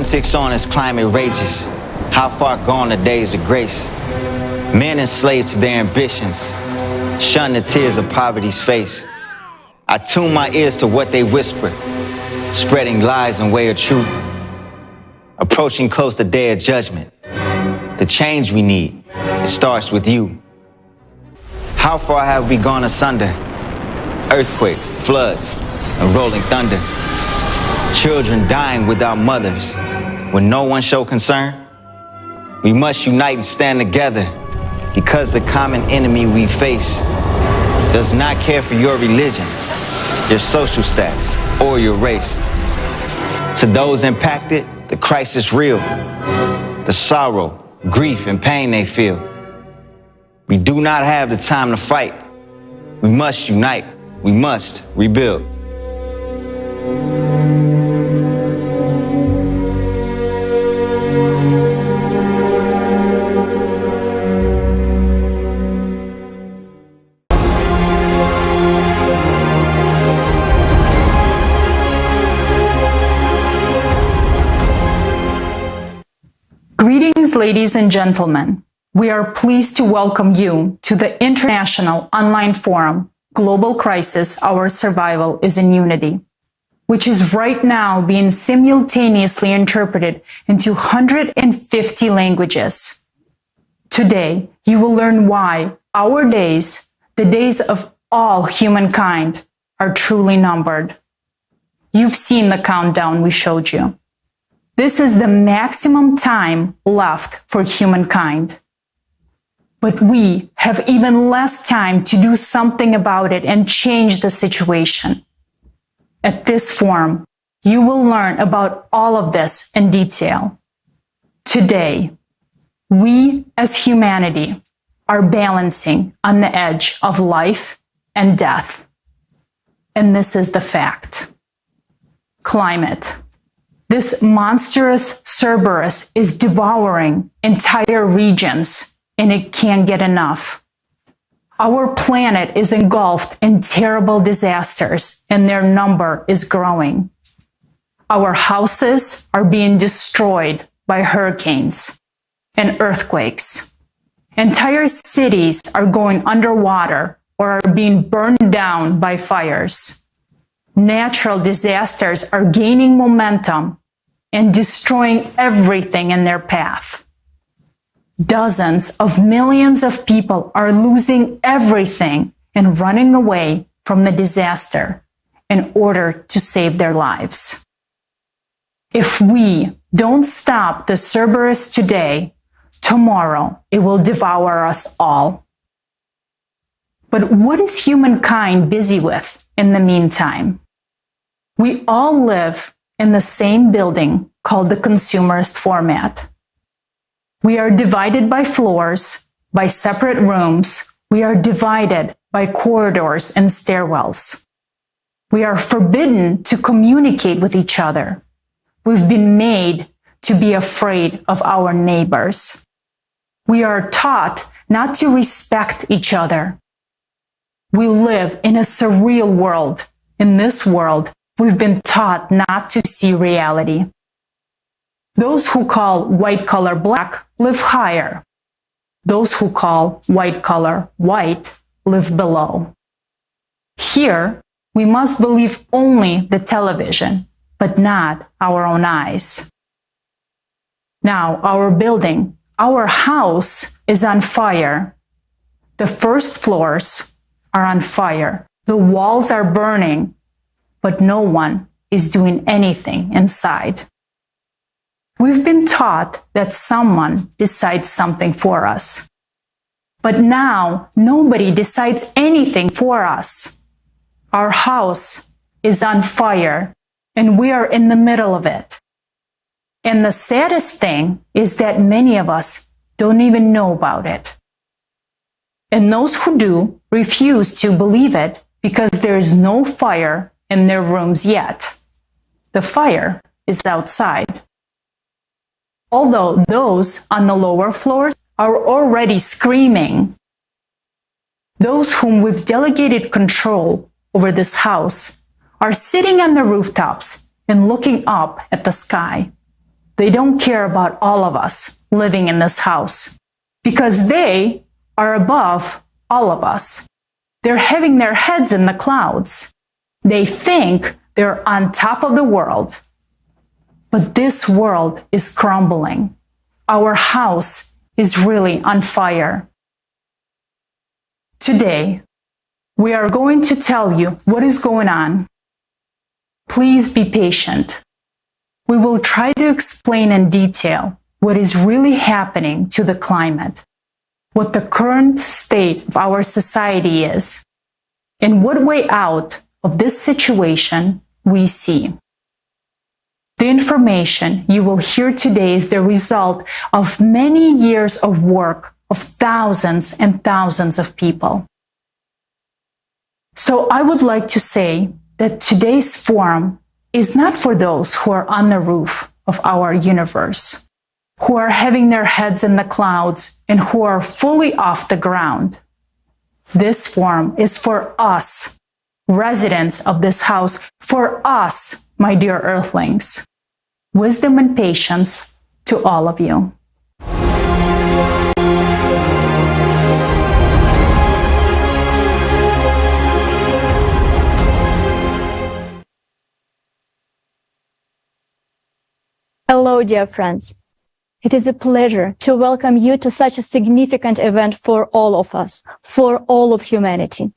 Politics on is climate rages. How far gone the days of grace? Men enslaved to their ambitions, shun the tears of poverty's face. I tune my ears to what they whisper, spreading lies and way of truth. Approaching close the day of judgment. The change we need, it starts with you. How far have we gone asunder? Earthquakes, floods, and rolling thunder. Children dying without mothers, when no one show concern. We must unite and stand together, because the common enemy we face does not care for your religion, your social status, or your race. To those impacted, the crisis real, the sorrow, grief, and pain they feel. We do not have the time to fight. We must unite. We must rebuild. Greetings, ladies and gentlemen. We are pleased to welcome you to the International Online Forum, Global Crisis, Our Survival is in Unity, which is right now being simultaneously interpreted into 150 languages. Today, you will learn why our days, the days of all humankind, are truly numbered. You've seen the countdown we showed you. This is the maximum time left for humankind. But we have even less time to do something about it and change the situation. At this forum, you will learn about all of this in detail. Today, we as humanity are balancing on the edge of life and death. And this is the fact. Climate. This monstrous Cerberus is devouring entire regions, and it can't get enough. Our planet is engulfed in terrible disasters, and their number is growing. Our houses are being destroyed by hurricanes and earthquakes. Entire cities are going underwater or are being burned down by fires. Natural disasters are gaining momentum and destroying everything in their path. Dozens of millions of people are losing everything and running away from the disaster in order to save their lives. If we don't stop the Cerberus today, tomorrow it will devour us all. But what is humankind busy with in the meantime? We all live in the same building called the consumerist format. We are divided by floors, by separate rooms. We are divided by corridors and stairwells. We are forbidden to communicate with each other. We've been made to be afraid of our neighbors. We are taught not to respect each other. We live in a surreal world. In this world, we've been taught not to see reality. Those who call white color black live higher. Those who call white color white live below. Here, we must believe only the television, but not our own eyes. Now, our building, our house is on fire. The first floors are on fire. The walls are burning, but no one is doing anything inside. We've been taught that someone decides something for us. But now nobody decides anything for us. Our house is on fire and we are in the middle of it. And the saddest thing is that many of us don't even know about it. And those who do refuse to believe it because there is no fire in their rooms yet. The fire is outside. Although those on the lower floors are already screaming. Those whom we've delegated control over this house are sitting on the rooftops and looking up at the sky. they don't care about all of us living in this house because they are above all of us. They're having their heads in the clouds. They think they're on top of the world. But this world is crumbling. Our house is really on fire. Today, we are going to tell you what is going on. Please be patient. We will try to explain in detail what is really happening to the climate, what the current state of our society is, and what way out of this situation we see. The information you will hear today is the result of many years of work of thousands and thousands of people. So I would like to say that today's forum is not for those who are on the roof of our universe, who are having their heads in the clouds and who are fully off the ground. This forum is for us, residents of this house, for us, my dear earthlings. Wisdom and patience to all of you. Hello, dear friends. It is a pleasure to welcome you to such a significant event for all of us, for all of humanity.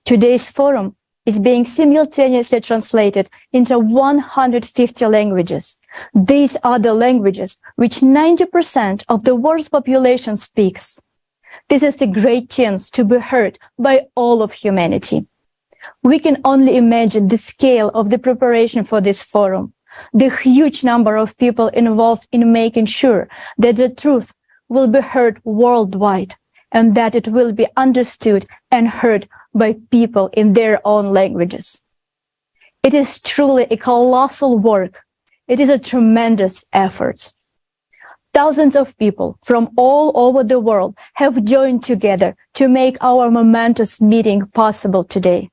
Today's forum is being simultaneously translated into 150 languages. These are the languages which 90% of the world's population speaks. This is a great chance to be heard by all of humanity. We can only imagine the scale of the preparation for this forum, the huge number of people involved in making sure that the truth will be heard worldwide and that it will be understood and heard by people in their own languages. It is truly a colossal work. It is a tremendous effort. Thousands of people from all over the world have joined together to make our momentous meeting possible today.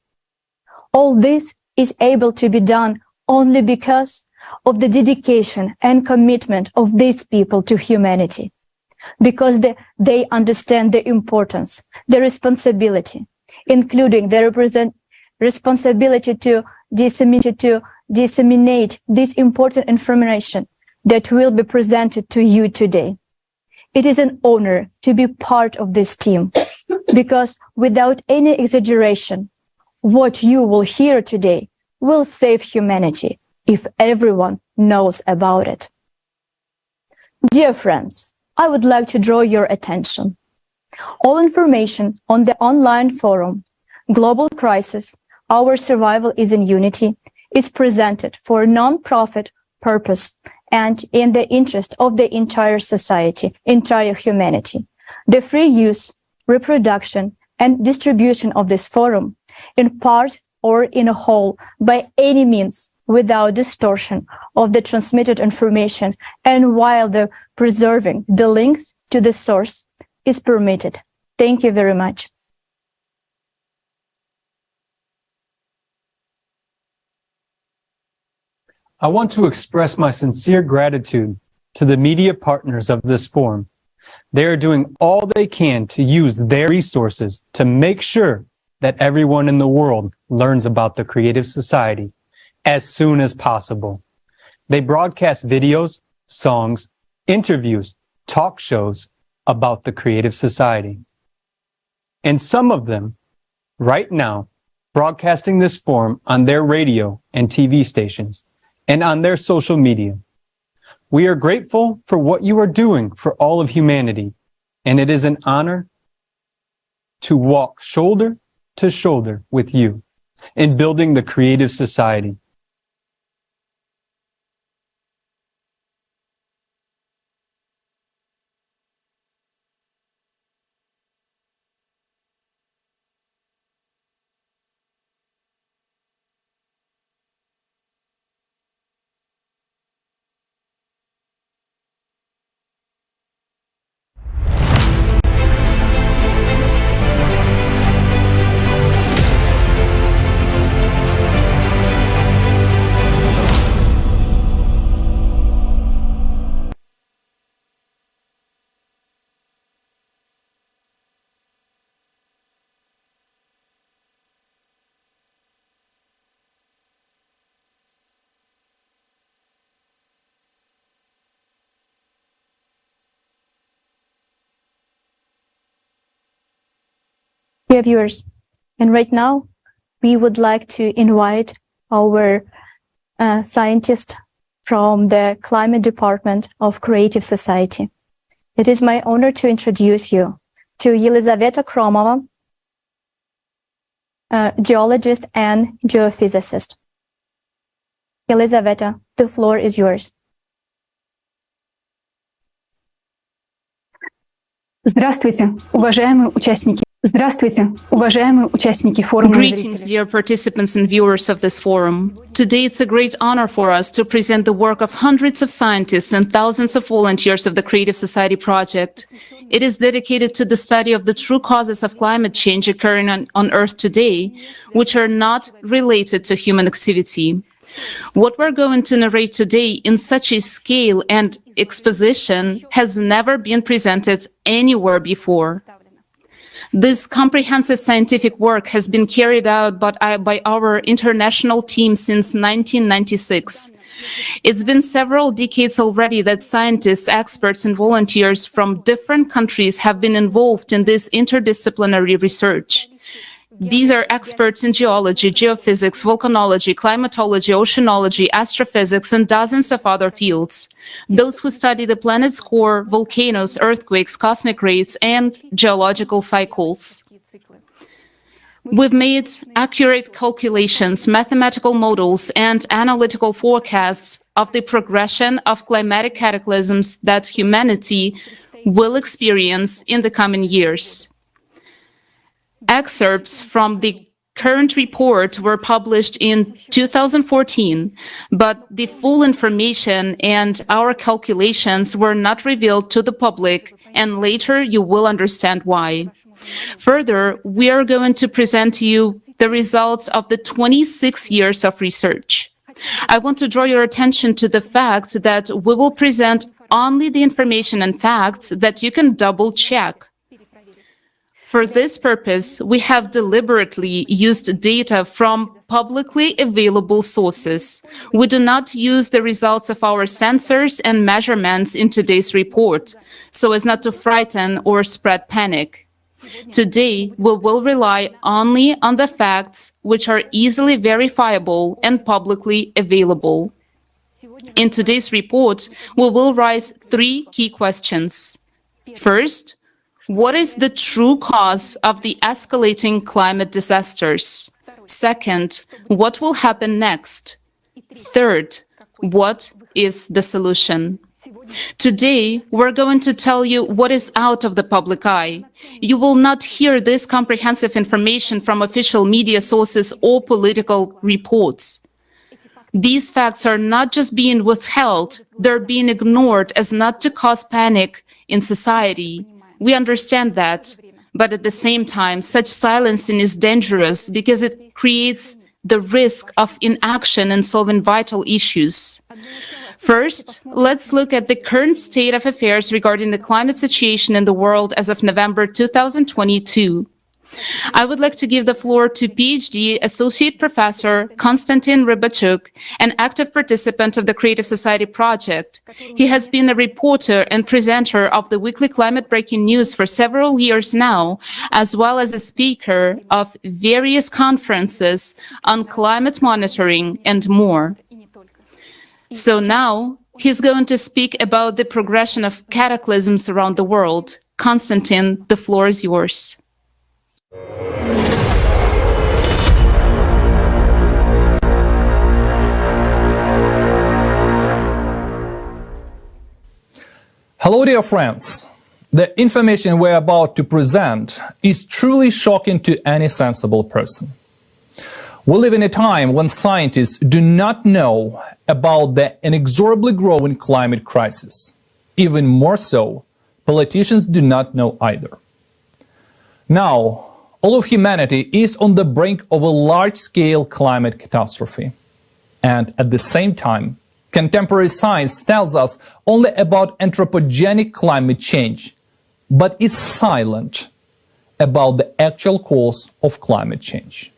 All this is able to be done only because of the dedication and commitment of these people to humanity, because they understand the importance, the responsibility, including the responsibility to disseminate this important information that will be presented to you today. It is an honor to be part of this team, because without any exaggeration, what you will hear today will save humanity if everyone knows about it. Dear friends, I would like to draw your attention. All information on the online forum, Global Crisis, Our Survival is in Unity, is presented for a non-profit purpose and in the interest of the entire society, entire humanity. The free use, reproduction, and distribution of this forum, in part or in a whole, by any means, without distortion of the transmitted information and while preserving the links to the source is permitted. Thank you very much. I want to express my sincere gratitude to the media partners of this forum. They are doing all they can to use their resources to make sure that everyone in the world learns about the Creative Society as soon as possible. They broadcast videos, songs, interviews, talk shows about the Creative Society. And some of them, right now, broadcasting this forum on their radio and TV stations and on their social media. We are grateful for what you are doing for all of humanity, and it is an honor to walk shoulder to shoulder with you in building the Creative Society. Dear viewers, and right now we would like to invite our scientist from the Climate Department of Creative Society. It is my honor to introduce you to Елизавета Kromova, geologist and geophysicist. Елизавета, the floor is yours. Здравствуйте, уважаемые участники. Здравствуйте, уважаемые участники форума. Greetings, dear participants and viewers of this forum. Today it's a great honor for us to present the work of hundreds of scientists and thousands of volunteers of the Creative Society project. It is dedicated to the study of the true causes of climate change occurring on Earth today, which are not related to human activity. What we're going to narrate today in such a scale and exposition has never been presented anywhere before. This comprehensive scientific work has been carried out by our international team since 1996. It's been several decades already that scientists, experts, and volunteers from different countries have been involved in this interdisciplinary research. These are experts in geology, geophysics, volcanology, climatology, oceanology, astrophysics, and dozens of other fields. Those who study the planet's core, volcanoes, earthquakes, cosmic rays, and geological cycles. We've made accurate calculations, mathematical models, and analytical forecasts of the progression of climatic cataclysms that humanity will experience in the coming years. Excerpts from the current report were published in 2014, but the full information and our calculations were not revealed to the public, and later you will understand why. Further, we are going to present to you the results of the 26 years of research. I want to draw your attention to the fact that we will present only the information and facts that you can double-check. For this purpose, we have deliberately used data from publicly available sources. We do not use the results of our sensors and measurements in today's report, so as not to frighten or spread panic. Today, we will rely only on the facts which are easily verifiable and publicly available. In today's report, we will raise three key questions. First, what is the true cause of the escalating climate disasters? Second, what will happen next? Third, what is the solution? Today, we're going to tell you what is out of the public eye. You will not hear this comprehensive information from official media sources or political reports. These facts are not just being withheld, they're being ignored as not to cause panic in society. We understand that, but at the same time, such silencing is dangerous because it creates the risk of inaction in solving vital issues. First, let's look at the current state of affairs regarding the climate situation in the world as of November 2022. I would like to give the floor to PhD Associate Professor Konstantin Rybachuk, an active participant of the Creative Society project. He has been a reporter and presenter of the weekly climate breaking news for several years now, as well as a speaker of various conferences on climate monitoring and more. So now, he's going to speak about the progression of cataclysms around the world. Konstantin, the floor is yours. Hello, dear friends. The information we're about to present is truly shocking to any sensible person. We live in a time when scientists do not know about the inexorably growing climate crisis. Even more so, politicians do not know either. Now, all of humanity is on the brink of a large-scale climate catastrophe. And at the same time, contemporary science tells us only about anthropogenic climate change, but is silent about the actual cause of climate change.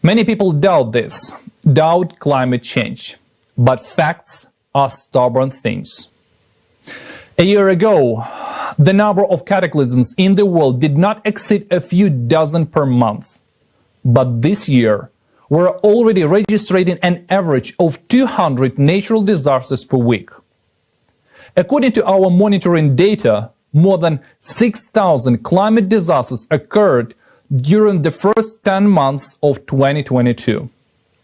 Many people doubt this, doubt climate change, but facts are stubborn things. A year ago, The number of cataclysms in the world did not exceed a few dozen per month. But this year, we're already registering an average of 200 natural disasters per week. According to our monitoring data, more than 6,000 climate disasters occurred during the first 10 months of 2022.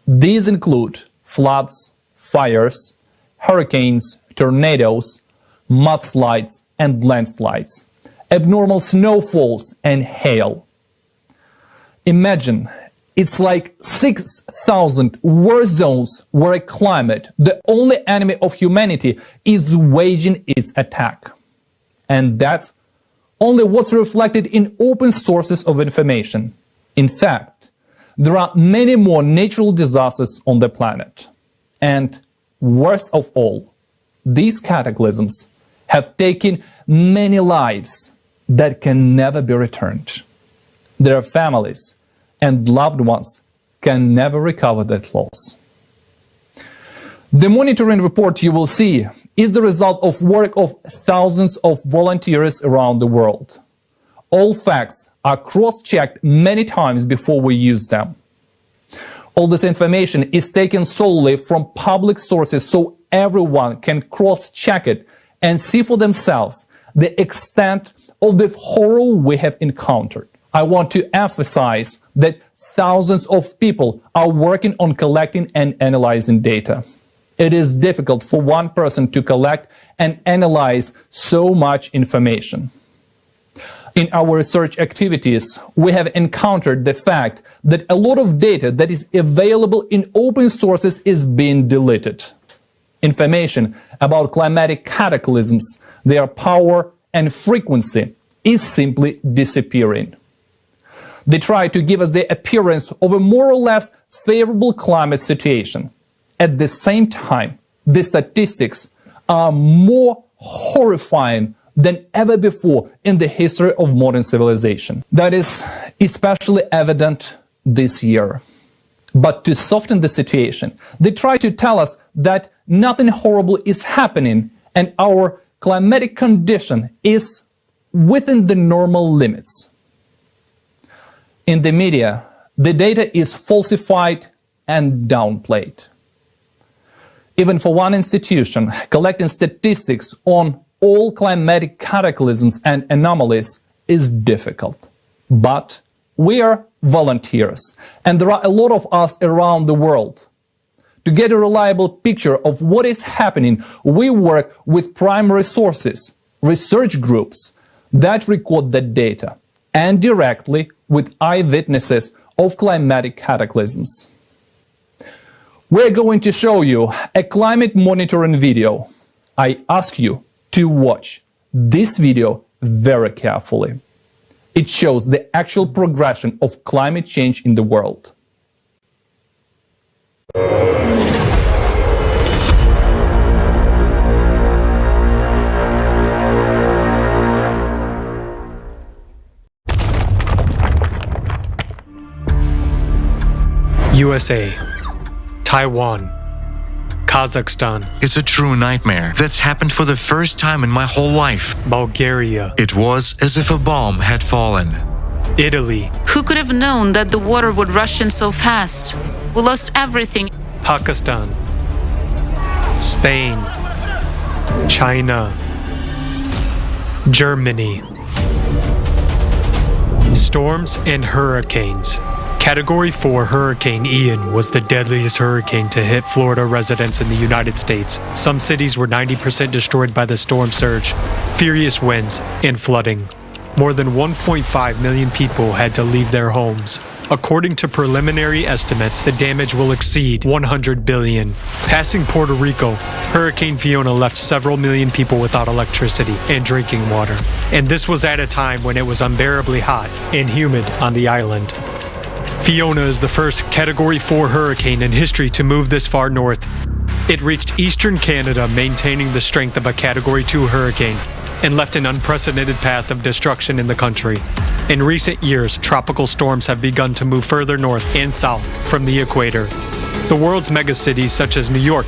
These include floods, fires, hurricanes, tornadoes, mudslides and landslides, abnormal snowfalls and hail. Imagine, it's like 6,000 war zones where a climate, the only enemy of humanity, is waging its attack. And that's only what's reflected in open sources of information. In fact, there are many more natural disasters on the planet. And worst of all, these cataclysms have taken many lives that can never be returned. Their families and loved ones can never recover that loss. The monitoring report you will see is the result of work of thousands of volunteers around the world. All facts are cross-checked many times before we use them. All this information is taken solely from public sources so everyone can cross-check it and see for themselves the extent of the horror we have encountered. I want to emphasize that thousands of people are working on collecting and analyzing data. It is difficult for one person to collect and analyze so much information. In our research activities, we have encountered the fact that a lot of data that is available in open sources is being deleted. Information about climatic cataclysms, their power and frequency is simply disappearing. They try to give us the appearance of a more or less favorable climate situation. At the same time, the statistics are more horrifying than ever before in the history of modern civilization. That is especially evident this year. But to soften the situation, they try to tell us that nothing horrible is happening and our climatic condition is within the normal limits. In the media, the data is falsified and downplayed. Even for one institution, collecting statistics on all climatic cataclysms and anomalies is difficult. But we are volunteers, and there are a lot of us around the world. To get a reliable picture of what is happening, we work with primary sources, research groups that record the data, and directly with eyewitnesses of climatic cataclysms. We're going to show you a climate monitoring video. I ask you to watch this video very carefully. It shows the actual progression of climate change in the world. USA, Taiwan, Kazakhstan. It's a true nightmare that's happened for the first time in my whole life. Bulgaria. It was as if a bomb had fallen. Italy. Who could have known that the water would rush in so fast? We lost everything. Pakistan. Spain. China. Germany. Storms and hurricanes. Category 4 Hurricane Ian was the deadliest hurricane to hit Florida residents in the United States. Some cities were 90% destroyed by the storm surge, furious winds, and flooding. More than 1.5 million people had to leave their homes. According to preliminary estimates, the damage will exceed 100 billion. Passing Puerto Rico, Hurricane Fiona left several million people without electricity and drinking water. And this was at a time when it was unbearably hot and humid on the island. Fiona is the first Category 4 hurricane in history to move this far north. It reached eastern Canada, maintaining the strength of a Category 2 hurricane, and left an unprecedented path of destruction in the country. In recent years, tropical storms have begun to move further north and south from the equator. The world's megacities such as New York,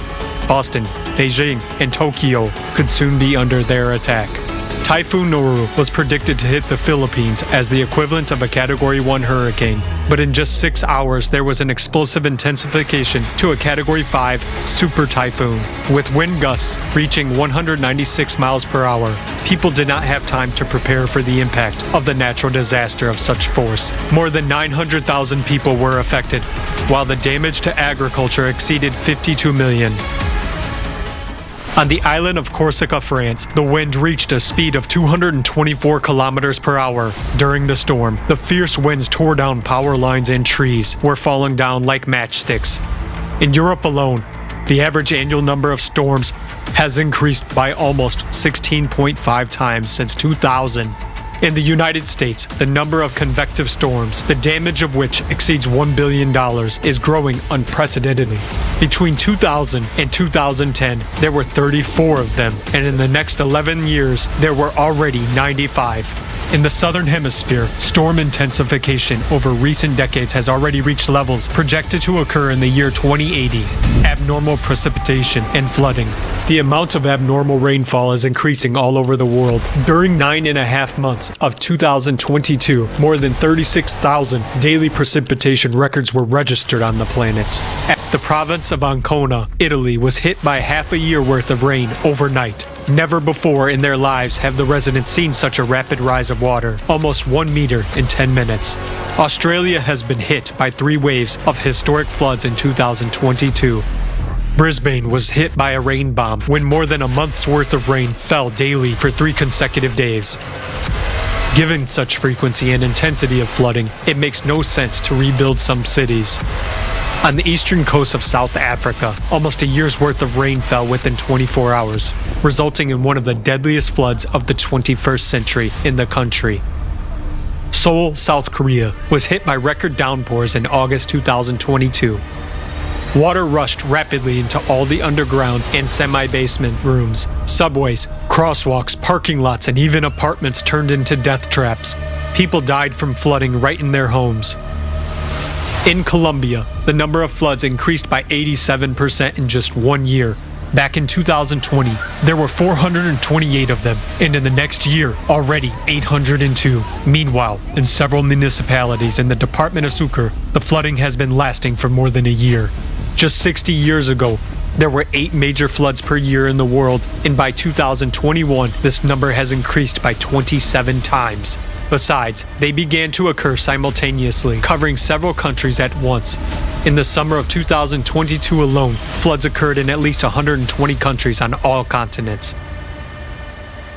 Boston, Beijing, and Tokyo could soon be under their attack. Typhoon Noru was predicted to hit the Philippines as the equivalent of a Category 1 hurricane, but in just 6 hours there was an explosive intensification to a Category 5 super typhoon, with wind gusts reaching 196 miles per hour. People did not have time to prepare for the impact of the natural disaster of such force. More than 900,000 people were affected, while the damage to agriculture exceeded 52 million. On the island of Corsica, France, the wind reached a speed of 224 kilometers per hour. During the storm, the fierce winds tore down power lines and trees were falling down like matchsticks. In Europe alone, the average annual number of storms has increased by almost 16.5 times since 2000. In the United States, the number of convective storms, the damage of which exceeds $1 billion, is growing unprecedentedly. Between 2000 and 2010, there were 34 of them, and in the next 11 years, there were already 95. In the southern hemisphere, storm intensification over recent decades has already reached levels projected to occur in the year 2080. Abnormal precipitation and flooding. The amount of abnormal rainfall is increasing all over the world. During 9.5 months of 2022, more than 36,000 daily precipitation records were registered on the planet. The province of Ancona, Italy, was hit by half a year worth of rain overnight. Never before in their lives have the residents seen such a rapid rise of water, almost 1 meter in 10 minutes. Australia has been hit by 3 waves of historic floods in 2022. Brisbane was hit by a rain bomb when more than a month's worth of rain fell daily for 3 consecutive days. Given such frequency and intensity of flooding, it makes no sense to rebuild some cities. On the eastern coast of South Africa, almost a year's worth of rain fell within 24 hours, resulting in one of the deadliest floods of the 21st century in the country. Seoul, South Korea, was hit by record downpours in August 2022. Water rushed rapidly into all the underground and semi-basement rooms. Subways, crosswalks, parking lots, and even apartments turned into death traps. People died from flooding right in their homes. In Colombia, the number of floods increased by 87% in just 1 year. Back in 2020, there were 428 of them, and in the next year, already 802. Meanwhile, in several municipalities in the department of Sucre, the flooding has been lasting for more than a year. Just 60 years ago, there were 8 major floods per year in the world, and by 2021, this number has increased by 27 times. Besides, they began to occur simultaneously, covering several countries at once. In the summer of 2022 alone, floods occurred in at least 120 countries on all continents.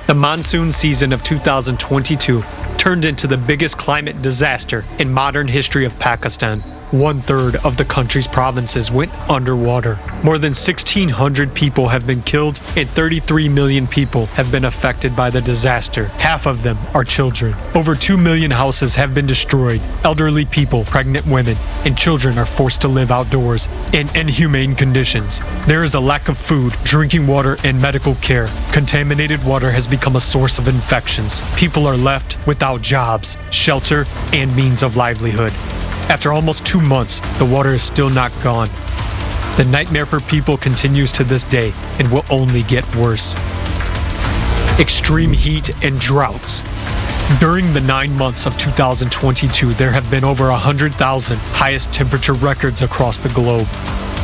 The monsoon season of 2022 turned into the biggest climate disaster in modern history of Pakistan. 1/3 of the country's provinces went underwater. More than 1,600 people have been killed and 33 million people have been affected by the disaster. Half of them are children. Over 2 million houses have been destroyed. Elderly people, pregnant women, and children are forced to live outdoors in inhumane conditions. There is a lack of food, drinking water, and medical care. Contaminated water has become a source of infections. People are left without jobs, shelter, and means of livelihood. After almost 2 months, the water is still not gone. The nightmare for people continues to this day and will only get worse. Extreme heat and droughts. During the 9 months of 2022, there have been over 100,000 highest temperature records across the globe.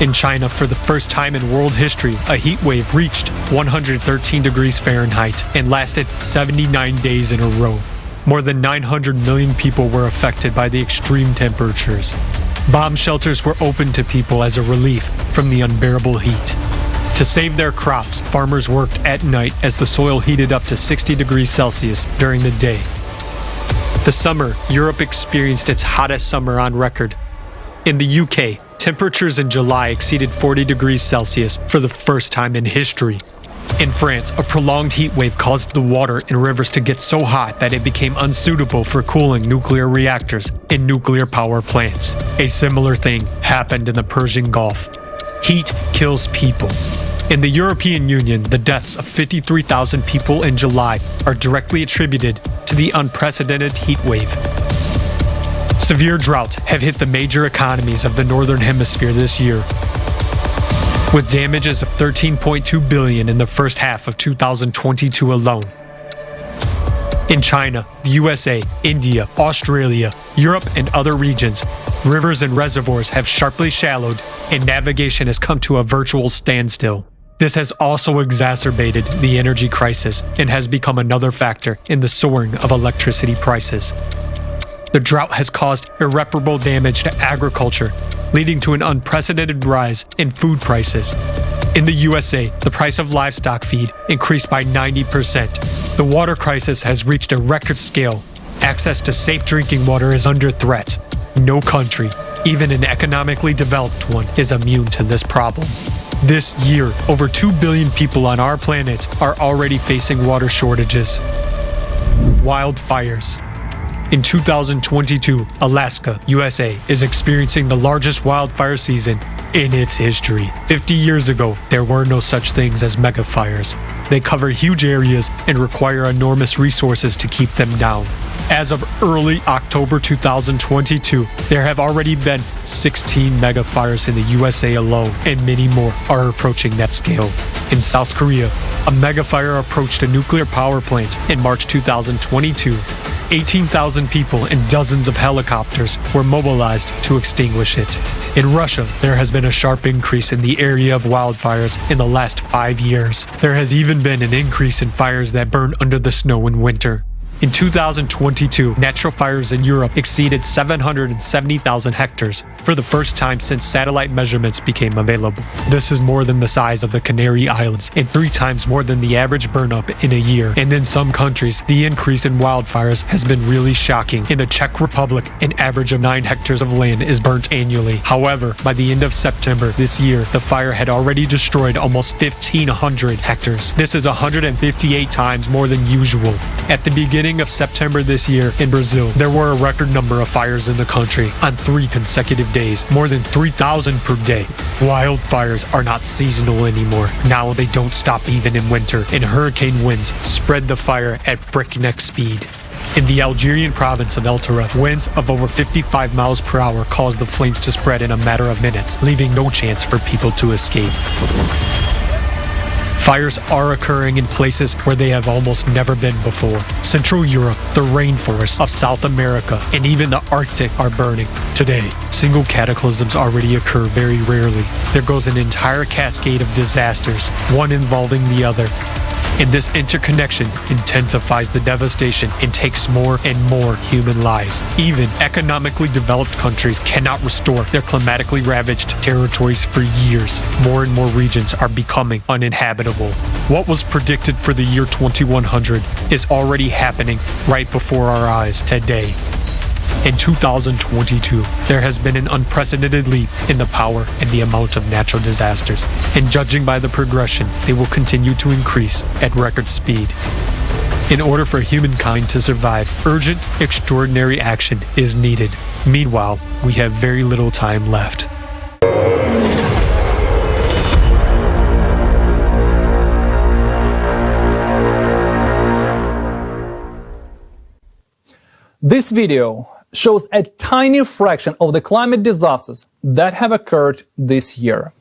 In China, for the first time in world history, a heat wave reached 113 degrees Fahrenheit and lasted 79 days in a row. More than 900 million people were affected by the extreme temperatures. Bomb shelters were opened to people as a relief from the unbearable heat. To save their crops, farmers worked at night as the soil heated up to 60 degrees Celsius during the day. The summer, Europe experienced its hottest summer on record. In the UK, temperatures in July exceeded 40 degrees Celsius for the first time in history. In France, a prolonged heat wave caused the water in rivers to get so hot that it became unsuitable for cooling nuclear reactors in nuclear power plants. A similar thing happened in the Persian Gulf. Heat kills people. In the European Union, the deaths of 53,000 people in July are directly attributed to the unprecedented heat wave. Severe droughts have hit the major economies of the Northern Hemisphere this year, with damages of $13.2 billion in the first half of 2022 alone. In China, the USA, India, Australia, Europe, and other regions, rivers and reservoirs have sharply shallowed and navigation has come to a virtual standstill. This has also exacerbated the energy crisis and has become another factor in the soaring of electricity prices. The drought has caused irreparable damage to agriculture, leading to an unprecedented rise in food prices. In the USA, the price of livestock feed increased by 90%. The water crisis has reached a record scale. Access to safe drinking water is under threat. No country, even an economically developed one, is immune to this problem. This year, over 2 billion people on our planet are already facing water shortages. Wildfires. In 2022, Alaska, USA, is experiencing the largest wildfire season in its history. 50 years ago, there were no such things as megafires. They cover huge areas and require enormous resources to keep them down. As of early October 2022, there have already been 16 megafires in the USA alone, and many more are approaching that scale. In South Korea, a megafire approached a nuclear power plant in March 2022. 18,000 people and dozens of helicopters were mobilized to extinguish it. In Russia, there has been a sharp increase in the area of wildfires in the last 5 years. There has even been an increase in fires that burn under the snow in winter. In 2022, natural fires in Europe exceeded 770,000 hectares for the first time since satellite measurements became available. This is more than the size of the Canary Islands and 3 times more than the average burn-up in a year. And in some countries, the increase in wildfires has been really shocking. In the Czech Republic, an average of 9 hectares of land is burnt annually. However, by the end of September this year, the fire had already destroyed almost 1,500 hectares. This is 158 times more than usual. At the beginning of September this year in Brazil, there were a record number of fires in the country on 3 consecutive days, more than 3,000 per day. Wildfires are not seasonal anymore. Now they don't stop even in winter, and hurricane winds spread the fire at breakneck speed. In the Algerian province of El Taref, winds of over 55 miles per hour caused the flames to spread in a matter of minutes, leaving no chance for people to escape. Fires are occurring in places where they have almost never been before. Central Europe, the rainforests of South America, and even the Arctic are burning. Today, single cataclysms already occur very rarely. There goes an entire cascade of disasters, one involving the other. And this interconnection intensifies the devastation and takes more and more human lives. Even economically developed countries cannot restore their climatically ravaged territories for years. More and more regions are becoming uninhabitable. What was predicted for the year 2100 is already happening right before our eyes today. In 2022, there has been an unprecedented leap in the power and the amount of natural disasters, and judging by the progression, they will continue to increase at record speed. In order for humankind to survive, urgent, extraordinary action is needed. Meanwhile, we have very little time left. This video shows a tiny fraction of the climate disasters that have occurred this year.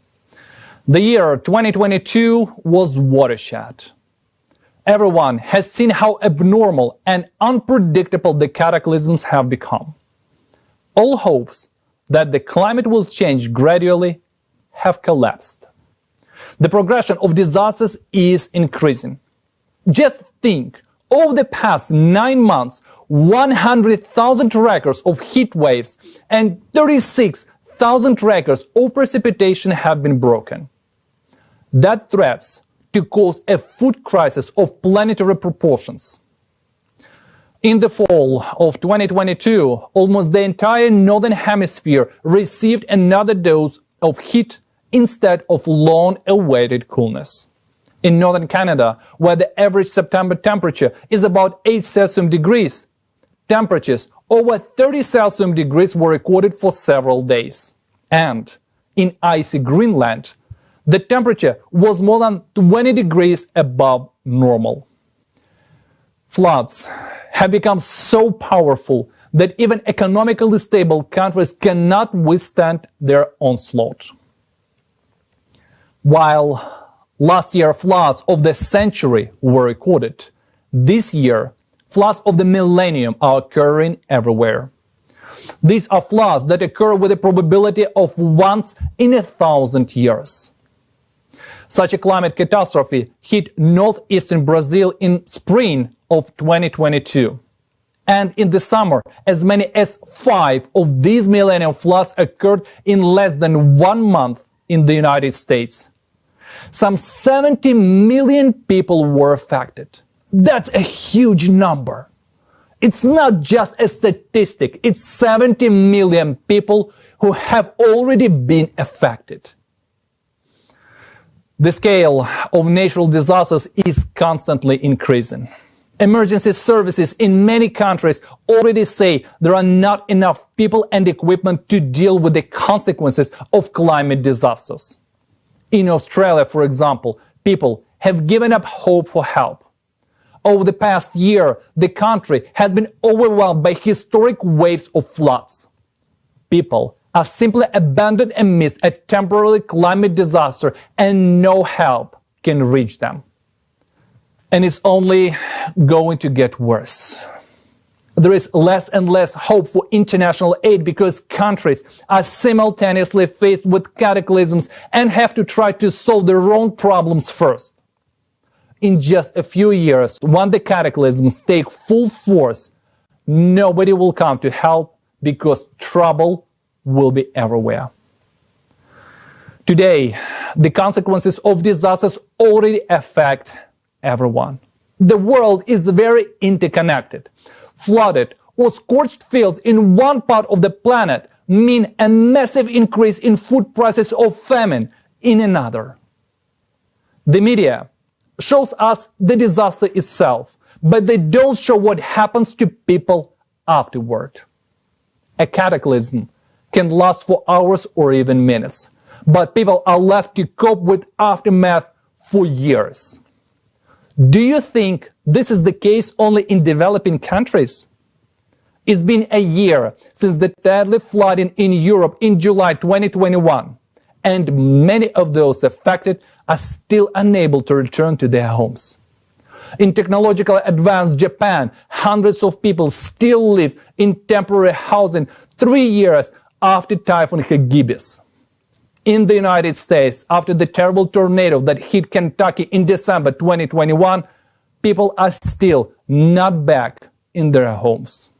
The year 2022 was watershed. Everyone has seen how abnormal and unpredictable the cataclysms have become. All hopes that the climate will change gradually have collapsed. The progression of disasters is increasing. Just think, over the past 9 months, 100,000 records of heat waves and 36,000 records of precipitation have been broken. That threats to cause a food crisis of planetary proportions. In the fall of 2022, almost the entire northern hemisphere received another dose of heat instead of long-awaited coolness. In northern Canada, where the average September temperature is about 8 Celsius degrees, temperatures over 30 Celsius degrees were recorded for several days. And in icy Greenland, the temperature was more than 20 degrees above normal. Floods have become so powerful that even economically stable countries cannot withstand their onslaught. While last year floods of the century were recorded, this year floods of the millennium are occurring everywhere. These are floods that occur with a probability of once in 1,000 years. Such a climate catastrophe hit northeastern Brazil in spring of 2022. And in the summer, as many as 5 of these millennium floods occurred in less than 1 month in the United States. Some 70 million people were affected. That's a huge number. It's not just a statistic, it's 70 million people who have already been affected. The scale of natural disasters is constantly increasing. Emergency services in many countries already say there are not enough people and equipment to deal with the consequences of climate disasters. In Australia, for example, people have given up hope for help. Over the past year, the country has been overwhelmed by historic waves of floods. People are simply abandoned amidst a temporary climate disaster and no help can reach them. And it's only going to get worse. There is less and less hope for international aid because countries are simultaneously faced with cataclysms and have to try to solve their own problems first. In just a few years, when the cataclysms take full force, nobody will come to help because trouble will be everywhere. Today, the consequences of disasters already affect everyone. The world is very interconnected. Flooded or scorched fields in one part of the planet mean a massive increase in food prices or famine in another. The media shows us the disaster itself, but they don't show what happens to people afterward. A cataclysm can last for hours or even minutes, but people are left to cope with aftermath for years. Do you think this is the case only in developing countries? It's been a year since the deadly flooding in Europe in July 2021, and many of those affected are still unable to return to their homes. In technologically advanced Japan, hundreds of people still live in temporary housing 3 years after Typhoon Hagibis. In the United States, after the terrible tornado that hit Kentucky in December 2021, people are still not back in their homes.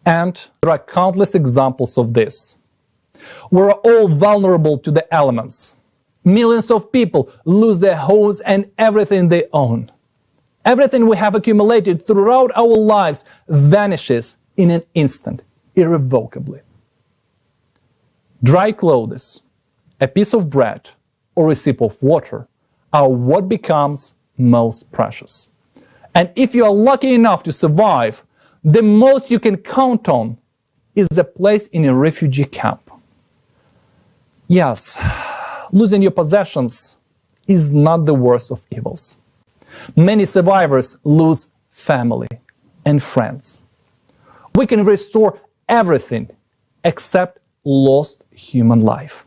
And there are countless examples of this. We're all vulnerable to the elements. Millions of people lose their homes and everything they own. Everything we have accumulated throughout our lives vanishes in an instant, irrevocably. Dry clothes, a piece of bread, or a sip of water are what becomes most precious. And if you are lucky enough to survive, the most you can count on is a place in a refugee camp. Yes, losing your possessions is not the worst of evils. Many survivors lose family and friends. We can restore everything except lost human life.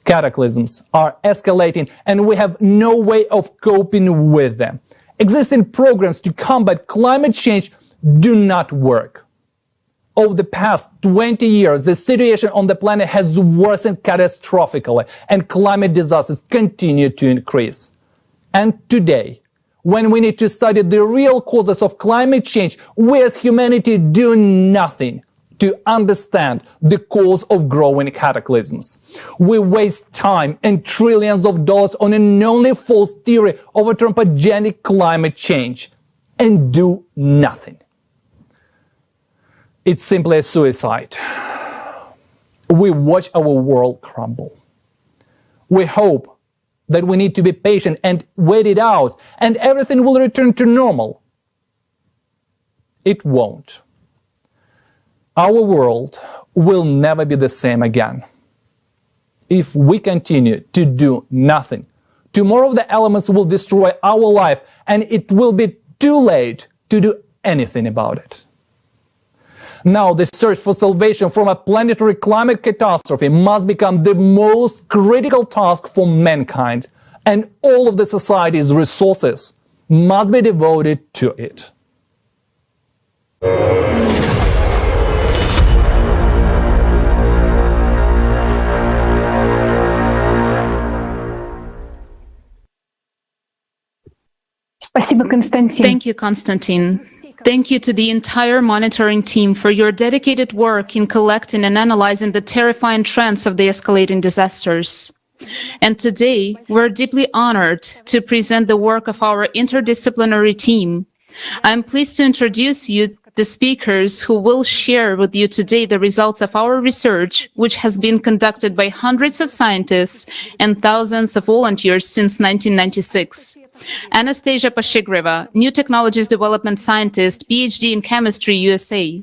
Cataclysms are escalating and we have no way of coping with them. Existing programs to combat climate change do not work. Over the past 20 years, the situation on the planet has worsened catastrophically and climate disasters continue to increase. And today, when we need to study the real causes of climate change, we as humanity do nothing to understand the cause of growing cataclysms. We waste time and trillions of dollars on an only false theory of anthropogenic climate change and do nothing. It's simply a suicide. We watch our world crumble. We hope that we need to be patient and wait it out and everything will return to normal. It won't. Our world will never be the same again. If we continue to do nothing, tomorrow the elements will destroy our life and it will be too late to do anything about it. Now, the search for salvation from a planetary climate catastrophe must become the most critical task for mankind, and all of the society's resources must be devoted to it. Thank you, Konstantin. Thank you to the entire monitoring team for your dedicated work in collecting and analyzing the terrifying trends of the escalating disasters. And today, we're deeply honored to present the work of our interdisciplinary team. I'm pleased to introduce you the speakers who will share with you today the results of our research, which has been conducted by hundreds of scientists and thousands of volunteers since 1996. Anastasia Pashigreva, New Technologies Development Scientist, PhD in Chemistry, USA.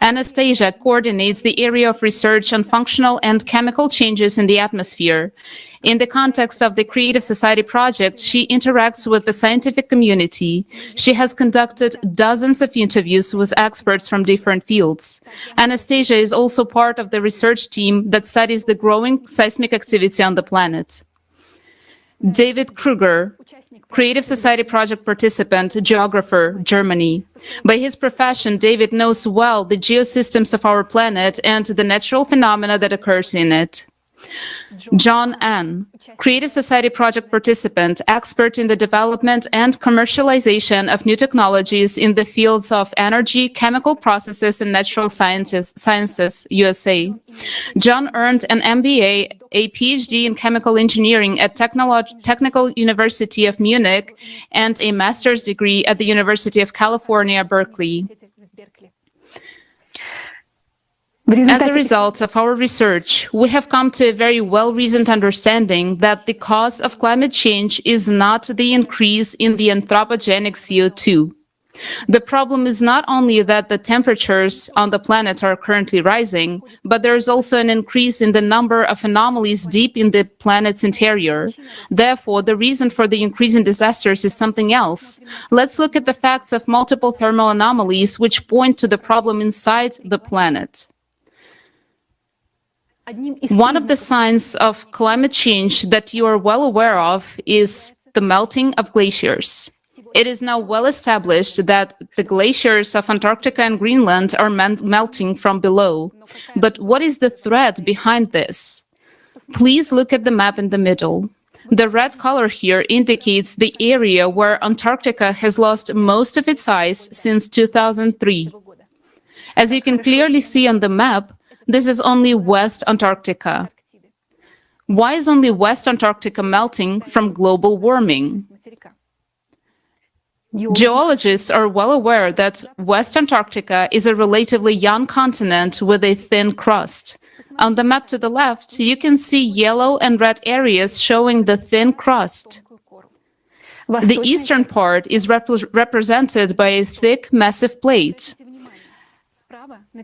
Anastasia coordinates the area of research on functional and chemical changes in the atmosphere. In the context of the Creative Society project, she interacts with the scientific community. She has conducted dozens of interviews with experts from different fields. Anastasia is also part of the research team that studies the growing seismic activity on the planet. David Kruger, Creative Society project participant, geographer, Germany. By his profession, David knows well the geosystems of our planet and the natural phenomena that occurs in it. John Ann, Creative Society project participant, expert in the development and commercialization of new technologies in the fields of energy, chemical processes, and natural sciences, USA. John earned an MBA, a PhD in chemical engineering at Technical University of Munich, and a master's degree at the University of California, Berkeley. As a result of our research, we have come to a very well-reasoned understanding that the cause of climate change is not the increase in the anthropogenic CO2. The problem is not only that the temperatures on the planet are currently rising, but there is also an increase in the number of anomalies deep in the planet's interior. Therefore, the reason for the increase in disasters is something else. Let's look at the facts of multiple thermal anomalies which point to the problem inside the planet. One of the signs of climate change that you are well aware of is the melting of glaciers. It is now well established that the glaciers of Antarctica and Greenland are melting from below. But what is the threat behind this? Please look at the map in the middle. The red color here indicates the area where Antarctica has lost most of its ice since 2003. As you can clearly see on the map, this is only West Antarctica. Why is only West Antarctica melting from global warming? Geologists are well aware that West Antarctica is a relatively young continent with a thin crust. On the map to the left, you can see yellow and red areas showing the thin crust. The eastern part is represented by a thick, massive plate.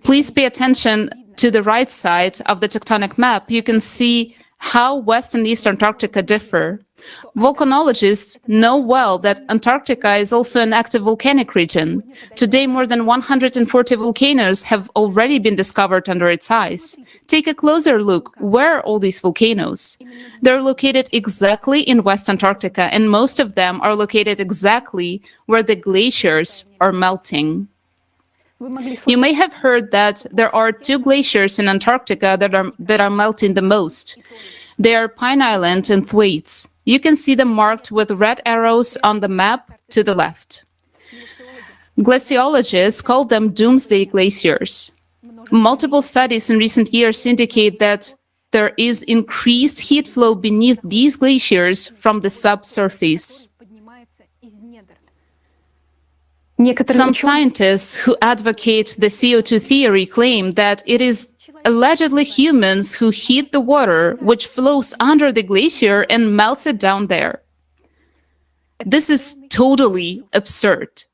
Please pay attention to the right side of the tectonic map. You can see how West and East Antarctica differ. Volcanologists know well that Antarctica is also an active volcanic region. Today, more than 140 volcanoes have already been discovered under its ice. Take a closer look. Where are all these volcanoes? They're located exactly in West Antarctica, and most of them are located exactly where the glaciers are melting. You may have heard that there are two glaciers in Antarctica that are melting the most. They are Pine Island and Thwaites. You can see them marked with red arrows on the map to the left. Glaciologists call them doomsday glaciers. Multiple studies in recent years indicate that there is increased heat flow beneath these glaciers from the subsurface. Some scientists who advocate the CO2 theory claim that it is allegedly humans who heat the water which flows under the glacier and melts it down there. This is totally absurd.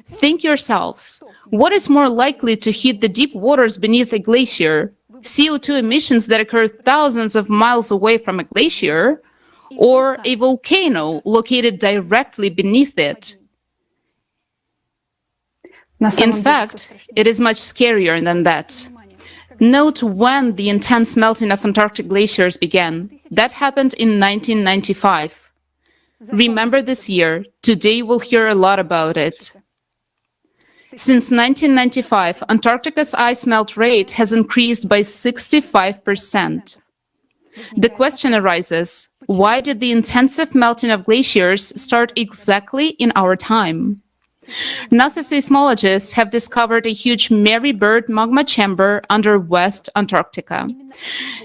Think yourselves, what is more likely to heat the deep waters beneath a glacier? CO2 emissions that occur thousands of miles away from a glacier, or a volcano located directly beneath it? In fact, it is much scarier than that. Note when the intense melting of Antarctic glaciers began. That happened in 1995. Remember this year. Today we'll hear a lot about it. Since 1995, Antarctica's ice melt rate has increased by 65%. The question arises, why did the intensive melting of glaciers start exactly in our time? NASA seismologists have discovered a huge Mary Bird magma chamber under West Antarctica.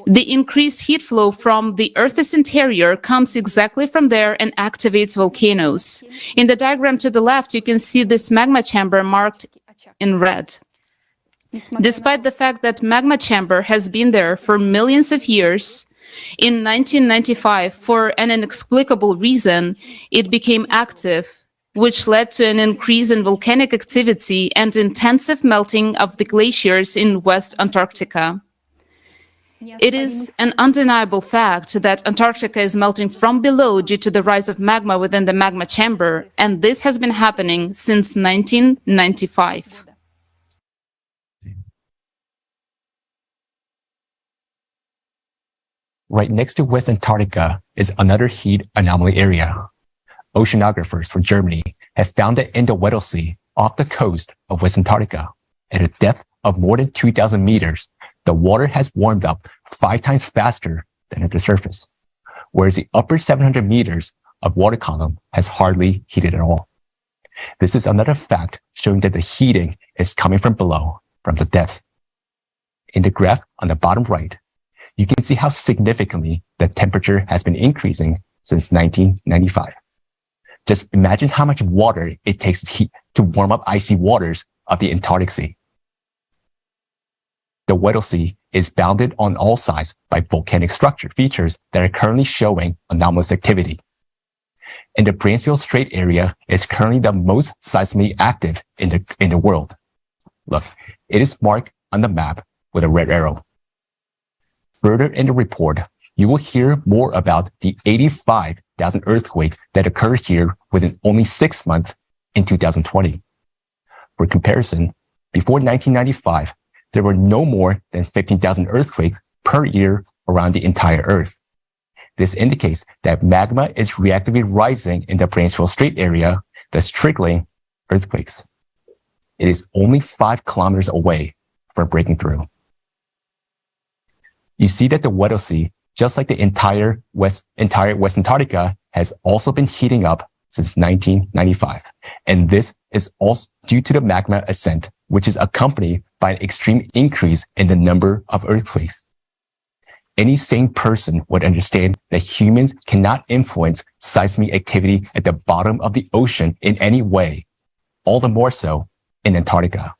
The increased heat flow from the Earth's interior comes exactly from there and activates volcanoes. In the diagram to the left, you can see this magma chamber marked in red. Despite the fact that magma chamber has been there for millions of years, in 1995, for an inexplicable reason, it became active, which led to an increase in volcanic activity and intensive melting of the glaciers in West Antarctica. It is an undeniable fact that Antarctica is melting from below due to the rise of magma within the magma chamber, and this has been happening since 1995. Right next to West Antarctica is another heat anomaly area. Oceanographers from Germany have found that in the Weddell Sea off the coast of West Antarctica, at a depth of more than 2,000 meters, the water has warmed up 5 times faster than at the surface, whereas the upper 700 meters of water column has hardly heated at all. This is another fact showing that the heating is coming from below, from the depth. In the graph on the bottom right, you can see how significantly the temperature has been increasing since 1995. Just imagine how much water it takes to warm up icy waters of the Antarctic Sea. The Weddell Sea is bounded on all sides by volcanic structure features that are currently showing anomalous activity. And the Bransfield Strait area is currently the most seismically active in the world. Look, it is marked on the map with a red arrow. Further in the report, you will hear more about the 85,000 earthquakes that occurred here within only 6 months in 2020. For comparison, before 1995, there were no more than 15,000 earthquakes per year around the entire Earth. This indicates that magma is reactively rising in the Bransfield Strait area, thus triggering earthquakes. It is only 5 kilometers away from breaking through. You see that the Weddell Sea, just like the entire West Antarctica, has also been heating up since 1995. And this is also due to the magma ascent, which is accompanied by an extreme increase in the number of earthquakes. Any sane person would understand that humans cannot influence seismic activity at the bottom of the ocean in any way, all the more so in Antarctica.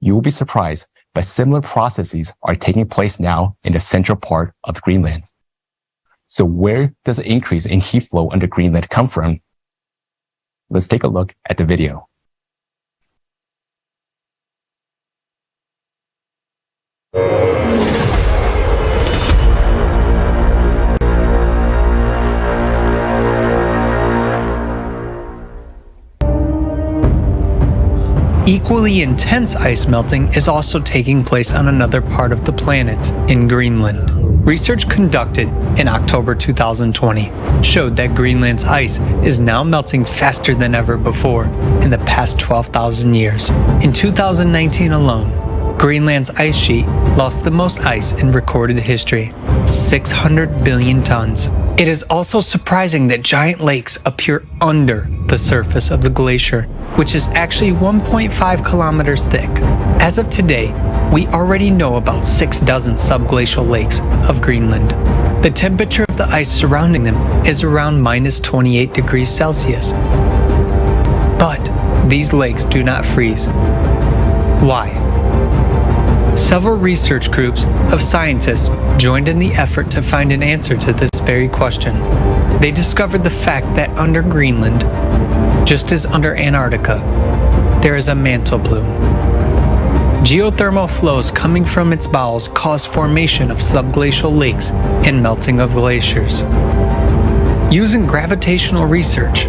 You will be surprised, but similar processes are taking place now in the central part of Greenland. So where does the increase in heat flow under Greenland come from? Let's take a look at the video. Equally intense ice melting is also taking place on another part of the planet, in Greenland. Research conducted in October 2020 showed that Greenland's ice is now melting faster than ever before in the past 12,000 years. In 2019 alone, Greenland's ice sheet lost the most ice in recorded history, 600 billion tons. It is also surprising that giant lakes appear under the surface of the glacier, which is actually 1.5 kilometers thick. As of today, we already know about 6 dozen subglacial lakes of Greenland. The temperature of the ice surrounding them is around minus 28 degrees Celsius. But these lakes do not freeze. Why? Several research groups of scientists joined in the effort to find an answer to this very question. They discovered the fact that under Greenland, just as under Antarctica, there is a mantle plume. Geothermal flows coming from its bowels cause formation of subglacial lakes and melting of glaciers. Using gravitational research,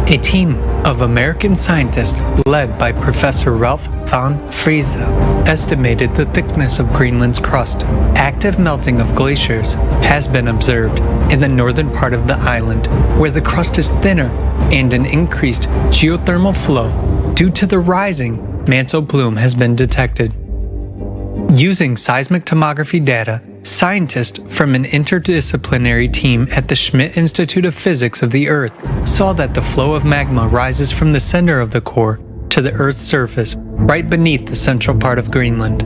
a team of American scientists led by Professor Ralph von Friese estimated the thickness of Greenland's crust. Active melting of glaciers has been observed in the northern part of the island, where the crust is thinner and an increased geothermal flow due to the rising mantle plume has been detected. Using seismic tomography data, scientists from an interdisciplinary team at the Schmidt Institute of Physics of the Earth saw that the flow of magma rises from the center of the core to the Earth's surface right beneath the central part of Greenland.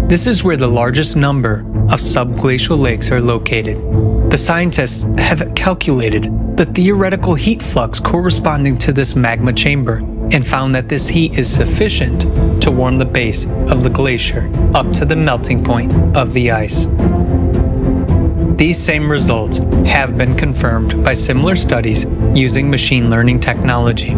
This is where the largest number of subglacial lakes are located. The scientists have calculated the theoretical heat flux corresponding to this magma chamber and found that this heat is sufficient to warm the base of the glacier up to the melting point of the ice. These same results have been confirmed by similar studies using machine learning technology.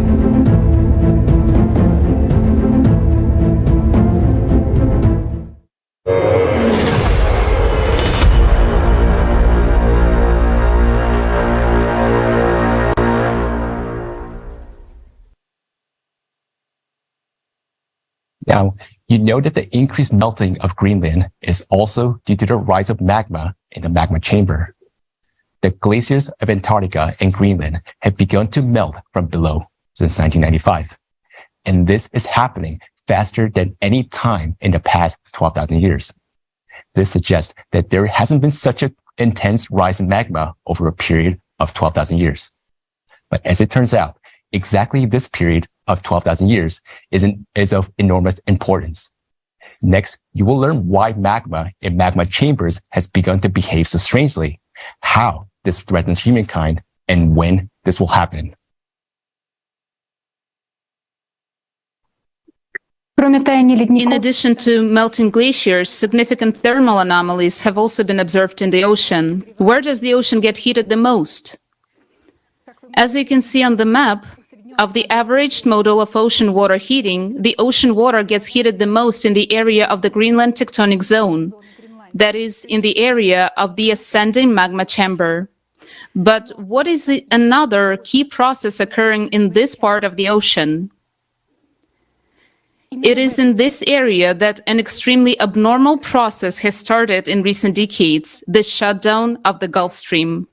Now, you know that the increased melting of Greenland is also due to the rise of magma in the magma chamber. The glaciers of Antarctica and Greenland have begun to melt from below since 1995. And this is happening faster than any time in the past 12,000 years. This suggests that there hasn't been such an intense rise in magma over a period of 12,000 years. But as it turns out, exactly this period of 12,000 years is of enormous importance. Next, you will learn why magma in magma chambers has begun to behave so strangely, how this threatens humankind, and when this will happen. In addition to melting glaciers, significant thermal anomalies have also been observed in the ocean. Where does the ocean get heated the most? As you can see on the map, of the averaged model of ocean water heating, the ocean water gets heated the most in the area of the Greenland tectonic zone, that is, in the area of the ascending magma chamber. But what is another key process occurring in this part of the ocean? It is in this area that an extremely abnormal process has started in recent decades, the shutdown of the Gulf Stream.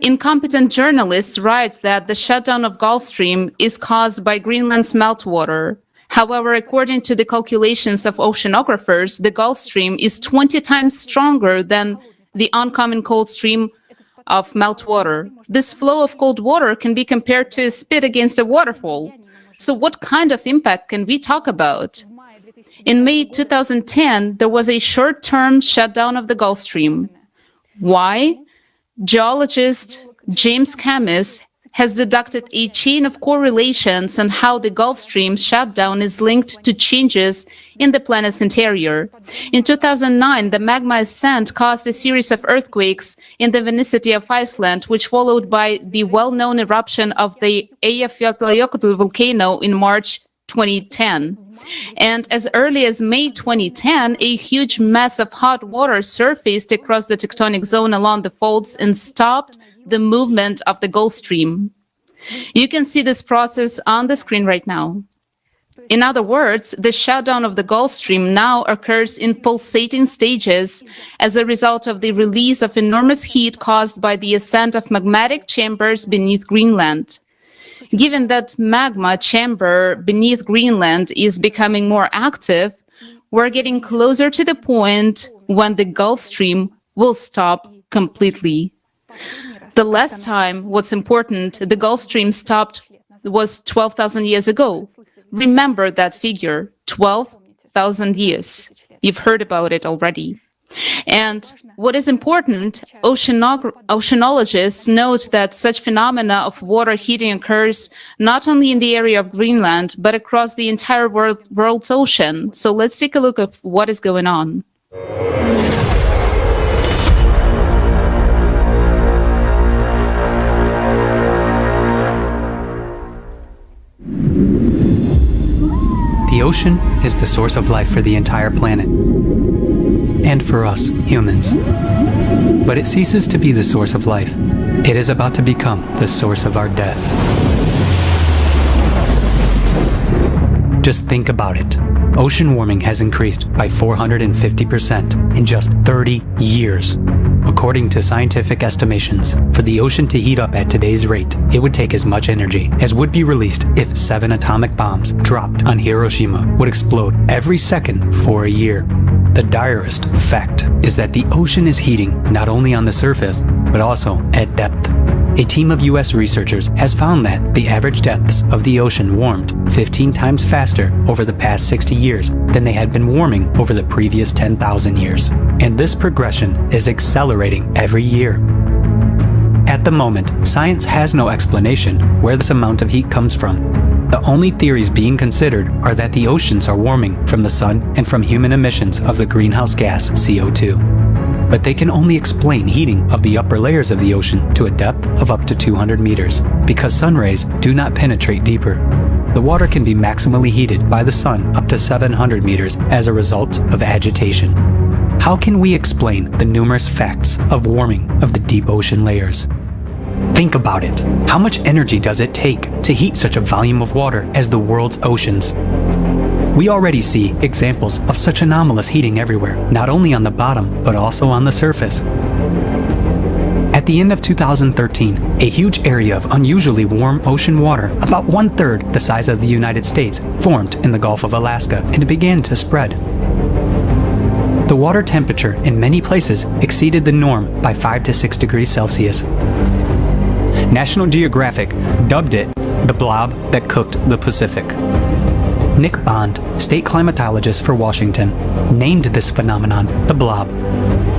Incompetent journalists write that the shutdown of Gulf Stream is caused by Greenland's meltwater. However, according to the calculations of oceanographers, the Gulf Stream is 20 times stronger than the oncoming cold stream of meltwater. This flow of cold water can be compared to a spit against a waterfall. So what kind of impact can we talk about? In May 2010, there was a short-term shutdown of the Gulf Stream. Why? Geologist James Camis has deducted a chain of correlations on how the Gulf Stream shutdown is linked to changes in the planet's interior. In 2009, the magma ascent caused a series of earthquakes in the vicinity of Iceland, which followed by the well-known eruption of the Eyjafjallajökull volcano in March 2010. And as early as May 2010, a huge mass of hot water surfaced across the tectonic zone along the faults and stopped the movement of the Gulf Stream. You can see this process on the screen right now. In other words, the shutdown of the Gulf Stream now occurs in pulsating stages as a result of the release of enormous heat caused by the ascent of magmatic chambers beneath Greenland. Given that magma chamber beneath Greenland is becoming more active, we're getting closer to the point when the Gulf Stream will stop completely. The last time, what's important, the Gulf Stream stopped was 12,000 years ago. Remember that figure, 12,000 years. You've heard about it already. And what is important, oceanologists note that such phenomena of water heating occurs not only in the area of Greenland, but across the entire world's ocean. So let's take a look at what is going on. The ocean is the source of life for the entire planet, and for us, humans. But it ceases to be the source of life. It is about to become the source of our death. Just think about it. Ocean warming has increased by 450% in just 30 years. According to scientific estimations, for the ocean to heat up at today's rate, it would take as much energy as would be released if 7 atomic bombs dropped on Hiroshima would explode every second for a year. The direst fact is that the ocean is heating not only on the surface, but also at depth. A team of US researchers has found that the average depths of the ocean warmed 15 times faster over the past 60 years than they had been warming over the previous 10,000 years. And this progression is accelerating every year. At the moment, science has no explanation where this amount of heat comes from. The only theories being considered are that the oceans are warming from the sun and from human emissions of the greenhouse gas CO2. But they can only explain heating of the upper layers of the ocean to a depth of up to 200 meters, because sun rays do not penetrate deeper. The water can be maximally heated by the sun up to 700 meters as a result of agitation. How can we explain the numerous facts of warming of the deep ocean layers? Think about it. How much energy does it take to heat such a volume of water as the world's oceans? We already see examples of such anomalous heating everywhere, not only on the bottom, but also on the surface. At the end of 2013, a huge area of unusually warm ocean water, about 1/3 the size of the United States, formed in the Gulf of Alaska and began to spread. The water temperature in many places exceeded the norm by 5 to 6 degrees Celsius. National Geographic dubbed it the blob that cooked the Pacific. Nick Bond, state climatologist for Washington, named this phenomenon the blob.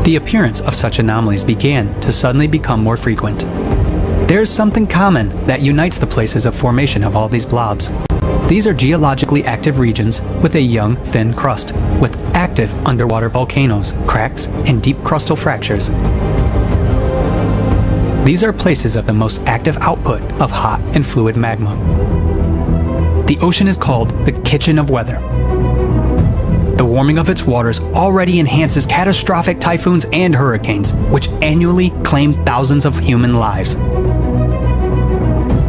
The appearance of such anomalies began to suddenly become more frequent. There is something common that unites the places of formation of all these blobs. These are geologically active regions with a young, thin crust, with active underwater volcanoes, cracks, and deep crustal fractures. These are places of the most active output of hot and fluid magma. The ocean is called the kitchen of weather. The warming of its waters already enhances catastrophic typhoons and hurricanes, which annually claim thousands of human lives.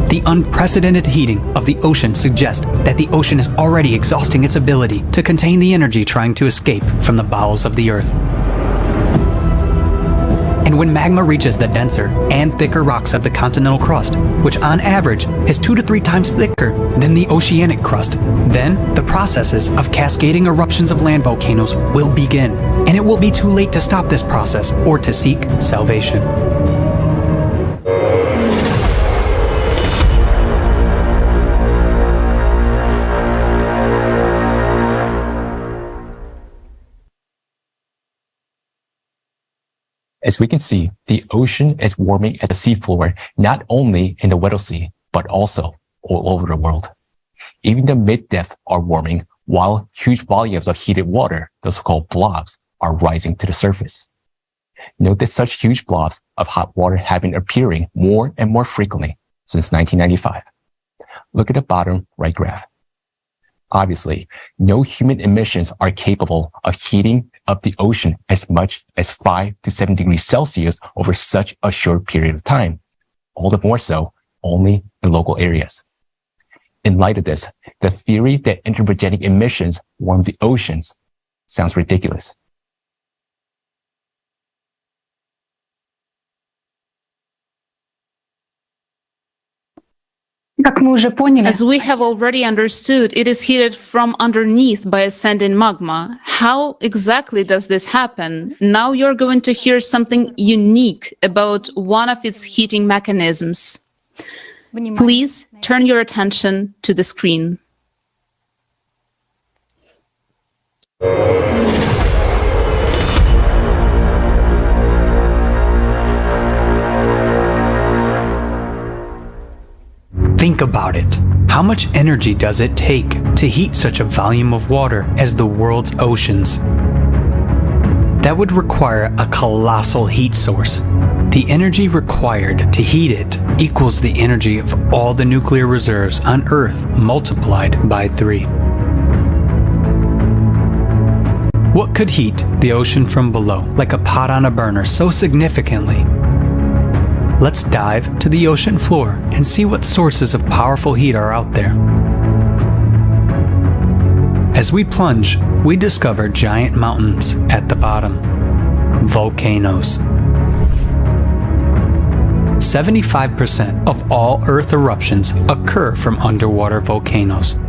The unprecedented heating of the ocean suggests that the ocean is already exhausting its ability to contain the energy trying to escape from the bowels of the earth. And when magma reaches the denser and thicker rocks of the continental crust, which on average is 2 to 3 times thicker than the oceanic crust, then the processes of cascading eruptions of land volcanoes will begin, and it will be too late to stop this process or to seek salvation. As we can see, the ocean is warming at the seafloor, not only in the Weddell Sea, but also all over the world. Even the mid-depth are warming, while huge volumes of heated water, those so-called blobs, are rising to the surface. Note that such huge blobs of hot water have been appearing more and more frequently since 1995. Look at the bottom right graph. Obviously, no human emissions are capable of heating up the ocean as much as 5 to 7 degrees Celsius over such a short period of time, all the more so only in local areas. In light of this, the theory that anthropogenic emissions warm the oceans sounds ridiculous. As we have already understood, it is heated from underneath by ascending magma. How exactly does this happen? Now you're going to hear something unique about one of its heating mechanisms. Please turn your attention to the screen. Think about it. How much energy does it take to heat such a volume of water as the world's oceans? That would require a colossal heat source. The energy required to heat it equals the energy of all the nuclear reserves on Earth multiplied by 3. What could heat the ocean from below like a pot on a burner so significantly? Let's dive to the ocean floor and see what sources of powerful heat are out there. As we plunge, we discover giant mountains at the bottom, volcanoes. 75% of all Earth eruptions occur from underwater volcanoes.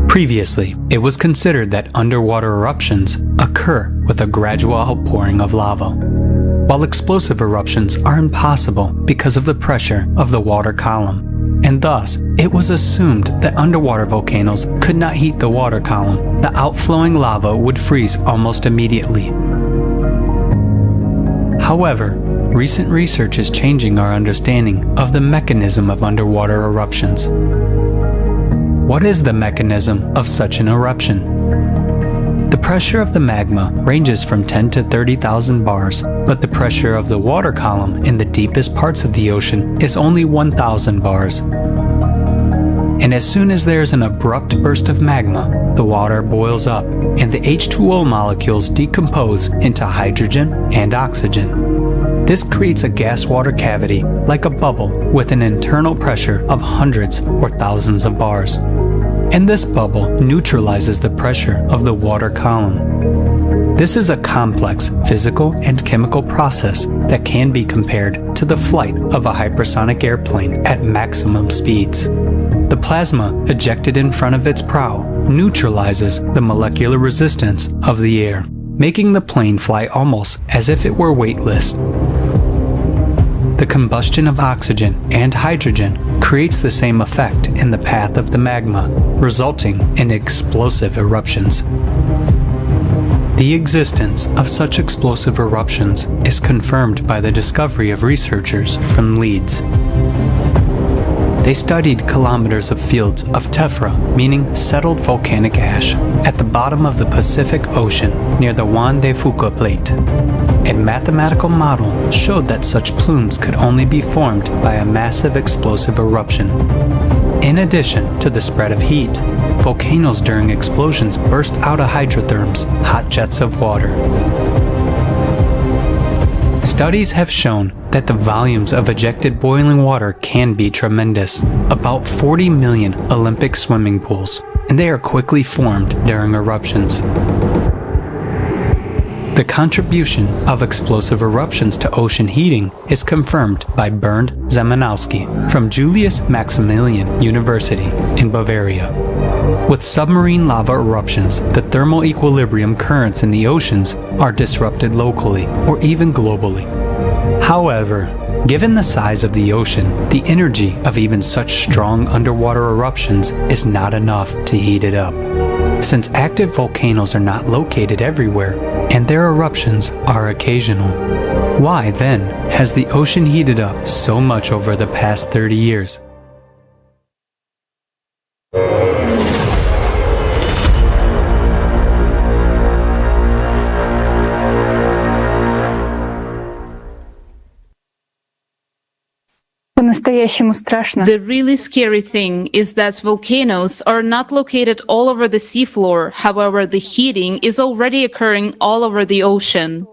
Previously, it was considered that underwater eruptions occur with a gradual outpouring of lava, while explosive eruptions are impossible because of the pressure of the water column, and thus it was assumed that underwater volcanoes could not heat the water column. The outflowing lava would freeze almost immediately. However, recent research is changing our understanding of the mechanism of underwater eruptions. What is the mechanism of such an eruption? The pressure of the magma ranges from 10 to 30,000 bars, but the pressure of the water column in the deepest parts of the ocean is only 1,000 bars. And as soon as there is an abrupt burst of magma, the water boils up and the H2O molecules decompose into hydrogen and oxygen. This creates a gas-water cavity like a bubble with an internal pressure of hundreds or thousands of bars. And this bubble neutralizes the pressure of the water column. This is a complex physical and chemical process that can be compared to the flight of a hypersonic airplane at maximum speeds. The plasma ejected in front of its prow neutralizes the molecular resistance of the air, making the plane fly almost as if it were weightless. The combustion of oxygen and hydrogen creates the same effect in the path of the magma, resulting in explosive eruptions. The existence of such explosive eruptions is confirmed by the discovery of researchers from Leeds. They studied kilometers of fields of tephra, meaning settled volcanic ash, at the bottom of the Pacific Ocean near the Juan de Fuca Plate. A mathematical model showed that such plumes could only be formed by a massive explosive eruption. In addition to the spread of heat, volcanoes during explosions burst out of hydrotherms, hot jets of water. Studies have shown that the volumes of ejected boiling water can be tremendous, about 40 million Olympic swimming pools, and they are quickly formed during eruptions. The contribution of explosive eruptions to ocean heating is confirmed by Bernd Zemanowski from Julius Maximilian University in Bavaria. With submarine lava eruptions, the thermal equilibrium currents in the oceans are disrupted locally or even globally. However, given the size of the ocean, the energy of even such strong underwater eruptions is not enough to heat it up. Since active volcanoes are not located everywhere, and their eruptions are occasional, why then has the ocean heated up so much over the past 30 years? По-настоящему страшно. The really scary thing is that volcanoes are not located all over the seafloor. However, the heating is already occurring all over the ocean.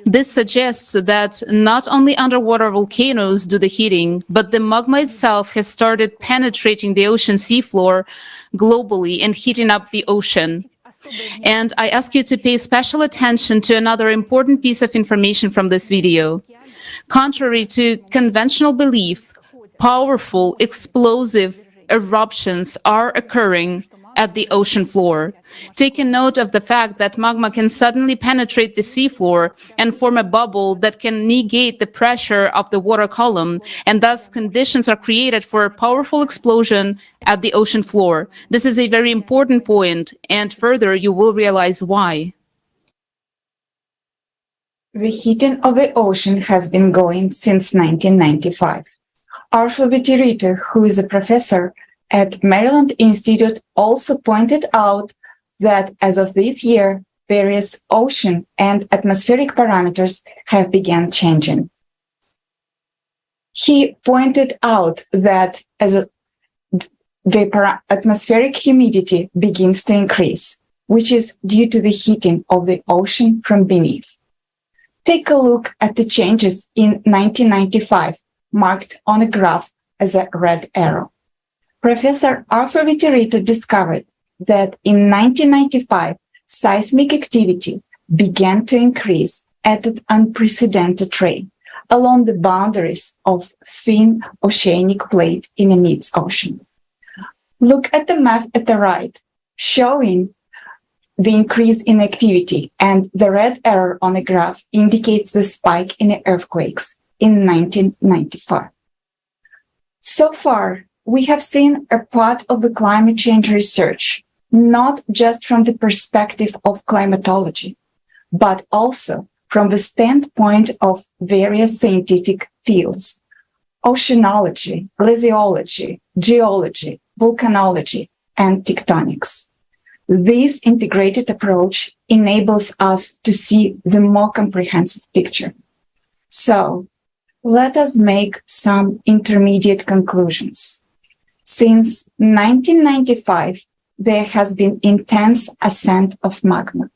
This suggests that not only underwater volcanoes do the heating, but the magma itself has started penetrating the ocean seafloor globally and heating up the ocean. And I ask you to pay special attention to another important piece of information from this video. Contrary to conventional belief, powerful explosive eruptions are occurring at the ocean floor. Take a note of the fact that magma can suddenly penetrate the seafloor and form a bubble that can negate the pressure of the water column, and thus conditions are created for a powerful explosion at the ocean floor. This is a very important point, and further you will realize why. The heating of the ocean has been going since 1995. Arthur Vittirito, who is a professor at Maryland Institute, also pointed out that as of this year, various ocean and atmospheric parameters have begun changing. He pointed out that as the atmospheric humidity begins to increase, which is due to the heating of the ocean from beneath. Take a look at the changes in 1995, marked on a graph as a red arrow. Professor Arthur Vittirito discovered that in 1995, seismic activity began to increase at an unprecedented rate, along the boundaries of thin oceanic plate in the mid-ocean. Look at the map at the right, showing the increase in activity, and the red arrow on the graph indicates the spike in the earthquakes in 1995. So far, we have seen a part of the climate change research, not just from the perspective of climatology, but also from the standpoint of various scientific fields: oceanology, glaciology, geology, volcanology, and tectonics. This integrated approach enables us to see the more comprehensive picture. So, let us make some intermediate conclusions. Since 1995, there has been intense ascent of magma.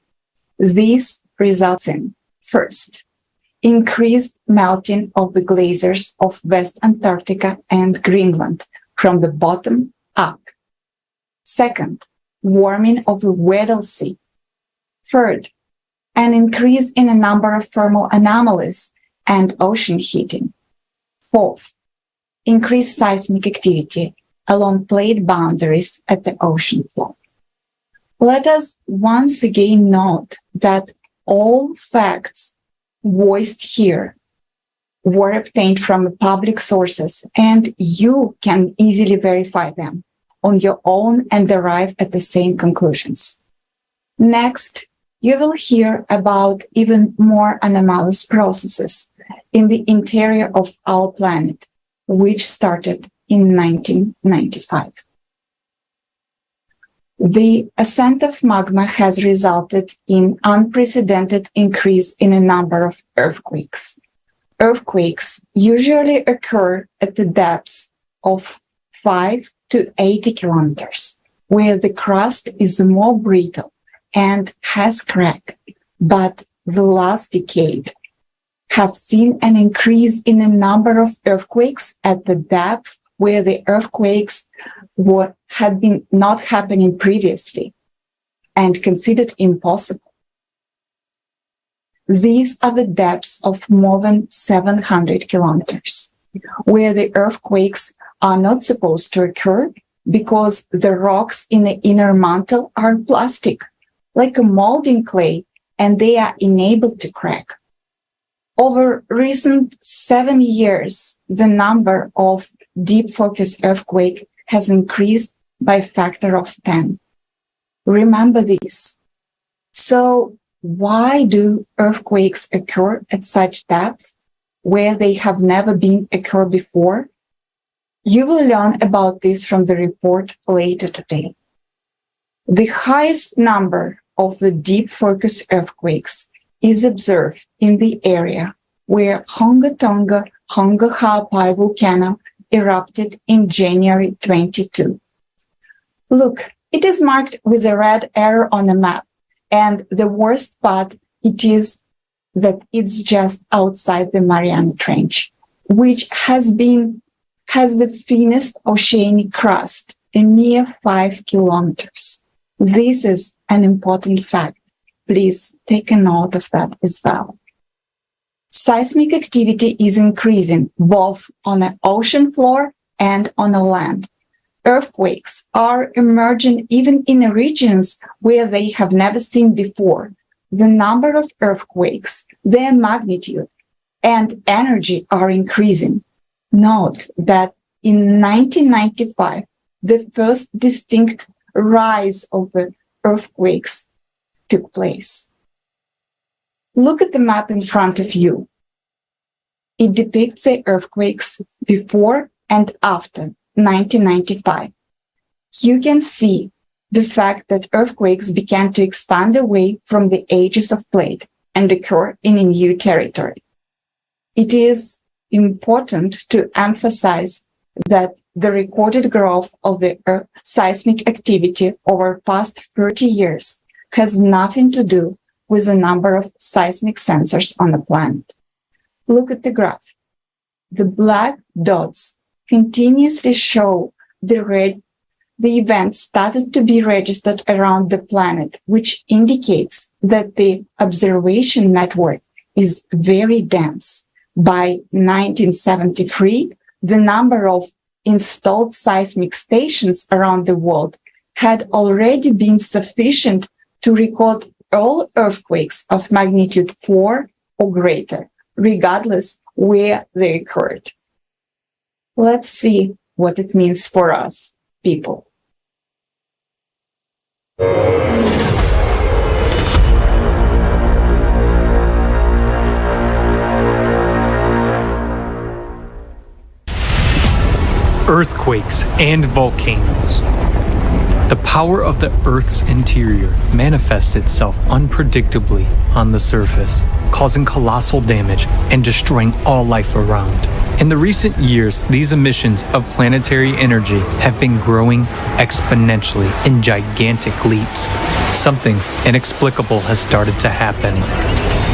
This results in, first, increased melting of the glaciers of West Antarctica and Greenland from the bottom up. Second, warming of the Weddell Sea. Third, an increase in a number of thermal anomalies and ocean heating. Fourth, increased seismic activity along plate boundaries at the ocean floor. Let us once again note that all facts voiced here were obtained from public sources, and you can easily verify them on your own and arrive at the same conclusions. Next, you will hear about even more anomalous processes in the interior of our planet, which started in 1995. The ascent of magma has resulted in unprecedented increase in a number of earthquakes. Earthquakes usually occur at the depths of 5 to 80 kilometers, where the crust is more brittle and has crack. But the last decade have seen an increase in the number of earthquakes at the depth where the earthquakes had been not happening previously and considered impossible. These are the depths of more than 700 kilometers, where the earthquakes are not supposed to occur because the rocks in the inner mantle are plastic, like a molding clay, and they are enabled to crack. Over recent 7 years, the number of deep focus earthquake has increased by a factor of 10. Remember this. So why do earthquakes occur at such depth where they have never been occurred before? You will learn about this from the report later today. The highest number of the deep focus earthquakes is observed in the area where Honga Tonga Honga Ha'apai volcano erupted in January 22. Look, it is marked with a red arrow on the map, and the worst part it is that it's just outside the Mariana Trench, which has the thinnest oceanic crust, a mere 5 kilometers. This is an important fact. Please take a note of that as well. Seismic activity is increasing both on the ocean floor and on the land. Earthquakes are emerging even in the regions where they have never seen before. The number of earthquakes, their magnitude, and energy are increasing. Note that in 1995, the first distinct rise of the earthquakes took place. Look at the map in front of you. It depicts the earthquakes before and after 1995. You can see the fact that earthquakes began to expand away from the edges of plate and occur in a new territory. It is important to emphasize that the recorded growth of the seismic activity over past 30 years has nothing to do with the number of seismic sensors on the planet. Look at the graph. The black dots continuously show the events started to be registered around the planet, which indicates that the observation network is very dense. By 1973, the number of installed seismic stations around the world had already been sufficient to record all earthquakes of magnitude 4 or greater, regardless where they occurred. Let's see what it means for us, people. Earthquakes and volcanoes. The power of the Earth's interior manifests itself unpredictably on the surface, causing colossal damage and destroying all life around. In the recent years, these emissions of planetary energy have been growing exponentially in gigantic leaps. Something inexplicable has started to happen.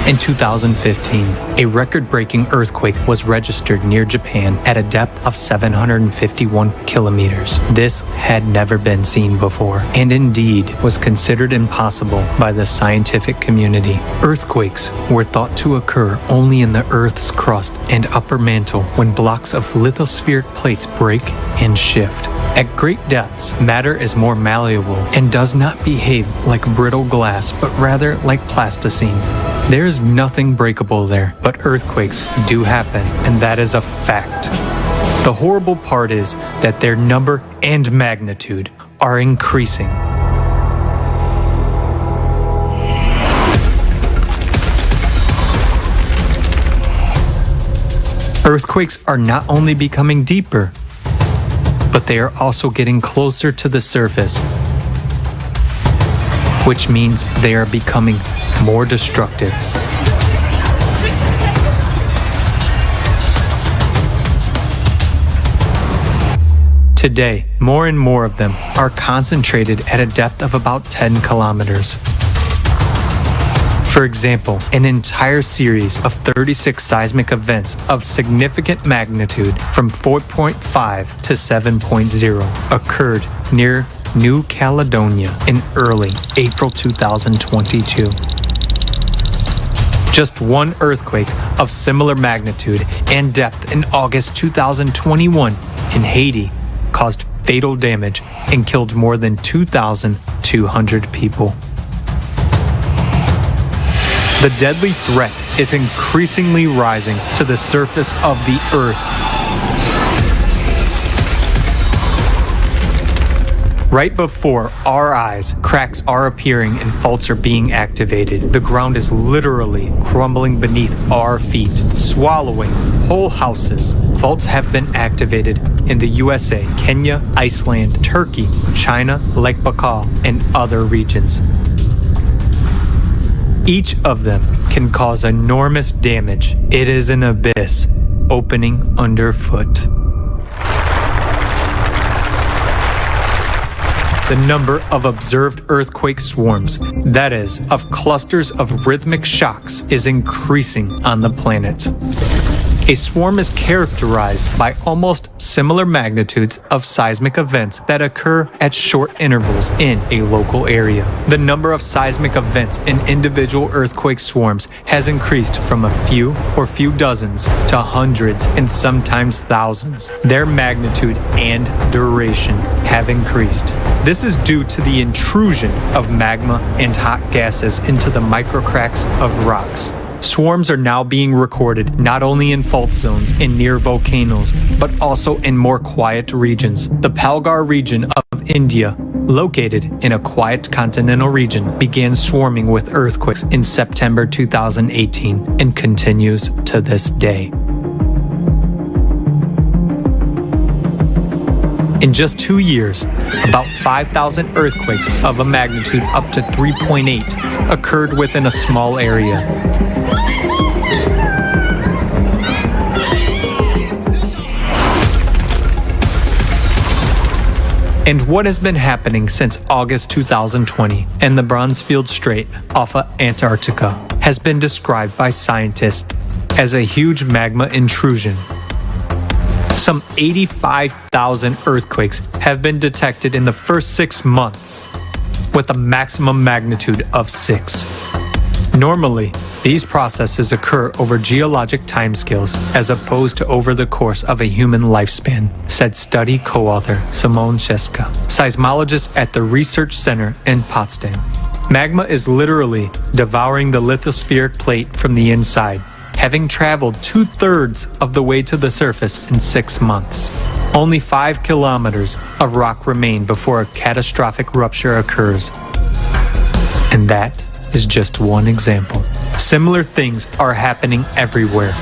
In 2015, a record-breaking earthquake was registered near Japan at a depth of 751 kilometers. This had never been seen before, and indeed was considered impossible by the scientific community. Earthquakes were thought to occur only in the Earth's crust and upper mantle when blocks of lithospheric plates break and shift. At great depths, matter is more malleable and does not behave like brittle glass, but rather like plasticine. There is nothing breakable there, but earthquakes do happen, and that is a fact. The horrible part is that their number and magnitude are increasing. Earthquakes are not only becoming deeper, but they are also getting closer to the surface, which means they are becoming more destructive. Today, more and more of them are concentrated at a depth of about 10 kilometers. For example, an entire series of 36 seismic events of significant magnitude from 4.5 to 7.0 occurred near New Caledonia in early April 2022. Just one earthquake of similar magnitude and depth in August 2021 in Haiti caused fatal damage and killed more than 2,200 people. The deadly threat is increasingly rising to the surface of the Earth. Right before our eyes, cracks are appearing and faults are being activated. The ground is literally crumbling beneath our feet, swallowing whole houses. Faults have been activated in the USA, Kenya, Iceland, Turkey, China, Lake Baikal, and other regions. Each of them can cause enormous damage. It is an abyss opening underfoot. The number of observed earthquake swarms, that is, of clusters of rhythmic shocks, is increasing on the planet. A swarm is characterized by almost similar magnitudes of seismic events that occur at short intervals in a local area. The number of seismic events in individual earthquake swarms has increased from a few or few dozens to hundreds and sometimes thousands. Their magnitude and duration have increased. This is due to the intrusion of magma and hot gases into the microcracks of rocks. Swarms are now being recorded not only in fault zones and near volcanoes, but also in more quiet regions. The Palghar region of India, located in a quiet continental region, began swarming with earthquakes in September 2018 and continues to this day. In just 2 years, about 5,000 earthquakes of a magnitude up to 3.8 occurred within a small area. And what has been happening since August 2020 and the Bransfield Strait off of Antarctica has been described by scientists as a huge magma intrusion. Some 85,000 earthquakes have been detected in the first 6 months, with a maximum magnitude of 6. Normally, these processes occur over geologic timescales as opposed to over the course of a human lifespan, said study co-author Simone Scheska, seismologist at the Research Center in Potsdam. Magma is literally devouring the lithospheric plate from the inside, having traveled 2/3 of the way to the surface in 6 months. Only 5 kilometers of rock remain before a catastrophic rupture occurs. And that is just one example. Similar things are happening everywhere.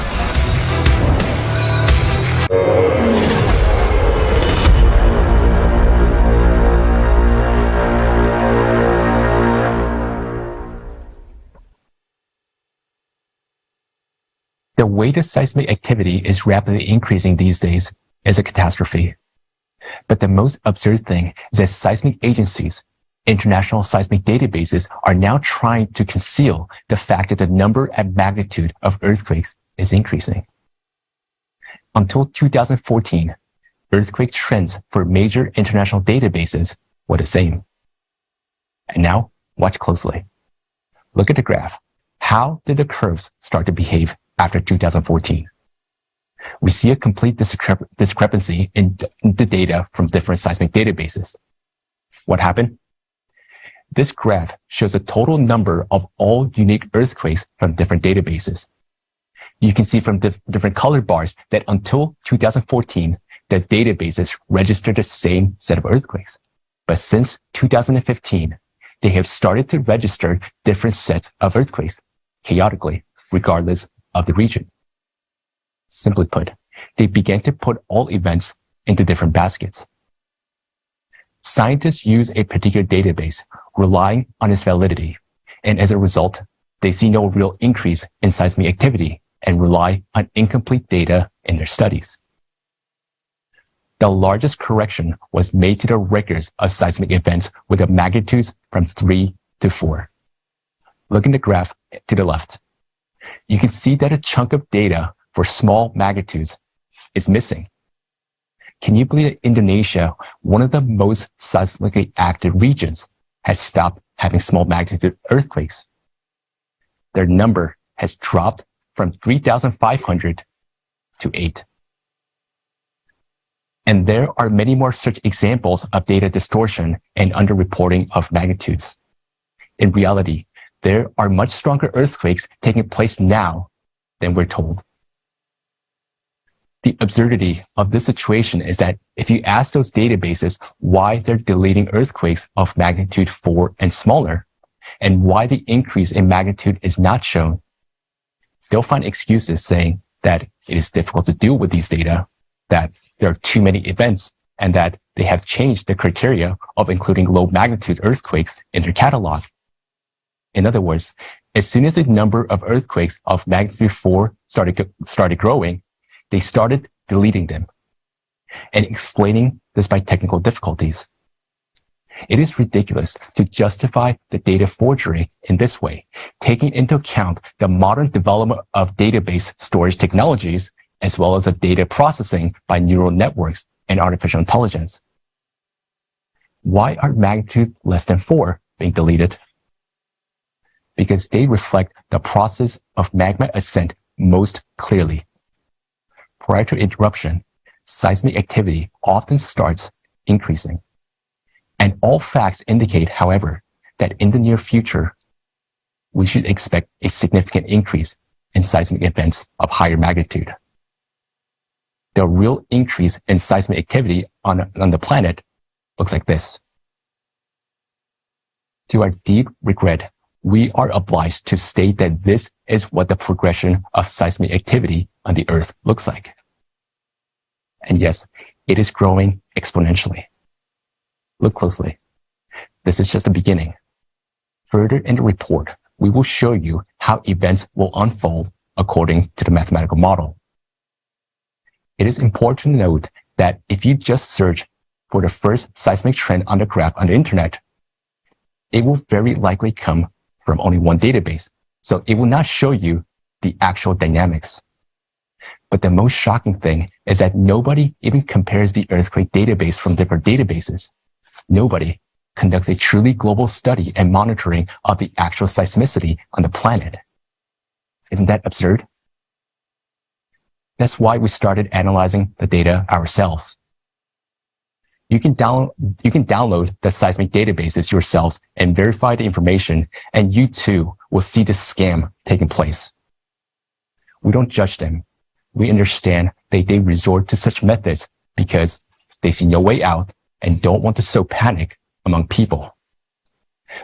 The way the seismic activity is rapidly increasing these days is a catastrophe. But the most absurd thing is that seismic agencies, international seismic databases, are now trying to conceal the fact that the number and magnitude of earthquakes is increasing. Until 2014, earthquake trends for major international databases were the same. And now, watch closely. Look at the graph. How did the curves start to behave after 2014? We see a complete discrepancy in the data from different seismic databases. What happened? This graph shows the total number of all unique earthquakes from different databases. You can see from different color bars that until 2014, the databases registered the same set of earthquakes. But since 2015, they have started to register different sets of earthquakes, chaotically, regardless of the region. Simply put, they began to put all events into different baskets. Scientists use a particular database, relying on its validity, and as a result, they see no real increase in seismic activity and rely on incomplete data in their studies. The largest correction was made to the records of seismic events with the magnitudes from 3 to 4. Look in the graph to the left. You can see that a chunk of data for small magnitudes is missing. Can you believe that Indonesia, one of the most seismically active regions, has stopped having small magnitude earthquakes? Their number has dropped from 3,500 to 8. And there are many more such examples of data distortion and underreporting of magnitudes. In reality, there are much stronger earthquakes taking place now than we're told. The absurdity of this situation is that if you ask those databases why they're deleting earthquakes of magnitude 4 and smaller, and why the increase in magnitude is not shown, they'll find excuses saying that it is difficult to deal with these data, that there are too many events, and that they have changed the criteria of including low magnitude earthquakes in their catalog. In other words, as soon as the number of earthquakes of magnitude 4 started growing, they started deleting them and explaining this by technical difficulties. It is ridiculous to justify the data forgery in this way, taking into account the modern development of database storage technologies, as well as the data processing by neural networks and artificial intelligence. Why are magnitude less than 4 being deleted? Because they reflect the process of magma ascent most clearly. Prior to eruption, seismic activity often starts increasing. And all facts indicate, however, that in the near future, we should expect a significant increase in seismic events of higher magnitude. The real increase in seismic activity on the planet looks like this. To our deep regret, we are obliged to state that this is what the progression of seismic activity on the Earth looks like. And yes, it is growing exponentially. Look closely. This is just the beginning. Further in the report, we will show you how events will unfold according to the mathematical model. It is important to note that if you just search for the first seismic trend on the graph on the internet, it will very likely come from only one database, so it will not show you the actual dynamics. But the most shocking thing is that nobody even compares the earthquake database from different databases. Nobody, conducts a truly global study and monitoring of the actual seismicity on the planet. Isn't that absurd? That's why we started analyzing the data ourselves. You can download the seismic databases yourselves and verify the information, and you too will see the scam taking place. We don't judge them. We understand that they resort to such methods because they see no way out and don't want to sow panic among people.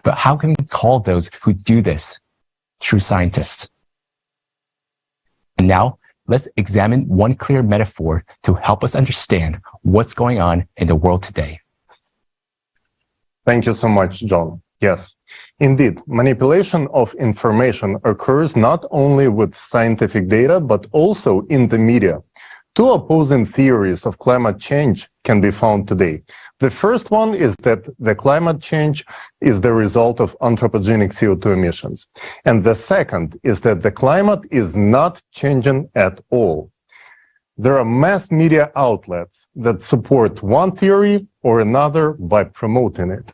But how can we call those who do this true scientists? And now, let's examine one clear metaphor to help us understand what's going on in the world today. Thank you so much, John. Yes, indeed, manipulation of information occurs not only with scientific data, but also in the media. Two opposing theories of climate change can be found today. The first one is that the climate change is the result of anthropogenic CO2 emissions. And the second is that the climate is not changing at all. There are mass media outlets that support one theory or another by promoting it.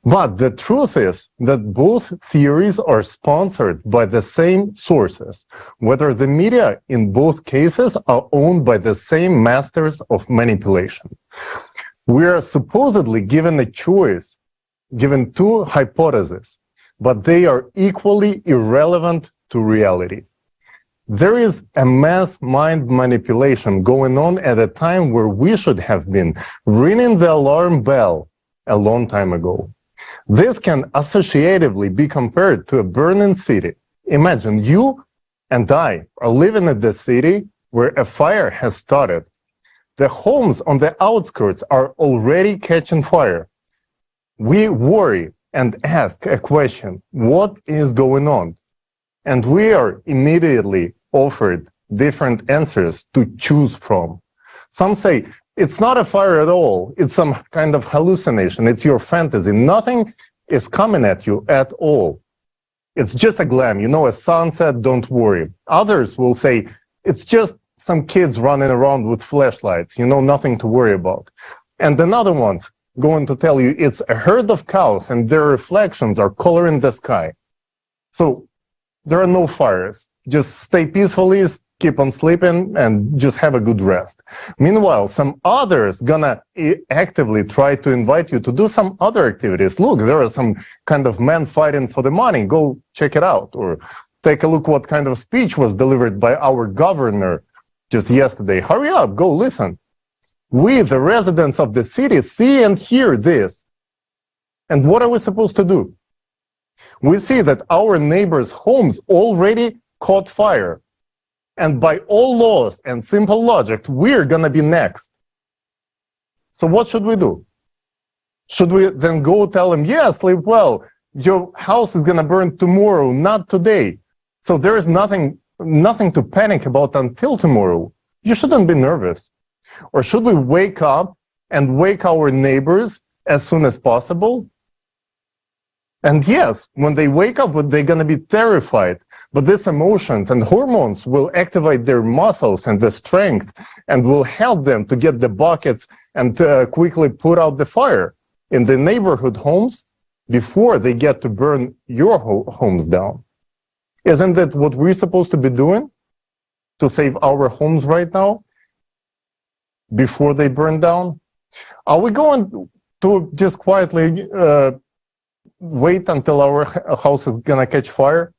But the truth is that both theories are sponsored by the same sources, whether the media in both cases are owned by the same masters of manipulation. We are supposedly given a choice, given two hypotheses, but they are equally irrelevant to reality. There is a mass mind manipulation going on at a time where we should have been ringing the alarm bell a long time ago. This can associatively be compared to a burning city. Imagine you and I are living in the city where a fire has started. The homes on the outskirts are already catching fire. We worry and ask a question, what is going on? And we are immediately offered different answers to choose from. Some say, it's not a fire at all. It's some kind of hallucination. It's your fantasy. Nothing is coming at you at all. It's just a glam, a sunset, don't worry. Others will say, it's just some kids running around with flashlights, nothing to worry about. And another one's going to tell you it's a herd of cows and their reflections are coloring the sky. So there are no fires. Just stay peacefully, keep on sleeping, and just have a good rest. Meanwhile, some others gonna actively try to invite you to do some other activities. Look, there are some kind of men fighting for the money. Go check it out. Or take a look what kind of speech was delivered by our governor just yesterday. Hurry up, go listen. We, the residents of the city, see and hear this. And what are we supposed to do? We see that our neighbors' homes already caught fire. And by all laws and simple logic, we're going to be next. So what should we do? Should we then go tell them, yeah, sleep well, your house is going to burn tomorrow, not today. So there is nothing to panic about until tomorrow. You shouldn't be nervous. Or should we wake up and wake our neighbors as soon as possible? And yes, when they wake up, they're going to be terrified. But these emotions and hormones will activate their muscles and the strength and will help them to get the buckets and quickly put out the fire in the neighborhood homes before they get to burn your homes down. Isn't that what we're supposed to be doing to save our homes right now before they burn down? Are we going to just quietly wait until our house is going to catch fire?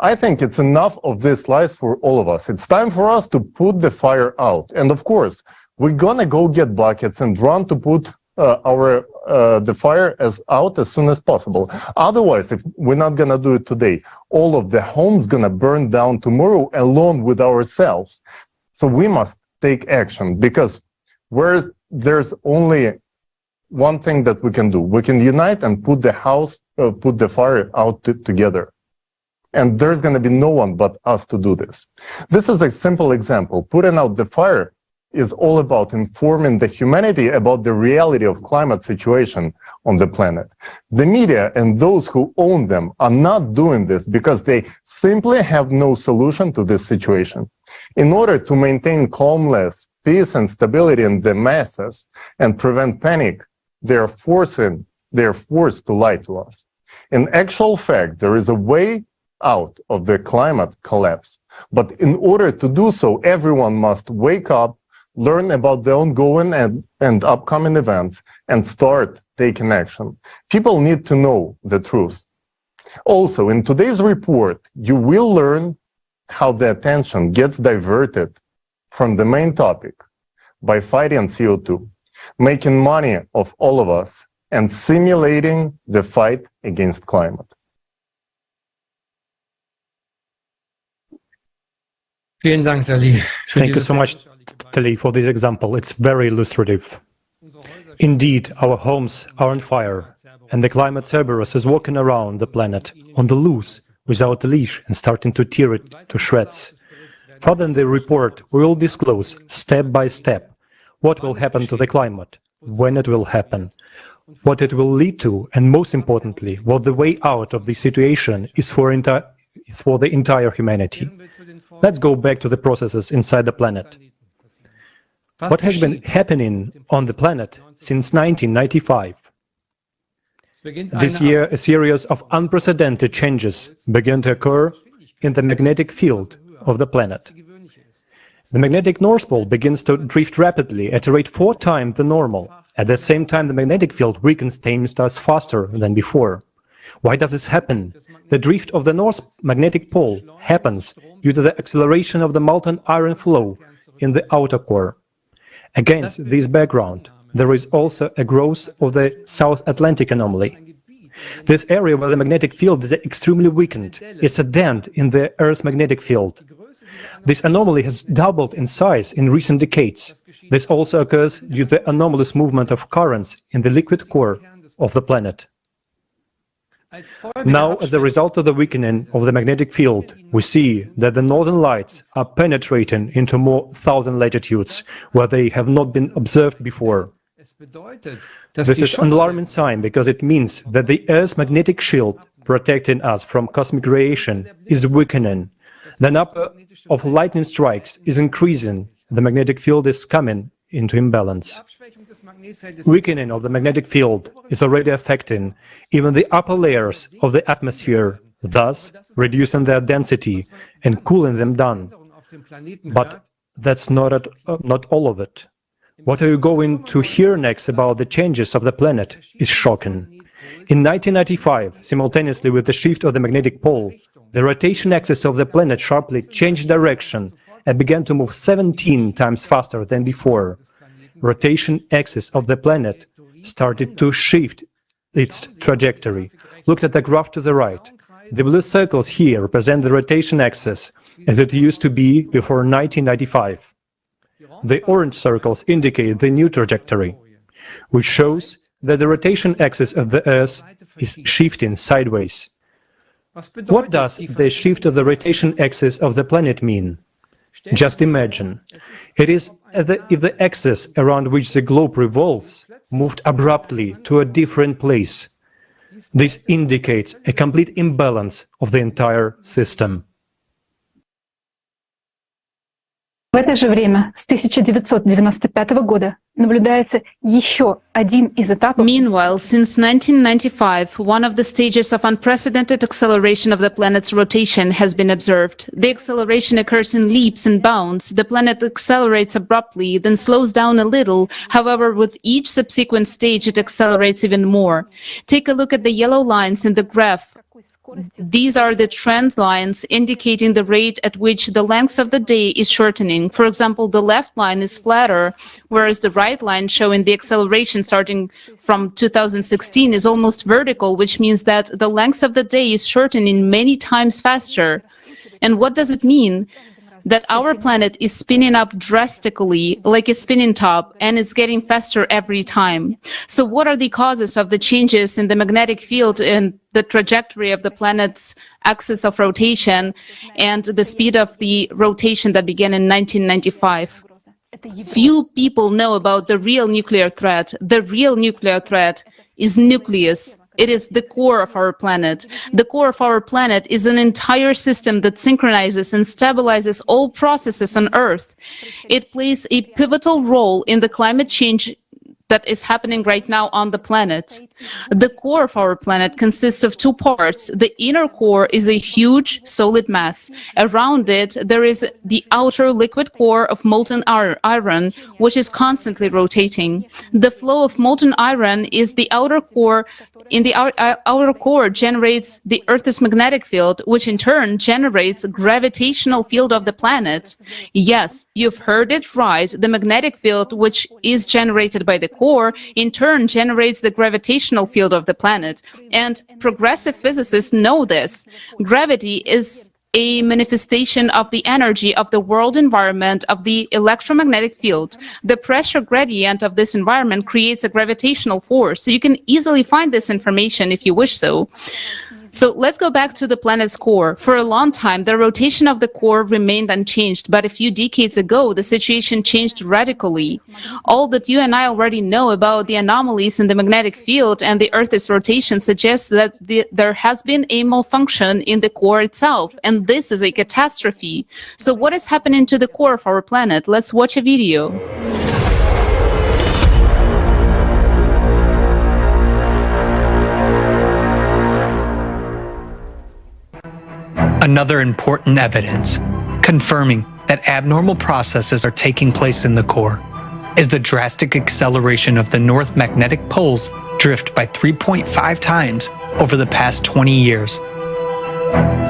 I think it's enough of these lies for all of us. It's time for us to put the fire out. And of course, we're going to go get buckets and run to put the fire out as soon as possible. Otherwise, if we're not going to do it today, all of the homes going to burn down tomorrow along with ourselves. So we must take action, because there's only one thing that we can do. We can unite and put the fire out together. And there's going to be no one but us to do this. This is a simple example. Putting out the fire is all about informing the humanity about the reality of climate situation on the planet. The media and those who own them are not doing this because they simply have no solution to this situation. In order to maintain calmness, peace, and stability in the masses and prevent panic, they are forcing they're forced to lie to us. In actual fact, there is a way out of the climate collapse. But in order to do so, everyone must wake up, learn about the ongoing and upcoming events, and start taking action. People need to know the truth. Also, in today's report, you will learn how the attention gets diverted from the main topic by fighting CO2, making money of all of us, and simulating the fight against climate. Thank you so much, Tali, for this example. It's very illustrative. Indeed, our homes are on fire, and the Climate Cerberus is walking around the planet on the loose, without a leash, and starting to tear it to shreds. Further in the report, we will disclose, step by step, what will happen to the climate, when it will happen, what it will lead to, and most importantly, what the way out of the situation is for the entire humanity. Let's go back to the processes inside the planet. What has been happening on the planet since 1995? This year, a series of unprecedented changes began to occur in the magnetic field of the planet. The magnetic North Pole begins to drift rapidly at a rate 4 times the normal. At the same time, the magnetic field weakens 10 times faster than before. Why does this happen? The drift of the North magnetic pole happens due to the acceleration of the molten iron flow in the outer core. Against this background, there is also a growth of the South Atlantic anomaly. This area where the magnetic field is extremely weakened, it's a dent in the Earth's magnetic field. This anomaly has doubled in size in recent decades. This also occurs due to the anomalous movement of currents in the liquid core of the planet. Now, as a result of the weakening of the magnetic field, we see that the northern lights are penetrating into more southern latitudes, where they have not been observed before. This is an alarming sign because it means that the Earth's magnetic shield protecting us from cosmic radiation is weakening. The number of lightning strikes is increasing. The magnetic field is coming into imbalance. Weakening of the magnetic field is already affecting even the upper layers of the atmosphere, thus reducing their density and cooling them down. But that's not all of it. What are you going to hear next about the changes of the planet is shocking. In 1995, simultaneously with the shift of the magnetic pole, the rotation axis of the planet sharply changed direction and began to move 17 times faster than before. Rotation axis of the planet started to shift its trajectory. Look at the graph to the right. The blue circles here represent the rotation axis as it used to be before 1995. The orange circles indicate the new trajectory, which shows that the rotation axis of the Earth is shifting sideways. What does the shift of the rotation axis of the planet mean? Just imagine. It is if the axis around which the globe revolves moved abruptly to a different place. This indicates a complete imbalance of the entire system. В это же время, с 1995 года, наблюдается еще один из этапов. Meanwhile, since 1995, one of the stages of unprecedented acceleration of the planet's rotation has been observed. The acceleration occurs in leaps and bounds. The planet accelerates abruptly, then slows down a little. However, with each subsequent stage, it accelerates even more. Take a look at the yellow lines in the graph. These are the trend lines indicating the rate at which the length of the day is shortening. For example, the left line is flatter, whereas the right line showing the acceleration starting from 2016 is almost vertical, which means that the length of the day is shortening many times faster. And what does it mean? That our planet is spinning up drastically, like a spinning top, and it's getting faster every time. So what are the causes of the changes in the magnetic field and the trajectory of the planet's axis of rotation and the speed of the rotation that began in 1995? Few people know about the real nuclear threat. The real nuclear threat is nucleus. It is the core of our planet. The core of our planet is an entire system that synchronizes and stabilizes all processes on Earth. It plays a pivotal role in the climate change that is happening right now on the planet. The core of our planet consists of two parts. The inner core is a huge solid mass. Around it, there is the outer liquid core of molten iron, which is constantly rotating. The flow of molten iron is the outer core. In the outer core generates the Earth's magnetic field, which in turn generates gravitational field of the planet. Yes, you've heard it right. The magnetic field, which is generated by the core, in turn generates the gravitational field of the planet. And progressive physicists know this. Gravity is a manifestation of the energy of the world environment of the electromagnetic field. The pressure gradient of this environment creates a gravitational force. So you can easily find this information if you wish so. So let's go back to the planet's core. For a long time, the rotation of the core remained unchanged, but a few decades ago, the situation changed radically. All that you and I already know about the anomalies in the magnetic field and the Earth's rotation suggests that there has been a malfunction in the core itself, and this is a catastrophe. So what is happening to the core of our planet? Let's watch a video. Another important evidence, confirming that abnormal processes are taking place in the core, is the drastic acceleration of the North magnetic poles drift by 3.5 times over the past 20 years.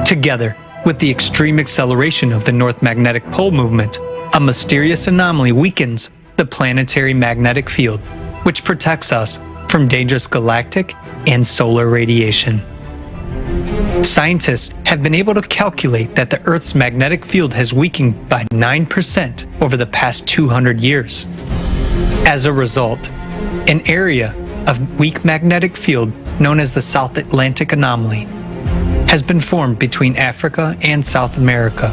Together with the extreme acceleration of the North magnetic pole movement, a mysterious anomaly weakens the planetary magnetic field, which protects us from dangerous galactic and solar radiation. Scientists have been able to calculate that the Earth's magnetic field has weakened by 9% over the past 200 years. As a result, an area of weak magnetic field known as the South Atlantic Anomaly has been formed between Africa and South America.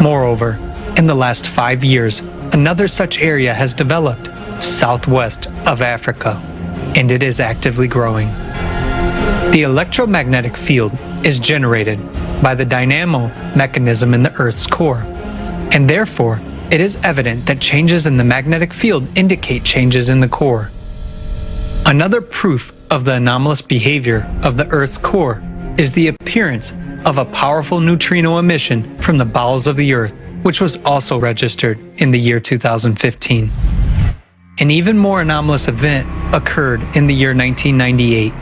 Moreover, in the last 5 years, another such area has developed southwest of Africa, and it is actively growing. The electromagnetic field is generated by the dynamo mechanism in the Earth's core, and therefore it is evident that changes in the magnetic field indicate changes in the core. Another proof of the anomalous behavior of the Earth's core is the appearance of a powerful neutrino emission from the bowels of the Earth, which was also registered in the year 2015. An even more anomalous event occurred in the year 1998.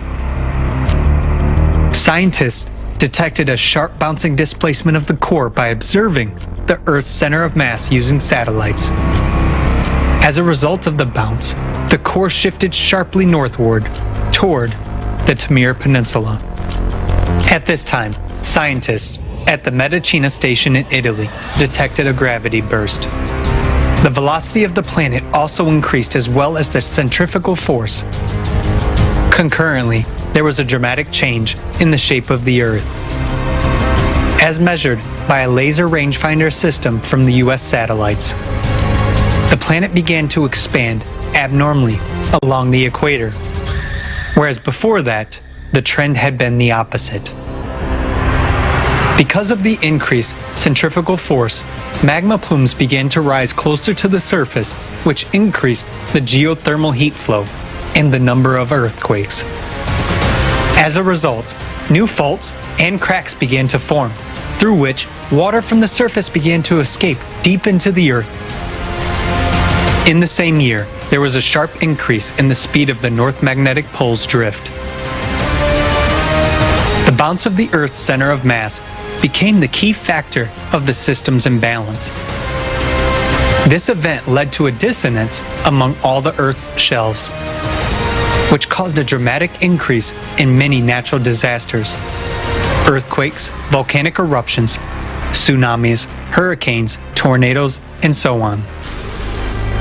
Scientists detected a sharp bouncing displacement of the core by observing the Earth's center of mass using satellites. As a result of the bounce, the core shifted sharply northward toward the Tamir Peninsula. At this time, scientists at the Medicina station in Italy detected a gravity burst. The velocity of the planet also increased as well as the centrifugal force. Concurrently, there was a dramatic change in the shape of the Earth. As measured by a laser rangefinder system from the US satellites, the planet began to expand abnormally along the equator, whereas before that, the trend had been the opposite. Because of the increased centrifugal force, magma plumes began to rise closer to the surface, which increased the geothermal heat flow and the number of earthquakes. As a result, new faults and cracks began to form, through which water from the surface began to escape deep into the Earth. In the same year, there was a sharp increase in the speed of the North magnetic pole's drift. The bounce of the Earth's center of mass became the key factor of the system's imbalance. This event led to a dissonance among all the Earth's shelves, which caused a dramatic increase in many natural disasters: earthquakes, volcanic eruptions, tsunamis, hurricanes, tornadoes, and so on.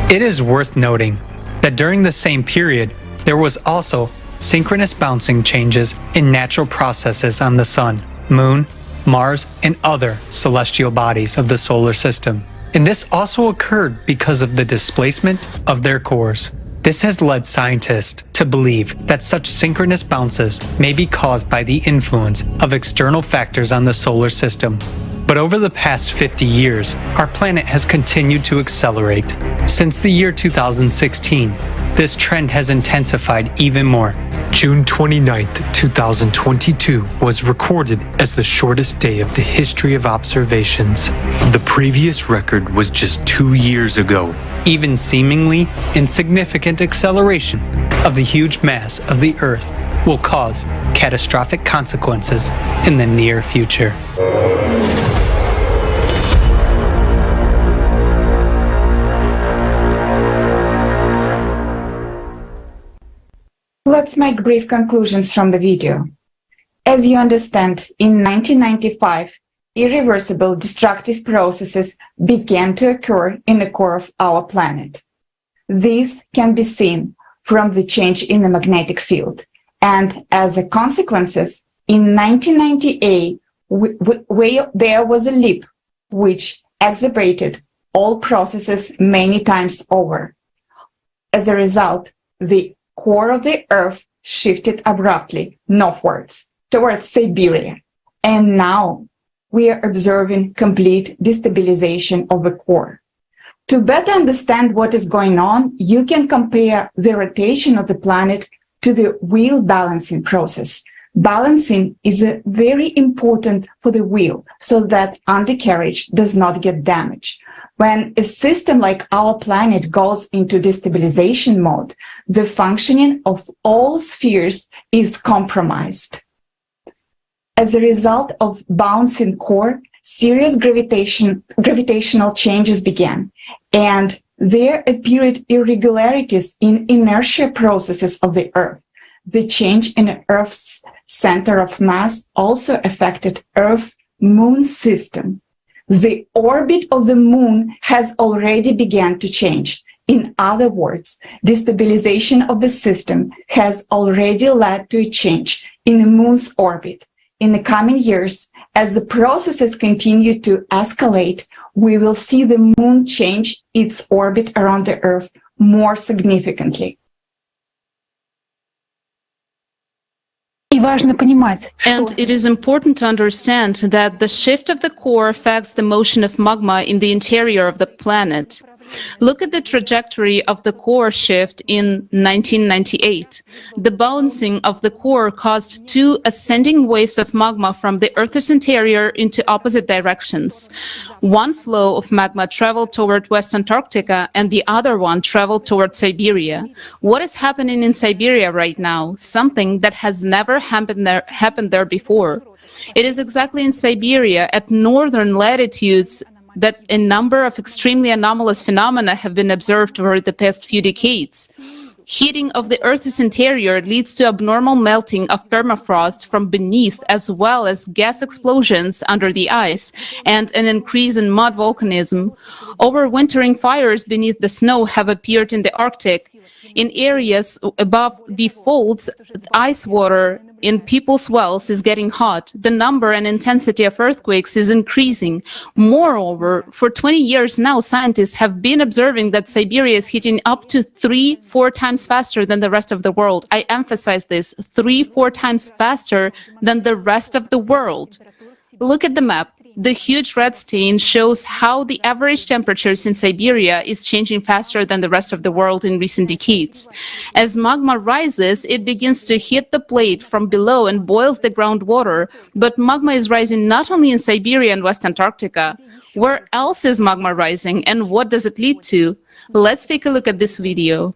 It is worth noting that during the same period, there was also synchronous bouncing changes in natural processes on the Sun, Moon, Mars, and other celestial bodies of the solar system. And this also occurred because of the displacement of their cores. This has led scientists to believe that such synchronous bounces may be caused by the influence of external factors on the solar system. But over the past 50 years, our planet has continued to accelerate. Since the year 2016, this trend has intensified even more. June 29th, 2022 was recorded as the shortest day of the history of observations. The previous record was just 2 years ago. Even seemingly insignificant acceleration of the huge mass of the Earth will cause catastrophic consequences in the near future. Let's make brief conclusions from the video. As you understand, in 1995, irreversible destructive processes began to occur in the core of our planet. This can be seen from the change in the magnetic field. And as a consequence, in 1998, there was a leap which exacerbated all processes many times over. As a result, the core of the Earth shifted abruptly northwards towards Siberia. And now we are observing complete destabilization of the core. To better understand what is going on, you can compare the rotation of the planet to the wheel balancing process. Balancing is very important for the wheel so that undercarriage does not get damaged. When a system like our planet goes into destabilization mode, the functioning of all spheres is compromised. As a result of bouncing core, serious gravitational changes began, and there appeared irregularities in inertia processes of the Earth. The change in Earth's center of mass also affected Earth-Moon system. The orbit of the Moon has already begun to change. In other words, destabilization of the system has already led to a change in the Moon's orbit. In the coming years, as the processes continue to escalate, we will see the Moon change its orbit around the Earth more significantly. And it is important to understand that the shift of the core affects the motion of magma in the interior of the planet. Look at the trajectory of the core shift in 1998. The bouncing of the core caused two ascending waves of magma from the Earth's interior into opposite directions. One flow of magma traveled toward West Antarctica and the other one traveled toward Siberia. What is happening in Siberia right now? Something that has never happened there before. It is exactly in Siberia at northern latitudes that a number of extremely anomalous phenomena have been observed over the past few decades. Heating of the Earth's interior leads to abnormal melting of permafrost from beneath, as well as gas explosions under the ice, and an increase in mud volcanism. Overwintering fires beneath the snow have appeared in the Arctic. In areas above the folds, ice water in people's wells is getting hot. The number and intensity of earthquakes is increasing. Moreover, for 20 years now, scientists have been observing that Siberia is heating up to 3-4 times faster than the rest of the world. I emphasize this, 3-4 times faster than the rest of the world. Look at the map. The huge red stain shows how the average temperatures in Siberia is changing faster than the rest of the world in recent decades. As magma rises, it begins to hit the plate from below and boils the groundwater. But magma is rising not only in Siberia and West Antarctica. Where else is magma rising, and what does it lead to? Let's take a look at this video.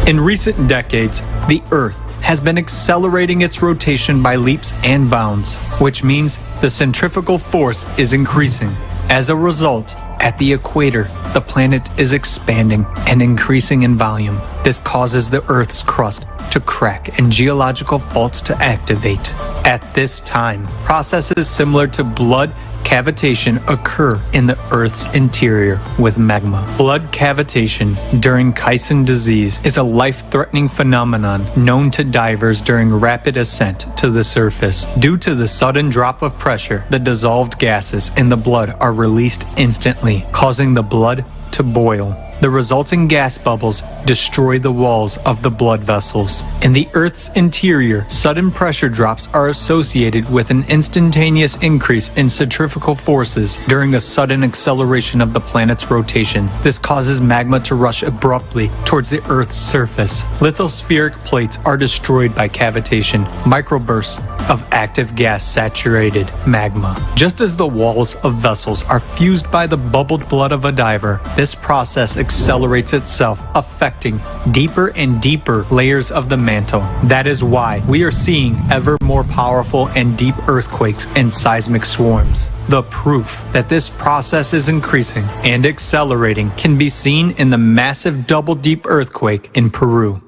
In recent decades, the Earth has been accelerating its rotation by leaps and bounds, which means the centrifugal force is increasing. As a result, at the equator, the planet is expanding and increasing in volume. This causes the Earth's crust to crack and geological faults to activate. At this time, processes similar to blood cavitation occur in the Earth's interior with magma. Blood cavitation during Chyson disease is a life-threatening phenomenon known to divers during rapid ascent to the surface. Due to the sudden drop of pressure, the dissolved gases in the blood are released instantly, causing the blood to boil. The resulting gas bubbles destroy the walls of the blood vessels. In the Earth's interior, sudden pressure drops are associated with an instantaneous increase in centrifugal forces during a sudden acceleration of the planet's rotation. This causes magma to rush abruptly towards the Earth's surface. Lithospheric plates are destroyed by cavitation, microbursts of active gas-saturated magma. Just as the walls of vessels are fused by the bubbled blood of a diver, this process accelerates itself, affecting deeper and deeper layers of the mantle. That is why we are seeing ever more powerful and deep earthquakes and seismic swarms. The proof that this process is increasing and accelerating can be seen in the massive double-deep earthquake in Peru.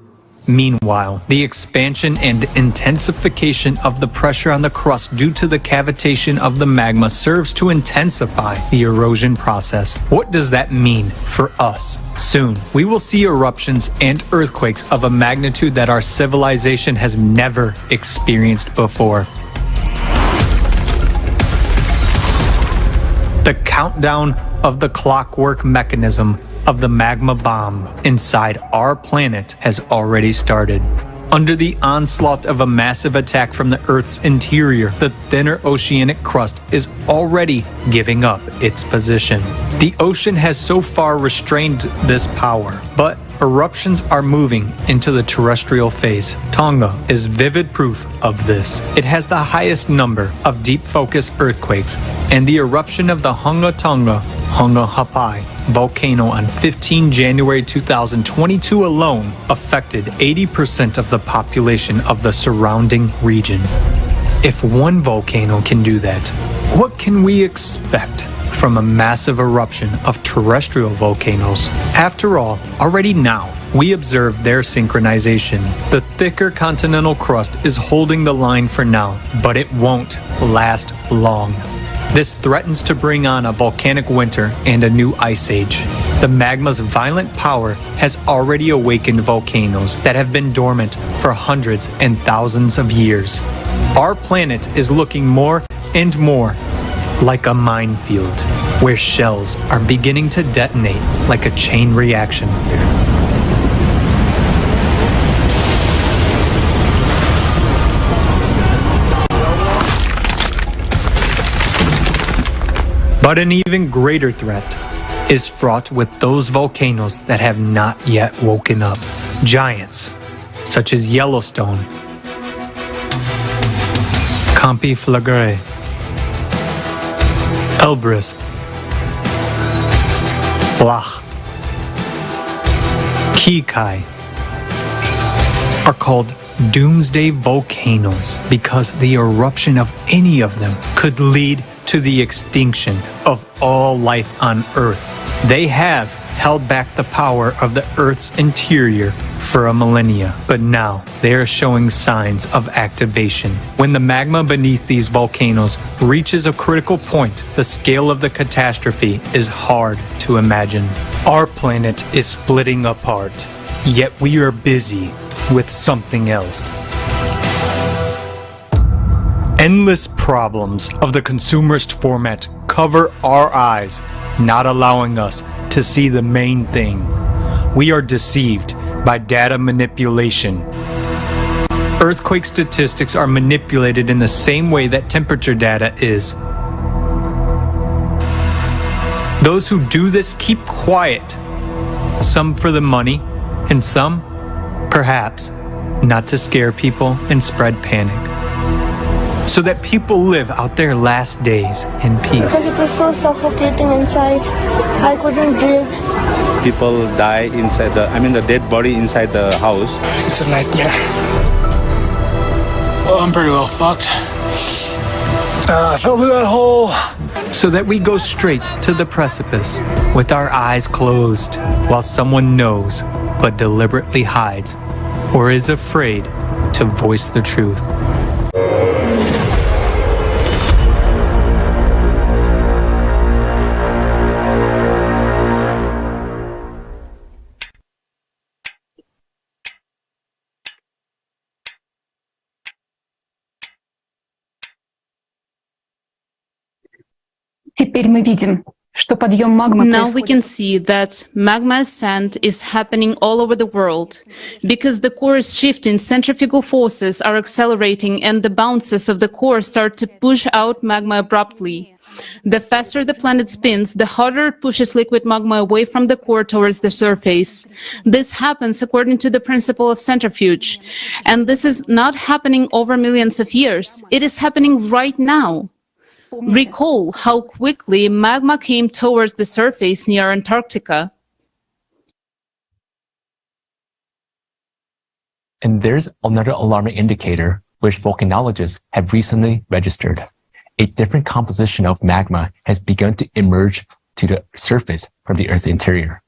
Meanwhile, the expansion and intensification of the pressure on the crust due to the cavitation of the magma serves to intensify the erosion process. What does that mean for us? Soon, we will see eruptions and earthquakes of a magnitude that our civilization has never experienced before. The countdown of the clockwork mechanism of the magma bomb inside our planet has already started. Under the onslaught of a massive attack from the Earth's interior, the thinner oceanic crust is already giving up its position. The ocean has so far restrained this power, but eruptions are moving into the terrestrial phase. Tonga is vivid proof of this. It has the highest number of deep focus earthquakes, and the eruption of the Hunga Tonga Hapai volcano on 15 January 2022 alone affected 80% of the population of the surrounding region. If one volcano can do that, what can we expect from a massive eruption of terrestrial volcanoes? After all, already now, we observe their synchronization. The thicker continental crust is holding the line for now, but it won't last long. This threatens to bring on a volcanic winter and a new ice age. The magma's violent power has already awakened volcanoes that have been dormant for hundreds and thousands of years. Our planet is looking more and more like a minefield, where shells are beginning to detonate like a chain reaction. But an even greater threat is fraught with those volcanoes that have not yet woken up. Giants, such as Yellowstone, Campi Flagre, Elbrus, Flach, Kikai, are called doomsday volcanoes because the eruption of any of them could lead to the extinction of all life on Earth. They have held back the power of the Earth's interior for a millennia, but now they are showing signs of activation. When the magma beneath these volcanoes reaches a critical point, the scale of the catastrophe is hard to imagine. Our planet is splitting apart, yet we are busy with something else. Endless problems of the consumerist format cover our eyes, not allowing us to see the main thing. We are deceived by data manipulation. Earthquake statistics are manipulated in the same way that temperature data is. Those who do this keep quiet, some for the money, and some, perhaps, not to scare people and spread panic, so that people live out their last days in peace. Because it was so suffocating inside. I couldn't breathe. People die inside the dead body inside the house. It's a nightmare. Well, I'm pretty well fucked. I fell through that hole. So that we go straight to the precipice with our eyes closed while someone knows but deliberately hides or is afraid to voice the truth. Теперь мы видим, Now we can see that magma ascent is happening all over the world because the core is shifting, centrifugal forces are accelerating, and the bounces of the core start to push out magma abruptly. The faster the planet spins, the harder it pushes liquid magma away from the core towards the surface. This happens according to the principle of centrifuge. And this is not happening over millions of years. It is happening right now. Recall how quickly magma came towards the surface near Antarctica. And there's another alarming indicator which volcanologists have recently registered. A different composition of magma has begun to emerge to the surface from the Earth's interior.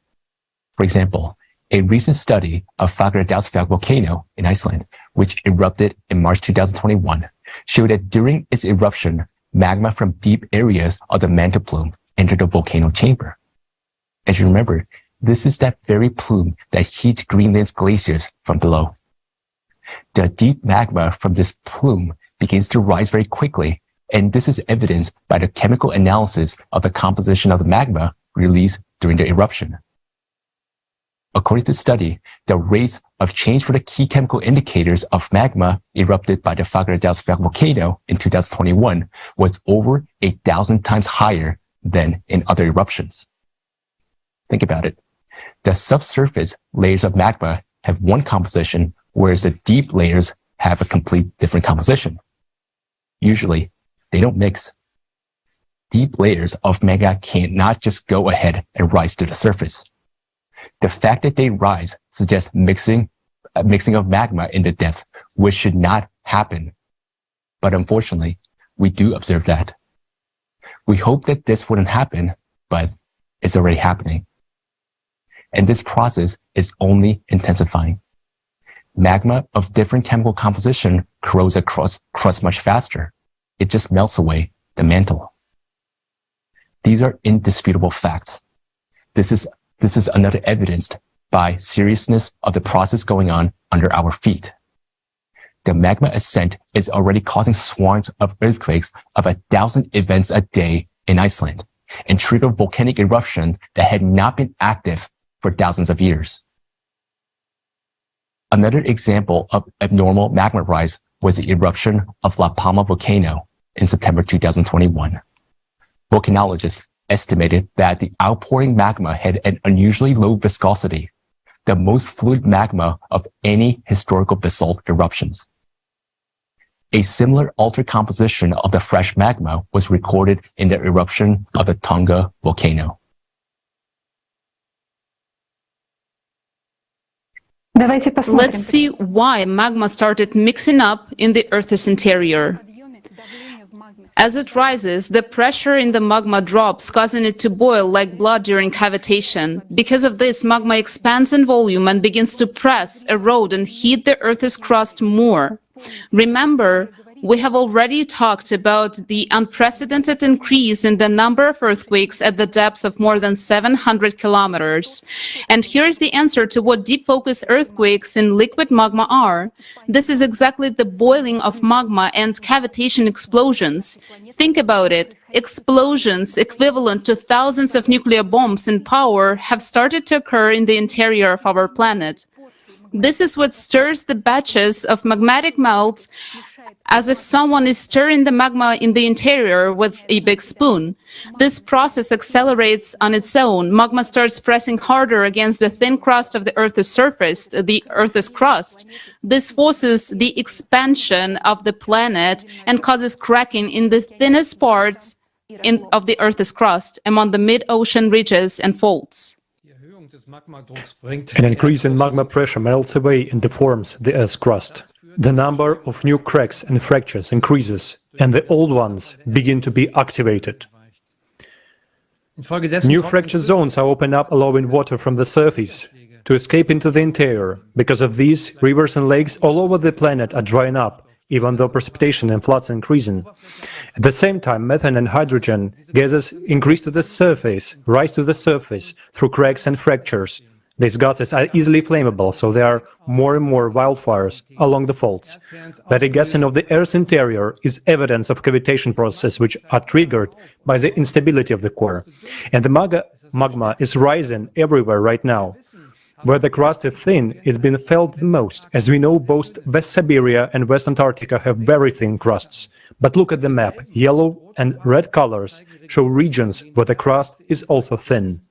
For example, a recent study of Fagradalsfjall volcano in Iceland, which erupted in March 2021, showed that during its eruption, magma from deep areas of the mantle plume entered the volcano chamber. As you remember, this is that very plume that heats Greenland's glaciers from below. The deep magma from this plume begins to rise very quickly, and this is evidenced by the chemical analysis of the composition of the magma released during the eruption. According to the study, the rates of change for the key chemical indicators of magma erupted by the Fagradalsfjall volcano in 2021 was over 1,000 times higher than in other eruptions. Think about it. The subsurface layers of magma have one composition, whereas the deep layers have a complete different composition. Usually, they don't mix. Deep layers of magma cannot just go ahead and rise to the surface. The fact that they rise suggests mixing of magma in the depth, which should not happen. But unfortunately, we do observe that. We hope that this wouldn't happen, but it's already happening. And this process is only intensifying. Magma of different chemical composition corrodes across crust much faster. It just melts away the mantle. These are indisputable facts. This is another evidenced by seriousness of the process going on under our feet. The magma ascent is already causing swarms of earthquakes of 1,000 events a day in Iceland and trigger volcanic eruption that had not been active for thousands of years. Another example of abnormal magma rise was the eruption of La Palma volcano in September 2021. Volcanologists estimated that the outpouring magma had an unusually low viscosity, the most fluid magma of any historical basalt eruptions. A similar altered composition of the fresh magma was recorded in the eruption of the Tonga volcano. Let's see why magma started mixing up in the Earth's interior. As it rises, the pressure in the magma drops, causing it to boil like blood during cavitation. Because of this, magma expands in volume and begins to press, erode, and heat the Earth's crust more. Remember, we have already talked about the unprecedented increase in the number of earthquakes at the depths of more than 700 kilometers. And here's the answer to what deep focus earthquakes in liquid magma are. This is exactly the boiling of magma and cavitation explosions. Think about it. Explosions equivalent to thousands of nuclear bombs in power have started to occur in the interior of our planet. This is what stirs the batches of magmatic melts, as if someone is stirring the magma in the interior with a big spoon. This process accelerates on its own. Magma starts pressing harder against the thin crust of the Earth's surface, the Earth's crust. This forces the expansion of the planet and causes cracking in the thinnest parts of the Earth's crust, among the mid-ocean ridges and faults. An increase in magma pressure melts away and deforms the Earth's crust. The number of new cracks and fractures increases, and the old ones begin to be activated. New fracture zones are opened up, allowing water from the surface to escape into the interior. Because of these, rivers and lakes all over the planet are drying up, even though precipitation and floods are increasing. At the same time, methane and hydrogen gases increase to the surface, rise to the surface through cracks and fractures. These gases are easily flammable, so there are more and more wildfires along the faults. The regassing of the Earth's interior is evidence of cavitation processes which are triggered by the instability of the core. And the magma is rising everywhere right now. Where the crust is thin, it's been felt the most. As we know, both West Siberia and West Antarctica have very thin crusts. But look at the map. Yellow and red colors show regions where the crust is also thin.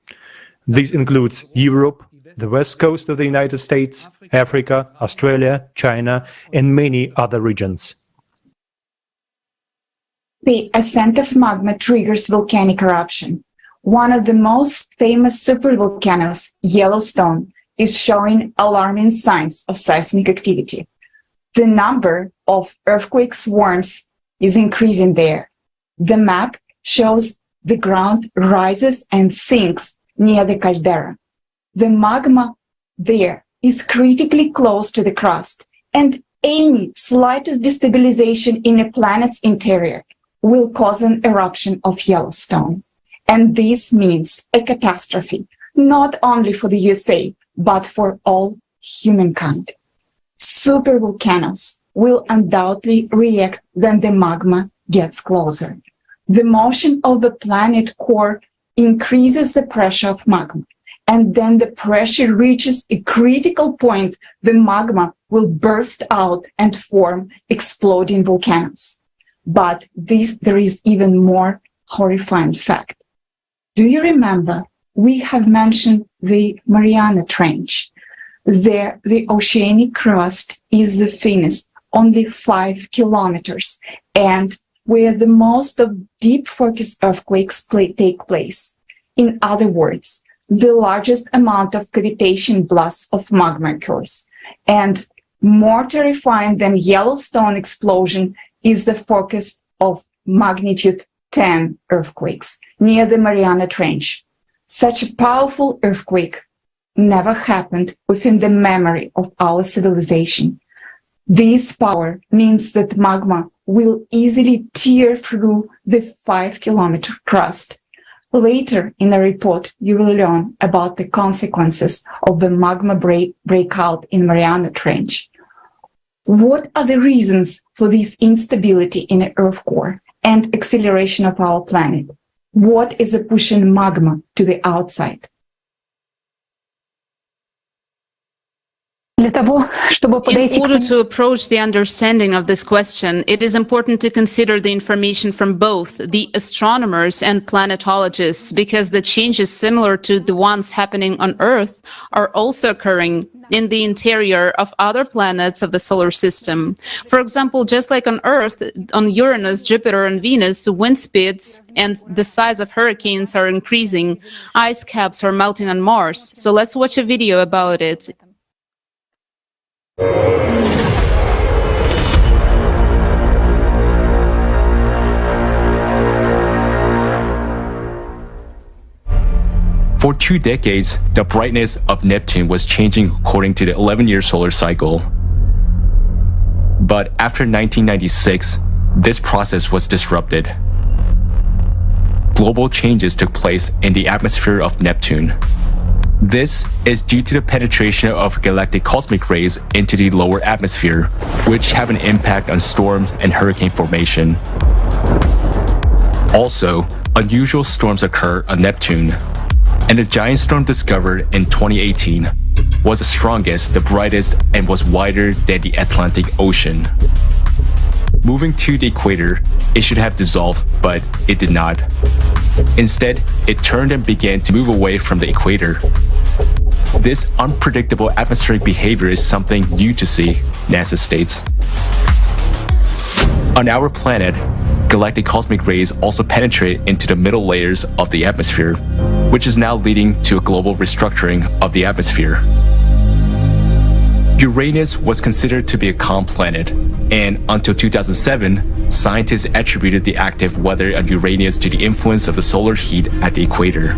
This includes Europe, the west coast of the United States, Africa, Australia, China, and many other regions. The ascent of magma triggers volcanic eruption. One of the most famous supervolcanoes, Yellowstone, is showing alarming signs of seismic activity. The number of earthquake swarms is increasing there. The map shows the ground rises and sinks near the caldera. The magma there is critically close to the crust, and any slightest destabilization in a planet's interior will cause an eruption of Yellowstone. And this means a catastrophe, not only for the USA, but for all humankind. Supervolcanoes will undoubtedly react when the magma gets closer. The motion of the planet core increases the pressure of magma, and then the pressure reaches a critical point, the magma will burst out and form exploding volcanoes. But there is even more horrifying fact. Do you remember we have mentioned the Mariana Trench? There, the oceanic crust is the thinnest, only 5 kilometers, and where the most of deep focus earthquakes take place. In other words, the largest amount of cavitation blasts of magma occurs. And more terrifying than Yellowstone explosion is the focus of magnitude 10 earthquakes near the Mariana Trench. Such a powerful earthquake never happened within the memory of our civilization. This power means that magma will easily tear through the 5-kilometer crust. Later in the report, you will learn about the consequences of the magma breakout in Mariana Trench. What are the reasons for this instability in the Earth core and acceleration of our planet? What is pushing magma to the outside? In order to approach the understanding of this question, it is important to consider the information from both the astronomers and planetologists, because the changes similar to the ones happening on Earth are also occurring in the interior of other planets of the solar system. For example, just like on Earth, on Uranus, Jupiter, and Venus, wind speeds and the size of hurricanes are increasing. Ice caps are melting on Mars. So let's watch a video about it. For 2 decades, the brightness of Neptune was changing according to the 11-year solar cycle. But after 1996, this process was disrupted. Global changes took place in the atmosphere of Neptune. This is due to the penetration of galactic cosmic rays into the lower atmosphere, which have an impact on storms and hurricane formation. Also, unusual storms occur on Neptune, and the giant storm discovered in 2018 was the strongest, the brightest, and was wider than the Atlantic Ocean. Moving to the equator, it should have dissolved, but it did not. Instead, it turned and began to move away from the equator. This unpredictable atmospheric behavior is something new to see, NASA states. On our planet, galactic cosmic rays also penetrate into the middle layers of the atmosphere, which is now leading to a global restructuring of the atmosphere. Uranus was considered to be a calm planet, and until 2007, scientists attributed the active weather on Uranus to the influence of the solar heat at the equator.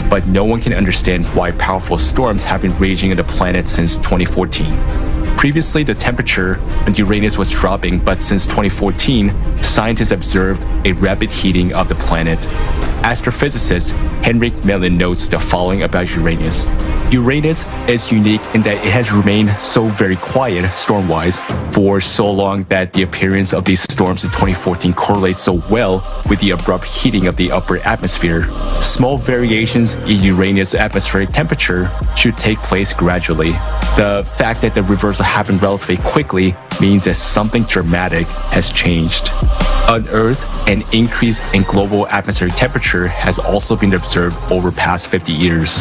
But no one can understand why powerful storms have been raging on the planet since 2014. Previously, the temperature on Uranus was dropping, but since 2014, scientists observed a rapid heating of the planet. astrophysicist Henrik Mellin notes the following about Uranus. Uranus is unique in that it has remained so very quiet storm-wise for so long that the appearance of these storms in 2014 correlates so well with the abrupt heating of the upper atmosphere. Small variations in Uranus' atmospheric temperature should take place gradually. The fact that the reversal happened relatively quickly means that something dramatic has changed. On Earth, an increase in global atmospheric temperature has also been observed over past 50 years.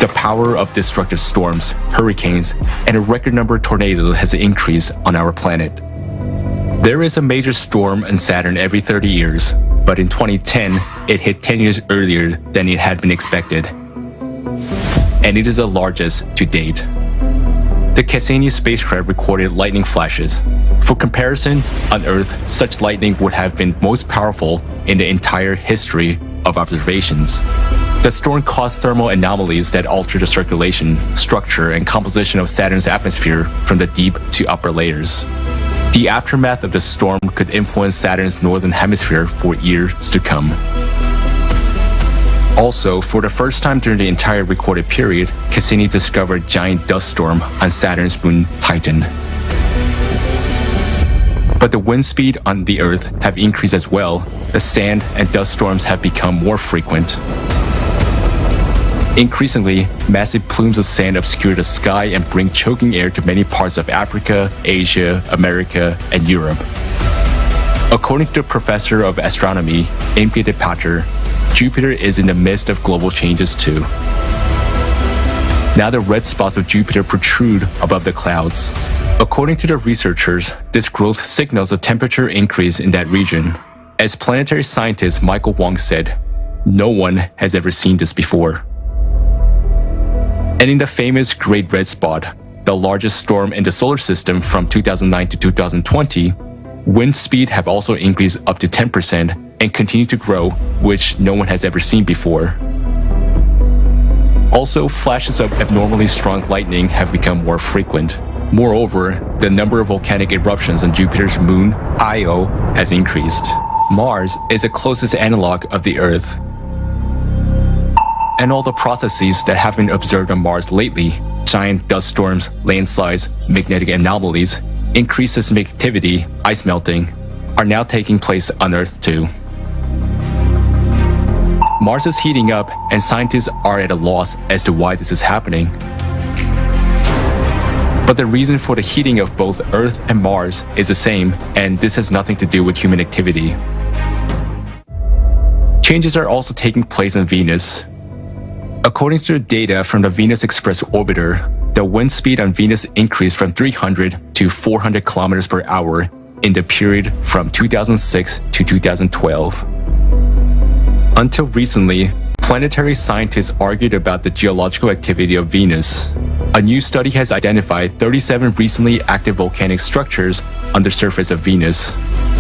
The power of destructive storms, hurricanes, and a record number of tornadoes has increased on our planet. There is a major storm on Saturn every 30 years, but in 2010, it hit 10 years earlier than it had been expected. And it is the largest to date. The Cassini spacecraft recorded lightning flashes. For comparison, on Earth, such lightning would have been most powerful in the entire history of observations. The storm caused thermal anomalies that alter the circulation, structure, and composition of Saturn's atmosphere from the deep to upper layers. The aftermath of the storm could influence Saturn's northern hemisphere for years to come. Also, for the first time during the entire recorded period, Cassini discovered a giant dust storm on Saturn's moon Titan. But the wind speed on the Earth have increased as well. The sand and dust storms have become more frequent. Increasingly, massive plumes of sand obscure the sky and bring choking air to many parts of Africa, Asia, America, and Europe. According to the professor of astronomy, Imke de Pater, Jupiter is in the midst of global changes too. Now the red spots of Jupiter protrude above the clouds. According to the researchers, this growth signals a temperature increase in that region. As planetary scientist Michael Wong said, "No one has ever seen this before." And in the famous Great Red Spot, the largest storm in the solar system from 2009 to 2020, wind speed have also increased up to 10% and continue to grow, which no one has ever seen before. Also, flashes of abnormally strong lightning have become more frequent. Moreover, the number of volcanic eruptions on Jupiter's moon, Io, has increased. Mars is the closest analog of the Earth. And all the processes that have been observed on Mars lately, giant dust storms, landslides, magnetic anomalies, increased seismic activity, ice melting, are now taking place on Earth too. Mars is heating up, and scientists are at a loss as to why this is happening. But the reason for the heating of both Earth and Mars is the same, and this has nothing to do with human activity. Changes are also taking place on Venus. According to the data from the Venus Express orbiter, the wind speed on Venus increased from 300 to 400 kilometers per hour in the period from 2006 to 2012. Until recently, planetary scientists argued about the geological activity of Venus. A new study has identified 37 recently active volcanic structures on the surface of Venus.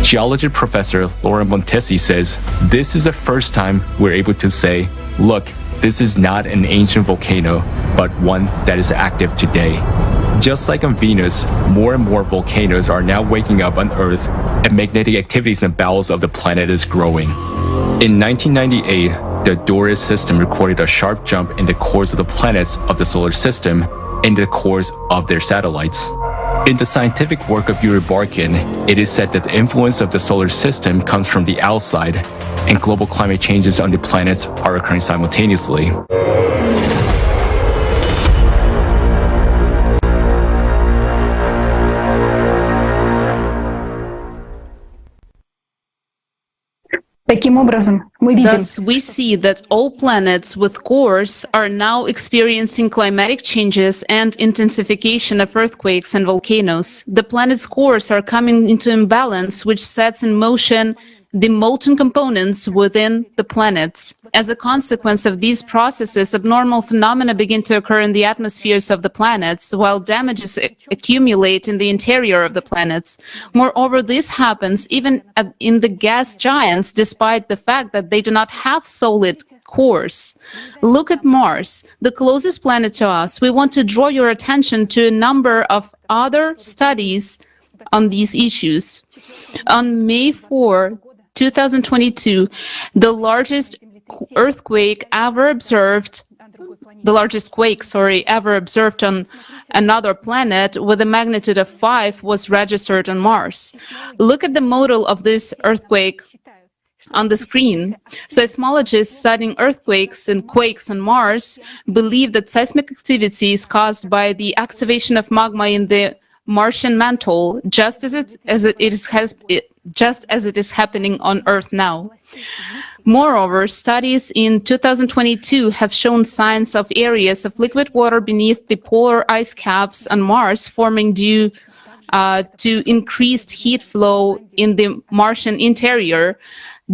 Geology professor Laura Montesi says, "This is the first time we're able to say, look, this is not an ancient volcano, but one that is active today." Just like on Venus, more and more volcanoes are now waking up on Earth, and magnetic activities in the bowels of the planet is growing. In 1998, the Doris system recorded a sharp jump in the cores of the planets of the solar system and the cores of their satellites. In the scientific work of Yuri Barkin, it is said that the influence of the solar system comes from the outside, and global climate changes on the planets are occurring simultaneously. Таким образом, мы видим, Thus, we see that all planets with cores are now experiencing climatic changes and intensification of earthquakes and volcanoes. The planet's cores are coming into imbalance, which sets in motion the molten components within the planets. As a consequence of these processes, abnormal phenomena begin to occur in the atmospheres of the planets, while damages accumulate in the interior of the planets. Moreover, this happens even in the gas giants, despite the fact that they do not have solid cores. Look at Mars, the closest planet to us. We want to draw your attention to a number of other studies on these issues. On May 4, 2022, the largest quake ever observed on another planet with a magnitude of 5 was registered on Mars. Look at the model of this earthquake on the screen. Seismologists studying earthquakes and quakes on Mars believe that seismic activity is caused by the activation of magma in the Martian mantle, just as it is happening on Earth now. Moreover, studies in 2022 have shown signs of areas of liquid water beneath the polar ice caps on Mars forming due to increased heat flow in the Martian interior,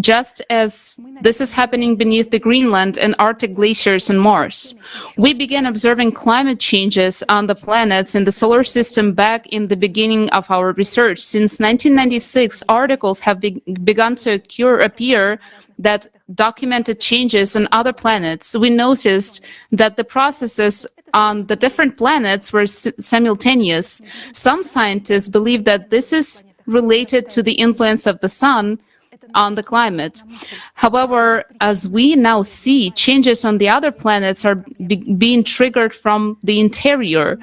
just as this is happening beneath the Greenland and Arctic glaciers on Mars. We began observing climate changes on the planets in the solar system back in the beginning of our research. Since 1996, articles have begun to appear that documented changes on other planets. We noticed that the processes on the different planets were simultaneous. Some scientists believe that this is related to the influence of the sun on the climate. However, as we now see, changes on the other planets are being triggered from the interior.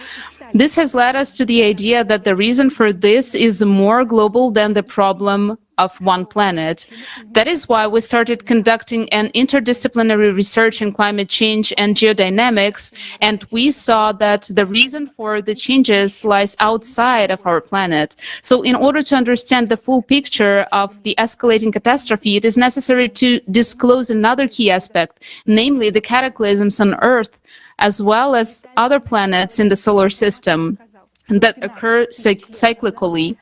This has led us to the idea that the reason for this is more global than the problem of one planet. That is why we started conducting an interdisciplinary research in climate change and geodynamics, and we saw that the reason for the changes lies outside of our planet. So in order to understand the full picture of the escalating catastrophe, it is necessary to disclose another key aspect, namely the cataclysms on Earth, as well as other planets in the solar system that occur cyclically.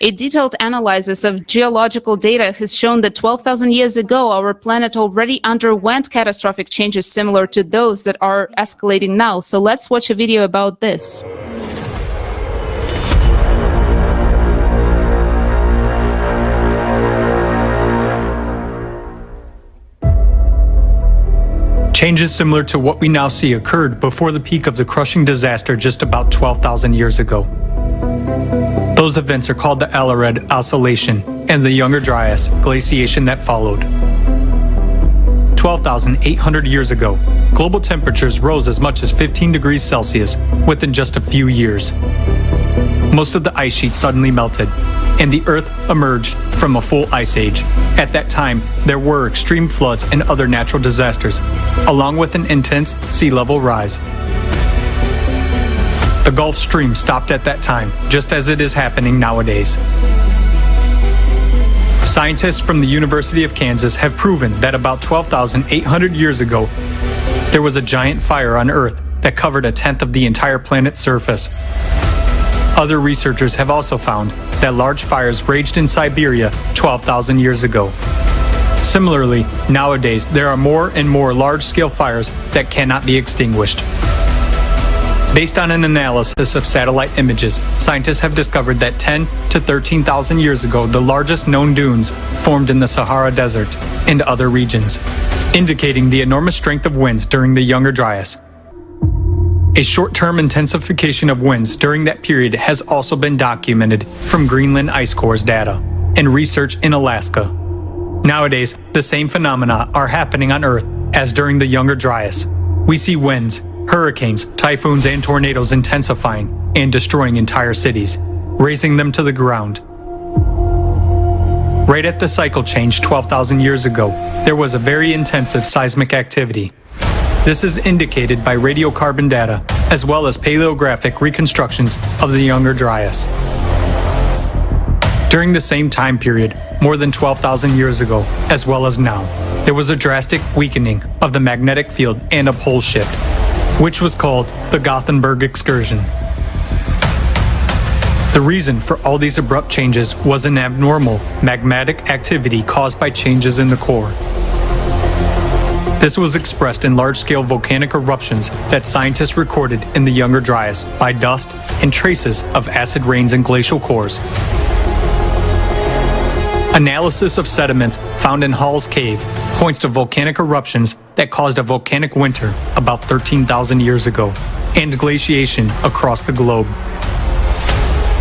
A detailed analysis of geological data has shown that 12,000 years ago, our planet already underwent catastrophic changes similar to those that are escalating now. So let's watch a video about this. Changes similar to what we now see occurred before the peak of the crushing disaster just about 12,000 years ago. Those events are called the Ensnared oscillation and the Younger Dryas glaciation that followed. 12,800 years ago, global temperatures rose as much as 15 degrees Celsius within just a few years. Most of the ice sheet suddenly melted, and the Earth emerged from a full ice age. At that time, there were extreme floods and other natural disasters, along with an intense sea level rise. The Gulf Stream stopped at that time, just as it is happening nowadays. Scientists from the University of Kansas have proven that about 12,800 years ago, there was a giant fire on Earth that covered a tenth of the entire planet's surface. Other researchers have also found that large fires raged in Siberia 12,000 years ago. Similarly, nowadays there are more and more large-scale fires that cannot be extinguished. Based on an analysis of satellite images, scientists have discovered that 10 to 13,000 years ago, the largest known dunes formed in the Sahara Desert and other regions, indicating the enormous strength of winds during the Younger Dryas. A short-term intensification of winds during that period has also been documented from Greenland ice cores data and research in Alaska. Nowadays, the same phenomena are happening on Earth as during the Younger Dryas. We see winds, hurricanes, typhoons, and tornadoes intensifying and destroying entire cities, razing them to the ground. Right at the cycle change 12,000 years ago, there was a very intensive seismic activity. This is indicated by radiocarbon data, as well as paleographic reconstructions of the Younger Dryas. During the same time period, more than 12,000 years ago, as well as now, there was a drastic weakening of the magnetic field and a pole shift, which was called the Gothenburg excursion. The reason for all these abrupt changes was an abnormal magmatic activity caused by changes in the core. This was expressed in large-scale volcanic eruptions that scientists recorded in the Younger Dryas by dust and traces of acid rains in glacial cores. Analysis of sediments found in Hall's Cave points to volcanic eruptions that caused a volcanic winter about 13,000 years ago and glaciation across the globe.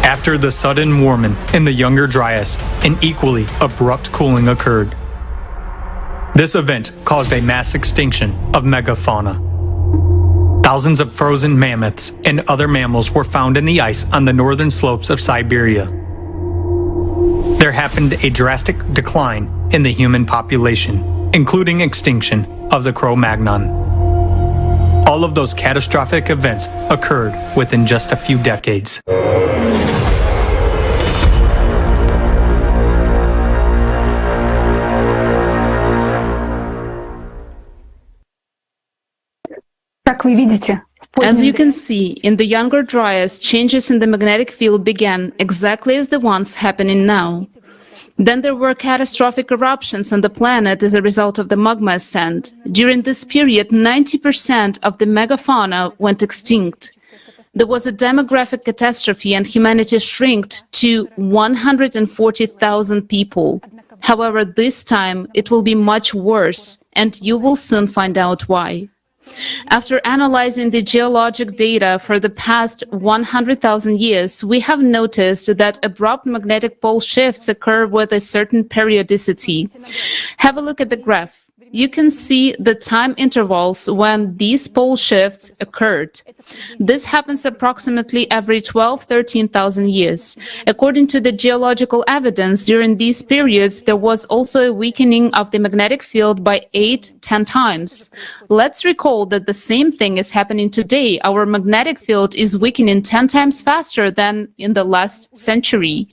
After the sudden warming in the Younger Dryas, an equally abrupt cooling occurred. This event caused a mass extinction of megafauna. Thousands of frozen mammoths and other mammals were found in the ice on the northern slopes of Siberia. There happened a drastic decline in the human population, including extinction of the Cro-Magnon. All of those catastrophic events occurred within just a few decades. As you can see, in the Younger Dryas, changes in the magnetic field began exactly as the ones happening now. Then there were catastrophic eruptions on the planet as a result of the magma ascent. During this period, 90% of the megafauna went extinct. There was a demographic catastrophe and humanity shrinked to 140,000 people. However, this time it will be much worse, and you will soon find out why. After analyzing the geologic data for the past 100,000 years, we have noticed that abrupt magnetic pole shifts occur with a certain periodicity. Have a look at the graph. You can see the time intervals when these pole shifts occurred. This happens approximately every 13,000 years. According to the geological evidence, during these periods, there was also a weakening of the magnetic field by 8-10 times. Let's recall that the same thing is happening today. Our magnetic field is weakening 10 times faster than in the last century.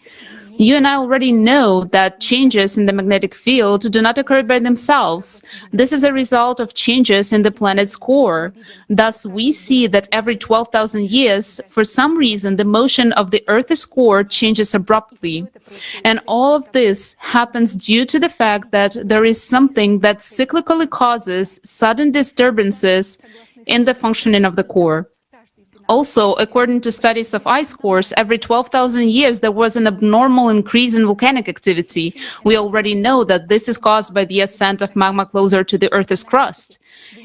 You and I already know that changes in the magnetic field do not occur by themselves. This is a result of changes in the planet's core. Thus, we see that every 12,000 years, for some reason, the motion of the Earth's core changes abruptly. And all of this happens due to the fact that there is something that cyclically causes sudden disturbances in the functioning of the core. Also, according to studies of ice cores, every 12,000 years there was an abnormal increase in volcanic activity. We already know that this is caused by the ascent of magma closer to the Earth's crust.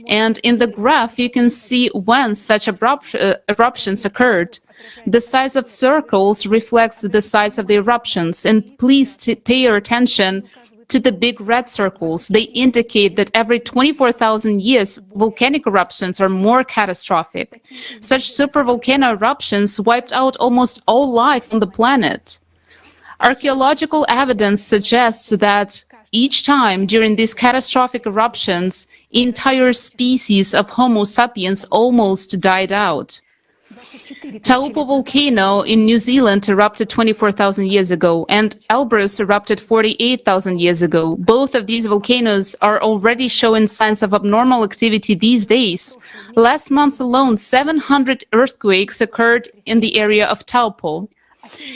And in the graph, you can see when such eruptions occurred. The size of circles reflects the size of the eruptions, and please pay your attention to the big red circles. They indicate that every 24,000 years, volcanic eruptions are more catastrophic. Such supervolcano eruptions wiped out almost all life on the planet. Archaeological evidence suggests that each time during these catastrophic eruptions, entire species of Homo sapiens almost died out. Taupo volcano in New Zealand erupted 24,000 years ago, and Elbrus erupted 48,000 years ago. Both of these volcanoes are already showing signs of abnormal activity these days. Last month alone, 700 earthquakes occurred in the area of Taupo.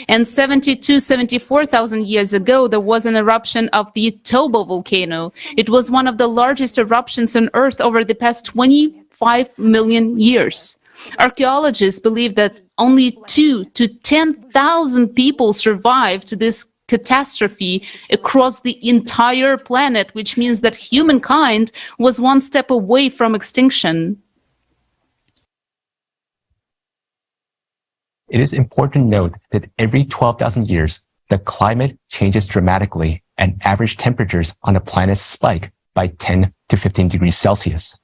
And 74,000 years ago, there was an eruption of the Tobo volcano. It was one of the largest eruptions on Earth over the past 25 million years. Archaeologists believe that only 2,000 to 10,000 people survived this catastrophe across the entire planet, which means that humankind was one step away from extinction. It is important to note that every 12,000 years, the climate changes dramatically and average temperatures on the planet spike by 10 to 15 degrees Celsius.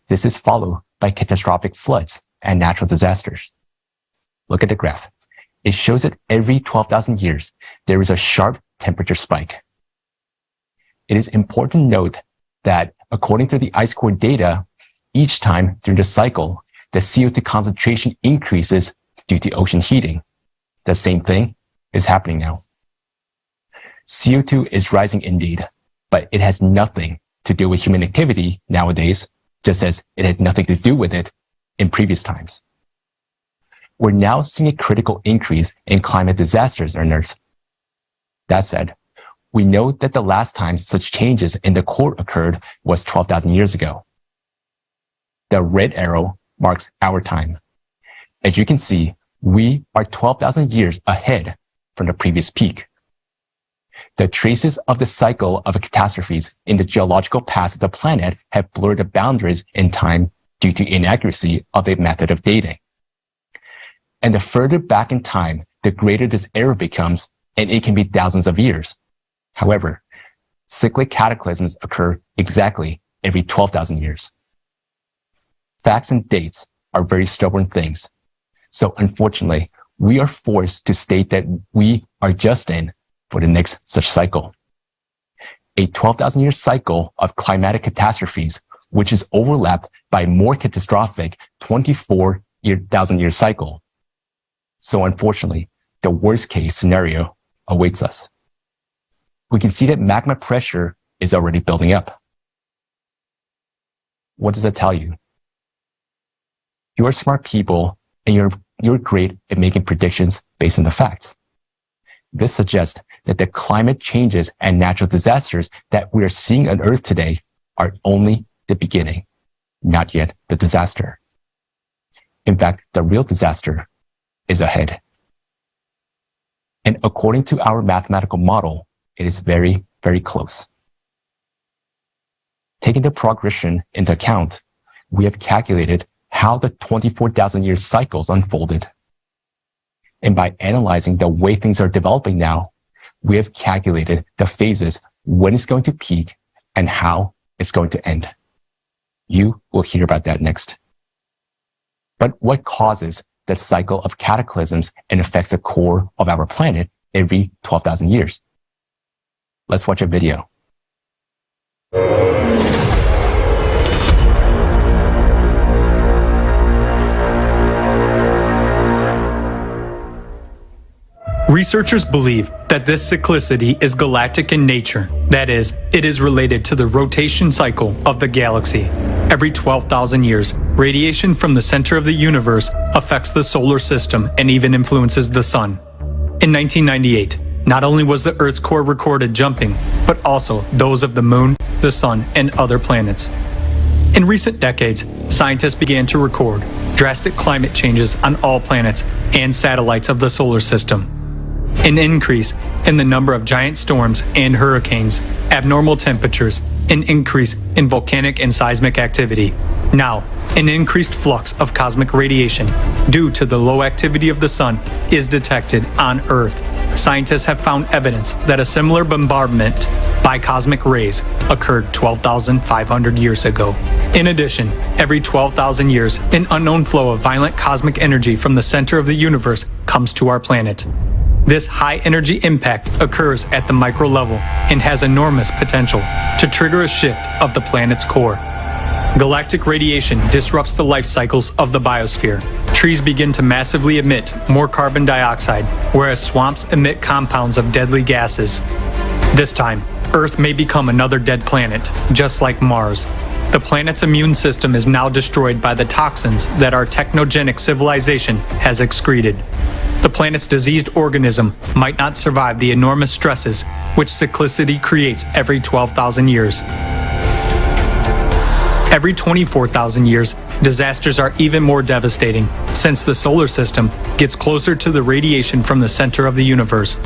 This is followed by catastrophic floods and natural disasters. Look at the graph. It shows that every 12,000 years, there is a sharp temperature spike. It is important to note that according to the ice core data, each time during the cycle, the CO2 concentration increases due to ocean heating. The same thing is happening now. CO2 is rising indeed, but it has nothing to do with human activity nowadays, just as it had nothing to do with it in previous times. We're now seeing a critical increase in climate disasters on Earth. That said, we know that the last time such changes in the core occurred was 12,000 years ago. The red arrow marks our time. As you can see, we are 12,000 years ahead from the previous peak. The traces of the cycle of catastrophes in the geological past of the planet have blurred the boundaries in time due to inaccuracy of the method of dating. And the further back in time the greater this error becomes, and it can be thousands of years. However, cyclic cataclysms occur exactly every 12,000 years. Facts and dates are very stubborn things. So unfortunately, we are forced to state that we are just in for the next such cycle. A 12,000-year cycle of climatic which is overlapped by a more catastrophic 24,000-year cycle. So unfortunately, the worst case scenario awaits us. We can see that magma pressure is already building up. What does that tell you? You are smart people and you're great at making predictions based on the facts. This suggests that the climate changes and natural disasters that we are seeing on Earth today are only the beginning, not yet the disaster. In fact, the real disaster is ahead. And according to our mathematical model, it is very, very close. Taking the progression into account, we have calculated how the 24,000-year cycles unfolded. And by analyzing the way things are developing now, we have calculated the phases when it's going to peak and how it's going to end. You will hear about that next. But what causes the cycle of cataclysms and affects the core of our planet every 12,000 years? Let's watch a video. Researchers believe that this cyclicity is galactic in nature. That is, it is related to the rotation cycle of the galaxy. Every 12,000 years, radiation from the center of the universe affects the solar system and even influences the sun. In 1998, not only was the Earth's core recorded jumping, but also those of the moon, the sun, and other planets. In recent decades, scientists began to record drastic climate changes on all planets and satellites of the solar system. An increase in the number of giant storms and hurricanes, abnormal temperatures, an increase in volcanic and seismic activity. Now, an increased flux of cosmic radiation due to the low activity of the sun is detected on Earth. Scientists have found evidence that a similar bombardment by cosmic rays occurred 12,500 years ago. In addition, every 12,000 years, an unknown flow of violent cosmic energy from the center of the universe comes to our planet. This high-energy impact occurs at the micro level and has enormous potential to trigger a shift of the planet's core. Galactic radiation disrupts the life cycles of the biosphere. Trees begin to massively emit more carbon dioxide, whereas swamps emit compounds of deadly gases. This time, Earth may become another dead planet, just like Mars. The planet's immune system is now destroyed by the toxins that our technogenic civilization has excreted. The planet's diseased organism might not survive the enormous stresses which cyclicity creates every 12,000 years. Every 24,000 years, disasters are even more devastating, since the solar system gets closer to the radiation from the center of the universe.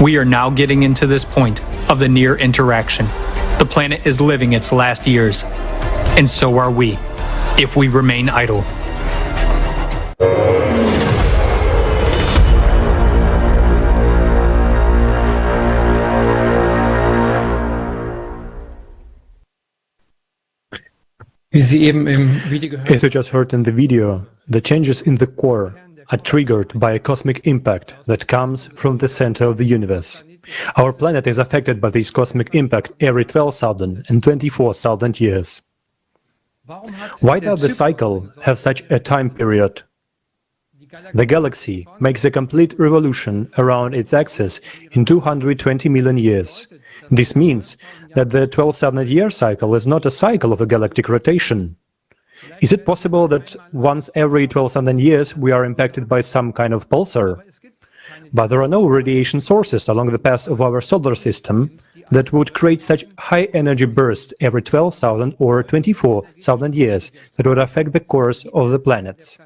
We are now getting into this point of the near interaction. The planet is living its last years, and so are we, if we remain idle. As you just heard in the video, the changes in the core are triggered by a cosmic impact that comes from the center of the universe. Our planet is affected by this cosmic impact every 12,000 and 24,000 years. Why does the cycle have such a time period? The galaxy makes a complete revolution around its axis in 220 million years. This means that the 12,000-year cycle is not a cycle of a galactic rotation. Is it possible that once every 12,000 years we are impacted by some kind of pulsar? But there are no radiation sources along the path of our solar system that would create such high-energy bursts every 12,000 or 24,000 years that would affect the course of the planets.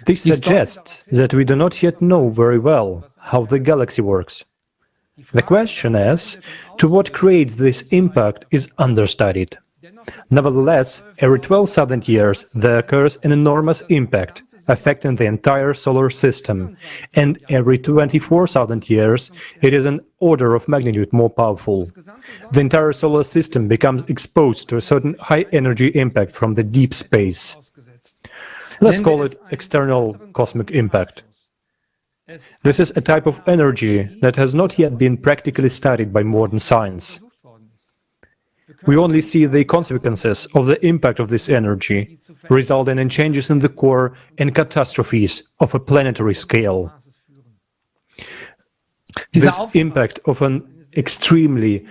This suggests that we do not yet know very well how the galaxy works. The question is, to what creates this impact is understudied. Nevertheless, every 12,000 years there occurs an enormous impact, affecting the entire solar system, and every 24,000 years it is an order of magnitude more powerful. The entire solar system becomes exposed to a certain high-energy impact from the deep space. Let's call it external cosmic impact. This is a type of energy that has not yet been practically studied by modern science. We only see the consequences of the impact of this energy, resulting in changes in the core and catastrophes of a planetary scale. This impact of an extremely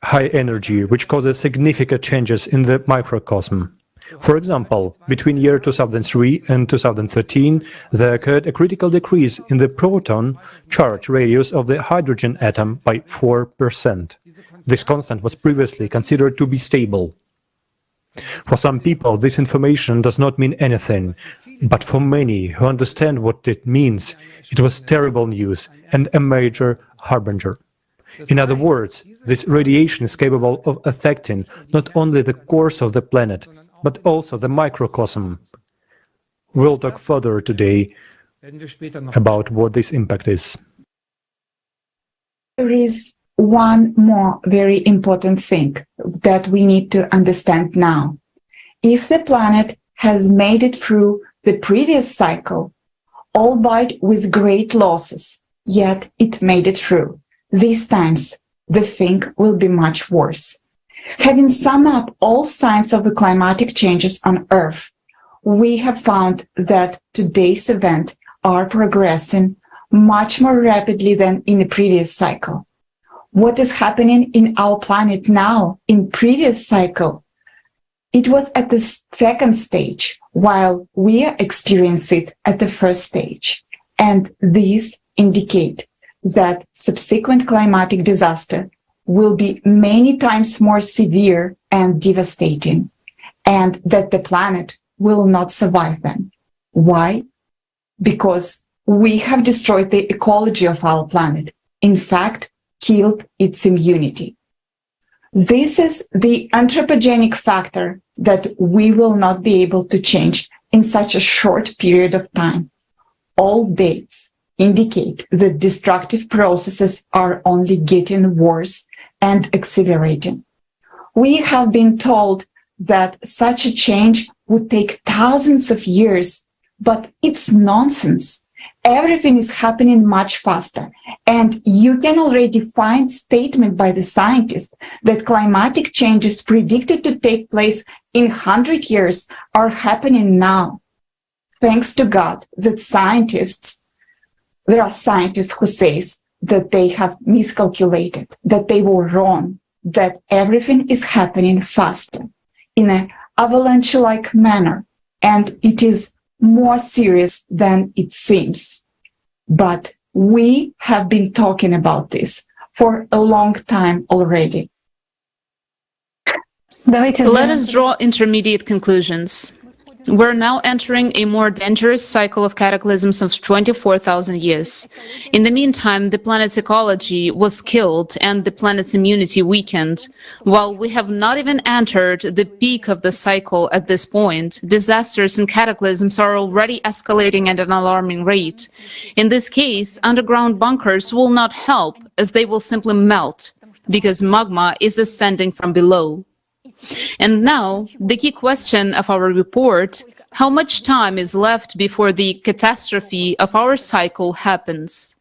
high energy, which causes significant changes in the microcosm. For example, between year 2003 and 2013, there occurred a critical decrease in the proton charge radius of the hydrogen atom by 4%. This constant was previously considered to be stable. For some people, this information does not mean anything, but for many who understand what it means, it was terrible news and a major harbinger. In other words, this radiation is capable of affecting not only the course of the planet, but also the microcosm. We'll talk further today about what this impact is. There is one more very important thing that we need to understand now. If the planet has made it through the previous cycle, albeit with great losses, yet it made it through, these times the thing will be much worse. Having summed up all signs of the climatic changes on Earth, we have found that today's events are progressing much more rapidly than in the previous cycle. What is happening in our planet now in previous cycle, it was at the second stage, while we are experiencing it at the first stage. And these indicate that subsequent climatic disaster will be many times more severe and devastating, and that the planet will not survive them. Why? Because we have destroyed the ecology of our planet, in fact, killed its immunity. This is the anthropogenic factor that we will not be able to change in such a short period of time. All dates indicate that destructive processes are only getting worse and accelerating. We have been told that such a change would take thousands of years, but it's nonsense. Everything is happening much faster, and you can already find statement by the scientists that climatic changes predicted to take place in 100 years are happening now. Thanks to God that there are scientists who say that they have miscalculated, that they were wrong, that everything is happening faster in an avalanche-like manner, and it is more serious than it seems. But we have been talking about this for a long time already. Let us draw intermediate conclusions. We're now entering a more dangerous cycle of cataclysms of 24,000 years. In the meantime, the planet's ecology was killed and the planet's immunity weakened. While we have not even entered the peak of the cycle at this point, disasters and cataclysms are already escalating at an alarming rate. In this case, underground bunkers will not help, as they will simply melt, because magma is ascending from below. And now, the key question of our report: how much time is left before the catastrophe of our cycle happens?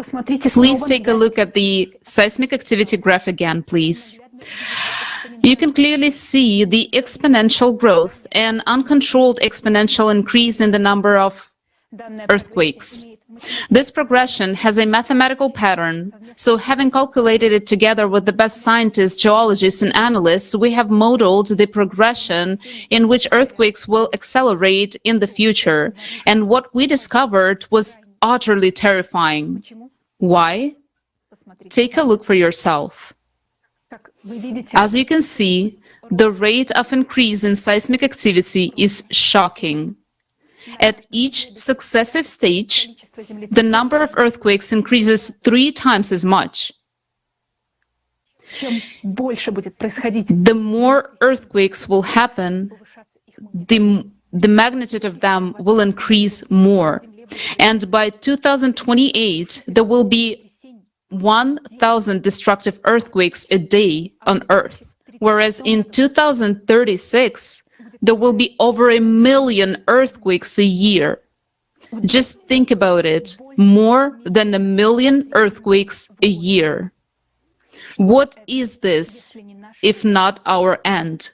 Please take a look at the seismic activity graph again, please. You can clearly see the exponential growth and uncontrolled exponential increase in the number of earthquakes. This progression has a mathematical pattern, so having calculated it together with the best scientists, geologists, and analysts, we have modeled the progression in which earthquakes will accelerate in the future. And what we discovered was utterly terrifying. Why? Take a look for yourself. As you can see, the rate of increase in seismic activity is shocking. At each successive stage, the number of earthquakes increases 3 times as much. The more earthquakes will happen, the the magnitude of them will increase more. And by 2028, there will be 1,000 destructive earthquakes a day on Earth, whereas in 2036, there will be over 1 million earthquakes a year. Just think about it, more than 1 million earthquakes a year. What is this, if not our end?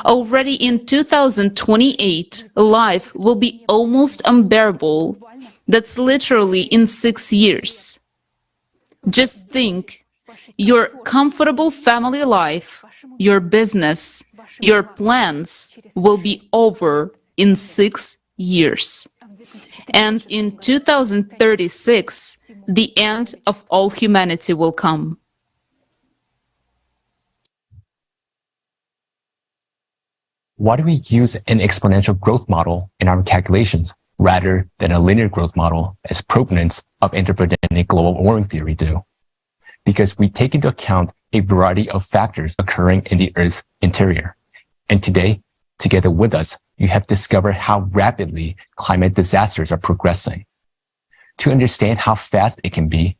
Already in 2028, life will be almost unbearable. That's literally in 6 years. Just think, your comfortable family life, your business, your plans will be over in 6 years. And in 2036, the end of all humanity will come. Why do we use an exponential growth model in our calculations rather than a linear growth model as proponents of anthropogenic global warming theory do? Because we take into account a variety of factors occurring in the Earth's interior. And today, together with us, you have discovered how rapidly climate disasters are progressing. To understand how fast it can be,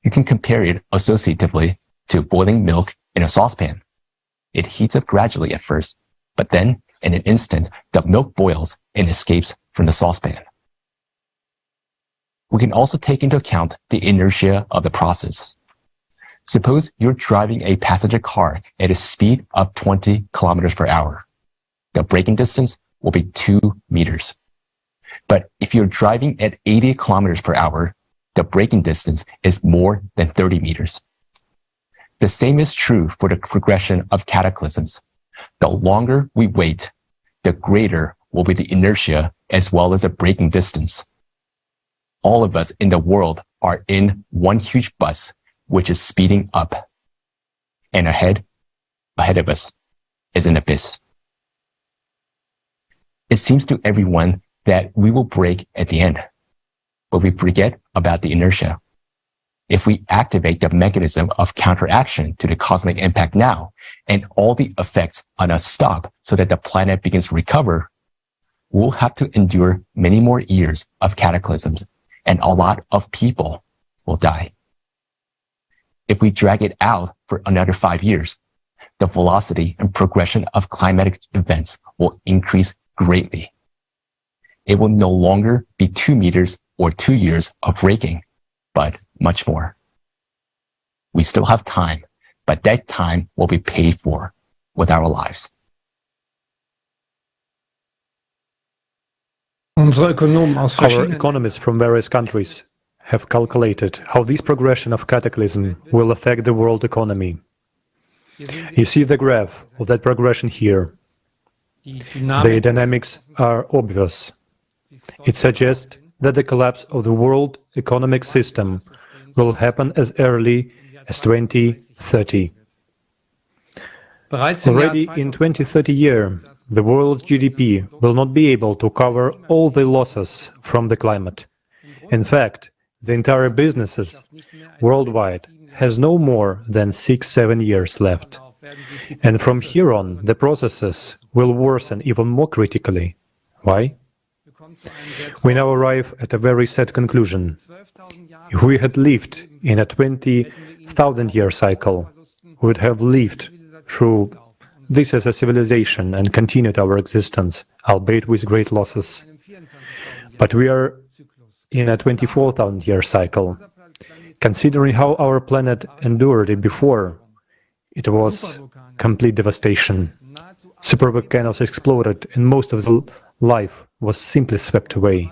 you can compare it associatively to boiling milk in a saucepan. It heats up gradually at first, but then, in an instant, the milk boils and escapes from the saucepan. We can also take into account the inertia of the process. Suppose you're driving a passenger car at a speed of 20 kilometers per hour. The braking distance will be 2 meters. But if you're driving at 80 kilometers per hour, the braking distance is more than 30 meters. The same is true for the progression of cataclysms. The longer we wait, the greater will be the inertia as well as the braking distance. All of us in the world are in one huge bus, which is speeding up. And ahead of us, is an abyss. It seems to everyone that we will break at the end, but we forget about the inertia. If we activate the mechanism of counteraction to the cosmic impact now, and all the effects on us stop so that the planet begins to recover, we'll have to endure many more years of cataclysms, and a lot of people will die. If we drag it out for another 5 years, the velocity and progression of climatic events will increase greatly. It will no longer be 2 meters or 2 years of braking, but much more. We still have time, but that time will be paid for with our lives. Our economists from various countries have calculated how this progression of cataclysm will affect the world economy. You see the graph of that progression here. The dynamics are obvious. It suggests that the collapse of the world economic system will happen as early as 2030. Already in 2030 year, the world's GDP will not be able to cover all the losses from the climate. In fact, the entire businesses worldwide has no more than 6-7 years left. And from here on, the processes will worsen even more critically. Why? We now arrive at a very sad conclusion. If we had lived in a 20,000-year cycle, we would have lived through this as a civilization and continued our existence, albeit with great losses. But we are in a 24,000-year cycle. Considering how our planet endured it before, it was complete devastation. Supervolcanoes exploded and most of the life was simply swept away.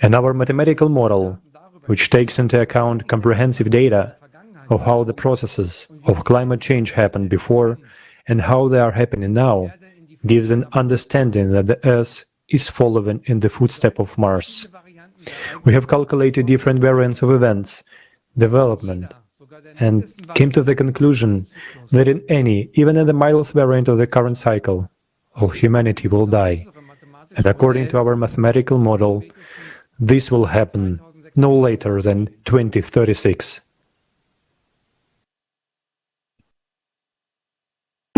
And our mathematical model, which takes into account comprehensive data of how the processes of climate change happened before and how they are happening now, gives an understanding that the Earth is following in the footsteps of Mars. We have calculated different variants of events, development, and came to the conclusion that in any, even in the mildest variant of the current cycle, all humanity will die. And according to our mathematical model, this will happen no later than 2036.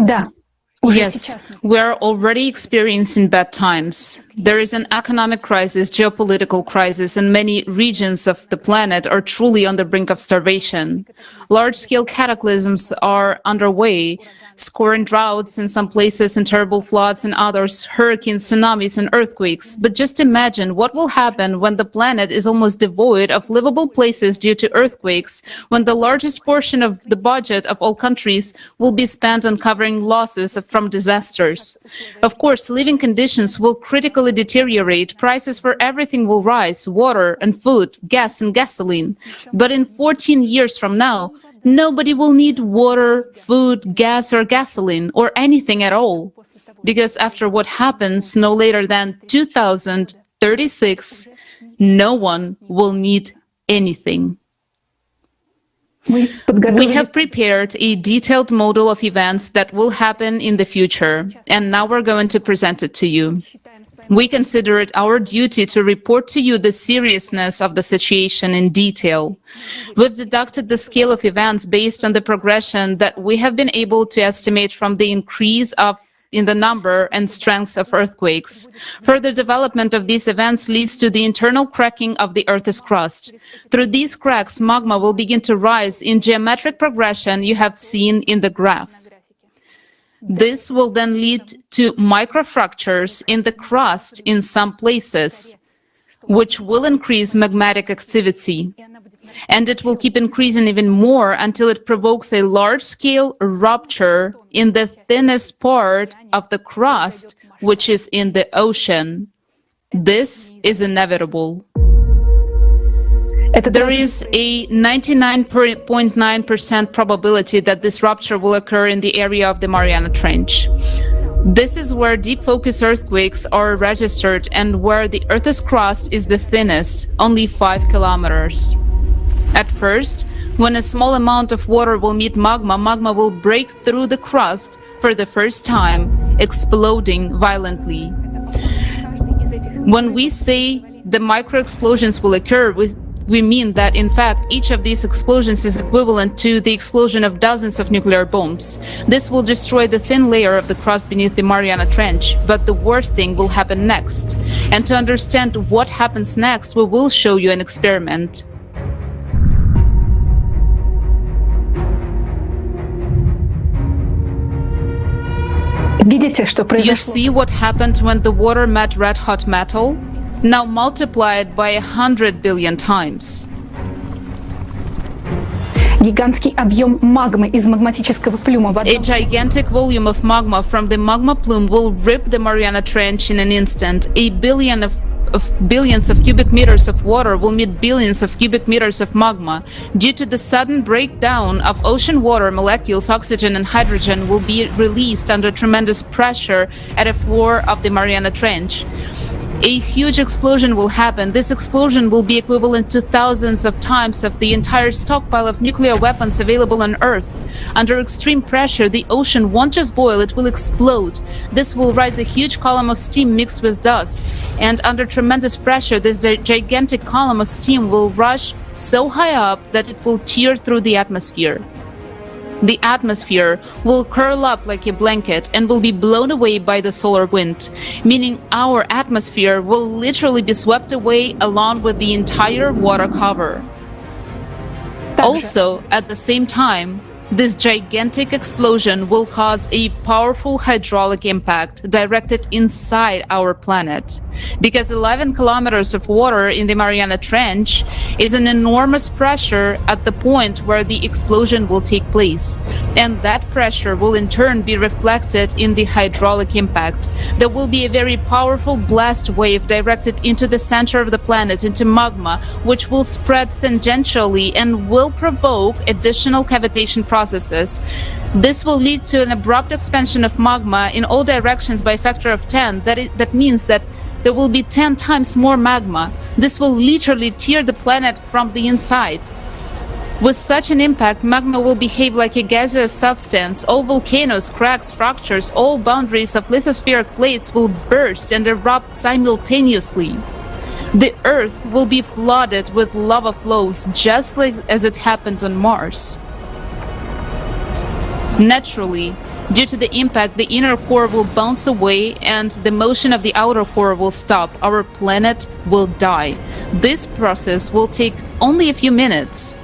Да, Yes, we are already experiencing bad times. There is an economic crisis, geopolitical crisis, and many regions of the planet are truly on the brink of starvation. Large-scale cataclysms are underway, scoring droughts in some places and terrible floods in others, hurricanes, tsunamis, and earthquakes. But just imagine what will happen when the planet is almost devoid of livable places due to earthquakes, when the largest portion of the budget of all countries will be spent on covering losses from disasters. Of course, living conditions will critically deteriorate, prices for everything will rise, water and food, gas and gasoline. But in 14 years from now, nobody will need water, food, gas, or gasoline, or anything at all. Because after what happens no later than 2036, no one will need anything. We have prepared a detailed model of events that will happen in the future, and now we're going to present it to you. We consider it our duty to report to you the seriousness of the situation in detail. We've deducted the scale of events based on the progression that we have been able to estimate from the increase in the number and strength of earthquakes. Further development of these events leads to the internal cracking of the Earth's crust. Through these cracks, magma will begin to rise in geometric progression you have seen in the graph. This will then lead to microfractures in the crust in some places, which will increase magmatic activity. And it will keep increasing even more until it provokes a large-scale rupture in the thinnest part of the crust, which is in the ocean. This is inevitable. There is a 99.9% probability that this rupture will occur in the area of the Mariana Trench. This is where deep focus earthquakes are registered and where the Earth's crust is the thinnest, only 5 kilometers. At first, when a small amount of water will meet magma, magma will break through the crust for the first time, exploding violently. When we say the micro-explosions will occur, we mean that, in fact, each of these explosions is equivalent to the explosion of dozens of nuclear bombs. This will destroy the thin layer of the crust beneath the Mariana Trench, but the worst thing will happen next. And to understand what happens next, we will show you an experiment. You see what happened when the water met red-hot metal? Now multiplied by 100 billion times. A gigantic volume of magma from the magma plume will rip the Mariana Trench in an instant. Billions of cubic meters of water will meet billions of cubic meters of magma. Due to the sudden breakdown of ocean water molecules, oxygen and hydrogen will be released under tremendous pressure at the floor of the Mariana Trench. A huge explosion will happen. This explosion will be equivalent to thousands of times of the entire stockpile of nuclear weapons available on Earth. Under extreme pressure, the ocean won't just boil, it will explode. This will rise a huge column of steam mixed with dust. And under tremendous pressure, this gigantic column of steam will rush so high up that it will tear through the atmosphere. The atmosphere will curl up like a blanket and will be blown away by the solar wind, meaning our atmosphere will literally be swept away along with the entire water cover. Also, at the same time, this gigantic explosion will cause a powerful hydraulic impact directed inside our planet. Because 11 kilometers of water in the Mariana Trench is an enormous pressure at the point where the explosion will take place. And that pressure will in turn be reflected in the hydraulic impact. There will be a very powerful blast wave directed into the center of the planet, into magma, which will spread tangentially and will provoke additional cavitation processes. This will lead to an abrupt expansion of magma in all directions by a factor of 10. That means that there will be 10 times more magma. This will literally tear the planet from the inside. With such an impact, magma will behave like a gaseous substance. All volcanoes, cracks, fractures, all boundaries of lithospheric plates will burst and erupt simultaneously. The Earth will be flooded with lava flows, just like as it happened on Mars. Naturally, Due to the impact, the inner core will bounce away and the motion of the outer core will stop. Our planet will die. This process will take only a few minutes.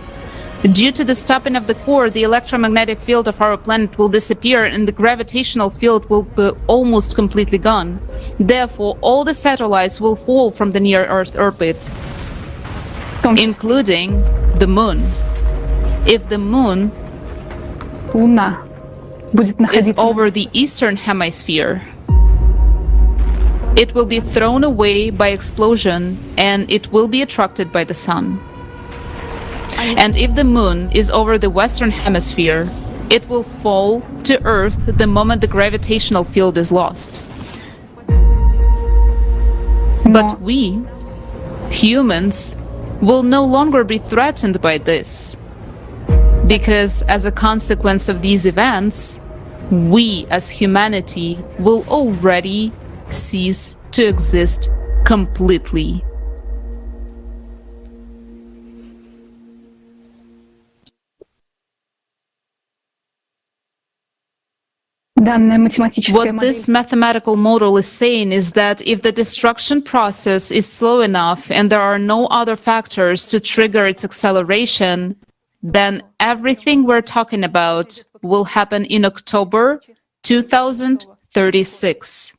Due to the stopping of the core, the electromagnetic field of our planet will disappear and the gravitational field will be almost completely gone. Therefore, all the satellites will fall from the near-Earth orbit, including the moon. If the moon Луна будет is находиться over the eastern hemisphere, it will be thrown away by explosion and it will be attracted by the sun. And if the moon is over the western hemisphere, it will fall to Earth the moment the gravitational field is lost. But we, humans, will no longer be threatened by this. Because as a consequence of these events, we as humanity will already cease to exist completely. What this mathematical model is saying is that if the destruction process is slow enough and there are no other factors to trigger its acceleration, then everything we're talking about will happen in October 2036.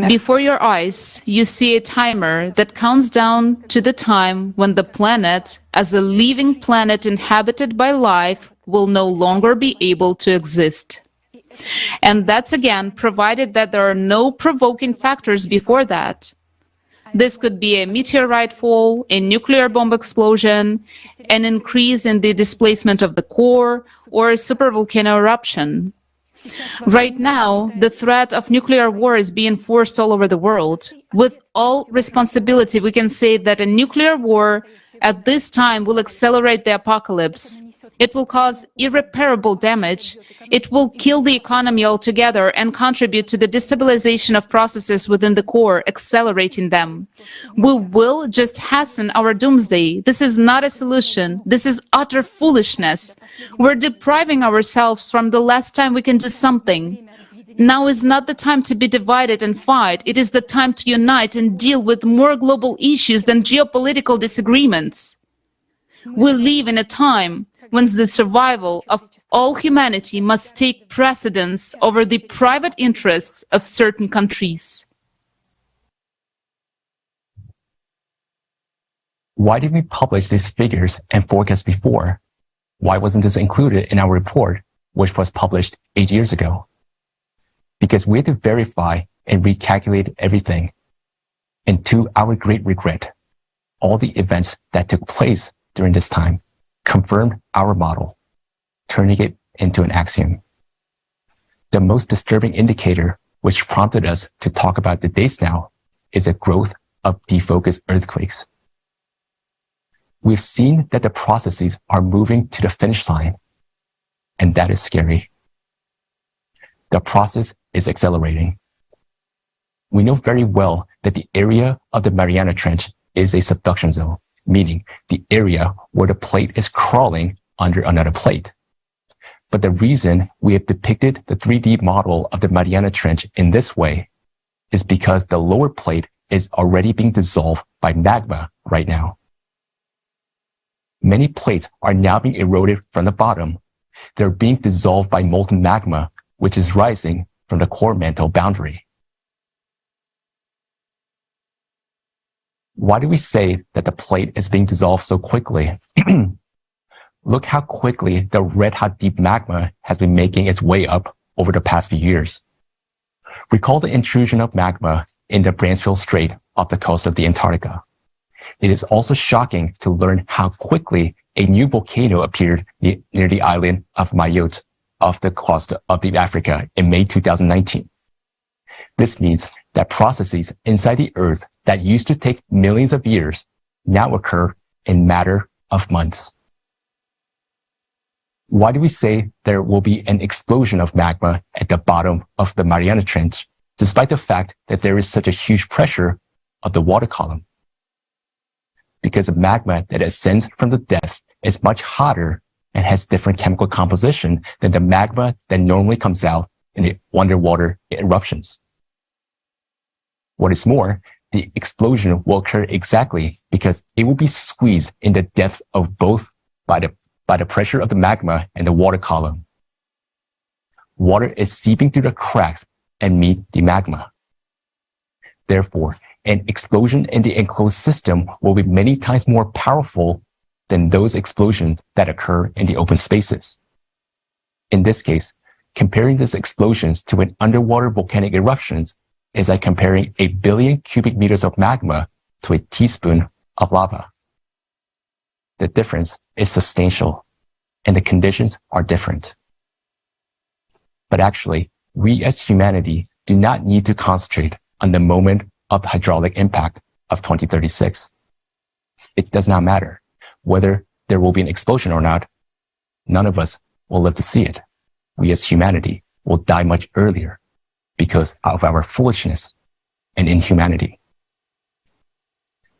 Before your eyes, you see a timer that counts down to the time when the planet, as a living planet inhabited by life, will no longer be able to exist. And that's again provided that there are no provoking factors before that. This could be a meteorite fall, a nuclear bomb explosion, an increase in the displacement of the core, or a supervolcano eruption. Right now, the threat of nuclear war is being forced all over the world. With all responsibility, we can say that a nuclear war at this time will accelerate the apocalypse. It will cause irreparable damage. It will kill the economy altogether and contribute to the destabilization of processes within the core, accelerating them. We will just hasten our doomsday. This is not a solution. This is utter foolishness. We're depriving ourselves from the last time we can do something. Now is not the time to be divided and fight. It is the time to unite and deal with more global issues than geopolitical disagreements. We live in a time when the survival of all humanity must take precedence over the private interests of certain countries. Why did we publish these figures and forecasts before? Why wasn't this included in our report, which was published 8 years ago? Because we had to verify and recalculate everything. And to our great regret, all the events that took place during this time confirmed our model, turning it into an axiom. The most disturbing indicator which prompted us to talk about the dates now is a growth of defocused earthquakes. We've seen that the processes are moving to the finish line, and that is scary. The process is accelerating. We know very well that the area of the Mariana Trench is a subduction zone, meaning the area where the plate is crawling under another plate. But the reason we have depicted the 3D model of the Mariana Trench in this way is because the lower plate is already being dissolved by magma right now. Many plates are now being eroded from the bottom. They're being dissolved by molten magma, which is rising from the core mantle boundary. Why do we say that the plate is being dissolved so quickly? Look how quickly the red-hot deep magma has been making its way up over the past few years. Recall the intrusion of magma in the Bransfield Strait off the coast of the Antarctica. It is also shocking to learn how quickly a new volcano appeared near the island of Mayotte off the coast of Africa in May 2019. This means that processes inside the Earth that used to take millions of years now occur in matter of months. Why do we say there will be an explosion of magma at the bottom of the Mariana Trench, despite the fact that there is such a huge pressure of the water column? Because the magma that ascends from the depth is much hotter and has different chemical composition than the magma that normally comes out in the underwater eruptions. What is more, the explosion will occur exactly because it will be squeezed in the depth of both by the pressure of the magma and the water column. Water is seeping through the cracks and meet the magma. Therefore, an explosion in the enclosed system will be many times more powerful than those explosions that occur in the open spaces. In this case, comparing these explosions to an underwater volcanic eruptions is like comparing 1 billion cubic meters of magma to a teaspoon of lava. The difference is substantial, and the conditions are different. But actually, we as humanity do not need to concentrate on the moment of the hydraulic impact of 2036. It does not matter whether there will be an explosion or not. None of us will live to see it. We as humanity will die much earlier because of our foolishness and inhumanity.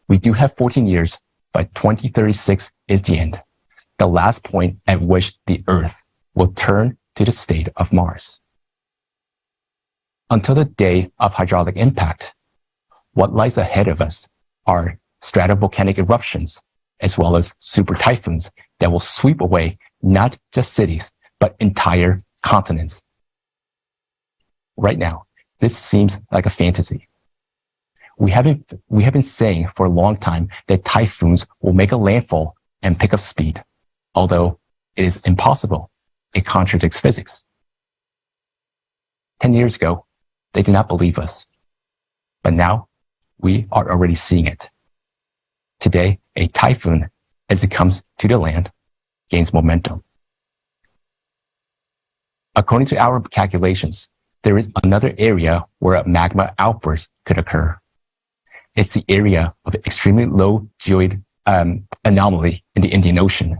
We do have 14 years, but 2036 is the end, the last point at which the Earth will turn to the state of Mars. Until the day of hydraulic impact, what lies ahead of us are stratovolcanic eruptions, as well as super typhoons that will sweep away not just cities, but entire continents. Right now, this seems like a fantasy. We have been saying for a long time that typhoons will make a landfall and pick up speed, although it is impossible. It contradicts physics. 10 years ago, they did not believe us. But now, we are already seeing it. Today, a typhoon, as it comes to the land, gains momentum. According to our calculations, there is another area where a magma outburst could occur. It's the area of extremely low geoid anomaly in the Indian Ocean.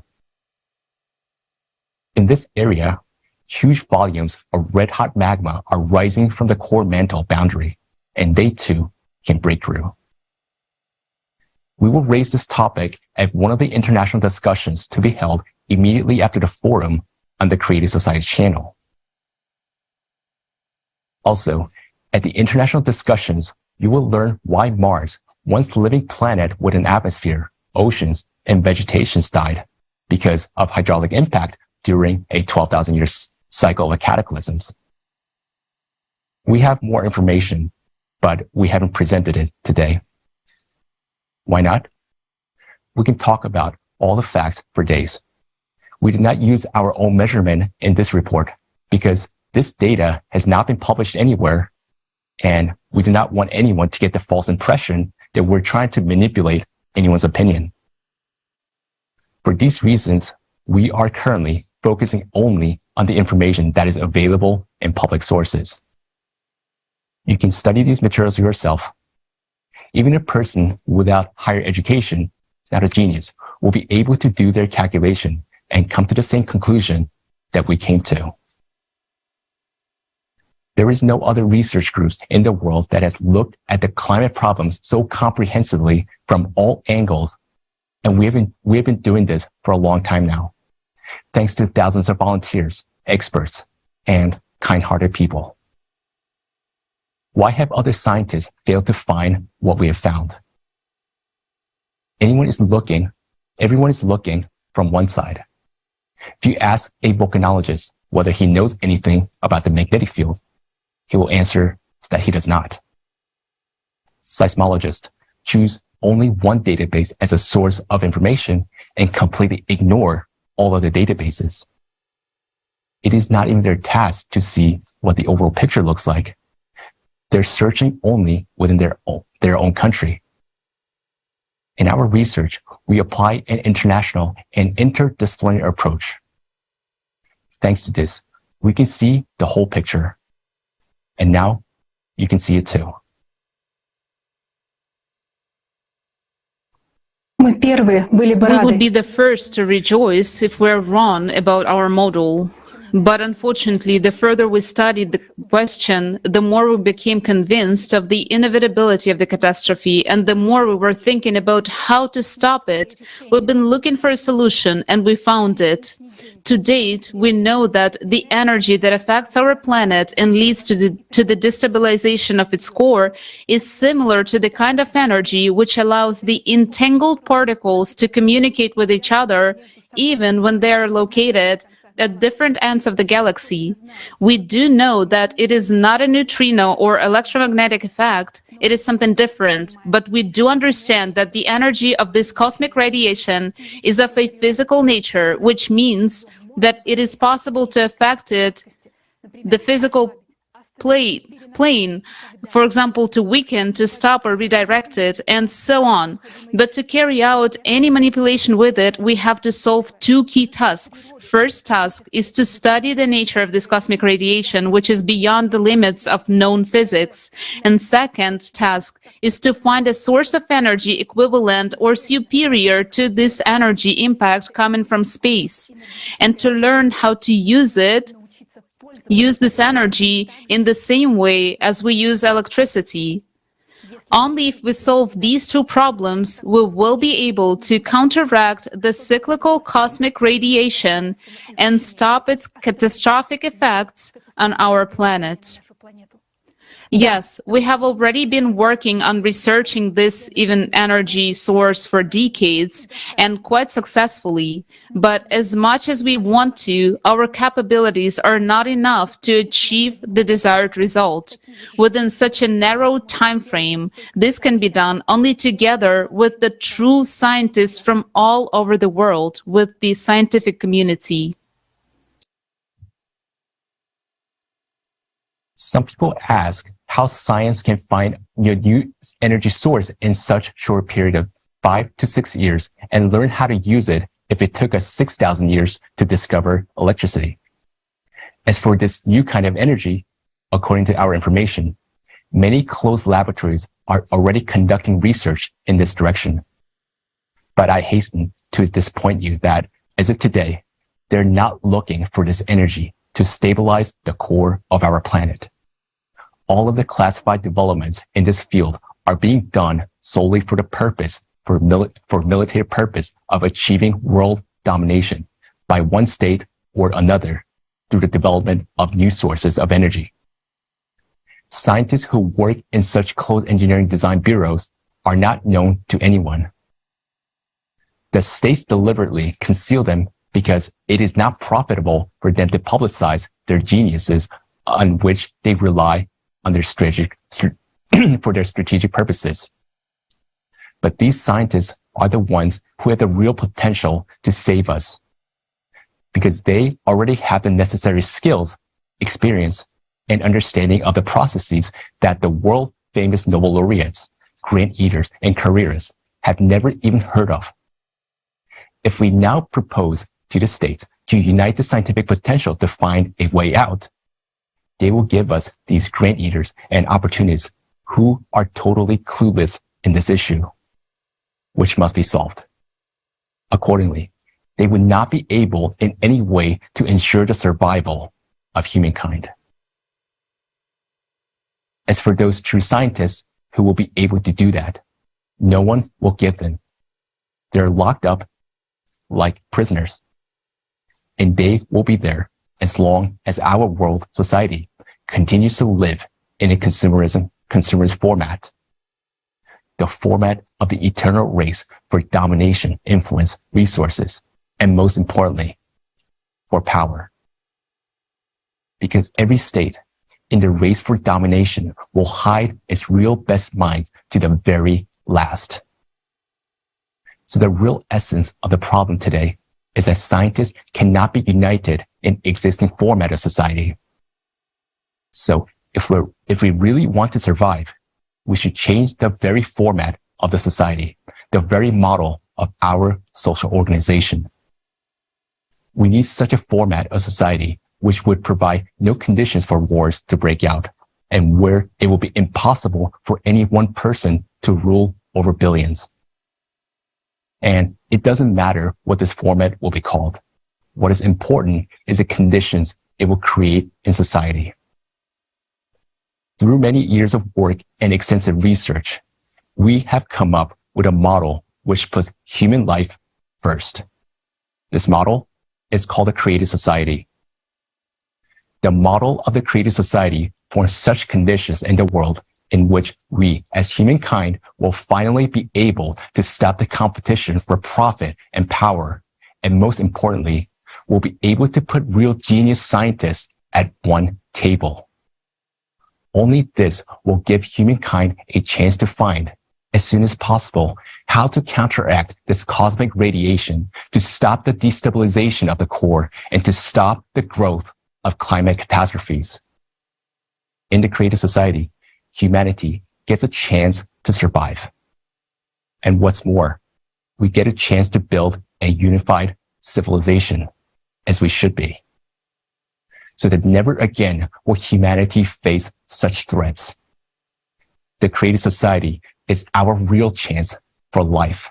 In this area, huge volumes of red-hot magma are rising from the core mantle boundary, and they too can break through. We will raise this topic at one of the international discussions to be held immediately after the forum on the Creative Society channel. Also, at the international discussions, you will learn why Mars, once living planet with an atmosphere, oceans, and vegetation, died because of hydraulic impact during a 12,000-year cycle of cataclysms. We have more information, but we haven't presented it today. Why not? We can talk about all the facts for days. We did not use our own measurement in this report because this data has not been published anywhere, and we do not want anyone to get the false impression that we're trying to manipulate anyone's opinion. For these reasons, we are currently focusing only on the information that is available in public sources. You can study these materials yourself. Even a person without higher education, not a genius, will be able to do their calculation and come to the same conclusion that we came to. There is no other research groups in the world that has looked at the climate problems so comprehensively from all angles, and we have been doing this for a long time now, thanks to thousands of volunteers, experts, and kind-hearted people. Why have other scientists failed to find what we have found? Everyone is looking from one side. If you ask a volcanologist whether he knows anything about the magnetic field, he will answer that he does not. Seismologists choose only one database as a source of information and completely ignore all other databases. It is not even their task to see what the overall picture looks like. They're searching only within their own country. In our research, we apply an international and interdisciplinary approach. Thanks to this, we can see the whole picture. And now, you can see it too. We would be the first to rejoice if we're wrong about our model. But unfortunately, the further we studied the question, the more we became convinced of the inevitability of the catastrophe, and the more we were thinking about how to stop it. We've been looking for a solution, and we found it. To date, we know that the energy that affects our planet and leads to the destabilization of its core is similar to the kind of energy which allows the entangled particles to communicate with each other even when they are located at different ends of the galaxy. We do know that it is not a neutrino or electromagnetic effect, it is something different, but we do understand that the energy of this cosmic radiation is of a physical nature, which means that it is possible to affect it, the physical plane, for example, to weaken, to stop or redirect it, and so on. But to carry out any manipulation with it, we have to solve two key tasks. First task is to study the nature of this cosmic radiation, which is beyond the limits of known physics. And second task is to find a source of energy equivalent or superior to this energy impact coming from space, and to learn how to use this energy in the same way as we use electricity. Only if we solve these two problems, we will be able to counteract the cyclical cosmic radiation and stop its catastrophic effects on our planet. Yes, we have already been working on researching this even energy source for decades, and quite successfully. But as much as we want to, our capabilities are not enough to achieve the desired result. Within such a narrow time frame, this can be done only together with the true scientists from all over the world, with the scientific community. Some people ask how science can find a new energy source in such short period of 5 to 6 years and learn how to use it if it took us 6,000 years to discover electricity. As for this new kind of energy, according to our information, many closed laboratories are already conducting research in this direction. But I hasten to disappoint you that, as of today, they're not looking for this energy to stabilize the core of our planet. All of the classified developments in this field are being done solely for the purpose, for military purpose of achieving world domination by one state or another through the development of new sources of energy. Scientists who work in such closed engineering design bureaus are not known to anyone. The states deliberately conceal them because it is not profitable for them to publicize their geniuses on which they rely on their for their strategic purposes. But these scientists are the ones who have the real potential to save us, because they already have the necessary skills, experience, and understanding of the processes that the world-famous Nobel laureates, grant eaters, and careerists have never even heard of. If we now propose to the states to unite the scientific potential to find a way out, they will give us these grant eaters and opportunists who are totally clueless in this issue, which must be solved. Accordingly, they would not be able in any way to ensure the survival of humankind. As for those true scientists who will be able to do that, no one will give them. They're locked up like prisoners, and they will be there as long as our world society continues to live in a consumerist format, the format of the eternal race for domination, influence, resources, and most importantly, for power. Because every state in the race for domination will hide its real best minds to the very last. So the real essence of the problem today is that scientists cannot be united in existing format of society. So if we really want to survive, we should change the very format of the society, the very model of our social organization. We need such a format of society which would provide no conditions for wars to break out, and where it will be impossible for any one person to rule over billions. And it doesn't matter what this format will be called. What is important is the conditions it will create in society. Through many years of work and extensive research, we have come up with a model which puts human life first. This model is called a creative society. The model of the creative society forms such conditions in the world in which we, as humankind, will finally be able to stop the competition for profit and power, and most importantly, will be able to put real genius scientists at one table. Only this will give humankind a chance to find, as soon as possible, how to counteract this cosmic radiation, to stop the destabilization of the core, and to stop the growth of climate catastrophes. In the creative society, humanity gets a chance to survive. And what's more, we get a chance to build a unified civilization, as we should be, so that never again will humanity face such threats. The creative society is our real chance for life.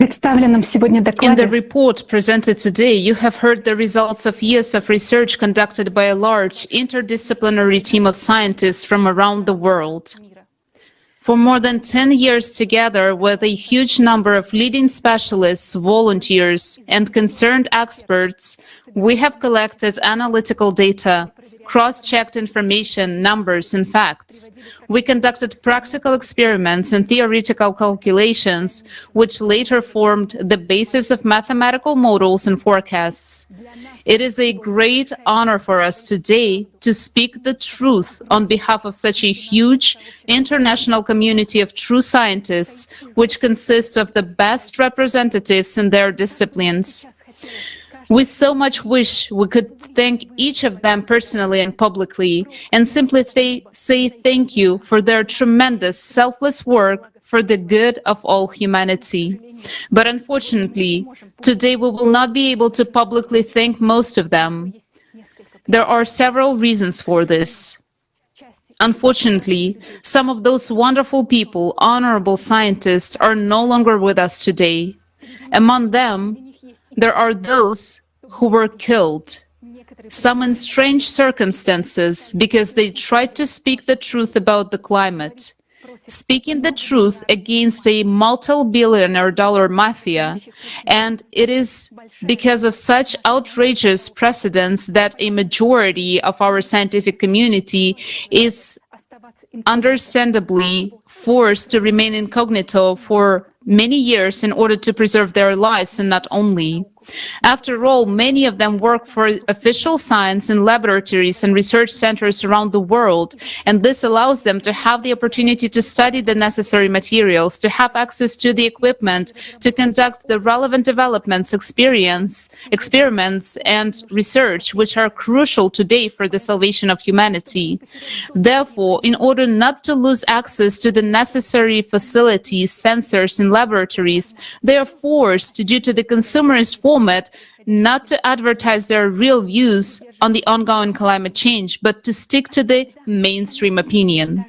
In the report presented today, you have heard the results of years of research conducted by a large interdisciplinary team of scientists from around the world. For more than 10 years together with a huge number of leading specialists, volunteers, and concerned experts, we have collected analytical data, cross-checked information, numbers, and facts. We conducted practical experiments and theoretical calculations, which later formed the basis of mathematical models and forecasts. It is a great honor for us today to speak the truth on behalf of such a huge international community of true scientists, which consists of the best representatives in their disciplines. We so much wish we could thank each of them personally and publicly, and simply say thank you for their tremendous, selfless work for the good of all humanity. But unfortunately, today we will not be able to publicly thank most of them. There are several reasons for this. Unfortunately, some of those wonderful people, honorable scientists, are no longer with us today. Among them, there are those who were killed, some in strange circumstances because they tried to speak the truth about the climate, speaking the truth against a multi-billionaire dollar mafia, and it is because of such outrageous precedents that a majority of our scientific community is understandably forced to remain incognito for many years in order to preserve their lives, and not only. After all, many of them work for official science in laboratories and research centers around the world, and this allows them to have the opportunity to study the necessary materials, to have access to the equipment, to conduct the relevant developments, experiments, and research, which are crucial today for the salvation of humanity. Therefore, in order not to lose access to the necessary facilities, sensors, and laboratories, they are forced, due to the consumerist format, not to advertise their real views on the ongoing climate change, but to stick to the mainstream opinion.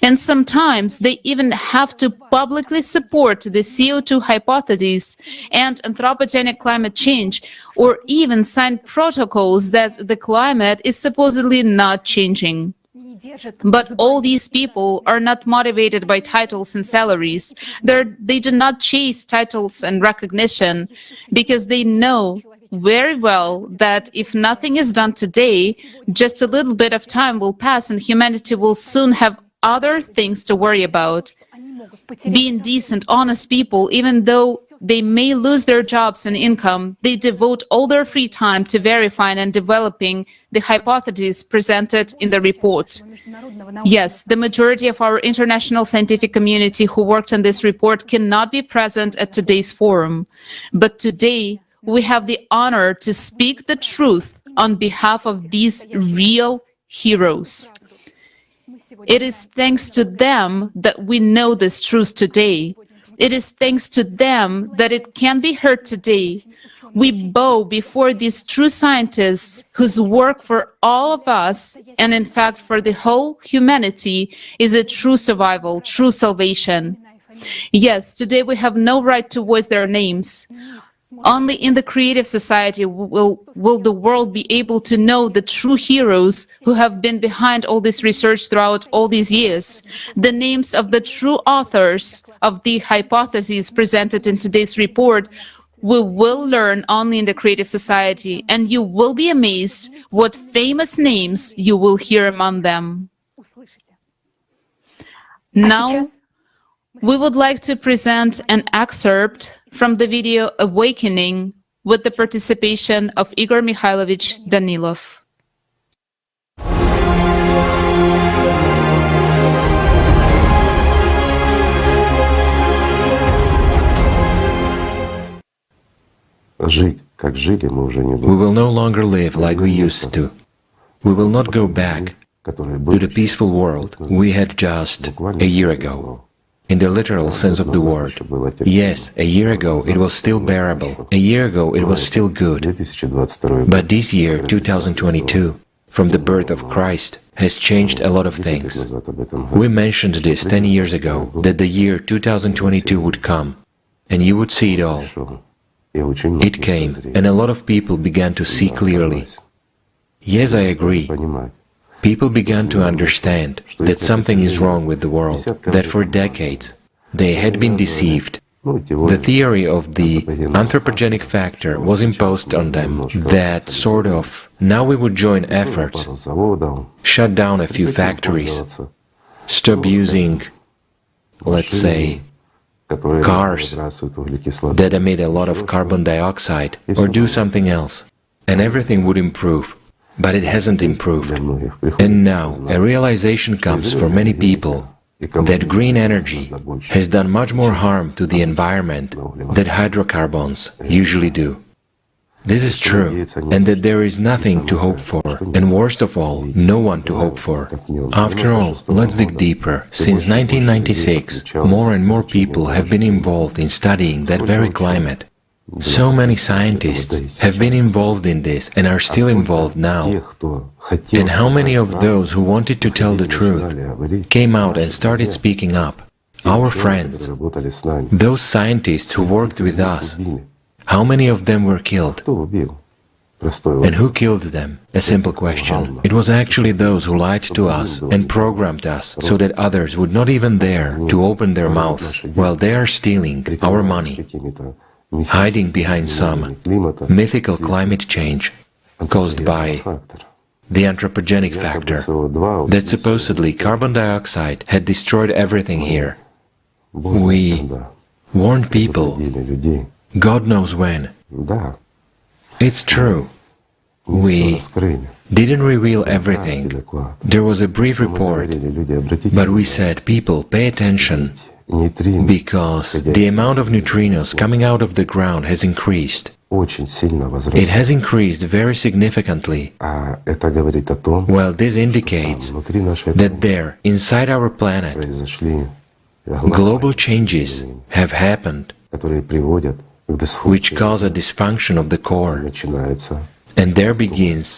And sometimes they even have to publicly support the CO2 hypothesis and anthropogenic climate change, or even sign protocols that the climate is supposedly not changing. But all these people are not motivated by titles and salaries. They do not chase titles and recognition because they know very well that if nothing is done today, just a little bit of time will pass and humanity will soon have other things to worry about. Being decent, honest people, even though they may lose their jobs and income, they devote all their free time to verifying and developing the hypotheses presented in the report. Yes, the majority of our international scientific community who worked on this report cannot be present at today's forum. But today, we have the honor to speak the truth on behalf of these real heroes. It is thanks to them that we know this truth today. It is thanks to them that it can be heard today. We bow before these true scientists whose work for all of us, and in fact for the whole humanity, is a true survival, true salvation. Yes, today we have no right to voice their names. Only in the creative society will the world be able to know the true heroes who have been behind all this research throughout all these years, the names of the true authors of the hypotheses presented in today's report. We will learn only in the creative society, and you will be amazed what famous names you will hear among them. Now, we would like to present an excerpt from the video Awakening with the participation of Igor Mikhailovich Danilov. We will no longer live like we used to. We will not go back to the peaceful world we had just a year ago. In the literal sense of the word. Yes, a year ago it was still bearable. A year ago it was still good. But this year, 2022, from the birth of Christ, has changed a lot of things. We mentioned this 10 years ago, that the year 2022 would come, and you would see it all. It came, and a lot of people began to see clearly. Yes, I agree. People began to understand that something is wrong with the world, that for decades they had been deceived. The theory of the anthropogenic factor was imposed on them, that sort of, now we would join efforts, shut down a few factories, stop using, let's say, cars that emit a lot of carbon dioxide, or do something else, and everything would improve. But it hasn't improved. And now a realization comes for many people that green energy has done much more harm to the environment than hydrocarbons usually do. This is true, and that there is nothing to hope for, and worst of all, no one to hope for. After all, let's dig deeper. Since 1996, more and more people have been involved in studying that very climate. So many scientists have been involved in this and are still involved now. And how many of those who wanted to tell the truth came out and started speaking up? Our friends, those scientists who worked with us, how many of them were killed? And who killed them? A simple question. It was actually those who lied to us and programmed us so that others would not even dare to open their mouths while they are stealing our money, hiding behind some mythical climate change caused by the anthropogenic factor, that supposedly carbon dioxide had destroyed everything here. We warned people, God knows when. It's true. We didn't reveal everything. There was a brief report, but we said, people, pay attention, because the amount of neutrinos coming out of the ground has increased. It has increased very significantly. Well, this indicates that there, inside our planet, global changes have happened, which cause a dysfunction of the core. And there begins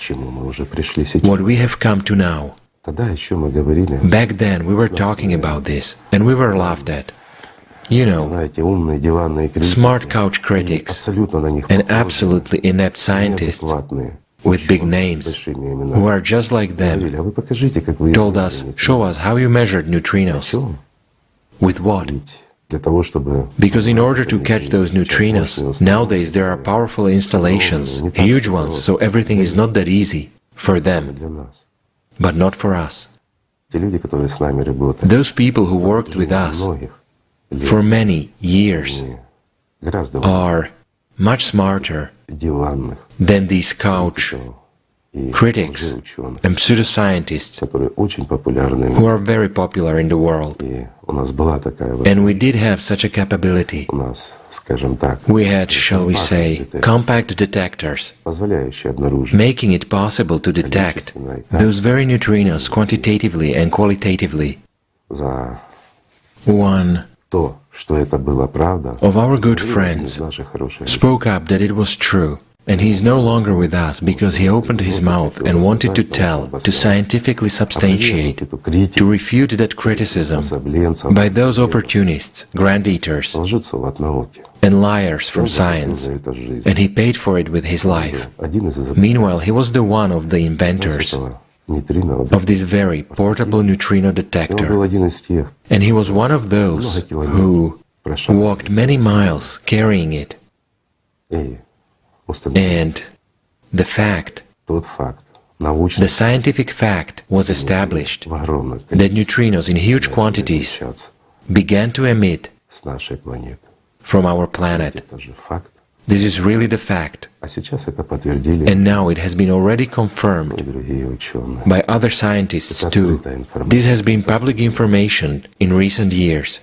what we have come to now. Back then we were talking about this, and we were laughed at. You know, smart couch critics and absolutely inept scientists with big names, who are just like them, told us, show us how you measured neutrinos. With what? Because in order to catch those neutrinos, nowadays there are powerful installations, huge ones, so everything is not that easy for them, but not for us. Those people who worked with us for many years are much smarter than these couch critics and pseudoscientists who are very popular in the world. And we did have such a capability. We had, shall we say, compact detectors, making it possible to detect those very neutrinos quantitatively and qualitatively. One of our good friends spoke up that it was true, and he is no longer with us because he opened his mouth and wanted to tell, to scientifically substantiate, to refute that criticism by those opportunists, grand eaters, and liars from science, and he paid for it with his life. Meanwhile, he was the one of the inventors of this very portable neutrino detector, and he was one of those who walked many miles carrying it. And the fact, the scientific fact was established that neutrinos in huge quantities began to emit from our planet. This is really the fact. And now it has been already confirmed by other scientists too. This has been public information in recent years.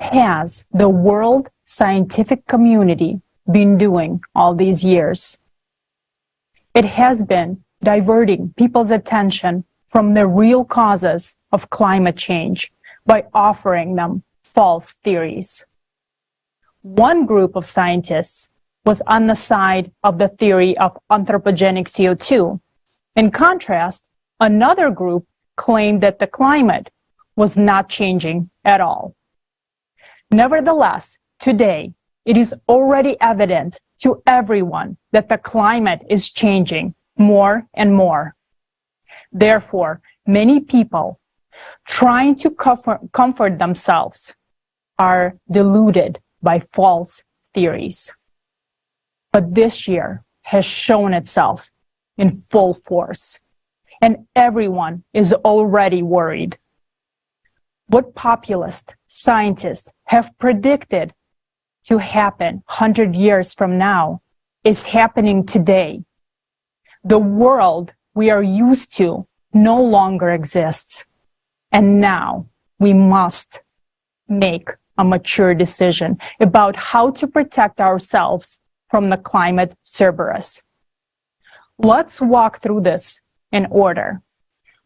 Has the world scientific community been doing all these years? It has been diverting people's attention from the real causes of climate change by offering them false theories. One group of scientists was on the side of the theory of anthropogenic CO2. In contrast, another group claimed that the climate was not changing at all. Nevertheless, today, it is already evident to everyone that the climate is changing more and more. Therefore, many people trying to comfort themselves are deluded by false theories. But this year has shown itself in full force, and everyone is already worried. What populist scientists have predicted to happen 100 years from now is happening today. The world we are used to no longer exists. And now we must make a mature decision about how to protect ourselves from the Climate Cerberus. Let's walk through this in order.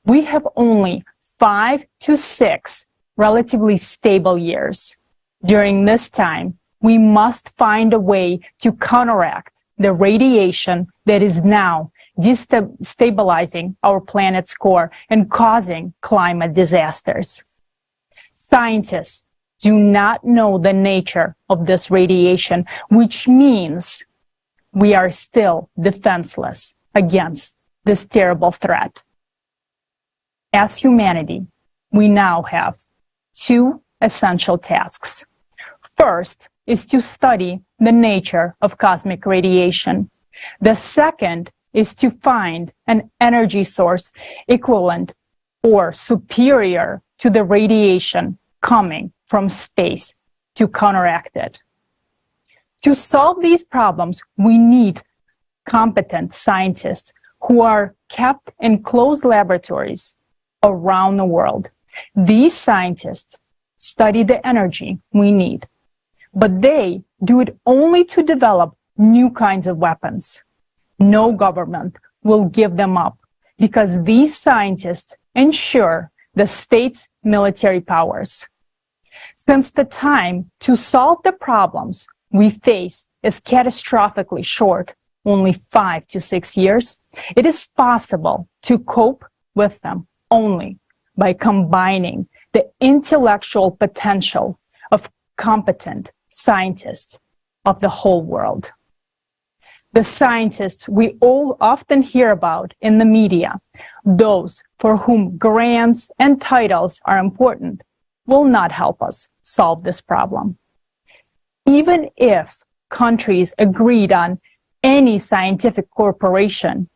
We have only 5 to 6 relatively stable years. During this time, we must find a way to counteract the radiation that is now destabilizing our planet's core and causing climate disasters. Scientists do not know the nature of this radiation, which means we are still defenseless against this terrible threat. As humanity, we now have 2 essential tasks. First is to study the nature of cosmic radiation. The second is to find an energy source equivalent or superior to the radiation coming from space to counteract it. To solve these problems, we need competent scientists who are kept in closed laboratories around the world. These scientists study the energy we need, but they do it only to develop new kinds of weapons. No government will give them up because these scientists ensure the state's military powers. Since the time to solve the problems we face is catastrophically short, only 5 to 6 years, it is possible to cope with them only by combining the intellectual potential of competent scientists of the whole world. The scientists we all often hear about in the media, those for whom grants and titles are important, will not help us solve this problem. Even if countries agreed on any scientific corporation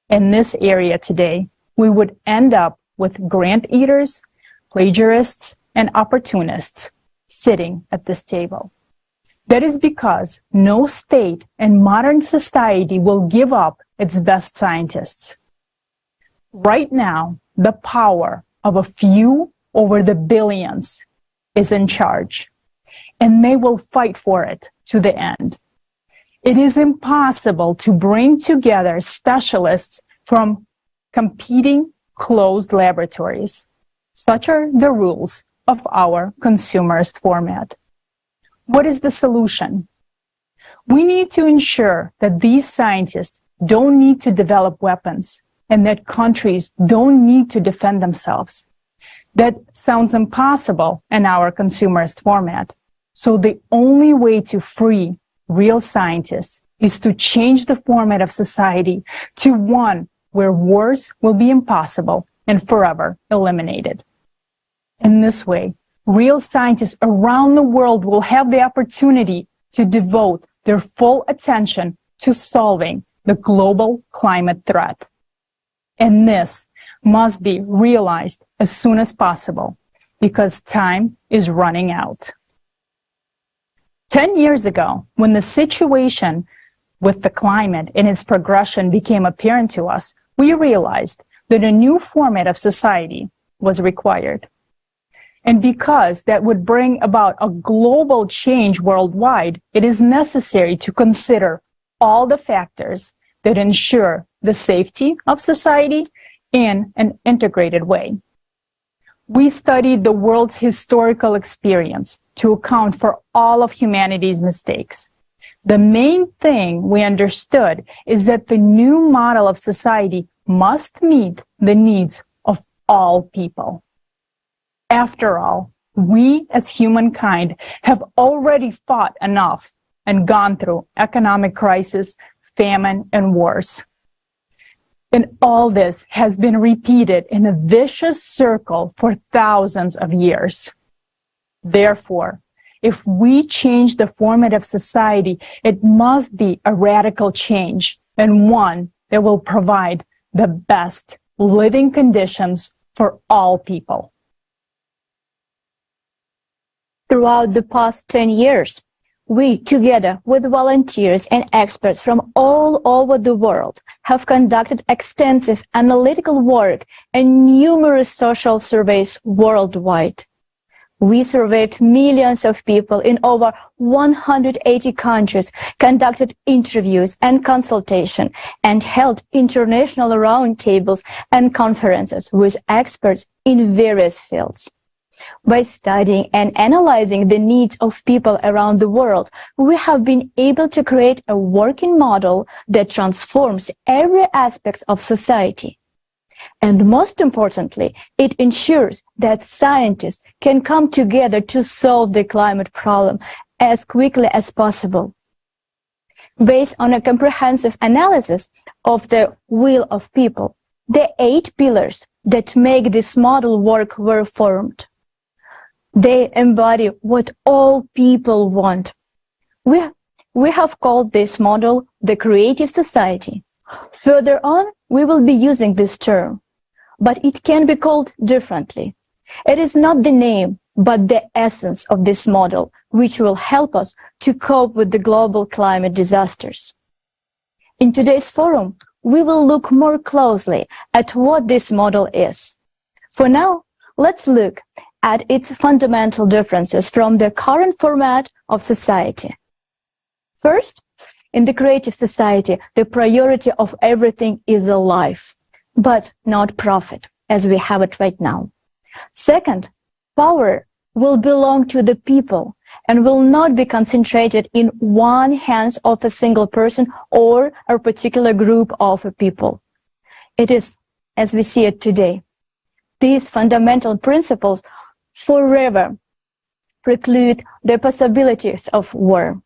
in this area today, we would end up with grant eaters, plagiarists, and opportunists sitting at this table. That is because no state in modern society will give up its best scientists. Right now, the power of a few over the billions is in charge, and they will fight for it to the end. It is impossible to bring together specialists from competing closed laboratories. Such are the rules of our consumerist format. What is the solution? We need to ensure that these scientists don't need to develop weapons and that countries don't need to defend themselves. That sounds impossible in our consumerist format. So the only way to free real scientists is to change the format of society to one where wars will be impossible and forever eliminated. In this way, real scientists around the world will have the opportunity to devote their full attention to solving the global climate threat. And this must be realized as soon as possible because time is running out. 10 years ago, when the situation with the climate and its progression became apparent to us, we realized that a new format of society was required. And because that would bring about a global change worldwide, it is necessary to consider all the factors that ensure the safety of society in an integrated way. We studied the world's historical experience to account for all of humanity's mistakes. The main thing we understood is that the new model of society must meet the needs of all people. After all, we as humankind have already fought enough and gone through economic crisis, famine, and wars. And all this has been repeated in a vicious circle for thousands of years. Therefore, if we change the format of society, it must be a radical change and one that will provide the best living conditions for all people. Throughout the past 10 years, we, together with volunteers and experts from all over the world, have conducted extensive analytical work and numerous social surveys worldwide. We surveyed millions of people in over 180 countries, conducted interviews and consultation, and held international roundtables and conferences with experts in various fields. By studying and analyzing the needs of people around the world, we have been able to create a working model that transforms every aspect of society. And most importantly, it ensures that scientists can come together to solve the climate problem as quickly as possible. Based on a comprehensive analysis of the will of people, the 8 pillars that make this model work were formed. They embody what all people want. We have called this model the creative society. Further on, we will be using this term, but it can be called differently. It is not the name, but the essence of this model, which will help us to cope with the global climate disasters. In today's forum, we will look more closely at what this model is. For now, let's look at its fundamental differences from the current format of society. First, in the creative society, the priority of everything is life, but not profit, as we have it right now. Second, power will belong to the people and will not be concentrated in one hands of a single person or a particular group of people. It is as we see it today. These fundamental principles forever preclude the possibilities of war.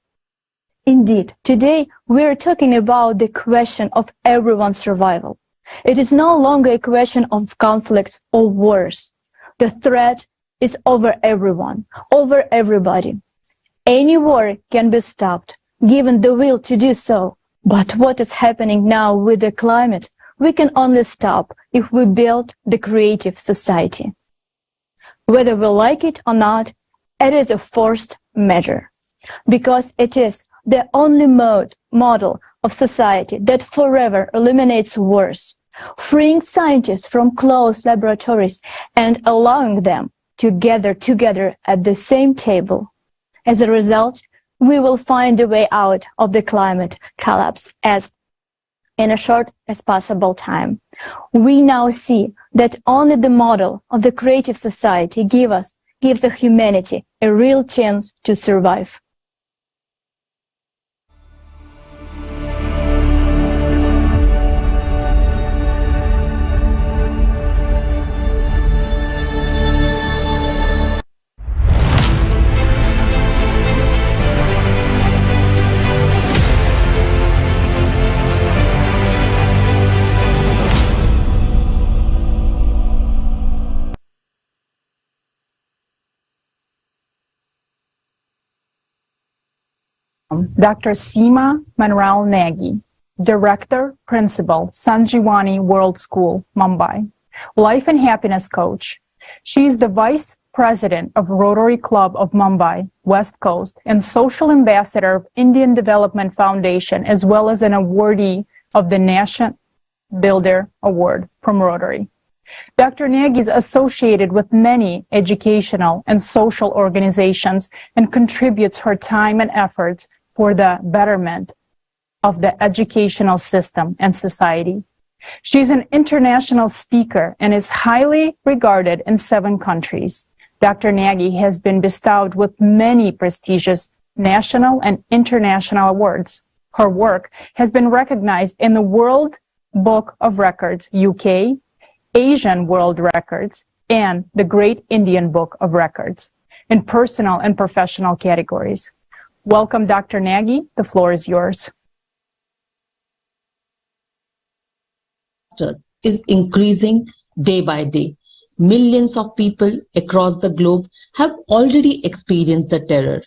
Indeed, today we are talking about the question of everyone's survival. It is no longer a question of conflicts or wars. The threat is over everyone, over everybody. Any war can be stopped, given the will to do so. But what is happening now with the climate, we can only stop if we build the creative society. Whether we like it or not, it is a forced measure, because it is the only model of society that forever eliminates wars, freeing scientists from closed laboratories and allowing them to gather together at the same table. As a result, we will find a way out of the climate collapse as in a short as possible time. We now see that only the model of the creative society gives the humanity a real chance to survive. Dr. Seema Manuel Nagy, Director, Principal, Sanjeevani World School, Mumbai, Life and Happiness Coach. She is the Vice President of Rotary Club of Mumbai, West Coast, and Social Ambassador of Indian Development Foundation, as well as an awardee of the Nation Builder Award from Rotary. Dr. Nagy is associated with many educational and social organizations and contributes her time and efforts for the betterment of the educational system and society. She's an international speaker and is highly regarded in 7 countries. Dr. Nagy has been bestowed with many prestigious national and international awards. Her work has been recognized in the World Book of Records, UK, Asian World Records, and the Great Indian Book of Records in personal and professional categories. Welcome, Dr. Nagy. The floor is yours. Is increasing day by day. Millions of people across the globe have already experienced the terror,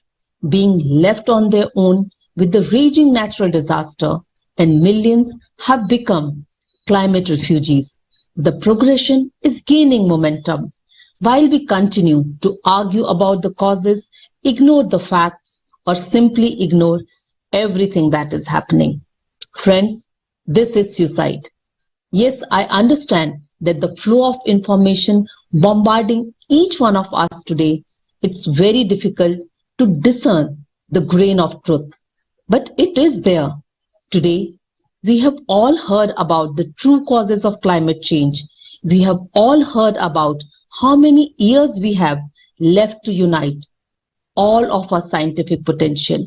being left on their own with the raging natural disaster, and millions have become climate refugees. The progression is gaining momentum. While we continue to argue about the causes, ignore the facts, or simply ignore everything that is happening. Friends, this is suicide. Yes, I understand that the flow of information bombarding each one of us today, it's very difficult to discern the grain of truth. But it is there. Today, we have all heard about the true causes of climate change. We have all heard about how many years we have left to unite all of our scientific potential.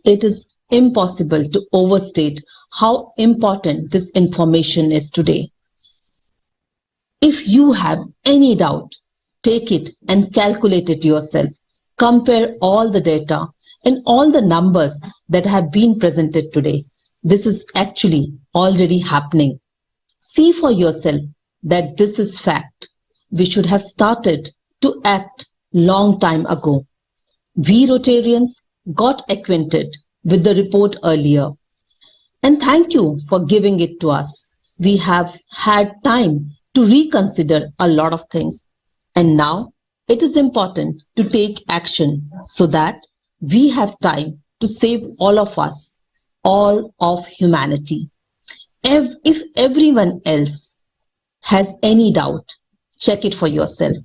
It is impossible to overstate how important this information is today. If you have any doubt, take it and calculate it yourself. Compare all the data and all the numbers that have been presented today. This is actually already happening. See for yourself that this is fact. We should have started to act long time ago. We Rotarians got acquainted with the report earlier. And thank you for giving it to us. We have had time to reconsider a lot of things. And now it is important to take action so that we have time to save all of us, all of humanity. If everyone else has any doubt, check it for yourself.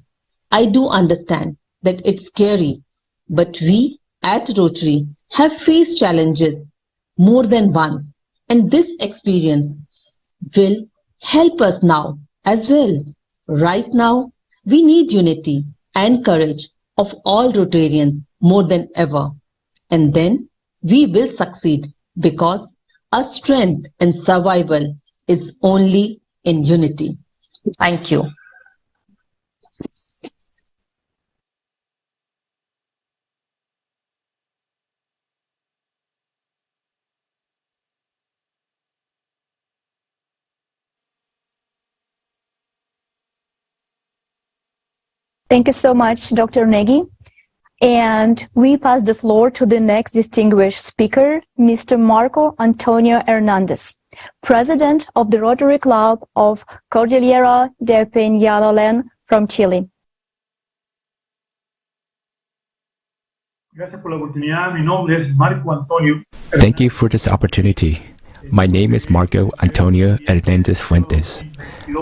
I do understand that it's scary, but we at Rotary have faced challenges more than once, and this experience will help us now as well. Right now, we need unity and courage of all Rotarians more than ever. And then we will succeed because our strength and survival is only in unity. Thank you. Thank you so much, Dr. Nagy. And we pass the floor to the next distinguished speaker, Mr. Marco Antonio Hernandez, President of the Rotary Club of Cordillera de Peñalolén from Chile. Thank you for this opportunity. My name is Marco Antonio Hernandez Fuentes.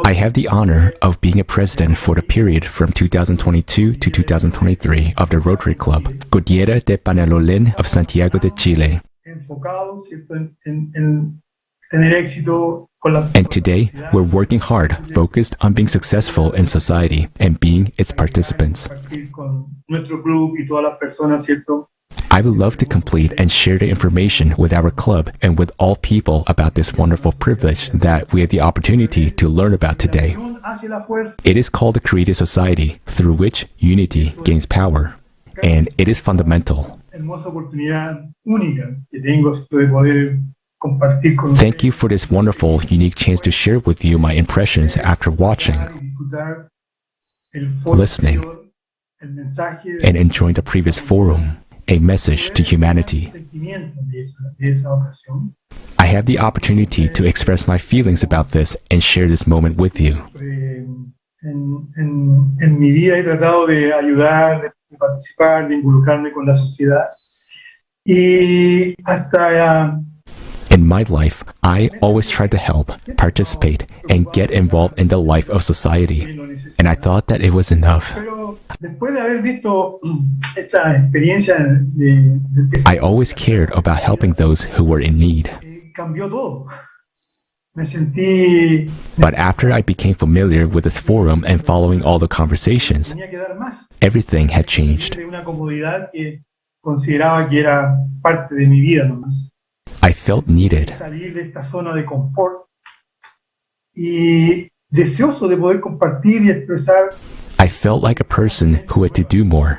I have the honor of being a president for the period from 2022 to 2023 of the Rotary Club, Cordillera de Peñalolén of Santiago de Chile. And today, we're working hard, focused on being successful in society and being its participants. I would love to complete and share the information with our club and with all people about this wonderful privilege that we have the opportunity to learn about today. It is called the Creative Society, through which unity gains power, and it is fundamental. Thank you for this wonderful, unique chance to share with you my impressions after watching, listening, and enjoying the previous forum, a message to humanity. I have the opportunity to express my feelings about this and share this moment with you. En mi vida he tratado de ayudar, de participar, de involucrarme con la sociedad. Y hasta in my life, I always try to help, participate, and get involved in the life of society. And I thought that it was enough. I always cared about helping those who were in need. But after I became familiar with this forum and following all the conversations, everything had changed. I felt needed. I felt like a person who had to do more.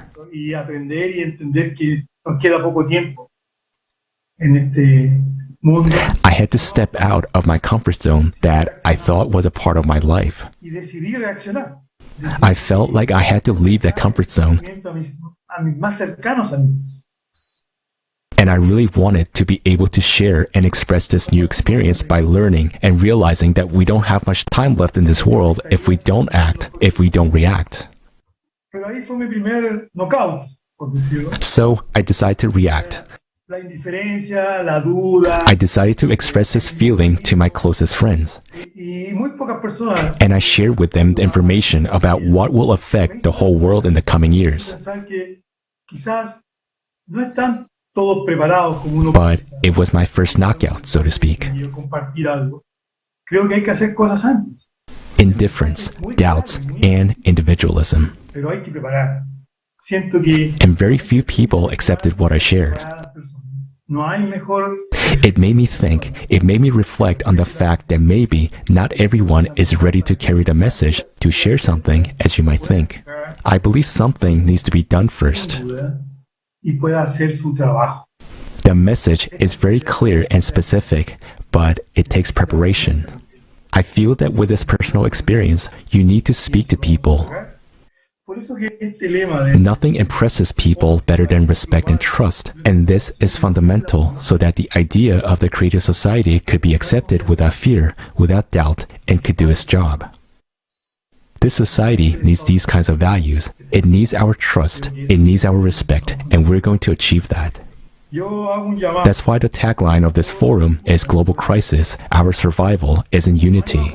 I had to step out of my comfort zone that I thought was a part of my life. I felt like I had to leave that comfort zone. And I really wanted to be able to share and express this new experience by learning and realizing that we don't have much time left in this world if we don't act, if we don't react. So I decided to react. I decided to express this feeling to my closest friends. And I shared with them the information about what will affect the whole world in the coming years. But it was my first knockout, so to speak. Indifference, doubts, and individualism. And very few people accepted what I shared. It made me think, it made me reflect on the fact that maybe not everyone is ready to carry the message to share something as you might think. I believe something needs to be done first. The message is very clear and specific, but it takes preparation. I feel that with this personal experience, you need to speak to people. Nothing impresses people better than respect and trust, and this is fundamental so that the idea of the creative society could be accepted without fear, without doubt, and could do its job. This society needs these kinds of values. It needs our trust, it needs our respect, and we're going to achieve that. That's why the tagline of this forum is Global Crisis, Our Survival is in Unity.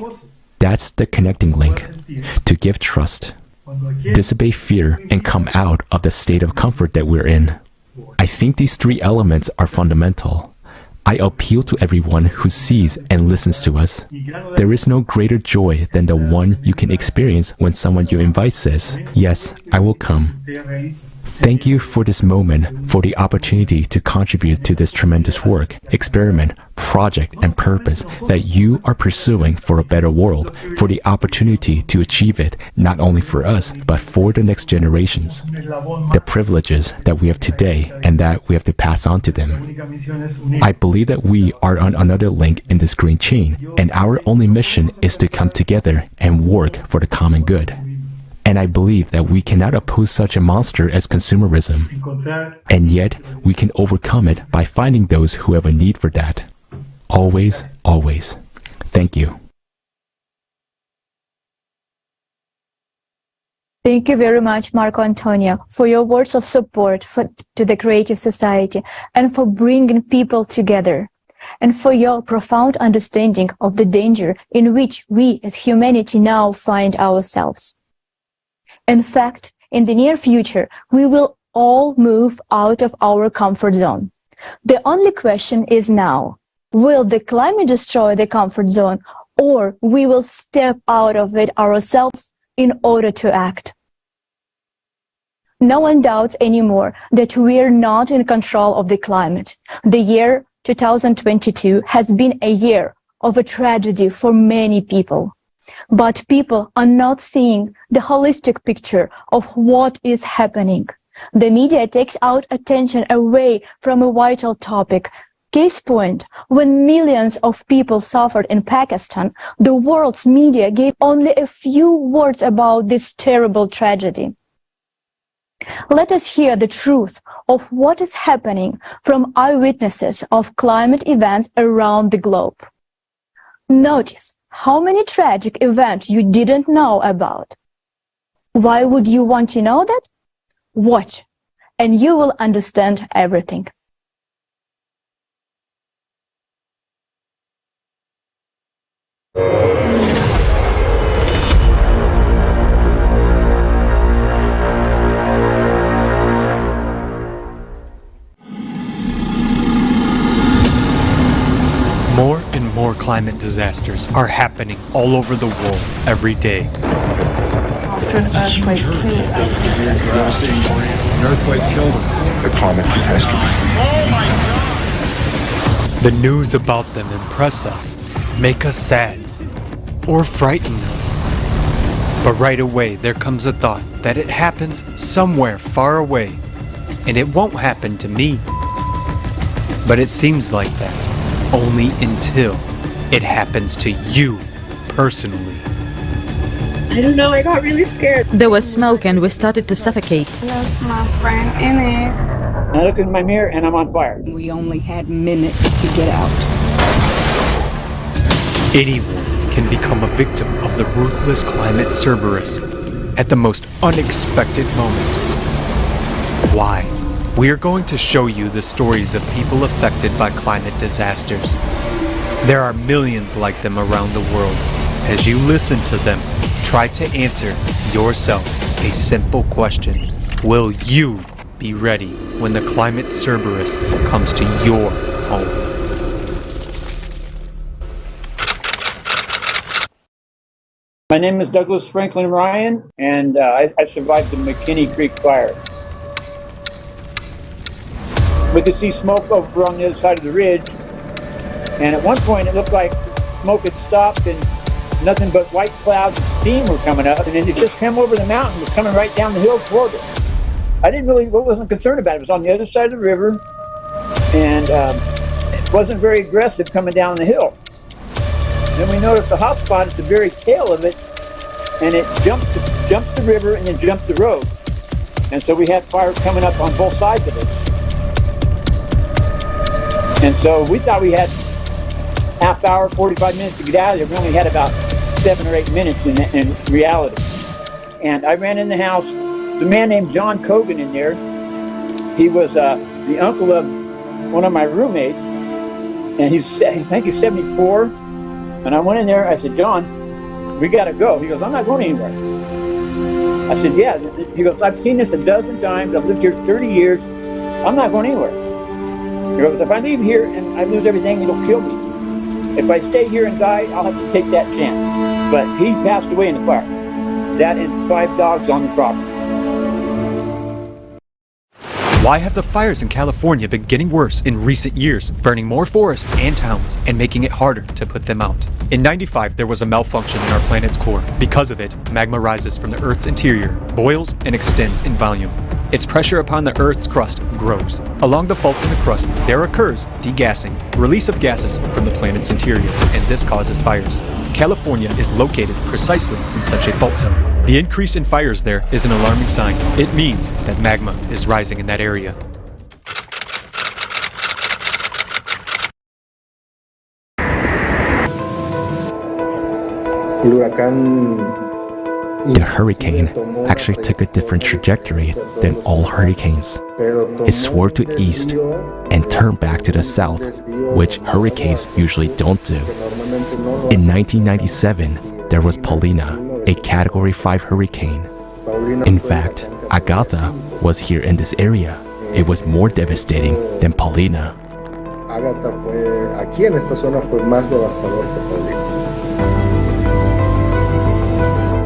That's the connecting link, to give trust, dissipate fear, and come out of the state of comfort that we're in. I think these three elements are fundamental. I appeal to everyone who sees and listens to us. There is no greater joy than the one you can experience when someone you invite says, "Yes, I will come." Thank you for this moment, for the opportunity to contribute to this tremendous work, experiment, project, and purpose that you are pursuing for a better world, for the opportunity to achieve it, not only for us, but for the next generations. The privileges that we have today and that we have to pass on to them. I believe that we are on another link in this green chain, and our only mission is to come together and work for the common good. And I believe that we cannot oppose such a monster as consumerism. And yet, we can overcome it by finding those who have a need for that. Always, always. Thank you. Thank you very much, Marco Antonio, for your words of support to the Creative Society and for bringing people together, and for your profound understanding of the danger in which we as humanity now find ourselves. In fact, in the near future, we will all move out of our comfort zone. The only question is now, Will the climate destroy the comfort zone, or we will step out of it ourselves in order to act? No one doubts anymore that we are not in control of the climate. The year 2022 has been a year of a tragedy for many people. But people are not seeing the holistic picture of what is happening. The media takes out attention away from a vital topic. Case point, when millions of people suffered in Pakistan, the world's media gave only a few words about this terrible tragedy. Let us hear the truth of what is happening from eyewitnesses of climate events around the globe. Notice how many tragic events you didn't know about. Why would you want to know that? Watch, and you will understand everything. More and more climate disasters are happening all over the world every day. After an earthquake killed An earthquake killed him. The climate catastrophe. The news about them impress us, make us sad, or frighten us. But right away there comes a thought that it happens somewhere far away, and it won't happen to me. But it seems like that only until it happens to you personally. I don't know, I got really scared. There was smoke and we started to suffocate. Lost my friend in it. I look in my mirror and I'm on fire. We only had minutes to get out. Anyone can become a victim of the ruthless Climate Cerberus at the most unexpected moment. Why? We are going to show you the stories of people affected by climate disasters. There are millions like them around the world. As you listen to them, try to answer yourself a simple question. Will you be ready when the Climate Cerberus comes to your home? My name is Douglas Franklin Ryan, and I survived the McKinney Creek fire. We could see smoke over on the other side of the ridge, and at one point it looked like smoke had stopped and nothing but white clouds and steam were coming up, and then it just came over the mountain, was coming right down the hill toward us. I wasn't concerned about it. It was on the other side of the river, and it wasn't very aggressive coming down the hill. Then we noticed the hot spot at the very tail of it, and it jumped the river and then jumped the road. And so we had fire coming up on both sides of it. And so we thought we had half hour, 45 minutes to get out of there. We only had about 7 or 8 minutes in reality. And I ran in the house. There's a man named John Cogan in there. He was the uncle of one of my roommates. And I think he's 74. And I went in there, I said, John, we gotta go. He goes, I'm not going anywhere. I said, yeah. He goes, I've seen this a dozen times. I've lived here 30 years. I'm not going anywhere. He goes, if I leave here and I lose everything, it'll kill me. If I stay here and die, I'll have to take that chance. But he passed away in the fire. That and 5 dogs on the property. Why have the fires in California been getting worse in recent years, burning more forests and towns and making it harder to put them out? In '95, there was a malfunction in our planet's core. Because of it, magma rises from the Earth's interior, boils, and extends in volume. Its pressure upon the Earth's crust grows. Along the faults in the crust, there occurs degassing, release of gases from the planet's interior, and this causes fires. California is located precisely in such a fault zone. The increase in fires there is an alarming sign. It means that magma is rising in that area. The hurricane actually took a different trajectory than all hurricanes. It swerved to east and turned back to the south, which hurricanes usually don't do. In 1997, there was Paulina, a Category 5 hurricane. In fact, Agatha was here in this area. It was more devastating than Paulina. Ágata fue, aquí en esta zona fue más devastador que Paulina.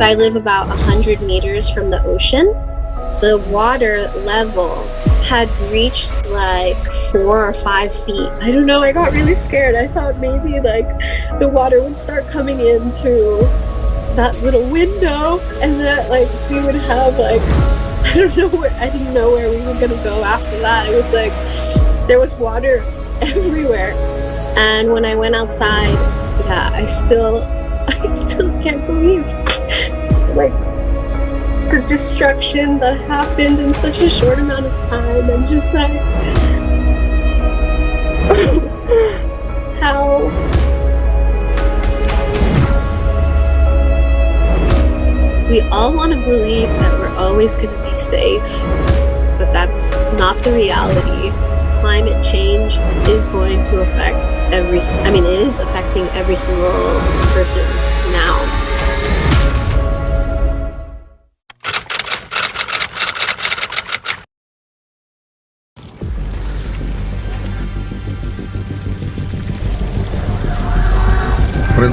I live about 100 meters from the ocean. The water level had reached like 4 or 5 feet. I don't know, I got really scared. I thought maybe like the water would start coming into that little window and that like we would have like, I don't know where, I didn't know where we were gonna go after that. It was like, there was water everywhere. And when I went outside, yeah, I still can't believe like the destruction that happened in such a short amount of time, and just like how we all want to believe that we're always going to be safe, but that's not the reality. Climate change is going to affect it is affecting every single person now.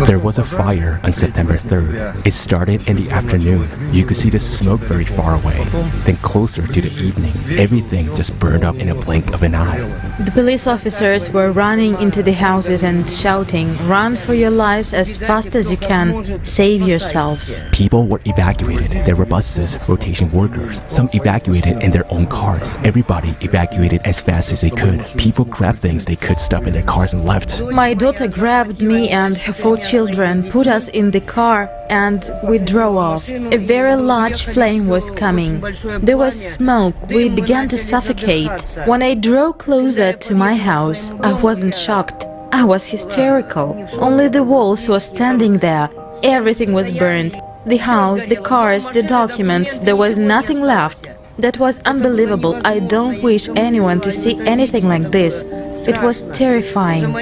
There was a fire on September 3rd. It started in the afternoon. You could see the smoke very far away. Then closer to the evening, everything just burned up in a blink of an eye. The police officers were running into the houses and shouting, "Run for your lives as fast as you can. Save yourselves." People were evacuated. There were buses, rotation workers. Some evacuated in their own cars. Everybody evacuated as fast as they could. People grabbed things they could stuff in their cars and left. My daughter grabbed me and her 4 children, put us in the car, and we drove off. A very large flame was coming. There was smoke. We began to suffocate. When I drove closer to my house, I wasn't shocked. I was hysterical. Only the walls were standing there. Everything was burned. The house, the cars, the documents, there was nothing left. That was unbelievable. I don't wish anyone to see anything like this. It was terrifying.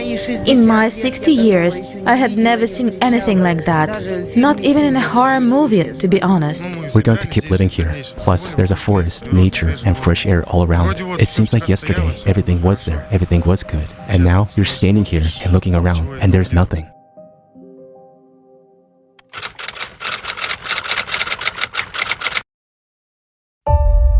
In my 60 years, I had never seen anything like that. Not even in a horror movie, to be honest. We're going to keep living here. Plus, there's a forest, nature, and fresh air all around. It seems like yesterday, everything was there, everything was good. And now, you're standing here and looking around, and there's nothing.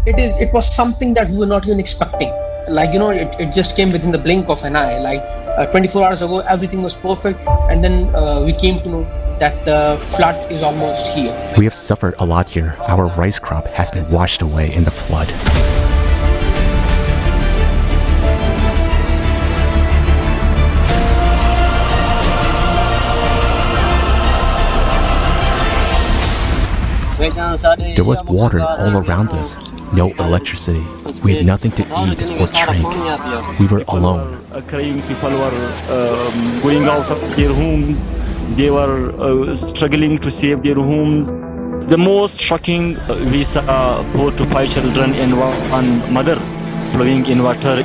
It was something that we were not even expecting. Like, it just came within the blink of an eye. Like 24 hours ago, everything was perfect. And then we came to know that the flood is almost here. We have suffered a lot here. Our rice crop has been washed away in the flood. There was water all around us. No electricity. We had nothing to eat or drink. We were alone. Crying people were going out of their homes. They were struggling to save their homes. The most shocking, we saw 4 to 5 children and one mother flowing in water.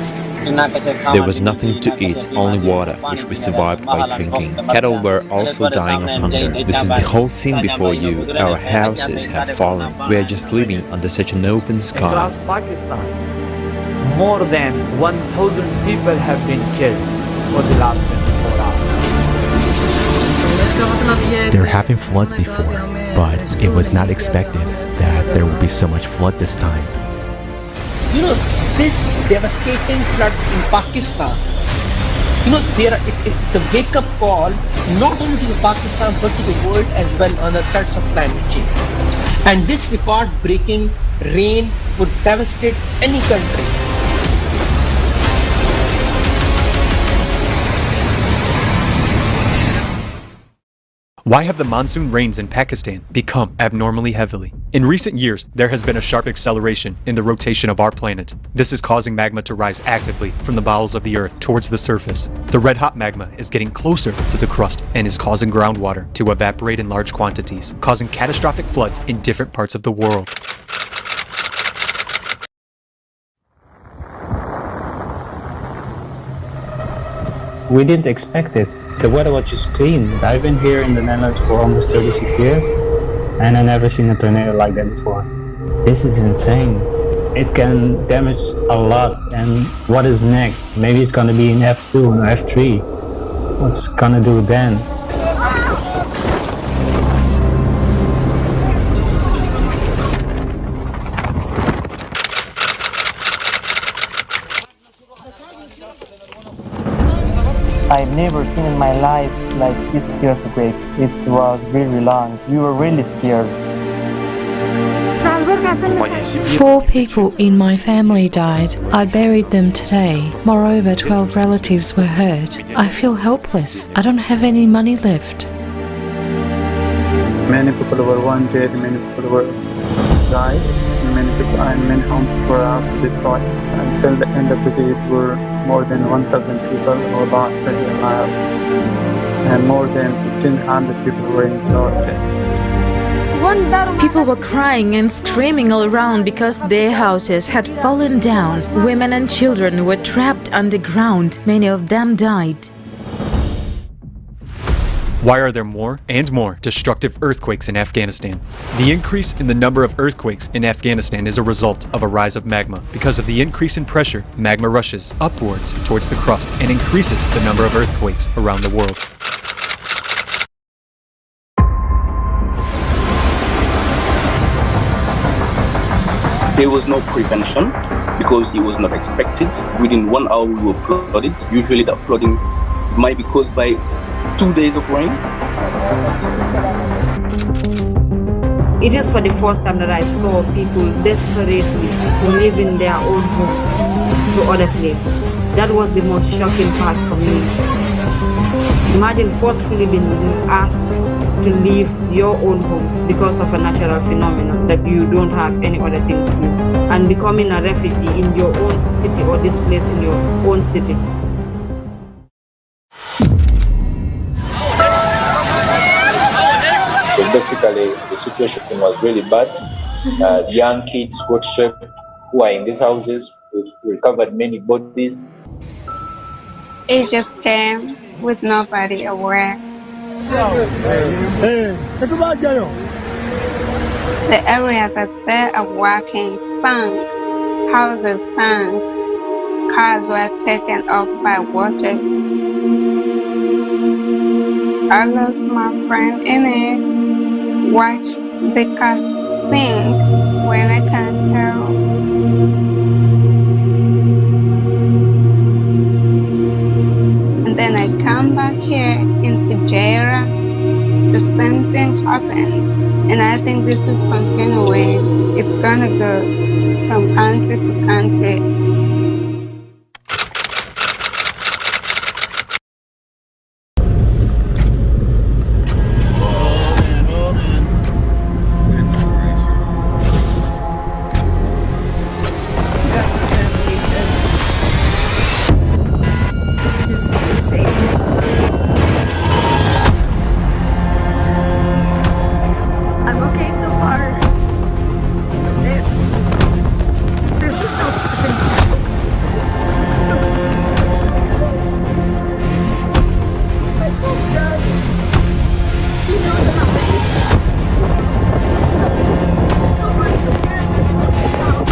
There was nothing to eat, only water, which we survived by drinking. Cattle were also dying of hunger. This is the whole scene before you. Our houses have fallen. We are just living under such an open sky. Across Pakistan, more than 1,000 people have been killed for the last 24 hours. There have been floods before, but it was not expected that there would be so much flood this time. This devastating flood in Pakistan, it's a wake-up call not only to Pakistan but to the world as well on the threats of climate change. And this record-breaking rain would devastate any country. Why have the monsoon rains in Pakistan become abnormally heavily? In recent years, there has been a sharp acceleration in the rotation of our planet. This is causing magma to rise actively from the bowels of the Earth towards the surface. The red-hot magma is getting closer to the crust and is causing groundwater to evaporate in large quantities, causing catastrophic floods in different parts of the world. We didn't expect it. The weather was just clean. I've been here in the Netherlands for almost 36 years, and I've never seen a tornado like that before. This is insane. it can damage a lot. And what is next? Maybe it's gonna be in F2 or F3. What's gonna do then? I've never seen in my life like this earthquake. It was really long. We were really scared. 4 people in my family died. I buried them today. Moreover, 12 relatives were hurt. I feel helpless. I don't have any money left. Many people were wounded, many people were died, many homes were destroyed. Until the end of the day, it were more than 1,000 people who lost their lives, and more than 1,500 people were injured. People were crying and screaming all around because their houses had fallen down. Women and children were trapped underground. Many of them died. Why are there more and more destructive earthquakes in Afghanistan? The increase in the number of earthquakes in Afghanistan is a result of a rise of magma. Because of the increase in pressure, magma rushes upwards towards the crust and increases the number of earthquakes around the world. There was no prevention because it was not expected. Within 1 hour we were flooded. Usually that flooding might be caused by 2 days of rain. It is for the first time that I saw people desperately leaving their own homes to other places. That was the most shocking part for me. Imagine forcefully being asked to leave your own homes because of a natural phenomenon that you don't have any other thing to do, and becoming a refugee in your own city or displaced in your own city. So basically, the situation was really bad. The young kids got swept who are in these houses. We recovered many bodies. It just came with nobody aware. The area that they are working sank, houses sank, cars were taken off by water. I lost my friend in it, watched the car sink when I can't tell. And then I come back here in Fujairah, the same thing happened. And I think this is continuing. It's gonna go from country to country. This is insane. I'm okay so far. This is no fucking joke. I hope John, he knows I'm so much to get this fucking house.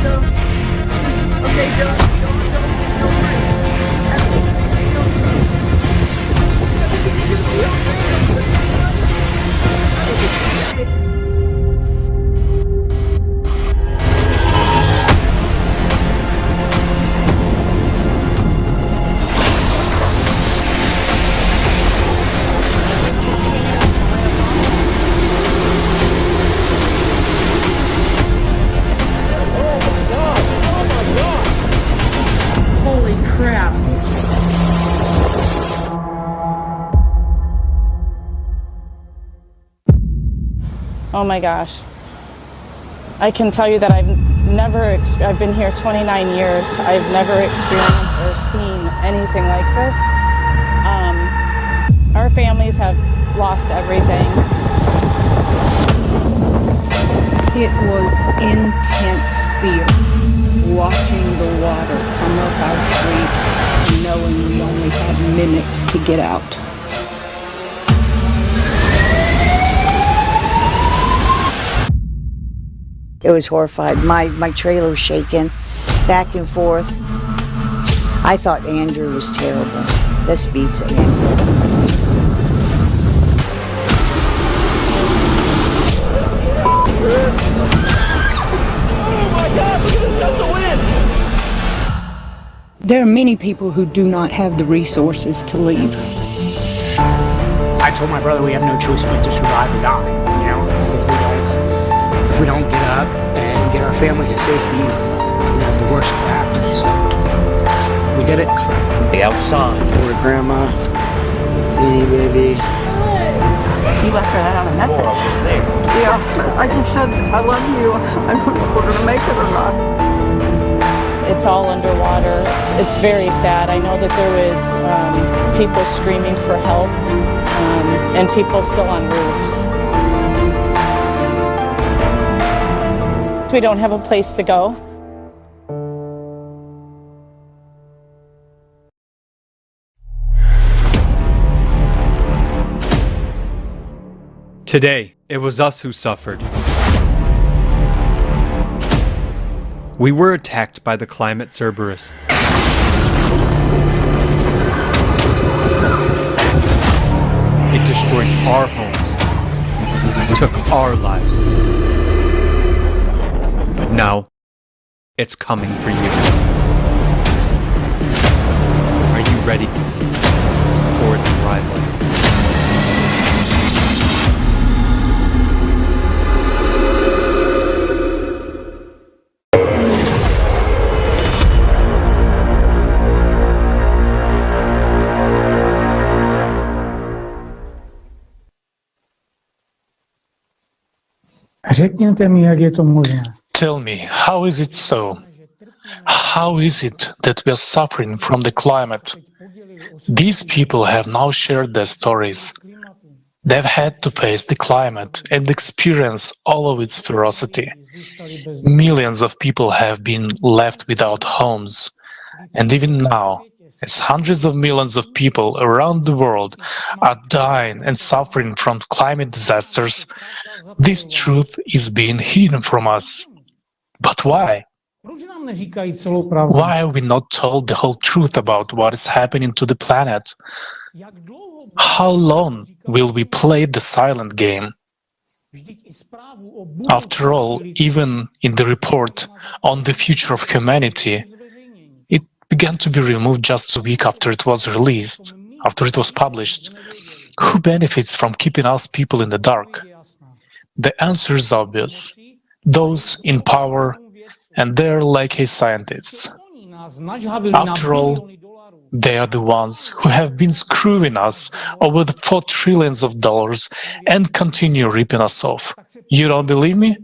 So, okay, John, don't worry. Everything's gonna be okay. Everything's gonna be okay. Holy crap. Oh my gosh. I can tell you that I've been here 29 years. I've never experienced or seen anything like this. Our families have lost everything. It was intense fear, watching the water come up our street and knowing we only had minutes to get out. It was horrified. My trailer was shaking back and forth. I thought Andrew was terrible. This beats Andrew. There are many people who do not have the resources to leave. I told my brother we have no choice but to survive or die. You know, if we don't get up and get our family to safety, we have the worst could happen. So we did it. Outside. Poor grandma, Beanie baby. You left her that on a message. Yeah, I just said I love you. I don't know if we're gonna make it or not. It's all underwater. It's very sad. I know that there was people screaming for help and people still on roofs. We don't have a place to go. Today, it was us who suffered. We were attacked by the Climate Cerberus. It destroyed our homes, took our lives. But now, it's coming for you. Are you ready for its arrival? Tell me, how is it so? How is it that we are suffering from the climate? These people have now shared their stories. They've had to face the climate and experience all of its ferocity. Millions of people have been left without homes. And even now, as hundreds of millions of people around the world are dying and suffering from climate disasters, this truth is being hidden from us. But why? Why are we not told the whole truth about what is happening to the planet? How long will we play the silent game? After all, even in the report on the future of humanity, it began to be removed just a week after it was released, after it was published. Who benefits from keeping us people in the dark? The answer is obvious. Those in power and their lackey scientists. After all, they are the ones who have been screwing us over the $4 trillion and continue ripping us off. You don't believe me?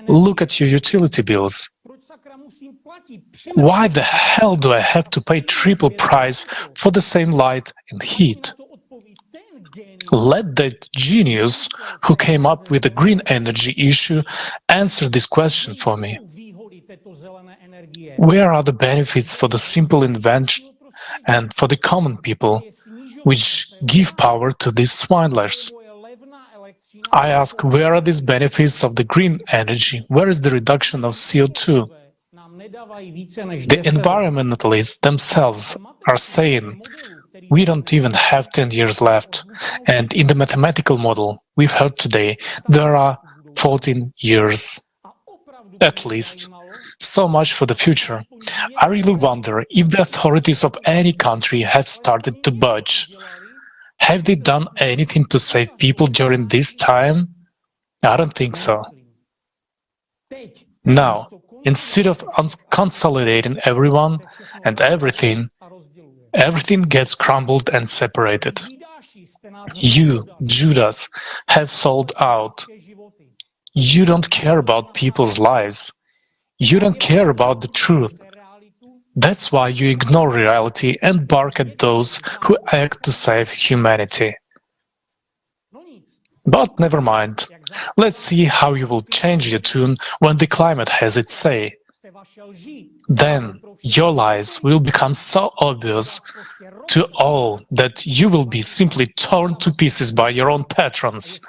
Look at your utility bills. Why the hell do I have to pay triple price for the same light and heat? Let the genius who came up with the green energy issue answer this question for me. Where are the benefits for the simple invention and for the common people, which give power to these swindlers? I ask, where are these benefits of the green energy? Where is the reduction of CO2? The environmentalists themselves are saying, we don't even have 10 years left. And in the mathematical model we've heard today, there are 14 years, at least. So much for the future. I really wonder if the authorities of any country have started to budge. Have they done anything to save people during this time? I don't think so. Now, instead of consolidating everyone and everything gets crumbled and separated. You, Judas, have sold out. You don't care about people's lives. You don't care about the truth. That's why you ignore reality and bark at those who act to save humanity. But never mind. Let's see how you will change your tune when the climate has its say. Then your lies will become so obvious to all that you will be simply torn to pieces by your own patrons.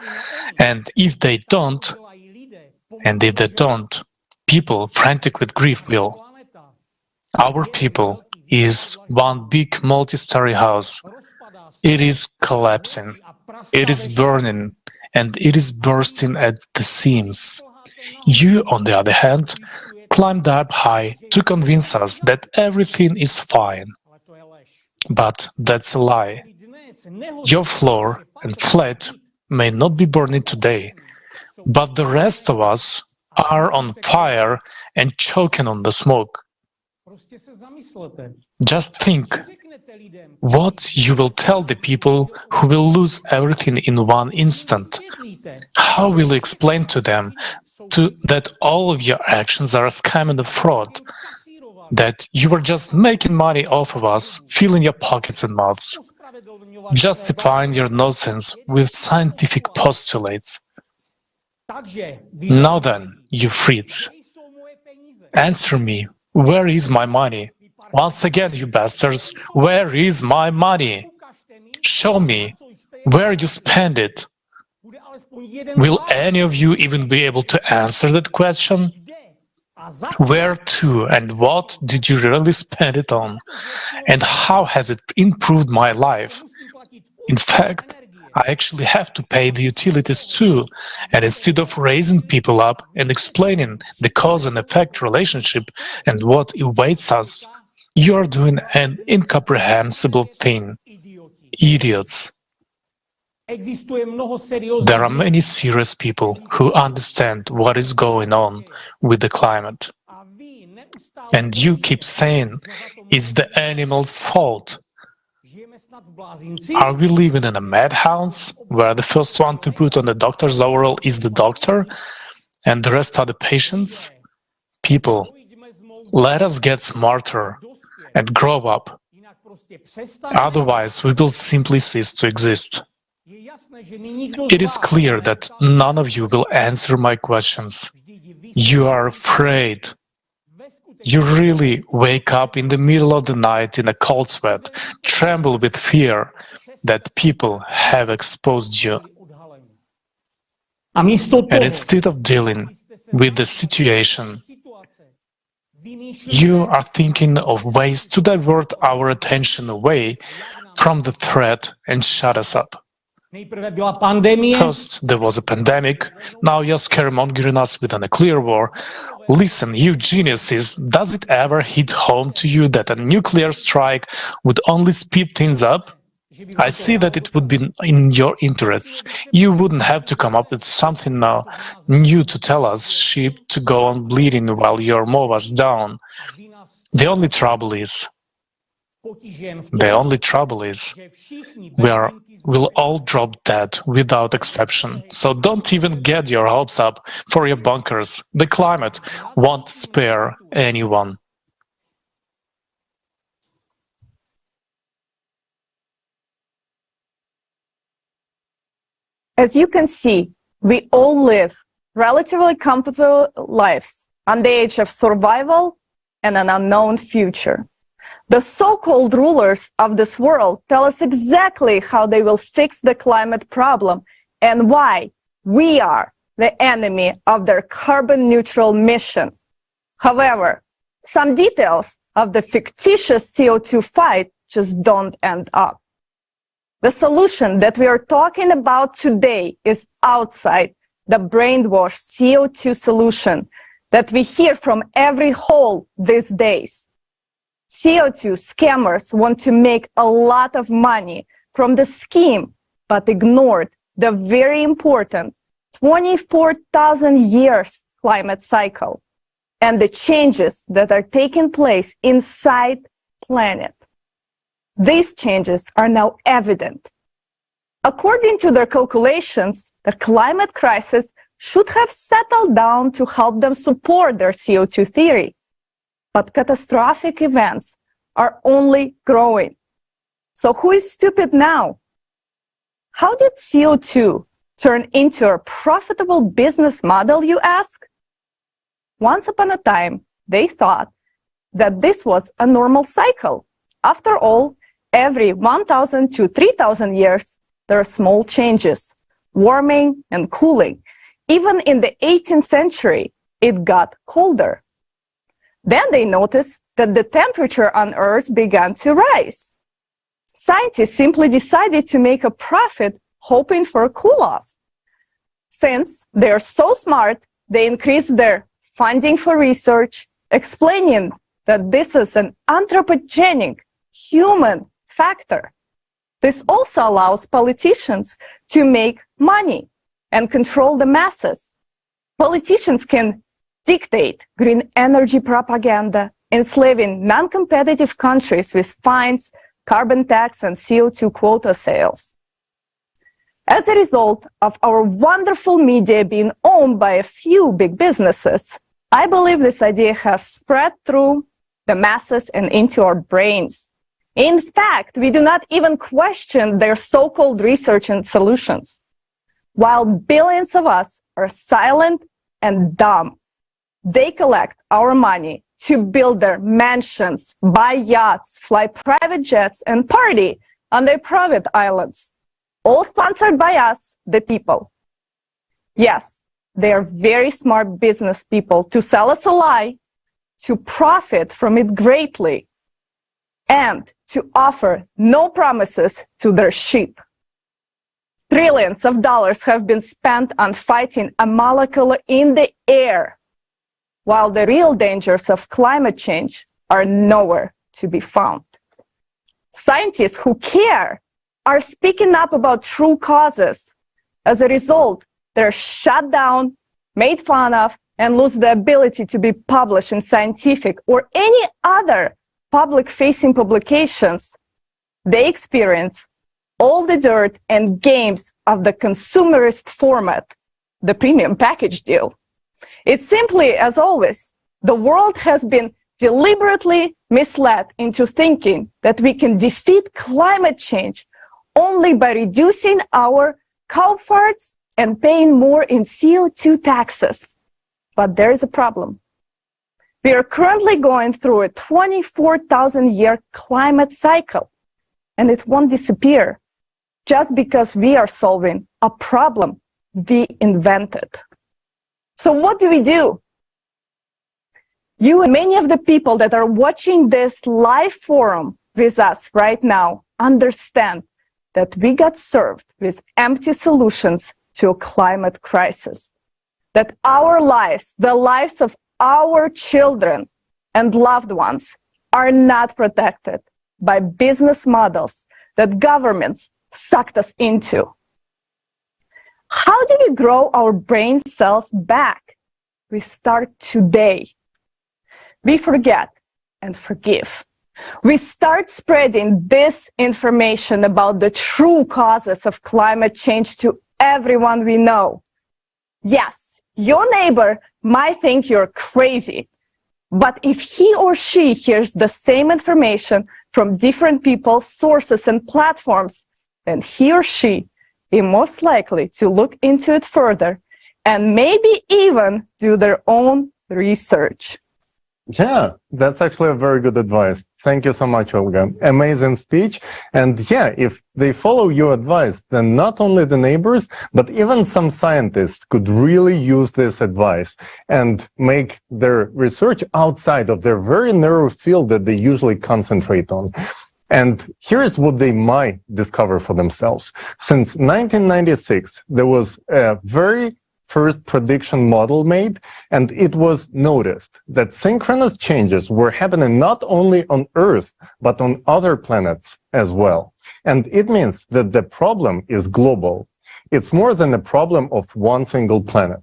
And if they don't, And if they don't, people frantic with grief will. Our people is one big multi-story house. It is collapsing, it is burning, and it is bursting at the seams. You, on the other hand, climbed up high to convince us that everything is fine. But that's a lie. Your floor and flat may not be burning today, but the rest of us are on fire and choking on the smoke. Just think what you will tell the people who will lose everything in one instant. How will you explain to them that all of your actions are a scam and a fraud? That you are just making money off of us, filling your pockets and mouths, justifying your nonsense with scientific postulates. Now then, you freaks, answer me, where is my money? Once again, you bastards, where is my money? Show me where you spend it. Will any of you even be able to answer that question? Where to and what did you really spend it on? And how has it improved my life? In fact, I actually have to pay the utilities too, and instead of raising people up and explaining the cause and effect relationship and what awaits us, you are doing an incomprehensible thing. Idiots. There are many serious people who understand what is going on with the climate. And you keep saying it's the animals' fault. Are we living in a madhouse where the first one to put on the doctor's overall is the doctor and the rest are the patients? People, let us get smarter and grow up. Otherwise, we will simply cease to exist. It is clear that none of you will answer my questions. You are afraid. You really wake up in the middle of the night in a cold sweat, tremble with fear that people have exposed you. And instead of dealing with the situation, you are thinking of ways to divert our attention away from the threat and shut us up. First, there was a pandemic, now you're scaremongering us with a nuclear war. Listen, you geniuses, does it ever hit home to you that a nuclear strike would only speed things up? I see that it would be in your interests. You wouldn't have to come up with something now new to tell us sheep to go on bleeding while your mow us down. The only trouble is we'll all drop dead without exception. So don't even get your hopes up for your bunkers. The climate won't spare anyone. As you can see, we all live relatively comfortable lives on the edge of survival and an unknown future. The so-called rulers of this world tell us exactly how they will fix the climate problem and why we are the enemy of their carbon-neutral mission. However, some details of the fictitious CO2 fight just don't end up. The solution that we are talking about today is outside the brainwashed CO2 solution that we hear from every hole these days. CO2 scammers want to make a lot of money from the scheme, but ignored the very important 24,000 years climate cycle and the changes that are taking place inside the planet. These changes are now evident. According to their calculations, the climate crisis should have settled down to help them support their CO2 theory. But catastrophic events are only growing. So who is stupid now? How did CO2 turn into a profitable business model, you ask? Once upon a time, they thought that this was a normal cycle. After all, every 1,000 to 3,000 years, there are small changes, warming and cooling. Even in the 18th century, it got colder. Then they noticed that the temperature on Earth began to rise. Scientists simply decided to make a profit hoping for a cool-off. Since they're so smart, they increased their funding for research, explaining that this is an anthropogenic human factor. This also allows politicians to make money and control the masses. Politicians can dictate green energy propaganda, enslaving non-competitive countries with fines, carbon tax, and CO2 quota sales. As a result of our wonderful media being owned by a few big businesses, I believe this idea has spread through the masses and into our brains. In fact, we do not even question their so-called research and solutions. While billions of us are silent and dumb, they collect our money to build their mansions, buy yachts, fly private jets, and party on their private islands, all sponsored by us, the people. Yes, they are very smart business people to sell us a lie, to profit from it greatly, and to offer no promises to their sheep. Trillions of dollars have been spent on fighting a molecule in the air, while the real dangers of climate change are nowhere to be found. Scientists who care are speaking up about true causes. As a result, they're shut down, made fun of, and lose the ability to be published in scientific or any other public-facing publications. They experience all the dirt and games of the consumerist format, the premium package deal. It's simply, as always, the world has been deliberately misled into thinking that we can defeat climate change only by reducing our cow farts and paying more in CO2 taxes. But there is a problem. We are currently going through a 24,000-year climate cycle, and it won't disappear just because we are solving a problem we invented. So what do we do? You and many of the people that are watching this live forum with us right now understand that we got served with empty solutions to a climate crisis. That our lives, the lives of our children and loved ones, are not protected by business models that governments sucked us into. How do we grow our brain cells back? We start today. We forget and forgive. We start spreading this information about the true causes of climate change to everyone we know. Yes, your neighbor might think you're crazy, but if he or she hears the same information from different people, sources, and platforms, then he or she is most likely to look into it further and maybe even do their own research. Yeah, that's actually a very good advice. Thank you so much, Olga. Amazing speech. And yeah, if they follow your advice, then not only the neighbors, but even some scientists could really use this advice and make their research outside of their very narrow field that they usually concentrate on. And here's what they might discover for themselves. Since 1996, there was a very first prediction model made, and it was noticed that synchronous changes were happening not only on Earth, but on other planets as well. And it means that the problem is global. It's more than a problem of one single planet.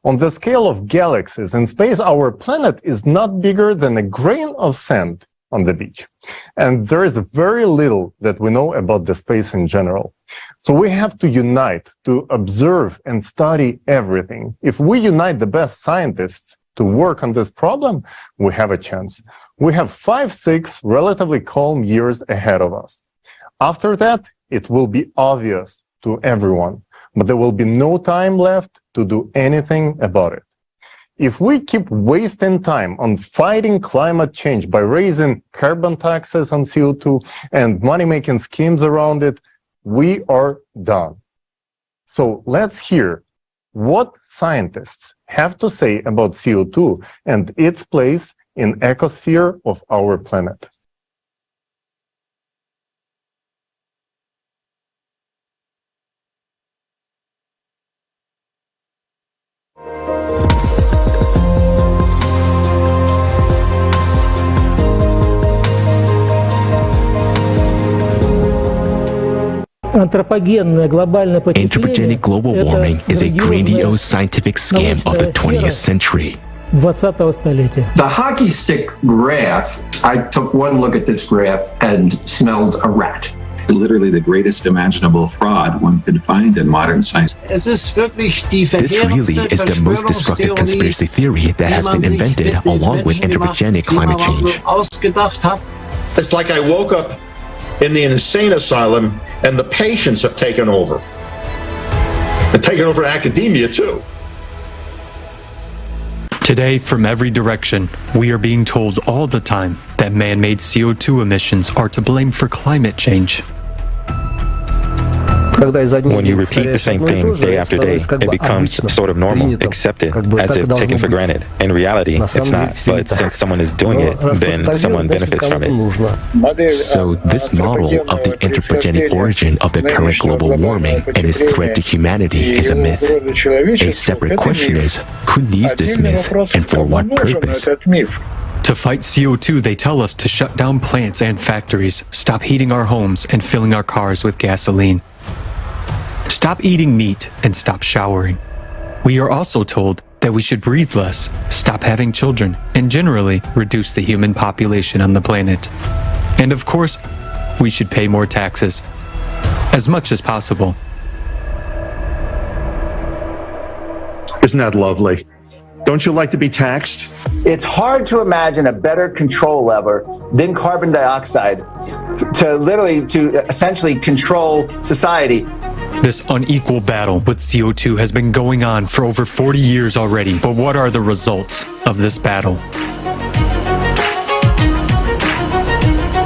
On the scale of galaxies in space, our planet is not bigger than a grain of sand on the beach. And there is very little that we know about the space in general. So we have to unite to observe and study everything. If we unite the best scientists to work on this problem, we have a chance. We have 5-6 relatively calm years ahead of us. After that, it will be obvious to everyone, but there will be no time left to do anything about it. If we keep wasting time on fighting climate change by raising carbon taxes on CO2 and money-making schemes around it, we are done. So let's hear what scientists have to say about CO2 and its place in ecosphere of our planet. Anthropogenic global warming is a grandiose scientific scam of the 20th century. The hockey stick graph, I took one look at this graph and smelled a rat. Literally the greatest imaginable fraud one could find in modern science. This really is the most destructive conspiracy theory that has been invented along with anthropogenic climate change. It's like I woke up in the insane asylum and the patients have taken over. And taken over academia too. Today, from every direction, we are being told all the time that man-made CO2 emissions are to blame for climate change. When you repeat the same thing day after day, it becomes sort of normal, accepted, as if taken for granted. In reality, it's not, but since someone is doing it, then someone benefits from it. So this model of the anthropogenic origin of the current global warming and its threat to humanity is a myth. A separate question is, who needs this myth and for what purpose? To fight CO2, they tell us to shut down plants and factories, stop heating our homes and filling our cars with gasoline. Stop eating meat and stop showering. We are also told that we should breathe less, stop having children, and generally reduce the human population on the planet. And of course, we should pay more taxes, as much as possible. Isn't that lovely? Don't you like to be taxed? It's hard to imagine a better control lever than carbon dioxide to essentially control society. This unequal battle with CO2 has been going on for over 40 years already, but what are the results of this battle?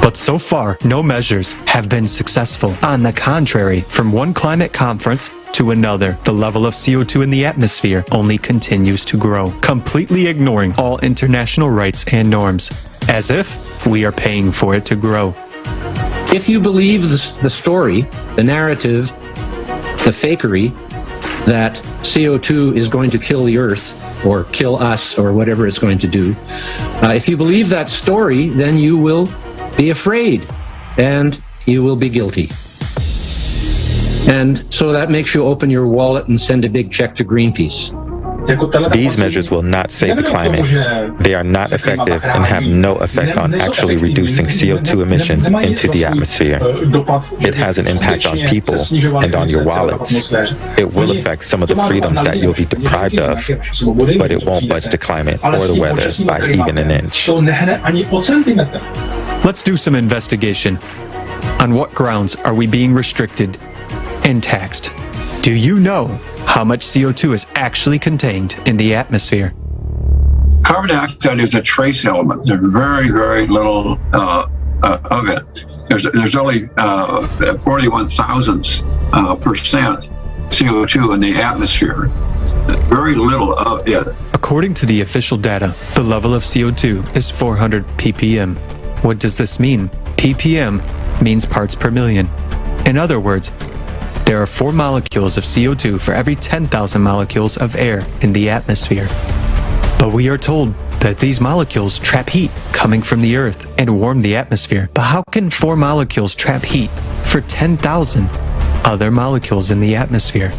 But so far, no measures have been successful. On the contrary, from one climate conference to another, the level of CO2 in the atmosphere only continues to grow, completely ignoring all international rights and norms, as if we are paying for it to grow. If you believe the story, the narrative, the fakery that CO2 is going to kill the earth or kill us or whatever it's going to do, if you believe that story, then you will be afraid and you will be guilty. And so that makes you open your wallet and send a big check to Greenpeace. These measures will not save the climate. They are not effective and have no effect on actually reducing CO2 emissions into the atmosphere. It has an impact on people and on your wallets. It will affect some of the freedoms that you'll be deprived of, but it won't budge the climate or the weather by even an inch. Let's do some investigation. On what grounds are we being restricted and taxed? Do you know how much CO2 is actually contained in the atmosphere? Carbon dioxide is a trace element. There's very, very little of it. There's only 41 thousandths percent CO2 in the atmosphere. Very little of it. According to the official data, the level of CO2 is 400 ppm. What does this mean? ppm means parts per million. In other words, there are 4 molecules of CO2 for every 10,000 molecules of air in the atmosphere. But we are told that these molecules trap heat coming from the Earth and warm the atmosphere. But how can 4 molecules trap heat for 10,000 other molecules in the atmosphere?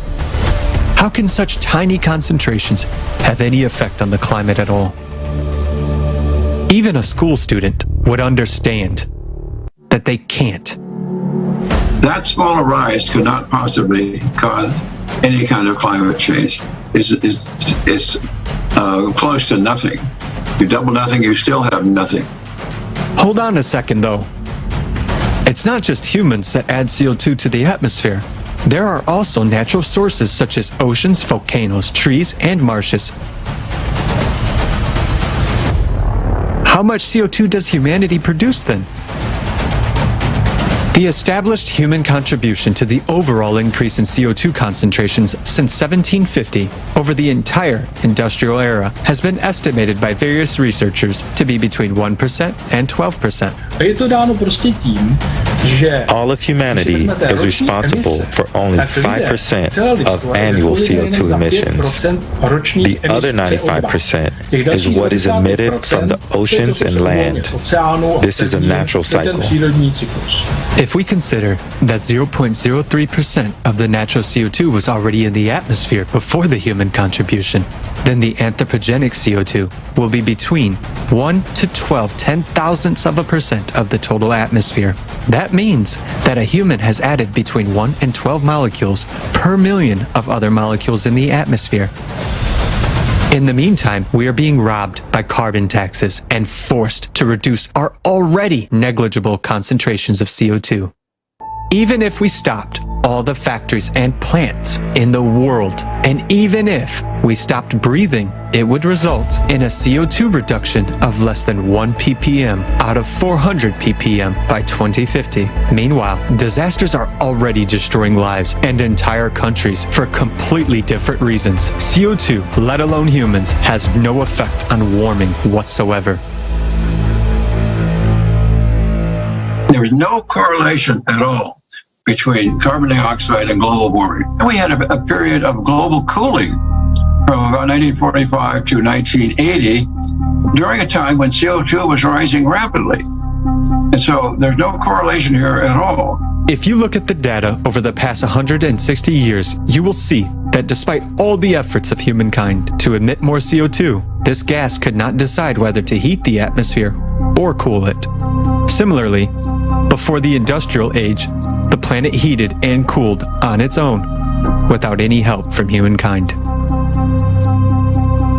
How can such tiny concentrations have any effect on the climate at all? Even a school student would understand that they can't. That small a rise could not possibly cause any kind of climate change. It's close to nothing. You double nothing, you still have nothing. Hold on a second, though. It's not just humans that add CO2 to the atmosphere. There are also natural sources such as oceans, volcanoes, trees, and marshes. How much CO2 does humanity produce then? The established human contribution to the overall increase in CO2 concentrations since 1750 over the entire industrial era has been estimated by various researchers to be between 1% and 12%. All of humanity is responsible for only 5% of annual CO2 emissions. The other 95% is what is emitted from the oceans and land. This is a natural cycle. If we consider that 0.03% of the natural CO2 was already in the atmosphere before the human contribution, then the anthropogenic CO2 will be between 1 to 12 10,000ths% of the total atmosphere. That means that a human has added between 1 and 12 molecules per million of other molecules in the atmosphere. In the meantime, we are being robbed by carbon taxes and forced to reduce our already negligible concentrations of CO2. Even if we stopped all the factories and plants in the world, and even if we stopped breathing, it would result in a CO2 reduction of less than 1 ppm out of 400 ppm by 2050. Meanwhile, disasters are already destroying lives and entire countries for completely different reasons. CO2, let alone humans, has no effect on warming whatsoever. There's no correlation at all between carbon dioxide and global warming. And we had a period of global cooling from about 1945 to 1980, during a time when CO2 was rising rapidly. And so there's no correlation here at all. If you look at the data over the past 160 years, you will see that despite all the efforts of humankind to emit more CO2, this gas could not decide whether to heat the atmosphere or cool it. Similarly, before the industrial age, the planet heated and cooled on its own without any help from humankind.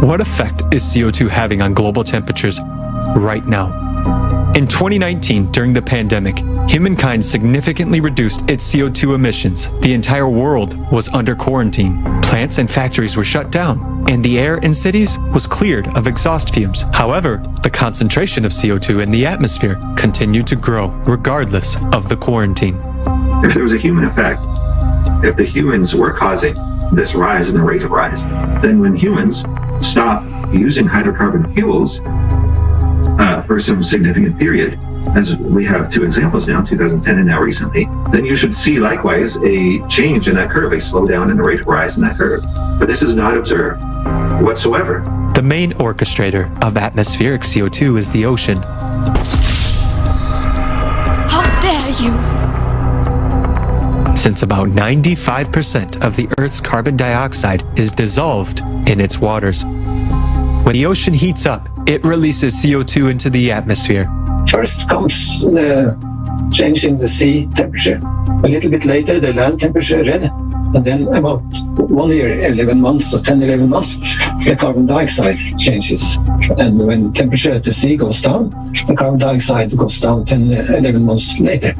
What effect is CO2 having on global temperatures right now? In 2019, during the pandemic, humankind significantly reduced its CO2 emissions. The entire world was under quarantine. Plants and factories were shut down, and the air in cities was cleared of exhaust fumes. However, the concentration of CO2 in the atmosphere continued to grow regardless of the quarantine. If there was a human effect, if the humans were causing this rise in the rate of rise, then when humans stop using hydrocarbon fuels for some significant period, as we have two examples now, 2010 and now recently, then you should see likewise a change in that curve, a slowdown in the rate of rise in that curve. But this is not observed whatsoever. The main orchestrator of atmospheric CO2 is the ocean. How dare you! Since about 95% of the Earth's carbon dioxide is dissolved in its waters. When the ocean heats up, it releases CO2 into the atmosphere. First comes the change in the sea temperature. A little bit later, the land temperature red. And then about 1 year, 11 months, or 10, 11 months, the carbon dioxide changes. And when temperature at the sea goes down, the carbon dioxide goes down 10, 11 months later.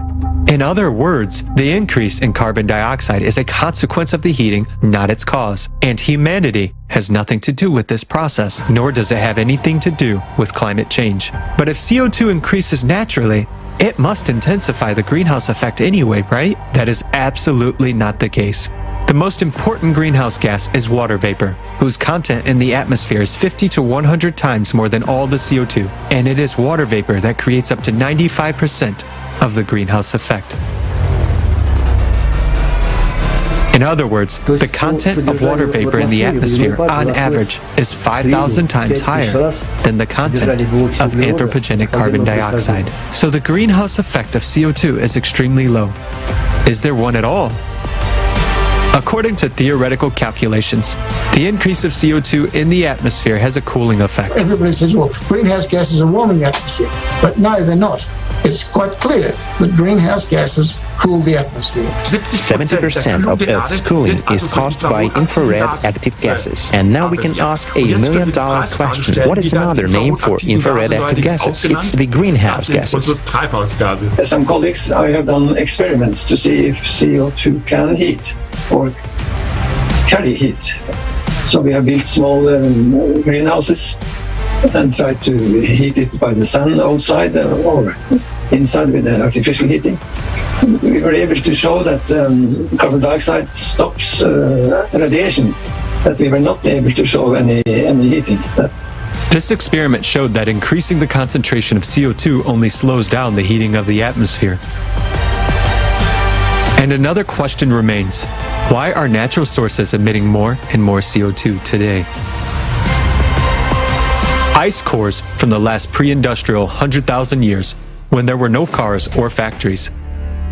In other words, the increase in carbon dioxide is a consequence of the heating, not its cause. And humanity has nothing to do with this process, nor does it have anything to do with climate change. But if CO2 increases naturally, it must intensify the greenhouse effect anyway, right? That is absolutely not the case. The most important greenhouse gas is water vapor, whose content in the atmosphere is 50 to 100 times more than all the CO2. And it is water vapor that creates up to 95% of the greenhouse effect. In other words, the content of water vapor in the atmosphere, on average, is 5,000 times higher than the content of anthropogenic carbon dioxide. So the greenhouse effect of CO2 is extremely low. Is there one at all? According to theoretical calculations, the increase of CO2 in the atmosphere has a cooling effect. Everybody says, well, greenhouse gases are warming the atmosphere. But no, they're not. It's quite clear that greenhouse gases cool the atmosphere. 70% of Earth's cooling is caused by infrared active gases. And now we can ask a $1 million question. What is another name for infrared active gases? It's the greenhouse gases. Some colleagues, I have done experiments to see if CO2 can heat or carry heat. So we have built small greenhouses and tried to heat it by the sun outside or inside with the artificial heating. we were able to show that carbon dioxide stops radiation, that we were not able to show any heating. This experiment showed that increasing the concentration of CO2 only slows down the heating of the atmosphere. And another question remains: why are natural sources emitting more and more CO2 today? Ice cores from the last pre-industrial 100,000 years, when there were no cars or factories,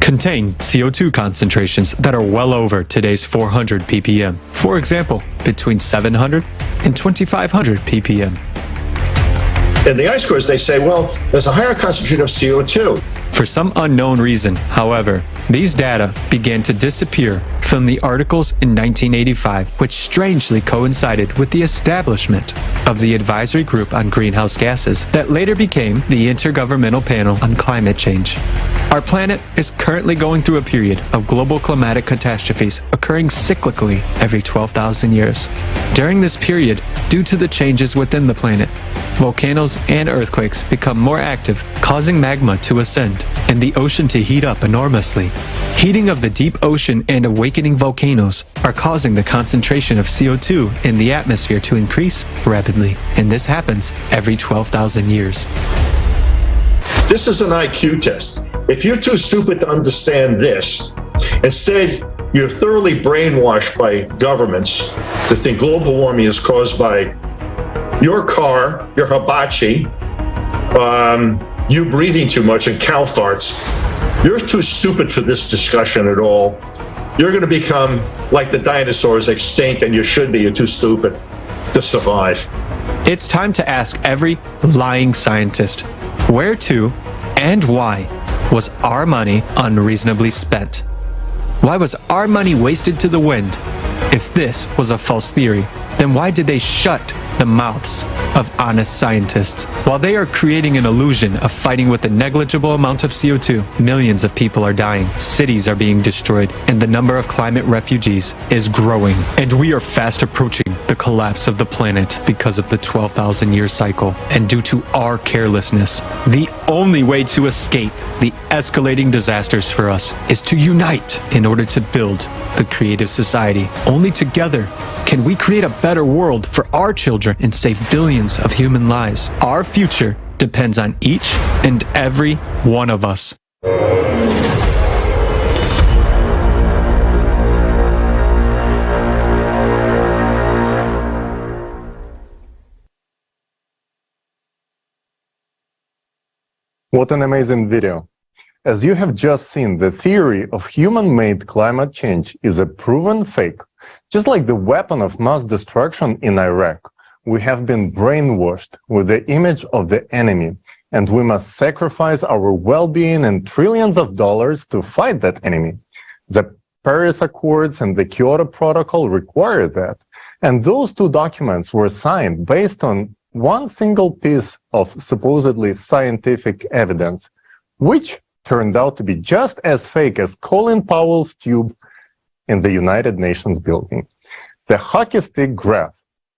contain CO2 concentrations that are well over today's 400 ppm. For example, between 700 and 2500 ppm. In the ice cores, they say, well, there's a higher concentration of CO2. For some unknown reason, however, these data began to disappear from the articles in 1985, which strangely coincided with the establishment of the Advisory Group on Greenhouse Gases that later became the Intergovernmental Panel on Climate Change. Our planet is currently going through a period of global climatic catastrophes occurring cyclically every 12,000 years. During this period, due to the changes within the planet, volcanoes and earthquakes become more active, causing magma to ascend and the ocean to heat up enormously. Heating of the deep ocean and awakening volcanoes are causing the concentration of CO2 in the atmosphere to increase rapidly, and this happens every 12,000 years. This is an IQ test. If you're too stupid to understand this, instead you're thoroughly brainwashed by governments to think global warming is caused by your car, your hibachi, you breathing too much, and cow farts. You're too stupid for this discussion at all. You're going to become like the dinosaurs, extinct, and you should be. You're too stupid to survive. It's time to ask every lying scientist, where to and why was our money unreasonably spent? Why was our money wasted to the wind? If this was a false theory, then why did they shut the mouths of honest scientists? While they are creating an illusion of fighting with a negligible amount of CO2, millions of people are dying, cities are being destroyed, and the number of climate refugees is growing. And we are fast approaching the collapse of the planet because of the 12,000-year cycle. And due to our carelessness, the only way to escape the escalating disasters for us is to unite in order to build the creative society. Only together can we create a better world for our children and save billions of human lives. Our future depends on each and every one of us. What an amazing video. As you have just seen, the theory of human-made climate change is a proven fake. Just like the weapon of mass destruction in Iraq, we have been brainwashed with the image of the enemy, and we must sacrifice our well-being and trillions of dollars to fight that enemy. The Paris Accords and the Kyoto Protocol require that, and those two documents were signed based on one single piece of supposedly scientific evidence, which turned out to be just as fake as Colin Powell's tube in the United Nations building. The hockey stick graph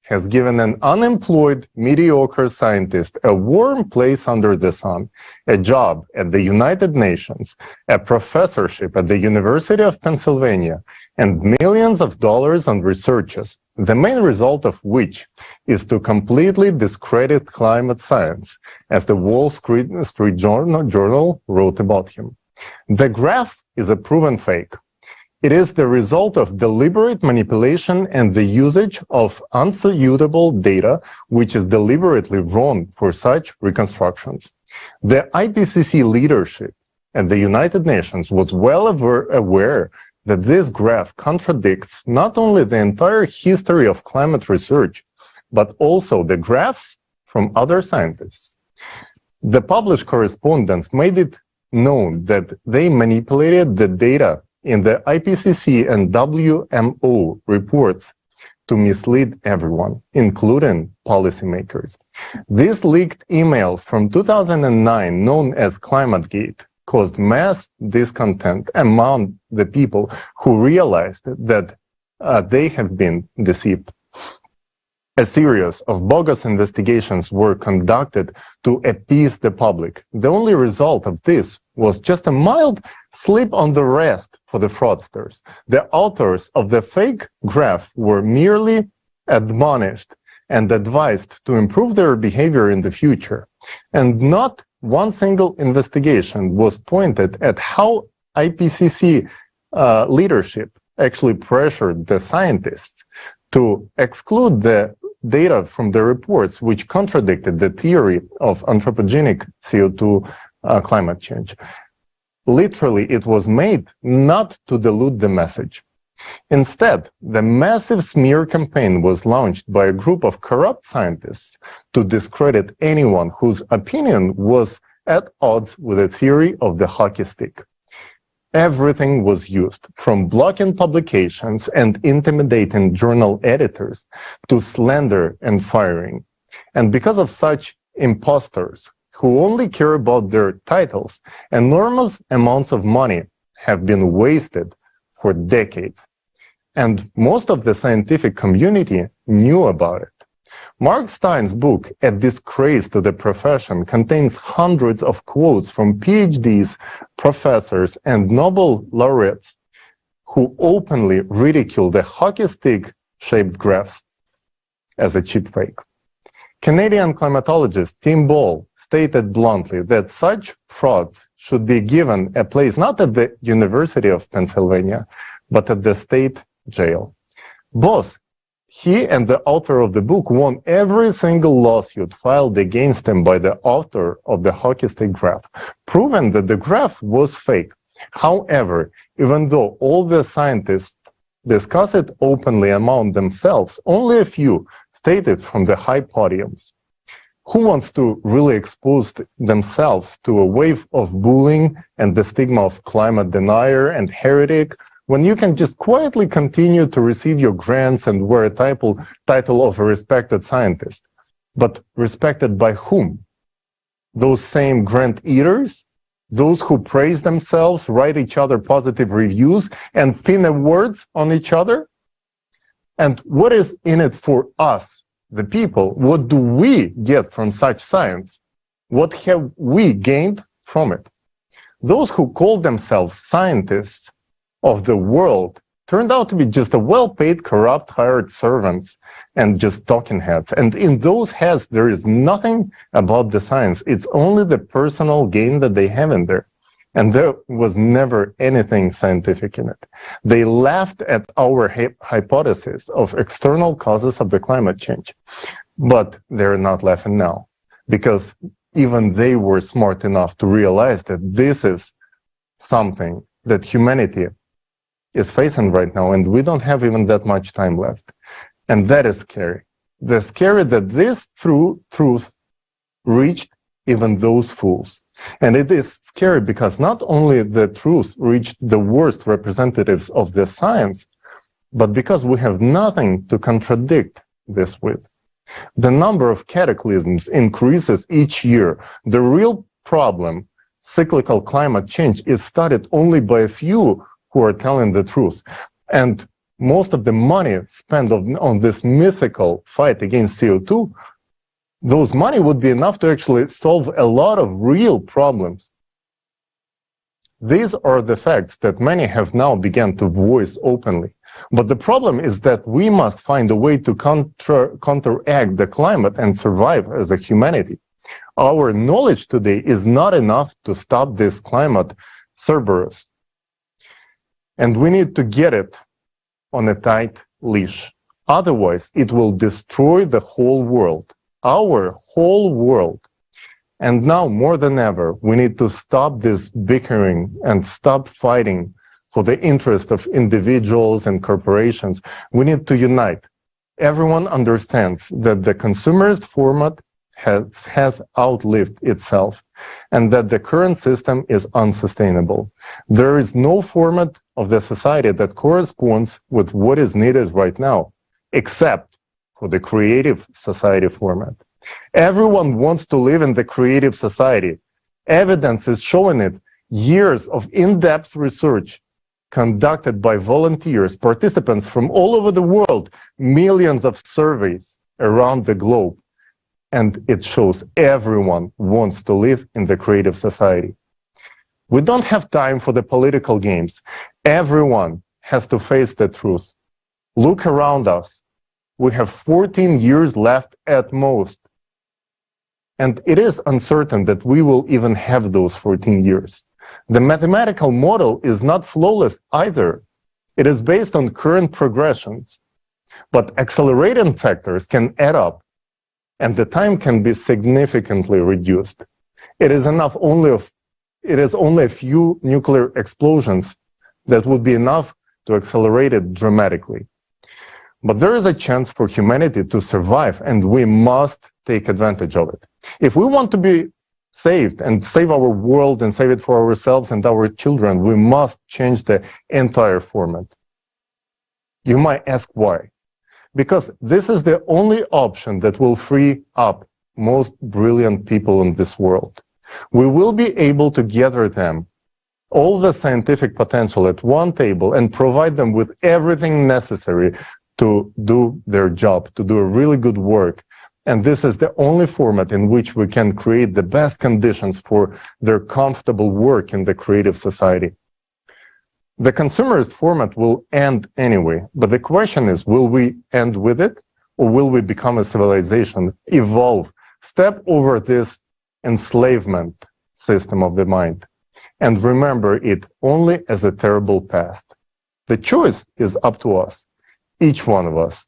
has given an unemployed, mediocre scientist a warm place under the sun, a job at the United Nations, a professorship at the University of Pennsylvania, and millions of dollars on researches, the main result of which is to completely discredit climate science, as the Wall Street Journal wrote about him. The graph is a proven fake. It is the result of deliberate manipulation and the usage of unsuitable data, which is deliberately wrong for such reconstructions. The IPCC leadership at the United Nations was well aware that this graph contradicts not only the entire history of climate research, but also the graphs from other scientists. The published correspondence made it known that they manipulated the data in the IPCC and WMO reports to mislead everyone, including policymakers. These leaked emails from 2009, known as ClimateGate, caused mass discontent among the people who realized that they have been deceived. A series of bogus investigations were conducted to appease the public. The only result of this was just a mild slip on the wrist for the fraudsters. The authors of the fake graph were merely admonished and advised to improve their behavior in the future. And not one single investigation was pointed at how IPCC leadership actually pressured the scientists to exclude the data from the reports which contradicted the theory of anthropogenic CO2 climate change. Literally, it was made not to dilute the message. Instead, the massive smear campaign was launched by a group of corrupt scientists to discredit anyone whose opinion was at odds with the theory of the hockey stick. Everything was used, from blocking publications and intimidating journal editors to slander and firing. And because of such imposters who only care about their titles, enormous amounts of money have been wasted for decades. And most of the scientific community knew about it. Mark Stein's book, A Disgrace to the Profession, contains hundreds of quotes from PhDs, professors, and Nobel laureates who openly ridicule the hockey stick-shaped graphs as a cheap fake. Canadian climatologist Tim Ball stated bluntly that such frauds should be given a place not at the University of Pennsylvania, but at the state jail. Both he and the author of the book won every single lawsuit filed against him by the author of the hockey stick graph, proving that the graph was fake. However, even though all the scientists discuss it openly among themselves, only a few state it from the high podiums. Who wants to really expose themselves to a wave of bullying and the stigma of climate denier and heretic, when you can just quietly continue to receive your grants and wear a title of a respected scientist? But respected by whom? Those same grant eaters? Those who praise themselves, write each other positive reviews, and pin awards on each other? And what is in it for us, the people? What do we get from such science? What have we gained from it? Those who call themselves scientists of the world turned out to be just a well-paid, corrupt, hired servants and just talking heads. And in those heads, there is nothing about the science. It's only the personal gain that they have in there. And there was never anything scientific in it. They laughed at our hypothesis of external causes of the climate change. But they're not laughing now, because even they were smart enough to realize that this is something that humanity is facing right now, and we don't have even that much time left. And that is scary. The scary that this truth reached even those fools. And it is scary because not only the truth reached the worst representatives of the science, but because we have nothing to contradict this with. The number of cataclysms increases each year. The real problem, cyclical climate change, is studied only by a few who are telling the truth. And most of the money spent on this mythical fight against CO2, those money would be enough to actually solve a lot of real problems. These are the facts that many have now begun to voice openly. But the problem is that we must find a way to counteract the climate and survive as a humanity. Our knowledge today is not enough to stop this climate Cerberus. And we need to get it on a tight leash. Otherwise, it will destroy the whole world, our whole world. And now, more than ever, we need to stop this bickering and stop fighting for the interest of individuals and corporations. We need to unite. Everyone understands that the consumerist format has outlived itself, and that the current system is unsustainable. There is no format of the society that corresponds with what is needed right now, except for the creative society format. Everyone wants to live in the creative society. Evidence is showing it. Years of in-depth research conducted by volunteers, participants from all over the world, millions of surveys, around the globe, and it shows everyone wants to live in the creative society. We don't have time for the political games. Everyone has to face the truth. Look around us. We have 14 years left at most. And it is uncertain that we will even have those 14 years. The mathematical model is not flawless either. It is based on current progressions. But accelerating factors can add up, and the time can be significantly reduced. It is only a few nuclear explosions that would be enough to accelerate it dramatically. But there is a chance for humanity to survive, and we must take advantage of it. If we want to be saved and save our world and save it for ourselves and our children, we must change the entire format. You might ask why. Because this is the only option that will free up most brilliant people in this world. We will be able to gather them, all the scientific potential at one table, and provide them with everything necessary to do their job, to do a really good work. And this is the only format in which we can create the best conditions for their comfortable work in the creative society. The consumerist format will end anyway, but the question is, will we end with it, or will we become a civilization, evolve, step over this enslavement system of the mind, and remember it only as a terrible past? The choice is up to us, each one of us.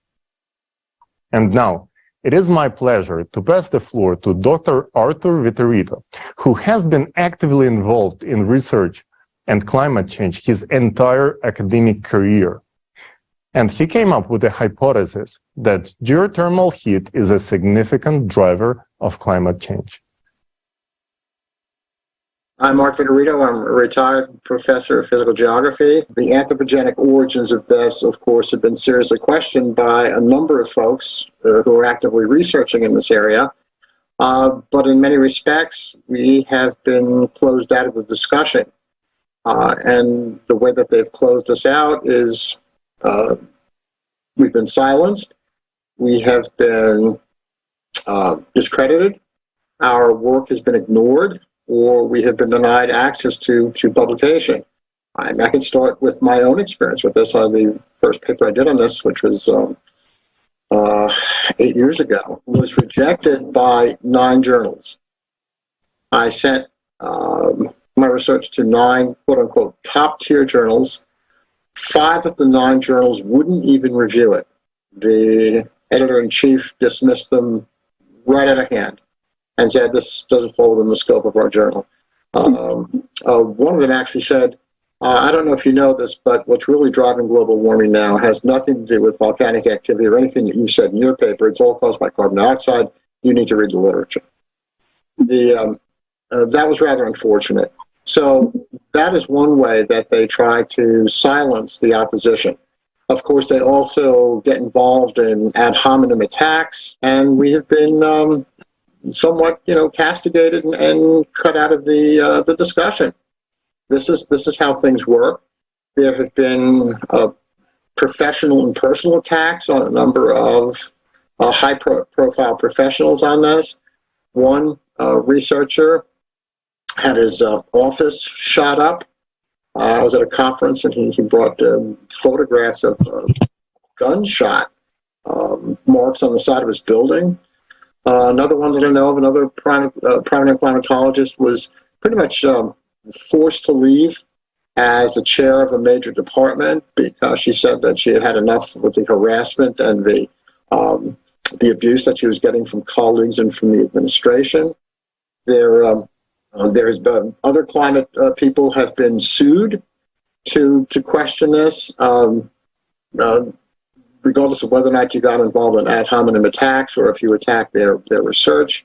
And now, it is my pleasure to pass the floor to Dr. Arthur Viterito, who has been actively involved in research and climate change his entire academic career. And he came up with a hypothesis that geothermal heat is a significant driver of climate change. I'm Mark Viterito. I'm a retired professor of physical geography. The anthropogenic origins of this, of course, have been seriously questioned by a number of folks who are actively researching in this area. But in many respects, we have been closed out of the discussion. And the way that they've closed us out is we've been silenced, we have been discredited, our work has been ignored, or we have been denied access to publication. I can start with my own experience with this. The first paper I did on this, which was 8 years ago, was rejected by 9 journals. I sent my research to 9 quote-unquote top-tier journals. 5 of the 9 journals wouldn't even review it. The editor-in-chief dismissed them right out of hand and said, this doesn't fall within the scope of our journal. One of them actually said, I don't know if you know this, but what's really driving global warming now has nothing to do with volcanic activity or anything that you said in your paper. It's all caused by carbon dioxide. You need to read the literature. That was rather unfortunate. So that is one way that they try to silence the opposition. Of course, they also get involved in ad hominem attacks, and we have been somewhat, castigated and cut out of the discussion. This is how things work. There have been professional and personal attacks on a number of high-profile professionals on this. One researcher had his office shot up. I was at a conference, and he brought photographs of gunshot marks on the side of his building. Another one that I know of, another prominent climatologist, was pretty much forced to leave as the chair of a major department because she said that she had had enough with the harassment and the abuse that she was getting from colleagues and from the administration. There's been other climate people have been sued to question this, regardless of whether or not you got involved in ad hominem attacks or if you attacked their research.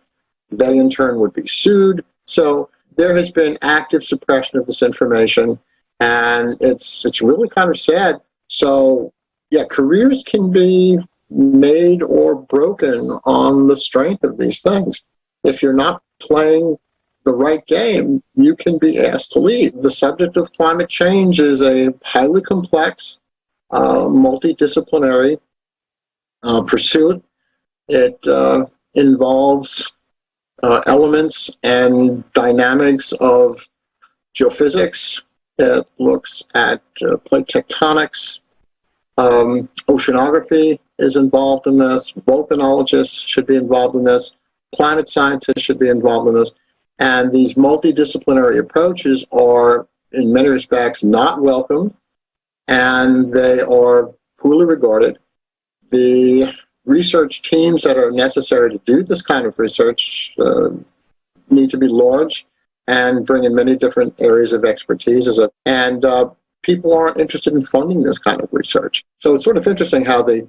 They in turn would be sued. So there has been active suppression of this information, and it's really kind of sad. So yeah, careers can be made or broken on the strength of these things. If you're not playing the right game, you can be asked to leave. The subject of climate change is a highly complex, multidisciplinary pursuit. It involves elements and dynamics of geophysics. It looks at plate tectonics. Oceanography is involved in this. Volcanologists should be involved in this. Climate scientists should be involved in this. And these multidisciplinary approaches are, in many respects, not welcomed, and they are poorly regarded. The research teams that are necessary to do this kind of research need to be large and bring in many different areas of expertise. And people aren't interested in funding this kind of research. So it's sort of interesting how the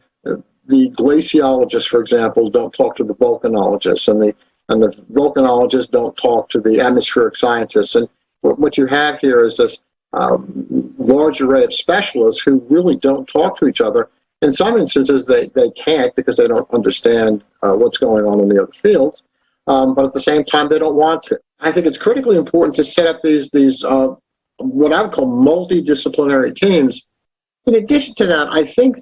glaciologists, for example, don't talk to the volcanologists, and the volcanologists don't talk to the atmospheric scientists. And what you have here is this large array of specialists who really don't talk to each other. In some instances, they can't because they don't understand what's going on in the other fields. But at the same time, they don't want to. I think it's critically important to set up these what I would call multidisciplinary teams. In addition to that, I think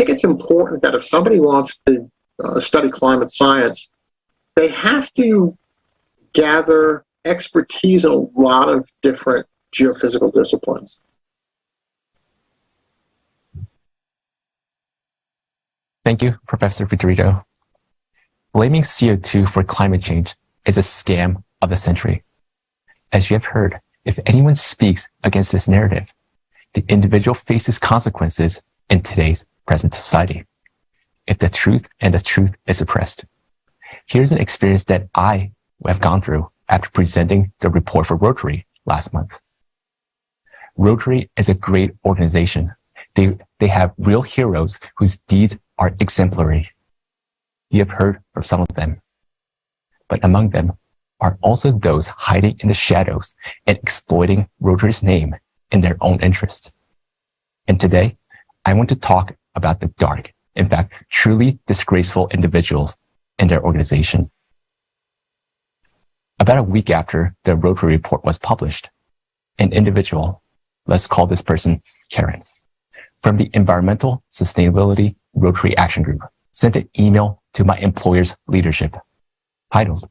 it's important that if somebody wants to study climate science, they have to gather expertise in a lot of different geophysical disciplines. Thank you, Professor Vitorino. Blaming CO2 for climate change is a scam of the century. As you have heard, if anyone speaks against this narrative, the individual faces consequences in today's present society, if the truth is suppressed. Here's an experience that I have gone through after presenting the report for Rotary last month. Rotary is a great organization. They have real heroes whose deeds are exemplary. You have heard from some of them. But among them are also those hiding in the shadows and exploiting Rotary's name in their own interest. And today, I want to talk about the dark, in fact, truly disgraceful individuals in their organization. About a week after the Rotary report was published, an individual, let's call this person Karen, from the Environmental Sustainability Rotary Action Group, sent an email to my employer's leadership titled,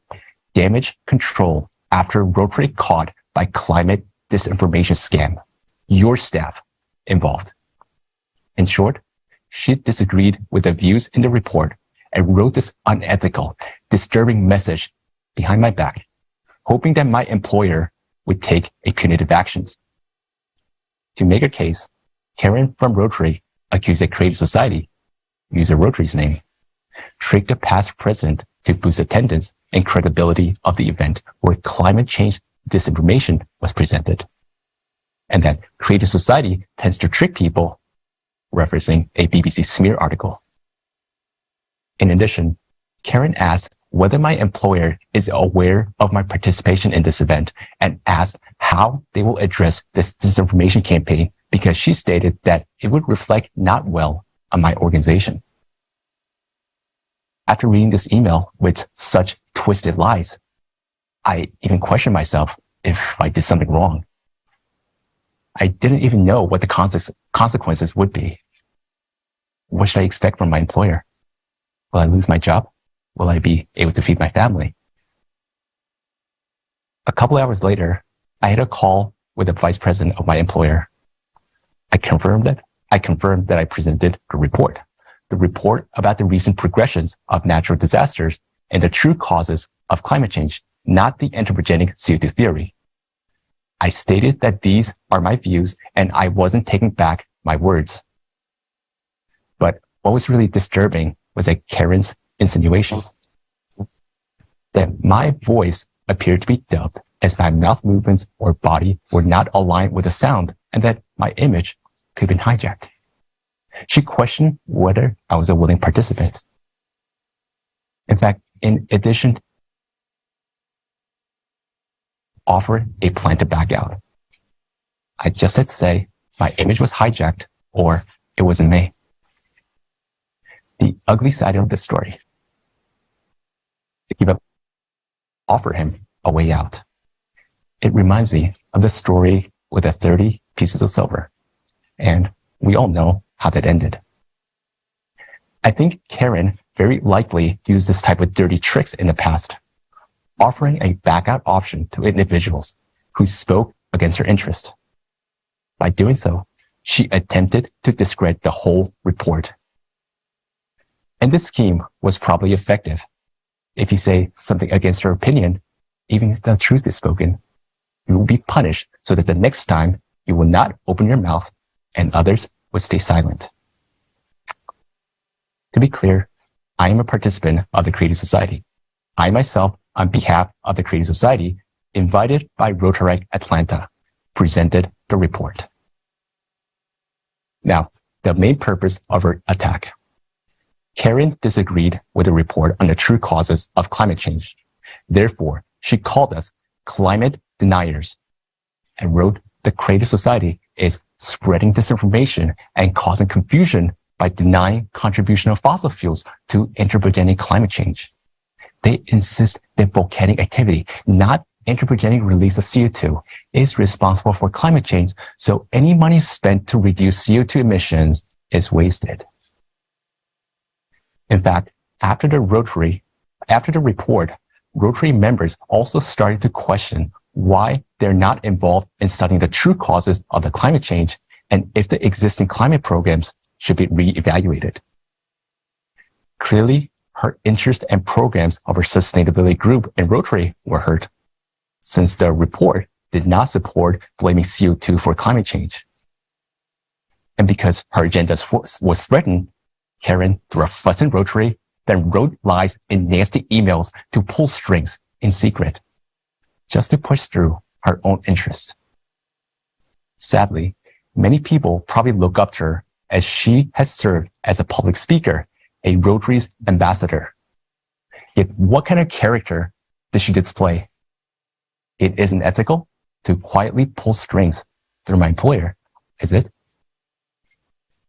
Damage Control After Rotary Caught by Climate Disinformation Scam. Your staff involved. In short, she disagreed with the views in the report and wrote this unethical, disturbing message behind my back, hoping that my employer would take a punitive actions. To make her case, Karen from Rotary accused a creative society, user Rotary's name, tricked a past president to boost attendance and credibility of the event where climate change disinformation was presented. And that creative society tends to trick people, referencing a BBC smear article. In addition, Karen asked whether my employer is aware of my participation in this event and asked how they will address this disinformation campaign because she stated that it would reflect not well on my organization. After reading this email with such twisted lies, I even questioned myself if I did something wrong. I didn't even know what the consequences would be. What should I expect from my employer? Will I lose my job? Will I be able to feed my family? A couple hours later, I had a call with the vice president of my employer. I confirmed that I presented the report about the recent progressions of natural disasters and the true causes of climate change, not the anthropogenic CO2 theory. I stated that these are my views and I wasn't taking back my words. But what was really disturbing was that Karen's insinuations that my voice appeared to be dubbed as my mouth movements or body were not aligned with the sound and that my image could have been hijacked. She questioned whether I was a willing participant. In fact, in addition, offered a plan to back out. I just had to say my image was hijacked or it wasn't me. The ugly side of the story. To give up, offer him a way out. It reminds me of the story with the 30 pieces of silver. And we all know how that ended. I think Karen very likely used this type of dirty tricks in the past, offering a back-out option to individuals who spoke against her interest. By doing so, she attempted to discredit the whole report. And this scheme was probably effective. If you say something against her opinion, even if the truth is spoken, you will be punished so that the next time you will not open your mouth and others will stay silent. To be clear, I am a participant of the Creative Society. I myself, on behalf of the Creative Society, invited by Rotaract Atlanta, presented the report. Now, the main purpose of her attack. Karen disagreed with the report on the true causes of climate change. Therefore, she called us climate deniers and wrote the Creative Society is spreading disinformation and causing confusion by denying contribution of fossil fuels to anthropogenic climate change. They insist that volcanic activity, not anthropogenic release of CO2, is responsible for climate change, so any money spent to reduce CO2 emissions is wasted. In fact, after the report, Rotary members also started to question why they're not involved in studying the true causes of the climate change and if the existing climate programs should be re-evaluated. Clearly, her interest and programs of her sustainability group in Rotary were hurt, since the report did not support blaming CO2 for climate change. And because her agenda was threatened, Karen threw a fuss in Rotary, then wrote lies in nasty emails to pull strings in secret, just to push through her own interests. Sadly, many people probably look up to her as she has served as a public speaker, a Rotary's ambassador. Yet what kind of character did she display? It isn't ethical to quietly pull strings through my employer, is it?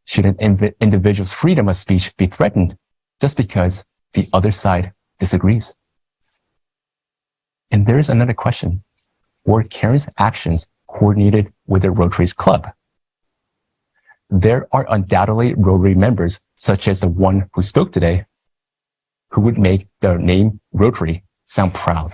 Should an individual's freedom of speech be threatened just because the other side disagrees? And there's another question. Were Karen's actions coordinated with the Rotary's club? There are undoubtedly Rotary members, such as the one who spoke today, who would make the name Rotary sound proud.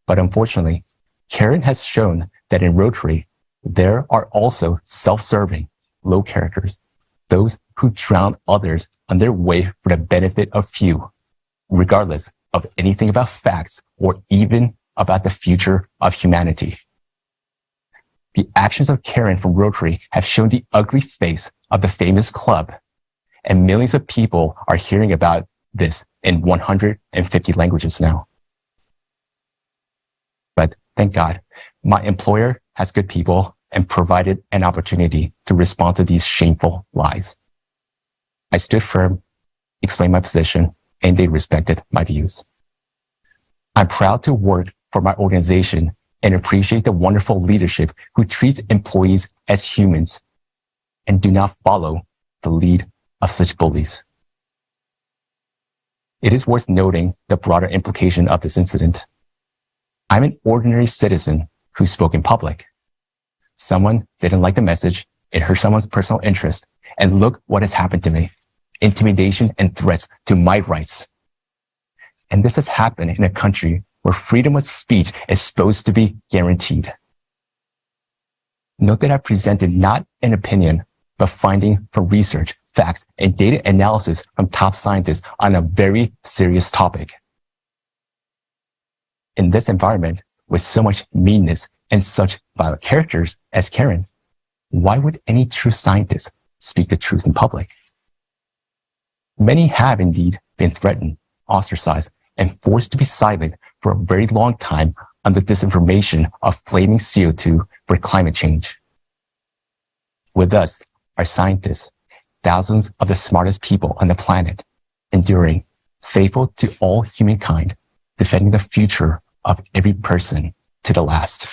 But unfortunately, Karen has shown that in Rotary, there are also self-serving, low characters, those who drown others on their way for the benefit of few, regardless of anything about facts or even about the future of humanity. The actions of Karen from Rotary have shown the ugly face of the famous club, and millions of people are hearing about this in 150 languages now. But thank God, my employer has good people and provided an opportunity to respond to these shameful lies. I stood firm, explained my position, and they respected my views. I'm proud to work for my organization and appreciate the wonderful leadership who treats employees as humans and do not follow the lead of such bullies. It is worth noting the broader implication of this incident. I'm an ordinary citizen who spoke in public. Someone didn't like the message, it hurt someone's personal interest, and look what has happened to me. Intimidation and threats to my rights. And this has happened in a country where freedom of speech is supposed to be guaranteed. Note that I presented not an opinion, but finding from research, facts, and data analysis from top scientists on a very serious topic. In this environment, with so much meanness and such violent characters as Karen, why would any true scientist speak the truth in public? Many have indeed been threatened, ostracized, and forced to be silent for a very long time on the disinformation of flaming CO2 for climate change. With us are scientists, thousands of the smartest people on the planet, enduring, faithful to all humankind, defending the future of every person to the last.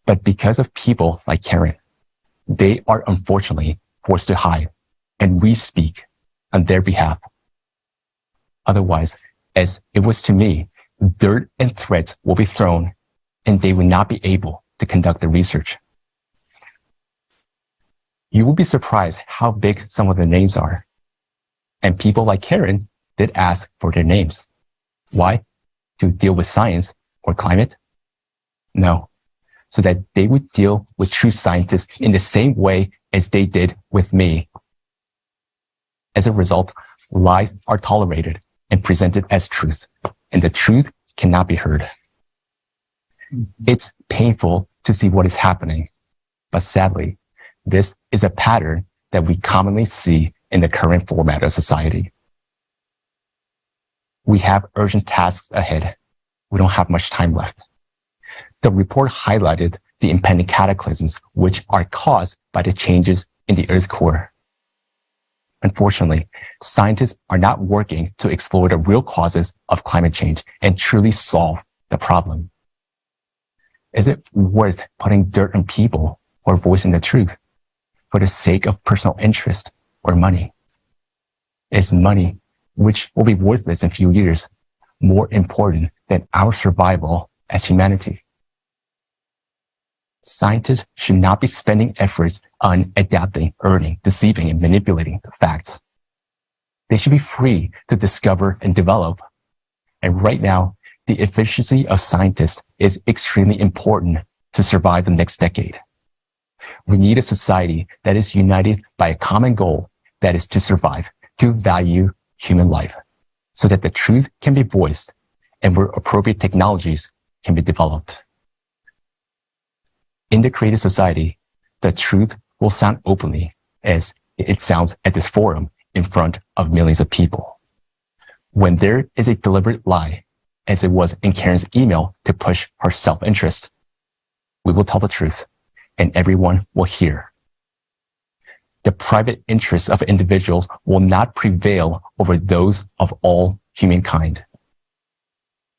But because of people like Karen, they are unfortunately forced to hide, and we speak on their behalf. Otherwise, as it was to me, dirt and threats will be thrown, and they will not be able to conduct the research. You will be surprised how big some of the names are. And people like Karen did ask for their names. Why? To deal with science or climate? No. So that they would deal with true scientists in the same way as they did with me. As a result, lies are tolerated and presented as truth, and the truth cannot be heard. It's painful to see what is happening, but sadly, this is a pattern that we commonly see in the current format of society. We have urgent tasks ahead. We don't have much time left. The report highlighted the impending cataclysms which are caused by the changes in the Earth's core. Unfortunately, scientists are not working to explore the real causes of climate change and truly solve the problem. Is it worth putting dirt on people or voicing the truth for the sake of personal interest or money? Is money, which will be worthless in a few years, more important than our survival as humanity? Scientists should not be spending efforts on adapting, earning, deceiving, and manipulating the facts. They should be free to discover and develop. And right now, the efficiency of scientists is extremely important to survive the next decade. We need a society that is united by a common goal, that is to survive, to value human life, so that the truth can be voiced and where appropriate technologies can be developed. In the creative society, the truth will sound openly as it sounds at this forum in front of millions of people. When there is a deliberate lie, as it was in Karen's email to push her self-interest, we will tell the truth and everyone will hear. The private interests of individuals will not prevail over those of all humankind.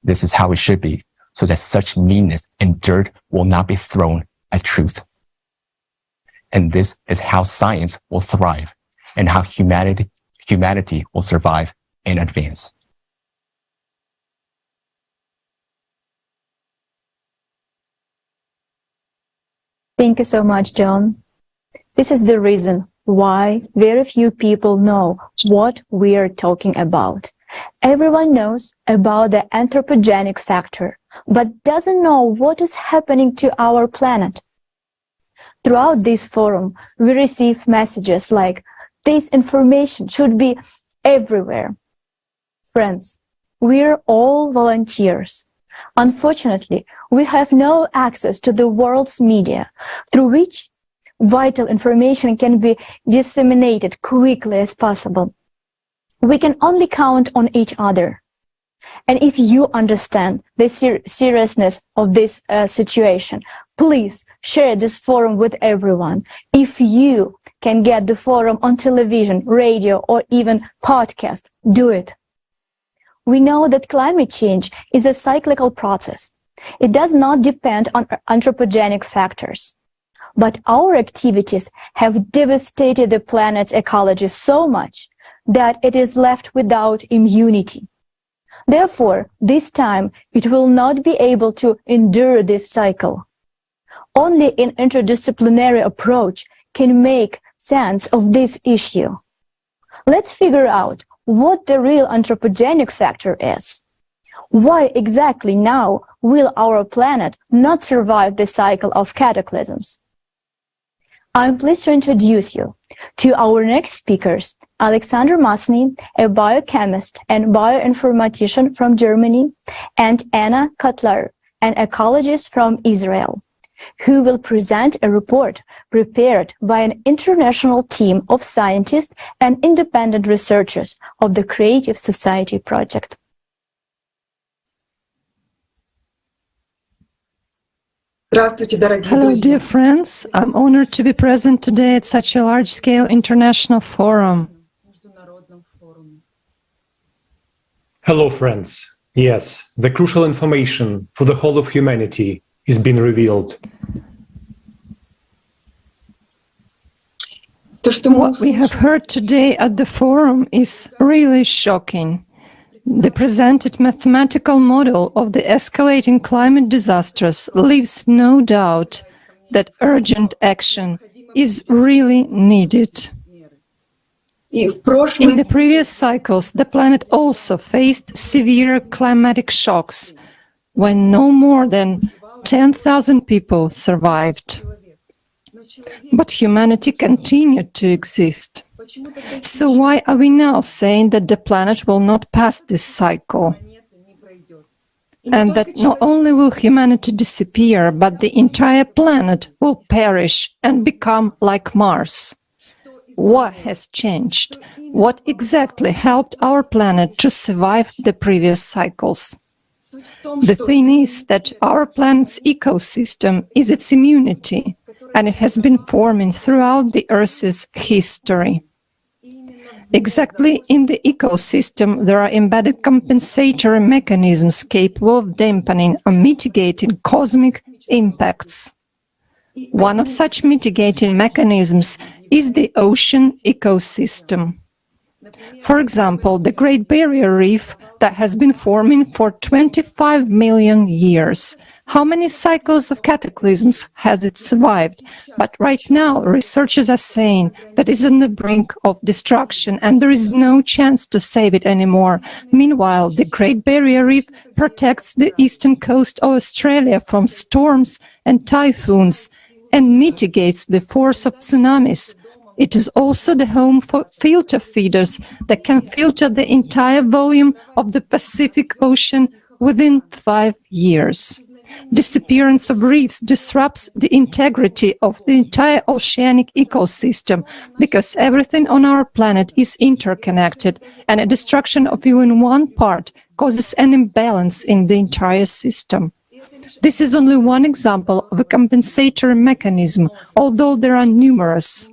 This is how it should be, so that such meanness and dirt will not be thrown at truth. And this is how science will thrive and how humanity will survive and advance. Thank you so much, John. This is the reason why very few people know what we are talking about. Everyone knows about the anthropogenic factor, but doesn't know what is happening to our planet. Throughout this forum, we receive messages like, this information should be everywhere. Friends, we're all volunteers. Unfortunately, we have no access to the world's media, through which vital information can be disseminated quickly as possible. We can only count on each other. And if you understand the seriousness of this situation, please share this forum with everyone. If you can get the forum on television, radio, or even podcast, do it. We know that climate change is a cyclical process. It does not depend on anthropogenic factors. But our activities have devastated the planet's ecology so much that it is left without immunity. Therefore, this time, it will not be able to endure this cycle. Only an interdisciplinary approach can make sense of this issue. Let's figure out what the real anthropogenic factor is. Why exactly now will our planet not survive the cycle of cataclysms? I'm pleased to introduce you to our next speakers, Alexander Masny, a biochemist and bioinformatician from Germany, and Anna Kotler, an ecologist from Israel, who will present a report prepared by an international team of scientists and independent researchers of the Creative Society Project. Hello, dear friends. I'm honored to be present today at such a large-scale international forum. Hello, friends. Yes, the crucial information for the whole of humanity is being revealed. What we have heard today at the forum is really shocking. The presented mathematical model of the escalating climate disasters leaves no doubt that urgent action is really needed. In the previous cycles, the planet also faced severe climatic shocks when no more than 10,000 people survived. But humanity continued to exist. So why are we now saying that the planet will not pass this cycle? And that not only will humanity disappear, but the entire planet will perish and become like Mars. What has changed? What exactly helped our planet to survive the previous cycles? The thing is that our planet's ecosystem is its immunity, and it has been forming throughout the Earth's history. Exactly in the ecosystem, there are embedded compensatory mechanisms capable of dampening or mitigating cosmic impacts. One of such mitigating mechanisms is the ocean ecosystem. For example, the Great Barrier Reef that has been forming for 25 million years. How many cycles of cataclysms has it survived? But right now, researchers are saying that it's on the brink of destruction and there is no chance to save it anymore. Meanwhile, the Great Barrier Reef protects the eastern coast of Australia from storms and typhoons and mitigates the force of tsunamis. It is also the home for filter feeders that can filter the entire volume of the Pacific Ocean within 5 years. Disappearance of reefs disrupts the integrity of the entire oceanic ecosystem because everything on our planet is interconnected, and a destruction of even one part causes an imbalance in the entire system. This is only one example of a compensatory mechanism, although there are numerous.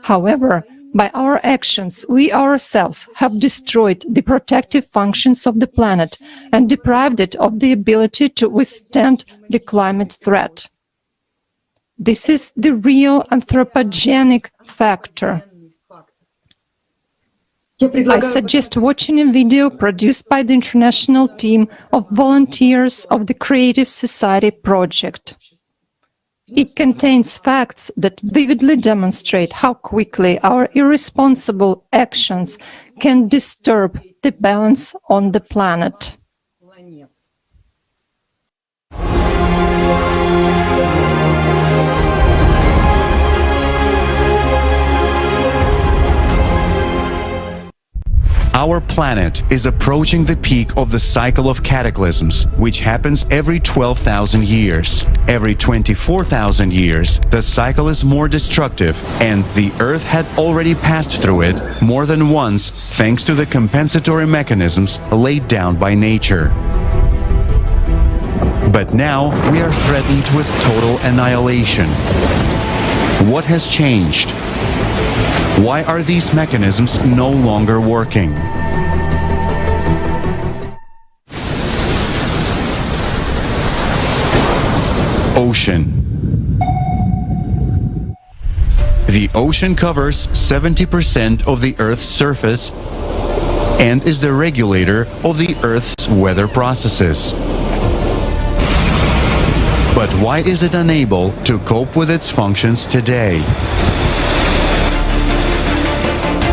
However, by our actions, we ourselves have destroyed the protective functions of the planet and deprived it of the ability to withstand the climate threat. This is the real anthropogenic factor. I suggest watching a video produced by the international team of volunteers of the Creative Society Project. It contains facts that vividly demonstrate how quickly our irresponsible actions can disturb the balance on the planet. Our planet is approaching the peak of the cycle of cataclysms, which happens every 12,000 years. Every 24,000 years, the cycle is more destructive, and the Earth had already passed through it more than once thanks to the compensatory mechanisms laid down by nature. But now we are threatened with total annihilation. What has changed? Why are these mechanisms no longer working? Ocean. The ocean covers 70% of the Earth's surface and is the regulator of the Earth's weather processes. But why is it unable to cope with its functions today?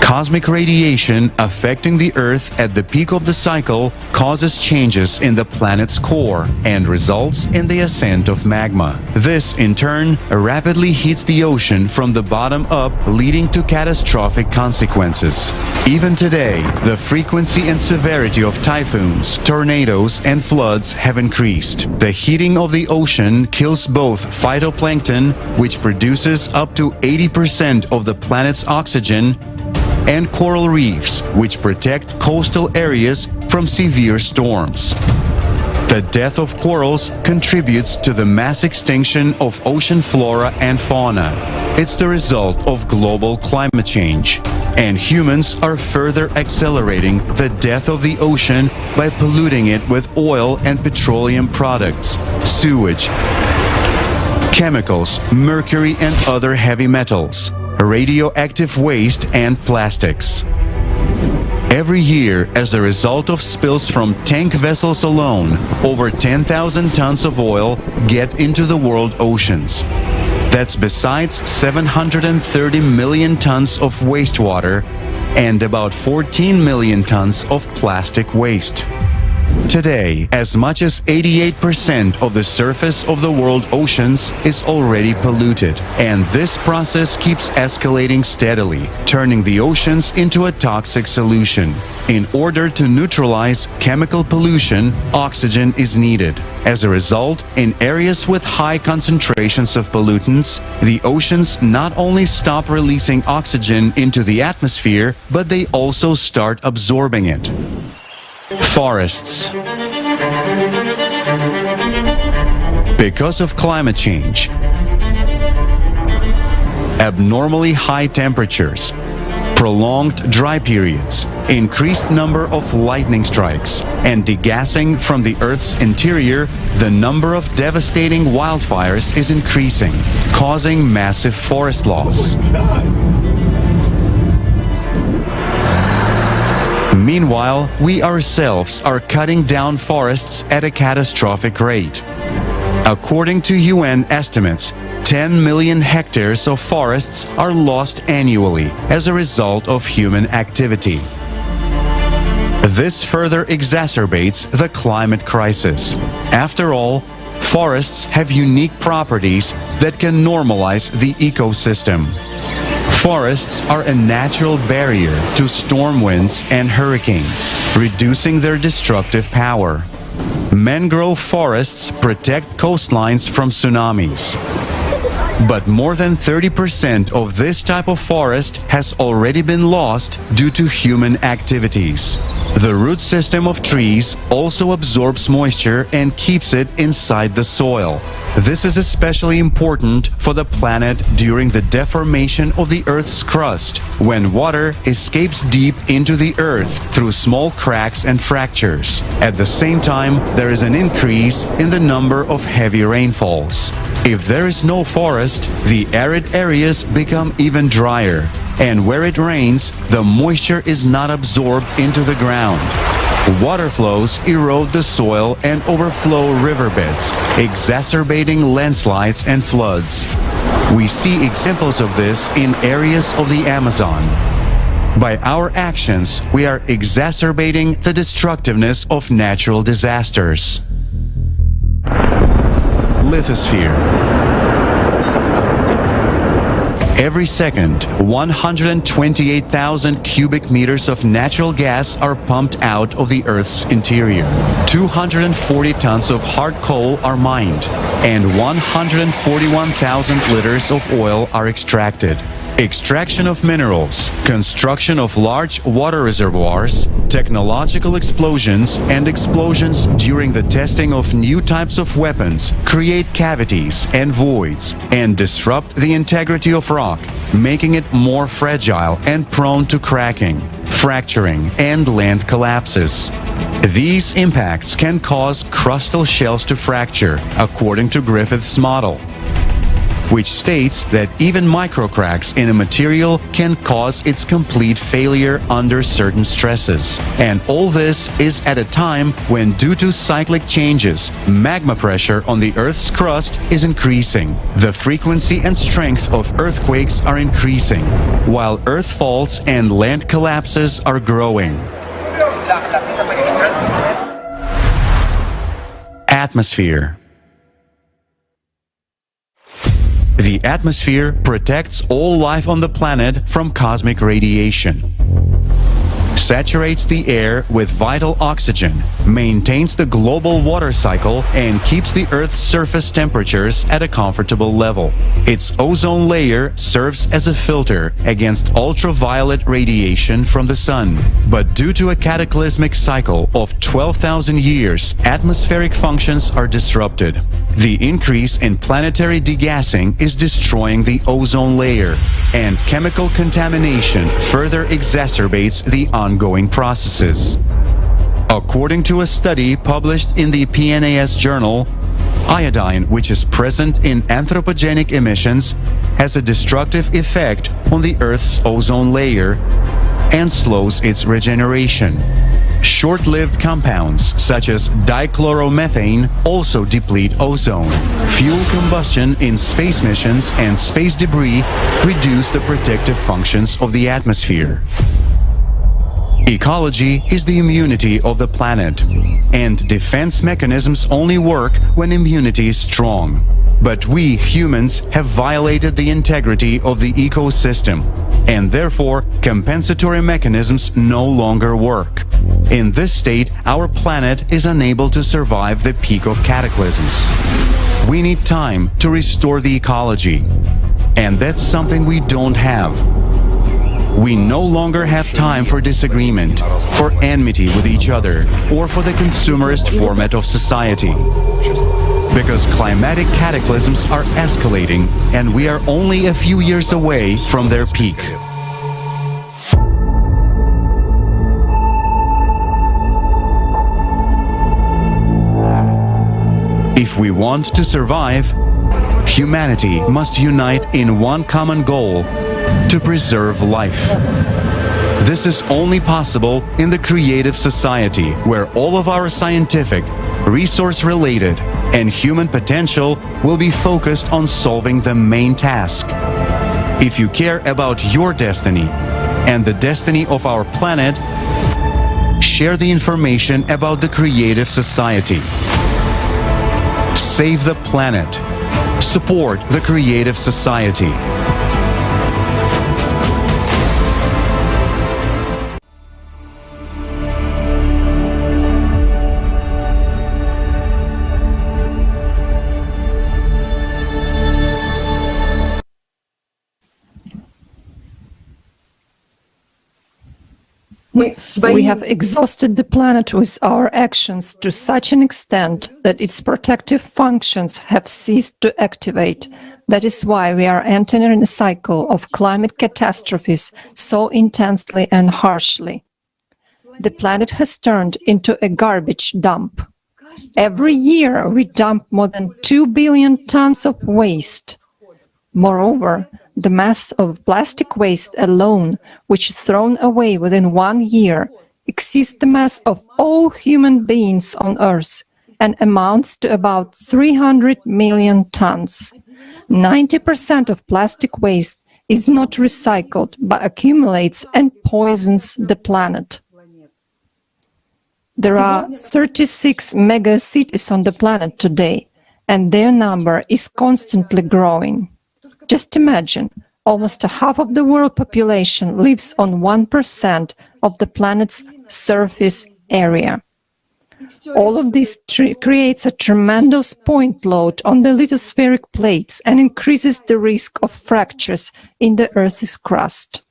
Cosmic radiation affecting the Earth at the peak of the cycle causes changes in the planet's core and results in the ascent of magma. This, in turn, rapidly heats the ocean from the bottom up, leading to catastrophic consequences. Even today, the frequency and severity of typhoons, tornadoes, and floods have increased. The heating of the ocean kills both phytoplankton, which produces up to 80% of the planet's oxygen, and coral reefs, which protect coastal areas from severe storms. The death of corals contributes to the mass extinction of ocean flora and fauna. It's the result of global climate change. And humans are further accelerating the death of the ocean by polluting it with oil and petroleum products, sewage, chemicals, mercury and other heavy metals, radioactive waste and plastics. Every year, as a result of spills from tank vessels alone, over 10,000 tons of oil get into the world oceans. That's besides 730 million tons of wastewater and about 14 million tons of plastic waste. Today, as much as 88% of the surface of the world oceans is already polluted, and this process keeps escalating steadily, turning the oceans into a toxic solution. In order to neutralize chemical pollution, oxygen is needed. As a result, in areas with high concentrations of pollutants, the oceans not only stop releasing oxygen into the atmosphere, but they also start absorbing it. Forests. Because of climate change, abnormally high temperatures, prolonged dry periods, increased number of lightning strikes, and degassing from the Earth's interior, the number of devastating wildfires is increasing, causing massive forest loss. Meanwhile, we ourselves are cutting down forests at a catastrophic rate. According to UN estimates, 10 million hectares of forests are lost annually as a result of human activity. This further exacerbates the climate crisis. After all, forests have unique properties that can normalize the ecosystem. Forests are a natural barrier to storm winds and hurricanes, reducing their destructive power. Mangrove forests protect coastlines from tsunamis. But more than 30% of this type of forest has already been lost due to human activities. The root system of trees also absorbs moisture and keeps it inside the soil. This is especially important for the planet during the deformation of the Earth's crust, when water escapes deep into the Earth through small cracks and fractures. At the same time, there is an increase in the number of heavy rainfalls. If there is no forest, the arid areas become even drier, and where it rains, the moisture is not absorbed into the ground. Water flows erode the soil and overflow riverbeds, exacerbating landslides and floods. We see examples of this in areas of the Amazon. By our actions, we are exacerbating the destructiveness of natural disasters. Lithosphere. Every second, 128,000 cubic meters of natural gas are pumped out of the Earth's interior. 240 tons of hard coal are mined, and 141,000 liters of oil are extracted. Extraction of minerals, construction of large water reservoirs, technological explosions, and explosions during the testing of new types of weapons create cavities and voids and disrupt the integrity of rock, making it more fragile and prone to cracking, fracturing, and land collapses. These impacts can cause crustal shells to fracture, according to Griffith's model, which states that even microcracks in a material can cause its complete failure under certain stresses. And all this is at a time when, due to cyclic changes, magma pressure on the Earth's crust is increasing. The frequency and strength of earthquakes are increasing, while earth faults and land collapses are growing. Atmosphere. The atmosphere protects all life on the planet from cosmic radiation, saturates the air with vital oxygen, maintains the global water cycle, and keeps the Earth's surface temperatures at a comfortable level. Its ozone layer serves as a filter against ultraviolet radiation from the sun. But due to a cataclysmic cycle of 12,000 years, atmospheric functions are disrupted. The increase in planetary degassing is destroying the ozone layer, and chemical contamination further exacerbates the ongoing processes. According to a study published in the PNAS journal, iodine, which is present in anthropogenic emissions, has a destructive effect on the Earth's ozone layer and slows its regeneration. Short-lived compounds such as dichloromethane also deplete ozone. Fuel combustion in space missions and space debris reduce the protective functions of the atmosphere. Ecology is the immunity of the planet, and defense mechanisms only work when immunity is strong. But we humans have violated the integrity of the ecosystem, and therefore compensatory mechanisms no longer work. In this state, our planet is unable to survive the peak of cataclysms. We need time to restore the ecology, and that's something we don't have. We no longer have time for disagreement, for enmity with each other, or for the consumerist format of society. Because climatic cataclysms are escalating, and we are only a few years away from their peak. If we want to survive, humanity must unite in one common goal: to preserve life. This is only possible in the creative society, where all of our scientific, resource-related, and human potential will be focused on solving the main task. If you care about your destiny and the destiny of our planet, share the information about the creative society. Save the planet. Support the creative society. We have exhausted the planet with our actions to such an extent that its protective functions have ceased to activate. That is why we are entering a cycle of climate catastrophes so intensely and harshly. The planet has turned into a garbage dump. Every year we dump more than 2 billion tons of waste. Moreover, the mass of plastic waste alone, which is thrown away within 1 year, exceeds the mass of all human beings on Earth and amounts to about 300 million tons. 90% of plastic waste is not recycled but accumulates and poisons the planet. There are 36 megacities on the planet today, and their number is constantly growing. Just imagine, almost half of the world population lives on 1% of the planet's surface area. All of this creates a tremendous point load on the lithospheric plates and increases the risk of fractures in the Earth's crust.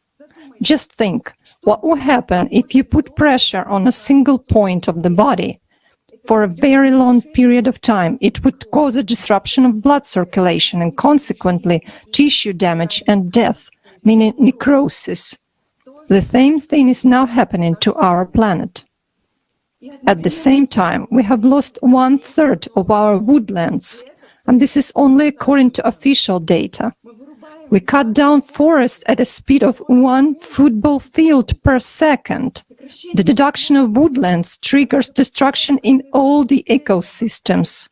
Just think, what would happen if you put pressure on a single point of the body? For a very long period of time, it would cause a disruption of blood circulation and consequently tissue damage and death, meaning necrosis. The same thing is now happening to our planet. At the same time, we have lost 1/3 of our woodlands, and this is only according to official data. We cut down forests at a speed of 1 football field per second. The deduction of woodlands triggers destruction in all the ecosystems.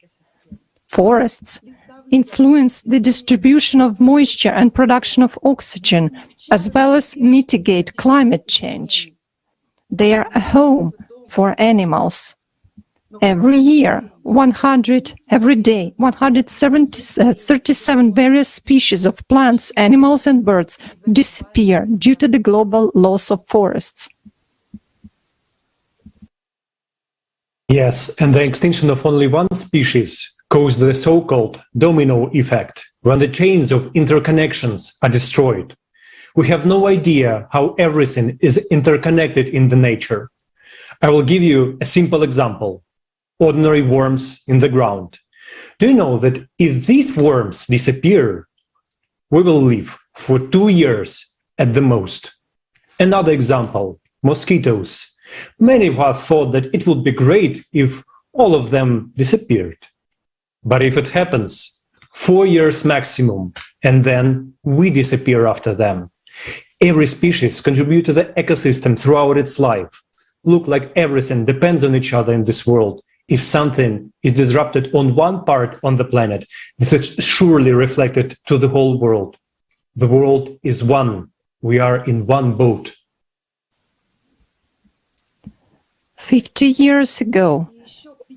Forests influence the distribution of moisture and production of oxygen, as well as mitigate climate change. They are a home for animals. Every day, 137 various species of plants, animals, and birds disappear due to the global loss of forests. Yes, and the extinction of only one species caused the so-called domino effect, when the chains of interconnections are destroyed. We have no idea how everything is interconnected in the nature. I will give you a simple example. Ordinary worms in the ground. Do you know that if these worms disappear, we will live for 2 years at the most? Another example, mosquitoes. Many of us thought that it would be great if all of them disappeared. But if it happens, 4 years maximum, and then we disappear after them. Every species contributes to the ecosystem throughout its life. Look like everything depends on each other in this world. If something is disrupted on one part on the planet, this is surely reflected to the whole world. The world is one. We are in one boat. 50 years ago,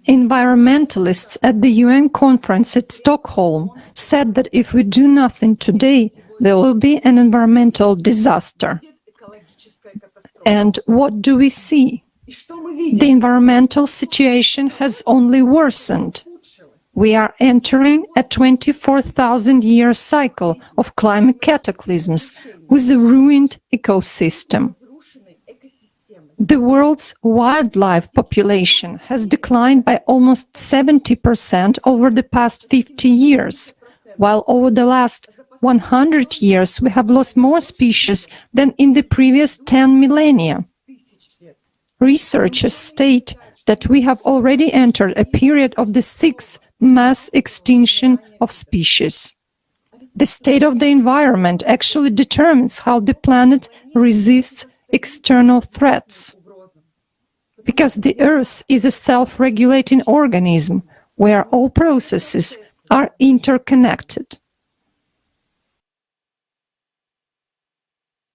environmentalists at the UN conference at Stockholm said that if we do nothing today, there will be an environmental disaster. And what do we see? The environmental situation has only worsened. We are entering a 24,000-year cycle of climate cataclysms with a ruined ecosystem. The world's wildlife population has declined by almost 70% over the past 50 years, while over the last 100 years we have lost more species than in the previous 10 millennia. Researchers state that we have already entered a period of the sixth mass extinction of species. The state of the environment actually determines how the planet resists external threats. Because the Earth is a self-regulating organism where all processes are interconnected.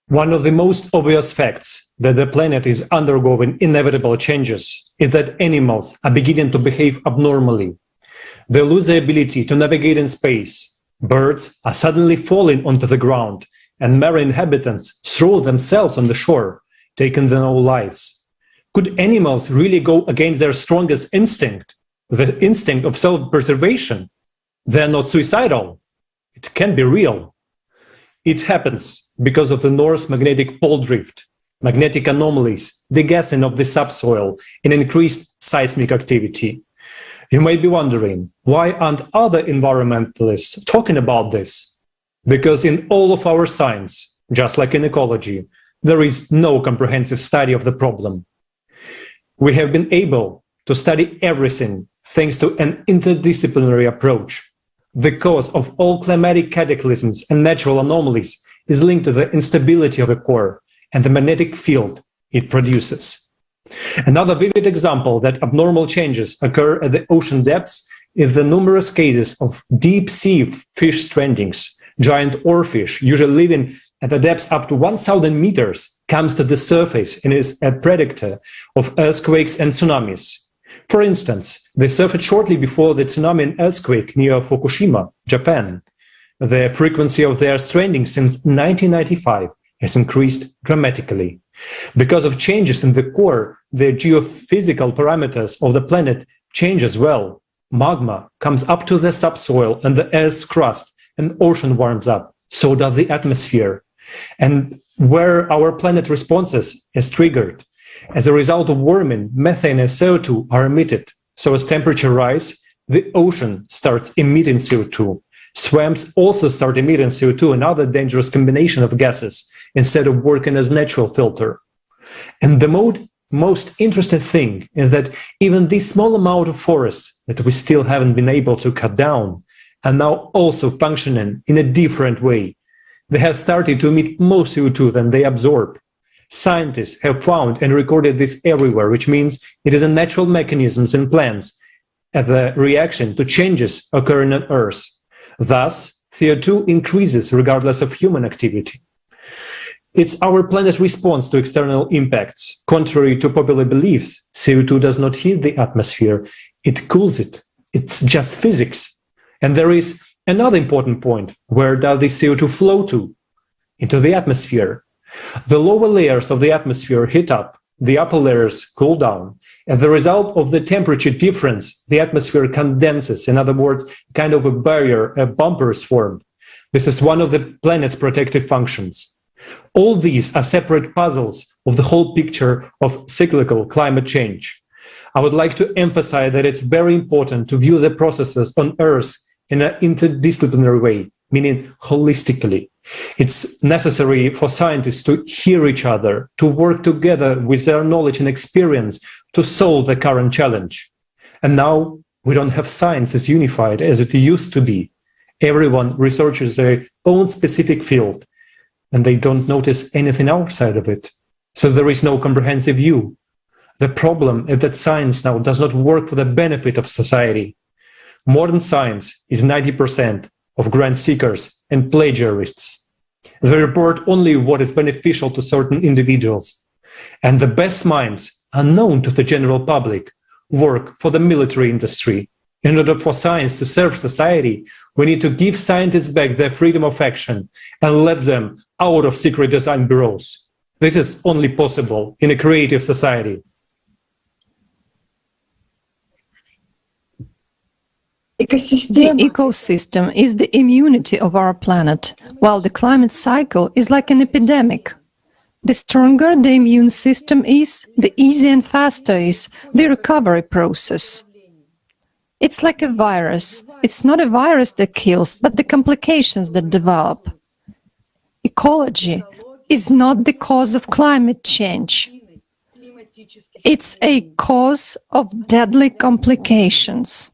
One of the most obvious facts that the planet is undergoing inevitable changes is that animals are beginning to behave abnormally. They lose the ability to navigate in space. Birds are suddenly falling onto the ground, and marine inhabitants throw themselves on the shore, taking their own lives. Could animals really go against their strongest instinct, the instinct of self-preservation? They're not suicidal. It can be real. It happens because of the North magnetic pole drift, magnetic anomalies, degassing of the subsoil, and increased seismic activity. You may be wondering, why aren't other environmentalists talking about this? Because in all of our science, just like in ecology, there is no comprehensive study of the problem. We have been able to study everything thanks to an interdisciplinary approach. The cause of all climatic cataclysms and natural anomalies is linked to the instability of the core and the magnetic field it produces. Another vivid example that abnormal changes occur at the ocean depths is the numerous cases of deep-sea fish strandings. Giant oarfish, usually living at a depth up to 1,000 meters, comes to the surface and is a predator of earthquakes and tsunamis. For instance, they surfaced shortly before the tsunami and earthquake near Fukushima, Japan. The frequency of their stranding since 1995 has increased dramatically. Because of changes in the core, the geophysical parameters of the planet change as well. Magma comes up to the subsoil and the Earth's crust, and ocean warms up. So does the atmosphere. And where our planet responses is triggered. As a result of warming, methane and CO2 are emitted. So as temperature rises, the ocean starts emitting CO2. Swamps also start emitting CO2 and other dangerous combination of gases instead of working as natural filter. And the most interesting thing is that even this small amount of forests that we still haven't been able to cut down are now also functioning in a different way. They have started to emit more CO2 than they absorb. Scientists have found and recorded this everywhere, which means it is a natural mechanism in plants as a reaction to changes occurring on Earth. Thus, CO2 increases regardless of human activity. It's our planet's response to external impacts. Contrary to popular beliefs, CO2 does not heat the atmosphere, it cools it. It's just physics. And there is another important point. Where does the CO2 flow to? Into the atmosphere. The lower layers of the atmosphere heat up, the upper layers cool down. As a result of the temperature difference, the atmosphere condenses. In other words, kind of a barrier, a bumper is formed. This is one of the planet's protective functions. All these are separate puzzles of the whole picture of cyclical climate change. I would like to emphasize that it's very important to view the processes on Earth in an interdisciplinary way, meaning holistically. It's necessary for scientists to hear each other, to work together with their knowledge and experience to solve the current challenge. And now we don't have science as unified as it used to be. Everyone researches their own specific field, and they don't notice anything outside of it. So there is no comprehensive view. The problem is that science now does not work for the benefit of society. Modern science is 90% of grant seekers and plagiarists. They report only what is beneficial to certain individuals. And the best minds, unknown to the general public, work for the military industry. In order for science to serve society, we need to give scientists back their freedom of action and let them out of secret design bureaus. This is only possible in a creative society. The ecosystem is the immunity of our planet, while the climate cycle is like an epidemic. The stronger the immune system is, the easier and faster is the recovery process. It's like a virus. It's not a virus that kills, but the complications that develop. Ecology is not the cause of climate change. It's a cause of deadly complications.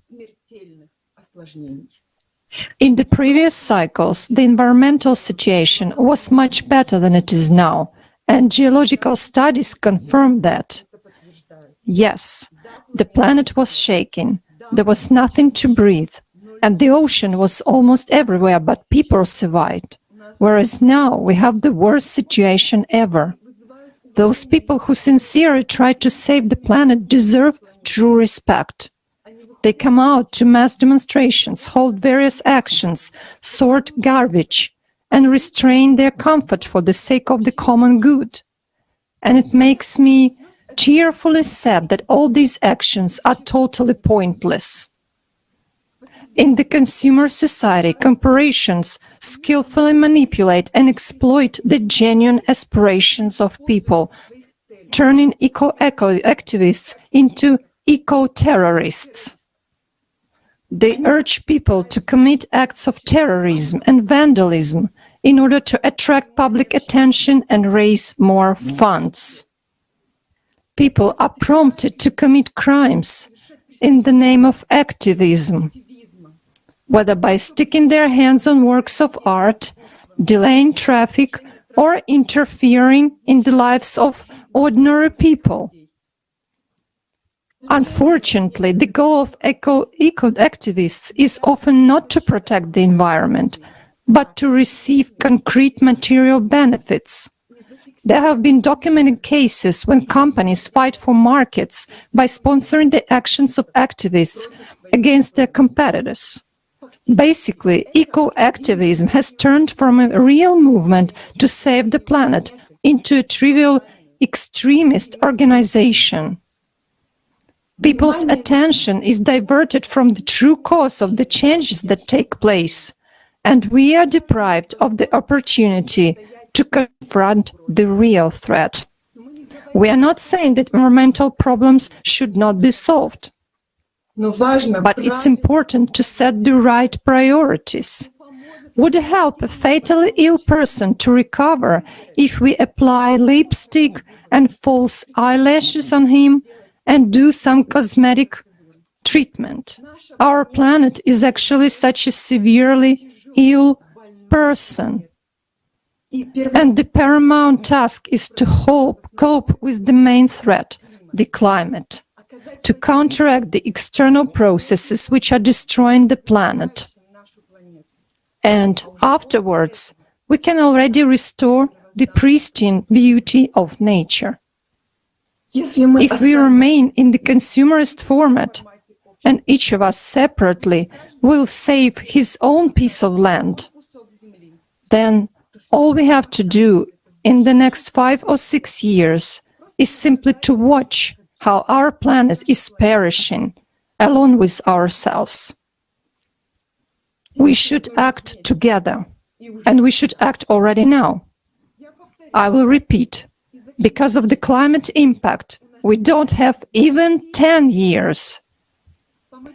In the previous cycles, the environmental situation was much better than it is now, and geological studies confirm that. Yes, the planet was shaking, there was nothing to breathe, and the ocean was almost everywhere, but people survived. Whereas now we have the worst situation ever. Those people who sincerely try to save the planet deserve true respect. They come out to mass demonstrations, hold various actions, sort garbage, and restrain their comfort for the sake of the common good. And it makes me tearfully sad that all these actions are totally pointless. In the consumer society, corporations skillfully manipulate and exploit the genuine aspirations of people, turning eco-activists into eco-terrorists. They urge people to commit acts of terrorism and vandalism in order to attract public attention and raise more funds. People are prompted to commit crimes in the name of activism, whether by sticking their hands on works of art, delaying traffic, or interfering in the lives of ordinary people. Unfortunately, the goal of eco-activists is often not to protect the environment, but to receive concrete material benefits. There have been documented cases when companies fight for markets by sponsoring the actions of activists against their competitors. Basically, eco-activism has turned from a real movement to save the planet into a trivial extremist organization. People's attention is diverted from the true cause of the changes that take place, and we are deprived of the opportunity to confront the real threat. We are not saying that environmental problems should not be solved, but it's important to set the right priorities. Would it help a fatally ill person to recover if we apply lipstick and false eyelashes on him and do some cosmetic treatment? Our planet is actually such a severely ill person. And the paramount task is to cope with the main threat, the climate, to counteract the external processes which are destroying the planet. And afterwards, we can already restore the pristine beauty of nature. If we remain in the consumerist format, and each of us separately will save his own piece of land, then all we have to do in the next 5 or 6 years is simply to watch how our planet is perishing along with ourselves. We should act together, and we should act already now. I will repeat, because of the climate impact, we don't have even 10 years.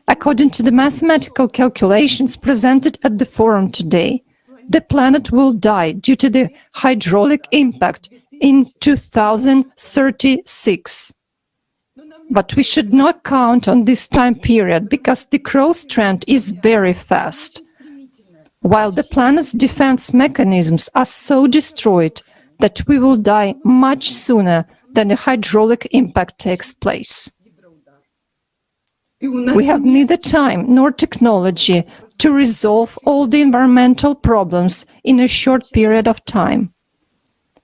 According to the mathematical calculations presented at the forum today, the planet will die due to the hydraulic impact in 2036. But we should not count on this time period because the growth trend is very fast, while the planet's defense mechanisms are so destroyed that we will die much sooner than the hydraulic impact takes place. We have neither time nor technology to resolve all the environmental problems in a short period of time.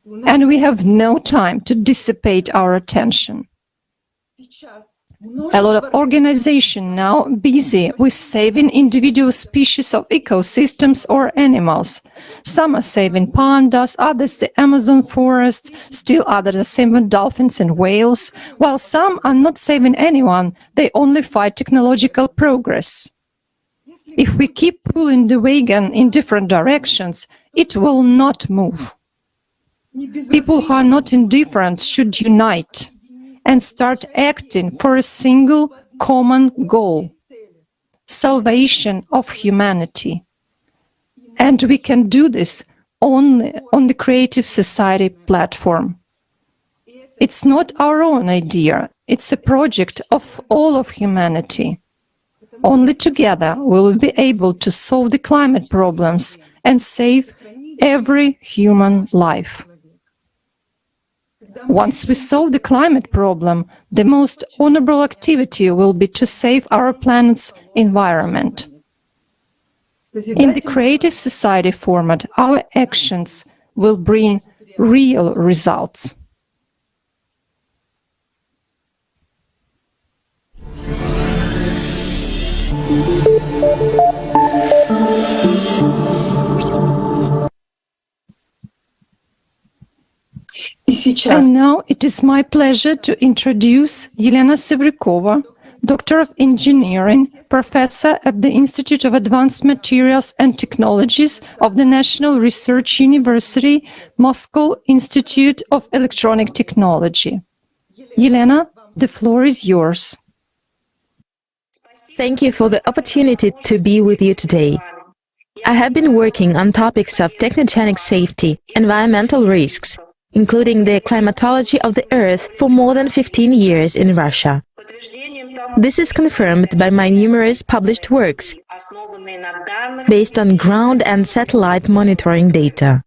and we have no time to dissipate our attention. A lot of organizations now busy with saving individual species of ecosystems or animals. Some are saving pandas, others the Amazon forests, still others are saving dolphins and whales, while some are not saving anyone, they only fight technological progress. If we keep pulling the wagon in different directions, it will not move. People who are not indifferent should unite and start acting for a single common goal: salvation of humanity. And we can do this only on the Creative Society platform. It's not our own idea, it's a project of all of humanity. Only together we will be able to solve the climate problems and save every human life. Once we solve the climate problem, the most honorable activity will be to save our planet's environment. In the Creative Society format, our actions will bring real results. And now it is my pleasure to introduce Елена Sevrikova, Doctor of Engineering, Professor at the Institute of Advanced Materials and Technologies of the National Research University, Moscow Institute of Electronic Technology. Елена, the floor is yours. Thank you for the opportunity to be with you today. I have been working on topics of technogenic safety, environmental risks, including the climatology of the Earth, for more than 15 years in Russia. This is confirmed by my numerous published works, based on ground and satellite monitoring data.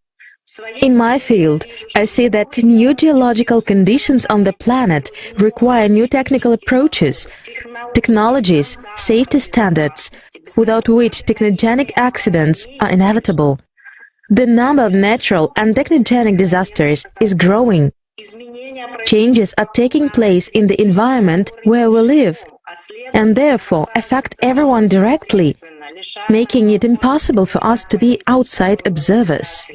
In my field, I see that new geological conditions on the planet require new technical approaches, technologies, safety standards, without which technogenic accidents are inevitable. The number of natural and technogenic disasters is growing. Changes are taking place in the environment where we live, and therefore affect everyone directly, making it impossible for us to be outside observers.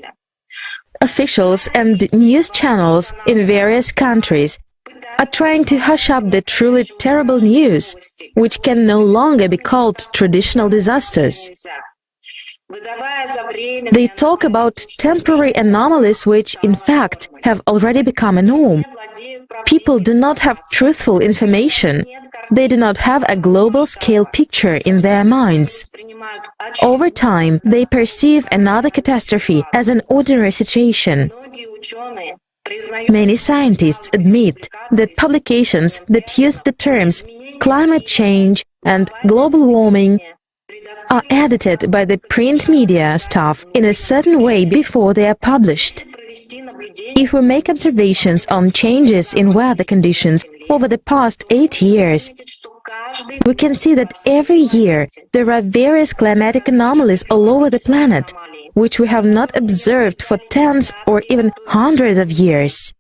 Officials and news channels in various countries are trying to hush up the truly terrible news, which can no longer be called traditional disasters. They talk about temporary anomalies which, in fact, have already become a norm. People do not have truthful information. They do not have a global-scale picture in their minds. Over time, they perceive another catastrophe as an ordinary situation. Many scientists admit that publications that use the terms climate change and global warming are edited by the print media staff in a certain way before they are published. If we make observations on changes in weather conditions over the past 8 years, we can see that every year there are various climatic anomalies all over the planet, which we have not observed for tens or even hundreds of years.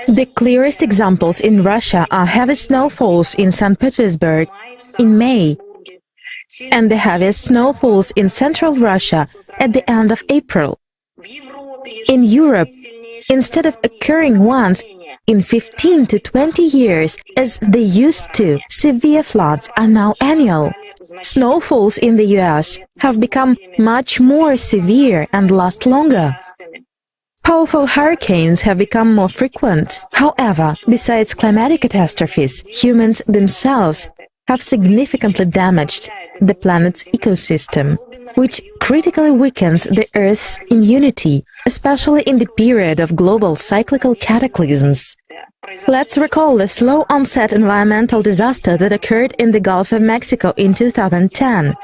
The clearest examples in Russia are heavy snowfalls in St. Petersburg in May, and the heaviest snowfalls in central Russia at the end of April. In Europe, instead of occurring once in 15 to 20 years, as they used to, severe floods are now annual. Snowfalls in the US have become much more severe and last longer. Powerful hurricanes have become more frequent. However, besides climatic catastrophes, humans themselves have significantly damaged the planet's ecosystem, which critically weakens the Earth's immunity, especially in the period of global cyclical cataclysms. Let's recall the slow-onset environmental disaster that occurred in the Gulf of Mexico in 2010.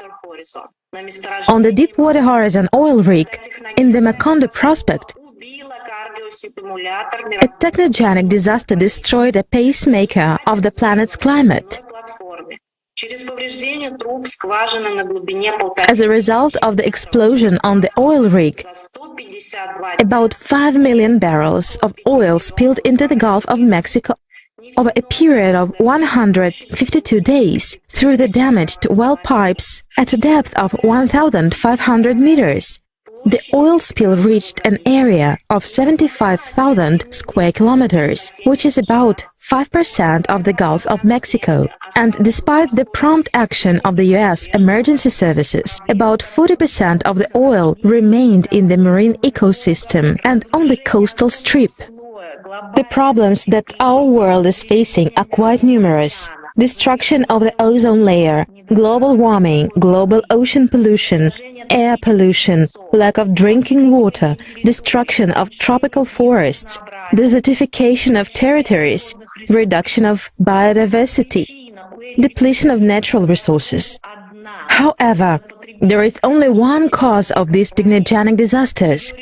On the Deepwater Horizon oil rig in the Macondo Prospect, a technogenic disaster destroyed a pacemaker of the planet's climate. As a result of the explosion on the oil rig, about 5 million barrels of oil spilled into the Gulf of Mexico over a period of 152 days through the damaged well pipes at a depth of 1,500 meters. The oil spill reached an area of 75,000 square kilometers, which is about 5% of the Gulf of Mexico. And despite the prompt action of the US emergency services, about 40% of the oil remained in the marine ecosystem and on the coastal strip. The problems that our world is facing are quite numerous. Destruction of the ozone layer, global warming, global ocean pollution, air pollution, lack of drinking water, destruction of tropical forests, desertification of territories, reduction of biodiversity, depletion of natural resources. However, there is only one cause of these technogenic disasters.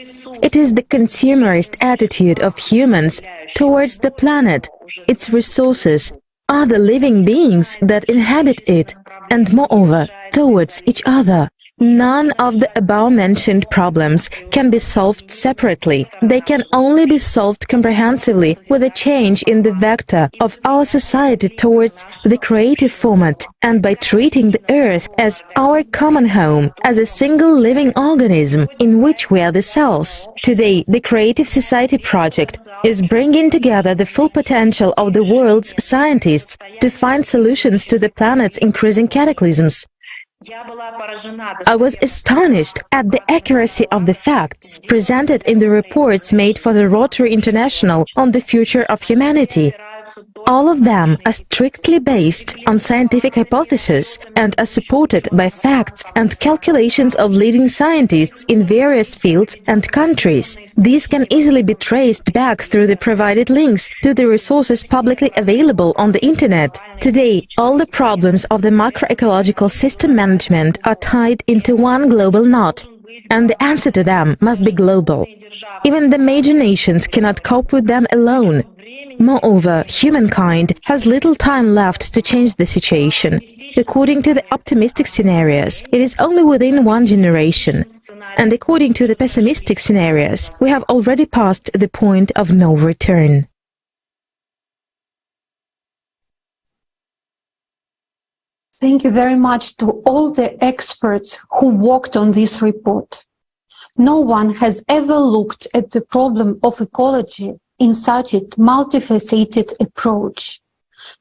It is the consumerist attitude of humans towards the planet, its resources, other living beings that inhabit it, and moreover, towards each other. None of the above-mentioned problems can be solved separately. They can only be solved comprehensively with a change in the vector of our society towards the creative format and by treating the Earth as our common home, as a single living organism in which we are the cells. Today, the Creative Society project is bringing together the full potential of the world's scientists to find solutions to the planet's increasing cataclysms. I was astonished at the accuracy of the facts presented in the reports made for the Rotary International on the future of humanity. All of them are strictly based on scientific hypotheses and are supported by facts and calculations of leading scientists in various fields and countries. These can easily be traced back through the provided links to the resources publicly available on the Internet. Today, all the problems of the macroecological system management are tied into one global knot, and the answer to them must be global. Even the major nations cannot cope with them alone. Moreover, humankind has little time left to change the situation. According to the optimistic scenarios, it is only within one generation. And according to the pessimistic scenarios, we have already passed the point of no return. Thank you very much to all the experts who worked on this report. No one has ever looked at the problem of ecology in such a multifaceted approach.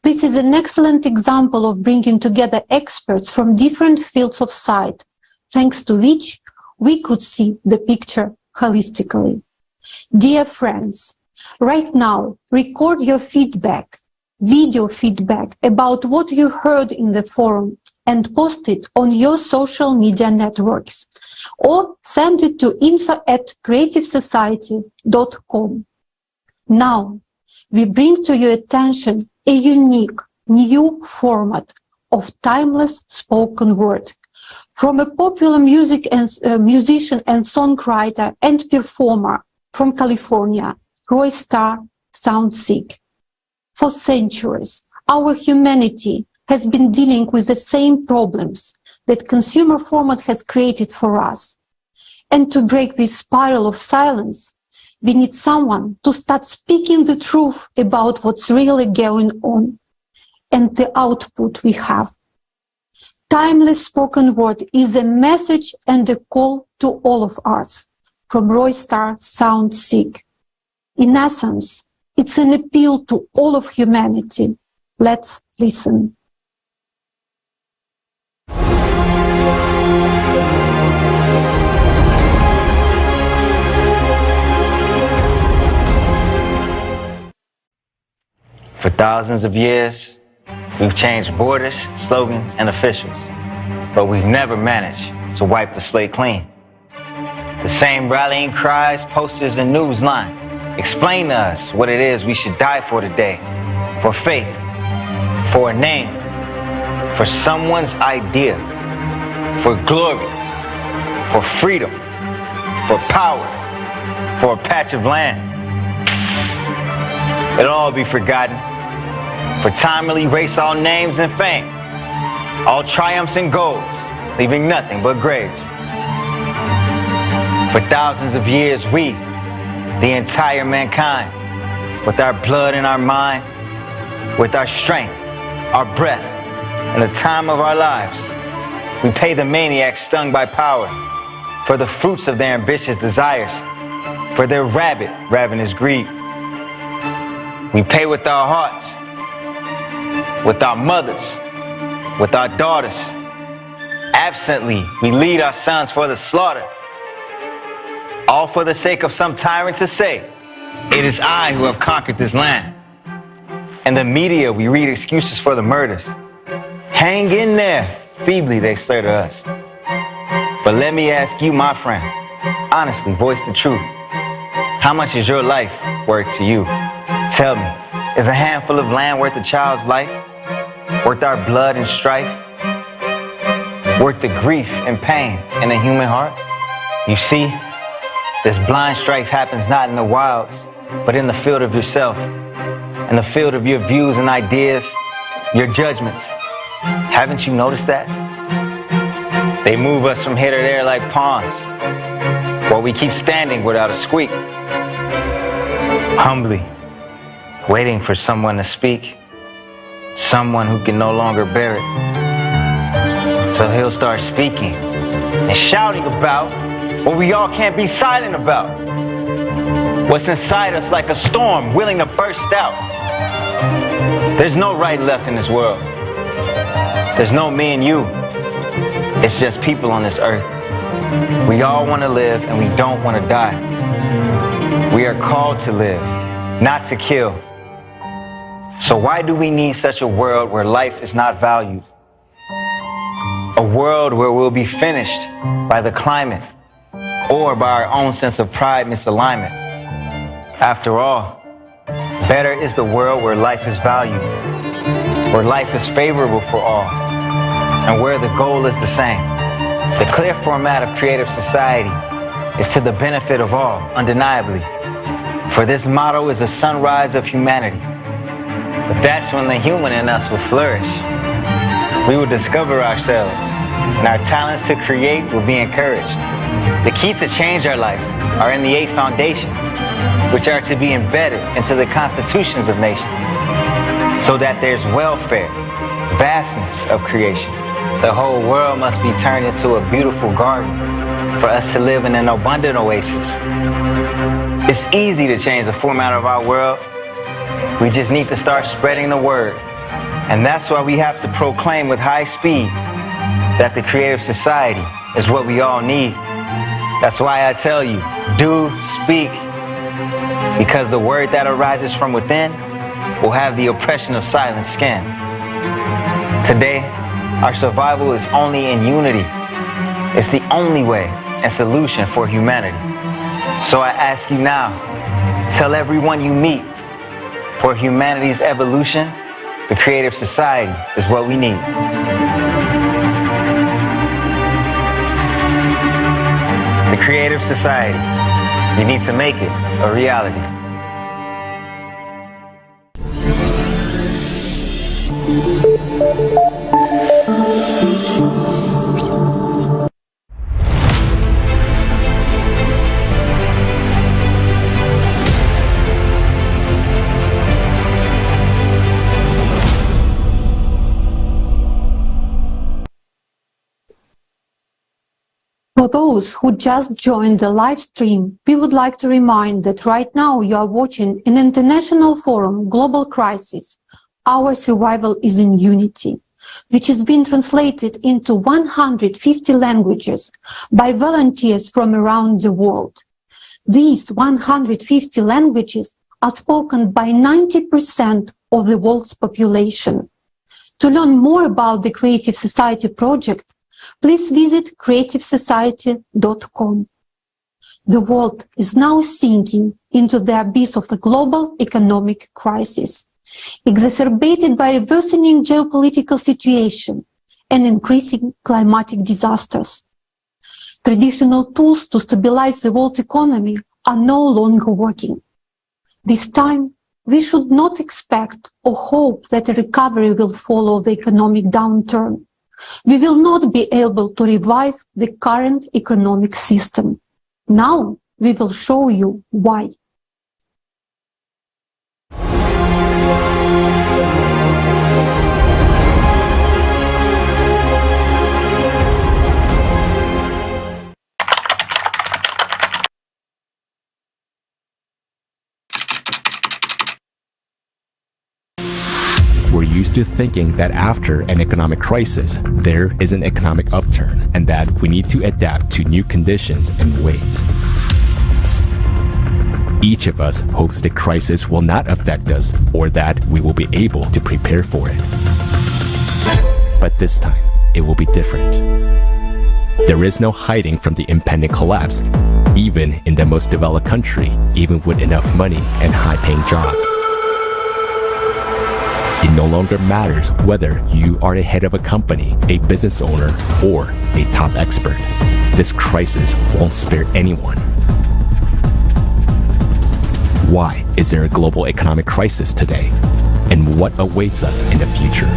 This is an excellent example of bringing together experts from different fields of sight, thanks to which we could see the picture holistically. Dear friends, right now, record your feedback, video feedback about what you heard in the forum and post it on your social media networks, or send it to info@creativesociety.com. Now, we bring to your attention a unique new format of timeless spoken word from a popular musician and songwriter and performer from California, Roy Starr Soundseek. For centuries, our humanity has been dealing with the same problems that consumer format has created for us. And to break this spiral of silence, we need someone to start speaking the truth about what's really going on and the output we have. Timeless spoken word is a message and a call to all of us from Roy Starr Soundseek. In essence, it's an appeal to all of humanity. Let's listen. For thousands of years, we've changed borders, slogans, and officials, but we've never managed to wipe the slate clean. The same rallying cries, posters, and news lines explain to us what it is we should die for today, for faith, for a name, for someone's idea, for glory, for freedom, for power, for a patch of land. It'll all be forgotten, for time will erase all names and fame. all triumphs and goals, leaving nothing but graves. For thousands of years, we, the entire mankind, with our blood and our mind, with our strength, our breath, and the time of our lives, we pay the maniacs stung by power for the fruits of their ambitious desires, for their rabid, ravenous greed. We pay with our hearts, with our mothers, with our daughters. Absently, we lead our sons for the slaughter, all for the sake of some tyrant to say, "It is I who have conquered this land." In the media, we read excuses for the murders. Hang in there, feebly they say to us. But let me ask you, my friend, honestly, voice the truth. How much is your life worth to you? Tell me, is a handful of land worth a child's life? Worth our blood and strife? Worth the grief and pain in the human heart? You see, this blind strife happens not in the wilds, but in the field of yourself, in the field of your views and ideas, your judgments. Haven't you noticed that? They move us from here to there like pawns, while we keep standing without a squeak, humbly waiting for someone to speak, someone who can no longer bear it. So he'll start speaking and shouting about what we all can't be silent about. What's inside us like a storm willing to burst out. There's no right and left in this world. There's no me and you. It's just people on this earth. We all want to live and we don't want to die. We are called to live, not to kill. So why do we need such a world where life is not valued? A world where we'll be finished by the climate or by our own sense of pride misalignment. After all, better is the world where life is valued, where life is favorable for all, and where the goal is the same. The clear format of creative society is to the benefit of all, undeniably. For this motto is a sunrise of humanity. But that's when the human in us will flourish. We will discover ourselves, and our talents to create will be encouraged. The key to change our life are in the 8 foundations, which are to be embedded into the constitutions of nations, so that there's welfare, vastness of creation. The whole world must be turned into a beautiful garden for us to live in an abundant oasis. It's easy to change the format of our world. We just need to start spreading the word. And that's why we have to proclaim with high speed that the creative society is what we all need. That's why I tell you, do speak. Because the word that arises from within will have the oppression of silent skin. Today, our survival is only in unity. It's the only way and solution for humanity. So I ask you now, tell everyone you meet, for humanity's evolution, the creative society is what we need. The creative society, you need to make it a reality. For those who just joined the live stream, we would like to remind that right now you are watching an international forum, Global Crisis, Our Survival is in Unity, which has been translated into 150 languages by volunteers from around the world. These 150 languages are spoken by 90% of the world's population. To learn more about the Creative Society project, please visit creativesociety.com. The world is now sinking into the abyss of a global economic crisis, exacerbated by a worsening geopolitical situation and increasing climatic disasters. Traditional tools to stabilize the world economy are no longer working. This time, we should not expect or hope that a recovery will follow the economic downturn. we will not be able to revive the current economic system. Now we will show you why. We're used to thinking that after an economic crisis, there is an economic upturn and that we need to adapt to new conditions and wait. Each of us hopes the crisis will not affect us or that we will be able to prepare for it. But this time, it will be different. There is no hiding from the impending collapse, even in the most developed country, even with enough money and high-paying jobs. It no longer matters whether you are a head of a company, a business owner, or a top expert. This crisis won't spare anyone. Why is there a global economic crisis today? And what awaits us in the future?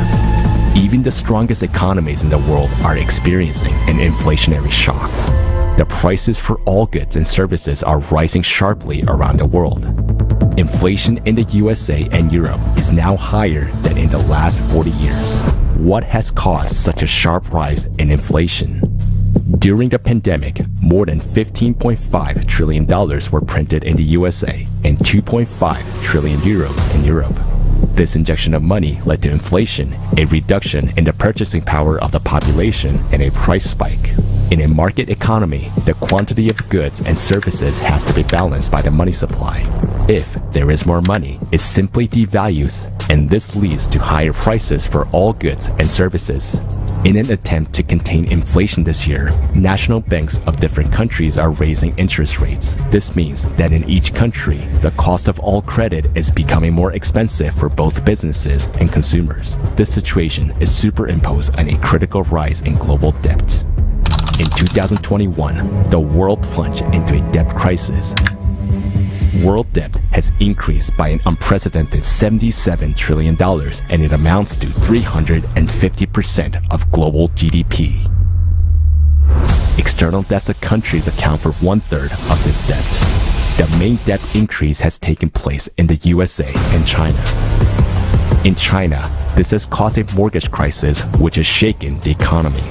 Even the strongest economies in the world are experiencing an inflationary shock. The prices for all goods and services are rising sharply around the world. Inflation in the USA and Europe is now higher than in the last 40 years. What has caused such a sharp rise in inflation? During the pandemic, more than $15.5 trillion were printed in the USA and 2.5 trillion euros in Europe. This injection of money led to inflation, a reduction in the purchasing power of the population, and a price spike. In a market economy, the quantity of goods and services has to be balanced by the money supply. If there is more money, it simply devalues, and this leads to higher prices for all goods and services. In an attempt to contain inflation this year, national banks of different countries are raising interest rates. This means that in each country, the cost of all credit is becoming more expensive for both businesses and consumers. This situation is superimposed on a critical rise in global debt. In 2021, the world plunged into a debt crisis. World debt has increased by an unprecedented $77 trillion, and it amounts to 350% of global GDP. External debts of countries account for 1/3 of this debt. The main debt increase has taken place in the USA and China. In China, this has caused a mortgage crisis which has shaken the economy.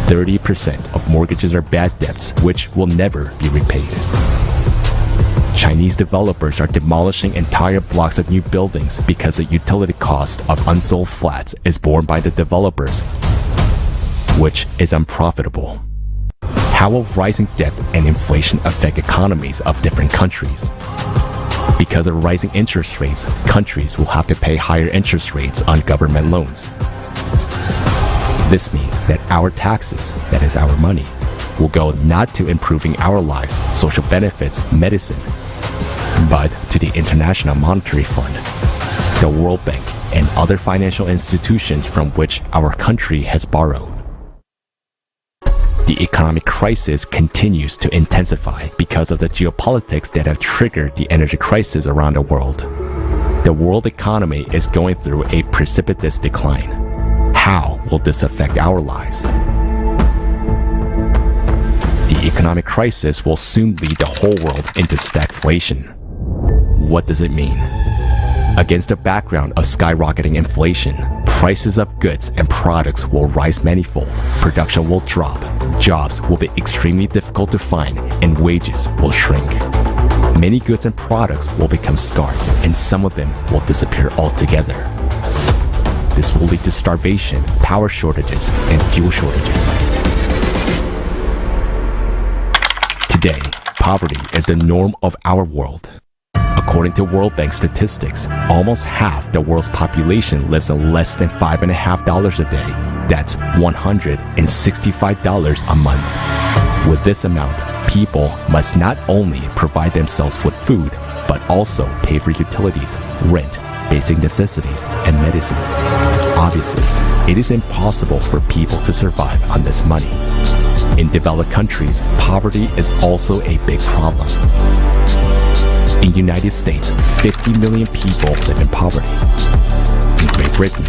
30% of mortgages are bad debts which will never be repaid. Chinese developers are demolishing entire blocks of new buildings because the utility cost of unsold flats is borne by the developers, which is unprofitable. How will rising debt and inflation affect economies of different countries? Because of rising interest rates, countries will have to pay higher interest rates on government loans. This means that our taxes, that is our money, will go not to improving our lives, social benefits, medicine, but to the International Monetary Fund, the World Bank, and other financial institutions from which our country has borrowed. The economic crisis continues to intensify because of the geopolitics that have triggered the energy crisis around the world. The world economy is going through a precipitous decline. How will this affect our lives? The economic crisis will soon lead the whole world into stagflation. What does it mean? Against the background of skyrocketing inflation, prices of goods and products will rise manifold, production will drop, jobs will be extremely difficult to find, and wages will shrink. Many goods and products will become scarce, and some of them will disappear altogether. This will lead to starvation, power shortages, and fuel shortages. Today, poverty is the norm of our world. According to World Bank statistics, almost half the world's population lives on less than $5.50 a day. That's $165 a month. With this amount, people must not only provide themselves with food, but also pay for utilities, rent, basic necessities, and medicines. Obviously, it is impossible for people to survive on this money. In developed countries, poverty is also a big problem. In the United States, 50 million people live in poverty. In Great Britain,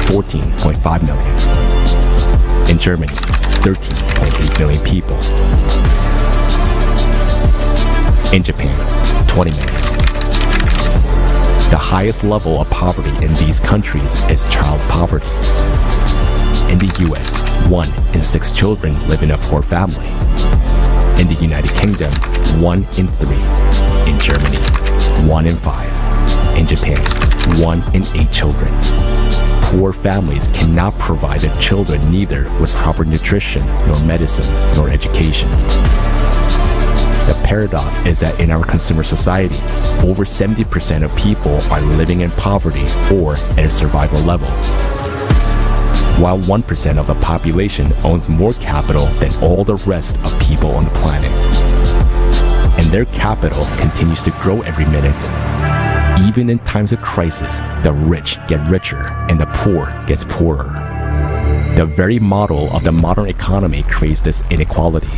14.5 million. In Germany, 13.8 million people. In Japan, 20 million. The highest level of poverty in these countries is child poverty. In the US, 1 in 6 children live in a poor family. In the United Kingdom, 1 in 3. In Germany, 1 in 5. In Japan, 1 in 8 children. Poor families cannot provide their children neither with proper nutrition, nor medicine, nor education. The paradox is that in our consumer society, over 70% of people are living in poverty or at a survival level, while 1% of the population owns more capital than all the rest of people on the planet. And their capital continues to grow every minute. Even in times of crisis, the rich get richer and the poor gets poorer. The very model of the modern economy creates this inequality.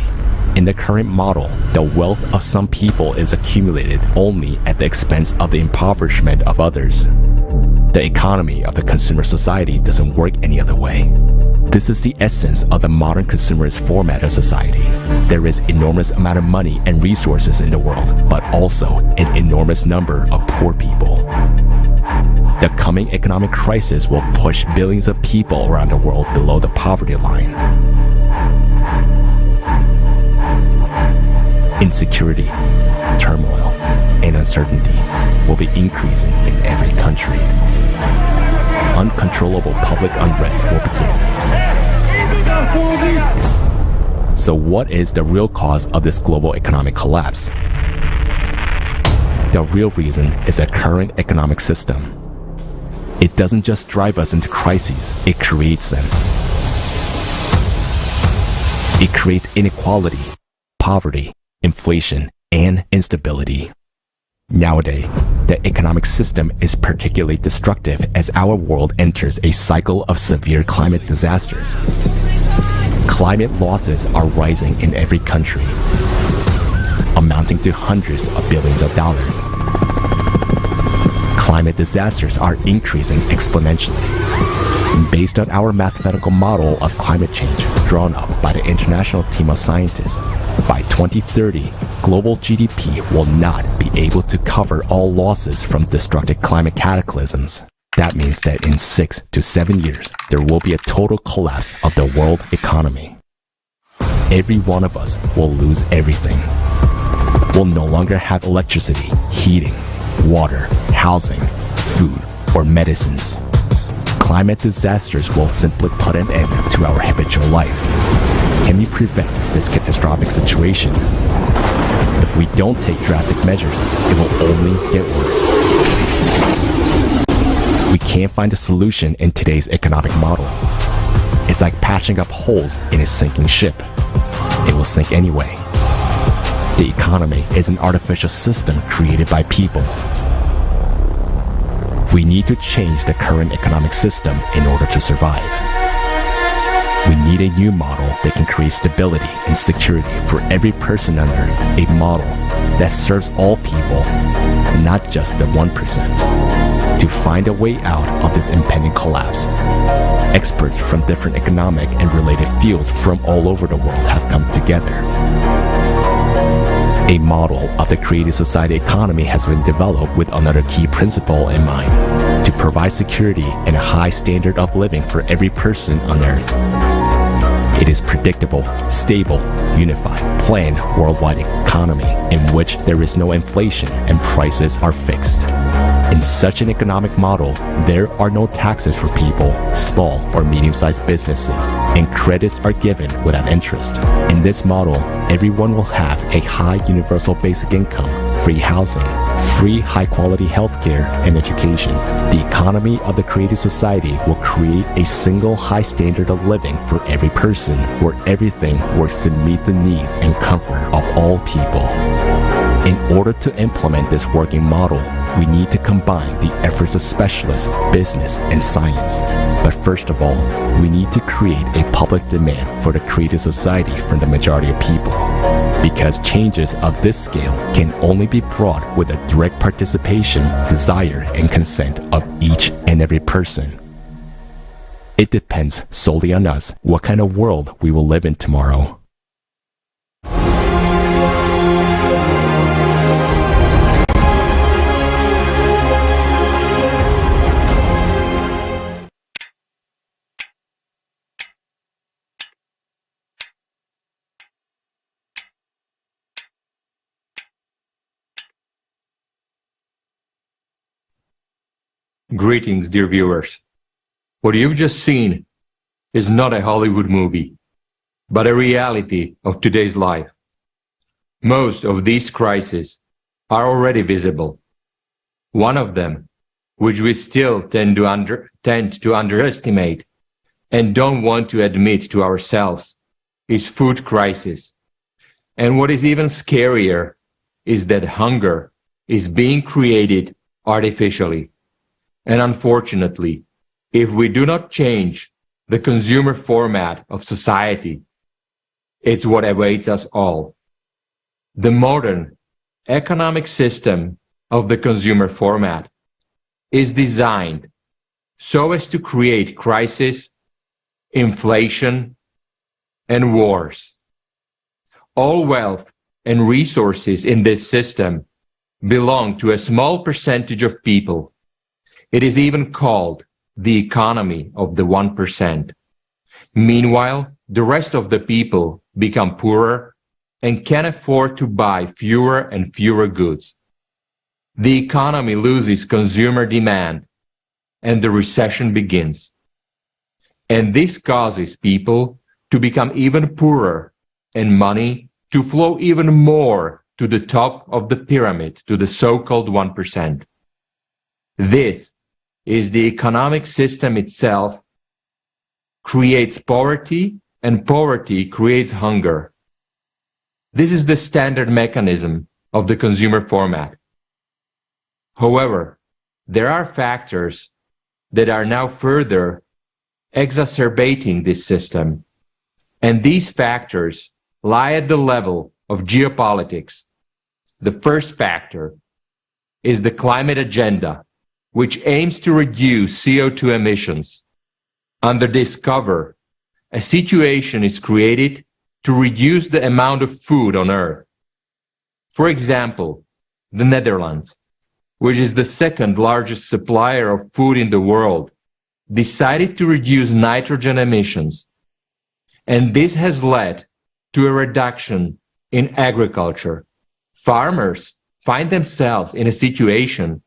In the current model, the wealth of some people is accumulated only at the expense of the impoverishment of others. The economy of the consumer society doesn't work any other way. This is the essence of the modern consumerist format of society. There is enormous amount of money and resources in the world, but also an enormous number of poor people. The coming economic crisis will push billions of people around the world below the poverty line. Insecurity, turmoil, and uncertainty will be increasing in every country. Uncontrollable public unrest will begin. So what is the real cause of this global economic collapse? The real reason is a current economic system. It doesn't just drive us into crises, it creates them. It creates inequality, poverty, inflation, and instability. Nowadays, the economic system is particularly destructive as our world enters a cycle of severe climate disasters. Climate losses are rising in every country, amounting to hundreds of billions of dollars. Climate disasters are increasing exponentially. Based on our mathematical model of climate change drawn up by the international team of scientists, by 2030, global GDP will not be able to cover all losses from destructive climate cataclysms. That means that in 6 to 7 years, there will be a total collapse of the world economy. Every one of us will lose everything. We'll no longer have electricity, heating, water, housing, food, or medicines. Climate disasters will simply put an end to our habitual life. Can we prevent this catastrophic situation? If we don't take drastic measures, it will only get worse. We can't find a solution in today's economic model. It's like patching up holes in a sinking ship. It will sink anyway. The economy is an artificial system created by people. We need to change the current economic system in order to survive. We need a new model that can create stability and security for every person on Earth, a model that serves all people, not just the 1%. To find a way out of this impending collapse, experts from different economic and related fields from all over the world have come together. A model of the creative society economy has been developed with another key principle in mind: to provide security and a high standard of living for every person on Earth. It is predictable, stable, unified, planned worldwide economy in which there is no inflation and prices are fixed. In such an economic model, there are no taxes for people, small or medium-sized businesses, and credits are given without interest. In this model, everyone will have a high universal basic income, free housing, free high-quality healthcare and education. The economy of the creative society will create a single high standard of living for every person, where everything works to meet the needs and comfort of all people. In order to implement this working model, we need to combine the efforts of specialists, business, and science. But first of all, we need to create a public demand for the creative society from the majority of people. Because changes of this scale can only be brought with a direct participation, desire, and consent of each and every person. It depends solely on us what kind of world we will live in tomorrow. Greetings, dear viewers. What you've just seen is not a Hollywood movie, but a reality of today's life. Most of these crises are already visible. One of them, which we still tend to underestimate and don't want to admit to ourselves, is food crisis. And what is even scarier is that hunger is being created artificially. And unfortunately, if we do not change the consumer format of society, it's what awaits us all. The modern economic system of the consumer format is designed so as to create crisis, inflation, and wars. All wealth and resources in this system belong to a small percentage of people. It is even called the economy of the 1%. Meanwhile, the rest of the people become poorer and can afford to buy fewer and fewer goods. The economy loses consumer demand and the recession begins. And this causes people to become even poorer and money to flow even more to the top of the pyramid, to the so-called 1%. This is the economic system itself creates poverty, and poverty creates hunger. This is the standard mechanism of the consumer format. However, there are factors that are now further exacerbating this system, and these factors lie at the level of geopolitics. The first factor is the climate agenda, which aims to reduce CO2 emissions. Under this cover, a situation is created to reduce the amount of food on Earth. For example, the Netherlands, which is the second largest supplier of food in the world, decided to reduce nitrogen emissions. And this has led to a reduction in agriculture. Farmers find themselves in a situation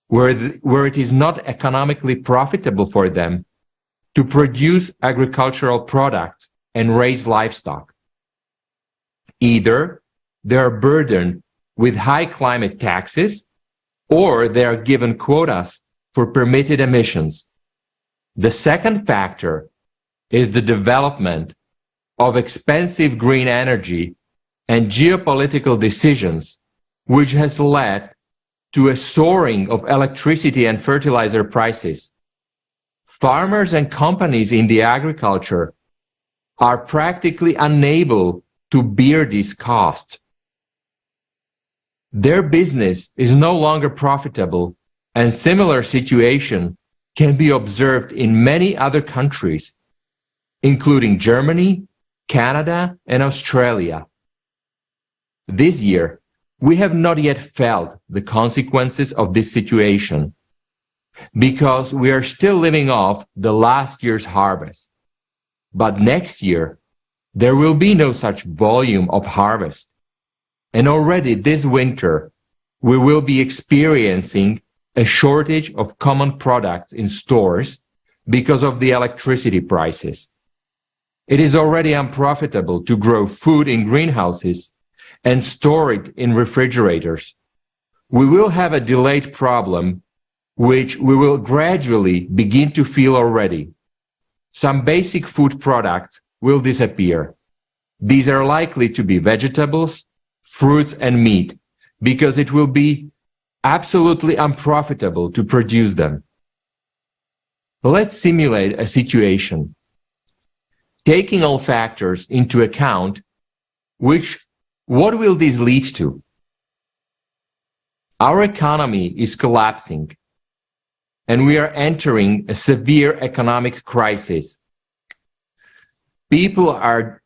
where it is not economically profitable for them to produce agricultural products and raise livestock. Either they are burdened with high climate taxes, or they are given quotas for permitted emissions. The second factor is the development of expensive green energy and geopolitical decisions, which has led to a soaring of electricity and fertilizer prices. Farmers and companies in the agriculture are practically unable to bear these costs. Their business is no longer profitable, and similar situation can be observed in many other countries, including Germany, Canada, and Australia. This year, we have not yet felt the consequences of this situation because we are still living off the last year's harvest. But next year, there will be no such volume of harvest. And already this winter, we will be experiencing a shortage of common products in stores because of the electricity prices. It is already unprofitable to grow food in greenhouses and store it in refrigerators. We will have a delayed problem, which we will gradually begin to feel already. Some basic food products will disappear. These are likely to be vegetables, fruits, and meat, because it will be absolutely unprofitable to produce them. Let's simulate a situation. Taking all factors into account, what will this lead to? Our economy is collapsing. and we are entering a severe economic crisis. People are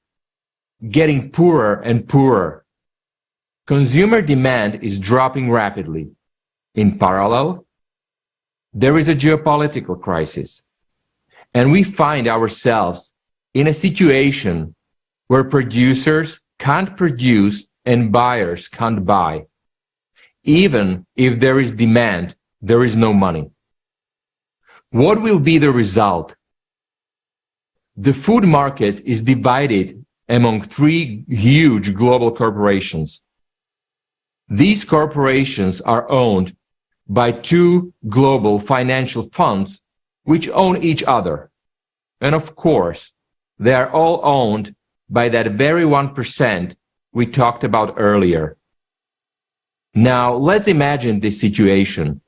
getting poorer and poorer. Consumer demand is dropping rapidly. In parallel, there is a geopolitical crisis, and we find ourselves in a situation where producers can't produce and buyers can't buy. Even if there is demand, there is no money. What will be the result? The food market is divided among three huge global corporations. These corporations are owned by two global financial funds which own each other. And of course, they are all owned by that very 1% we talked about earlier. Now, let's imagine this situation.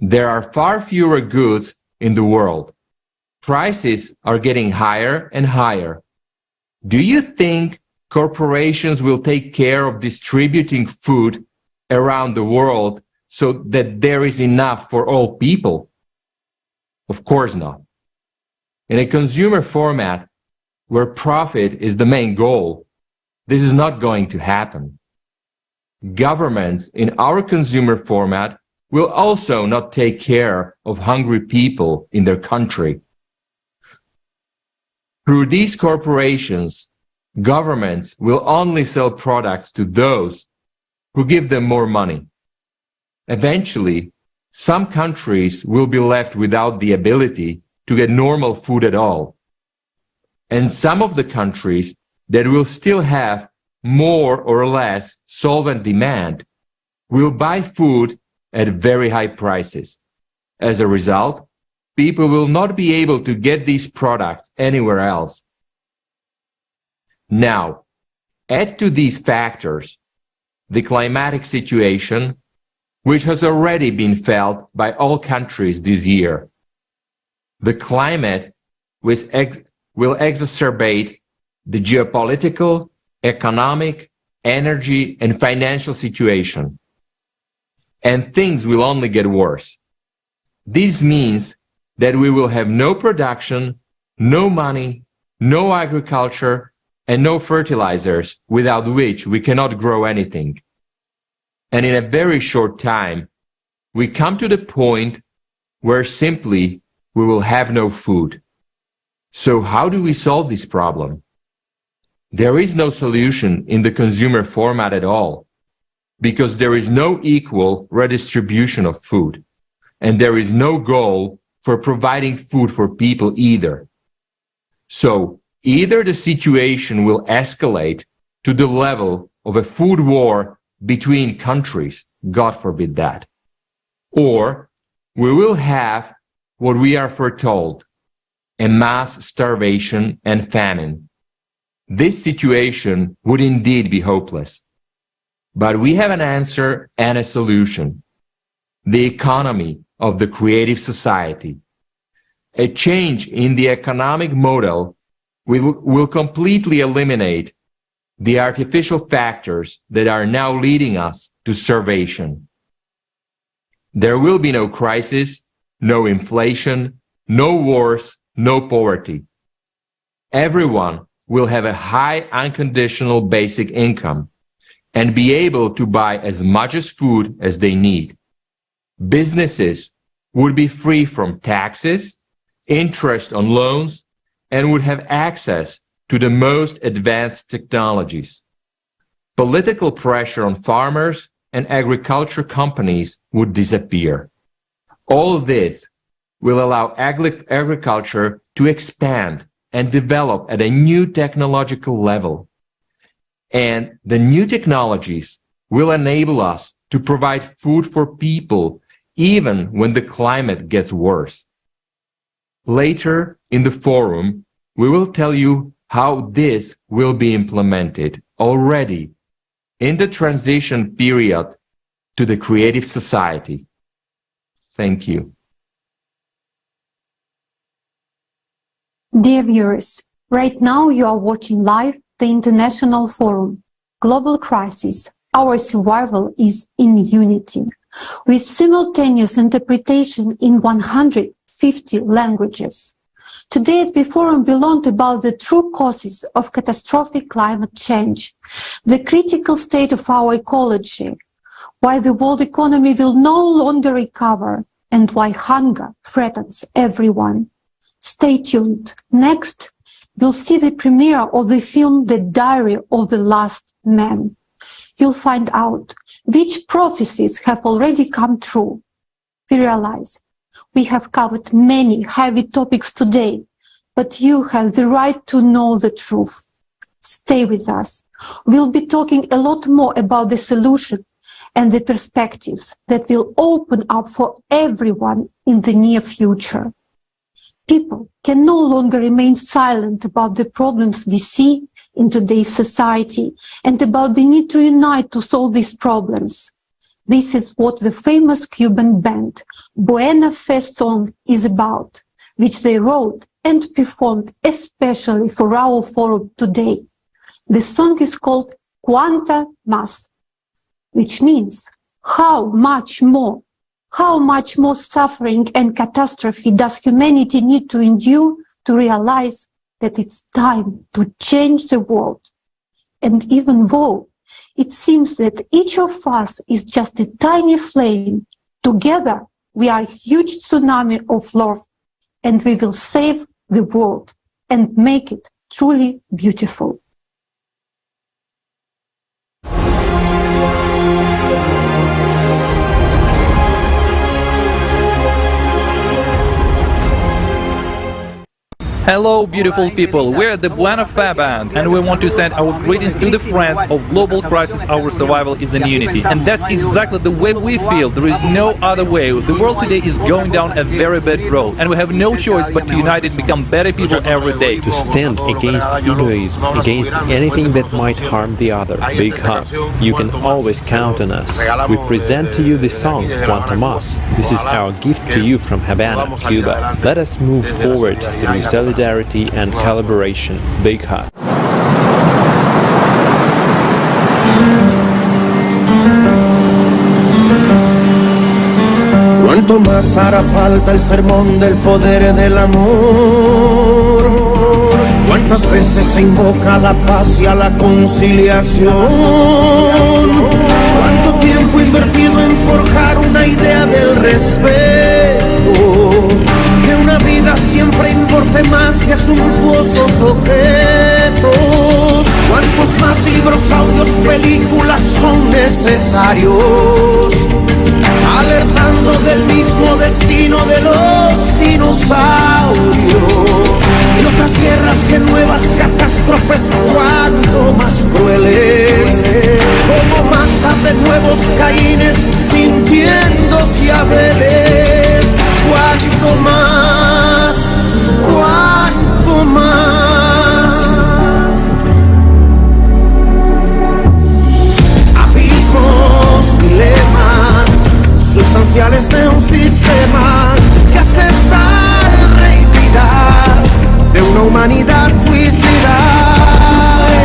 There are far fewer goods in the world. Prices are getting higher and higher. Do you think corporations will take care of distributing food around the world so that there is enough for all people? Of course not. In a consumer format where profit is the main goal, this is not going to happen. Governments in our consumer format will also not take care of hungry people in their country. Through these corporations, governments will only sell products to those who give them more money. Eventually, some countries will be left without the ability to get normal food at all. And some of the countries that will still have more or less solvent demand will buy food at very high prices. As a result, people will not be able to get these products anywhere else. Now, add to these factors the climatic situation, which has already been felt by all countries this year. The climate will exacerbate the geopolitical, economic, energy, and financial situation. And things will only get worse. This means that we will have no production, no money, no agriculture, and no fertilizers, without which we cannot grow anything. And in a very short time, we come to the point where simply we will have no food. So how do we solve this problem? There is no solution in the consumer format at all, because there is no equal redistribution of food, and there is no goal for providing food for people either. So either the situation will escalate to the level of a food war between countries, God forbid that, or we will have what we are foretold, a mass starvation and famine. This situation would indeed be hopeless. But we have an answer and a solution: the economy of the creative society. A change in the economic model will completely eliminate the artificial factors that are now leading us to starvation. There will be no crisis, no inflation, no wars, no poverty. Everyone will have a high unconditional basic income and be able to buy as much as food as they need. Businesses would be free from taxes, interest on loans, and would have access to the most advanced technologies. Political pressure on farmers and agriculture companies would disappear. All this will allow agriculture to expand and develop at a new technological level. And the new technologies will enable us to provide food for people even when the climate gets worse. Later in the forum, we will tell you how this will be implemented already in the transition period to the creative society. Thank you. Dear viewers, right now you are watching live the International Forum, Global Crisis, Our Survival is in Unity. with simultaneous interpretation in 150 languages. Today at the forum we learned about the true causes of catastrophic climate change, the critical state of our ecology, why the world economy will no longer recover, and why hunger threatens everyone. Stay tuned. Next, you'll see the premiere of the film The Diary of the Last Man. You'll find out which prophecies have already come true. We realize we have covered many heavy topics today, but you have the right to know the truth. Stay with us. We'll be talking a lot more about the solution and the perspectives that will open up for everyone in the near future. People can no longer remain silent about the problems we see in today's society and about the need to unite to solve these problems. This is what the famous Cuban band Buena Fe song is about, which they wrote and performed especially for our forum today. The song is called Cuánta Más, which means how much more suffering and catastrophe does humanity need to endure to realize that it's time to change the world. And even though it seems that each of us is just a tiny flame, together we are a huge tsunami of love, and we will save the world and make it truly beautiful. Hello, beautiful people. We're the Buena Fe Band, and we want to send our greetings to the friends of global crisis. Our survival is in unity, and that's exactly the way we feel. There is no other way. The world today is going down a very bad road, and we have no choice but to unite and become better people every day. To stand against egoism, against anything that might harm the other. Big hugs. You can always count on us. We present to you the song Cuánta Más. This is our gift to you from Havana, Cuba. Let us move forward through solidarity and collaboration. Big hug. Cuánto más hará falta el sermón del poder del amor. Cuántas veces se invoca la paz y a la conciliación. Cuánto tiempo invertido en forjar una idea del respeto. Que una vida siempre importe más que suntuosos objetos. Cuántos más libros, audios, películas son necesarios, alertando del mismo destino de los dinosaurios. Y otras guerras que nuevas catástrofes, cuánto más crueles. Como masa de nuevos Caínes, sintiéndose Abeles. Cuánto más, cuánto más. Abismos, dilemas sustanciales de un sistema que acepta el rey Midas de una humanidad suicida.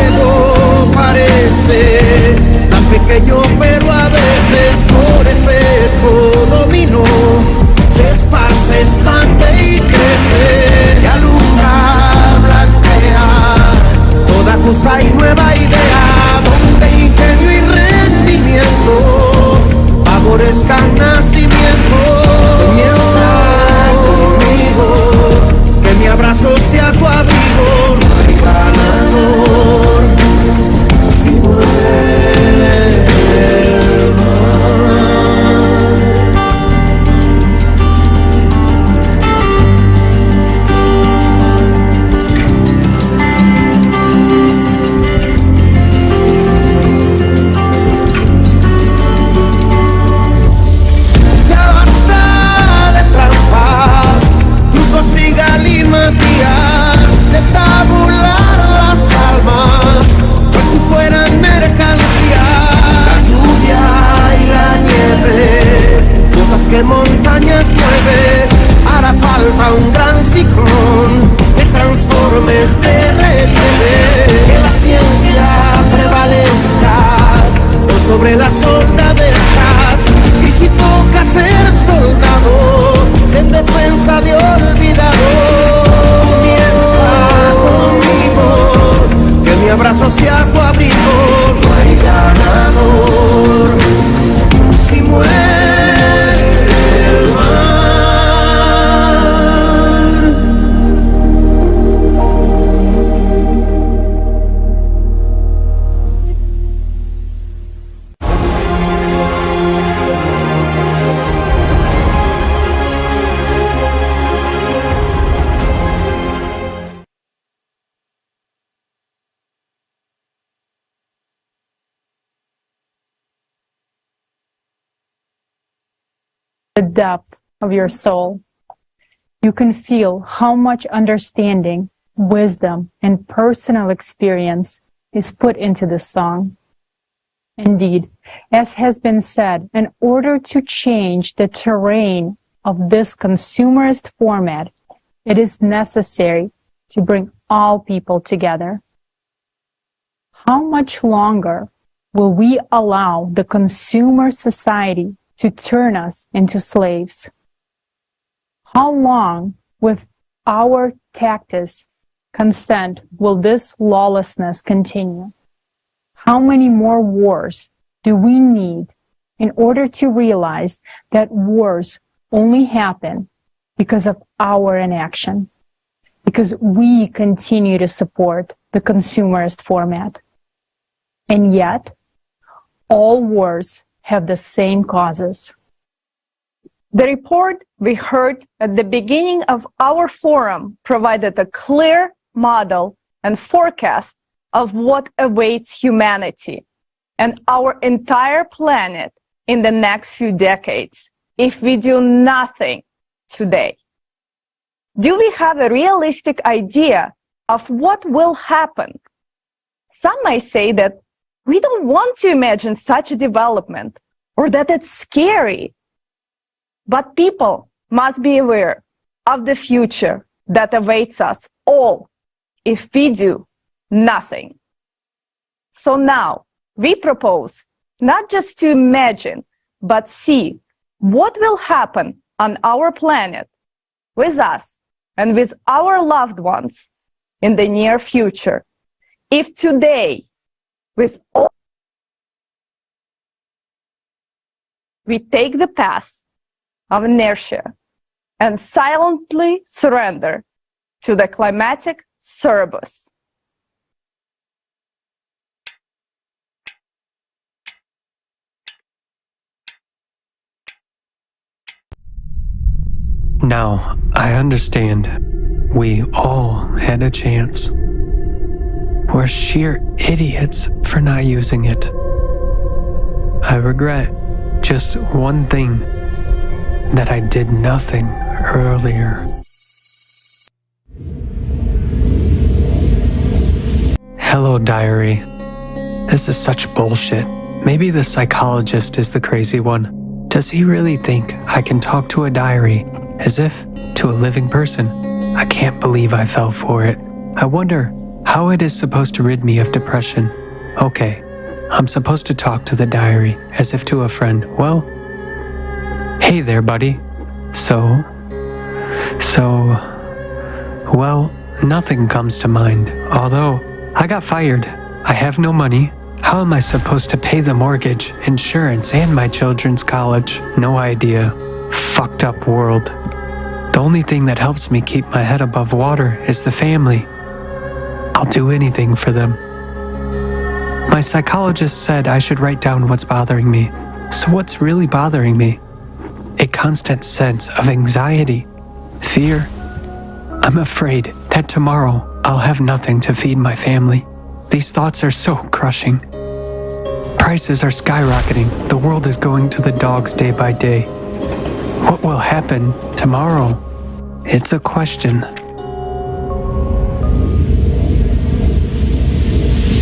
Ego parece tan pequeño, pero a veces por efecto dominó se esparce, expande y crece, y alumbra, blanquea toda justa y nueva idea, donde ingenio y rendimiento favorezcan nacimiento. Comienza conmigo, que mi abrazo sea tu abrigo, no hay ganador si muere. vergüenza de olvidador. Comienza conmigo, que mi abrazo sea tu abrigo. No hay ganador si muere el mar. The depth of your soul. You can feel how much understanding, wisdom, and personal experience is put into this song. Indeed, as has been said, in order to change the terrain of this consumerist format, it is necessary to bring all people together. How much longer will we allow the consumer society to turn us into slaves? How long, with our tactless consent, will this lawlessness continue? How many more wars do we need in order to realize that wars only happen because of our inaction? Because we continue to support the consumerist format. And yet, all wars have the same causes. The report we heard at the beginning of our forum provided a clear model and forecast of what awaits humanity and our entire planet in the next few decades if we do nothing today. Do we have a realistic idea of what will happen? Some may say that we don't want to imagine such a development or that it's scary. But people must be aware of the future that awaits us all if we do nothing. So now we propose not just to imagine, but see what will happen on our planet with us and with our loved ones in the near future. If today, with all, we take the path of inertia and silently surrender to the Climate Cerberus. Now, I understand. We all had a chance. We're sheer idiots for not using it. I regret just one thing, that I did nothing earlier. Hello, diary. This is such bullshit. Maybe the psychologist is the crazy one. Does he really think I can talk to a diary as if to a living person? I can't believe I fell for it. I wonder how it is supposed to rid me of depression. Okay, I'm supposed to talk to the diary as if to a friend. Well, hey there, buddy. Well, nothing comes to mind. Although, I got fired. I have no money. How am I supposed to pay the mortgage, insurance, and my children's college? No idea. Fucked up world. The only thing that helps me keep my head above water is the family. I'll do anything for them. My psychologist said I should write down what's bothering me. So what's really bothering me? A constant sense of anxiety, fear. I'm afraid that tomorrow I'll have nothing to feed my family. These thoughts are so crushing. Prices are skyrocketing. The world is going to the dogs day by day. What will happen tomorrow? It's a question.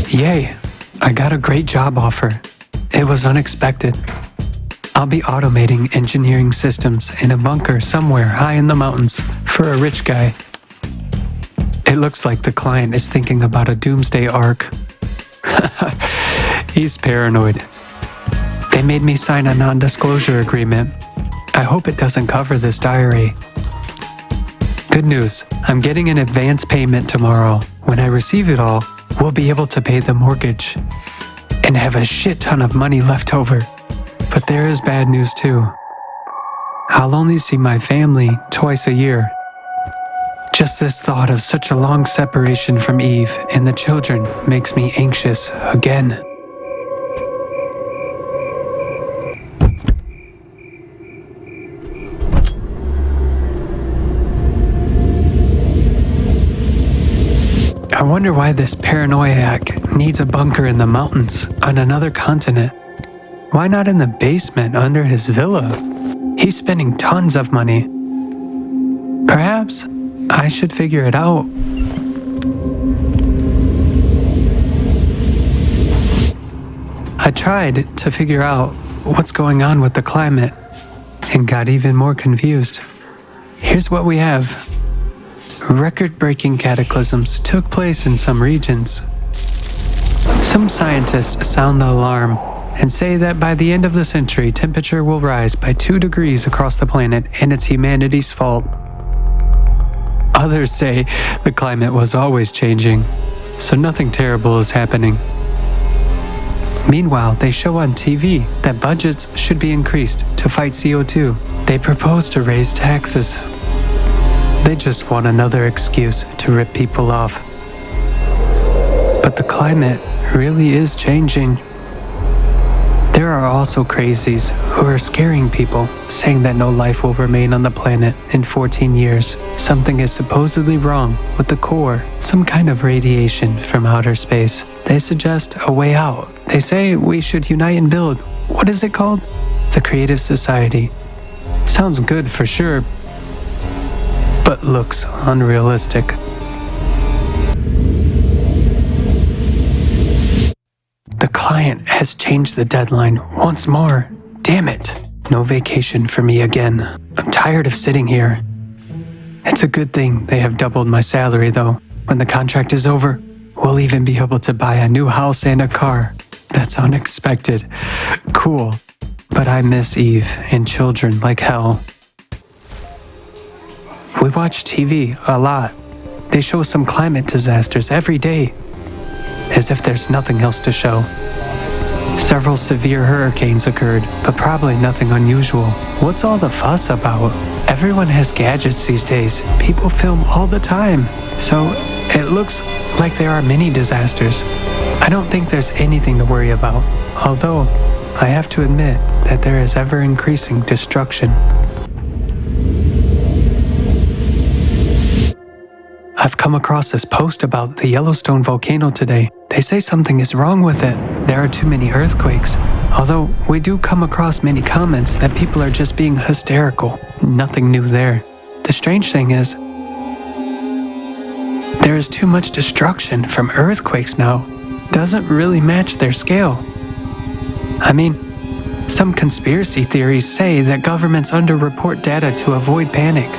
Yay, I got a great job offer. It was unexpected. I'll be automating engineering systems in a bunker somewhere high in the mountains for a rich guy. It looks like the client is thinking about a doomsday arc. He's paranoid. They made me sign a non-disclosure agreement. I hope it doesn't cover this diary. Good news, I'm getting an advance payment tomorrow. When I receive it all, we'll be able to pay the mortgage and have a shit ton of money left over. But there is bad news too. I'll only see my family twice a year. Just this thought of such a long separation from Eve and the children makes me anxious again. I wonder why this paranoiac needs a bunker in the mountains on another continent. Why not in the basement under his villa? He's spending tons of money. Perhaps I should figure it out. I tried to figure out what's going on with the climate and got even more confused. Here's what we have. Record-breaking cataclysms took place in some regions. Some scientists sound the alarm and say that by the end of the century, temperature will rise by 2 degrees across the planet and it's humanity's fault. Others say the climate was always changing, so nothing terrible is happening. Meanwhile, they show on TV that budgets should be increased to fight CO2. They propose to raise taxes. They just want another excuse to rip people off. But the climate really is changing. There are also crazies who are scaring people, saying that no life will remain on the planet in 14 years. Something is supposedly wrong with the core, some kind of radiation from outer space. They suggest a way out. They say we should unite and build, what is it called? The Creative Society. Sounds good for sure, but looks unrealistic. The client has changed the deadline once more. Damn it. No vacation for me again. I'm tired of sitting here. It's a good thing they have doubled my salary though. When the contract is over, we'll even be able to buy a new house and a car. That's unexpected. Cool. But I miss Eve and children like hell. We watch TV a lot. They show some climate disasters every day, as if there's nothing else to show. Several severe hurricanes occurred, but probably nothing unusual. What's all the fuss about? Everyone has gadgets these days. People film all the time. So it looks like there are many disasters. I don't think there's anything to worry about, although I have to admit that there is ever-increasing destruction. I've come across this post about the Yellowstone volcano today. They say something is wrong with it. There are too many earthquakes. Although we do come across many comments that people are just being hysterical. Nothing new there. The strange thing is, there is too much destruction from earthquakes now. Doesn't really match their scale. I mean, some conspiracy theories say that governments underreport data to avoid panic.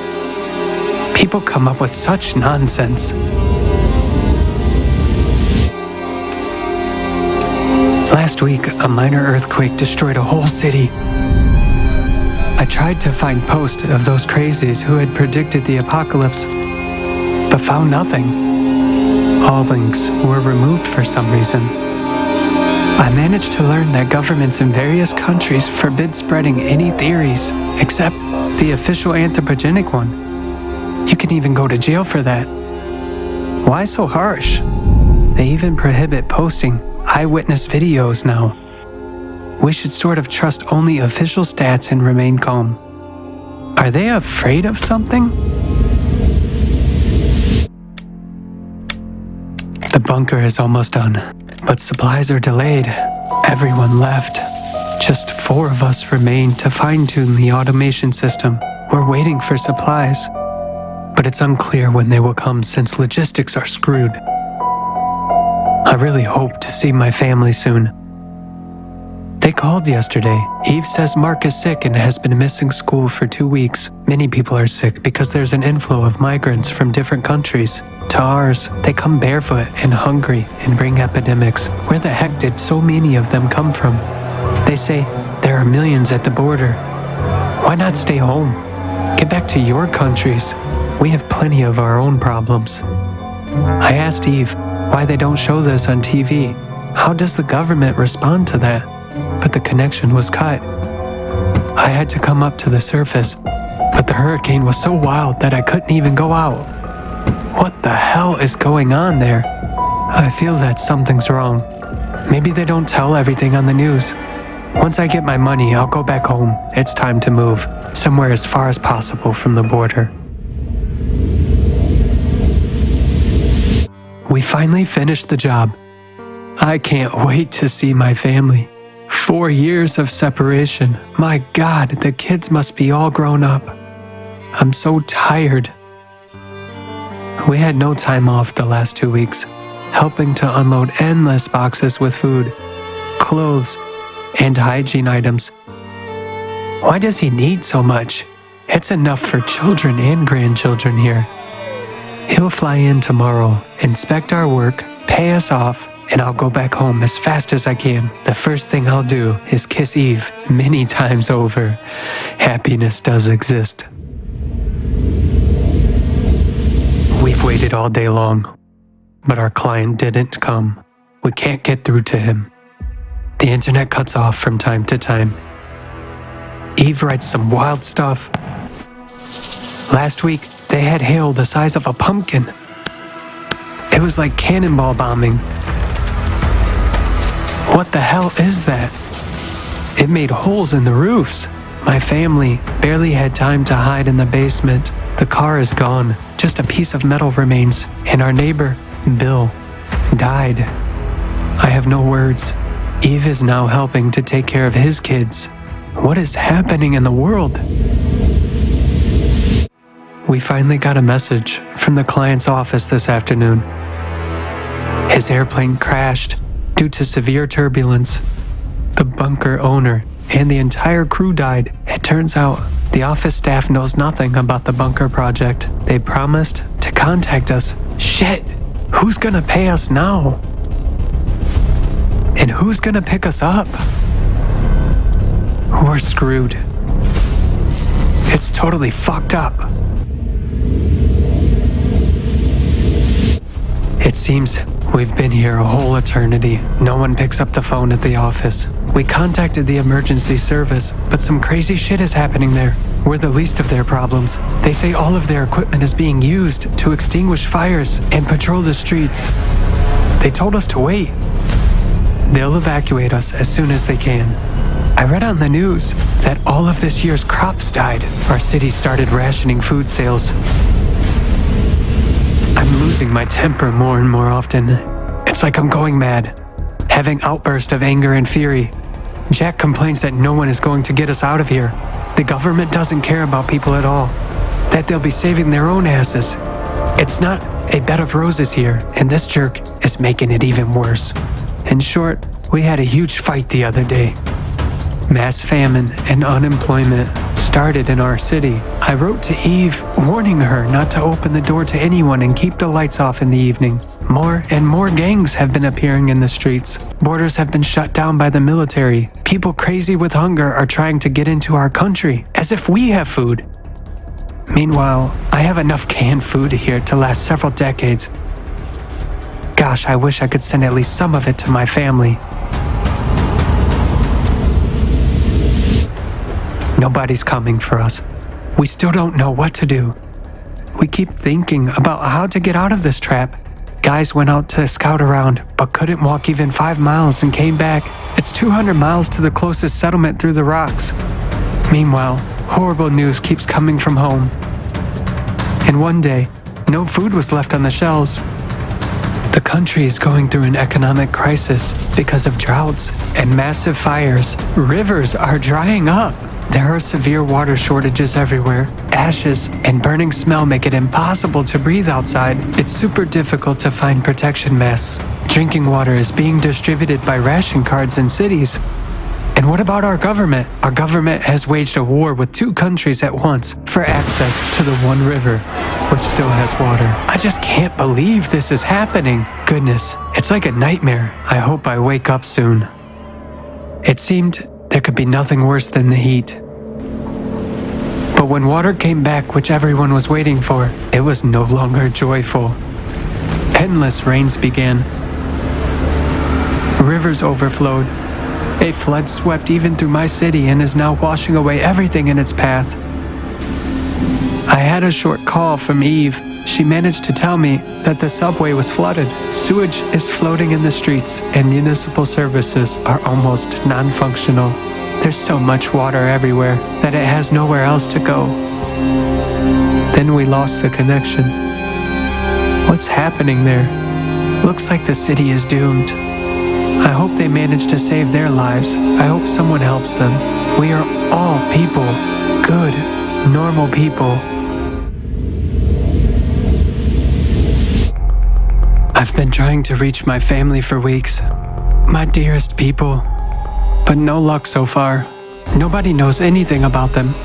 People come up with such nonsense. Last week, a minor earthquake destroyed a whole city. I tried to find posts of those crazies who had predicted the apocalypse, but found nothing. All links were removed for some reason. I managed to learn that governments in various countries forbid spreading any theories, except the official anthropogenic one. You can even go to jail for that. Why so harsh? They even prohibit posting eyewitness videos now. We should sort of trust only official stats and remain calm. Are they afraid of something? The bunker is almost done, but supplies are delayed. Everyone left. Just 4 of us remain to fine-tune the automation system. We're waiting for supplies, but it's unclear when they will come since logistics are screwed. I really hope to see my family soon. They called yesterday. Eve says Mark is sick and has been missing school for 2 weeks. Many people are sick because there's an inflow of migrants from different countries to ours. They come barefoot and hungry and bring epidemics. Where the heck did so many of them come from? They say there are millions at the border. Why not stay home? Get back to your countries. We have plenty of our own problems. I asked Eve why they don't show this on TV. How does the government respond to that? But the connection was cut. I had to come up to the surface, but the hurricane was so wild that I couldn't even go out. What the hell is going on there? I feel that something's wrong. Maybe they don't tell everything on the news. Once I get my money, I'll go back home. It's time to move, somewhere as far as possible from the border. We finally finished the job. I can't wait to see my family. 4 years of separation. My God, the kids must be all grown up. I'm so tired. We had no time off the last 2 weeks, helping to unload endless boxes with food, clothes, and hygiene items. Why does he need so much? It's enough for children and grandchildren here. He'll fly in tomorrow, inspect our work, pay us off, and I'll go back home as fast as I can. The first thing I'll do is kiss Eve many times over. Happiness does exist. We've waited all day long, but our client didn't come. We can't get through to him. The internet cuts off from time to time. Eve writes some wild stuff. Last week, they had hail the size of a pumpkin. It was like cannonball bombing. What the hell is that? It made holes in the roofs. My family barely had time to hide in the basement. The car is gone. Just a piece of metal remains. And our neighbor, Bill, died. I have no words. Eve is now helping to take care of his kids. What is happening in the world? We finally got a message from the client's office this afternoon. His airplane crashed due to severe turbulence. The bunker owner and the entire crew died. It turns out the office staff knows nothing about the bunker project. They promised to contact us. Shit! Who's gonna pay us now? And who's gonna pick us up? We're screwed. It's totally fucked up. It seems we've been here a whole eternity. No one picks up the phone at the office. We contacted the emergency service, but some crazy shit is happening there. We're the least of their problems. They say all of their equipment is being used to extinguish fires and patrol the streets. They told us to wait. They'll evacuate us as soon as they can. I read on the news that all of this year's crops died. Our city started rationing food sales. I'm losing my temper more and more often. It's like I'm going mad, having outbursts of anger and fury. Jack complains that no one is going to get us out of here. The government doesn't care about people at all, that they'll be saving their own asses. It's not a bed of roses here, and this jerk is making it even worse. In short, we had a huge fight the other day. Mass famine and unemployment started in our city. I wrote to Eve, warning her not to open the door to anyone and keep the lights off in the evening. More and more gangs have been appearing in the streets. Borders have been shut down by the military. People crazy with hunger are trying to get into our country, as if we have food. Meanwhile, I have enough canned food here to last several decades. Gosh, I wish I could send at least some of it to my family. Nobody's coming for us. We still don't know what to do. We keep thinking about how to get out of this trap. Guys went out to scout around, but couldn't walk even 5 miles and came back. It's 200 miles to the closest settlement through the rocks. Meanwhile, horrible news keeps coming from home. And one day, no food was left on the shelves. The country is going through an economic crisis because of droughts and massive fires. Rivers are drying up. There are severe water shortages everywhere. Ashes and burning smell make it impossible to breathe outside. It's super difficult to find protection masks. Drinking water is being distributed by ration cards in cities. And what about our government? Our government has waged a war with 2 countries at once for access to the one river, which still has water. I just can't believe this is happening. Goodness, it's like a nightmare. I hope I wake up soon. It seemed there could be nothing worse than the heat. But But when water came back, which everyone was waiting for, it was no longer joyful. Endless rains began. Rivers overflowed. A flood swept even through my city and is now washing away everything in its path. I had a short call from Eve. She managed to tell me that the subway was flooded, sewage is floating in the streets, and municipal services are almost non-functional. There's so much water everywhere that it has nowhere else to go. Then we lost the connection. What's happening there? Looks like the city is doomed. I hope they manage to save their lives. I hope someone helps them. We are all people, good, normal people. I've been trying to reach my family for weeks, my dearest people, but no luck so far. Nobody knows anything about them.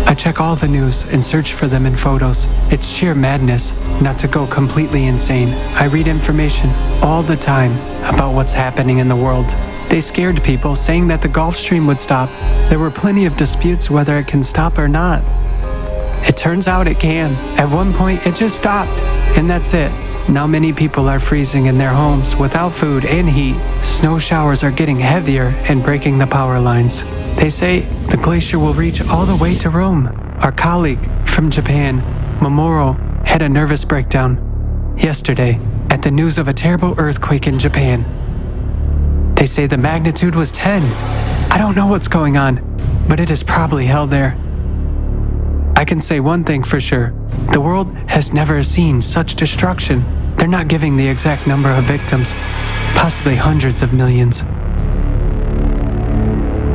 I check all the news and search for them in photos. It's sheer madness not to go completely insane. I read information all the time about what's happening in the world. They scared people, saying that the Gulf Stream would stop. There were plenty of disputes whether it can stop or not. It turns out it can. At one point, it just stopped, and that's it. Now many people are freezing in their homes without food and heat. Snow showers are getting heavier and breaking the power lines. They say the glacier will reach all the way to Rome. Our colleague from Japan, Mamoru, had a nervous breakdown yesterday at the news of a terrible earthquake in Japan. They say the magnitude was 10. I don't know what's going on, but it is probably hell there. I can say one thing for sure. The world has never seen such destruction. They're not giving the exact number of victims, possibly hundreds of millions.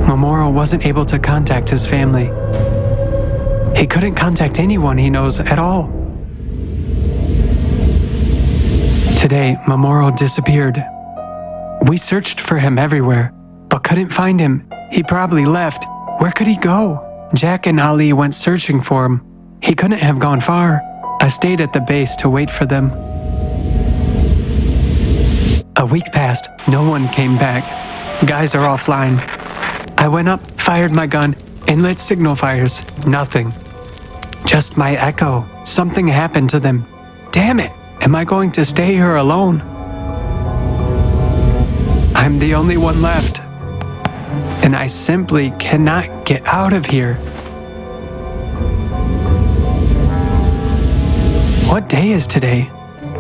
Mamoru wasn't able to contact his family. He couldn't contact anyone he knows at all. Today, Mamoru disappeared. We searched for him everywhere, but couldn't find him. He probably left. Where could he go? Jack and Ali went searching for him. He couldn't have gone far. I stayed at the base to wait for them. A week passed. No one came back. Guys are offline. I went up, fired my gun, and lit signal fires. Nothing. Just my echo. Something happened to them. Damn it! Am I going to stay here alone? I'm the only one left. And I simply cannot get out of here. What day is today?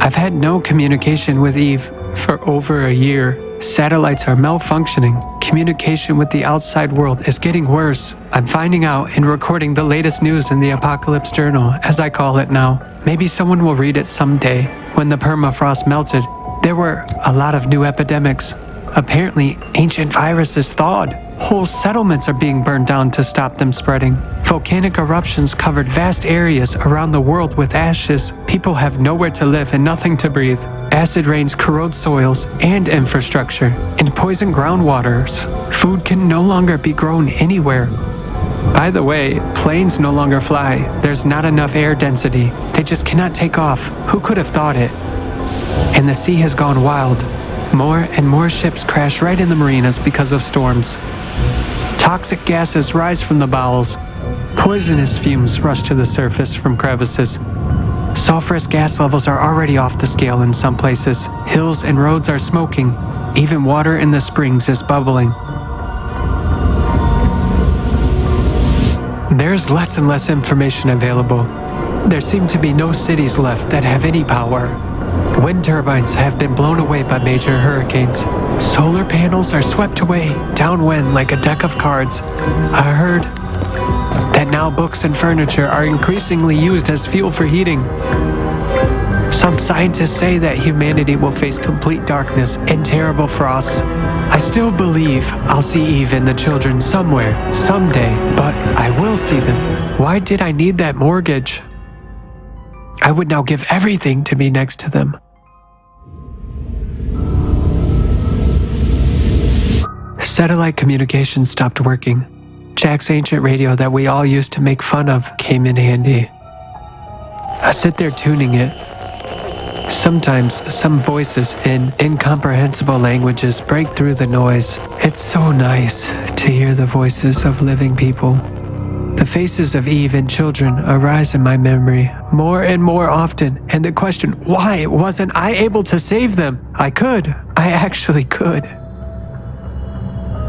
I've had no communication with Eve for over a year. Satellites are malfunctioning. Communication with the outside world is getting worse. I'm finding out and recording the latest news in the Apocalypse Journal, as I call it now. Maybe someone will read it someday. When the permafrost melted, there were a lot of new epidemics. Apparently, ancient viruses thawed. Whole settlements are being burned down to stop them spreading. Volcanic eruptions covered vast areas around the world with ashes. People have nowhere to live and nothing to breathe. Acid rains corrode soils and infrastructure and poison groundwaters. Food can no longer be grown anywhere. By the way, planes no longer fly. There's not enough air density. They just cannot take off. Who could have thought it? And the sea has gone wild. More and more ships crash right in the marinas because of storms. Toxic gases rise from the bowels. Poisonous fumes rush to the surface from crevices. Sulfurous gas levels are already off the scale in some places. Hills and roads are smoking. Even water in the springs is bubbling. There's less and less information available. There seem to be no cities left that have any power. Wind turbines have been blown away by major hurricanes. Solar panels are swept away downwind like a deck of cards. I heard that now books and furniture are increasingly used as fuel for heating. Some scientists say that humanity will face complete darkness and terrible frosts. I still believe I'll see Eve and the children somewhere, someday, but I will see them. Why did I need that mortgage? I would now give everything to be next to them. Satellite communication stopped working. Jack's ancient radio that we all used to make fun of came in handy. I sit there tuning it. Sometimes some voices in incomprehensible languages break through the noise. It's so nice to hear the voices of living people. The faces of Eve and children arise in my memory more and more often, and the question, why wasn't I able to save them? I actually could.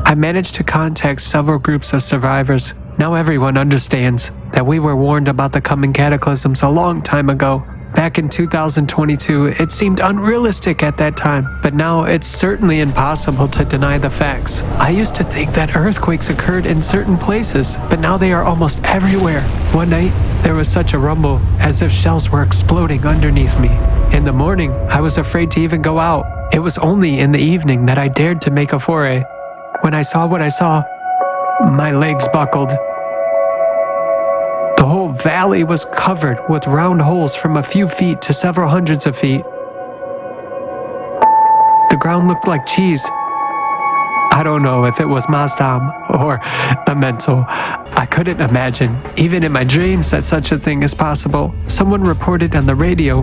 I managed to contact several groups of survivors. Now everyone understands that we were warned about the coming cataclysms a long time ago. Back in 2022, it seemed unrealistic at that time, but now it's certainly impossible to deny the facts. I used to think that earthquakes occurred in certain places, but now they are almost everywhere. One night, there was such a rumble, as if shells were exploding underneath me. In the morning, I was afraid to even go out. It was only in the evening that I dared to make a foray. When I saw what I saw, my legs buckled. The whole valley was covered with round holes from a few feet to several hundreds of feet. The ground looked like cheese. I don't know if it was Mazdam or a mental. I couldn't imagine, even in my dreams, that such a thing is possible. Someone reported on the radio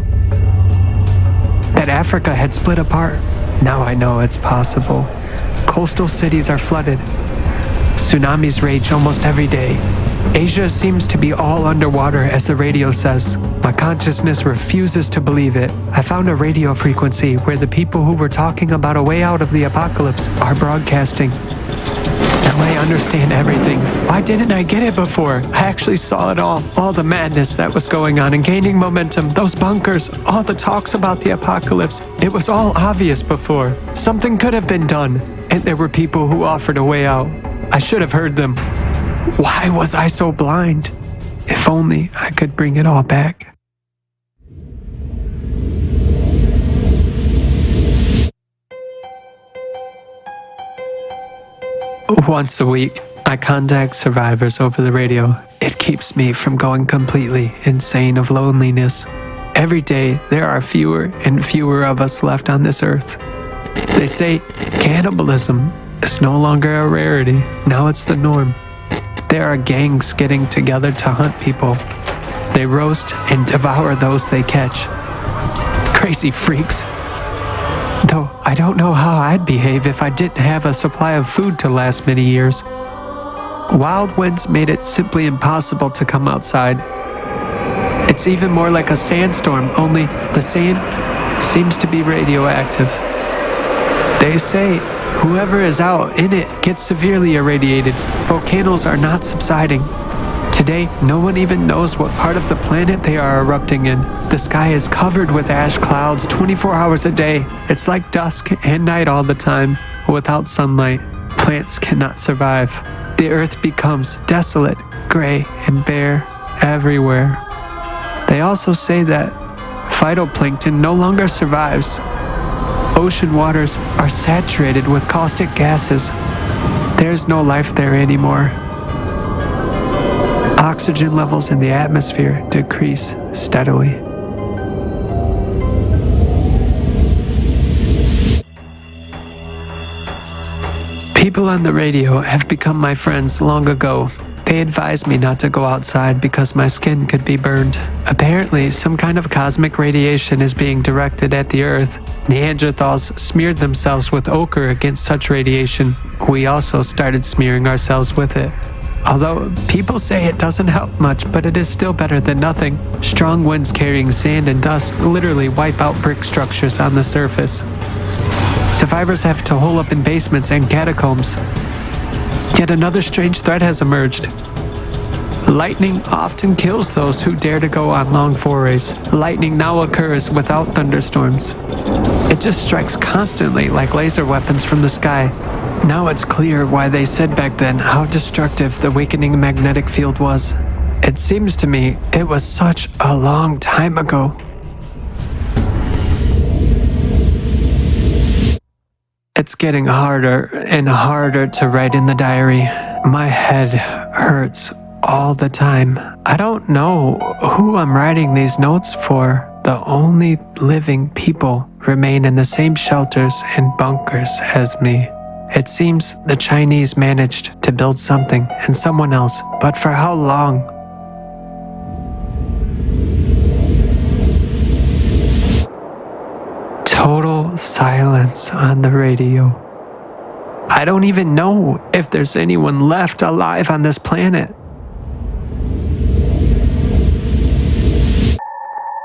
that Africa had split apart. Now I know it's possible. Coastal cities are flooded. Tsunamis rage almost every day. Asia seems to be all underwater, as the radio says. My consciousness refuses to believe it. I found a radio frequency where the people who were talking about a way out of the apocalypse are broadcasting. Now I understand everything. Why didn't I get it before? I actually saw it all the madness that was going on and gaining momentum, those bunkers, all the talks about the apocalypse. It was all obvious before. Something could have been done, and there were people who offered a way out. I should have heard them. Why was I so blind? If only I could bring it all back. Once a week, I contact survivors over the radio. It keeps me from going completely insane of loneliness. Every day, there are fewer and fewer of us left on this earth. They say cannibalism is no longer a rarity. Now it's the norm. There are gangs getting together to hunt people. They roast and devour those they catch. Crazy freaks. Though I don't know how I'd behave if I didn't have a supply of food to last many years. Wild winds made it simply impossible to come outside. It's even more like a sandstorm, only the sand seems to be radioactive. They say whoever is out in it gets severely irradiated. Volcanoes are not subsiding. Today, no one even knows what part of the planet they are erupting in. The sky is covered with ash clouds 24 hours a day. It's like dusk and night all the time. Without sunlight, plants cannot survive. The earth becomes desolate, gray, and bare everywhere. They also say that phytoplankton no longer survives. Ocean waters are saturated with caustic gases. There's no life there anymore. Oxygen levels in the atmosphere decrease steadily. People on the radio have become my friends long ago. They advised me not to go outside because my skin could be burned. Apparently, some kind of cosmic radiation is being directed at the Earth. Neanderthals smeared themselves with ochre against such radiation. We also started smearing ourselves with it. Although people say it doesn't help much, but it is still better than nothing. Strong winds carrying sand and dust literally wipe out brick structures on the surface. Survivors have to hole up in basements and catacombs. Yet another strange threat has emerged. Lightning often kills those who dare to go on long forays. Lightning now occurs without thunderstorms. It just strikes constantly like laser weapons from the sky. Now it's clear why they said back then how destructive the weakening magnetic field was. It seems to me it was such a long time ago. It's getting harder and harder to write in the diary. My head hurts all the time. I don't know who I'm writing these notes for. The only living people remain in the same shelters and bunkers as me. It seems the Chinese managed to build something and someone else, but for how long? silence on the radio. I don't even know if there's anyone left alive on this planet.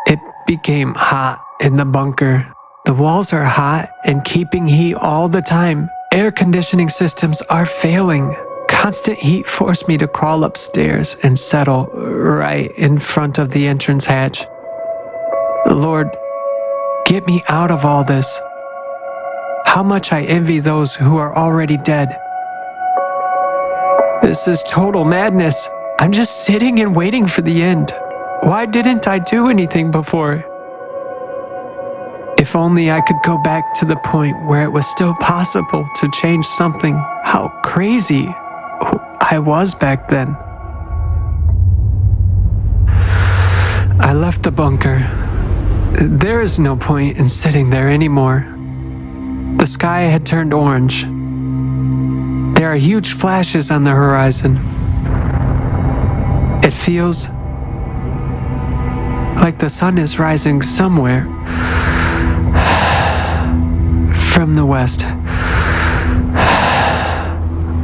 It became hot in the bunker. The walls are hot and keeping heat all the time. Air conditioning systems are failing. Constant heat forced me to crawl upstairs and settle right in front of the entrance hatch. Lord, get me out of all this. How much I envy those who are already dead. This is total madness. I'm just sitting and waiting for the end. Why didn't I do anything before? If only I could go back to the point where it was still possible to change something. How crazy I was back then. I left the bunker. There is no point in sitting there anymore. The sky had turned orange. There are huge flashes on the horizon. It feels like the sun is rising somewhere from the west.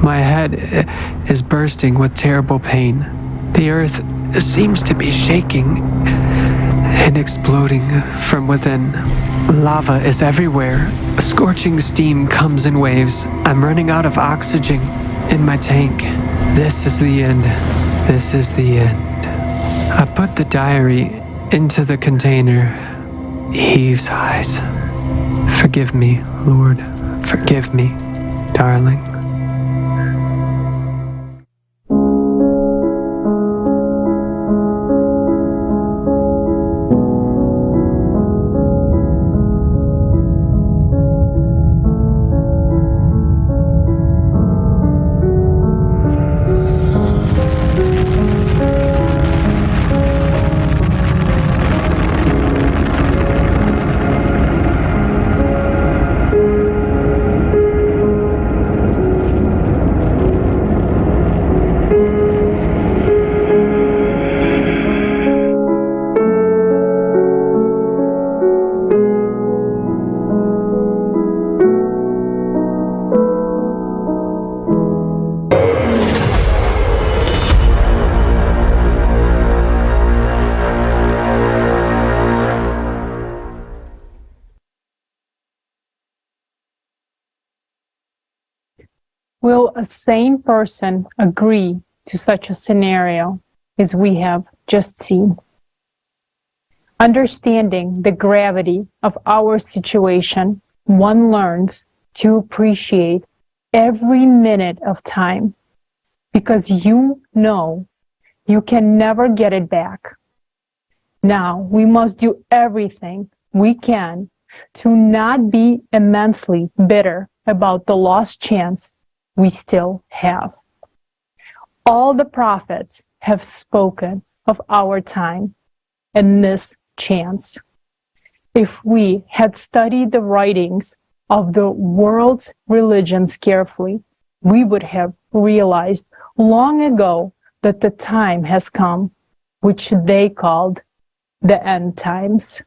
My head is bursting with terrible pain. The earth seems to be shaking and exploding from within. Lava is everywhere. Scorching steam comes in waves. I'm running out of oxygen in my tank. This is the end. This is the end. I put the diary into the container. Eve sighs. Forgive me, Lord. Forgive me, darling. Will a sane person agree to such a scenario as we have just seen? Understanding the gravity of our situation, one learns to appreciate every minute of time because you know you can never get it back. Now we must do everything we can to not be immensely bitter about the lost chance we still have. All the prophets have spoken of our time and this chance. If we had studied the writings of the world's religions carefully, we would have realized long ago that the time has come, which they called the end times.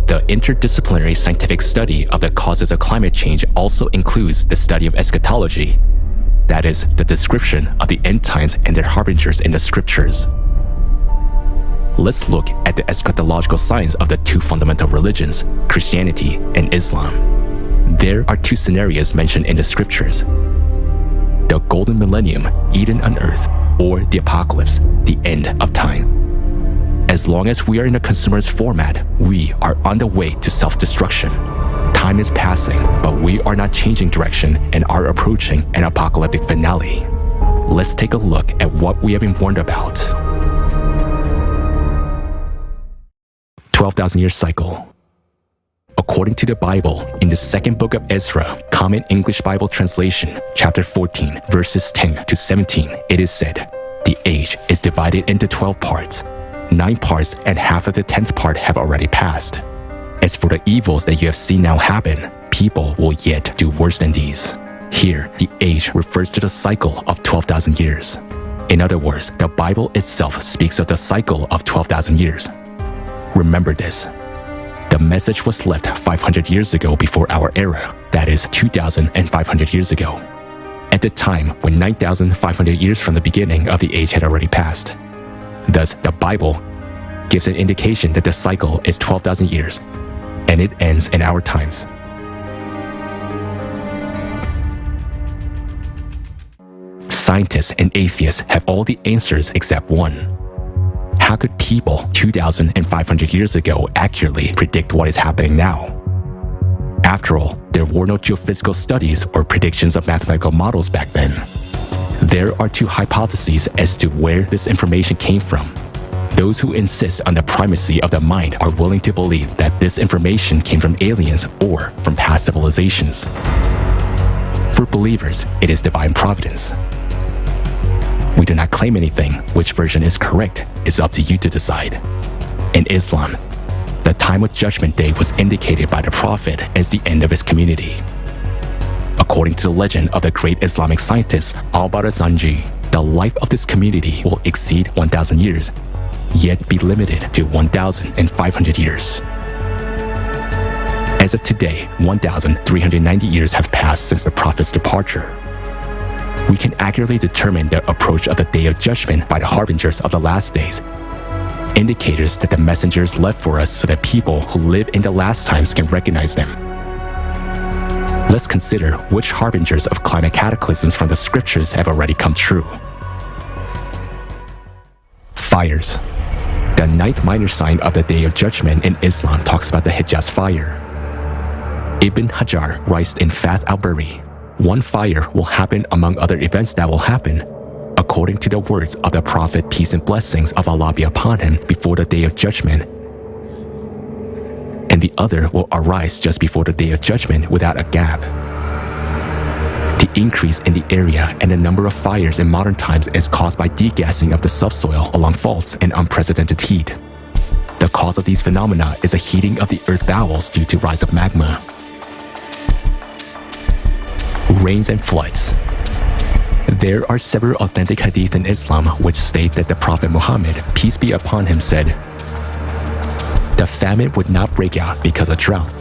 The interdisciplinary scientific study of the causes of climate change also includes the study of eschatology, that is, the description of the end times and their harbingers in the scriptures. Let's look at the eschatological signs of the two fundamental religions, Christianity and Islam. There are two scenarios mentioned in the scriptures: the golden millennium, Eden on earth, or the apocalypse, the end of time. As long as we are in a consumerist format, we are on the way to self-destruction. Time is passing, but we are not changing direction and are approaching an apocalyptic finale. Let's take a look at what we have been warned about. 12,000 year cycle. According to the Bible, in the second book of Ezra, Common English Bible Translation, chapter 14, verses 10 to 17, it is said, The age is divided into 12 parts. 9 parts and half of the 10th part have already passed. As for the evils that you have seen now happen, people will yet do worse than these. Here, the age refers to the cycle of 12,000 years. In other words, the Bible itself speaks of the cycle of 12,000 years. Remember this. The message was left 500 years ago before our era, that is 2,500 years ago, at the time when 9,500 years from the beginning of the age had already passed. Thus, the Bible gives an indication that the cycle is 12,000 years, and it ends in our times. Scientists and atheists have all the answers except one. How could people 2,500 years ago accurately predict what is happening now? After all, there were no geophysical studies or predictions of mathematical models back then. There are 2 hypotheses as to where this information came from. Those who insist on the primacy of the mind are willing to believe that this information came from aliens or from past civilizations. For believers, it is divine providence. We do not claim anything. Which version is correct is up to you to decide. In Islam, the time of Judgment Day was indicated by the Prophet as the end of his community. According to the legend of the great Islamic scientist Al-Barazanji, the life of this community will exceed 1,000 years, yet be limited to 1,500 years. As of today, 1,390 years have passed since the Prophet's departure. We can accurately determine the approach of the Day of Judgment by the harbingers of the last days, indicators that the messengers left for us so that people who live in the last times can recognize them. Let's consider which harbingers of climate cataclysms from the scriptures have already come true. Fires. The 9th minor sign of the Day of Judgment in Islam talks about the Hijaz fire. Ibn Hajar writes in Fath al-Bari, one fire will happen among other events that will happen, according to the words of the Prophet, peace and blessings of Allah be upon him, before the Day of Judgment, and the other will arise just before the Day of Judgment without a gap. The increase in the area and the number of fires in modern times is caused by degassing of the subsoil along faults and unprecedented heat. The cause of these phenomena is a heating of the earth bowels due to rise of magma. Rains and floods. There are several authentic hadith in Islam which state that the Prophet Muhammad, peace be upon him, said, "The famine would not break out because of drought,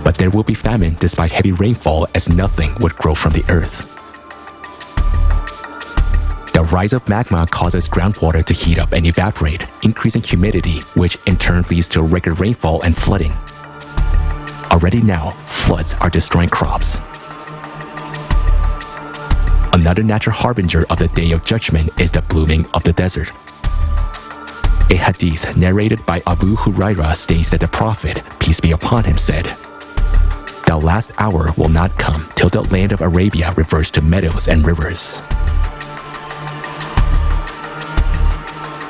but there will be famine despite heavy rainfall, as nothing would grow from the earth." The rise of magma causes groundwater to heat up and evaporate, increasing humidity, which in turn leads to record rainfall and flooding. Already now, floods are destroying crops. Another natural harbinger of the Day of Judgment is the blooming of the desert. A hadith narrated by Abu Hurairah states that the Prophet, peace be upon him, said, "The last hour will not come till the land of Arabia reverts to meadows and rivers."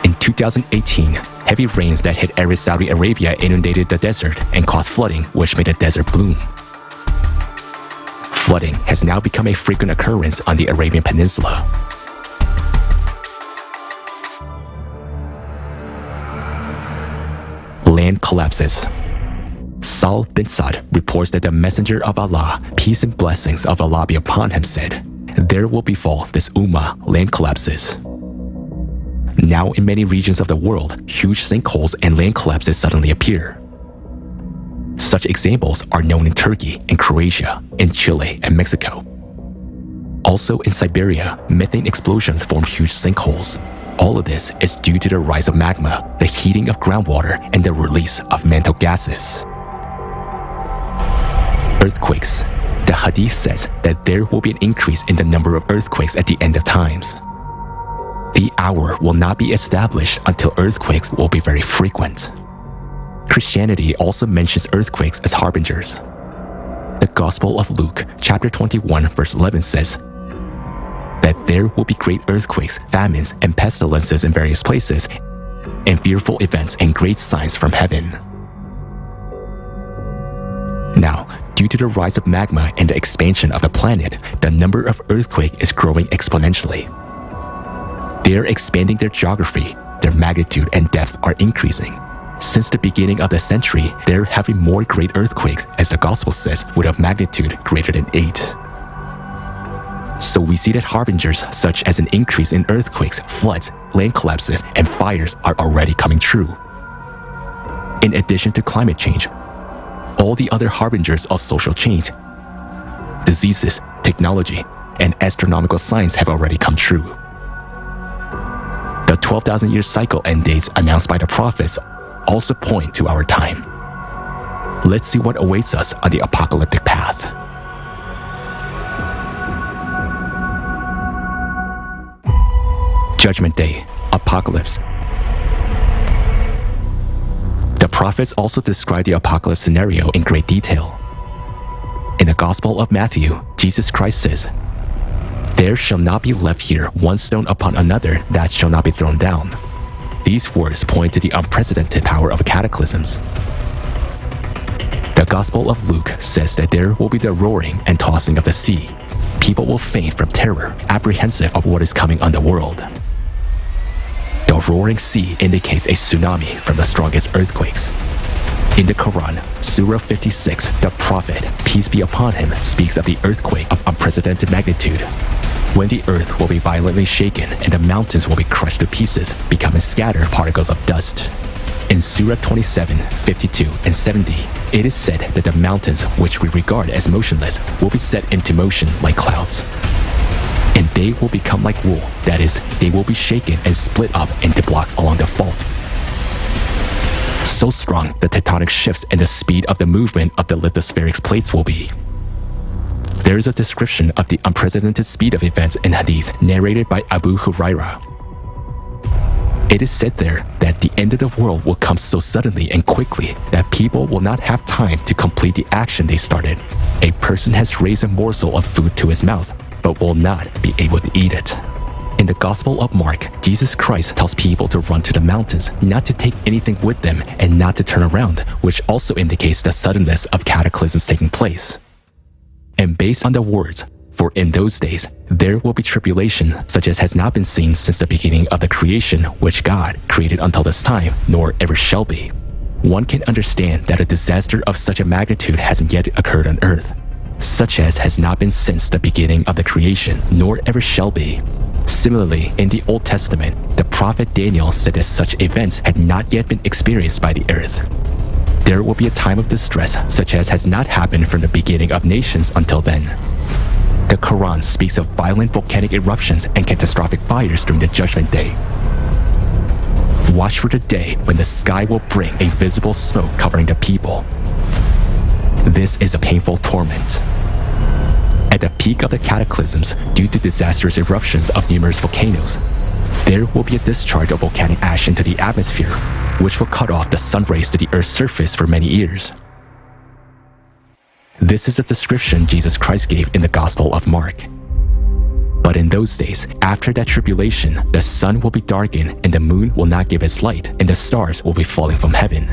In 2018, heavy rains that hit arid Saudi Arabia inundated the desert and caused flooding, which made the desert bloom. Flooding has now become a frequent occurrence on the Arabian Peninsula. Land collapses. Sahl bin Sa'd reports that the Messenger of Allah, peace and blessings of Allah be upon him, said, "There will befall this ummah land collapses." Now in many regions of the world, huge sinkholes and land collapses suddenly appear. Such examples are known in Turkey and Croatia, in Chile and Mexico. Also in Siberia, methane explosions form huge sinkholes. All of this is due to the rise of magma, the heating of groundwater, and the release of mantle gases. Earthquakes. The hadith says that there will be an increase in the number of earthquakes at the end of times. The hour will not be established until earthquakes will be very frequent. Christianity also mentions earthquakes as harbingers. The Gospel of Luke, chapter 21, verse 11 says that there will be great earthquakes, famines, and pestilences in various places, and fearful events and great signs from heaven. Now, due to the rise of magma and the expansion of the planet, the number of earthquakes is growing exponentially. They're expanding their geography, their magnitude and depth are increasing. Since the beginning of the century, they're having more great earthquakes, as the Gospel says, with a magnitude greater than 8. So we see that harbingers such as an increase in earthquakes, floods, land collapses, and fires are already coming true. In addition to climate change, all the other harbingers of social change, diseases, technology, and astronomical science have already come true. The 12,000-year cycle end dates announced by the prophets also point to our time. Let's see what awaits us on the apocalyptic path. Judgment Day, Apocalypse. The prophets also describe the apocalypse scenario in great detail. In the Gospel of Matthew, Jesus Christ says, "There shall not be left here one stone upon another that shall not be thrown down." These words point to the unprecedented power of cataclysms. The Gospel of Luke says that there will be the roaring and tossing of the sea. People will faint from terror, apprehensive of what is coming on the world. The roaring sea indicates a tsunami from the strongest earthquakes. In the Quran, Surah 56, the Prophet, peace be upon him, speaks of the earthquake of unprecedented magnitude, when the earth will be violently shaken and the mountains will be crushed to pieces, becoming scattered particles of dust. In Surah 27, 52, and 70, it is said that the mountains, which we regard as motionless, will be set into motion like clouds. And they will become like wool, that is, they will be shaken and split up into blocks along the fault. So strong the tectonic shifts and the speed of the movement of the lithospheric plates will be. There is a description of the unprecedented speed of events in Hadith narrated by Abu Huraira. It is said there that the end of the world will come so suddenly and quickly that people will not have time to complete the action they started. A person has raised a morsel of food to his mouth, but will not be able to eat it. In the Gospel of Mark, Jesus Christ tells people to run to the mountains, not to take anything with them, and not to turn around, which also indicates the suddenness of cataclysms taking place. And based on the words, "For in those days there will be tribulation, such as has not been seen since the beginning of the creation which God created until this time, nor ever shall be," one can understand that a disaster of such a magnitude hasn't yet occurred on earth, such as has not been since the beginning of the creation, nor ever shall be. Similarly, in the Old Testament, the prophet Daniel said that such events had not yet been experienced by the earth. There will be a time of distress such as has not happened from the beginning of nations until then. The Quran speaks of violent volcanic eruptions and catastrophic fires during the Judgment Day. Watch for the day when the sky will bring a visible smoke covering the people. This is a painful torment. At the peak of the cataclysms, due to disastrous eruptions of numerous volcanoes, there will be a discharge of volcanic ash into the atmosphere, which will cut off the sun rays to the Earth's surface for many years. This is a description Jesus Christ gave in the Gospel of Mark. But in those days, after that tribulation, the sun will be darkened and the moon will not give its light, and the stars will be falling from heaven.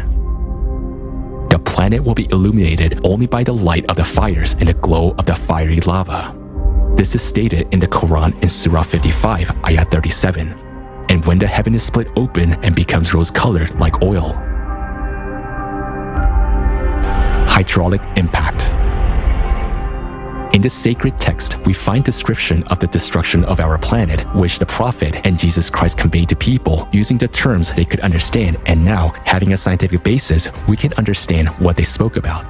The planet will be illuminated only by the light of the fires and the glow of the fiery lava. This is stated in the Quran in Surah 55, Ayat 37. And when the heaven is split open and becomes rose-colored like oil. Hydraulic impact. In the sacred text, we find description of the destruction of our planet, which the Prophet and Jesus Christ conveyed to people using the terms they could understand, and now, having a scientific basis, we can understand what they spoke about.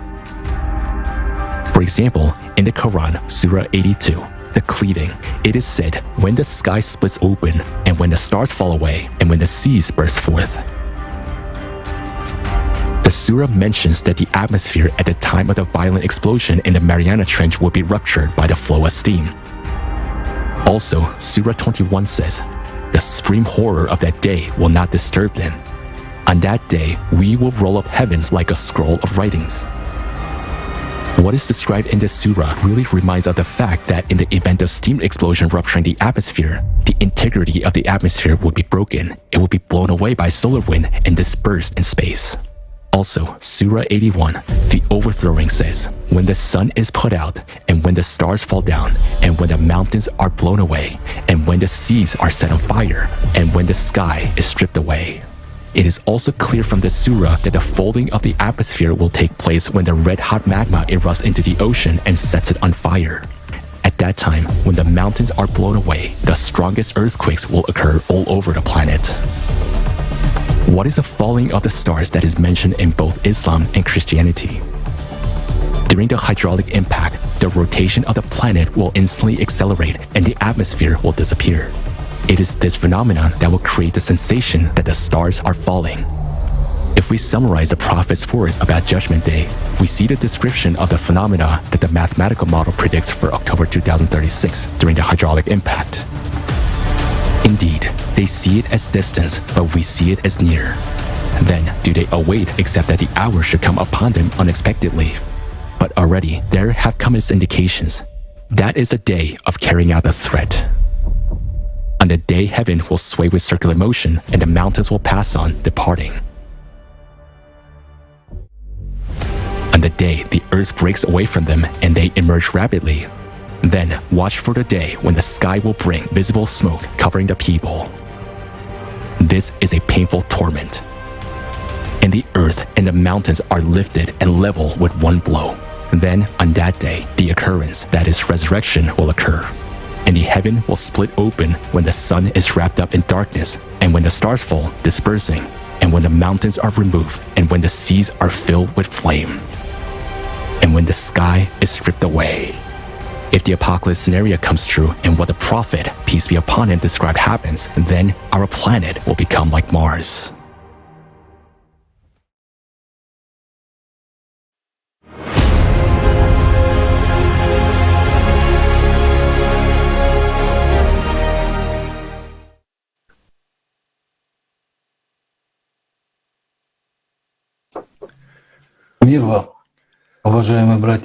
For example, in the Quran, Surah 82, the cleaving, it is said, when the sky splits open, and when the stars fall away, and when the seas burst forth. The surah mentions that the atmosphere at the time of the violent explosion in the Mariana Trench will be ruptured by the flow of steam. Also, Surah 21 says, the supreme horror of that day will not disturb them. On that day, we will roll up heavens like a scroll of writings. What is described in this surah really reminds of the fact that in the event of steam explosion rupturing the atmosphere, the integrity of the atmosphere would be broken, it would be blown away by solar wind and dispersed in space. Also, Surah 81, the overthrowing says, when the sun is put out, and when the stars fall down, and when the mountains are blown away, and when the seas are set on fire, and when the sky is stripped away. It is also clear from the surah that the folding of the atmosphere will take place when the red-hot magma erupts into the ocean and sets it on fire. At that time, when the mountains are blown away, the strongest earthquakes will occur all over the planet. What is the falling of the stars that is mentioned in both Islam and Christianity? During the hydraulic impact, the rotation of the planet will instantly accelerate and the atmosphere will disappear. It is this phenomenon that will create the sensation that the stars are falling. If we summarize the Prophet's words about Judgment Day, we see the description of the phenomena that the mathematical model predicts for October 2036 during the hydraulic impact. Indeed, they see it as distance, but we see it as near. Then, do they await except that the hour should come upon them unexpectedly? But already, there have come its indications. That is the day of carrying out the threat. On the day heaven will sway with circular motion, and the mountains will pass on, departing. On the day the earth breaks away from them, and they emerge rapidly. Then watch for the day when the sky will bring visible smoke covering the people. This is a painful torment. And the earth and the mountains are lifted and level with one blow. Then, on that day, the occurrence, that is resurrection, will occur. And the heaven will split open when the sun is wrapped up in darkness, and when the stars fall, dispersing, and when the mountains are removed, and when the seas are filled with flame, and when the sky is stripped away. If the apocalypse scenario comes true and what the prophet, peace be upon him, described happens, then our planet will become like Mars.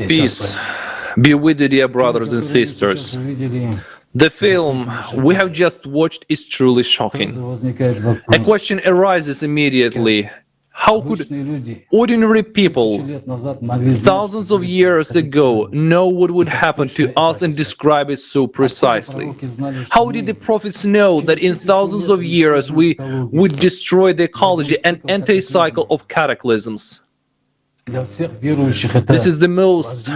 Peace be with you, dear brothers and sisters. The film we have just watched is truly shocking. A question arises immediately. How could ordinary people thousands of years ago know what would happen to us and describe it so precisely? How did the prophets know that in thousands of years we would destroy the ecology and enter a cycle of cataclysms? This is the most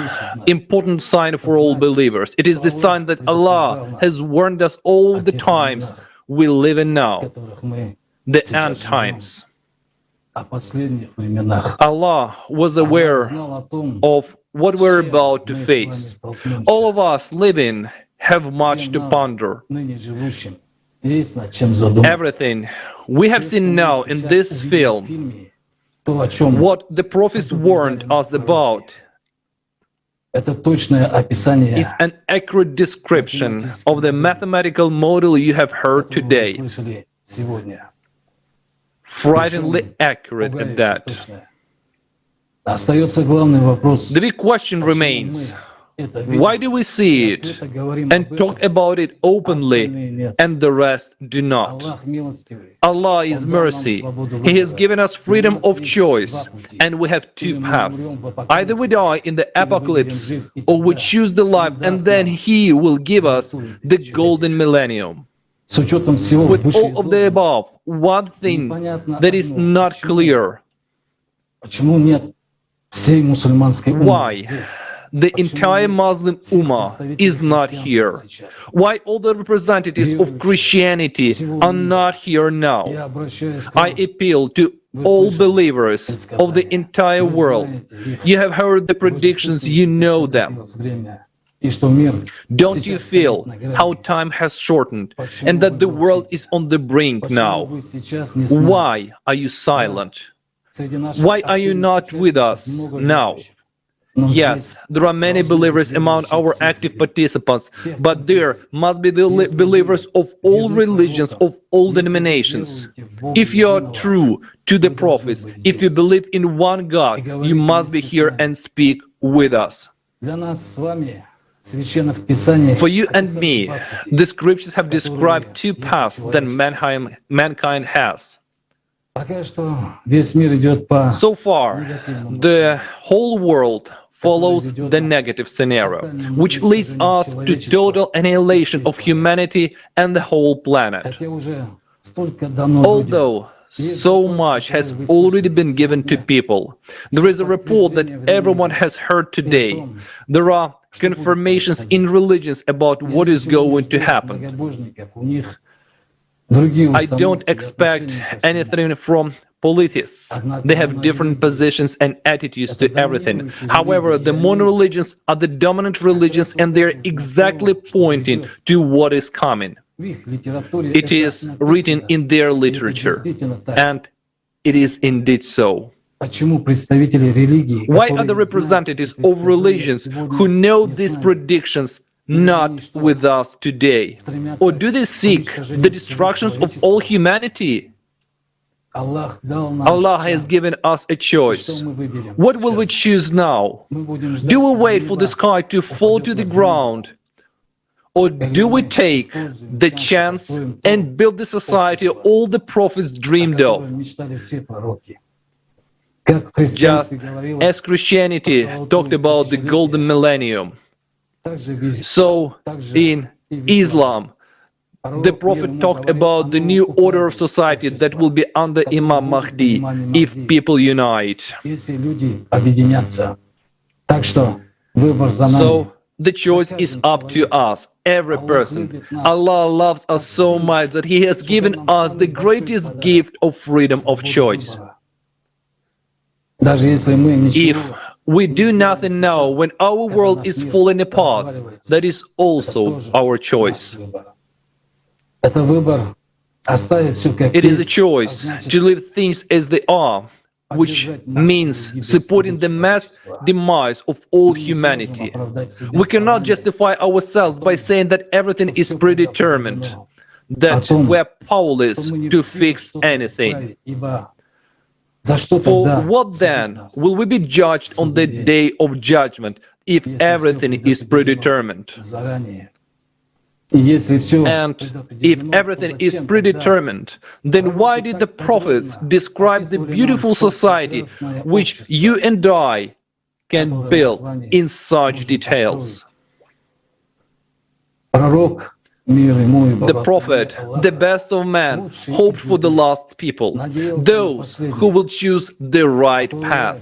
important sign for all believers. It is the sign that Allah has warned us all the times we live in now, the end times. Allah was aware of what we're about to face. All of us living have much to ponder. Everything we have seen now in this film, what the prophets warned us about, is an accurate description of the mathematical model you have heard today. Frighteningly accurate at that. The big question remains, why do we see it and talk about it openly and the rest do not? Allah is mercy. He has given us freedom of choice, and we have two paths. Either we die in the apocalypse or we choose the life, and then He will give us the golden millennium. With all of the above, one thing that is not clear: why the entire Muslim Ummah is not here? Why all the representatives of Christianity are not here now? I appeal to all believers of the entire world. You have heard the predictions, you know them. Don't you feel how time has shortened and that the world is on the brink now? Why are you silent? Why are you not with us now? Yes, there are many believers among our active participants, but there must be the believers of all religions, of all denominations. If you are true to the prophets, if you believe in one God, you must be here and speak with us. For you and me, the scriptures have described two paths that mankind has. So far, the whole world follows the negative scenario, which leads us to total annihilation of humanity and the whole planet. Although so much has already been given to people, there is a report that everyone has heard today. There are confirmations in religions about what is going to happen. I don't expect anything from polytheists. They have different positions and attitudes to everything. However, the mono-religions are the dominant religions, and they're exactly pointing to what is coming. It is written in their literature, and it is indeed so. Why are the representatives of religions who know these predictions not with us today? Or do they seek the destructions of all humanity? Allah has given us a choice. What will we choose now? Do we wait for the sky to fall to the ground? Or do we take the chance and build the society all the prophets dreamed of? Just as Christianity talked about the golden millennium, so in Islam, the Prophet talked about the new order of society that will be under Imam Mahdi if people unite. So the choice is up to us, every person. Allah loves us so much that He has given us the greatest gift of freedom of choice. If we do nothing now when our world is falling apart, that is also our choice. It is a choice to leave things as they are, which means supporting the mass demise of all humanity. We cannot justify ourselves by saying that everything is predetermined, that we're powerless to fix anything. For what then will we be judged on the day of judgment if everything is predetermined? And if everything is predetermined, then why did the prophets describe the beautiful society which you and I can build in such details? The prophet, the best of men, hoped for the last people, those who will choose the right path.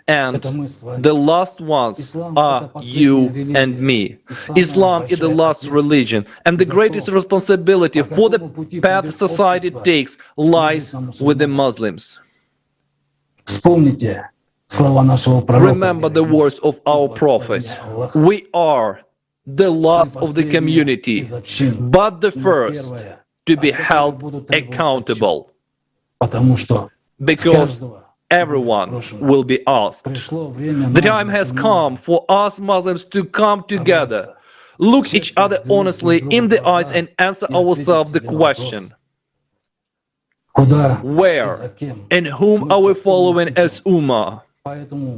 And the last ones are you and me. Islam is the last religion, and the greatest responsibility for the path society takes lies with the Muslims. Remember the words of our Prophet. We are the last of the community, but the first to be held accountable. Because everyone will be asked. The time has come for us Muslims to come together, look each other honestly in the eyes and answer ourselves the question: where and whom are we following as Ummah?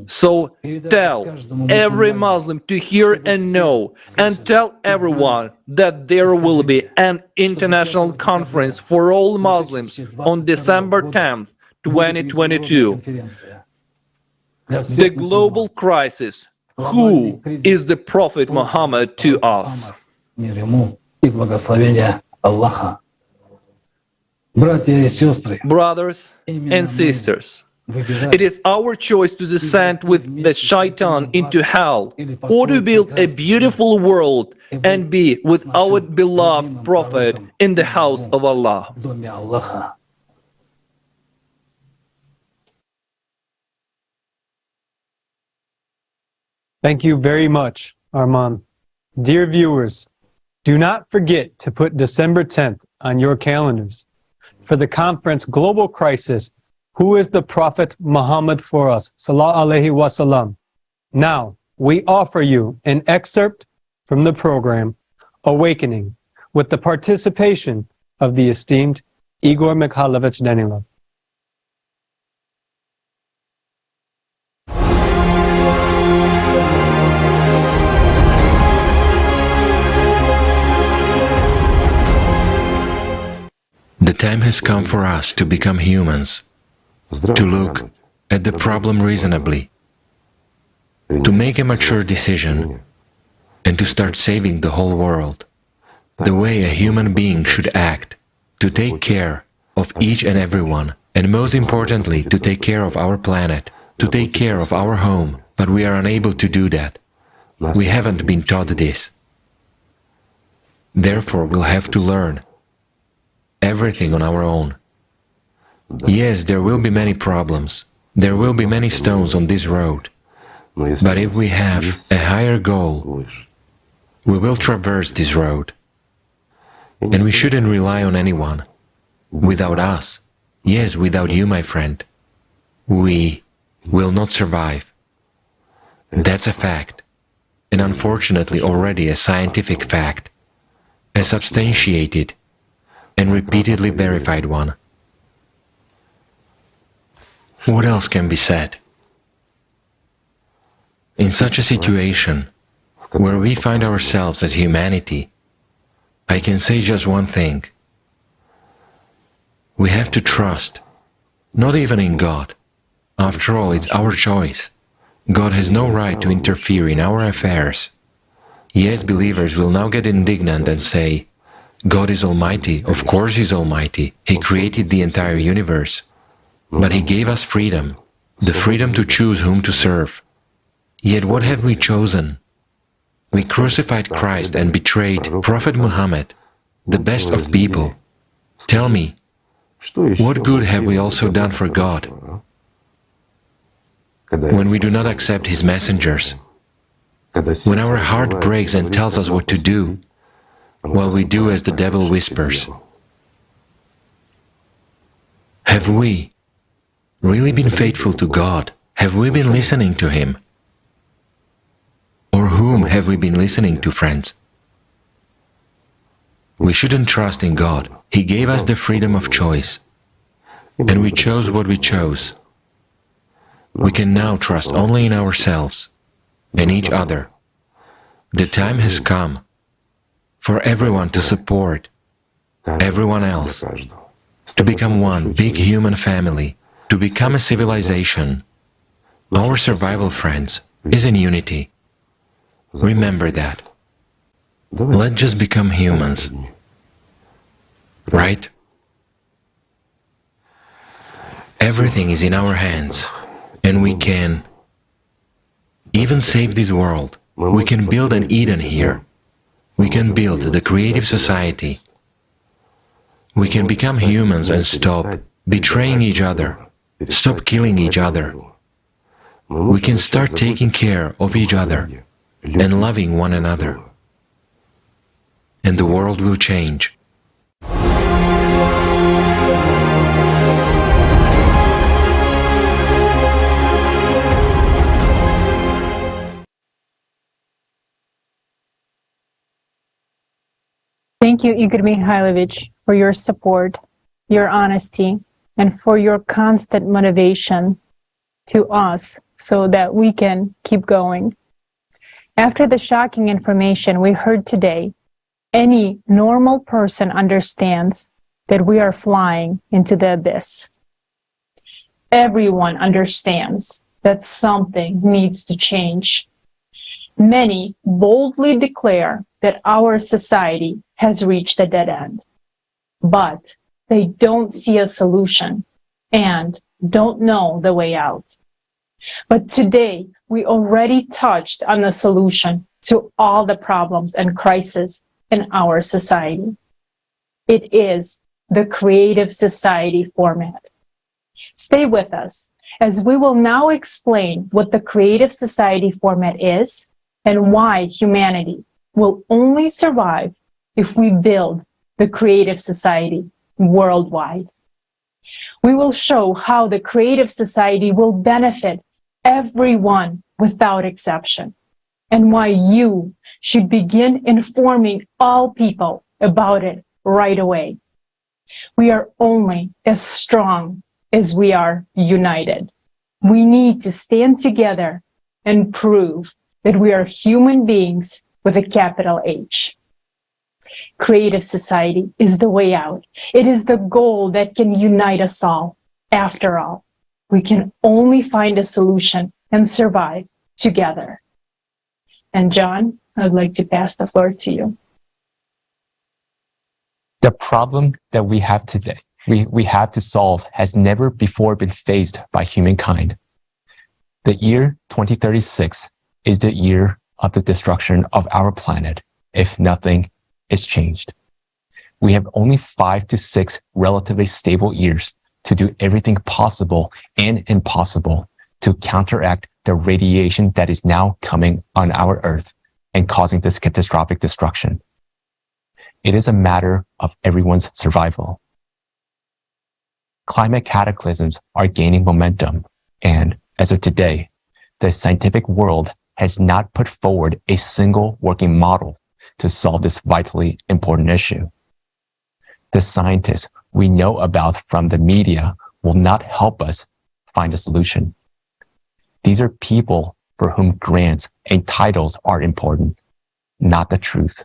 So tell every Muslim to hear and know, and tell everyone that there will be an international conference for all Muslims on December 10th, 2022. The global crisis. Who is the Prophet Muhammad to us? Brothers and sisters, it is our choice to descend with the shaitan into hell, or to build a beautiful world and be with our beloved Prophet in the house of Allah. Thank you very much, Arman. Dear viewers, do not forget to put December 10th on your calendars for the conference Global Crisis, Who is the Prophet Muhammad for us? Sallallahu Alaihi Wasallam. Now, we offer you an excerpt from the program Awakening with the participation of the esteemed Igor Mikhailovich Danilov. time has come for us to become humans, to look at the problem reasonably, to make a mature decision, and to start saving the whole world, the way a human being should act, to take care of each and everyone, and most importantly, to take care of our planet, to take care of our home, but we are unable to do that. We haven't been taught this. Therefore, we'll have to learn everything on our own. Yes, there will be many problems. There will be many stones on this road. But if we have a higher goal, we will traverse this road. And we shouldn't rely on anyone. Without us, yes, without you, my friend, we will not survive. That's a fact. And unfortunately already a scientific fact. A substantiated and repeatedly verified one. What else can be said? In such a situation, where we find ourselves as humanity, I can say just one thing. We have to trust, not even in God. After all, it's our choice. God has no right to interfere in our affairs. Yes, believers will now get indignant and say, God is almighty, of course He's almighty, He created the entire universe. But He gave us freedom, the freedom to choose whom to serve. Yet what have we chosen? We crucified Christ and betrayed Prophet Muhammad, the best of people. Tell me, what good have we also done for God? When we do not accept His messengers, when our heart breaks and tells us what to do, while we do as the devil whispers. Have we really been faithful to God? Have we been listening to Him? Or whom have we been listening to, friends? We shouldn't trust in God. He gave us the freedom of choice, and we chose what we chose. We can now trust only in ourselves and each other. The time has come for everyone to support everyone else, to become one big human family, to become a civilization. Our survival, friends, is in unity. Remember that. Let's just become humans. Right? Everything is in our hands, and we can even save this world. We can build an Eden here. We can build the creative society. We can become humans and stop betraying each other, stop killing each other. We can start taking care of each other and loving one another. And the world will change. Thank you, Igor Mikhailovich, for your support, your honesty, and for your constant motivation to us so that we can keep going. After the shocking information we heard today, any normal person understands that we are flying into the abyss. Everyone understands that something needs to change. Many boldly declare that our society has reached a dead end, but they don't see a solution and don't know the way out. But today, we already touched on the solution to all the problems and crises in our society. It is the creative society format. Stay with us as we will now explain what the creative society format is and why humanity will only survive if we build the creative society worldwide. We will show how the creative society will benefit everyone without exception, and why you should begin informing all people about it right away. We are only as strong as we are united. We need to stand together and prove that we are human beings with a capital H. Creative society is the way out. It is the goal that can unite us all. After all, we can only find a solution and survive together. And John, I'd like to pass the floor to you. The problem that we have today, we have to solve has never before been faced by humankind. The year 2036 is the year of the destruction of our planet if nothing is changed. We have only 5 to 6 relatively stable years to do everything possible and impossible to counteract the radiation that is now coming on our Earth and causing this catastrophic destruction. It is a matter of everyone's survival. Climate cataclysms are gaining momentum, and as of today, the scientific world has not put forward a single working model to solve this vitally important issue. The scientists we know about from the media will not help us find a solution. These are people for whom grants and titles are important, not the truth.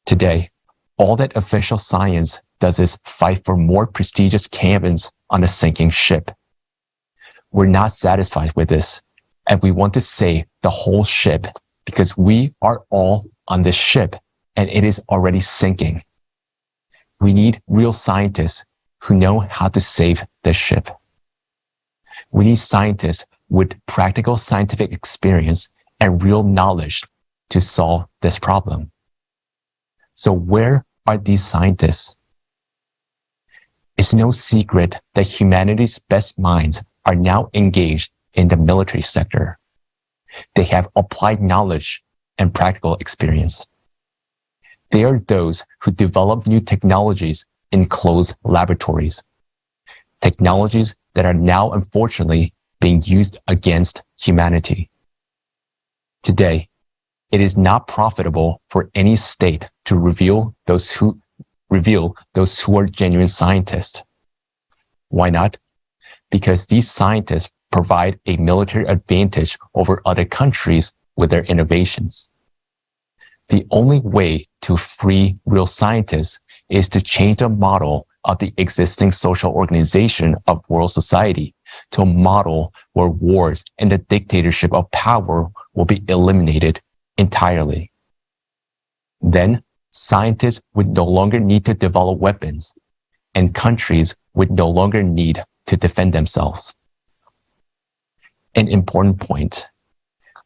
Today, all that official science does is fight for more prestigious cabins on a sinking ship. We're not satisfied with this, and we want to save the whole ship because we are all on this ship and it is already sinking. We need real scientists who know how to save the ship. We need scientists with practical scientific experience and real knowledge to solve this problem. So where are these scientists? It's no secret that humanity's best minds are now engaged in the military sector. They have applied knowledge and practical experience. They are those who develop new technologies in closed laboratories, technologies that are now unfortunately being used against humanity. Today, it is not profitable for any state to reveal those who are genuine scientists. Why not? Because these scientists provide a military advantage over other countries with their innovations. The only way to free real scientists is to change the model of the existing social organization of world society to a model where wars and the dictatorship of power will be eliminated entirely. Then, scientists would no longer need to develop weapons, and countries would no longer need to defend themselves. An important point.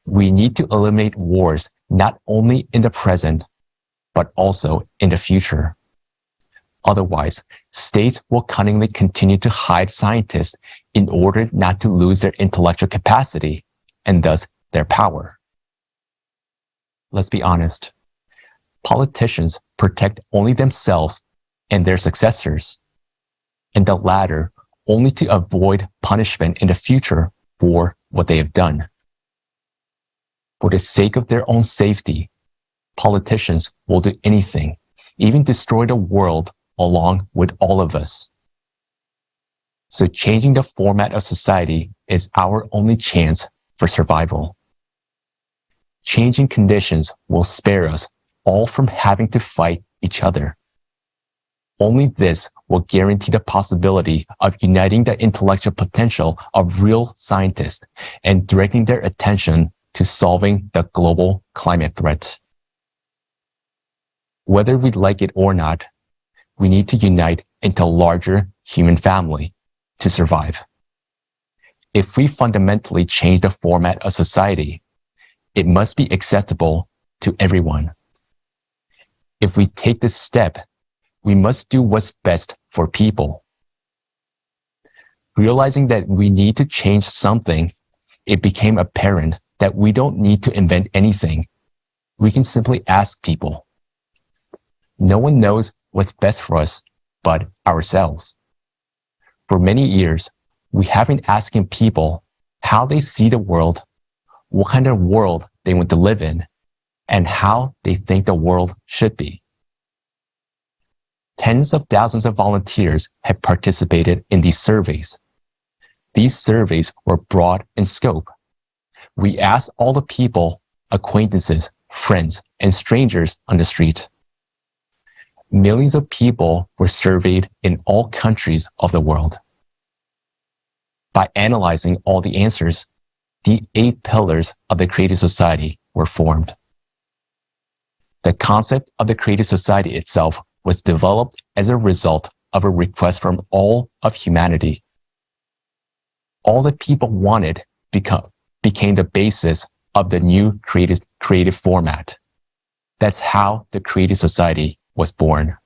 We need to eliminate wars not only in the present, but also in the future. Otherwise, states will cunningly continue to hide scientists in order not to lose their intellectual capacity and thus their power. Let's be honest. Politicians protect only themselves and their successors, and the latter only to avoid punishment in the future for what they have done. For the sake of their own safety, politicians will do anything, even destroy the world along with all of us. So changing the format of society is our only chance for survival. Changing conditions will spare us all from having to fight each other. Only this will guarantee the possibility of uniting the intellectual potential of real scientists and directing their attention to solving the global climate threat. Whether we like it or not, we need to unite into a larger human family to survive. If we fundamentally change the format of society, it must be acceptable to everyone. If we take this step, we must do what's best for people. Realizing that we need to change something, it became apparent that we don't need to invent anything. We can simply ask people. No one knows what's best for us but ourselves. For many years, we have been asking people how they see the world, what kind of world they want to live in, and how they think the world should be. Tens of thousands of volunteers have participated in these surveys. These surveys were broad in scope. We asked all the people, acquaintances, friends, and strangers on the street. Millions of people were surveyed in all countries of the world. By analyzing all the answers, the 8 pillars of the created society were formed. The concept of the created society itself was developed as a result of a request from all of humanity. All that people wanted became the basis of the new creative format. That's how the created society was born.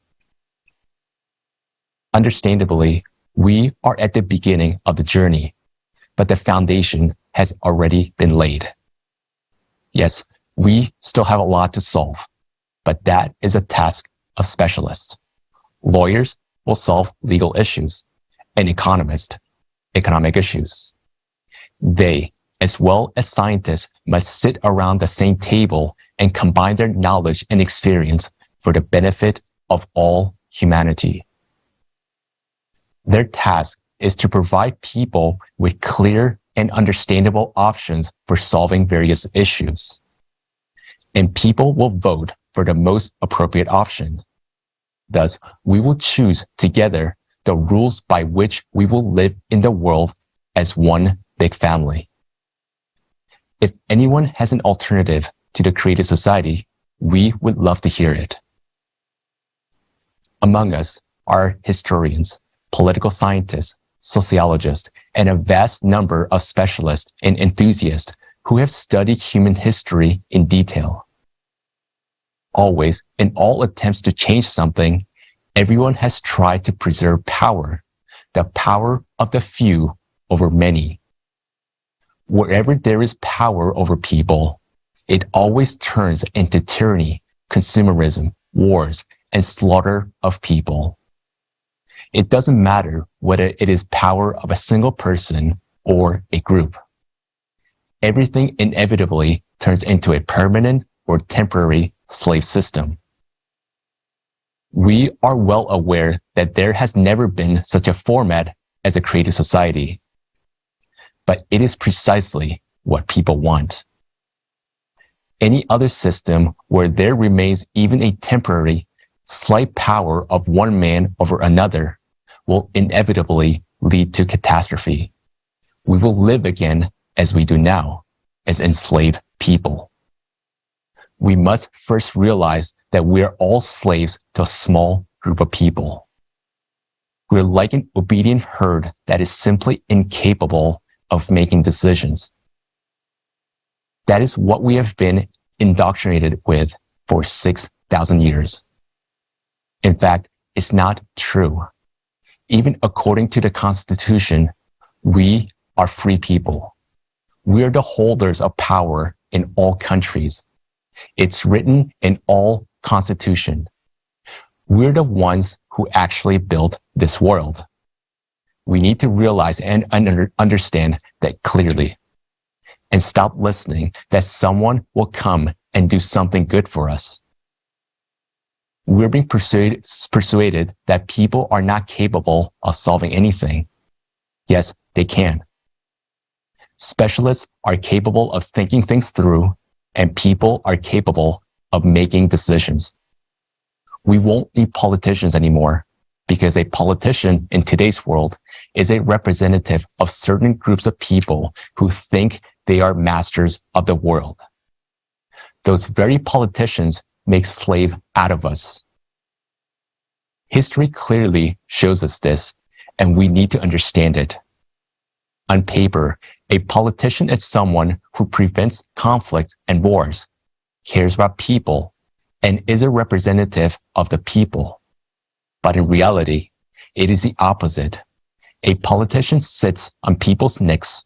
Understandably, we are at the beginning of the journey, but the foundation has already been laid. Yes, we still have a lot to solve, but that is a task of specialists. Lawyers will solve legal issues, and economists, economic issues. They, as well as scientists, must sit around the same table and combine their knowledge and experience for the benefit of all humanity. Their task is to provide people with clear and understandable options for solving various issues. And people will vote for the most appropriate option. Thus, we will choose together the rules by which we will live in the world as one big family. If anyone has an alternative to the created society, we would love to hear it. Among us are historians, political scientists, sociologists, and a vast number of specialists and enthusiasts who have studied human history in detail. Always, in all attempts to change something, everyone has tried to preserve power, the power of the few over many. Wherever there is power over people, it always turns into tyranny, consumerism, wars, and slaughter of people. It doesn't matter whether it is power of a single person or a group. Everything inevitably turns into a permanent or temporary slave system. We are well aware that there has never been such a format as a created society, but it is precisely what people want. Any other system where there remains even a temporary, slight power of one man over another will inevitably lead to catastrophe. We will live again as we do now, as enslaved people. We must first realize that we are all slaves to a small group of people. We're like an obedient herd that is simply incapable of making decisions. That is what we have been indoctrinated with for 6,000 years. In fact, it's not true. Even according to the Constitution, we are free people. We are the holders of power in all countries. It's written in all constitution. We're the ones who actually built this world. We need to realize and understand that clearly, and stop listening that someone will come and do something good for us. We're being persuaded that people are not capable of solving anything. Yes, they can. Specialists are capable of thinking things through, and people are capable of making decisions. We won't need politicians anymore, because a politician in today's world is a representative of certain groups of people who think they are masters of the world. Those very politicians make slave out of us. History clearly shows us this, and we need to understand it. On paper, a politician is someone who prevents conflict and wars, cares about people, and is a representative of the people. But in reality, it is the opposite. A politician sits on people's necks,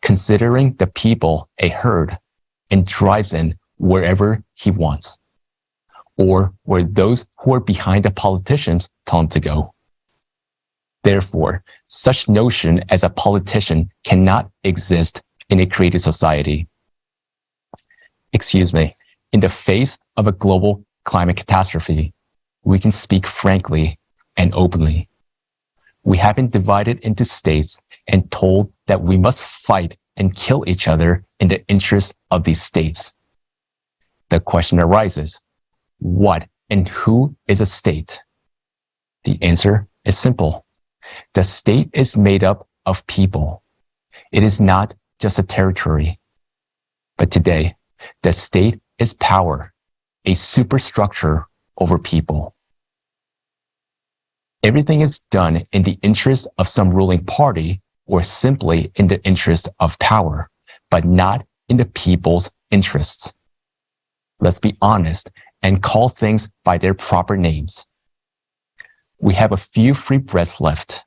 considering the people a herd, and drives in wherever he wants, or where those who are behind the politicians tell him to go. Therefore, such notion as a politician cannot exist in a created society. In the face of a global climate catastrophe, we can speak frankly and openly. We have been divided into states and told that we must fight and kill each other in the interest of these states. The question arises, what and who is a state? The answer is simple. The state is made up of people. It is not just a territory. But today, the state is power, a superstructure over people. Everything is done in the interest of some ruling party or simply in the interest of power, but not in the people's interests. Let's be honest and call things by their proper names. We have a few free breaths left.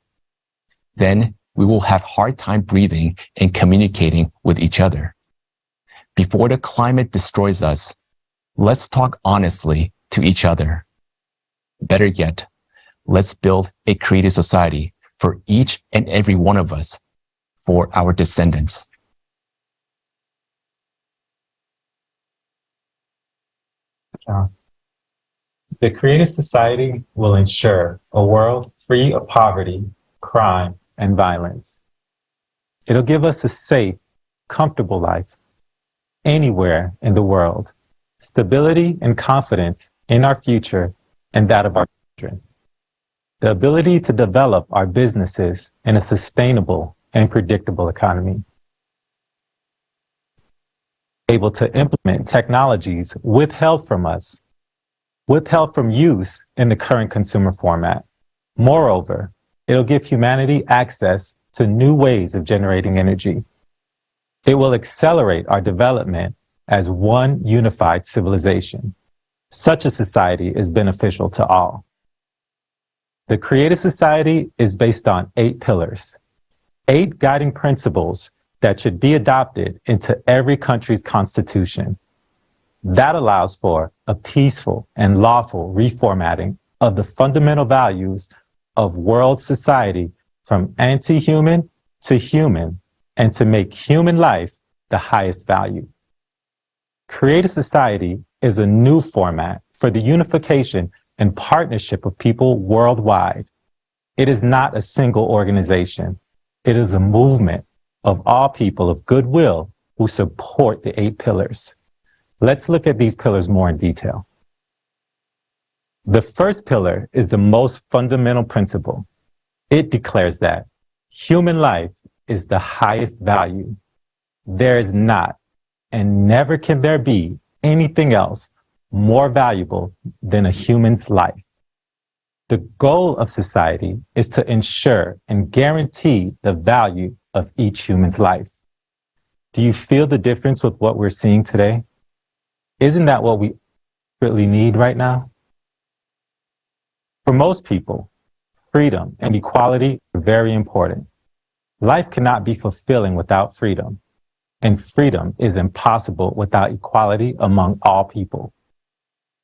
Then we will have hard time breathing and communicating with each other. Before the climate destroys us, let's talk honestly to each other. Better yet, let's build a creative society for each and every one of us, for our descendants. The creative society will ensure a world free of poverty, crime, and violence. It'll give us a safe, comfortable life anywhere in the world, stability and confidence in our future and that of our children, the ability to develop our businesses in a sustainable and predictable economy, able to implement technologies withheld from us, withheld from use in the current consumer format. Moreover, it'll give humanity access to new ways of generating energy. It will accelerate our development as one unified civilization. Such a society is beneficial to all. The creative society is based on 8 pillars, 8 guiding principles that should be adopted into every country's constitution. That allows for a peaceful and lawful reformatting of the fundamental values of world society from anti-human to human, and to make human life the highest value. Creative society is a new format for the unification and partnership of people worldwide. It is not a single organization. It is a movement of all people of goodwill who support the 8 pillars. Let's look at these pillars more in detail. The first pillar is the most fundamental principle. It declares that human life is the highest value. There is not, and never can there be, anything else more valuable than a human's life. The goal of society is to ensure and guarantee the value of each human's life. Do you feel the difference with what we're seeing today? Isn't that what we really need right now? For most people, freedom and equality are very important. Life cannot be fulfilling without freedom, and freedom is impossible without equality among all people.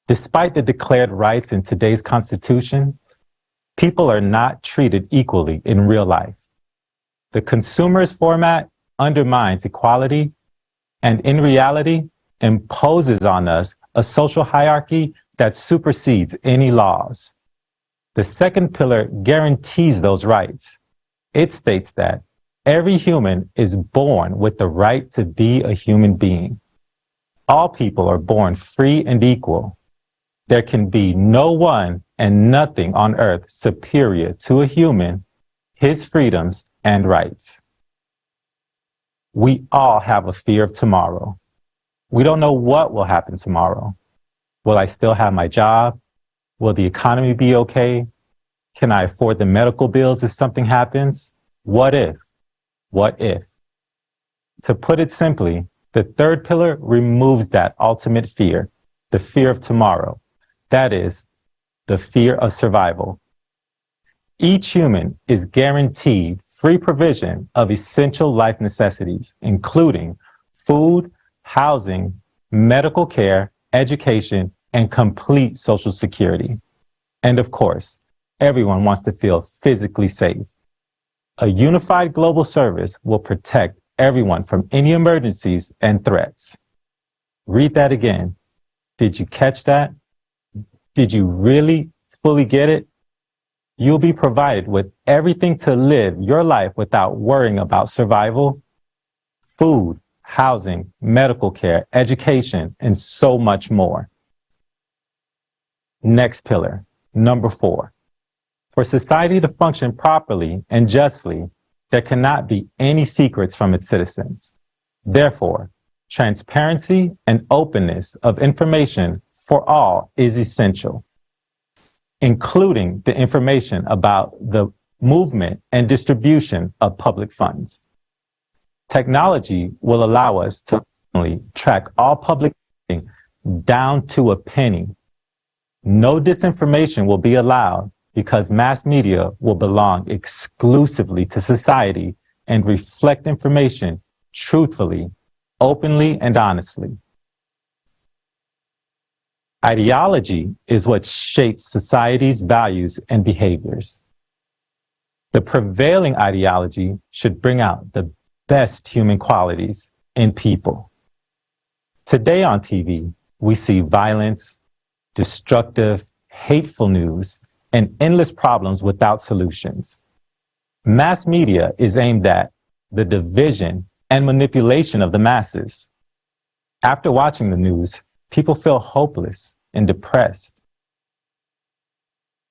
Despite the declared rights in today's Constitution, people are not treated equally in real life. The consumerist format undermines equality and, in reality, imposes on us a social hierarchy that supersedes any laws. The second pillar guarantees those rights. It states that every human is born with the right to be a human being. All people are born free and equal. There can be no one and nothing on earth superior to a human, his freedoms and rights. We all have a fear of tomorrow. We don't know what will happen tomorrow. Will I still have my job? Will the economy be okay? Can I afford the medical bills if something happens? What if? What if? To put it simply, the third pillar removes that ultimate fear, the fear of tomorrow. That is, the fear of survival. Each human is guaranteed free provision of essential life necessities, including food, housing, medical care, education, and complete social security. And of course, everyone wants to feel physically safe. A unified global service will protect everyone from any emergencies and threats. Read that again. Did you catch that? Did you really fully get it? You'll be provided with everything to live your life without worrying about survival: food, housing, medical care, education, and so much more. Next pillar, number 4. For society to function properly and justly, there cannot be any secrets from its citizens. Therefore, transparency and openness of information for all is essential, including the information about the movement and distribution of public funds. Technology will allow us to track all public funding down to a penny. No disinformation will be allowed because mass media will belong exclusively to society and reflect information truthfully, openly, and honestly. Ideology is what shapes society's values and behaviors. The prevailing ideology should bring out the best human qualities in people. Today on TV, we see violence, destructive, hateful news, and endless problems without solutions. Mass media is aimed at the division and manipulation of the masses. After watching the news, people feel hopeless and depressed.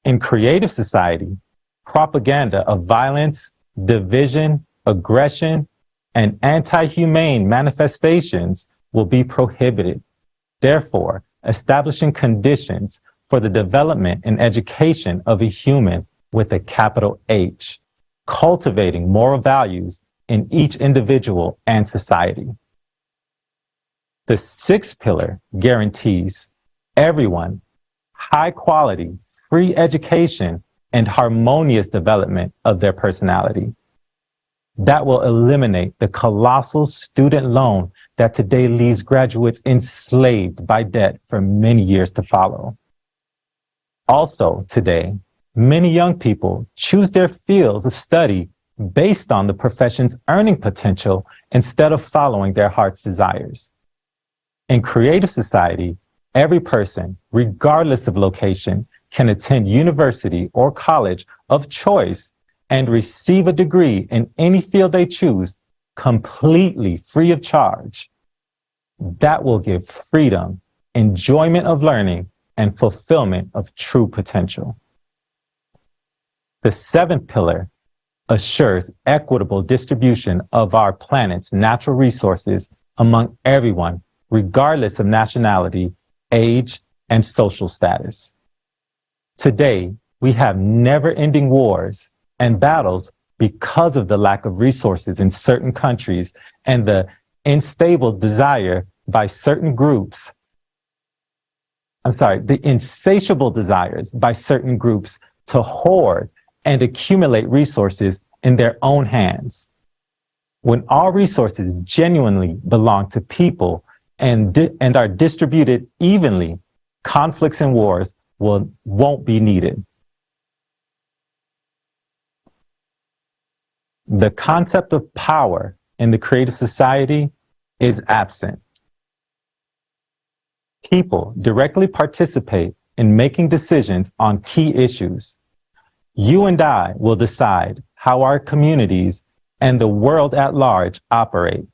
In creative society, propaganda of violence, division, aggression, and anti-humane manifestations will be prohibited. Therefore, establishing conditions for the development and education of a human with a capital H, cultivating moral values in each individual and society. The 6th pillar guarantees everyone high quality, free education, and harmonious development of their personality. That will eliminate the colossal student loan that today leaves graduates enslaved by debt for many years to follow. Also today, many young people choose their fields of study based on the profession's earning potential instead of following their heart's desires. In creative society, every person, regardless of location, can attend university or college of choice and receive a degree in any field they choose, completely free of charge. That will give freedom, enjoyment of learning, and fulfillment of true potential. The 7th pillar assures equitable distribution of our planet's natural resources among everyone, regardless of nationality, age, and social status. Today, we have never-ending wars and battles because of the lack of resources in certain countries and the unstable desire by certain groups. The insatiable desires by certain groups to hoard and accumulate resources in their own hands. When all resources genuinely belong to people and are distributed evenly, conflicts and wars won't be needed. The concept of power in the creative society is absent. People directly participate in making decisions on key issues. You and I will decide how our communities and the world at large operate.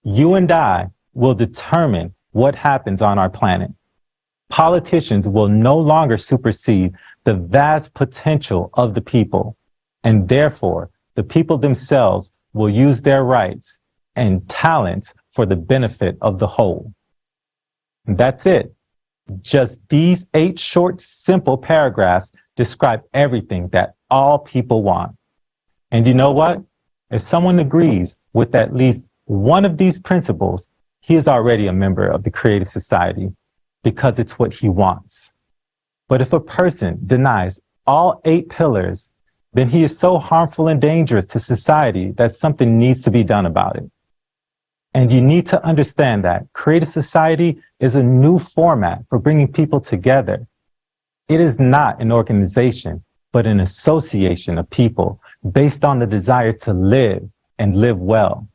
You and I will determine what happens on our planet. Politicians will no longer supersede the vast potential of the people, and therefore the people themselves will use their rights and talents for the benefit of the whole. That's it. Just these 8 short, simple paragraphs describe everything that all people want. And you know what? If someone agrees with at least one of these principles, he is already a member of the creative society because it's what he wants. But if a person denies all 8 pillars, then he is so harmful and dangerous to society that something needs to be done about it. And you need to understand that creative society is a new format for bringing people together. It is not an organization, but an association of people based on the desire to live and live well,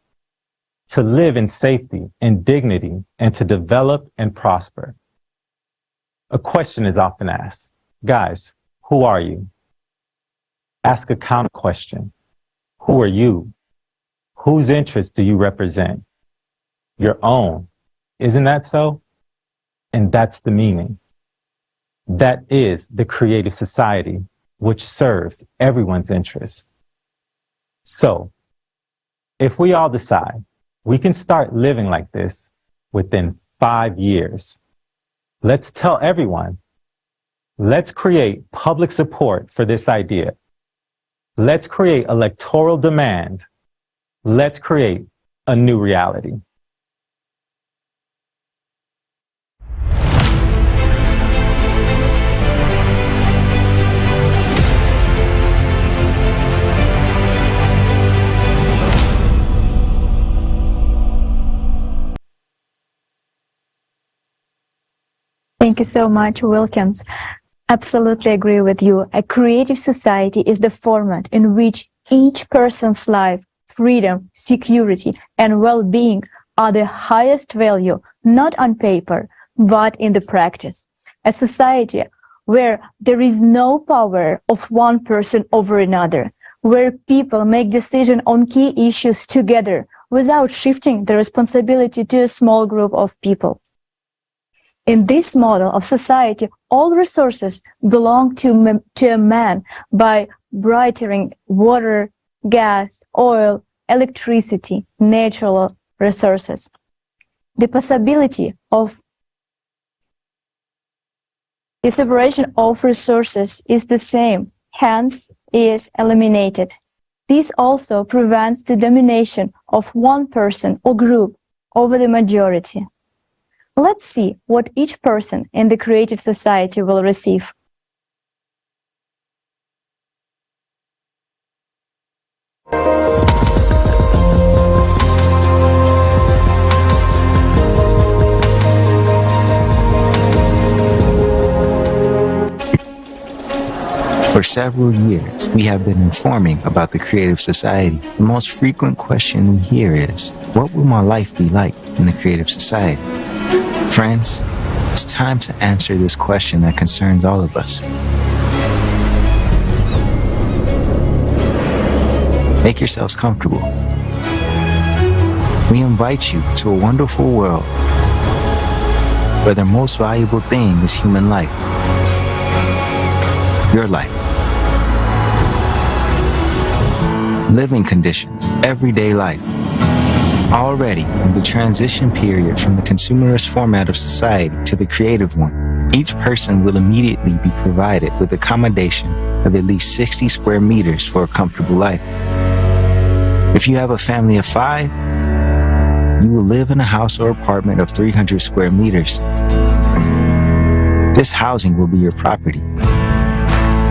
to live in safety and dignity, and to develop and prosper. A question is often asked, guys, who are you? Ask a counter question. Who are you? Whose interests do you represent? your own. Isn't that so? And that's the meaning. That is the creative society which serves everyone's interest. So, if we all decide we can start living like this within 5 years, let's tell everyone, let's create public support for this idea. Let's create electoral demand. Let's create a new reality. Thank you so much, Wilkins. Absolutely agree with you. A creative society is the format in which each person's life, freedom, security, and well-being are the highest value, not on paper, but in the practice. A society where there is no power of one person over another, where people make decisions on key issues together without shifting the responsibility to a small group of people. In this model of society, all resources belong to a man by bartering water, gas, oil, electricity, natural resources. The possibility of the separation of resources is the same, hence is eliminated. This also prevents the domination of one person or group over the majority. Let's see what each person in the creative society will receive. For several years, we have been informing about the creative society. The most frequent question we hear is, what will my life be like in the creative society? Friends, it's time to answer this question that concerns all of us. Make yourselves comfortable. We invite you to a wonderful world where the most valuable thing is human life. Your life. Living conditions, everyday life. Already in the transition period from the consumerist format of society to the creative one, each person will immediately be provided with accommodation of at least 60 square meters for a comfortable life. If you have a family of 5, you will live in a house or apartment of 300 square meters. This housing will be your property.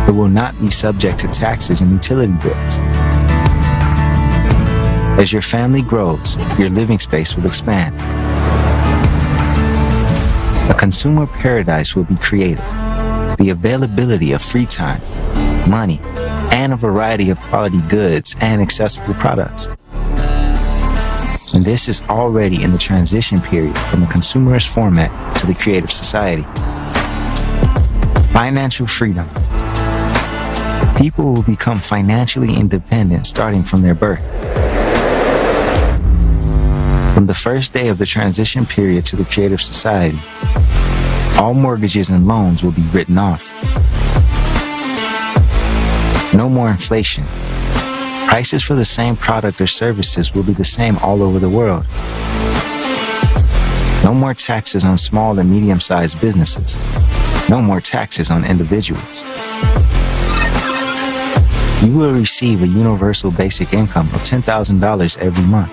It will not be subject to taxes and utility bills. As your family grows, your living space will expand. A consumer paradise will be created. The availability of free time, money, and a variety of quality goods and accessible products. And this is already in the transition period from a consumerist format to the creative society. Financial freedom. People will become financially independent starting from their birth. From the first day of the transition period to the creative society, all mortgages and loans will be written off. No more inflation. Prices for the same product or services will be the same all over the world. No more taxes on small and medium-sized businesses. No more taxes on individuals. You will receive a universal basic income of $10,000 every month.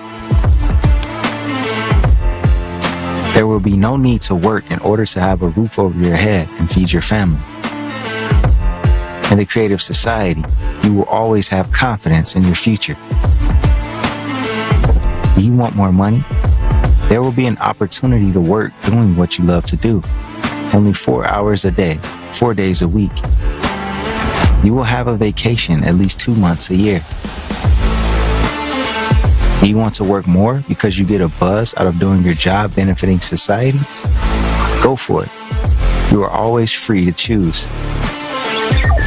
There will be no need to work in order to have a roof over your head and feed your family. In the creative society, you will always have confidence in your future. Do you want more money? There will be an opportunity to work doing what you love to do. Only 4 hours a day, 4 days a week. You will have a vacation at least 2 months a year. Do you want to work more because you get a buzz out of doing your job benefiting society? Go for it. You are always free to choose.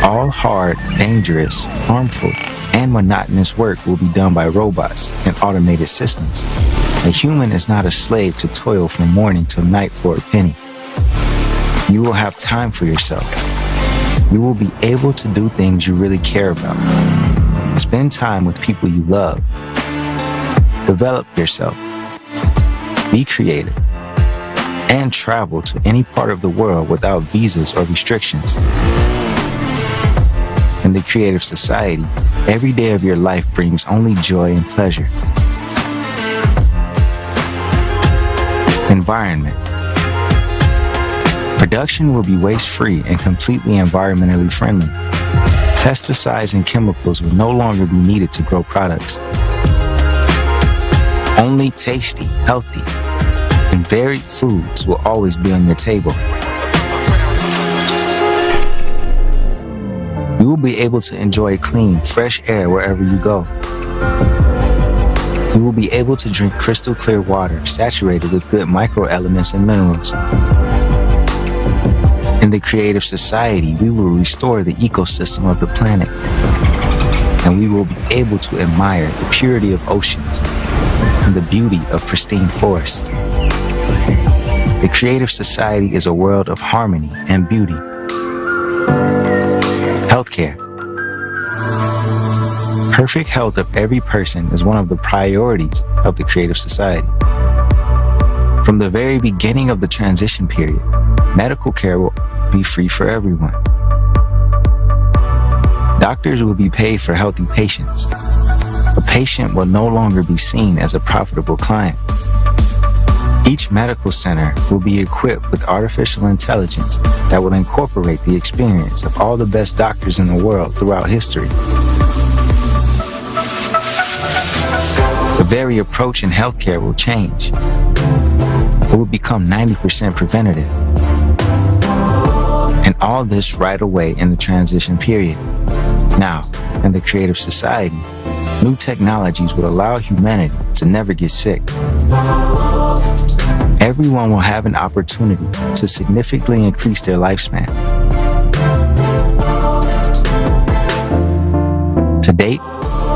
All hard, dangerous, harmful, and monotonous work will be done by robots and automated systems. A human is not a slave to toil from morning till night for a penny. You will have time for yourself. You will be able to do things you really care about. Spend time with people you love. Develop yourself. Be creative. And travel to any part of the world without visas or restrictions. In the creative society, every day of your life brings only joy and pleasure. Environment. Production will be waste-free and completely environmentally friendly. Pesticides and chemicals will no longer be needed to grow products. Only tasty, healthy, and varied foods will always be on your table. You will be able to enjoy clean, fresh air wherever you go. You will be able to drink crystal clear water saturated with good microelements and minerals. In the creative society, we will restore the ecosystem of the planet, and we will be able to admire the purity of oceans and the beauty of pristine forests. The creative society is a world of harmony and beauty. Healthcare. Perfect health of every person is one of the priorities of the creative society. From the very beginning of the transition period, medical care will be free for everyone. Doctors will be paid for healthy patients. A patient will no longer be seen as a profitable client. Each medical center will be equipped with artificial intelligence that will incorporate the experience of all the best doctors in the world throughout history. The very approach in healthcare will change. It will become 90% preventative. And all this right away in the transition period. Now, in the creative society, new technologies will allow humanity to never get sick. Everyone will have an opportunity to significantly increase their lifespan. To date,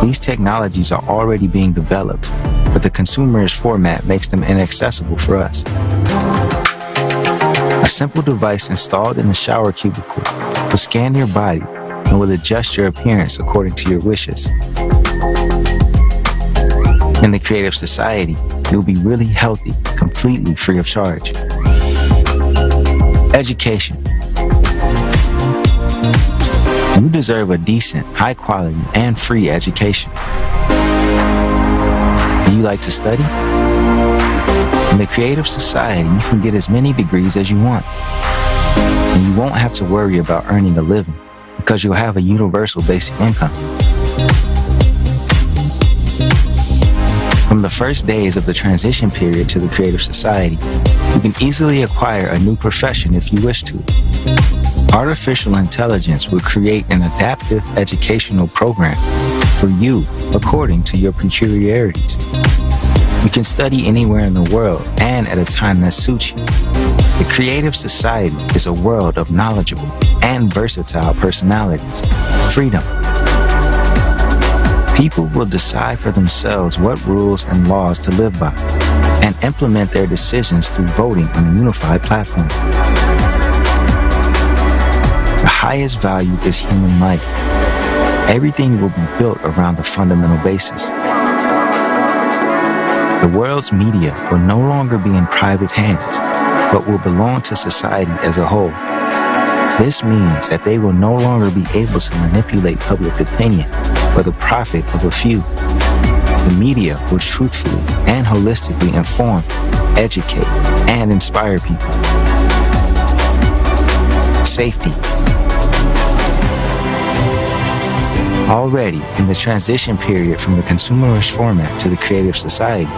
these technologies are already being developed, but the consumerist format makes them inaccessible for us. A simple device installed in the shower cubicle will scan your body and will adjust your appearance according to your wishes. In the creative society, you'll be really healthy, completely free of charge. Education. You deserve a decent, high quality, and free education. Do you like to study? In the creative society, you can get as many degrees as you want. And you won't have to worry about earning a living because you'll have a universal basic income. From the first days of the transition period to the creative society, you can easily acquire a new profession if you wish to. Artificial intelligence will create an adaptive educational program for you according to your peculiarities. You can study anywhere in the world and at a time that suits you. The creative society is a world of knowledgeable and versatile personalities. Freedom. People will decide for themselves what rules and laws to live by and implement their decisions through voting on a unified platform. The highest value is human life. Everything will be built around the fundamental basis. The world's media will no longer be in private hands, but will belong to society as a whole. This means that they will no longer be able to manipulate public opinion for the profit of a few. The media will truthfully and holistically inform, educate, and inspire people. Safety. Already, in the transition period from the consumerist format to the creative society,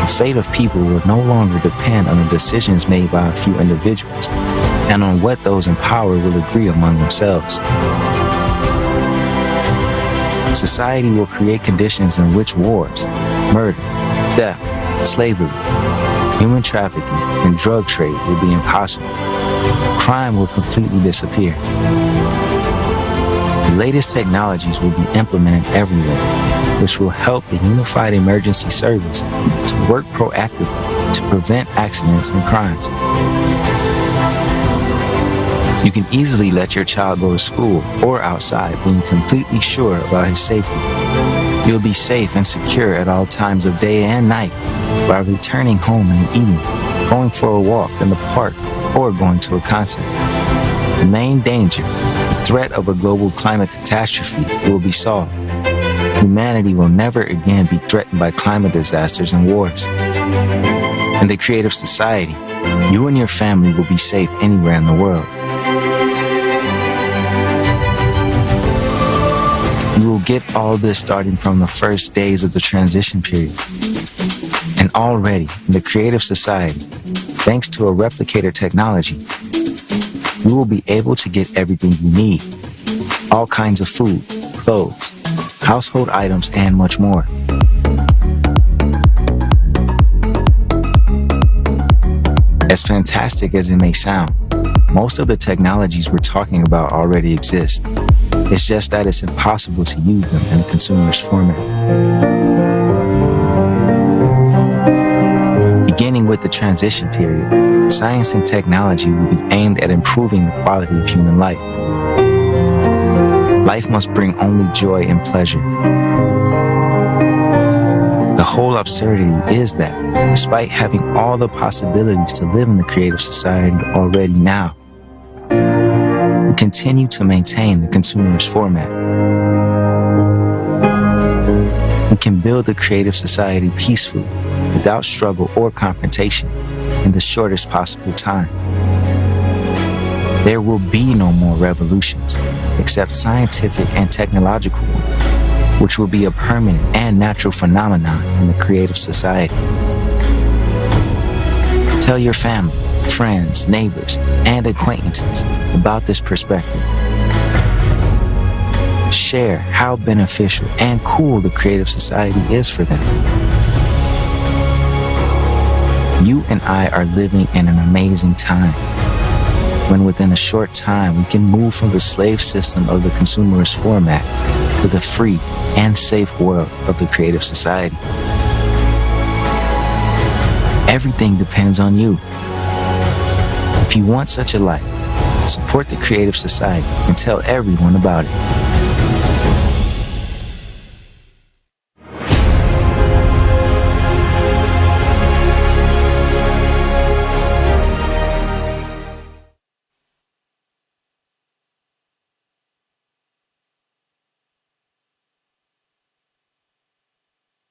the fate of people will no longer depend on the decisions made by a few individuals and on what those in power will agree among themselves. Society will create conditions in which wars, murder, death, slavery, human trafficking, and drug trade will be impossible. Crime will completely disappear. The latest technologies will be implemented everywhere, which will help the Unified Emergency Service to should work proactively to prevent accidents and crimes. You can easily let your child go to school or outside being completely sure about his safety. You'll be safe and secure at all times of day and night while returning home in the evening, going for a walk in the park, or going to a concert. The main danger, the threat of a global climate catastrophe, will be solved. Humanity will never again be threatened by climate disasters and wars. In the creative society, you and your family will be safe anywhere in the world. You will get all this starting from the first days of the transition period. And already, in the creative society, thanks to a replicator technology, you will be able to get everything you need. All kinds of food, clothes, household items, and much more. As fantastic as it may sound, most of the technologies we're talking about already exist. It's just that it's impossible to use them in a consumerist format. Beginning with the transition period, science and technology will be aimed at improving the quality of human life. Life must bring only joy and pleasure. The whole absurdity is that, despite having all the possibilities to live in the creative society already now, we continue to maintain the consumerist format. We can build the creative society peacefully, without struggle or confrontation, in the shortest possible time. There will be no more revolutions, except scientific and technological ones, which will be a permanent and natural phenomenon in the creative society. Tell your family, friends, neighbors, and acquaintances about this perspective. Share how beneficial and cool the creative society is for them. You and I are living in an amazing time, when within a short time we can move from the slave system of the consumerist format to the free and safe world of the creative society. Everything depends on you. If you want such a life, support the creative society and tell everyone about it.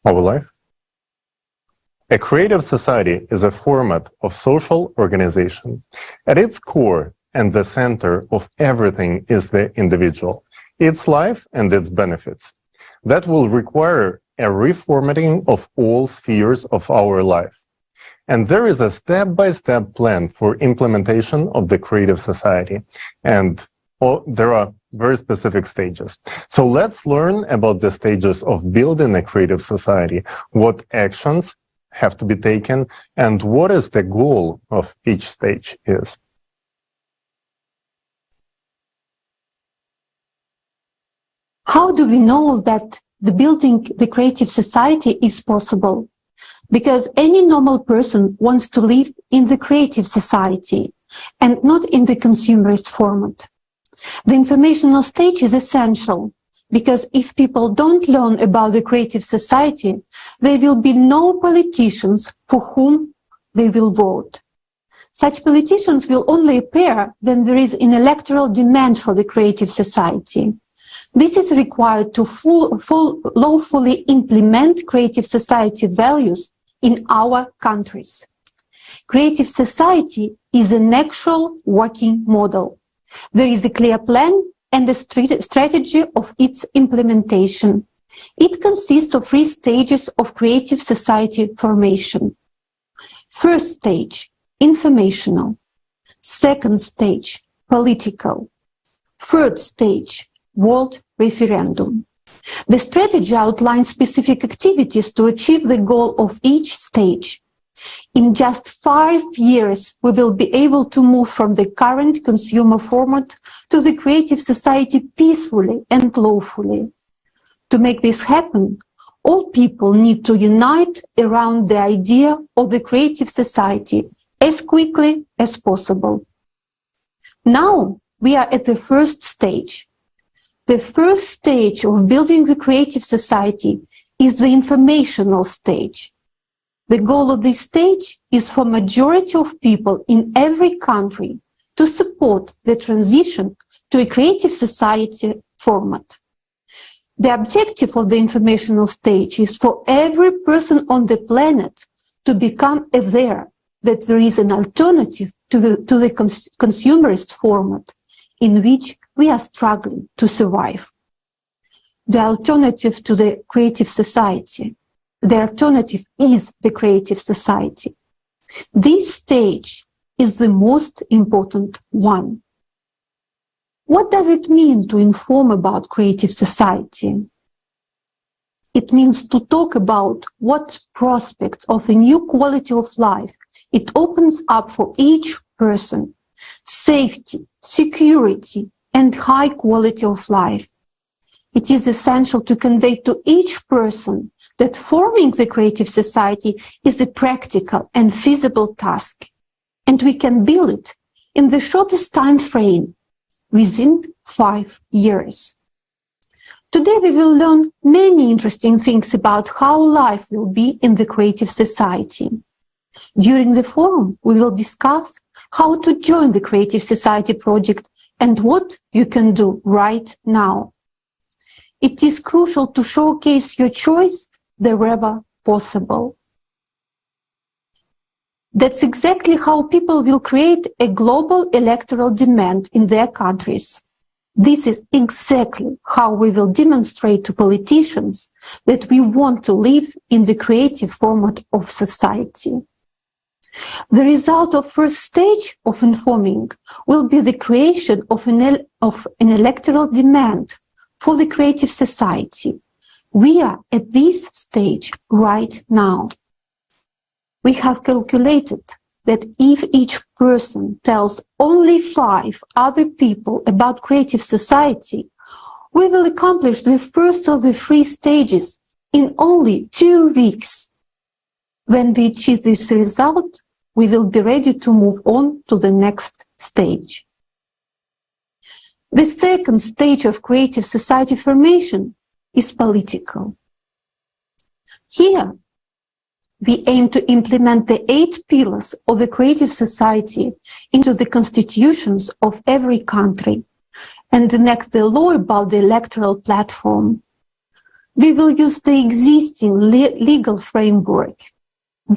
Our life? A creative society is a format of social organization. At its core and the center of everything is the individual, its life and its benefits. That will require a reformatting of all spheres of our life. And there is a step-by-step plan for implementation of the creative society. And there are very specific stages. So let's learn about the stages of building a creative society, what actions have to be taken, and what is the goal of each stage is. How do we know that building the creative society is possible? Because any normal person wants to live in the creative society and not in the consumerist format. The informational stage is essential, because if people don't learn about the creative society, there will be no politicians for whom they will vote. Such politicians will only appear when there is an electoral demand for the creative society. This is required to lawfully implement creative society values in our countries. Creative society is an actual working model. There is a clear plan and a strategy of its implementation. It consists of 3 stages of creative society formation. First stage, informational. Second stage, political. Third stage, world referendum. The strategy outlines specific activities to achieve the goal of each stage. In just 5 years, we will be able to move from the current consumer format to the creative society peacefully and lawfully. To make this happen, All people need to unite around the idea of the creative society as quickly as possible. Now we are at the first stage. The first stage of building the creative society is the informational stage. The goal of this stage is for majority of people in every country to support the transition to a creative society format. The objective of the informational stage is for every person on the planet to become aware that there is an alternative to the consumerist format in which we are struggling to survive. The alternative to the creative society. The alternative is the creative society. This stage is the most important one. What does it mean to inform about creative society? It means to talk about what prospects of a new quality of life it opens up for each person: safety, security, and high quality of life. It is essential to convey to each person that forming the creative society is a practical and feasible task, and we can build it in the shortest time frame, within 5 years. Today we will learn many interesting things about how life will be in the creative society. During the forum, we will discuss how to join the Creative Society project and what you can do right now. It is crucial to showcase your choice wherever possible. That's exactly how people will create a global electoral demand in their countries. This is exactly how we will demonstrate to politicians that we want to live in the creative format of society. The result of first stage of informing will be the creation of an electoral demand for the creative society. We are at this stage right now. We have calculated that if each person tells only 5 other people about creative society, we will accomplish the first of the 3 stages in only 2 weeks. When we achieve this result, we will be ready to move on to the next stage. The second stage of creative society formation is political. Here, we aim to implement the 8 pillars of the creative society into the constitutions of every country and enact the law about the electoral platform. We will use the existing legal framework.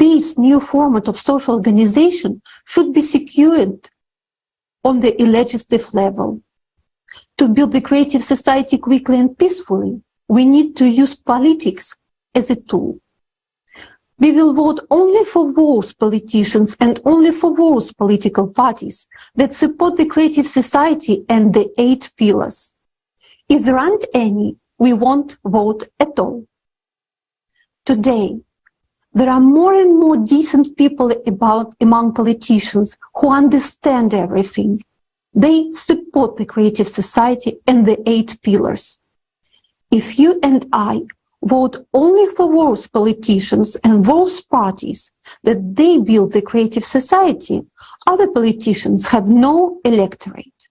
This new format of social organization should be secured on the legislative level. To build the creative society quickly and peacefully, we need to use politics as a tool. We will vote only for those politicians and only for those political parties that support the creative society and the 8 pillars. If there aren't any, we won't vote at all. Today, there are more and more decent people among politicians who understand everything. They support the creative society and the 8 pillars. If you and I vote only for those politicians and those parties that they build the creative society, other politicians have no electorate.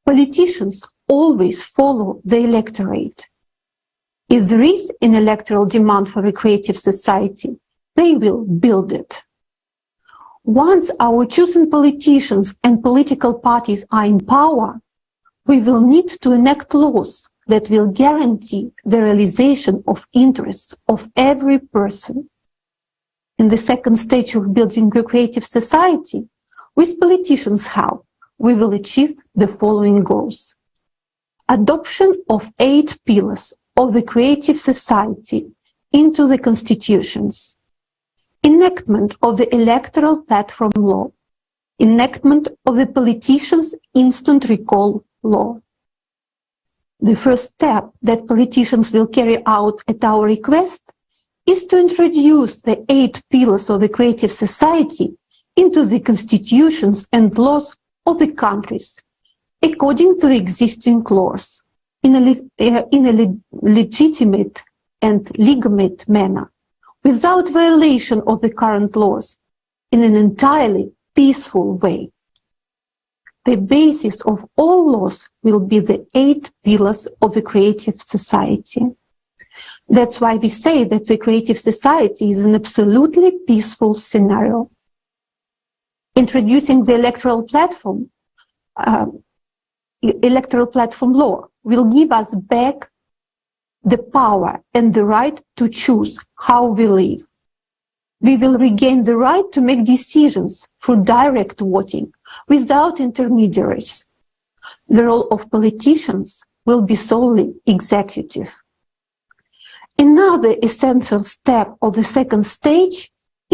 Politicians always follow the electorate. If there is an electoral demand for a creative society, they will build it. Once our chosen politicians and political parties are in power, we will need to enact laws that will guarantee the realization of interests of every person. In the second stage of building a creative society, with politicians' help, we will achieve the following goals: adoption of 8 pillars of the creative society into the constitutions, enactment of the electoral platform law, enactment of the politicians' instant recall law. The first step that politicians will carry out at our request is to introduce the 8 pillars of the creative society into the constitutions and laws of the countries, according to the existing laws, in a legitimate and legitimate manner, without violation of the current laws, in an entirely peaceful way. The basis of all laws will be the 8 pillars of the creative society. That's why we say that the creative society is an absolutely peaceful scenario. Introducing the electoral platform law will give us back the power and the right to choose how we live. We will regain the right to make decisions through direct voting without intermediaries. The role of politicians will be solely executive. Another essential step of the second stage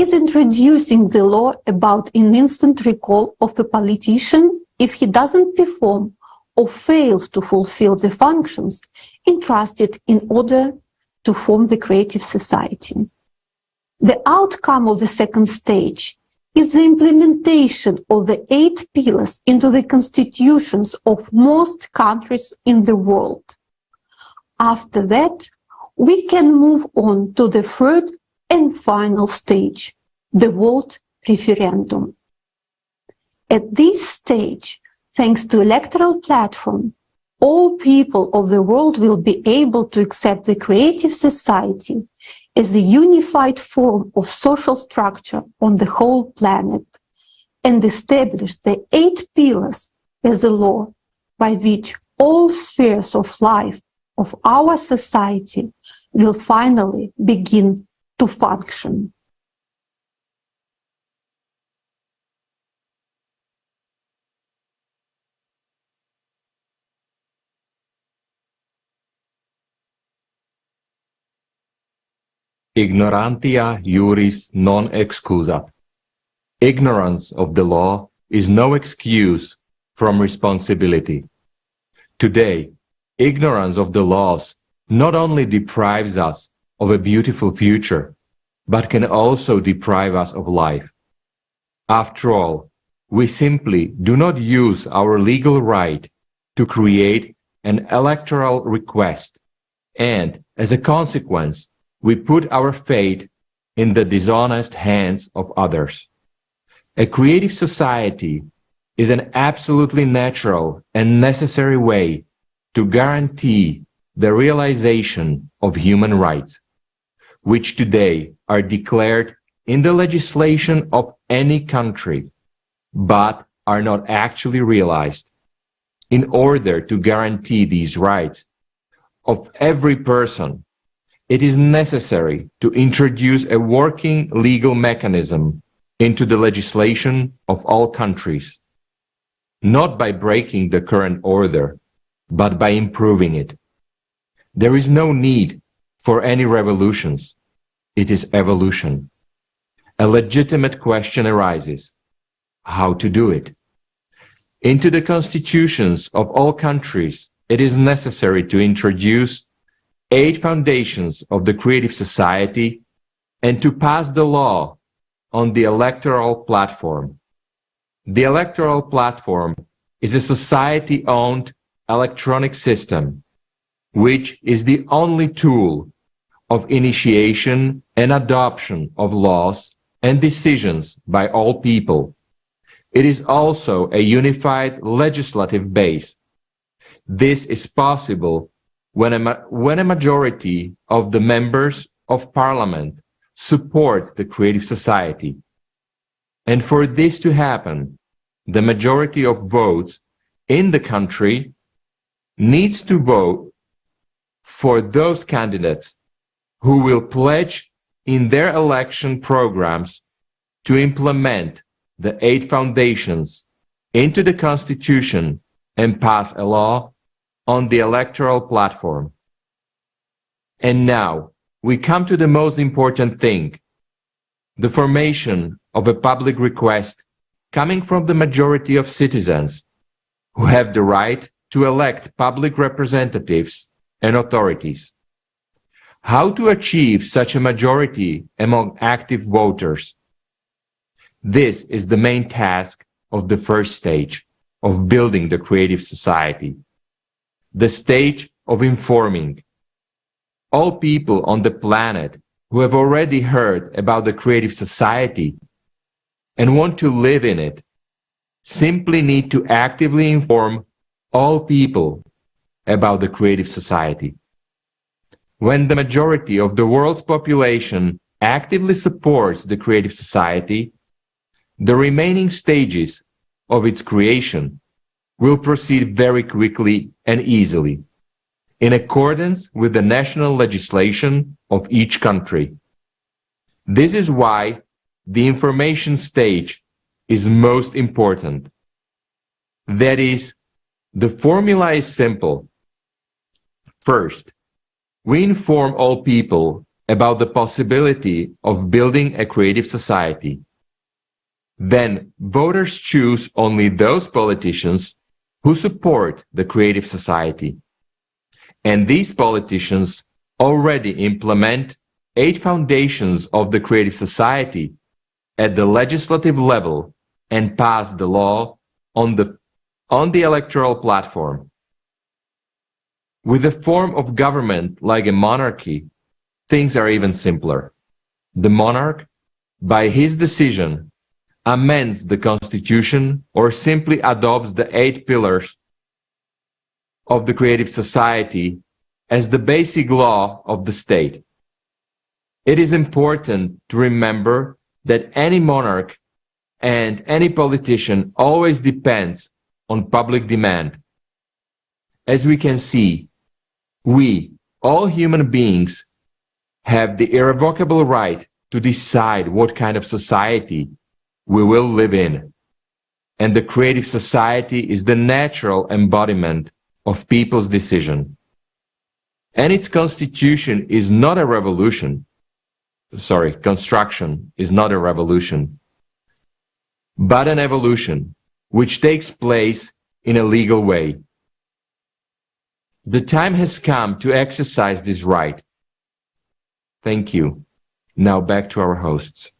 is introducing the law about an instant recall of a politician if he doesn't perform or fails to fulfill the functions entrusted in order to form the creative society. The outcome of the second stage is the implementation of the 8 pillars into the constitutions of most countries in the world. After that, we can move on to the third and final stage, the vote referendum. At this stage, thanks to electoral platform, all people of the world will be able to accept the creative society as a unified form of social structure on the whole planet and establish the 8 pillars as a law by which all spheres of life of our society will finally begin to function. Ignorantia juris non excusat. Ignorance of the law is no excuse from responsibility. Today, ignorance of the laws not only deprives us of a beautiful future, but can also deprive us of life. After all, we simply do not use our legal right to create an electoral request, and as a consequence, we put our fate in the dishonest hands of others. A creative society is an absolutely natural and necessary way to guarantee the realization of human rights, which today are declared in the legislation of any country, but are not actually realized. In order to guarantee these rights of every person, it is necessary to introduce a working legal mechanism into the legislation of all countries, not by breaking the current order, but by improving it. There is no need for any revolutions. It is evolution. A legitimate question arises: how to do it? Into the constitutions of all countries, it is necessary to introduce 8 foundations of the creative society and to pass the law on the electoral platform. The electoral platform is a society-owned electronic system, which is the only tool of initiation and adoption of laws and decisions by all people. It is also a unified legislative base. This is possible when a majority of the members of parliament support the creative society. And for this to happen, the majority of votes in the country needs to vote for those candidates who will pledge in their election programs to implement the 8 foundations into the Constitution and pass a law on the electoral platform. And now we come to the most important thing: the formation of a public request coming from the majority of citizens who have the right to elect public representatives and authorities. How to achieve such a majority among active voters? This is the main task of the first stage of building the creative society, the stage of informing. all people on the planet who have already heard about the creative society and want to live in it simply need to actively inform all people about the creative society. When the majority of the world's population actively supports the creative society, the remaining stages of its creation will proceed very quickly and easily, in accordance with the national legislation of each country. This is why the information stage is most important. That is, the formula is simple. First, we inform all people about the possibility of building a creative society. Then voters choose only those politicians who support the creative society. And these politicians already implement 8 foundations of the creative society at the legislative level and pass the law on the electoral platform. With a form of government like a monarchy, things are even simpler. The monarch, by his decision, amends the constitution or simply adopts the 8 pillars of the creative society as the basic law of the state. It is important to remember that any monarch and any politician always depends on public demand. As we can see, we, all human beings, have the irrevocable right to decide what kind of society we will live in. And the creative society is the natural embodiment of people's decision. And its constitution is not a revolution. Construction is not a revolution, but an evolution which takes place in a legal way. The time has come to exercise this right. Thank you. Now back to our hosts.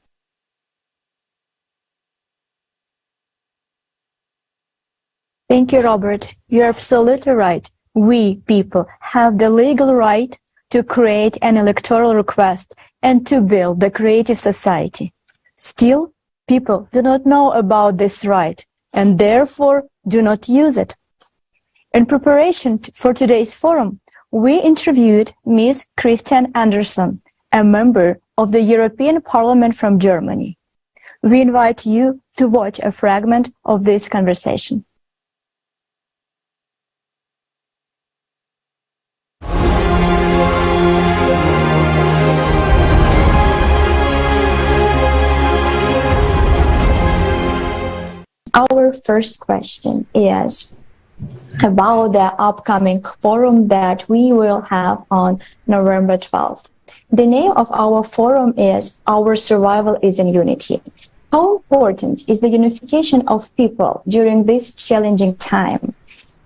Thank you, Robert. You're absolutely right. We, people, have the legal right to create an electoral request and to build the creative society. Still, people do not know about this right and therefore do not use it. In preparation for today's forum, we interviewed Ms. Christian Anderson, a member of the European Parliament from Germany. We invite you to watch a fragment of this conversation. Our first question is about the upcoming forum that we will have on November 12th. The name of our forum is Our Survival is in Unity. How important is the unification of people during this challenging time?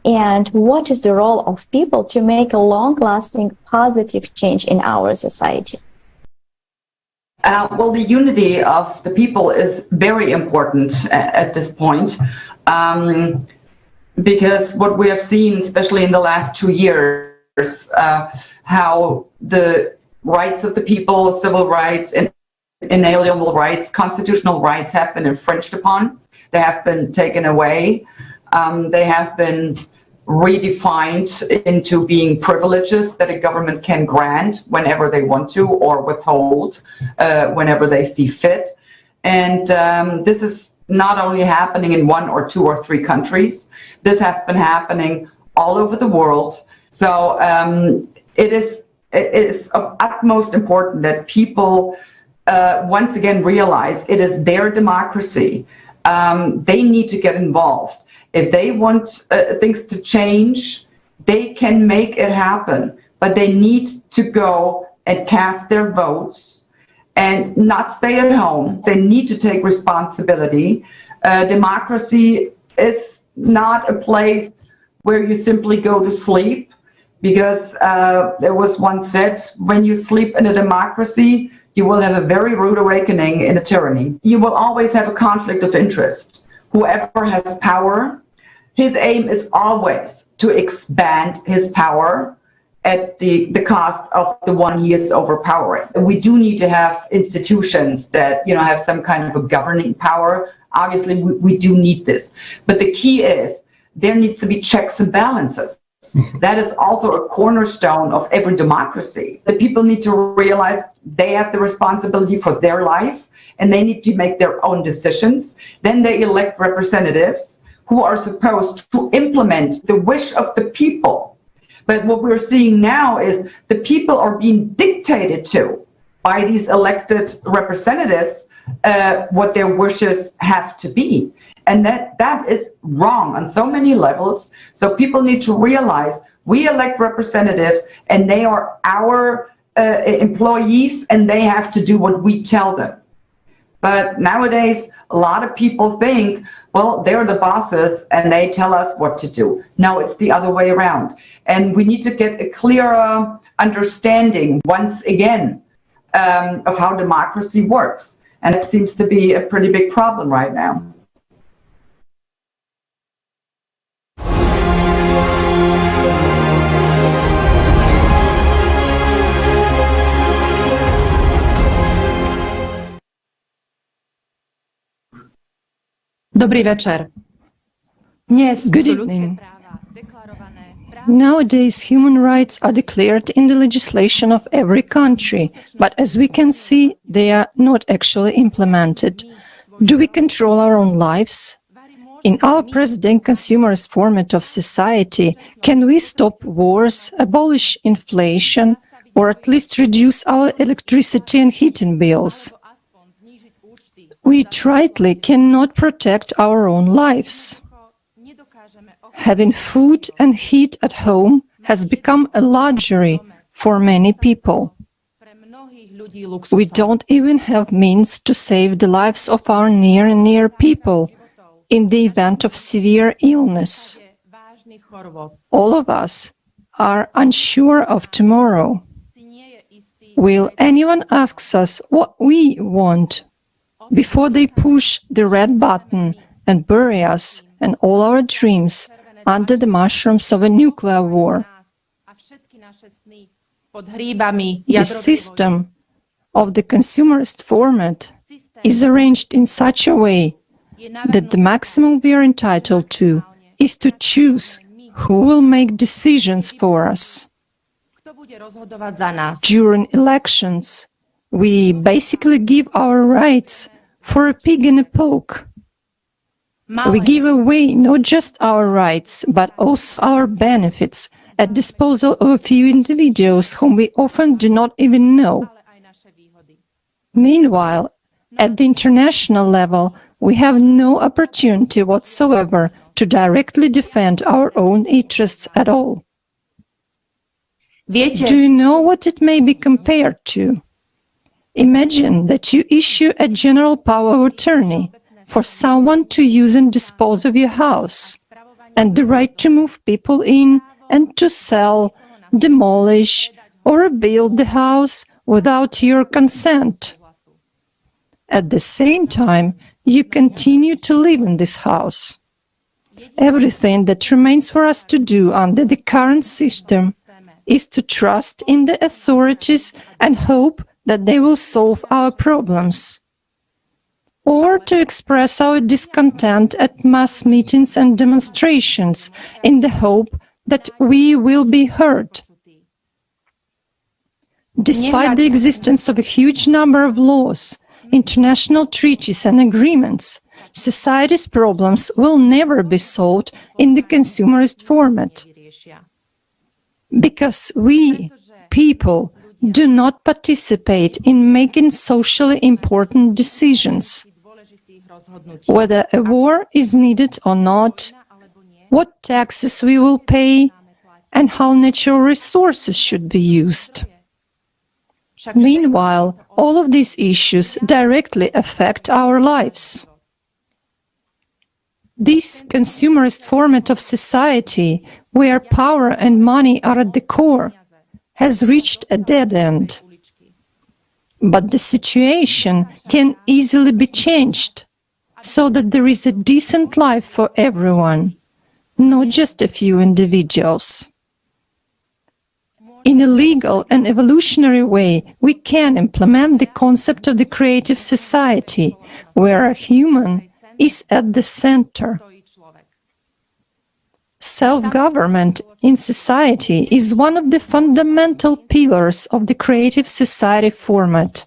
And what is the role of people to make a long-lasting positive change in our society? Well, the unity of the people is very important at this point, because what we have seen, especially in the last 2 years, how the rights of the people, civil rights, and inalienable rights, constitutional rights have been infringed upon. They have been taken away. They have been redefined into being privileges that a government can grant whenever they want to or withhold whenever they see fit. And this is not only happening in 1 or 2 or 3 countries, this has been happening all over the world. So it is of utmost importance that people once again realize it is their democracy. They need to get involved. If they want things to change, they can make it happen, but they need to go and cast their votes and not stay at home. They need to take responsibility. Democracy is not a place where you simply go to sleep, because there was once said, when you sleep in a democracy, you will have a very rude awakening in a tyranny. You will always have a conflict of interest. Whoever has power, his aim is always to expand his power at the cost of the one he is overpowering. We do need to have institutions that, have some kind of a governing power. Obviously, we do need this. But the key is there needs to be checks and balances. That is also a cornerstone of every democracy. The people need to realize they have the responsibility for their life and they need to make their own decisions. Then they elect representatives who are supposed to implement the wish of the people. But what we're seeing now is the people are being dictated to by these elected representatives what their wishes have to be. And that is wrong on so many levels. So people need to realize we elect representatives and they are our employees and they have to do what we tell them. But nowadays, a lot of people think, well, they're the bosses and they tell us what to do. No, it's the other way around. And we need to get a clearer understanding once again of how democracy works. And it seems to be a pretty big problem right now. Dobrý večer. Good evening. Nowadays, human rights are declared in the legislation of every country, but as we can see, they are not actually implemented. Do we control our own lives? In our present consumerist format of society, can we stop wars, abolish inflation, or at least reduce our electricity and heating bills? We rightly cannot protect our own lives. Having food and heat at home has become a luxury for many people. We don't even have means to save the lives of our near and near people in the event of severe illness. All of us are unsure of tomorrow. Will anyone ask us what we want before they push the red button and bury us and all our dreams under the mushrooms of a nuclear war? The system of the consumerist format is arranged in such a way that the maximum we are entitled to is to choose who will make decisions for us. During elections, we basically give our rights for a pig in a poke. We give away not just our rights, but also our benefits at disposal of a few individuals whom we often do not even know. Meanwhile, at the international level, we have no opportunity whatsoever to directly defend our own interests at all. Do you know what it may be compared to? Imagine that you issue a general power of attorney for someone to use and dispose of your house, and the right to move people in and to sell, demolish, or rebuild the house without your consent. At the same time, you continue to live in this house. Everything that remains for us to do under the current system is to trust in the authorities and hope that they will solve our problems, or to express our discontent at mass meetings and demonstrations in the hope that we will be heard. Despite the existence of a huge number of laws, international treaties and agreements, society's problems will never be solved in the consumerist format. Because we, people, do not participate in making socially important decisions. Whether a war is needed or not, what taxes we will pay, and how natural resources should be used. Meanwhile, all of these issues directly affect our lives. This consumerist format of society, where power and money are at the core, has reached a dead end. But the situation can easily be changed so that there is a decent life for everyone, not just a few individuals. In a legal and evolutionary way, we can implement the concept of the creative society, where a human is at the center. Self-government in society is one of the fundamental pillars of the creative society format.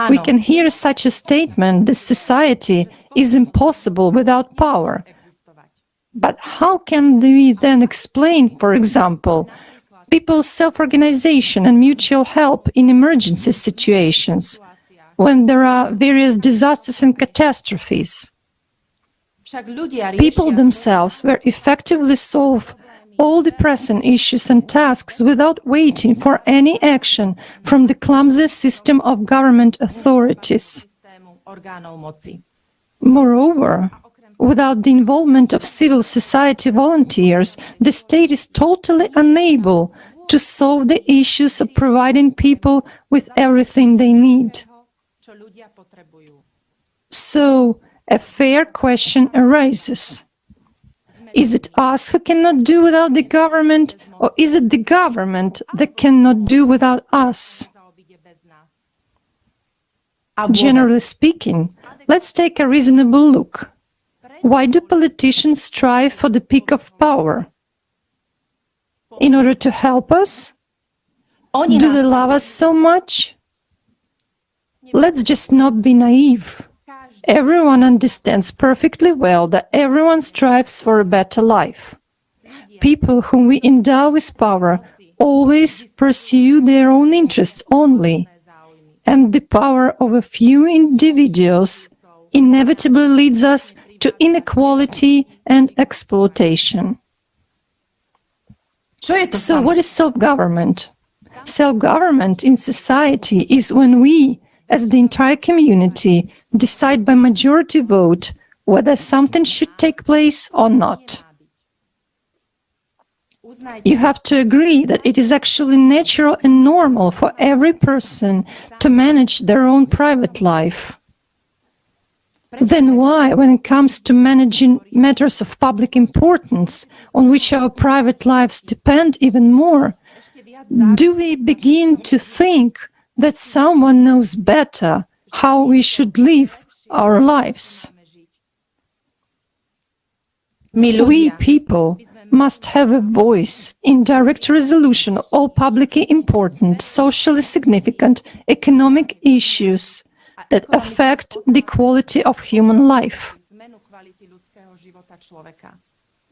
We can hear such a statement: the society is impossible without power. But how can we then explain, for example, people's self-organization and mutual help in emergency situations, when there are various disasters and catastrophes? People themselves will effectively solve all the pressing issues and tasks without waiting for any action from the clumsy system of government authorities. Moreover, without the involvement of civil society volunteers, the state is totally unable to solve the issues of providing people with everything they need. So, a fair question arises. Is it us who cannot do without the government, or is it the government that cannot do without us? Generally speaking, let's take a reasonable look. Why do politicians strive for the peak of power? In order to help us? Do they love us so much? Let's just not be naive. Everyone understands perfectly well that everyone strives for a better life. People whom we endow with power always pursue their own interests only, and the power of a few individuals inevitably leads us to inequality and exploitation. So what is self-government? Self-government in society is when we, as the entire community, decide by majority vote whether something should take place or not. You have to agree that it is actually natural and normal for every person to manage their own private life. Then why, when it comes to managing matters of public importance, on which our private lives depend even more, do we begin to think that someone knows better how we should live our lives? We people must have a voice in direct resolution of all publicly important, socially significant, economic issues that affect the quality of human life.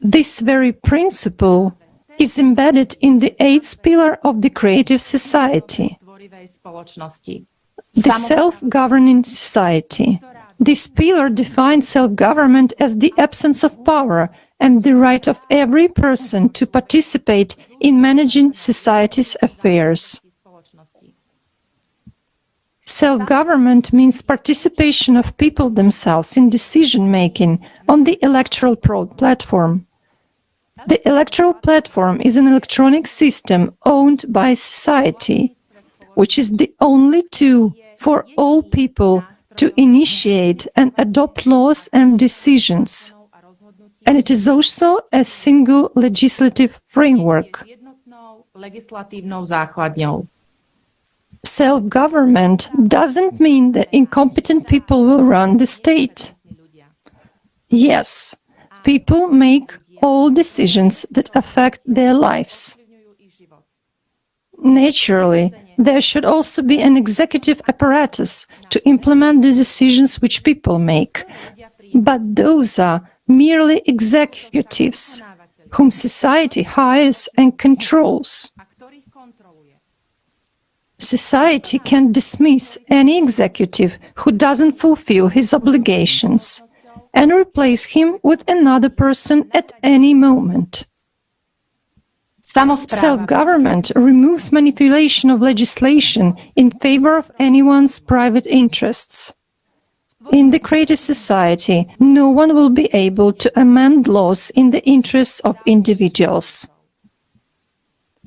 This very principle is embedded in the eighth pillar of the creative society, the self-governing society. This pillar defines self-government as the absence of power and the right of every person to participate in managing society's affairs. Self-government means participation of people themselves in decision-making on the electoral platform. The electoral platform is an electronic system owned by society, which is the only tool for all people to initiate and adopt laws and decisions. And it is also a single legislative framework. Self-government doesn't mean that incompetent people will run the state. Yes, people make all decisions that affect their lives. Naturally, there should also be an executive apparatus to implement the decisions which people make. But those are merely executives, whom society hires and controls. Society can dismiss any executive who doesn't fulfill his obligations and replace him with another person at any moment. Self-government removes manipulation of legislation in favor of anyone's private interests. In the creative society, no one will be able to amend laws in the interests of individuals.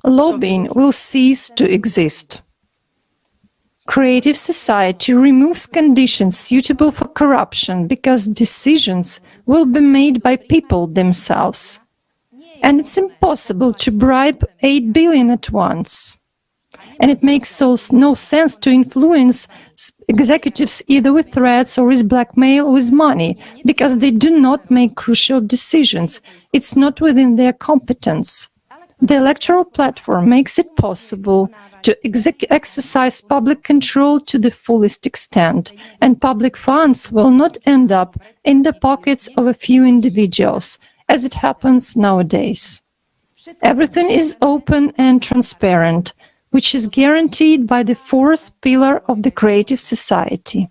Lobbying will cease to exist. Creative society removes conditions suitable for corruption because decisions will be made by people themselves. And it's impossible to bribe 8 billion at once. And it makes no sense to influence executives either with threats or with blackmail or with money, because they do not make crucial decisions. It's not within their competence. The electoral platform makes it possible to exercise public control to the fullest extent, and public funds will not end up in the pockets of a few individuals, as it happens nowadays. Everything is open and transparent, which is guaranteed by the fourth pillar of the creative society.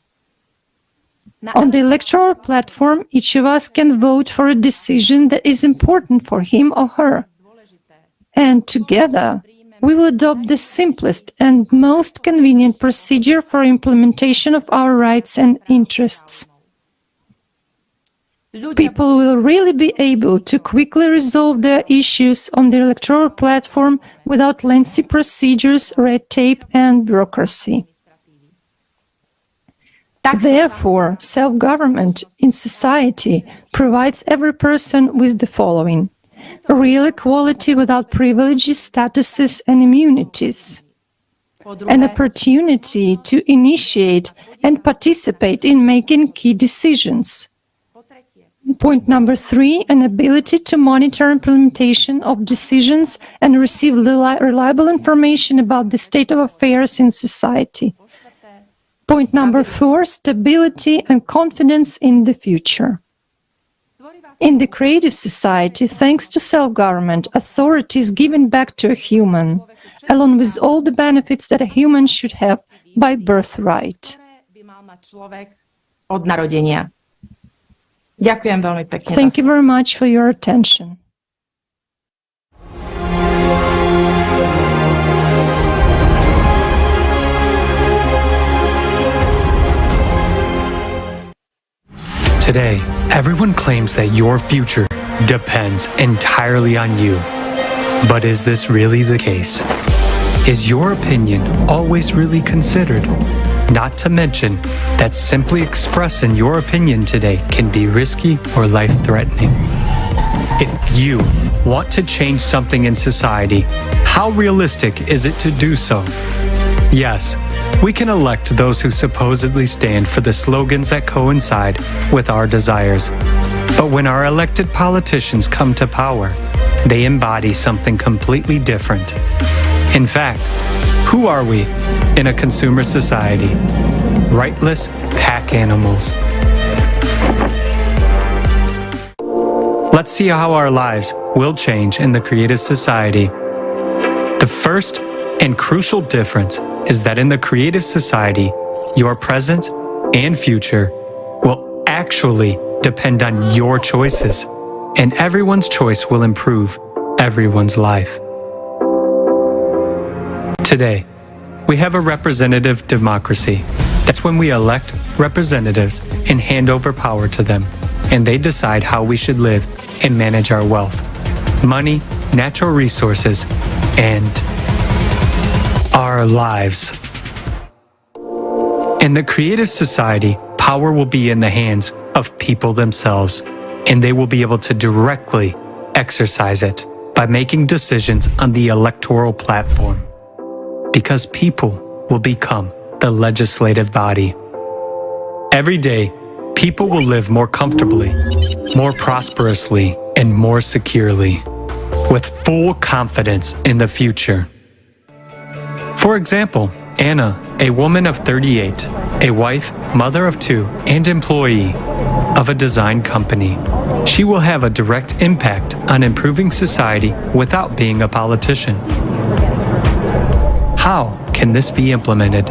On the electoral platform, each of us can vote for a decision that is important for him or her. And together, we will adopt the simplest and most convenient procedure for implementation of our rights and interests. People will really be able to quickly resolve their issues on the electoral platform without lengthy procedures, red tape, and bureaucracy. Therefore, self-government in society provides every person with the following: real equality without privileges, statuses, and immunities, an opportunity to initiate and participate in making key decisions. Point number 3, an ability to monitor implementation of decisions and receive reliable information about the state of affairs in society. Point number 4, stability and confidence in the future. In the creative society, thanks to self-government, authority is given back to a human, along with all the benefits that a human should have by birthright. Od narodenia. Ďakujem veľmi pekne. Thank you very much for your attention. Today, everyone claims that your future depends entirely on you. But is this really the case? Is your opinion always really considered? Not to mention that simply expressing your opinion today can be risky or life-threatening. If you want to change something in society, how realistic is it to do so? Yes, we can elect those who supposedly stand for the slogans that coincide with our desires. But when our elected politicians come to power, they embody something completely different. In fact, who are we in a consumer society? Rightless pack animals. Let's see how our lives will change in the creative society. The first and crucial difference is that in the creative society, your present and future will actually depend on your choices, and everyone's choice will improve everyone's life. Today, we have a representative democracy. That's when we elect representatives and hand over power to them, and they decide how we should live and manage our wealth, money, natural resources, and our lives. In the creative society, power will be in the hands of people themselves, and they will be able to directly exercise it by making decisions on the electoral platform. Because people will become the legislative body. Every day, people will live more comfortably, more prosperously, and more securely, with full confidence in the future. For example, Anna, a woman of 38, a wife, mother of 2, and employee of a design company. She will have a direct impact on improving society without being a politician. How can this be implemented?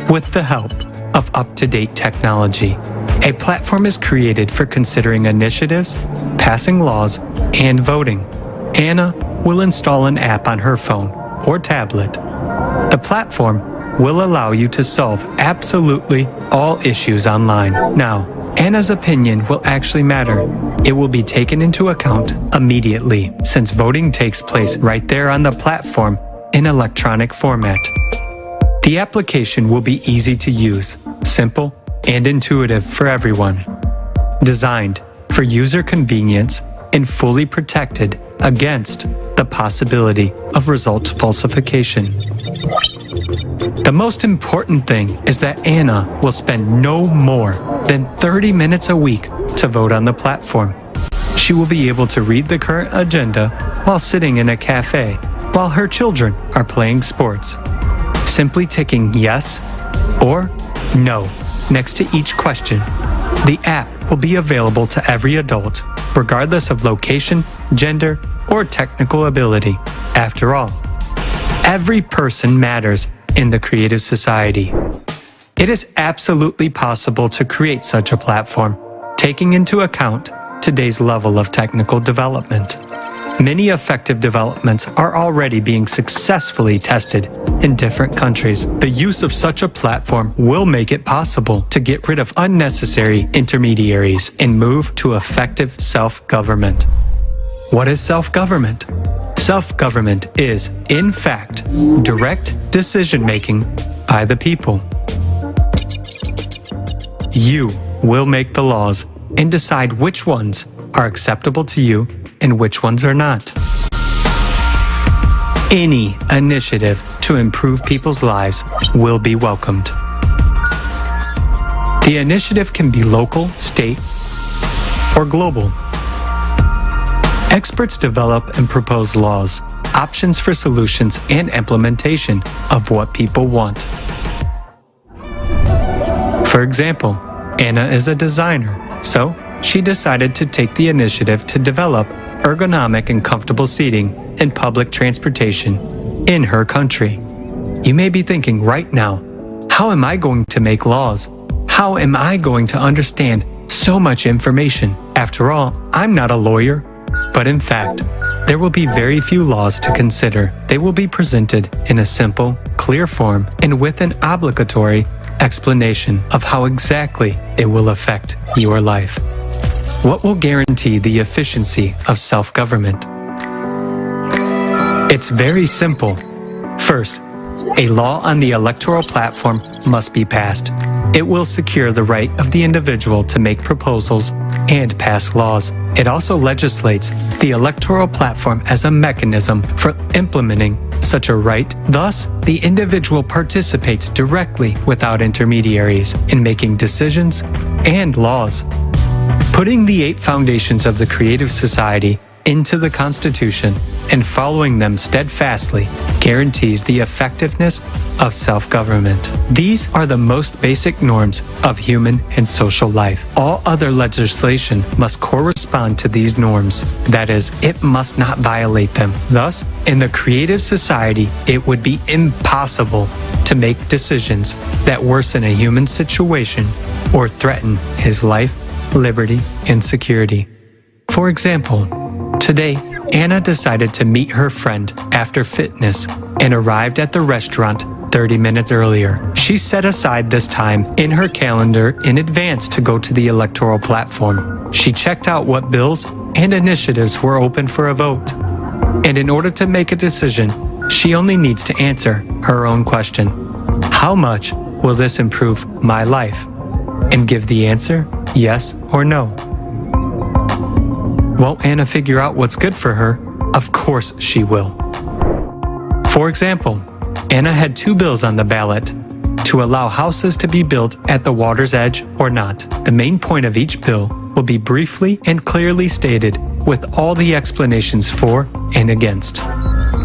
With the help of up-to-date technology. A platform is created for considering initiatives, passing laws, and voting. Anna will install an app on her phone or tablet. The platform will allow you to solve absolutely all issues online. Now, Anna's opinion will actually matter. It will be taken into account immediately, since voting takes place right there on the platform in electronic format. The application will be easy to use, simple, and intuitive for everyone. Designed for user convenience and fully protected against the possibility of result falsification. The most important thing is that Anna will spend no more than 30 minutes a week to vote on the platform. She will be able to read the current agenda while sitting in a cafe while her children are playing sports. Simply ticking yes or no next to each question. The app will be available to every adult, regardless of location, gender, or technical ability. After all, every person matters in the creative society. It is absolutely possible to create such a platform, taking into account today's level of technical development. Many effective developments are already being successfully tested in different countries. The use of such a platform will make it possible to get rid of unnecessary intermediaries and move to effective self-government. What is self-government? Self-government is, in fact, direct decision-making by the people. You will make the laws and decide which ones are acceptable to you and which ones are not. Any initiative to improve people's lives will be welcomed. The initiative can be local, state, or global. Experts develop and propose laws, options for solutions, and implementation of what people want. For example, Anna is a designer, so she decided to take the initiative to develop ergonomic and comfortable seating in public transportation in her country. You may be thinking right now, how am I going to make laws? How am I going to understand so much information? After all, I'm not a lawyer. But in fact, there will be very few laws to consider. They will be presented in a simple, clear form and with an obligatory explanation of how exactly it will affect your life. What will guarantee the efficiency of self-government? It's very simple. First, a law on the electoral platform must be passed. It will secure the right of the individual to make proposals and pass laws. It also legislates the electoral platform as a mechanism for implementing such a right. Thus, the individual participates directly without intermediaries in making decisions and laws. Putting the 8 foundations of the creative society into the Constitution and following them steadfastly guarantees the effectiveness of self-government. These are the most basic norms of human and social life. All other legislation must correspond to these norms. That is, it must not violate them. Thus, in the creative society, it would be impossible to make decisions that worsen a human situation or threaten his life, liberty, and security. For example, today, Anna decided to meet her friend after fitness and arrived at the restaurant 30 minutes earlier. She set aside this time in her calendar in advance to go to the electoral platform. She checked out what bills and initiatives were open for a vote. And in order to make a decision, she only needs to answer her own question. How much will this improve my life? And give the answer, yes or no. Won't Anna figure out what's good for her? Of course she will. For example, Anna had 2 bills on the ballot to allow houses to be built at the water's edge or not. The main point of each bill will be briefly and clearly stated with all the explanations for and against.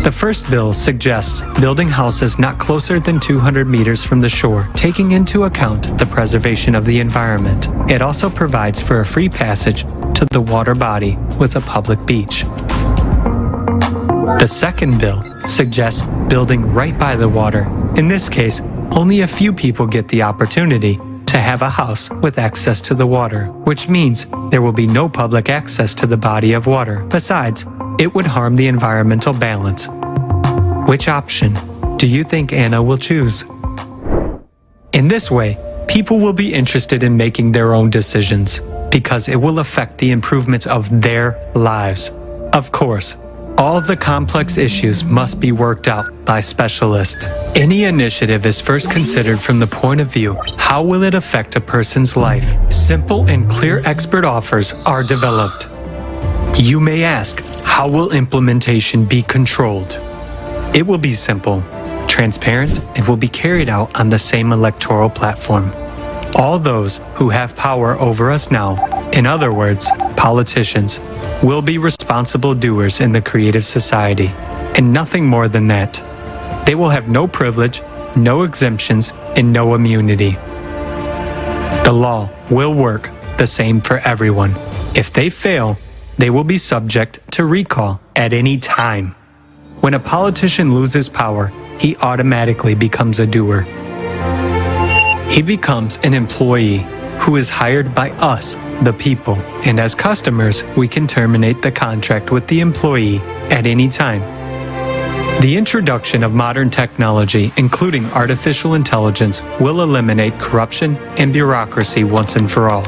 The first bill suggests building houses not closer than 200 meters from the shore, taking into account the preservation of the environment. It also provides for a free passage to the water body with a public beach. The second bill suggests building right by the water. In this case, only a few people get the opportunity to have a house with access to the water, which means there will be no public access to the body of water. Besides, it would harm the environmental balance. Which option do you think Anna will choose? In this way, people will be interested in making their own decisions because it will affect the improvement of their lives. Of course, all the complex issues must be worked out by specialists. Any initiative is first considered from the point of view, how will it affect a person's life? Simple and clear expert offers are developed. You may ask, how will implementation be controlled? It will be simple, transparent, and will be carried out on the same electoral platform. All those who have power over us now, in other words, politicians, will be responsible doers in the creative society, and nothing more than that. They will have no privilege, no exemptions, and no immunity. The law will work the same for everyone. If they fail, they will be subject to recall at any time. When a politician loses power, he automatically becomes a doer. He becomes an employee who is hired by us, the people, and as customers, we can terminate the contract with the employee at any time. The introduction of modern technology, including artificial intelligence, will eliminate corruption and bureaucracy once and for all.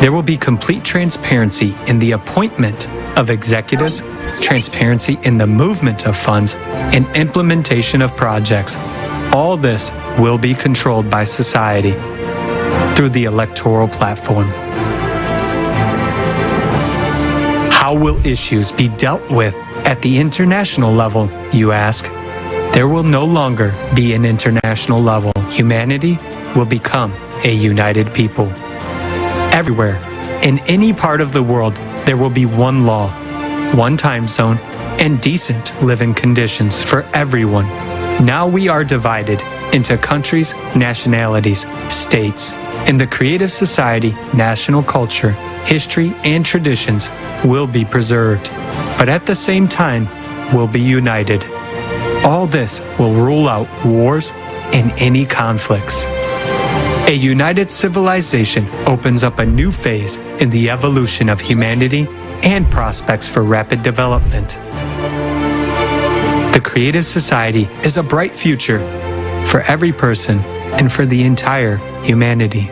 There will be complete transparency in the appointment of executives, transparency in the movement of funds, and implementation of projects. All this will be controlled by society through the electoral platform. How will issues be dealt with at the international level, you ask? There will no longer be an international level. Humanity will become a united people. Everywhere, in any part of the world, there will be one law, one time zone, and decent living conditions for everyone. Now we are divided into countries, nationalities, states. In the creative society, national culture, history, and traditions will be preserved, but at the same time will be united. All this will rule out wars and any conflicts. A united civilization opens up a new phase in the evolution of humanity and prospects for rapid development. The creative society is a bright future for every person and for the entire humanity.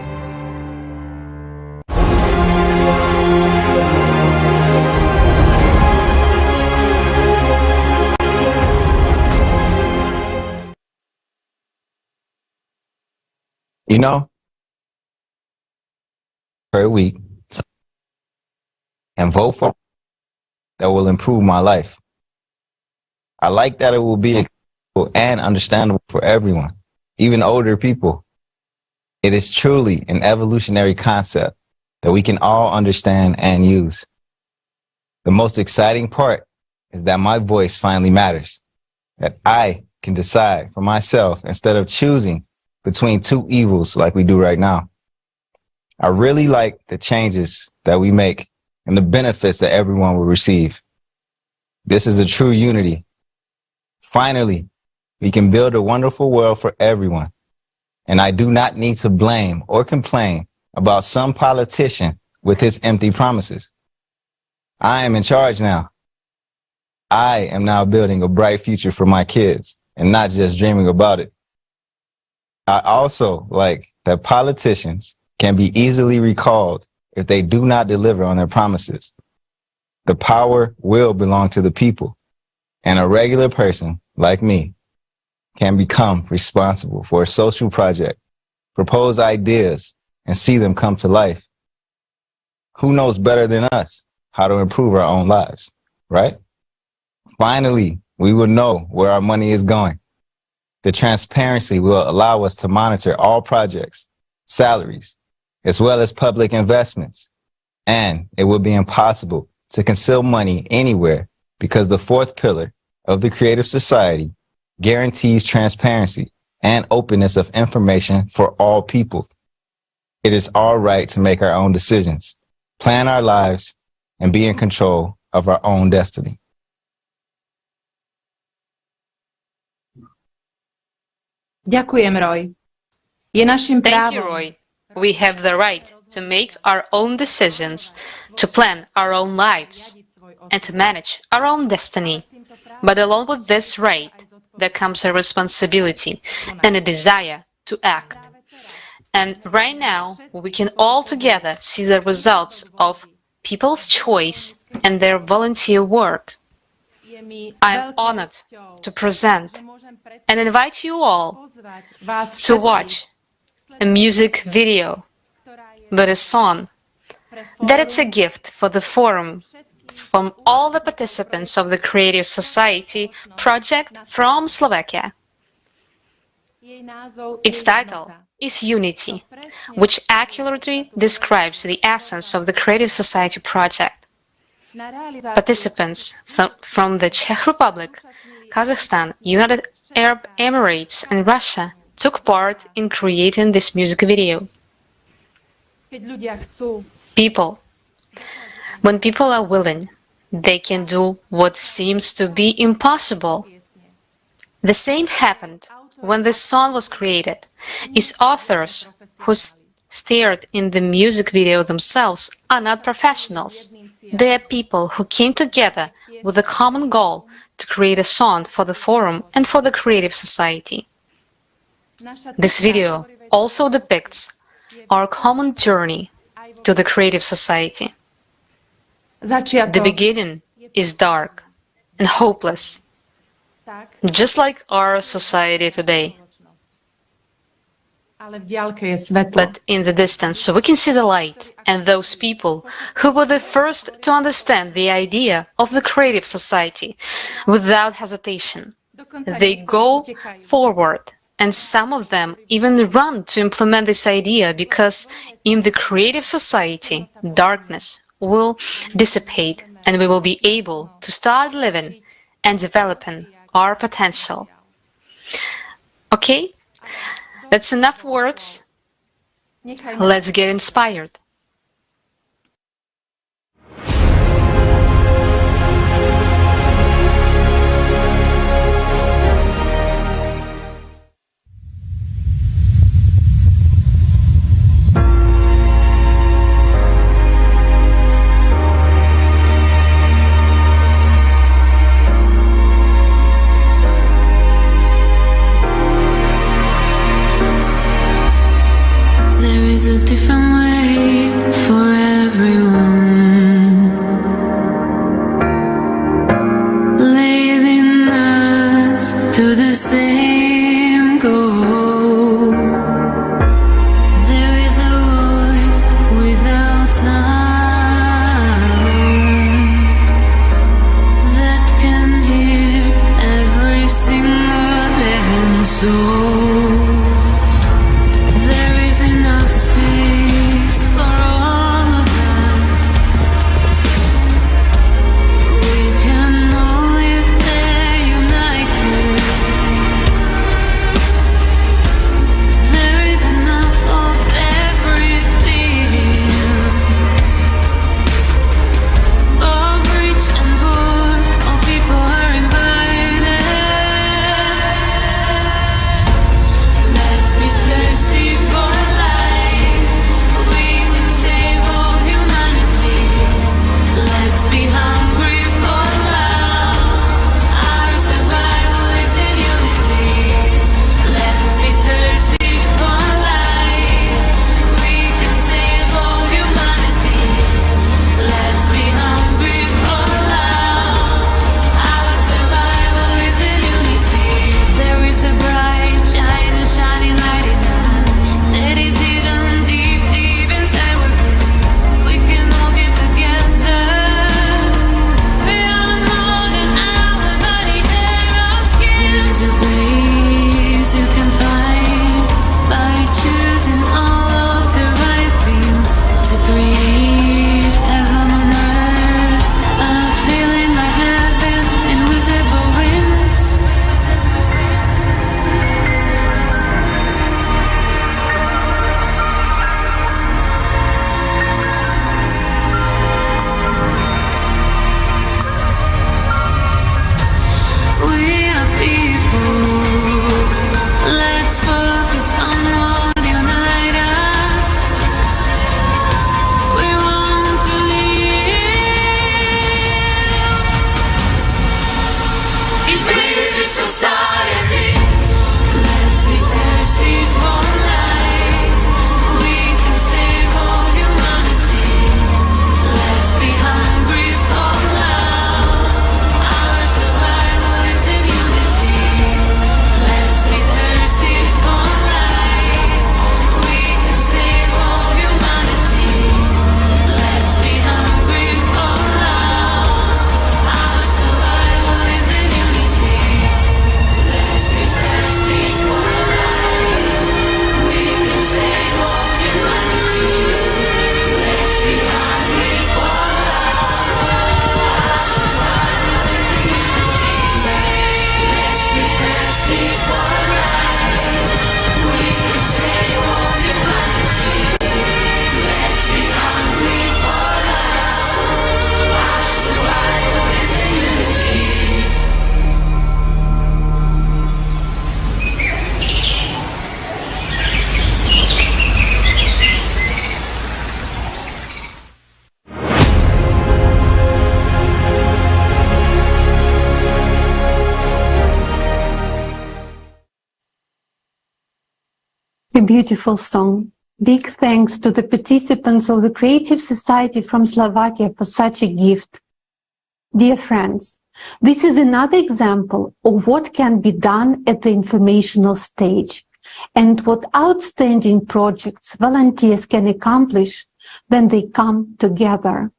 You know, per week, and vote for that will improve my life. I like that it will be accessible and understandable for everyone, even older people. It is truly an evolutionary concept that we can all understand and use. The most exciting part is that my voice finally matters, that I can decide for myself instead of choosing between two evils like we do right now. I really like the changes that we make and the benefits that everyone will receive. This is a true unity. Finally, we can build a wonderful world for everyone. And I do not need to blame or complain about some politician with his empty promises. I am in charge now. I am now building a bright future for my kids and not just dreaming about it. I also like that politicians can be easily recalled if they do not deliver on their promises. The power will belong to the people, and a regular person like me can become responsible for a social project, propose ideas, and see them come to life. Who knows better than us how to improve our own lives, right? Finally, we will know where our money is going. The transparency will allow us to monitor all projects, salaries, as well as public investments. And it will be impossible to conceal money anywhere because the fourth pillar of the creative society guarantees transparency and openness of information for all people. It is our right to make our own decisions, plan our lives, and be in control of our own destiny. Ďakujem, Roy. Je našim právom. Thank you, Roy. We have the right to make our own decisions, to plan our own lives, and to manage our own destiny. But along with this right, there comes a responsibility and a desire to act. And right now, we can all together see the results of people's choice and their volunteer work. I am honored to present and invite you all to watch a music video, but a song that it's a gift for the forum from all the participants of the Creative Society project from Slovakia. Its title is Unity, which accurately describes the essence of the Creative Society project. Participants from the Czech Republic, Kazakhstan, United Arab Emirates, and Russia took part in creating this music video. When people are willing, they can do what seems to be impossible. The same happened when this song was created. Its authors, who starred in the music video themselves, are not professionals. They are people who came together with a common goal to create a song for the forum and for the Creative Society. This video also depicts our common journey to the Creative Society. The beginning is dark and hopeless, just like our society today. But in the distance, so we can see the light and those people who were the first to understand the idea of the Creative Society without hesitation. They go forward, and some of them even run to implement this idea, because in the Creative Society, darkness will dissipate and we will be able to start living and developing our potential. Okay? That's enough words. Let's get inspired. There is a different way for everyone, leading us to the same goal. There is a voice without sound that can hear every single living soul. beautiful song. Big thanks to the participants of the Creative Society from Slovakia for such a gift. Dear friends, this is another example of what can be done at the informational stage and what outstanding projects volunteers can accomplish when they come together.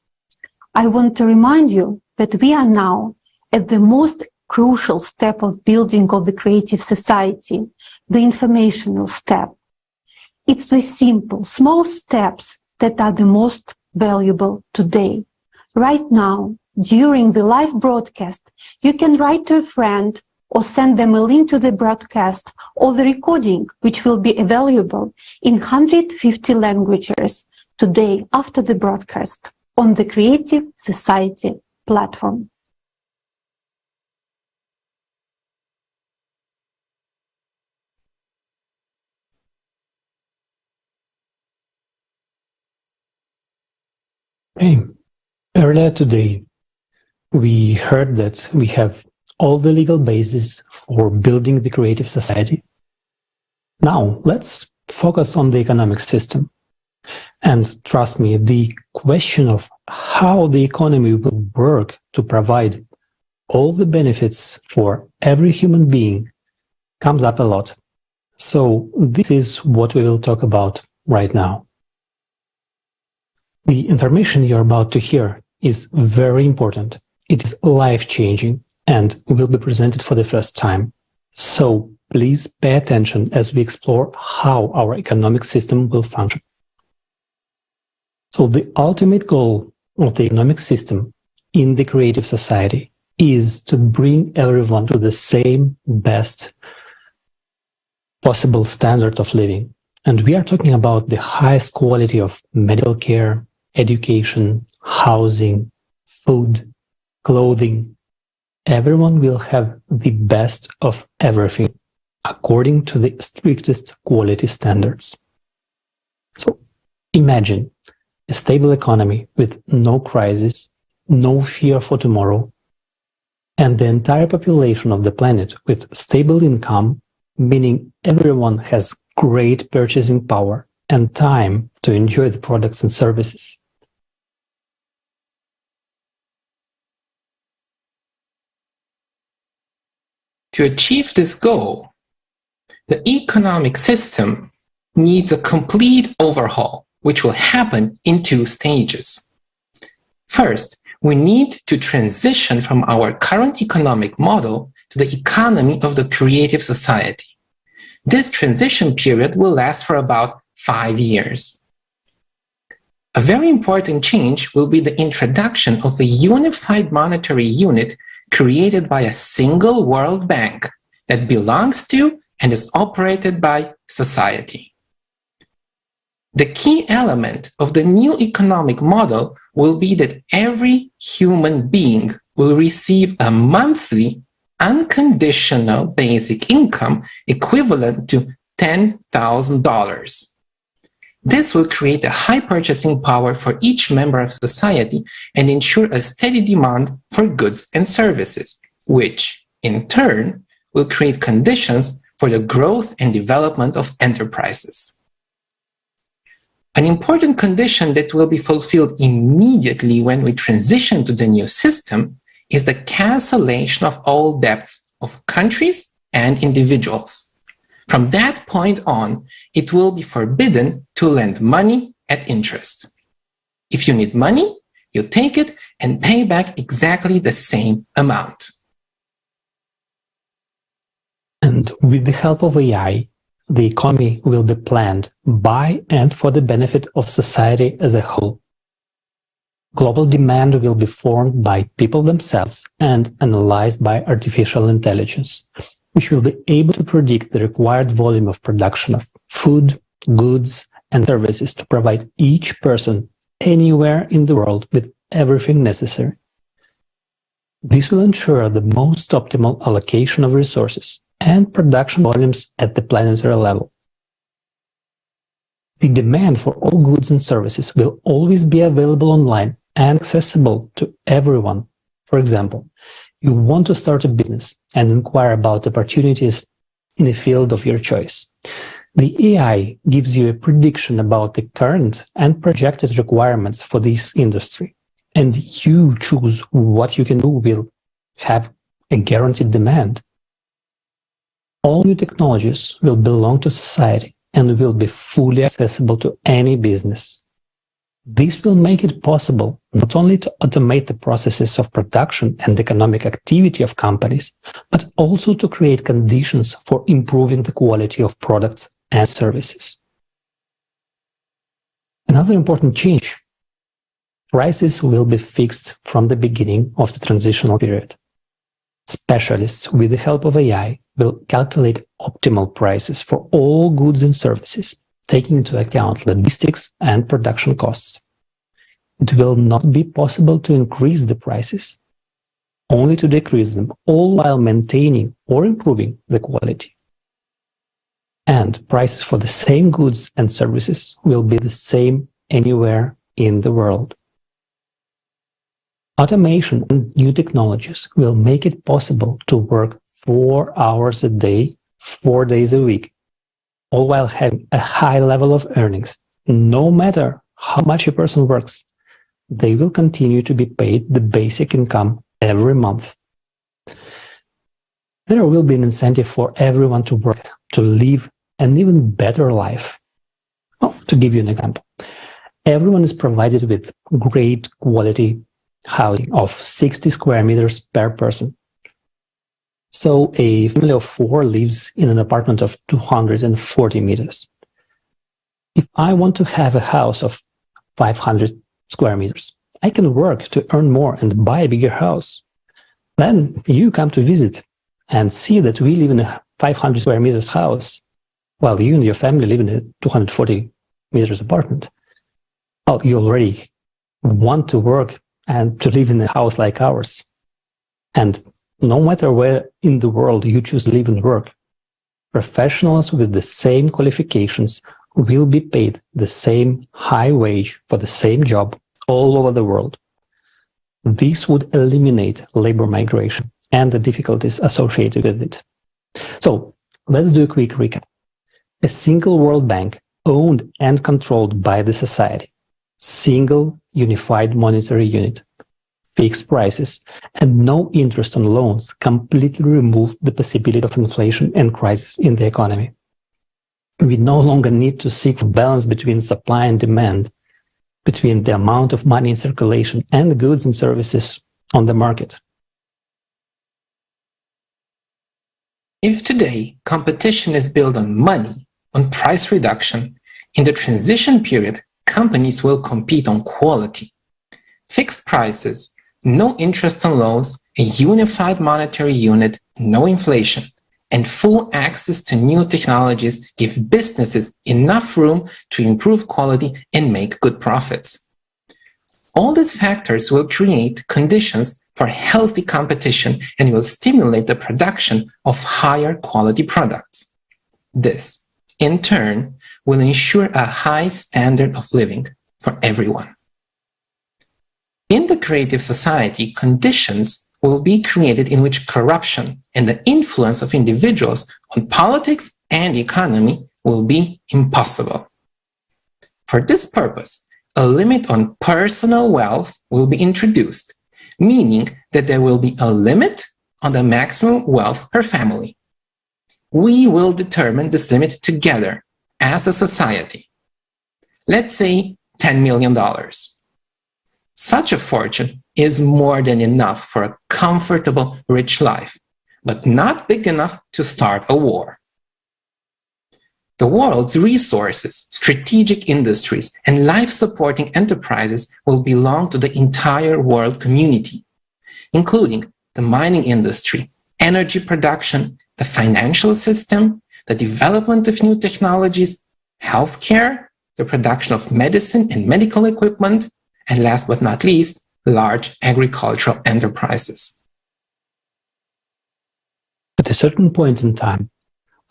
I want to remind you that we are now at the most crucial step of building of the Creative Society, the informational step. It's the simple, small steps that are the most valuable today. Right now, during the live broadcast, you can write to a friend or send them a link to the broadcast or the recording, which will be available in 150 languages today after the broadcast on the Creative Society platform. Hey, earlier today, we heard that we have all the legal basis for building the Creative Society. Now, let's focus on the economic system. And trust me, the question of how the economy will work to provide all the benefits for every human being comes up a lot. So this is what we will talk about right now. The information you're about to hear is very important. It is life-changing and will be presented for the first time. So please pay attention as we explore how our economic system will function. So the ultimate goal of the economic system in the Creative Society is to bring everyone to the same best possible standard of living. And we are talking about the highest quality of medical care, education, housing, food, clothing. Everyone will have the best of everything according to the strictest quality standards. So imagine a stable economy with no crisis, no fear for tomorrow, and the entire population of the planet with stable income, meaning everyone has great purchasing power and time to enjoy the products and services. To achieve this goal, the economic system needs a complete overhaul, which will happen in 2 stages. First, we need to transition from our current economic model to the economy of the Creative Society. This transition period will last for about 5 years. A very important change will be the introduction of a unified monetary unit created by a single World Bank that belongs to and is operated by society. The key element of the new economic model will be that every human being will receive a monthly unconditional basic income equivalent to $10,000. This will create a high purchasing power for each member of society and ensure a steady demand for goods and services, which, in turn, will create conditions for the growth and development of enterprises. An important condition that will be fulfilled immediately when we transition to the new system is the cancellation of all debts of countries and individuals. From that point on, it will be forbidden to lend money at interest. If you need money, you take it and pay back exactly the same amount. And with the help of AI, the economy will be planned by and for the benefit of society as a whole. Global demand will be formed by people themselves and analyzed by artificial intelligence, which will be able to predict the required volume of production of food, goods, and services to provide each person anywhere in the world with everything necessary. This will ensure the most optimal allocation of resources and production volumes at the planetary level. The demand for all goods and services will always be available online and accessible to everyone. For example, you want to start a business and inquire about opportunities in the field of your choice. The AI gives you a prediction about the current and projected requirements for this industry, and you choose what you can do will have a guaranteed demand. All new technologies will belong to society and will be fully accessible to any business. This will make it possible not only to automate the processes of production and economic activity of companies, but also to create conditions for improving the quality of products and services. Another important change: prices will be fixed from the beginning of the transitional period. Specialists, with the help of AI, will calculate optimal prices for all goods and services, taking into account logistics and production costs. It will not be possible to increase the prices, only to decrease them, all while maintaining or improving the quality. And prices for the same goods and services will be the same anywhere in the world. Automation and new technologies will make it possible to work 4 hours a day, 4 days a week, all while having a high level of earnings. No matter how much a person works, they will continue to be paid the basic income every month. There will be an incentive for everyone to work, to live an even better life. Well, to give you an example, everyone is provided with great quality housing of 60 square meters per person. So a family of 4 lives in an apartment of 240 meters. If I want to have a house of 500 square meters, I can work to earn more and buy a bigger house. Then you come to visit and see that we live in a 500 square meters house, while you and your family live in a 240 meters apartment. Well, you already want to work and to live in a house like ours. And no matter where in the world you choose to live and work, professionals with the same qualifications will be paid the same high wage for the same job all over the world. This would eliminate labor migration and the difficulties associated with it. So let's do a quick recap. A single World Bank owned and controlled by the society, single unified monetary unit, fixed prices, and no interest on loans completely removed the possibility of inflation and crisis in the economy. We no longer need to seek for balance between supply and demand, between the amount of money in circulation and the goods and services on the market. If today competition is built on money, on price reduction, in the transition period, companies will compete on quality. Fixed prices, no interest on loans, a unified monetary unit, no inflation, and full access to new technologies give businesses enough room to improve quality and make good profits. All these factors will create conditions for healthy competition and will stimulate the production of higher quality products. This, in turn, will ensure a high standard of living for everyone. In the creative society, conditions will be created in which corruption and the influence of individuals on politics and economy will be impossible. For this purpose, a limit on personal wealth will be introduced, meaning that there will be a limit on the maximum wealth per family. We will determine this limit together as a society. Let's say $10 million. Such a fortune is more than enough for a comfortable, rich life, but not big enough to start a war. The world's resources, strategic industries, and life-supporting enterprises will belong to the entire world community, including the mining industry, energy production, the financial system, the development of new technologies, healthcare, the production of medicine and medical equipment, and last but not least, large agricultural enterprises. At a certain point in time,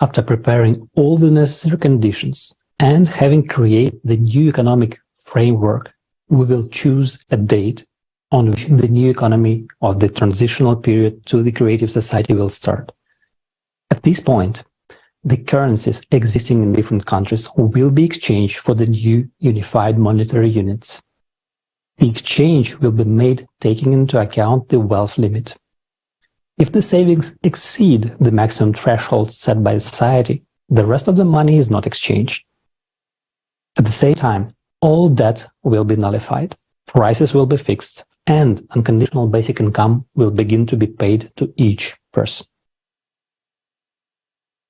after preparing all the necessary conditions and having created the new economic framework, we will choose a date on which the new economy of the transitional period to the creative society will start. At this point, the currencies existing in different countries will be exchanged for the new unified monetary units. The exchange will be made taking into account the wealth limit. If the savings exceed the maximum threshold set by society, the rest of the money is not exchanged. At the same time, all debt will be nullified, prices will be fixed, and unconditional basic income will begin to be paid to each person.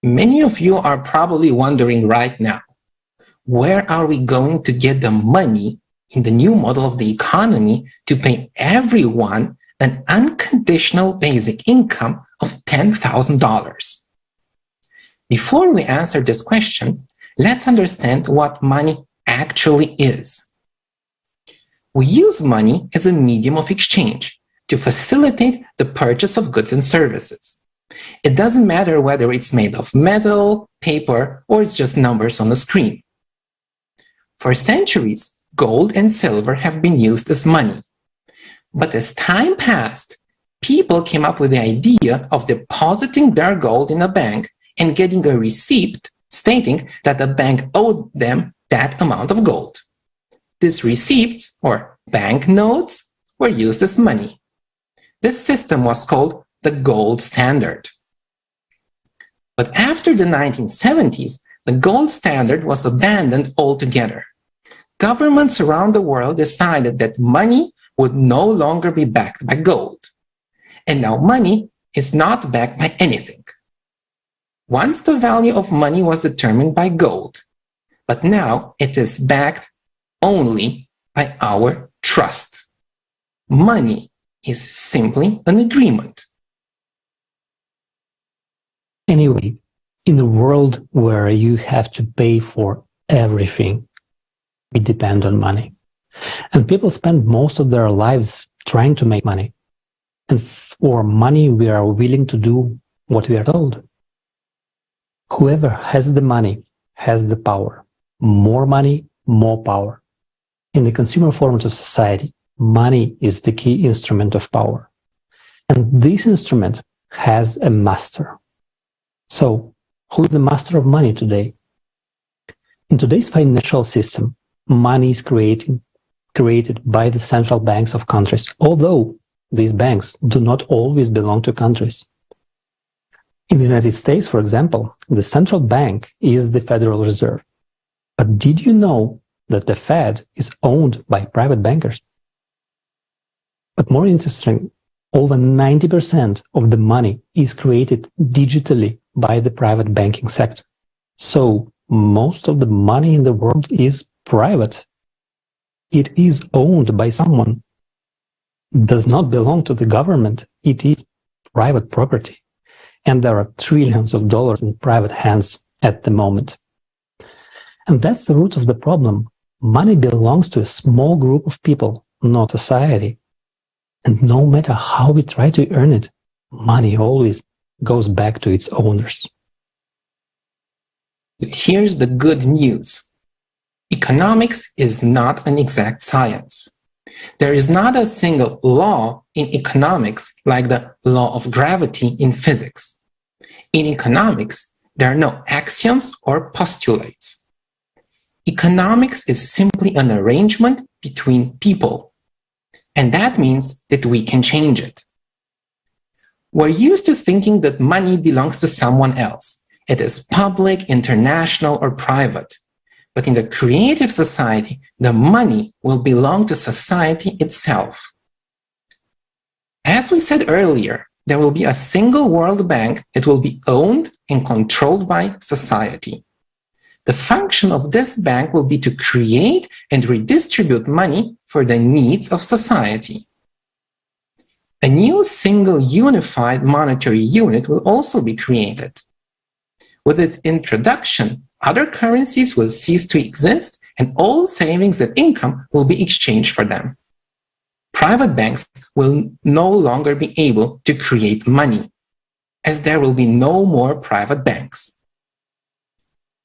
Many of you are probably wondering right now, where are we going to get the money in the new model of the economy to pay everyone an unconditional basic income of $10,000? Before we answer this question, let's understand what money actually is. We use money as a medium of exchange to facilitate the purchase of goods and services. It doesn't matter whether it's made of metal, paper, or it's just numbers on a screen. For centuries, gold and silver have been used as money. But as time passed, people came up with the idea of depositing their gold in a bank and getting a receipt stating that the bank owed them that amount of gold. These receipts, or banknotes, were used as money. This system was called the gold standard. But after the 1970s, the gold standard was abandoned altogether. Governments around the world decided that money would no longer be backed by gold. And now money is not backed by anything. Once the value of money was determined by gold, but now it is backed only by our trust. Money is simply an agreement. Anyway, in a world where you have to pay for everything, we depend on money. And people spend most of their lives trying to make money. And for money, we are willing to do what we are told. Whoever has the money has the power. More money, more power. In the consumer format of society, money is the key instrument of power. And this instrument has a master. So, who is the master of money today? In today's financial system, money is created by the central banks of countries, although these banks do not always belong to countries. In the United States, for example, the central bank is the Federal Reserve. But did you know that the Fed is owned by private bankers? But more interesting, over 90% of the money is created digitally by the private banking sector. So most of the money in the world is private. It is owned by someone. It does not belong to the government. It is private property. And there are trillions of dollars in private hands at the moment. And that's the root of the problem. Money belongs to a small group of people, not society. And no matter how we try to earn it, money always goes back to its owners. But here's the good news. Economics is not an exact science. There is not a single law in economics like the law of gravity in physics. In economics, there are no axioms or postulates. Economics is simply an arrangement between people. And that means that we can change it. We're used to thinking that money belongs to someone else. It is public, international, or private. But in the creative society, the money will belong to society itself. As we said earlier, there will be a single world bank that will be owned and controlled by society. The function of this bank will be to create and redistribute money for the needs of society. A new single unified monetary unit will also be created. With its introduction, other currencies will cease to exist and all savings and income will be exchanged for them. Private banks will no longer be able to create money, as there will be no more private banks.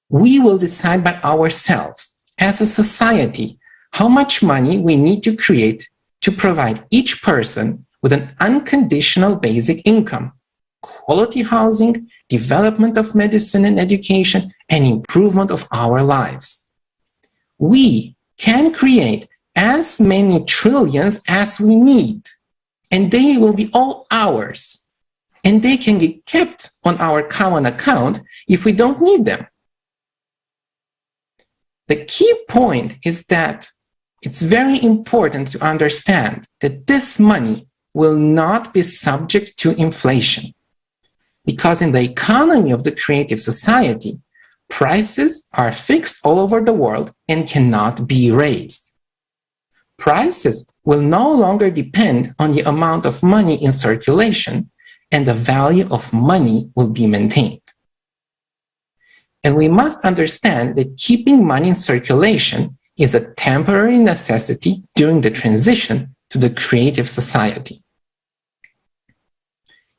We will decide by ourselves, as a society, how much money we need to create to provide each person with an unconditional basic income, quality housing, development of medicine and education, and improvement of our lives. We can create as many trillions as we need, and they will be all ours. And they can get kept on our common account if we don't need them. The key point is that it's very important to understand that this money will not be subject to inflation. Because in the economy of the creative society, prices are fixed all over the world and cannot be raised. Prices will no longer depend on the amount of money in circulation, and the value of money will be maintained. And we must understand that keeping money in circulation is a temporary necessity during the transition to the creative society.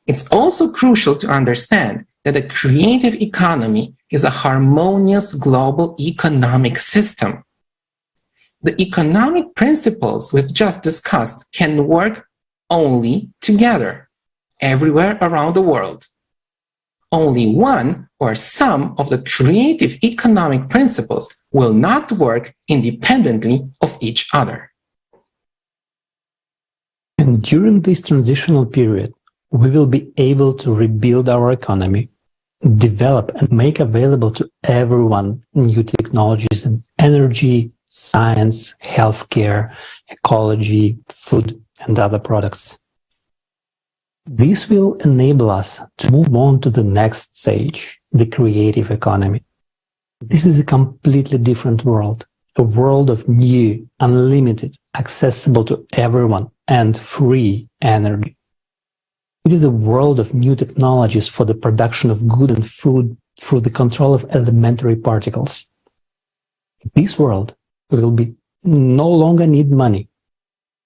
It's also crucial to understand that a creative economy is a harmonious global economic system. The economic principles we've just discussed can work only together, everywhere around the world. Only one or some of the creative economic principles will not work independently of each other. And during this transitional period, we will be able to rebuild our economy, develop and make available to everyone new technologies in energy, science, healthcare, ecology, food, and other products. This will enable us to move on to the next stage, the creative economy. This is a completely different world, a world of new, unlimited, accessible to everyone, and free energy. It is a world of new technologies for the production of good and food through the control of elementary particles. In this world, we will no longer need money.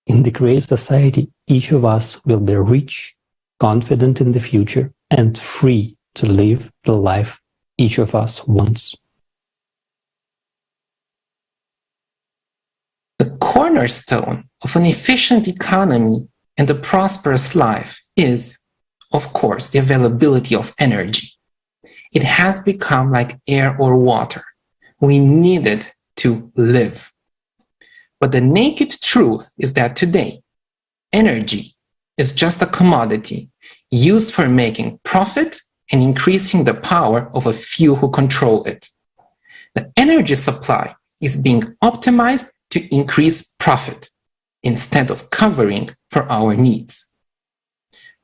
In the creative society, each of us will be rich, confident in the future, and free to live the life each of us wants. The cornerstone of an efficient economy and a prosperous life is, of course, the availability of energy. It has become like air or water. We need it to live. But the naked truth is that today, energy is just a commodity used for making profit and increasing the power of a few who control it. The energy supply is being optimized to increase profit instead of covering for our needs.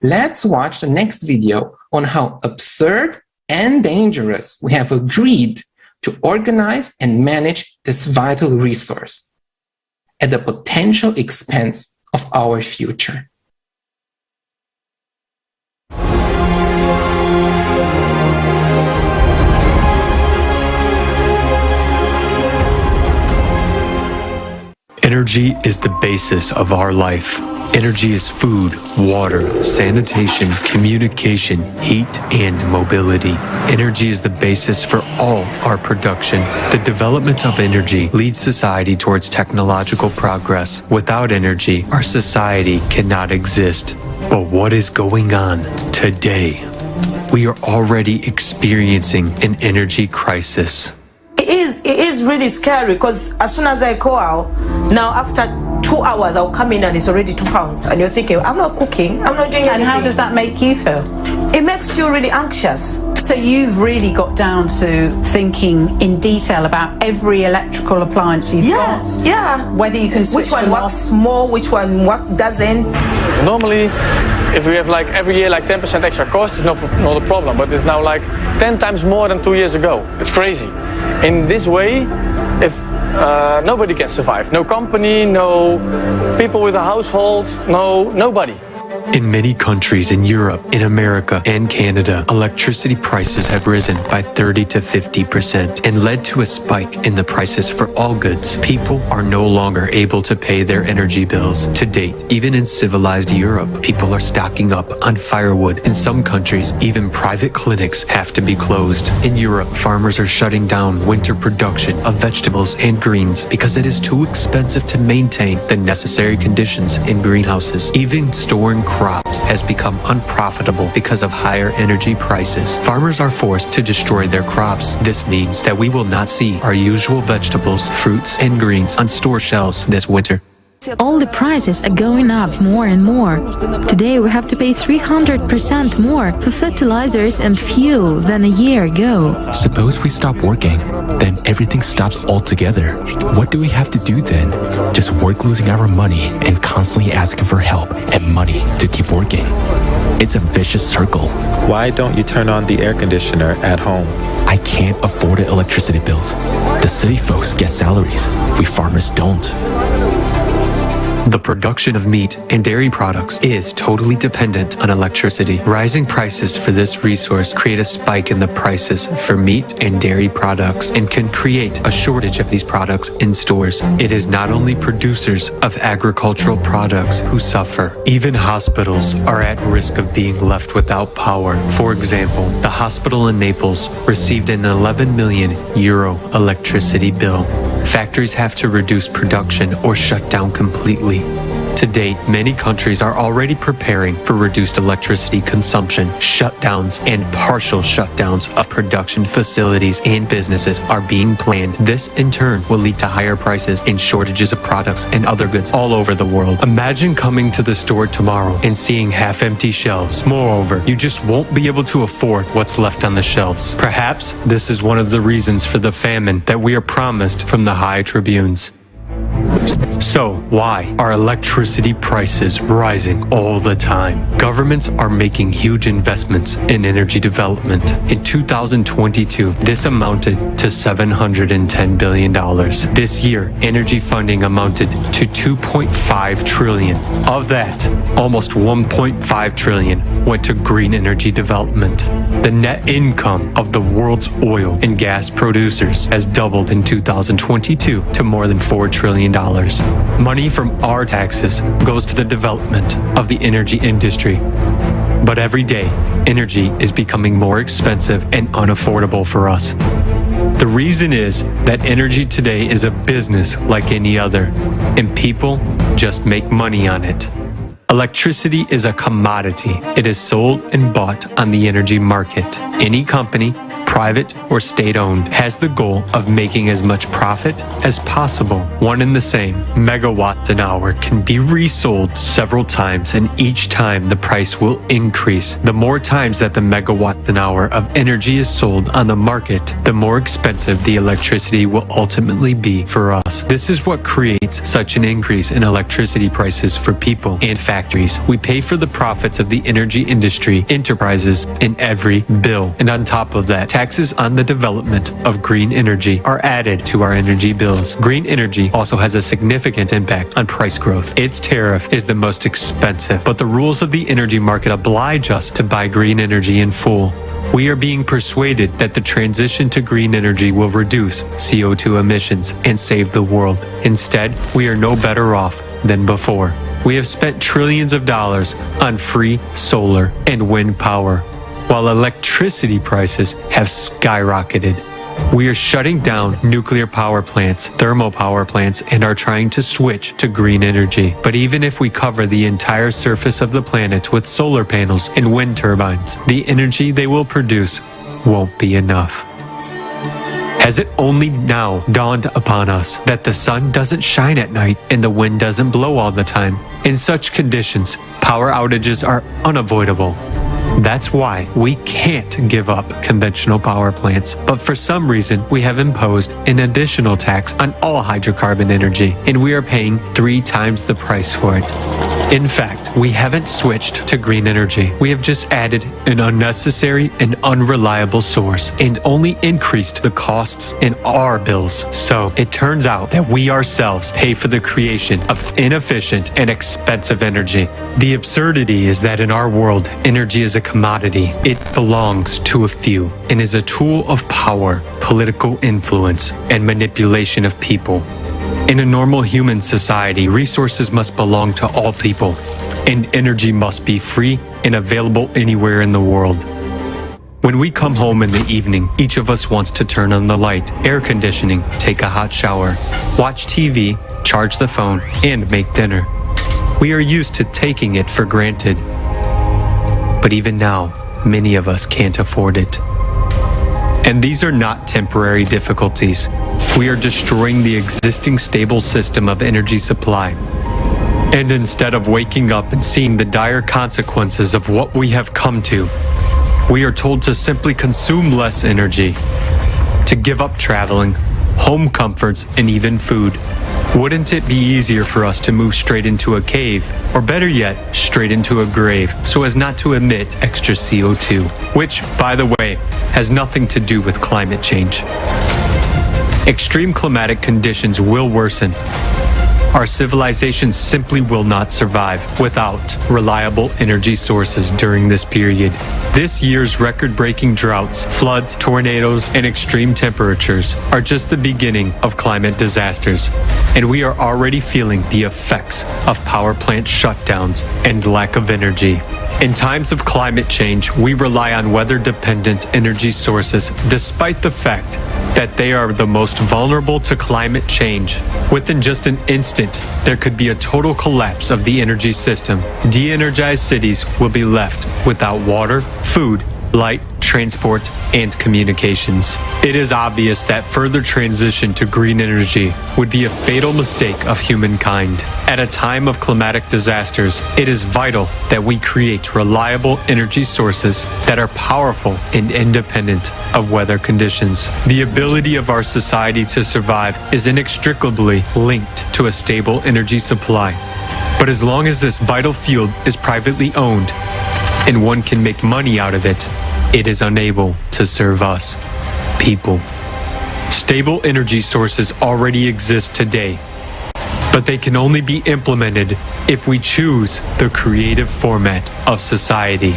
Let's watch the next video on how absurd and dangerous we have agreed to organize and manage this vital resource at the potential expense of our future. Energy is the basis of our life. Energy is food, water, sanitation, communication, heat, and mobility. Energy is the basis for all our production. The development of energy leads society towards technological progress. Without energy, our society cannot exist. But what is going on today? We are already experiencing an energy crisis. It is really scary because as soon as I go out, now after 2 hours I'll come in and it's already £2 and you're thinking, I'm not cooking, I'm not doing anything. And how does that make you feel? It makes you really anxious. So you've really got down to thinking in detail about every electrical appliance you've got. Yeah. Whether you can switch which one works more, which one doesn't. Normally, if we have like every year like 10% extra cost, it's not a problem. But it's now like 10 times more than 2 years ago. It's crazy. In this way, if nobody can survive. No company, no people with a household, nobody. In many countries in Europe, in America, and Canada, electricity prices have risen by 30 to 50% and led to a spike in the prices for all goods. People are no longer able to pay their energy bills. To date, even in civilized Europe, people are stocking up on firewood. In some countries, even private clinics have to be closed. In Europe, farmers are shutting down winter production of vegetables and greens because it is too expensive to maintain the necessary conditions in greenhouses. Even storing crops has become unprofitable because of higher energy prices. Farmers are forced to destroy their crops. This means that we will not see our usual vegetables, fruits, and greens on store shelves this winter. All the prices are going up more and more. Today we have to pay 300% more for fertilizers and fuel than a year ago. Suppose we stop working, then everything stops altogether. What do we have to do then? Just work losing our money and constantly asking for help and money to keep working. It's a vicious circle. Why don't you turn on the air conditioner at home? I can't afford the electricity bills. The city folks get salaries. We farmers don't. The production of meat and dairy products is totally dependent on electricity. Rising prices for this resource create a spike in the prices for meat and dairy products and can create a shortage of these products in stores. It is not only producers of agricultural products who suffer. Even hospitals are at risk of being left without power. For example, the hospital in Naples received an 11 million euro electricity bill. Factories have to reduce production or shut down completely. To date, many countries are already preparing for reduced electricity consumption. Shutdowns and partial shutdowns of production facilities and businesses are being planned. This, in turn, will lead to higher prices and shortages of products and other goods all over the world. Imagine coming to the store tomorrow and seeing half-empty shelves. Moreover, you just won't be able to afford what's left on the shelves. Perhaps this is one of the reasons for the famine that we are promised from the high tribunes. So, why are electricity prices rising all the time? Governments are making huge investments in energy development. In 2022, this amounted to $710 billion. This year, energy funding amounted to $2.5 trillion. Of that, almost $1.5 trillion went to green energy development. The net income of the world's oil and gas producers has doubled in 2022 to more than $4 trillion. Money from our taxes goes to the development of the energy industry. But every day, energy is becoming more expensive and unaffordable for us. The reason is that energy today is a business like any other, and people just make money on it. Electricity is a commodity. It is sold and bought on the energy market. Any company, private or state-owned, has the goal of making as much profit as possible. One and the same megawatt an hour can be resold several times, and each time the price will increase. The more times that the megawatt an hour of energy is sold on the market, the more expensive the electricity will ultimately be for us. This is what creates such an increase in electricity prices for people and factories. We pay for the profits of the energy industry enterprises in every bill, and on top of that, taxes on the development of green energy are added to our energy bills. Green energy also has a significant impact on price growth. Its tariff is the most expensive, but the rules of the energy market oblige us to buy green energy in full. We are being persuaded that the transition to green energy will reduce CO2 emissions and save the world. Instead, we are no better off than before. We have spent trillions of dollars on free solar and wind power, while electricity prices have skyrocketed. We are shutting down nuclear power plants, thermal power plants, and are trying to switch to green energy. But even if we cover the entire surface of the planet with solar panels and wind turbines, the energy they will produce won't be enough. Has it only now dawned upon us that the sun doesn't shine at night and the wind doesn't blow all the time? In such conditions, power outages are unavoidable. That's why we can't give up conventional power plants. But for some reason, we have imposed an additional tax on all hydrocarbon energy, and we are paying 3 times the price for it. In fact, we haven't switched to green energy. We have just added an unnecessary and unreliable source and only increased the costs in our bills. So it turns out that we ourselves pay for the creation of inefficient and expensive energy. The absurdity is that in our world, energy is a commodity. It belongs to a few and is a tool of power, political influence, and manipulation of people. In a normal human society, resources must belong to all people, and energy must be free and available anywhere in the world. When we come home in the evening, each of us wants to turn on the light, air conditioning, take a hot shower, watch TV, charge the phone, and make dinner. We are used to taking it for granted. But even now, many of us can't afford it. And these are not temporary difficulties. We are destroying the existing stable system of energy supply. And instead of waking up and seeing the dire consequences of what we have come to, we are told to simply consume less energy, to give up traveling, home comforts, and even food. Wouldn't it be easier for us to move straight into a cave, or better yet, straight into a grave, so as not to emit extra CO2, which, by the way, has nothing to do with climate change. Extreme climatic conditions will worsen. Our civilization simply will not survive without reliable energy sources during this period. This year's record-breaking droughts, floods, tornadoes, and extreme temperatures are just the beginning of climate disasters, and we are already feeling the effects of power plant shutdowns and lack of energy. In times of climate change, we rely on weather-dependent energy sources despite the fact that they are the most vulnerable to climate change. Within just an instant, there could be a total collapse of the energy system. De-energized cities will be left without water, food, light, transport, and communications. It is obvious that further transition to green energy would be a fatal mistake of humankind. At a time of climatic disasters, it is vital that we create reliable energy sources that are powerful and independent of weather conditions. The ability of our society to survive is inextricably linked to a stable energy supply. But as long as this vital field is privately owned, and one can make money out of it, it is unable to serve us, people. Stable energy sources already exist today, but they can only be implemented if we choose the creative format of society.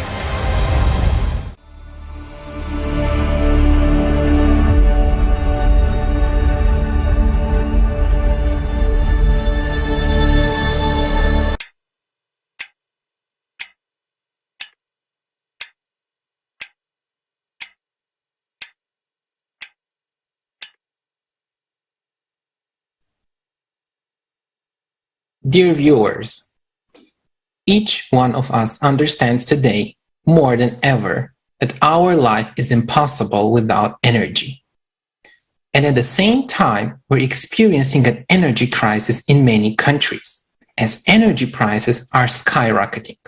Dear viewers, each one of us understands today more than ever that our life is impossible without energy. And at the same time, we're experiencing an energy crisis in many countries, as energy prices are skyrocketing,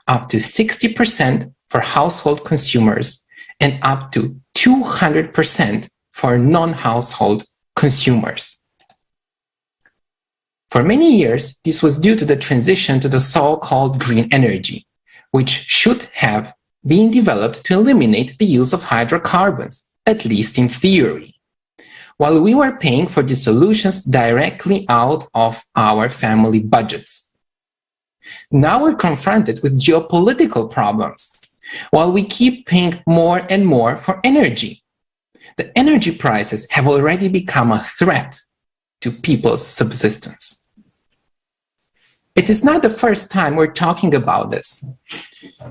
up to 60% for household consumers and up to 200% for non-household consumers. For many years, this was due to the transition to the so-called green energy, which should have been developed to eliminate the use of hydrocarbons, at least in theory, while we were paying for the solutions directly out of our family budgets. Now we're confronted with geopolitical problems, while we keep paying more and more for energy. The energy prices have already become a threat to people's subsistence. It is not the first time we're talking about this.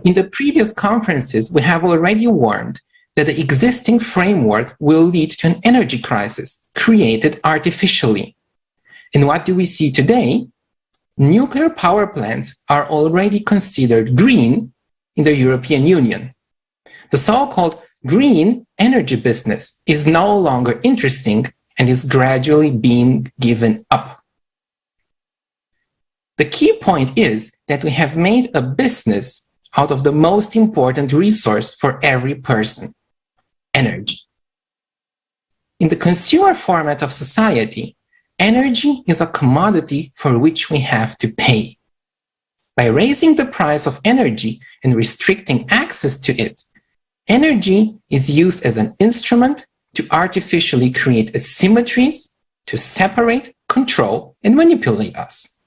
In the previous conferences, we have already warned that the existing framework will lead to an energy crisis created artificially. And what do we see today? Nuclear power plants are already considered green in the European Union. The so-called green energy business is no longer interesting and is gradually being given up. The key point is that we have made a business out of the most important resource for every person, energy. In the consumer format of society, energy is a commodity for which we have to pay. By raising the price of energy and restricting access to it, energy is used as an instrument to artificially create asymmetries, to separate, control, and manipulate us.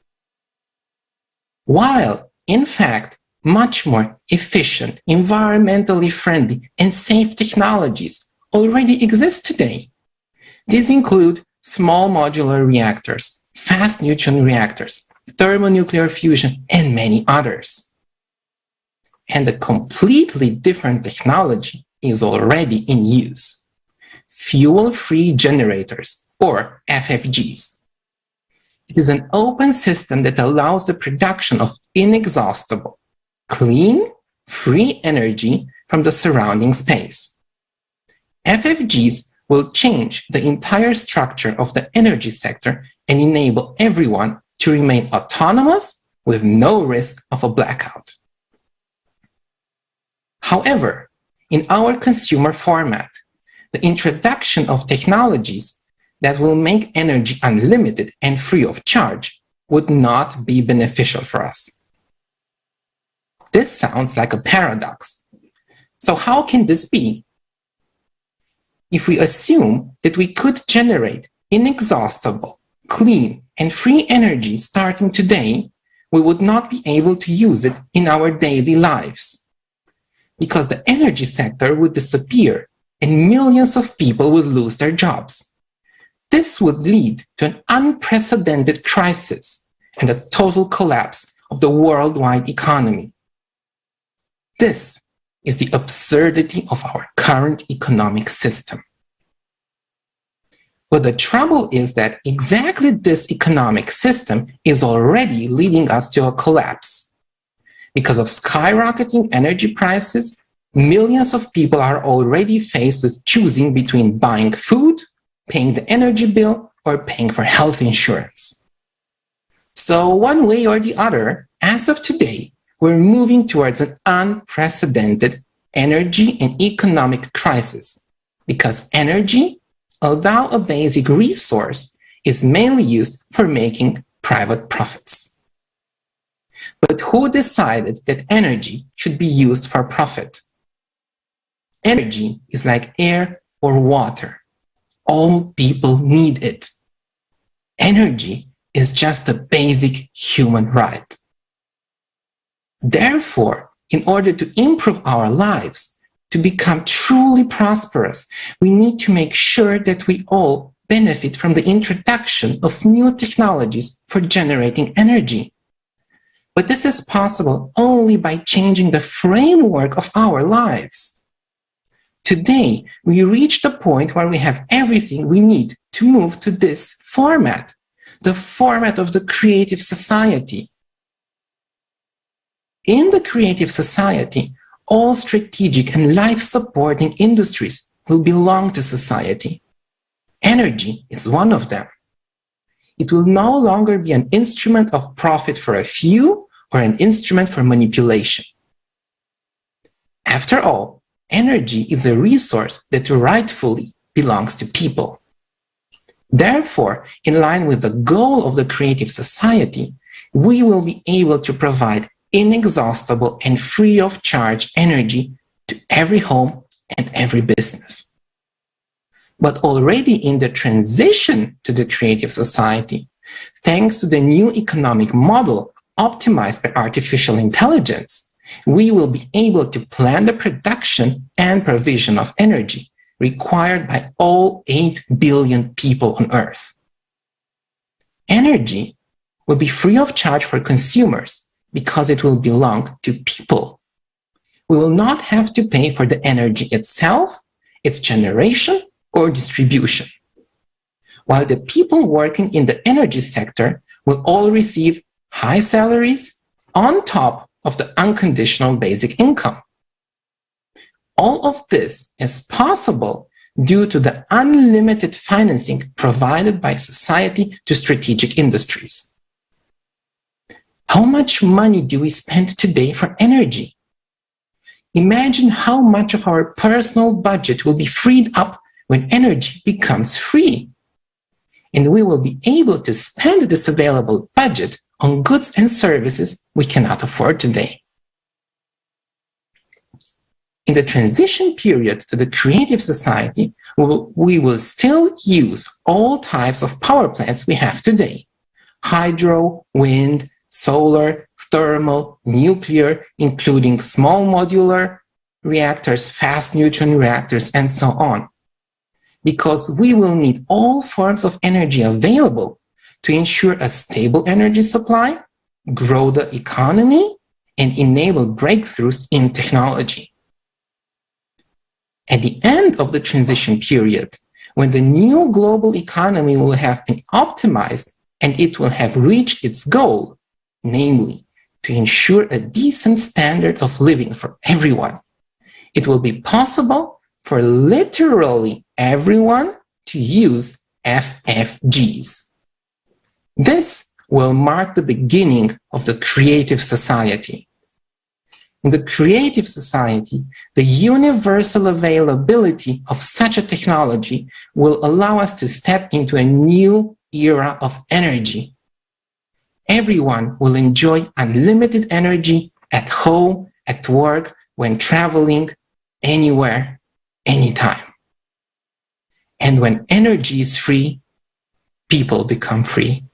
While, in fact, much more efficient, environmentally friendly, and safe technologies already exist today. These include small modular reactors, fast neutron reactors, thermonuclear fusion, and many others. And a completely different technology is already in use. Fuel-free generators, or FFGs. It is an open system that allows the production of inexhaustible, clean, free energy from the surrounding space. FFGs will change the entire structure of the energy sector and enable everyone to remain autonomous with no risk of a blackout. However, in our consumer format, the introduction of technologies that will make energy unlimited and free of charge would not be beneficial for us. This sounds like a paradox. So how can this be? If we assume that we could generate inexhaustible, clean, and free energy starting today, we would not be able to use it in our daily lives, because the energy sector would disappear and millions of people would lose their jobs. This would lead to an unprecedented crisis and a total collapse of the worldwide economy. This is the absurdity of our current economic system. But the trouble is that exactly this economic system is already leading us to a collapse. Because of skyrocketing energy prices, millions of people are already faced with choosing between buying food, paying the energy bill, or paying for health insurance. So one way or the other, as of today, we're moving towards an unprecedented energy and economic crisis, because energy, although a basic resource, is mainly used for making private profits. But who decided that energy should be used for profit? Energy is like air or water. All people need it. Energy is just a basic human right. Therefore, in order to improve our lives, to become truly prosperous, we need to make sure that we all benefit from the introduction of new technologies for generating energy. But this is possible only by changing the framework of our lives. Today, we reach the point where we have everything we need to move to this format, the format of the creative society. In the creative society, all strategic and life-supporting industries will belong to society. Energy is one of them. It will no longer be an instrument of profit for a few or an instrument for manipulation. After all, energy is a resource that rightfully belongs to people. Therefore, in line with the goal of the creative society, we will be able to provide inexhaustible and free of charge energy to every home and every business. But already in the transition to the creative society, thanks to the new economic model optimized by artificial intelligence, we will be able to plan the production and provision of energy required by all 8 billion people on Earth. Energy will be free of charge for consumers because it will belong to people. We will not have to pay for the energy itself, its generation, or distribution. While the people working in the energy sector will all receive high salaries on top of the unconditional basic income. All of this is possible due to the unlimited financing provided by society to strategic industries. How much money do we spend today for energy? Imagine how much of our personal budget will be freed up when energy becomes free. And we will be able to spend this available budget on goods and services we cannot afford today. In the transition period to the creative society, we will still use all types of power plants we have today: hydro, wind, solar, thermal, nuclear, including small modular reactors, fast neutron reactors, and so on. Because we will need all forms of energy available to ensure a stable energy supply, grow the economy, and enable breakthroughs in technology. At the end of the transition period, when the new global economy will have been optimized and it will have reached its goal, namely, to ensure a decent standard of living for everyone. It will be possible for literally everyone to use FFGs. This will mark the beginning of the creative society. In the creative society, the universal availability of such a technology will allow us to step into a new era of energy. Everyone will enjoy unlimited energy at home, at work, when traveling, anywhere, anytime. And when energy is free, people become free.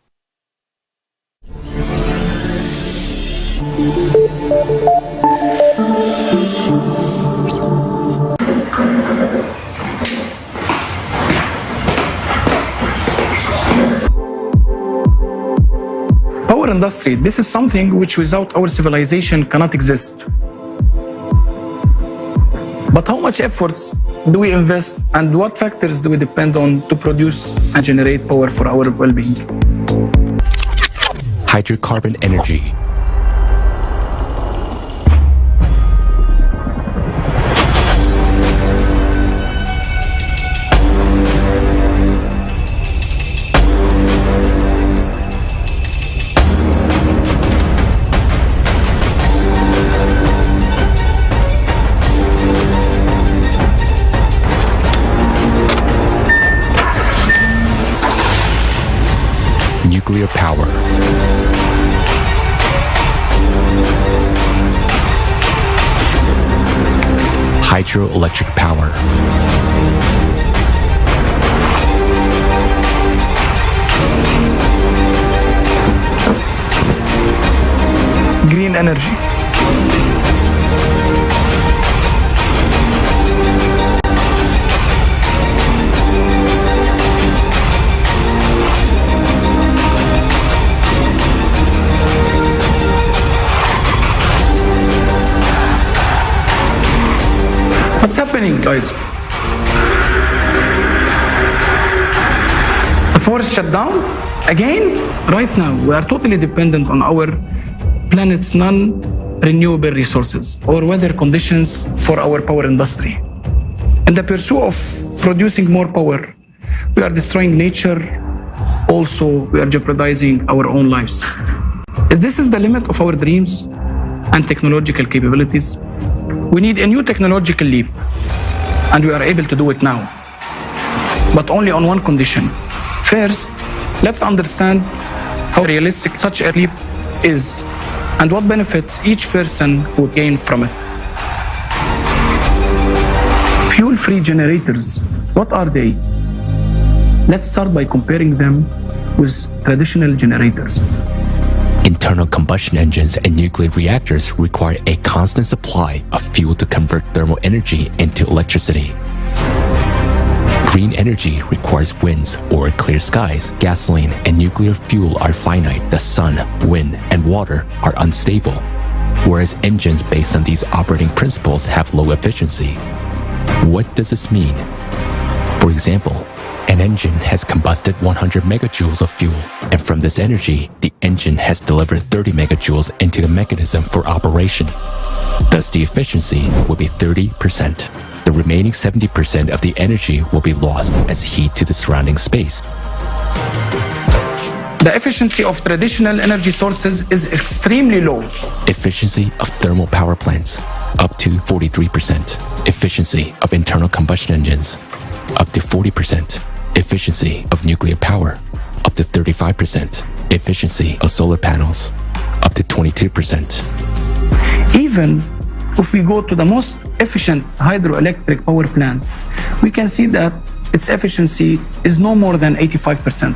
Power industry, this is something which without our civilization cannot exist. But how much efforts do we invest and what factors do we depend on to produce and generate power for our well-being? Hydrocarbon energy. Nuclear power. Hydroelectric power. Green energy. What's happening, guys? The forest shut down again? Right now, we are totally dependent on our planet's non-renewable resources or weather conditions for our power industry. In the pursuit of producing more power, we are destroying nature. Also, we are jeopardizing our own lives. Is this the limit of our dreams and technological capabilities? We need a new technological leap, and we are able to do it now, but only on one condition. First, let's understand how realistic such a leap is and what benefits each person would gain from it. Fuel-free generators, what are they? Let's start by comparing them with traditional generators. Internal combustion engines and nuclear reactors require a constant supply of fuel to convert thermal energy into electricity. Green energy requires winds or clear skies. Gasoline and nuclear fuel are finite. The sun, wind, and water are unstable, whereas engines based on these operating principles have low efficiency. What does this mean? For example, an engine has combusted 100 megajoules of fuel, and from this energy, the engine has delivered 30 megajoules into the mechanism for operation. Thus, the efficiency will be 30%. The remaining 70% of the energy will be lost as heat to the surrounding space. The efficiency of traditional energy sources is extremely low. Efficiency of thermal power plants, up to 43%. Efficiency of internal combustion engines, up to 40%. Efficiency of nuclear power, up to 35%. Efficiency of solar panels, up to 22%. Even if we go to the most efficient hydroelectric power plant, we can see that its efficiency is no more than 85%.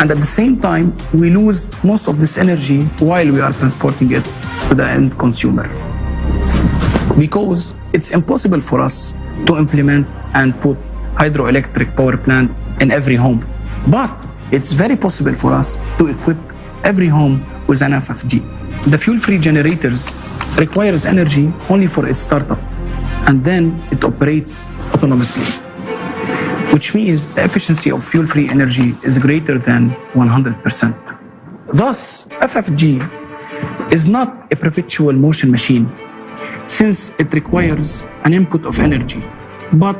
And at the same time, we lose most of this energy while we are transporting it to the end consumer. Because it's impossible for us to implement and put hydroelectric power plant in every home. But it's very possible for us to equip every home with an FFG. The fuel-free generators requires energy only for its startup, and then it operates autonomously. which means the efficiency of fuel-free energy is greater than 100%. Thus, FFG is not a perpetual motion machine, since it requires an input of energy, but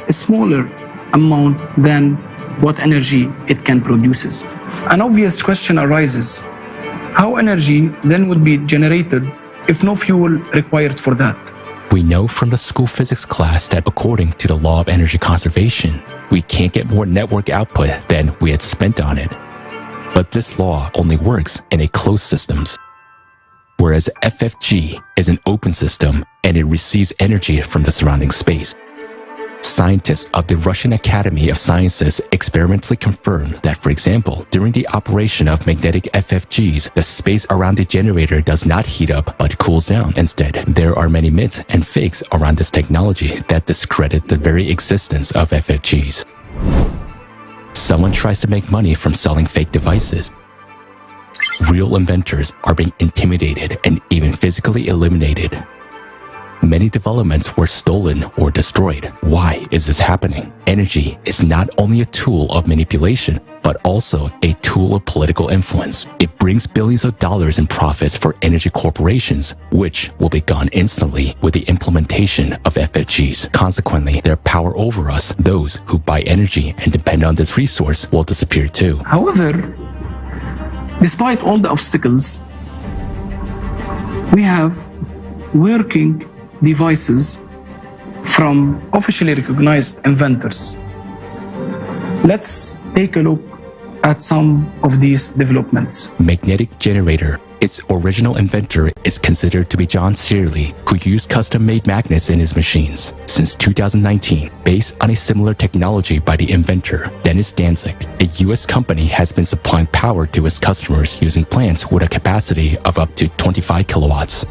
a smaller amount than what energy it can produce. An obvious question arises: how energy then would be generated if no fuel required for that? We know from the school physics class that according to the law of energy conservation, we can't get more network output than we had spent on it. But this law only works in a closed systems. Whereas FFG is an open system and it receives energy from the surrounding space. Scientists of the Russian Academy of Sciences experimentally confirmed that, for example, during the operation of magnetic FFGs, the space around the generator does not heat up but cools down. Instead, there are many myths and fakes around this technology that discredit the very existence of FFGs. Someone tries to make money from selling fake devices. Real inventors are being intimidated and even physically eliminated. Many developments were stolen or destroyed. Why is this happening? Energy is not only a tool of manipulation, but also a tool of political influence. It brings billions of dollars in profits for energy corporations, which will be gone instantly with the implementation of FFGs. Consequently, their power over us, those who buy energy and depend on this resource, will disappear too. However, despite all the obstacles, we have working devices from officially recognized inventors. Let's take a look at some of these developments. Magnetic generator. Its original inventor is considered to be John Searle, who used custom-made magnets in his machines. Since 2019, based on a similar technology by the inventor, Dennis Danzig, a US company has been supplying power to its customers using plants with a capacity of up to 25 kilowatts.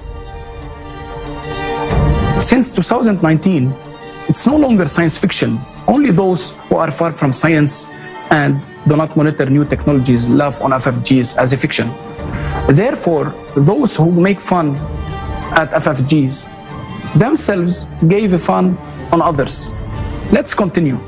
Since 2019, it's no longer science fiction. Only those who are far from science and do not monitor new technologies laugh on FFGs as a fiction. Therefore, those who make fun at FFGs themselves gave a fun on others. Let's continue.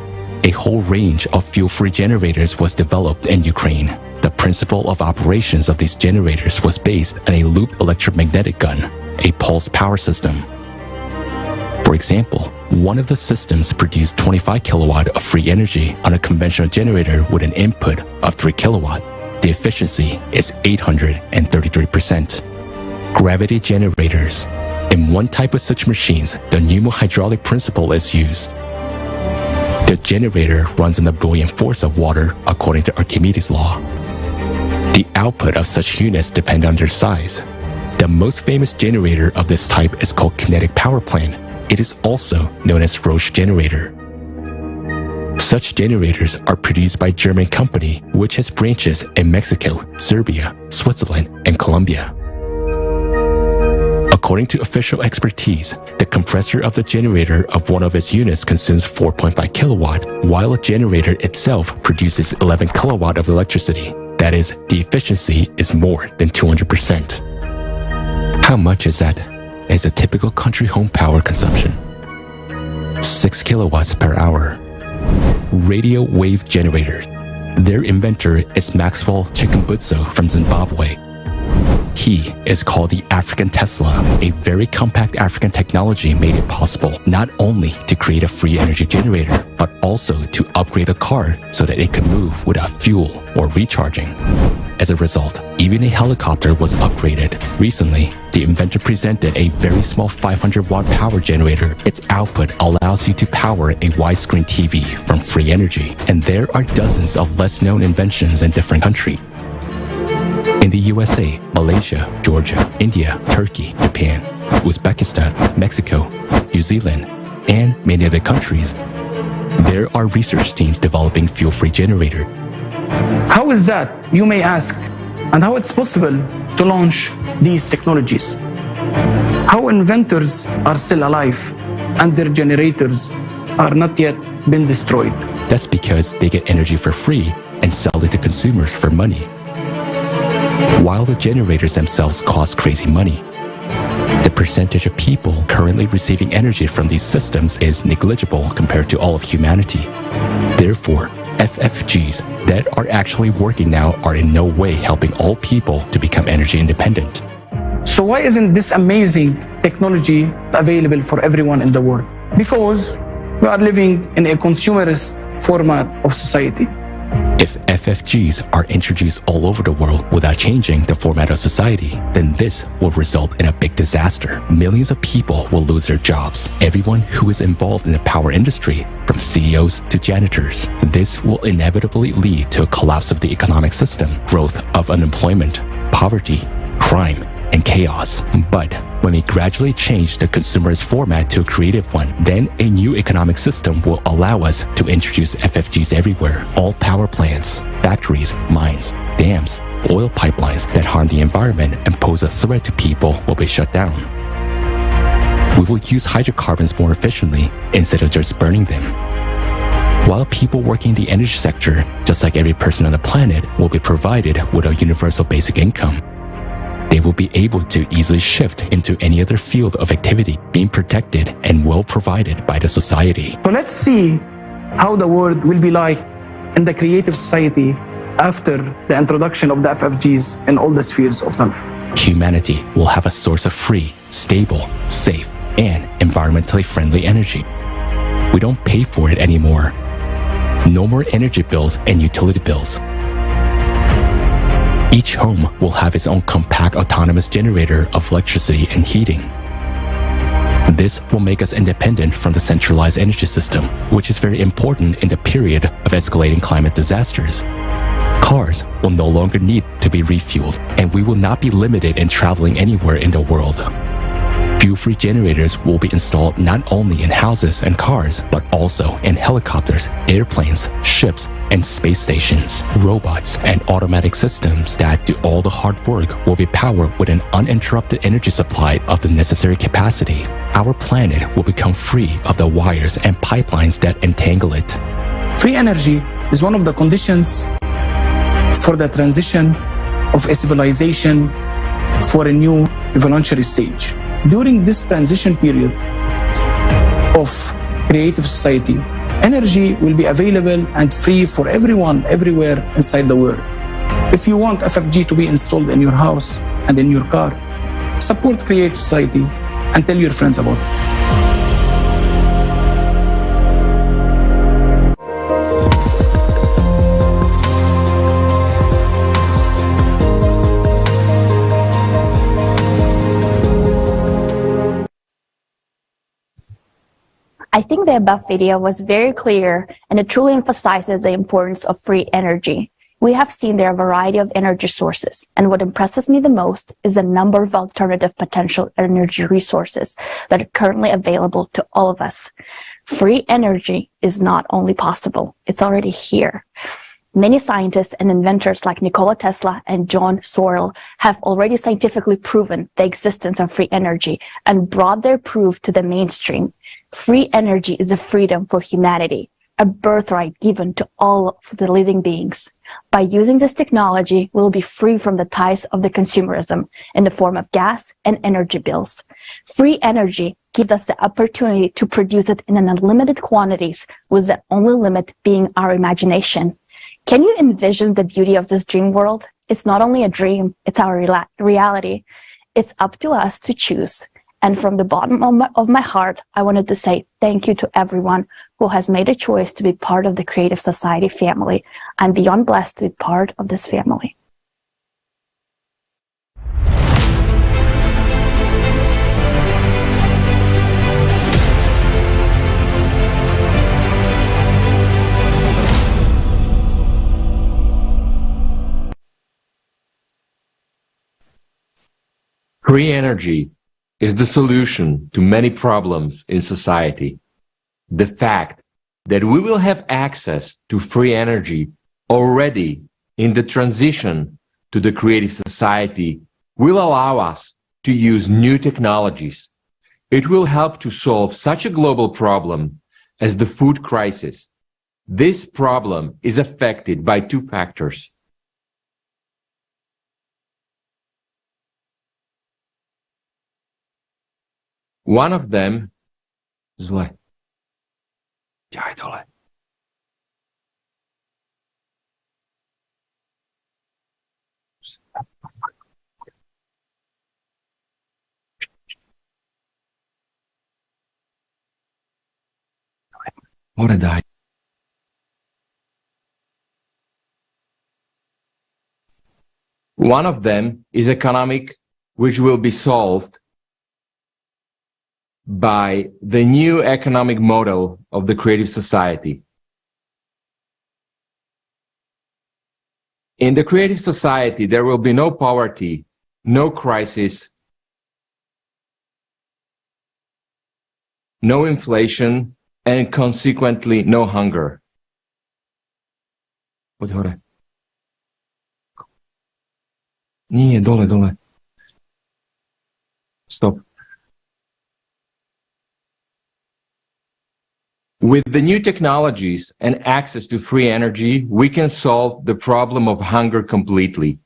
A whole range of fuel-free generators was developed in Ukraine. The principle of operations of these generators was based on a looped electromagnetic gun, a pulse power system. For example, one of the systems produced 25 kilowatt of free energy on a conventional generator with an input of 3 kilowatt. The efficiency is 833%. Gravity generators. In one type of such machines, the pneumohydraulic principle is used. The generator runs on the buoyant force of water according to Archimedes' law. The output of such units depend on their size. The most famous generator of this type is called kinetic power plant. It is also known as Roche generator. Such generators are produced by a German company which has branches in Mexico, Serbia, Switzerland, and Colombia. According to official expertise, the compressor of the generator of one of its units consumes 4.5 kilowatt, while a generator itself produces 11 kilowatt of electricity. That is, the efficiency is more than 200%. How much is that? Is a typical country home power consumption. 6 kilowatts per hour. Radio wave generators. Their inventor is Maxwell Chikumbutso from Zimbabwe. He is called the African Tesla. A very compact African technology made it possible not only to create a free energy generator, but also to upgrade the car so that it could move without fuel or recharging. As a result, even a helicopter was upgraded. Recently, the inventor presented a very small 500-watt power generator. Its output allows you to power a widescreen TV from free energy. And there are dozens of less-known inventions in different countries. In the USA, Malaysia, Georgia, India, Turkey, Japan, Uzbekistan, Mexico, New Zealand, and many other countries, there are research teams developing fuel-free generators. How is that, you may ask, and how it's possible to launch these technologies? How inventors are still alive and their generators are not yet been destroyed? That's because they get energy for free and sell it to consumers for money, while the generators themselves cost crazy money. The percentage of people currently receiving energy from these systems is negligible compared to all of humanity. Therefore, FFGs that are actually working now are in no way helping all people to become energy independent. So why isn't this amazing technology available for everyone in the world? Because we are living in a consumerist format of society. If FFGs are introduced all over the world without changing the format of society, then this will result in a big disaster. Millions of people will lose their jobs. Everyone who is involved in the power industry, from CEOs to janitors. This will inevitably lead to a collapse of the economic system, growth of unemployment, poverty, crime, and chaos. But when we gradually change the consumerist format to a creative one, then a new economic system will allow us to introduce FFGs everywhere. All power plants, factories, mines, dams, oil pipelines that harm the environment and pose a threat to people will be shut down. We will use hydrocarbons more efficiently instead of just burning them. While people working in the energy sector, just like every person on the planet, will be provided with a universal basic income, they will be able to easily shift into any other field of activity, being protected and well provided by the society. So let's see how the world will be like in the creative society after the introduction of the FFGs in all the spheres of life. Humanity will have a source of free, stable, safe, and environmentally friendly energy. We don't pay for it anymore. No more energy bills and utility bills. Each home will have its own compact autonomous generator of electricity and heating. This will make us independent from the centralized energy system, which is very important in the period of escalating climate disasters. Cars will no longer need to be refueled, and we will not be limited in traveling anywhere in the world. Fuel-free generators will be installed not only in houses and cars, but also in helicopters, airplanes, ships, and space stations. Robots and automatic systems that do all the hard work will be powered with an uninterrupted energy supply of the necessary capacity. Our planet will become free of the wires and pipelines that entangle it. Free energy is one of the conditions for the transition of a civilization for a new evolutionary stage. During this transition period of creative society, energy will be available and free for everyone, everywhere inside the world. If you want FFG to be installed in your house and in your car, support creative society and tell your friends about it. I think the above video was very clear and it truly emphasizes the importance of free energy. We have seen there are a variety of energy sources, and what impresses me the most is the number of alternative potential energy resources that are currently available to all of us. Free energy is not only possible, it's already here. Many scientists and inventors like Nikola Tesla and John Searle have already scientifically proven the existence of free energy and brought their proof to the mainstream. Free energy is a freedom for humanity, a birthright given to all of the living beings. By using this technology, we'll be free from the ties of the consumerism in the form of gas and energy bills. Free energy gives us the opportunity to produce it in unlimited quantities, with the only limit being our imagination. Can you envision the beauty of this dream world? It's not only a dream, it's our reality. It's up to us to choose. And from the bottom of my heart, I wanted to say thank you to everyone who has made a choice to be part of the Creative Society family. I'm beyond blessed to be part of this family. Free energy is the solution to many problems in society. The fact that we will have access to free energy already in the transition to the creative society will allow us to use new technologies. It will help to solve such a global problem as the food crisis. This problem is affected by two factors. One of them is like, Ora dai. One of them is economic, which will be solved by the new economic model of the creative society. In the creative society, there will be no poverty, no crisis, no inflation, and consequently, no hunger. Nije, dole. Stop. With the new technologies and access to free energy, we can solve the problem of hunger completely.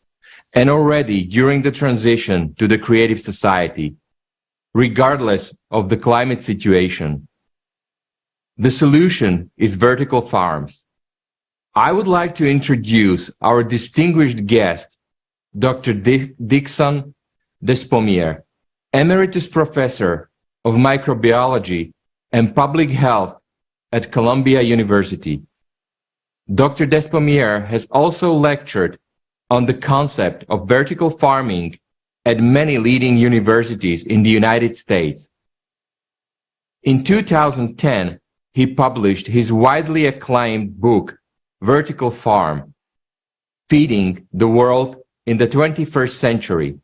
And already during the transition to the creative society, regardless of the climate situation, the solution is vertical farms. I would like to introduce our distinguished guest, Dr. Dixon Despommier, Emeritus Professor of Microbiology and Public Health at Columbia University. Dr. Despommier has also lectured on the concept of vertical farming at many leading universities in the United States. In 2010, he published his widely acclaimed book, Vertical Farm, Feeding the World in the 21st Century.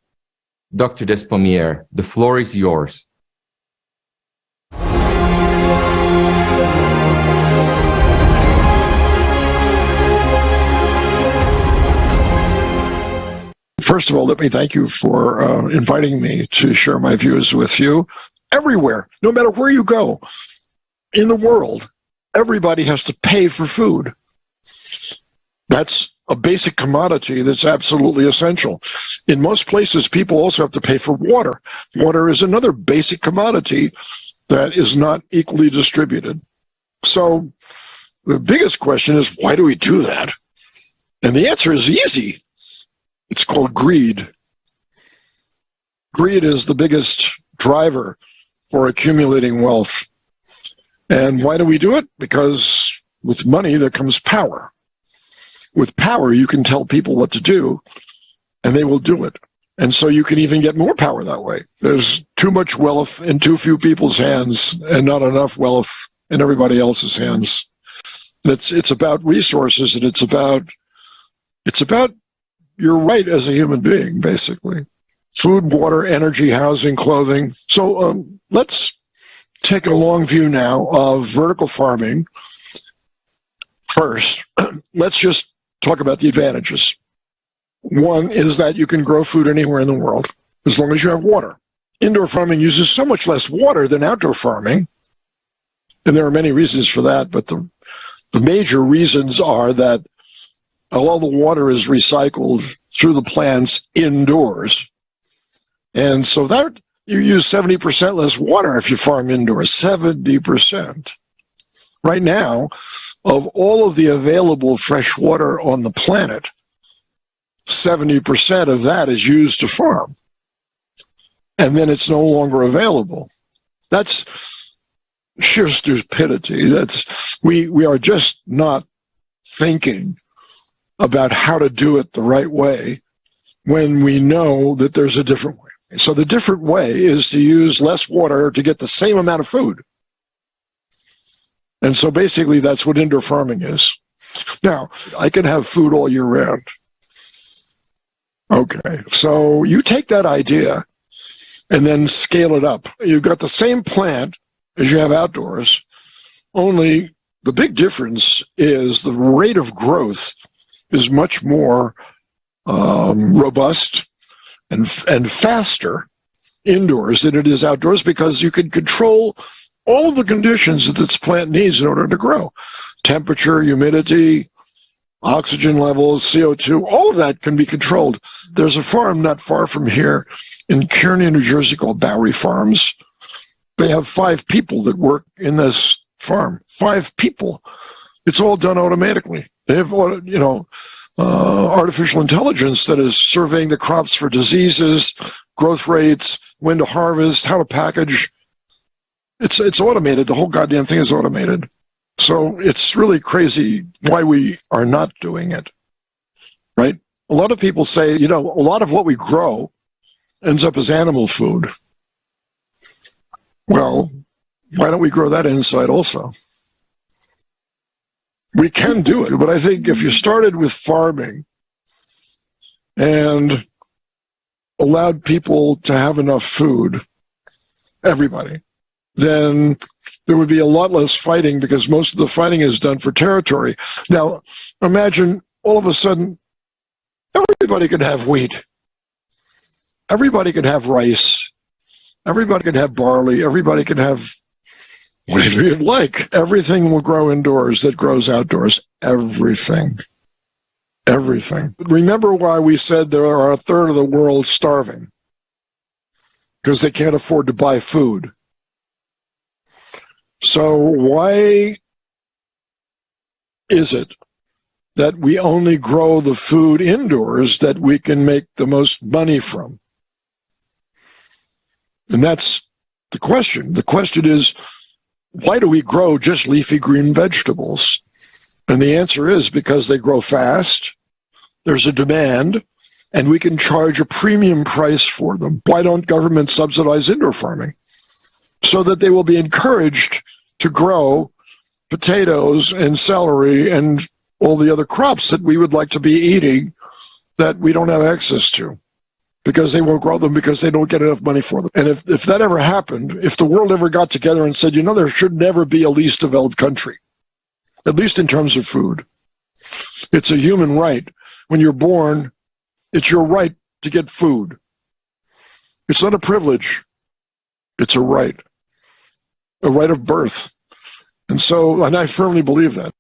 Dr. Despommier, the floor is yours. First of all, let me thank you for inviting me to share my views with you. Everywhere, no matter where you go in the world, everybody has to pay for food. That's a basic commodity that's absolutely essential. In most places, people also have to pay for water. Water is another basic commodity that is not equally distributed. So the biggest question is, why do we do that? And the answer is easy. It's called greed. Greed is the biggest driver for accumulating wealth. And why do we do it? Because with money, there comes power. With power, you can tell people what to do, and they will do it. And so you can even get more power that way. There's too much wealth in too few people's hands and not enough wealth in everybody else's hands. And it's about resources, and it's about your right as a human being, basically. Food, water, energy, housing, clothing. So let's take a long view now of vertical farming. First, let's just talk about the advantages. One is that you can grow food anywhere in the world, as long as you have water. Indoor farming uses so much less water than outdoor farming, and there are many reasons for that, but the major reasons are that all the water is recycled through the plants indoors. And so that you use 70% less water if you farm indoors, 70%. Right now, of all of the available fresh water on the planet, 70% of that is used to farm. And then it's no longer available. That's sheer stupidity. We are just not thinking about how to do it the right way when we know that there's a different way. So the different way is to use less water to get the same amount of food. And so basically that's what indoor farming is. Now, I can have food all year round. Okay, so you take that idea and then scale it up. You've got the same plant as you have outdoors, only the big difference is the rate of growth is much more robust and faster indoors than it is outdoors, because you can control all of the conditions that this plant needs in order to grow. Temperature, humidity, oxygen levels, CO2, all of that can be controlled. There's a farm not far from here in Kearney, New Jersey called Bowery Farms. They have 5 people that work in this farm. 5 people. It's all done automatically. They have, artificial intelligence that is surveying the crops for diseases, growth rates, when to harvest, how to package. It's automated. The whole goddamn thing is automated. So it's really crazy why we are not doing it, right? A lot of people say, a lot of what we grow ends up as animal food. Well, why don't we grow that inside also? We can do it, but I think if you started with farming and allowed people to have enough food, everybody, then there would be a lot less fighting, because most of the fighting is done for territory. Now, imagine all of a sudden, everybody could have wheat. Everybody could have rice. Everybody could have barley. Everybody could have whatever you'd like. Everything will grow indoors that grows outdoors. Everything. Everything. Remember why we said there are a third of the world starving? Because they can't afford to buy food. So why is it that we only grow the food indoors that we can make the most money from? And that's the question. The question is, why do we grow just leafy green vegetables? And the answer is because they grow fast, there's a demand, and we can charge a premium price for them. Why don't governments subsidize indoor farming? So that they will be encouraged to grow potatoes and celery and all the other crops that we would like to be eating that we don't have access to, because they won't grow them because they don't get enough money for them. And if that ever happened, if the world ever got together and said, there should never be a least developed country, at least in terms of food. It's a human right. When you're born, it's your right to get food. It's not a privilege. It's a right of birth. And I firmly believe that.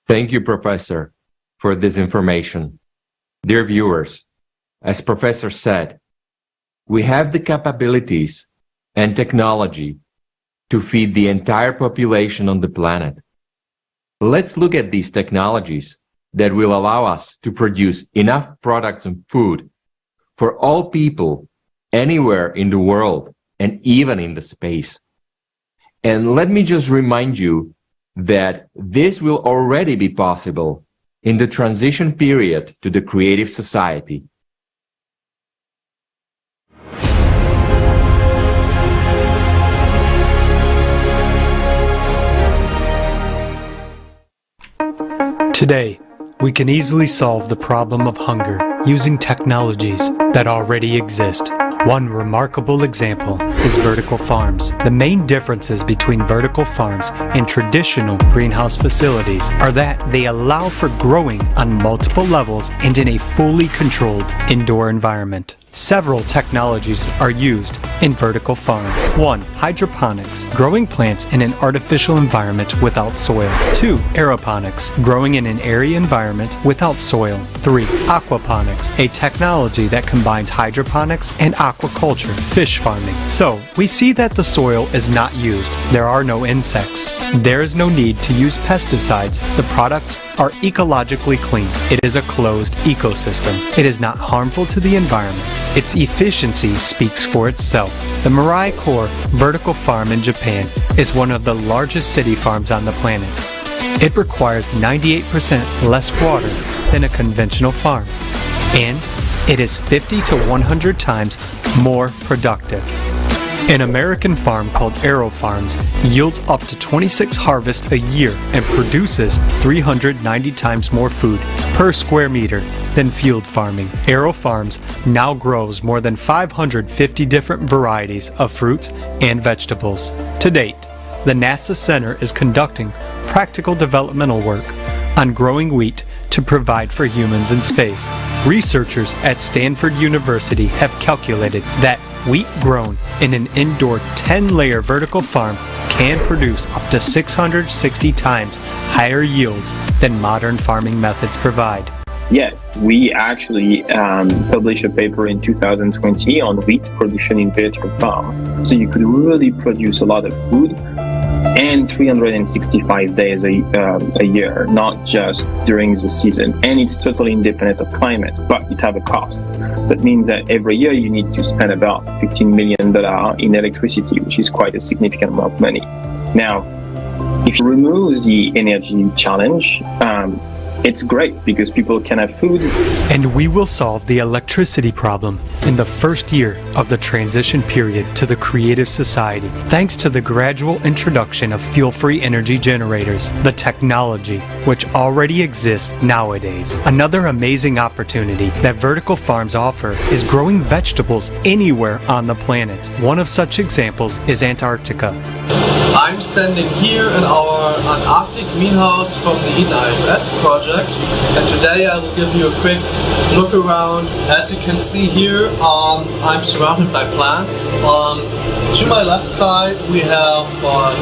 Thank you, Professor, for this information. Dear viewers, as Professor said, we have the capabilities and technology to feed the entire population on the planet. Let's look at these technologies that will allow us to produce enough products and food for all people anywhere in the world and even in the space. And let me just remind you that this will already be possible in the transition period to the creative society. Today, we can easily solve the problem of hunger using technologies that already exist. One remarkable example is vertical farms. The main differences between vertical farms and traditional greenhouse facilities are that they allow for growing on multiple levels and in a fully controlled indoor environment. Several technologies are used in vertical farms. 1. Hydroponics, growing plants in an artificial environment without soil. 2. Aeroponics, growing in an airy environment without soil. 3. Aquaponics, a technology that combines hydroponics and aquaculture, fish farming. So, we see that the soil is not used. There are no insects. There is no need to use pesticides. The products are ecologically clean. It is a closed ecosystem. It is not harmful to the environment. Its efficiency speaks for itself. The Mirai Core vertical farm in Japan is one of the largest city farms on the planet. It requires 98% less water than a conventional farm, and it is 50 to 100 times more productive. An American farm called Aero Farms yields up to 26 harvests a year and produces 390 times more food per square meter than field farming. Aero Farms now grows more than 550 different varieties of fruits and vegetables. To date, the NASA Center is conducting practical developmental work on growing wheat to provide for humans in space. Researchers at Stanford University have calculated that wheat grown in an indoor 10-layer vertical farm can produce up to 660 times higher yields than modern farming methods provide. Yes, we actually published a paper in 2020 on wheat production in vertical farm. So you could really produce a lot of food and 365 days a year, not just during the season. And it's totally independent of climate, but it has a cost. That means that every year you need to spend about $15 million in electricity, which is quite a significant amount of money. Now, if you remove the energy challenge, it's great because people can have food. And we will solve the electricity problem in the first year of the transition period to the creative society, thanks to the gradual introduction of fuel-free energy generators, the technology which already exists nowadays. Another amazing opportunity that vertical farms offer is growing vegetables anywhere on the planet. One of such examples is Antarctica. I'm standing here in our Antarctic greenhouse from the Eden ISS project, and today I will give you a quick look around. As you can see here, I'm surrounded by plants. To my left side we have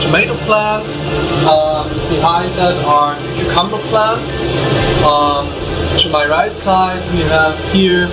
tomato plants, behind that are cucumber plants. To my right side we have here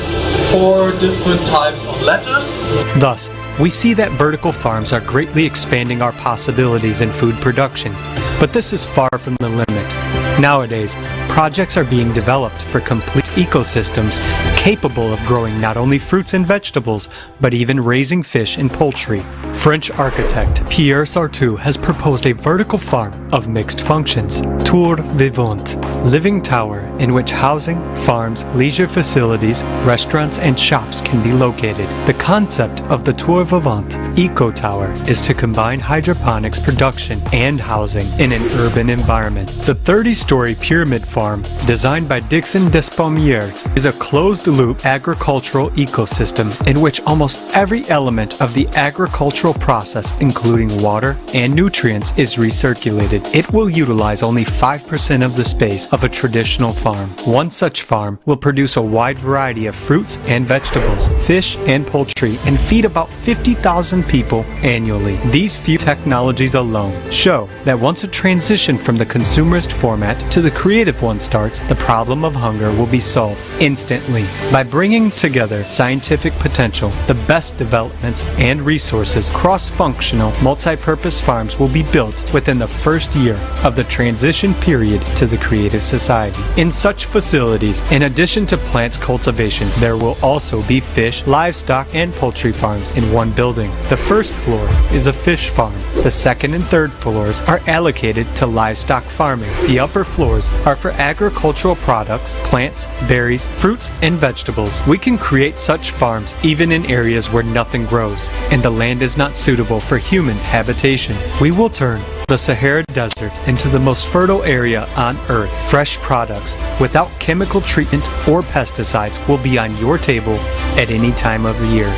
4 different types of lettuce. Thus, we see that vertical farms are greatly expanding our possibilities in food production, but this is far from the limit. Nowadays, projects are being developed for complete ecosystems capable of growing not only fruits and vegetables, but even raising fish and poultry. French architect Pierre Sartou has proposed a vertical farm of mixed functions, Tour Vivant, living tower in which housing, farms, leisure facilities, restaurants, and shops can be located. The concept of the Tour Vivant Eco Tower is to combine hydroponics production and housing in an urban environment. The 30-story pyramid farm, designed by Dixon Despommier, is a closed-loop agricultural ecosystem in which almost every element of the agricultural process, including water and nutrients, is recirculated. It will utilize only 5% of the space of a traditional farm. One such farm will produce a wide variety of fruits and vegetables, fish and poultry, and feed about 50,000 people annually. These few technologies alone show that once a transition from the consumerist format to the creative one starts, the problem of hunger will be solved instantly. By bringing together scientific potential, the best developments and resources, cross-functional, multi-purpose farms will be built within the first year of the transition period to the creative society. In such facilities, in addition to plant cultivation, there will also be fish, livestock, and poultry farms in one building. The first floor is a fish farm. The second and third floors are allocated to livestock farming. The upper floors are for agricultural products, plants, berries, fruits, and vegetables. We can create such farms even in areas where nothing grows and the land is not suitable for human habitation. We will turn the Sahara Desert into the most fertile area on Earth. Fresh products without chemical treatment or pesticides will be on your table at any time of the year,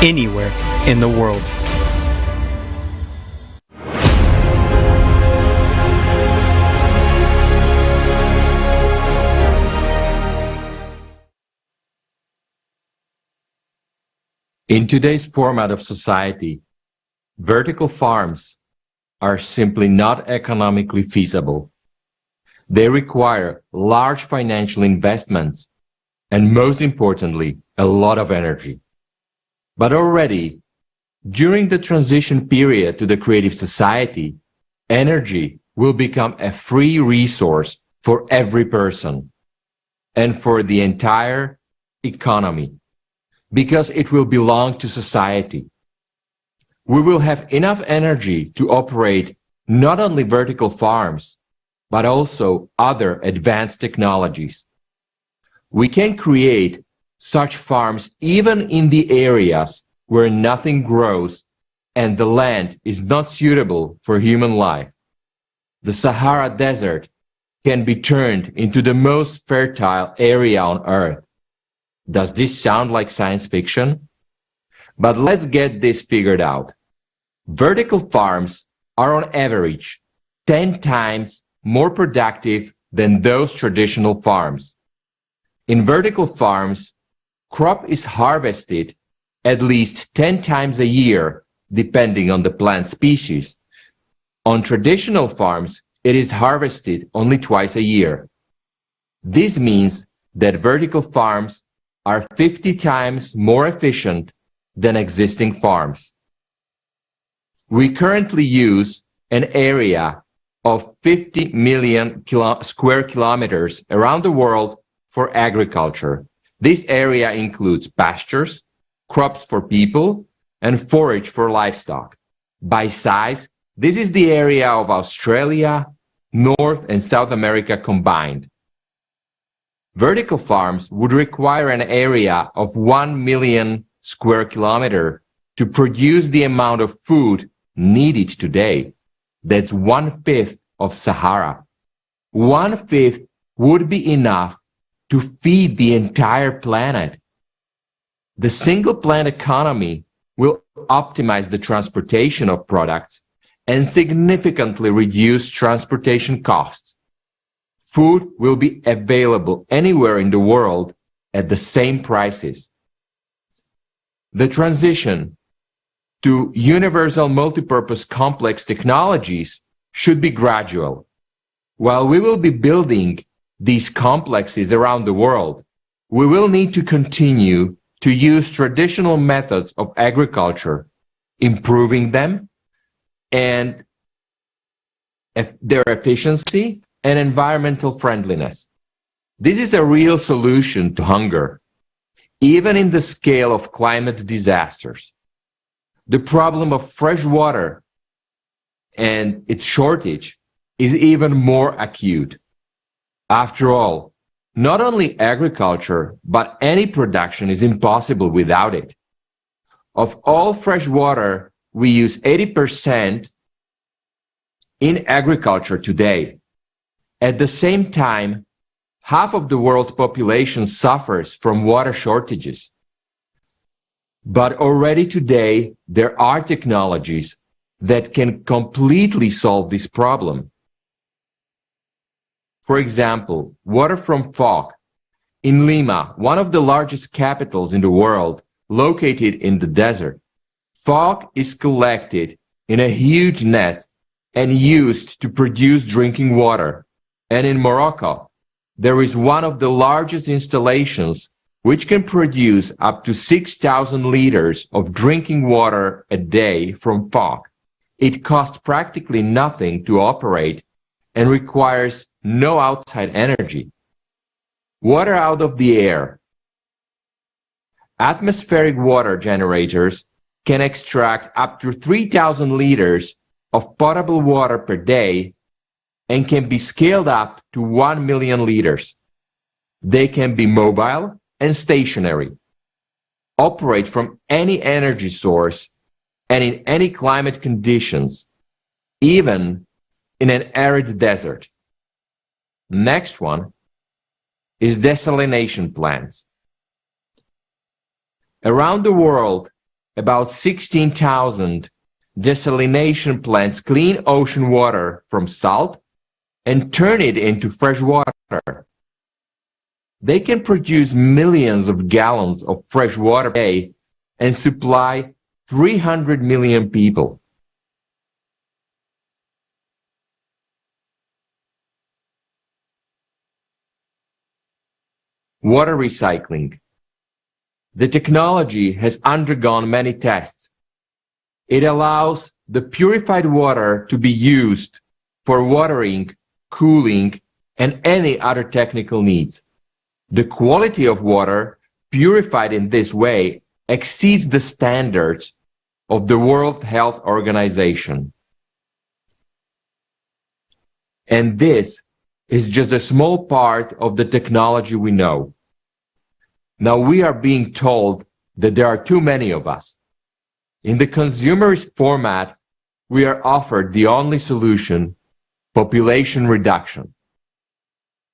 anywhere in the world. In today's format of society, vertical farms are simply not economically feasible. They require large financial investments and, most importantly, a lot of energy. But already, during the transition period to the creative society, energy will become a free resource for every person and for the entire economy, because it will belong to society. We will have enough energy to operate not only vertical farms, but also other advanced technologies. We can create such farms even in the areas where nothing grows and the land is not suitable for human life. The Sahara Desert can be turned into the most fertile area on Earth. Does this sound like science fiction? But let's get this figured out. Vertical farms are on average 10 times more productive than those traditional farms. In vertical farms, crop is harvested at least 10 times a year, depending on the plant species. On traditional farms, it is harvested only twice a year. This means that vertical farms are 50 times more efficient than existing farms. We currently use an area of 50 million square kilometers around the world for agriculture. This area includes pastures, crops for people, and forage for livestock. By size, this is the area of Australia, North and South America combined. Vertical farms would require an area of 1 million square kilometer to produce the amount of food needed today. That's 1/5 of Sahara. 1/5 would be enough to feed the entire planet. The single plant economy will optimize the transportation of products and significantly reduce transportation costs. Food will be available anywhere in the world at the same prices. The transition to universal multipurpose complex technologies should be gradual. While we will be building these complexes around the world, we will need to continue to use traditional methods of agriculture, improving them and their efficiency and environmental friendliness. This is a real solution to hunger, even in the scale of climate disasters. The problem of fresh water and its shortage is even more acute. After all, not only agriculture, but any production is impossible without it. Of all fresh water, we use 80% in agriculture today. At the same time, half of the world's population suffers from water shortages. But already today, there are technologies that can completely solve this problem. For example, water from fog. In Lima, one of the largest capitals in the world, located in the desert, fog is collected in a huge net and used to produce drinking water. And in Morocco, there is one of the largest installations which can produce up to 6,000 liters of drinking water a day from fog. It costs practically nothing to operate and requires no outside energy. Water out of the air. Atmospheric water generators can extract up to 3,000 liters of potable water per day and can be scaled up to 1 million liters. They can be mobile and stationary, operate from any energy source and in any climate conditions, even in an arid desert. Next one is desalination plants. Around the world, about 16,000 desalination plants clean ocean water from salt and turn it into fresh water. They can produce millions of gallons of fresh water per day and supply 300 million people. Water recycling. The technology has undergone many tests. It allows the purified water to be used for watering, cooling, and any other technical needs. The quality of water purified in this way exceeds the standards of the World Health Organization. And this is just a small part of the technology we know. Now we are being told that there are too many of us. In the consumerist format, we are offered the only solution, population reduction.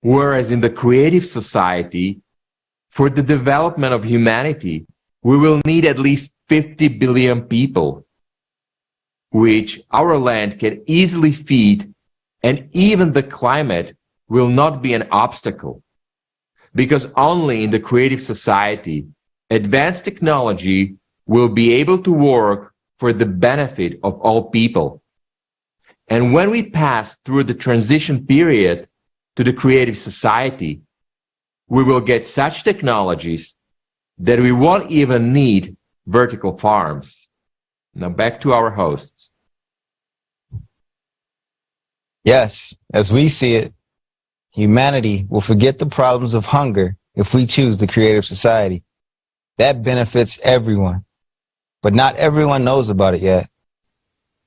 Whereas in the creative society, for the development of humanity, we will need at least 50 billion people, which our land can easily feed, and even the climate will not be an obstacle. Because only in the creative society, advanced technology will be able to work for the benefit of all people. And when we pass through the transition period to the creative society, we will get such technologies that we won't even need vertical farms. Now back to our hosts. Yes, as we see it, humanity will forget the problems of hunger if we choose the creative society. That benefits everyone, but not everyone knows about it yet.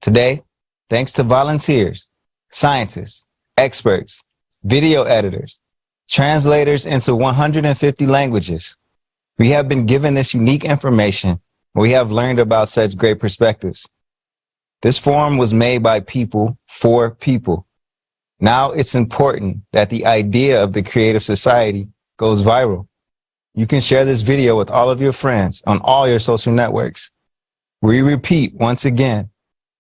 Today, thanks to volunteers, scientists, experts, video editors, translators into 150 languages, we have been given this unique information. We have learned about such great perspectives. This forum was made by people for people. Now it's important that the idea of the creative society goes viral. You can share this video with all of your friends on all your social networks. We repeat once again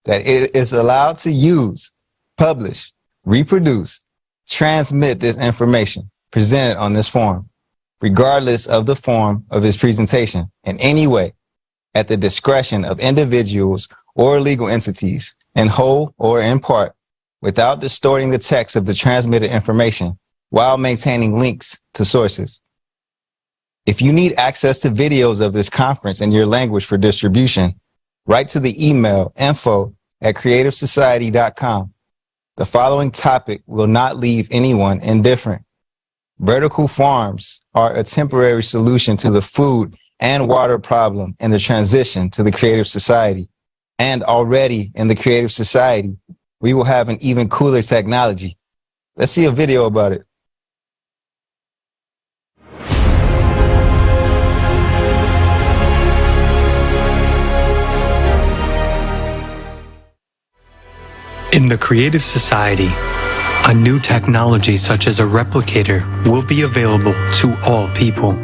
that it is allowed to use, publish, reproduce, transmit this information presented on this forum, regardless of the form of its presentation in any way, at the discretion of individuals or legal entities, in whole or in part, without distorting the text of the transmitted information while maintaining links to sources. If you need access to videos of this conference in your language for distribution, write to the email info@creativesociety.com. The following topic will not leave anyone indifferent. Vertical farms are a temporary solution to the food and water problem in the transition to the creative society. And already in the creative society, we will have an even cooler technology. Let's see a video about it. In the creative society, a new technology such as a replicator will be available to all people.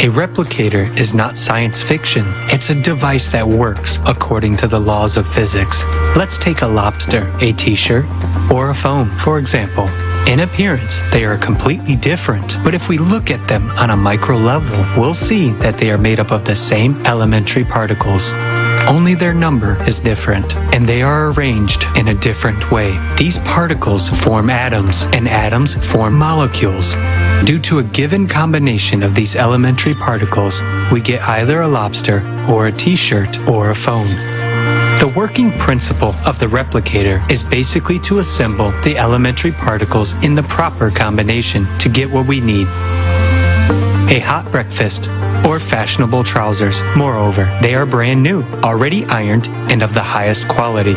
A replicator is not science fiction. It's a device that works according to the laws of physics. Let's take a lobster, a t-shirt, or a phone, for example. In appearance, they are completely different, but if we look at them on a micro level, we'll see that they are made up of the same elementary particles. Only their number is different, and they are arranged in a different way. These particles form atoms, and atoms form molecules. Due to a given combination of these elementary particles, we get either a lobster, or a t-shirt, or a phone. The working principle of the replicator is basically to assemble the elementary particles in the proper combination to get what we need. A hot breakfast, or fashionable trousers. Moreover, they are brand new, already ironed, and of the highest quality.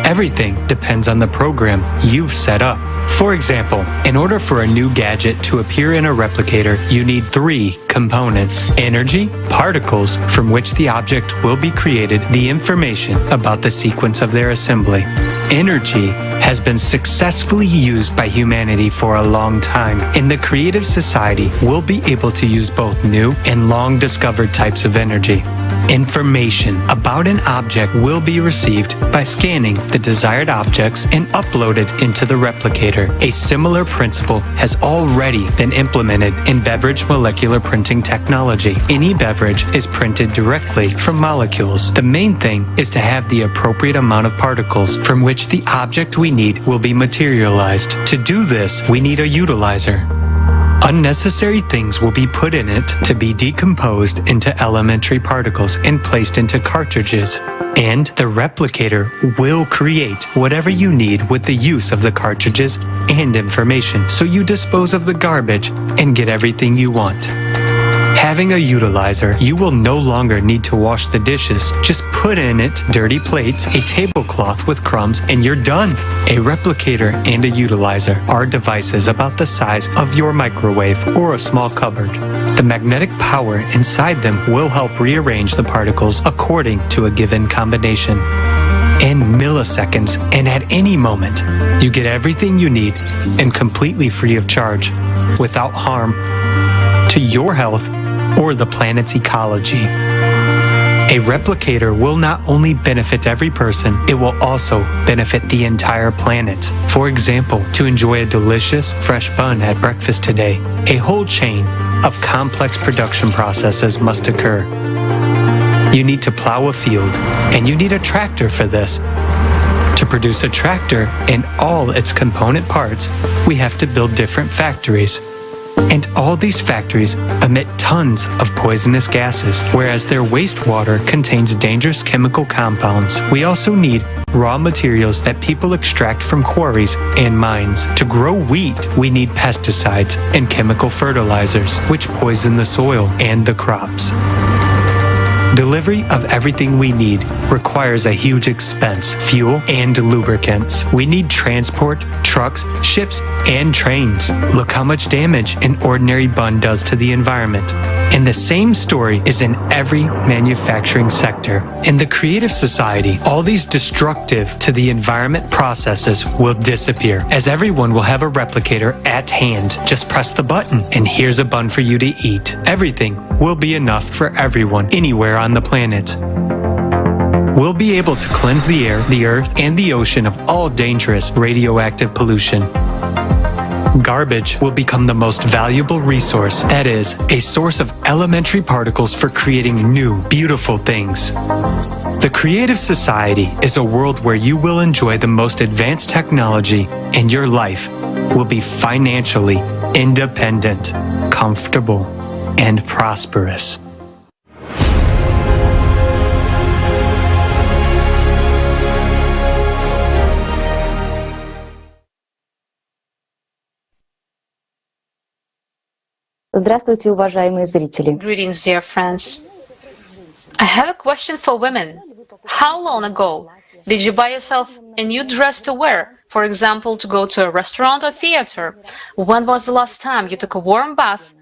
Everything depends on the program you've set up. For example, in order for a new gadget to appear in a replicator, you need 3 components: energy, particles from which the object will be created, the information about the sequence of their assembly. Energy has been successfully used by humanity for a long time. In the creative society, we'll be able to use both new and long-discovered types of energy. Information about an object will be received by scanning the desired objects and uploaded into the replicator. A similar principle has already been implemented in beverage molecular printing technology. Any beverage is printed directly from molecules. The main thing is to have the appropriate amount of particles from which the object we need will be materialized. To do this, we need a utilizer. Unnecessary things will be put in it to be decomposed into elementary particles and placed into cartridges. And the replicator will create whatever you need with the use of the cartridges and information, so you dispose of the garbage and get everything you want. Having a utilizer, you will no longer need to wash the dishes. Just put in it dirty plates, a tablecloth with crumbs, and you're done. A replicator and a utilizer are devices about the size of your microwave or a small cupboard. The magnetic power inside them will help rearrange the particles according to a given combination. In milliseconds and at any moment, you get everything you need and completely free of charge, without harm to your health or the planet's ecology. A replicator will not only benefit every person, it will also benefit the entire planet. For example, to enjoy a delicious, fresh bun at breakfast today, a whole chain of complex production processes must occur. You need to plow a field, and you need a tractor for this. To produce a tractor and all its component parts, we have to build different factories. And all these factories emit tons of poisonous gases, whereas their wastewater contains dangerous chemical compounds. We also need raw materials that people extract from quarries and mines. To grow wheat, we need pesticides and chemical fertilizers, which poison the soil and the crops. Delivery of everything we need requires a huge expense, fuel and lubricants. We need transport, trucks, ships, and trains. Look how much damage an ordinary bun does to the environment. And the same story is in every manufacturing sector. In the creative society, all these destructive to the environment processes will disappear, as everyone will have a replicator at hand. Just press the button, and here's a bun for you to eat. Everything will be enough for everyone, anywhere on the planet. We'll be able to cleanse the air, the earth, and the ocean of all dangerous radioactive pollution. Garbage will become the most valuable resource, that is, a source of elementary particles for creating new, beautiful things. The creative society is a world where you will enjoy the most advanced technology and your life will be financially independent, comfortable, and prosperous. Здравствуйте, уважаемые зрители. Greetings, dear friends. I have a question for women. How long ago did you buy yourself a new dress to wear? For example, to go to a restaurant or theater? When was the last time you took a warm bath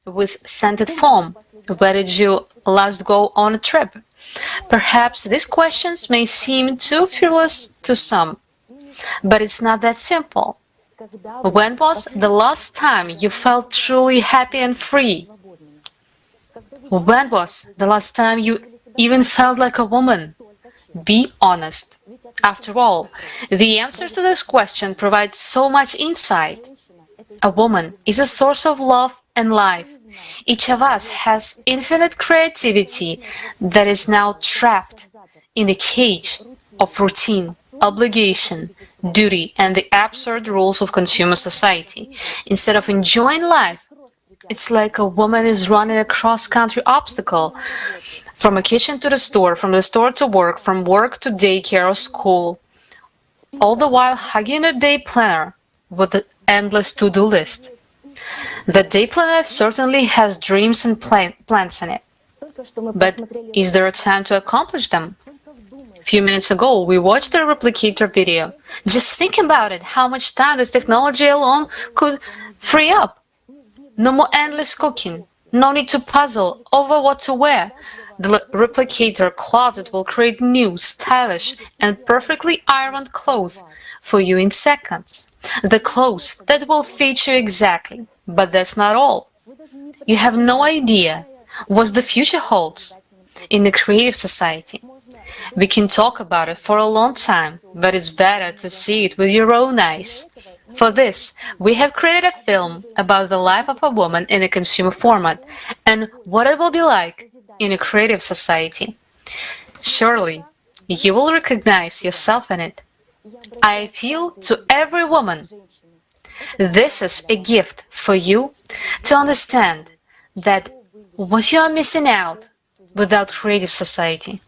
with scented foam? Where did you last go on a trip? Perhaps these questions may seem too frivolous to some, but it's not that simple. When was the last time you felt truly happy and free? When was the last time you even felt like a woman? Be honest. After all, the answer to this question provides so much insight. A woman is a source of love and life. Each of us has infinite creativity that is now trapped in the cage of routine, obligation, duty, and the absurd rules of consumer society. Instead of enjoying life, it's like a woman is running a cross-country obstacle from a kitchen to the store, from the store to work, from work to daycare or school, all the while hugging a day planner with an endless to-do list. The day planner certainly has dreams and plans in it, but is there a time to accomplish them? A few minutes ago, we watched a replicator video. Just think about it, how much time this technology alone could free up. No more endless cooking, no need to puzzle over what to wear. The replicator closet will create new, stylish, and perfectly ironed clothes for you in seconds. The clothes that will fit you exactly. But that's not all. You have no idea what the future holds in the creative society. We can talk about it for a long time, but it's better to see it with your own eyes. For this, we have created a film about the life of a woman in a consumer format and what it will be like in a creative society. Surely, you will recognize yourself in it. I appeal to every woman. This is a gift for you to understand that what you are missing out without creative society.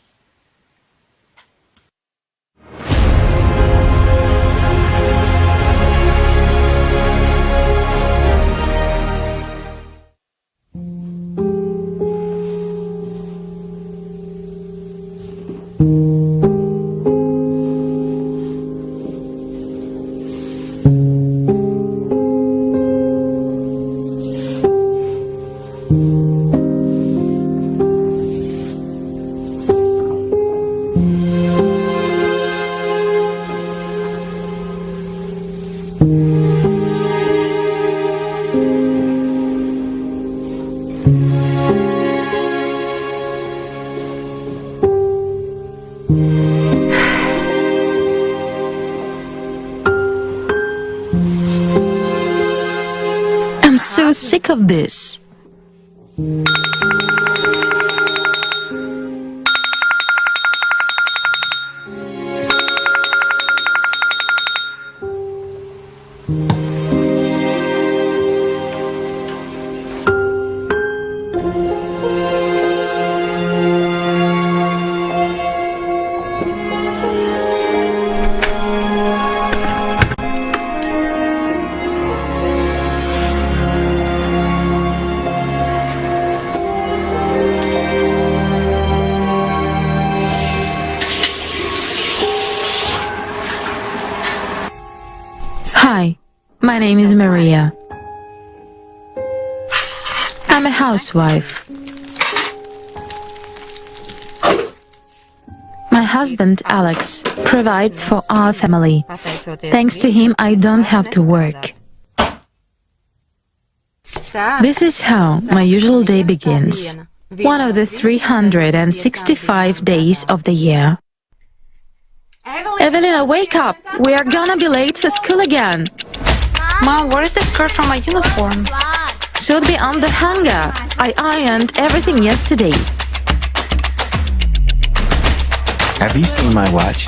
I'm so sick of this. My name is Maria. I'm a housewife. My husband, Alex, provides for our family. Thanks to him, I don't have to work. This is how my usual day begins. One of the 365 days of the year. Evelina, wake up! We are gonna be late for school again. Mom, where is the skirt from my uniform? Should be on the hanger. I ironed everything yesterday. Have you seen my watch?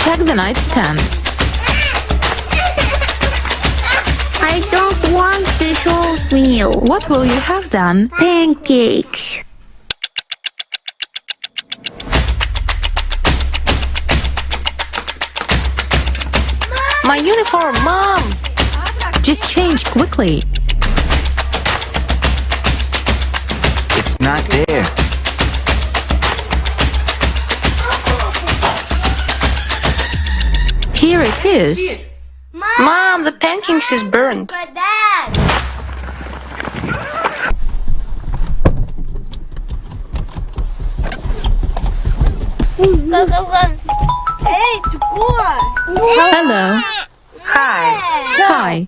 Check the nightstand. I don't want this oatmeal. What will you have then? Pancakes. My uniform, Mom! Just change quickly. It's not there. Here it is. Mom, the pancakes is burned. Hello. Hi.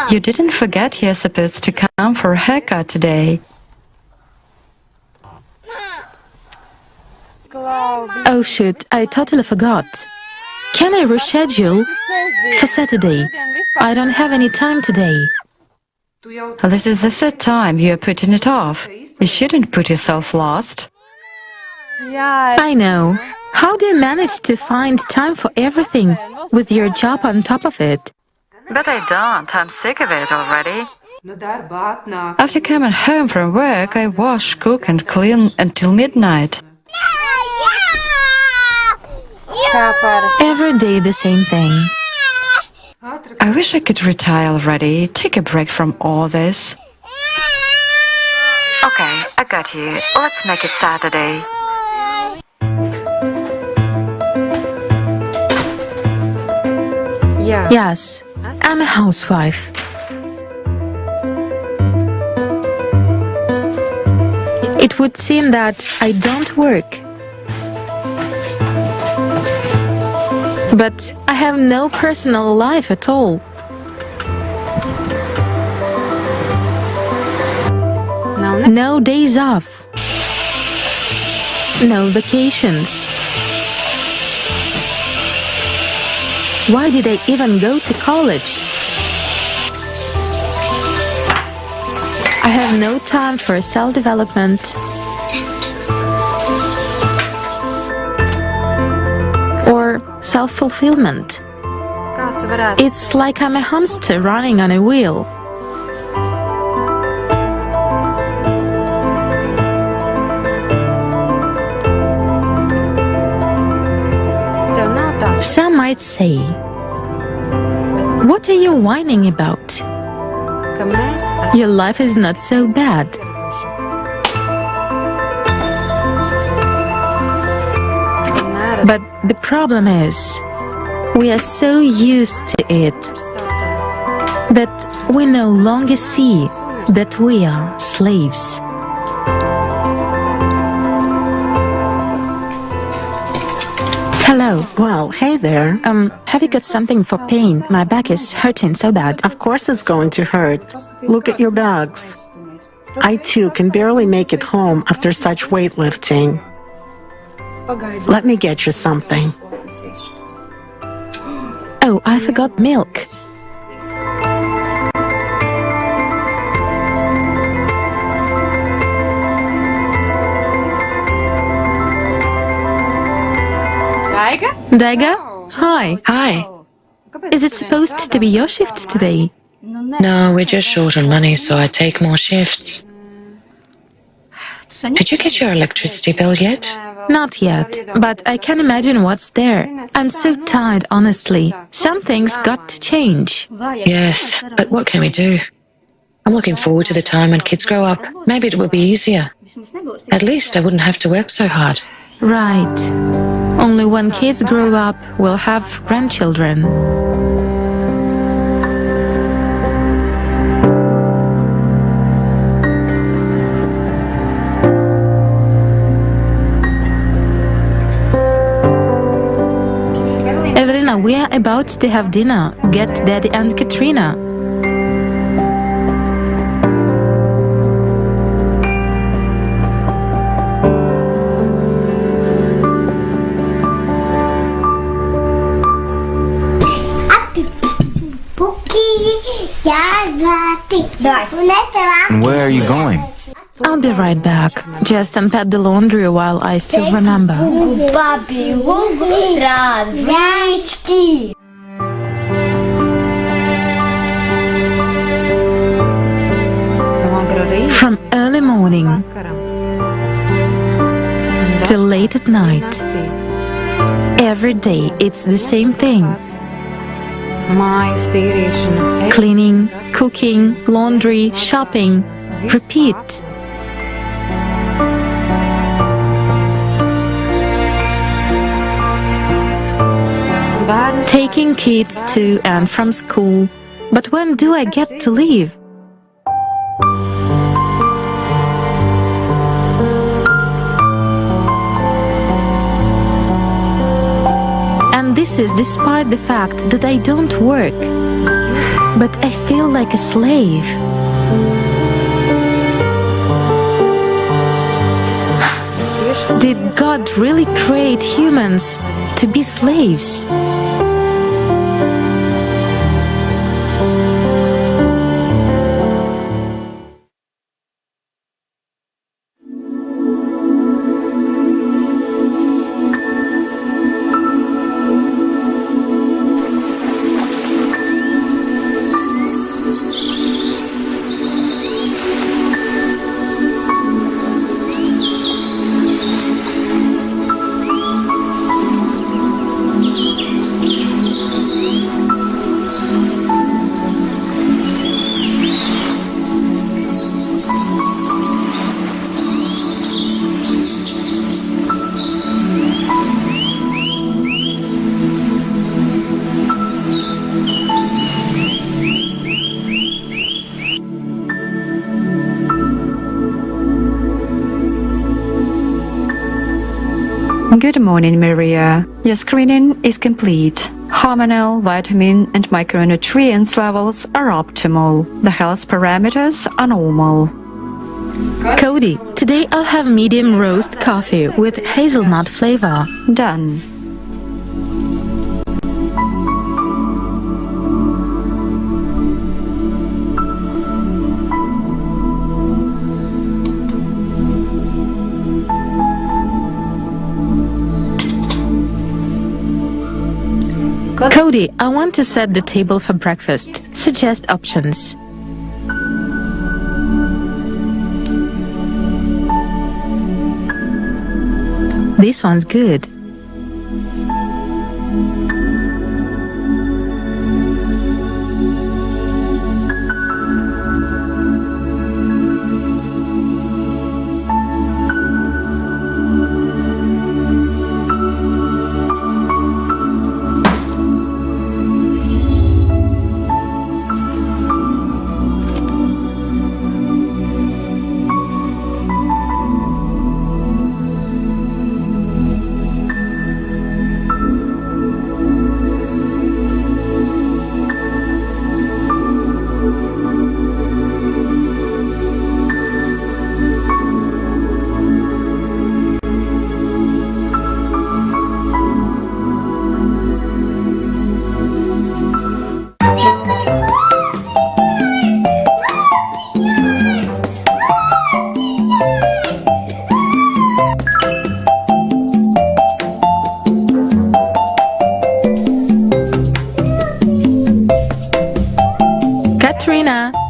You didn't forget you're supposed to come for a haircut today. Oh shoot, I totally forgot. Can I reschedule for Saturday? I don't have any time today. This is the third time you're putting it off. You shouldn't put yourself last. I know. How do you manage to find time for everything with your job on top of it? But I don't. I'm sick of it already. After coming home from work, I wash, cook and clean until midnight. Every day the same thing. I wish I could retire already, take a break from all this. Okay, I got you. Let's make it Saturday. Yes, I'm a housewife. It would seem that I don't work. But I have no personal life at all. No days off. No vacations. Why did I even go to college? I have no time for self-development or self-fulfillment. It's like I'm a hamster running on a wheel. Some might say, what are you whining about? Your life is not so bad. But the problem is, we are so used to it that we no longer see that we are slaves. Hello. Well, hey there. Have you got something for pain? My back is hurting so bad. Of course it's going to hurt. Look at your bags. I too can barely make it home after such weightlifting. Let me get you something. Oh, I forgot milk. Daiga? Hi. Hi. Is it supposed to be your shift today? No, we're just short on money, so I take more shifts. Did you get your electricity bill yet? Not yet, but I can imagine what's there. I'm so tired, honestly. Something's got to change. Yes, but what can we do? I'm looking forward to the time when kids grow up. Maybe it will be easier. At least I wouldn't have to work so hard. Right. Only when kids grow up, we'll have grandchildren. about to have dinner. Get Daddy and Katrina. And where are you going? I'll be right back. Just unpack the laundry while I still remember. From early morning till late at night, every day it's the same thing. Cleaning, cooking, laundry, shopping, repeat. Taking kids to and from school. But when do I get to leave? And this is despite the fact that I don't work. But I feel like a slave. Did God really create humans to be slaves? Good morning, Maria. Your screening is complete. Hormonal, vitamin and micronutrients levels are optimal. The health parameters are normal. Cody, today I'll have medium roast coffee with hazelnut flavor. Done. Cody, I want to set the table for breakfast. Suggest options. This one's good.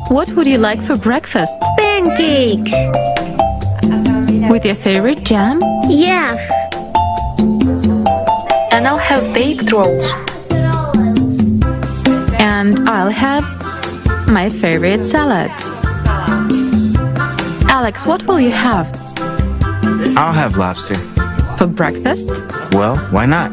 What would you like for breakfast? Pancakes. With your favorite jam? Yes. And I'll have baked rolls. And I'll have my favorite salad. Alex, what will you have? I'll have lobster. For breakfast? Well, why not?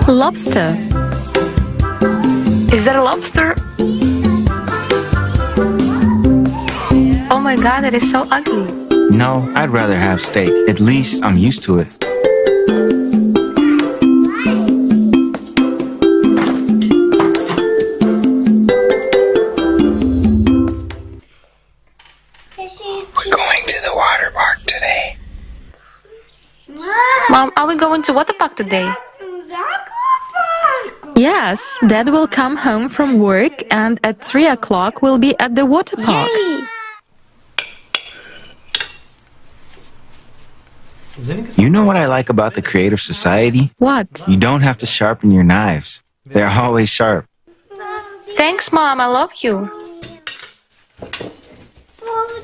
Lobster. Is that a lobster? Oh my god, it is so ugly. No, I'd rather have steak. At least I'm used to it. We're going to the water park today. Mom, are we going to water park today? Yes, Dad will come home from work and at 3 o'clock we'll be at the water park. Yay! You know what I like about the Creative Society? What? You don't have to sharpen your knives. They're always sharp. Thanks, Mom. I love you.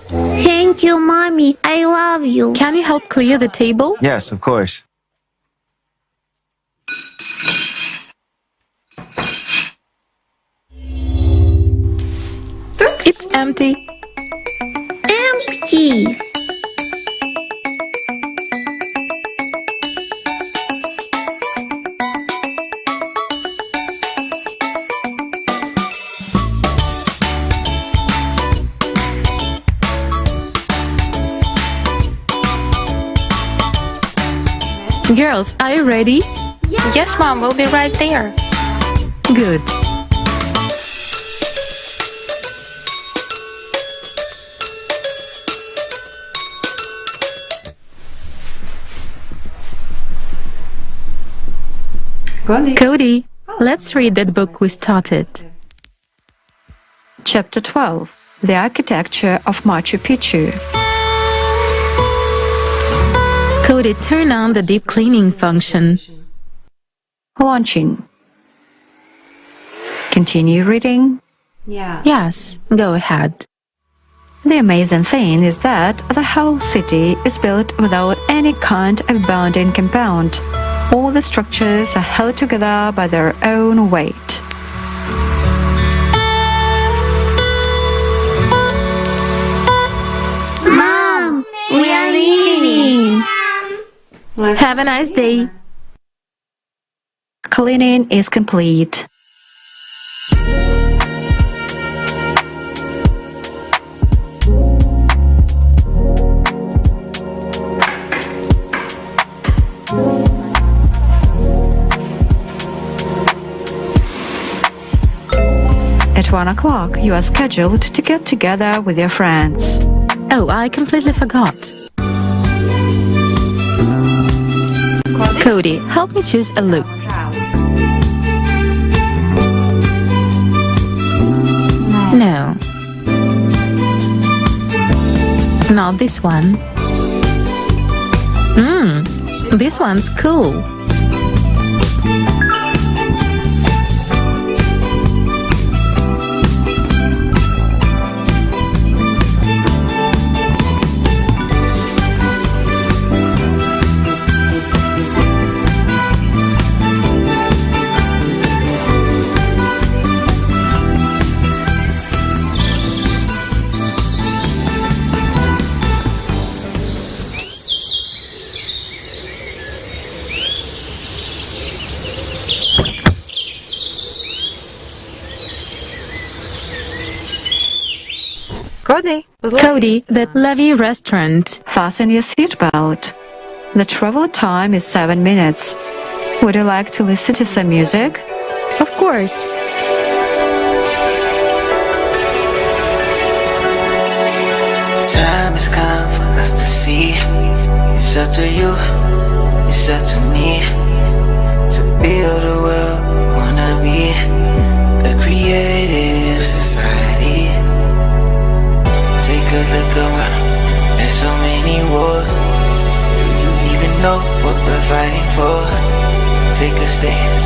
Thank you, Mommy. I love you. Can you help clear the table? Yes, of course. It's empty. Empty. Girls, are you ready? Yes, Mom. We'll be right there. Good. Cody, let's read that book we started. Chapter 12. The Architecture of Machu Picchu. Cody, turn on the deep cleaning function. Launching. Continue reading. Yes, go ahead. The amazing thing is that the whole city is built without any kind of bonding compound. All the structures are held together by their own weight. Mom, we are leaving. Have a nice day. Cleaning is complete. At 1 o'clock, you are scheduled to get together with your friends. Oh, I completely forgot. Cody, help me choose a look. No. Not this one. This one's cool. Cody, that Levy restaurant. Fasten your seatbelt. The travel time is 7 minutes. Would you like to listen to some music? Of course. Time has come for us to see. It's up to you, it's up to me to build a world we wanna be, the creative society. Take a look around, there's so many wars. Do you even know what we're fighting for? Take a stance,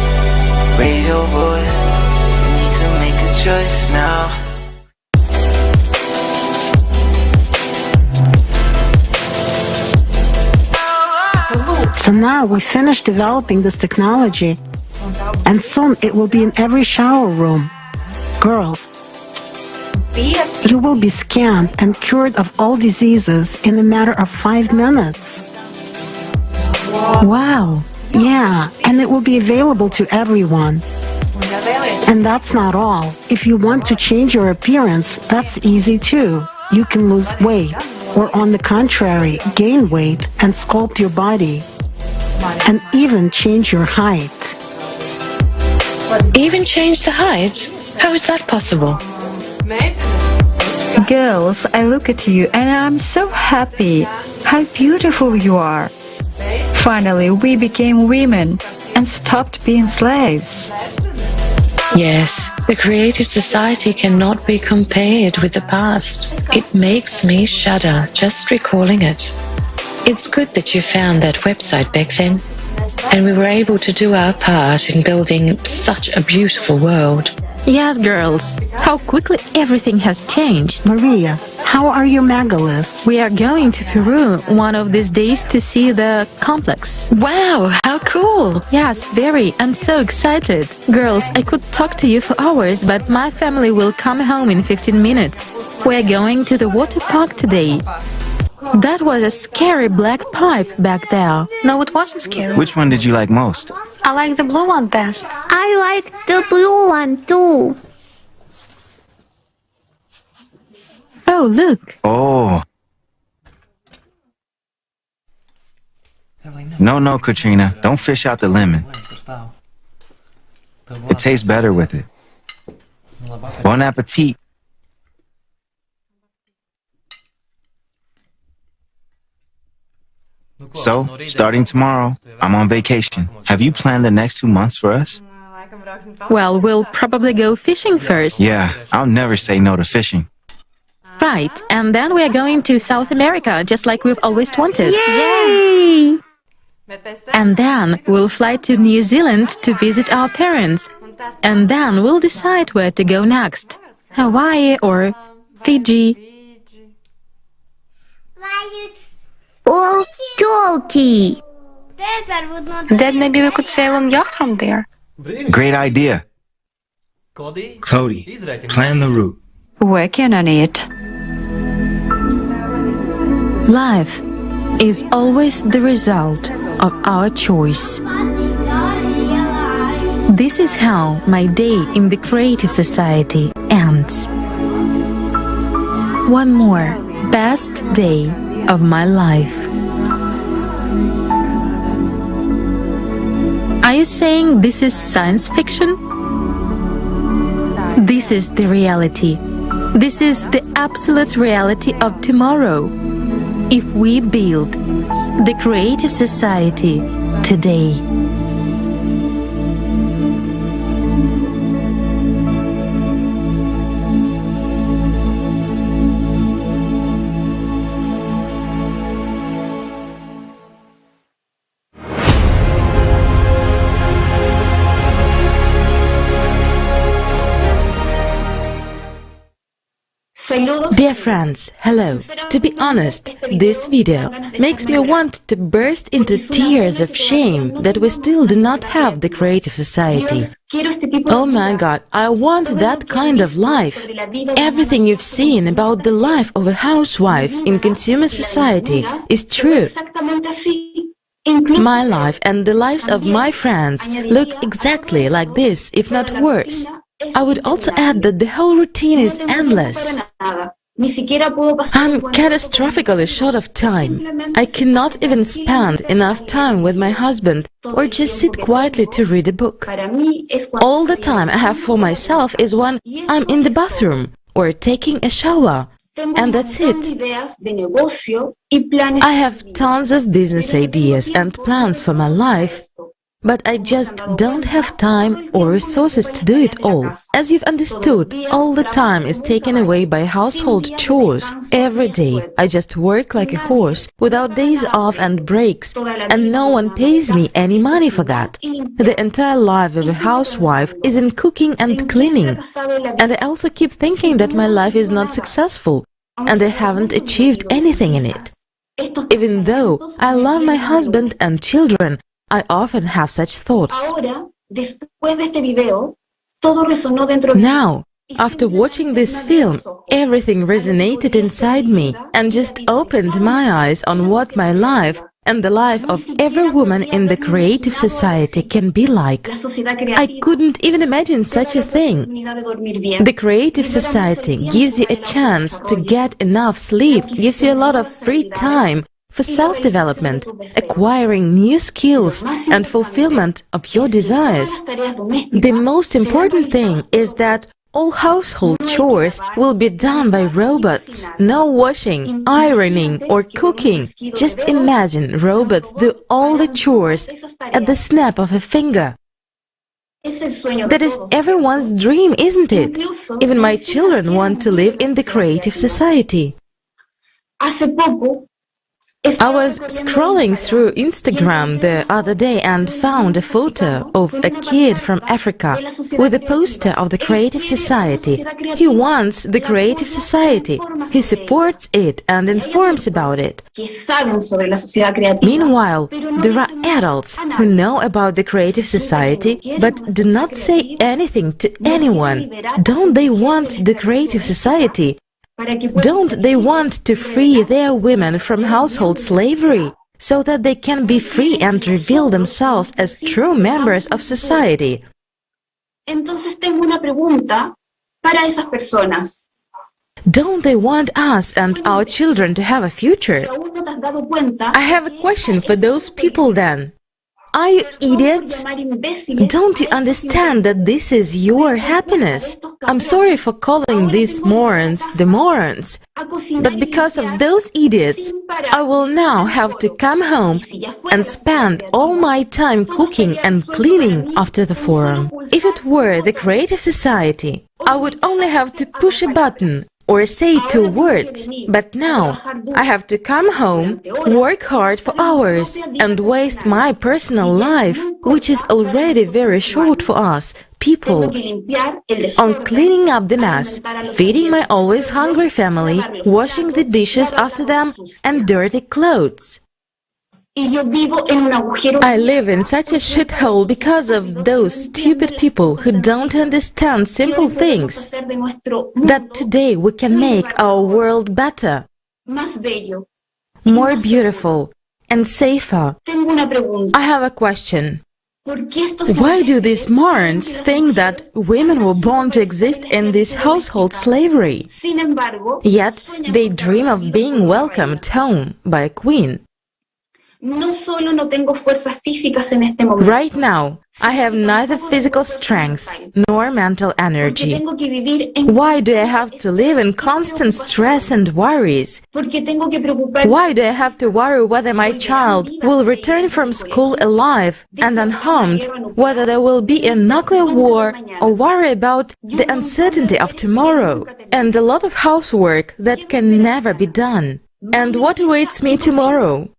raise your voice. We need to make a choice now. So now we finished developing this technology, and soon it will be in every shower room. Girls, you will be scanned and cured of all diseases in a matter of 5 minutes. Wow. Yeah, and it will be available to everyone. And that's not all. If you want to change your appearance, that's easy too. You can lose weight, or on the contrary, gain weight and sculpt your body, and even change your height. Even change the height? How is that possible? Girls, I look at you and I'm so happy. How beautiful you are. Finally, we became women and stopped being slaves. Yes, the creative society cannot be compared with the past. It makes me shudder just recalling it. It's good that you found that website back then, and we were able to do our part in building such a beautiful world. Yes, girls. How quickly everything has changed. Maria, how are your megaliths? We are going to Peru one of these days to see the complex. Wow, how cool! Yes, very. I'm so excited. Girls, I could talk to you for hours, but my family will come home in 15 minutes. We're going to the water park today. That was a scary black pipe back there. No, it wasn't scary. Which one did you like most? I like the blue one best. I like the blue one too. Oh, look. Oh. No, Katrina. Don't fish out the lemon. It tastes better with it. Bon appetit. So, starting tomorrow, I'm on vacation. Have you planned the next 2 months for us? Well, we'll probably go fishing first. Yeah, I'll never say no to fishing. Right, and then we are going to South America, just like we've always wanted. Yay! And then we'll fly to New Zealand to visit our parents. And then we'll decide where to go next. Hawaii or Fiji. Oh, Turkey. Then maybe we could sail on yacht from there. Great idea. Cody, plan the route. Working on it. Life is always the result of our choice. This is how my day in the creative society ends. One more best day of my life. Are you saying this is science fiction? This is the reality. This is the absolute reality of tomorrow. If we build the creative society today. Dear friends, hello. To be honest, this video makes me want to burst into tears of shame that we still do not have the creative society. Oh my God, I want that kind of life. Everything you've seen about the life of a housewife in consumer society is true. My life and the lives of my friends look exactly like this, if not worse. I would also add that the whole routine is endless. I'm catastrophically short of time. I cannot even spend enough time with my husband or just sit quietly to read a book. All the time I have for myself is when I'm in the bathroom or taking a shower. And that's it. I have tons of business ideas and plans for my life. But I just don't have time or resources to do it all. As you've understood, all the time is taken away by household chores. Every day I just work like a horse, without days off and breaks, and no one pays me any money for that. The entire life of a housewife is in cooking and cleaning. And I also keep thinking that my life is not successful, and I haven't achieved anything in it. Even though I love my husband and children, I often have such thoughts. Now, after watching this film, everything resonated inside me and just opened my eyes on what my life and the life of every woman in the creative society can be like. I couldn't even imagine such a thing. The creative society gives you a chance to get enough sleep, gives you a lot of free time for self-development, acquiring new skills and fulfillment of your desires. The most important thing is that all household chores will be done by robots. No washing, ironing or cooking. Just imagine robots do all the chores at the snap of a finger. That is everyone's dream, isn't it? Even my children want to live in the creative society. I was scrolling through Instagram the other day and found a photo of a kid from Africa with a poster of the Creative Society. He wants the Creative Society. He supports it and informs about it. Meanwhile, there are adults who know about the Creative Society but do not say anything to anyone. Don't they want the Creative Society? Don't they want to free their women from household slavery so that they can be free and reveal themselves as true members of society? Don't they want us and our children to have a future? I have a question for those people then. Are you idiots? Don't you understand that this is your happiness? I'm sorry for calling these morons the morons, but because of those idiots, I will now have to come home and spend all my time cooking and cleaning after the forum. If it were the Creative Society, I would only have to push a button or say 2 words, but now I have to come home, work hard for hours and waste my personal life, which is already very short for us, people, on cleaning up the mess, feeding my always hungry family, washing the dishes after them and dirty clothes. I live in such a shithole because of those stupid people who don't understand simple things, that today we can make our world better, more beautiful and safer. I have a question. Why do these morons think that women were born to exist in this household slavery? Yet they dream of being welcomed home by a queen. Right now, I have neither physical strength nor mental energy. Why do I have to live in constant stress and worries? Why do I have to worry whether my child will return from school alive and unharmed, whether there will be a nuclear war, or worry about the uncertainty of tomorrow, and a lot of housework that can never be done? And what awaits me tomorrow?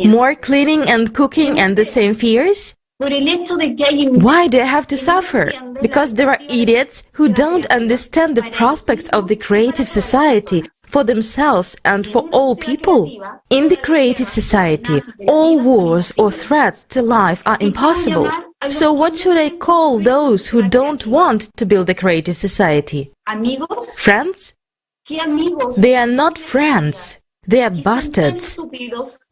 More cleaning and cooking and the same fears? Why do I have to suffer? Because there are idiots who don't understand the prospects of the Creative Society for themselves and for all people. In the Creative Society, all wars or threats to life are impossible. So what should I call those who don't want to build a Creative Society? Friends? They are not friends. They are bastards.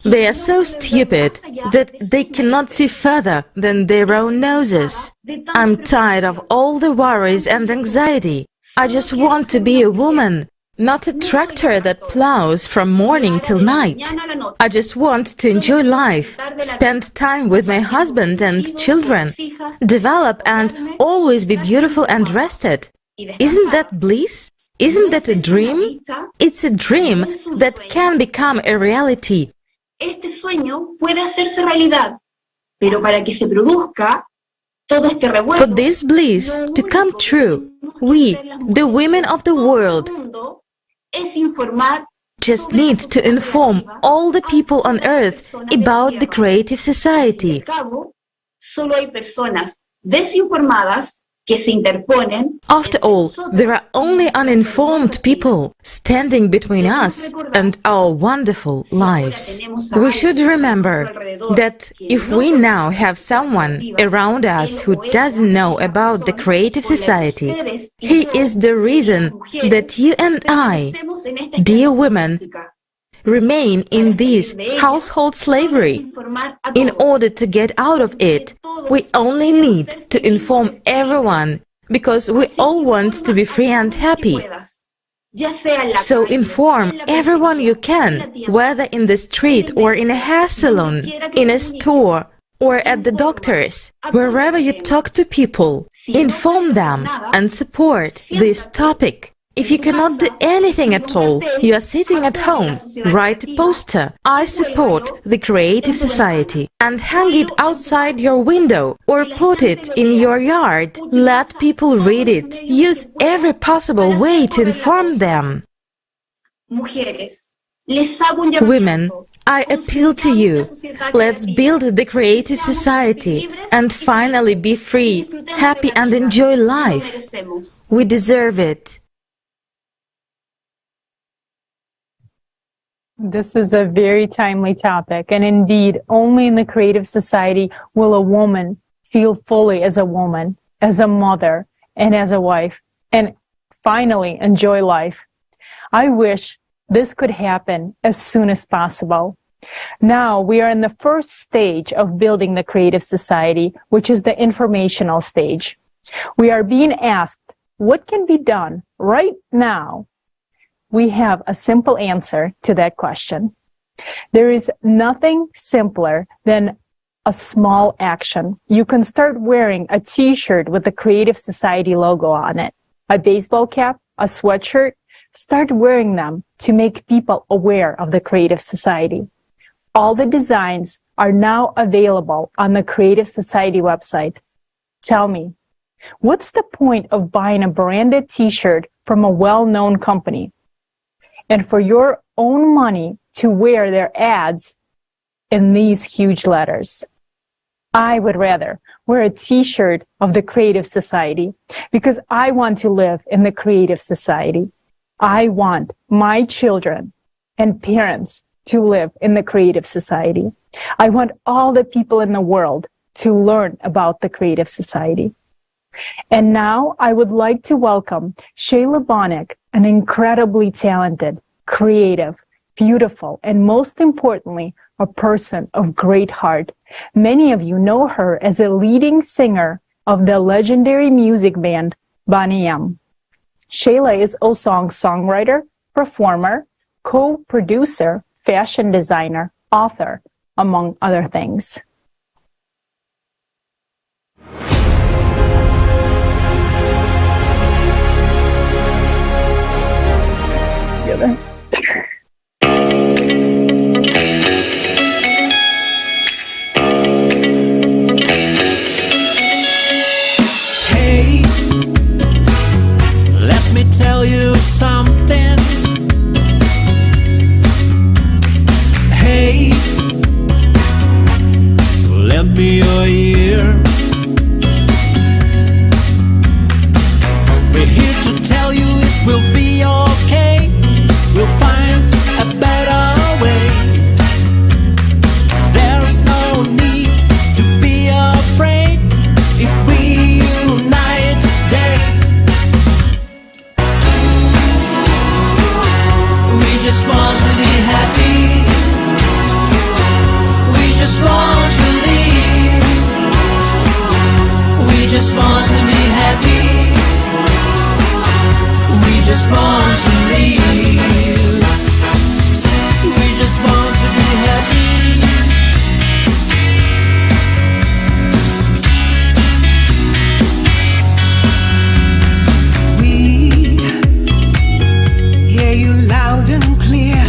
They are so stupid that they cannot see further than their own noses. I'm tired of all the worries and anxiety. I just want to be a woman, not a tractor that plows from morning till night. I just want to enjoy life, spend time with my husband and children, develop and always be beautiful and rested. Isn't that bliss? Isn't that a dream? It's a dream that can become a reality. For this bliss to come true, we, the women of the world, just need to inform all the people on earth about the Creative Society. After all, there are only uninformed people standing between us and our wonderful lives. We should remember that if we now have someone around us who doesn't know about the Creative Society, he is the reason that you and I, dear women, remain in this household slavery. In order to get out of it, we only need to inform everyone, because we all want to be free and happy. So inform everyone you can, whether in the street or in a hair salon, in a store, or at the doctor's, wherever you talk to people. Inform them and support this topic. If you cannot do anything at all, you are sitting at home, write a poster, "I support the Creative Society," and hang it outside your window or put it in your yard. Let people read it. Use every possible way to inform them. Women, I appeal to you. Let's build the Creative Society and finally be free, happy and enjoy life. We deserve it. This is a very timely topic, and indeed, only in the Creative Society will a woman feel fully as a woman, as a mother, and as a wife, and finally enjoy life. I wish this could happen as soon as possible. Now we are in the first stage of building the Creative Society, which is the informational stage. We are being asked, what can be done right now? We have a simple answer to that question. There is nothing simpler than a small action. You can start wearing a t-shirt with the Creative Society logo on it, a baseball cap, a sweatshirt. Start wearing them to make people aware of the Creative Society. All the designs are now available on the Creative Society website. Tell me, what's the point of buying a branded t-shirt from a well-known company and for your own money to wear their ads in these huge letters? I would rather wear a t-shirt of the Creative Society because I want to live in the Creative Society. I want my children and parents to live in the Creative Society. I want all the people in the world to learn about the Creative Society. And now I would like to welcome Shayla Bonnick, an incredibly talented, creative, beautiful, and most importantly, a person of great heart. Many of you know her as a leading singer of the legendary music band Bonnie M. Shayla is also a songwriter, performer, co-producer, fashion designer, author, among other things. Together. Hey, let me tell you something. Hey, lend me your ear. We're here to tell you it will be okay. We'll find a better way. There's no need to be afraid if we unite today. We just want to be happy. We just want to live. We just want to be happy. We just want to live. We just want to be happy. We hear you loud and clear.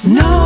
No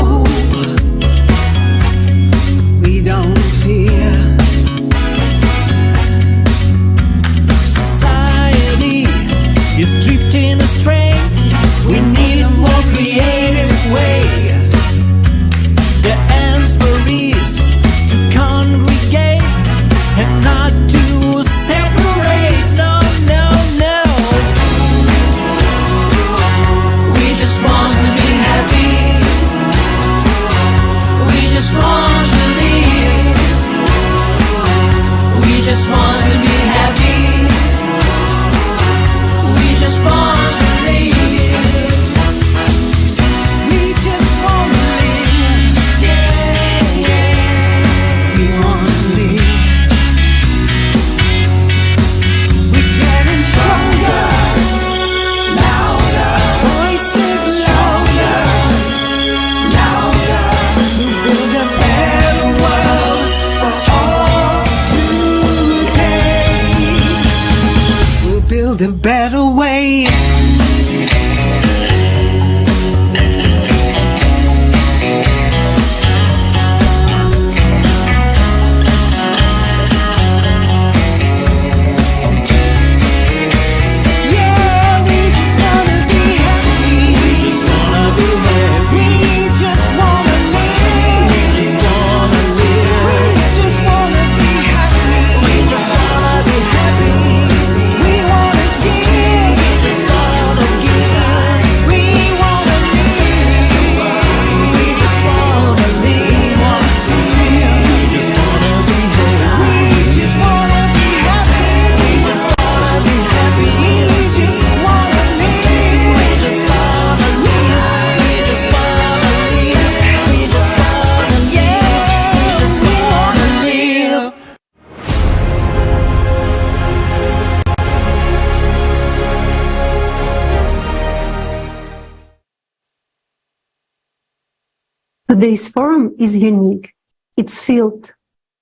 Today's forum is unique. It's filled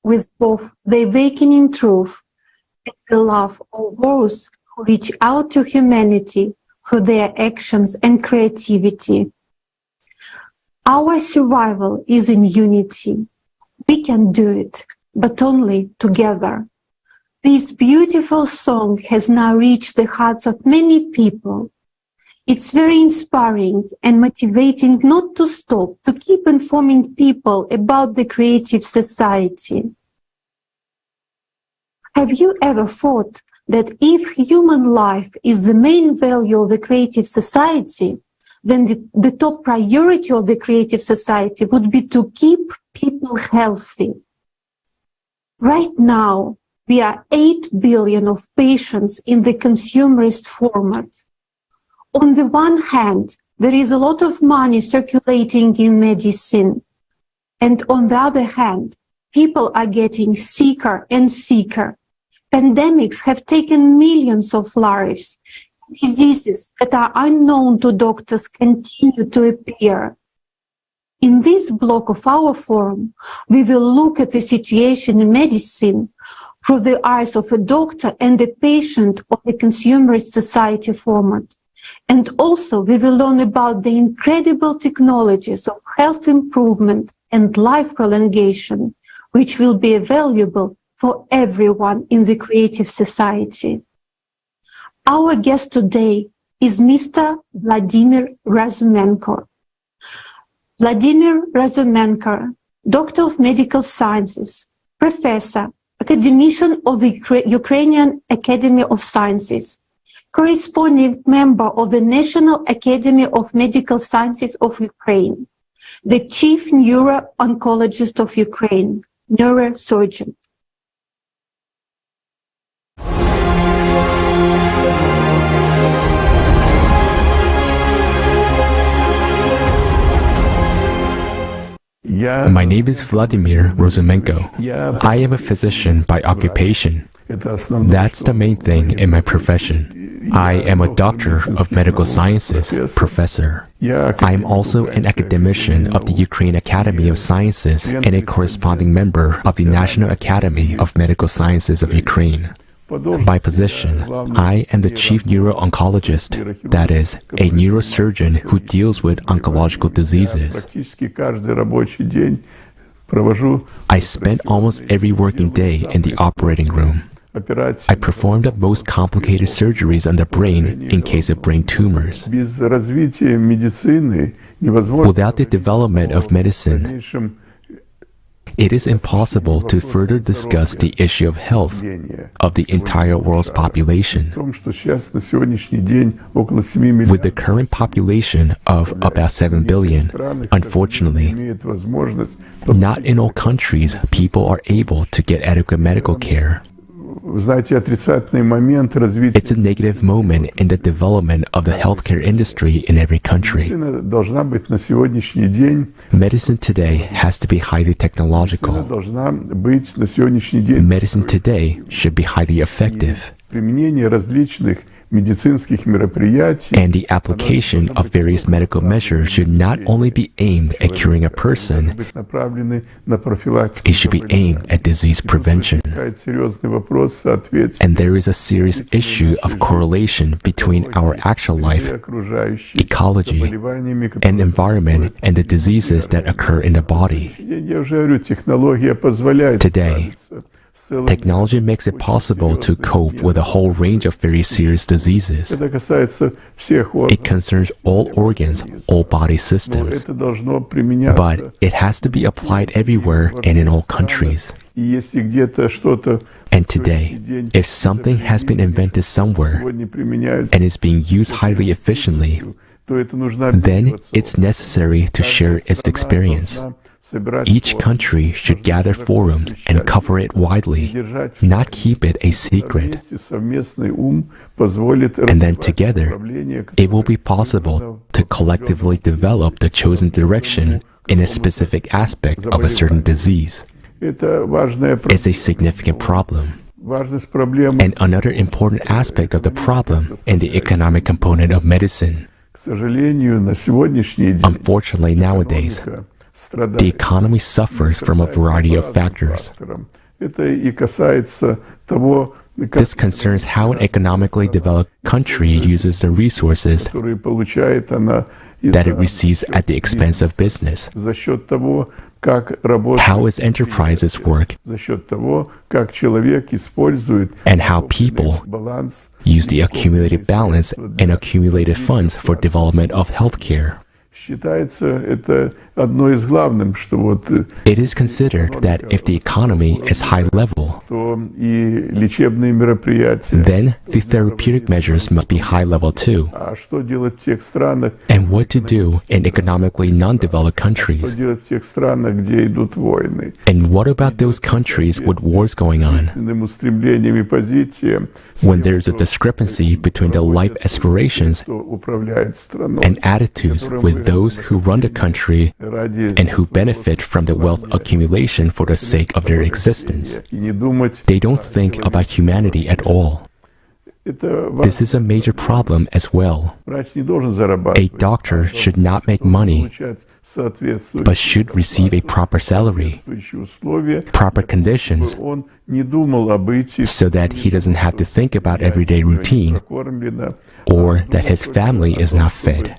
with both the awakening truth and the love of those who reach out to humanity through their actions and creativity. Our survival is in unity. We can do it, but only together. This beautiful song has now reached the hearts of many people. It's very inspiring and motivating not to stop, to keep informing people about the creative society. Have you ever thought that if human life is the main value of the creative society, then the top priority of the creative society would be to keep people healthy? Right now, we are 8 billion of patients in the consumerist format. On the one hand, there is a lot of money circulating in medicine. And on the other hand, people are getting sicker and sicker. Pandemics have taken millions of lives. Diseases that are unknown to doctors continue to appear. In this block of our forum, we will look at the situation in medicine through the eyes of a doctor and a patient of the consumerist society format. And also we will learn about the incredible technologies of health improvement and life prolongation, which will be available for everyone in the creative society. Our guest today is Mr. Vladimir Razumenko. Vladimir Razumenko, Doctor of Medical Sciences, Professor, Academician of the Ukrainian Academy of Sciences, corresponding member of the National Academy of Medical Sciences of Ukraine, the Chief Neuro-Oncologist of Ukraine, neurosurgeon. My name is Vladimir Razumenko. I am a physician by occupation. That's the main thing in my profession. I am a doctor of medical sciences, professor. I am also an academician of the Ukraine Academy of Sciences and a corresponding member of the National Academy of Medical Sciences of Ukraine. By position, I am the chief neuro-oncologist, that is, a neurosurgeon who deals with oncological diseases. I spend almost every working day in the operating room. I perform the most complicated surgeries on the brain in case of brain tumors. Without the development of medicine, it is impossible to further discuss the issue of health of the entire world's population. With the current population of about 7 billion, unfortunately, not in all countries people are able to get adequate medical care. It's a negative moment in the development of the healthcare industry in every country. Medicine today has to be highly technological. Medicine today should be highly effective. And the application of various medical measures should not only be aimed at curing a person, it should be aimed at disease prevention. And there is a serious issue of correlation between our actual life, ecology, and environment and the diseases that occur in the body. Today, technology makes it possible to cope with a whole range of very serious diseases. It concerns all organs, all body systems. But it has to be applied everywhere and in all countries. And today, if something has been invented somewhere and is being used highly efficiently, then it's necessary to share its experience. Each country should gather forums and cover it widely, not keep it a secret. And then together, it will be possible to collectively develop the chosen direction in a specific aspect of a certain disease. It's a significant problem. And another important aspect of the problem in the economic component of medicine. Unfortunately, nowadays, The economy suffers from a variety of factors. This concerns how an economically developed country uses the resources that it receives at the expense of business, how its enterprises work, and how people use the accumulated balance and accumulated funds for development of healthcare. It is considered that if the economy is high level, then the therapeutic measures must be high level too. And what to do in economically non-developed countries? And what about those countries with wars going on? When there is a discrepancy between the life aspirations and attitudes with those who run the country and who benefit from the wealth accumulation for the sake of their existence. They don't think about humanity at all. This is a major problem as well. A doctor should not make money, but should receive a proper salary, proper conditions, so that he doesn't have to think about everyday routine, or that his family is not fed.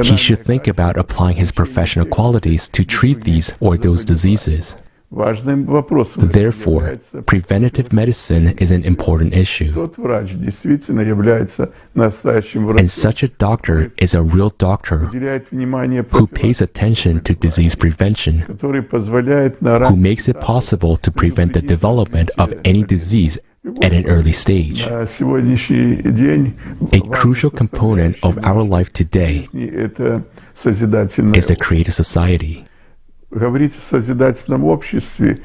He should think about applying his professional qualities to treat these or those diseases. Therefore, preventative medicine is an important issue. And such a doctor is a real doctor who pays attention to disease prevention, who makes it possible to prevent the development of any disease at an early stage. A crucial component of our life today is the creative society.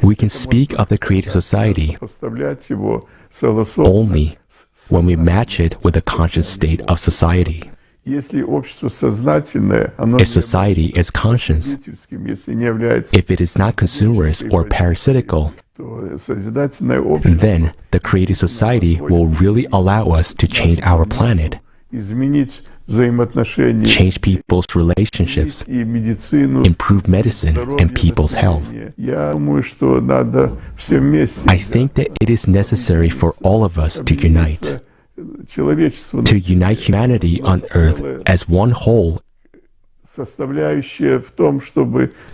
We can speak of the creative society only when we match it with the conscious state of society. If society is conscious, if it is not consumerist or parasitical, then the creative society will really allow us to change our planet, change people's relationships, improve medicine and people's health. I think that it is necessary for all of us to unite humanity on Earth as one whole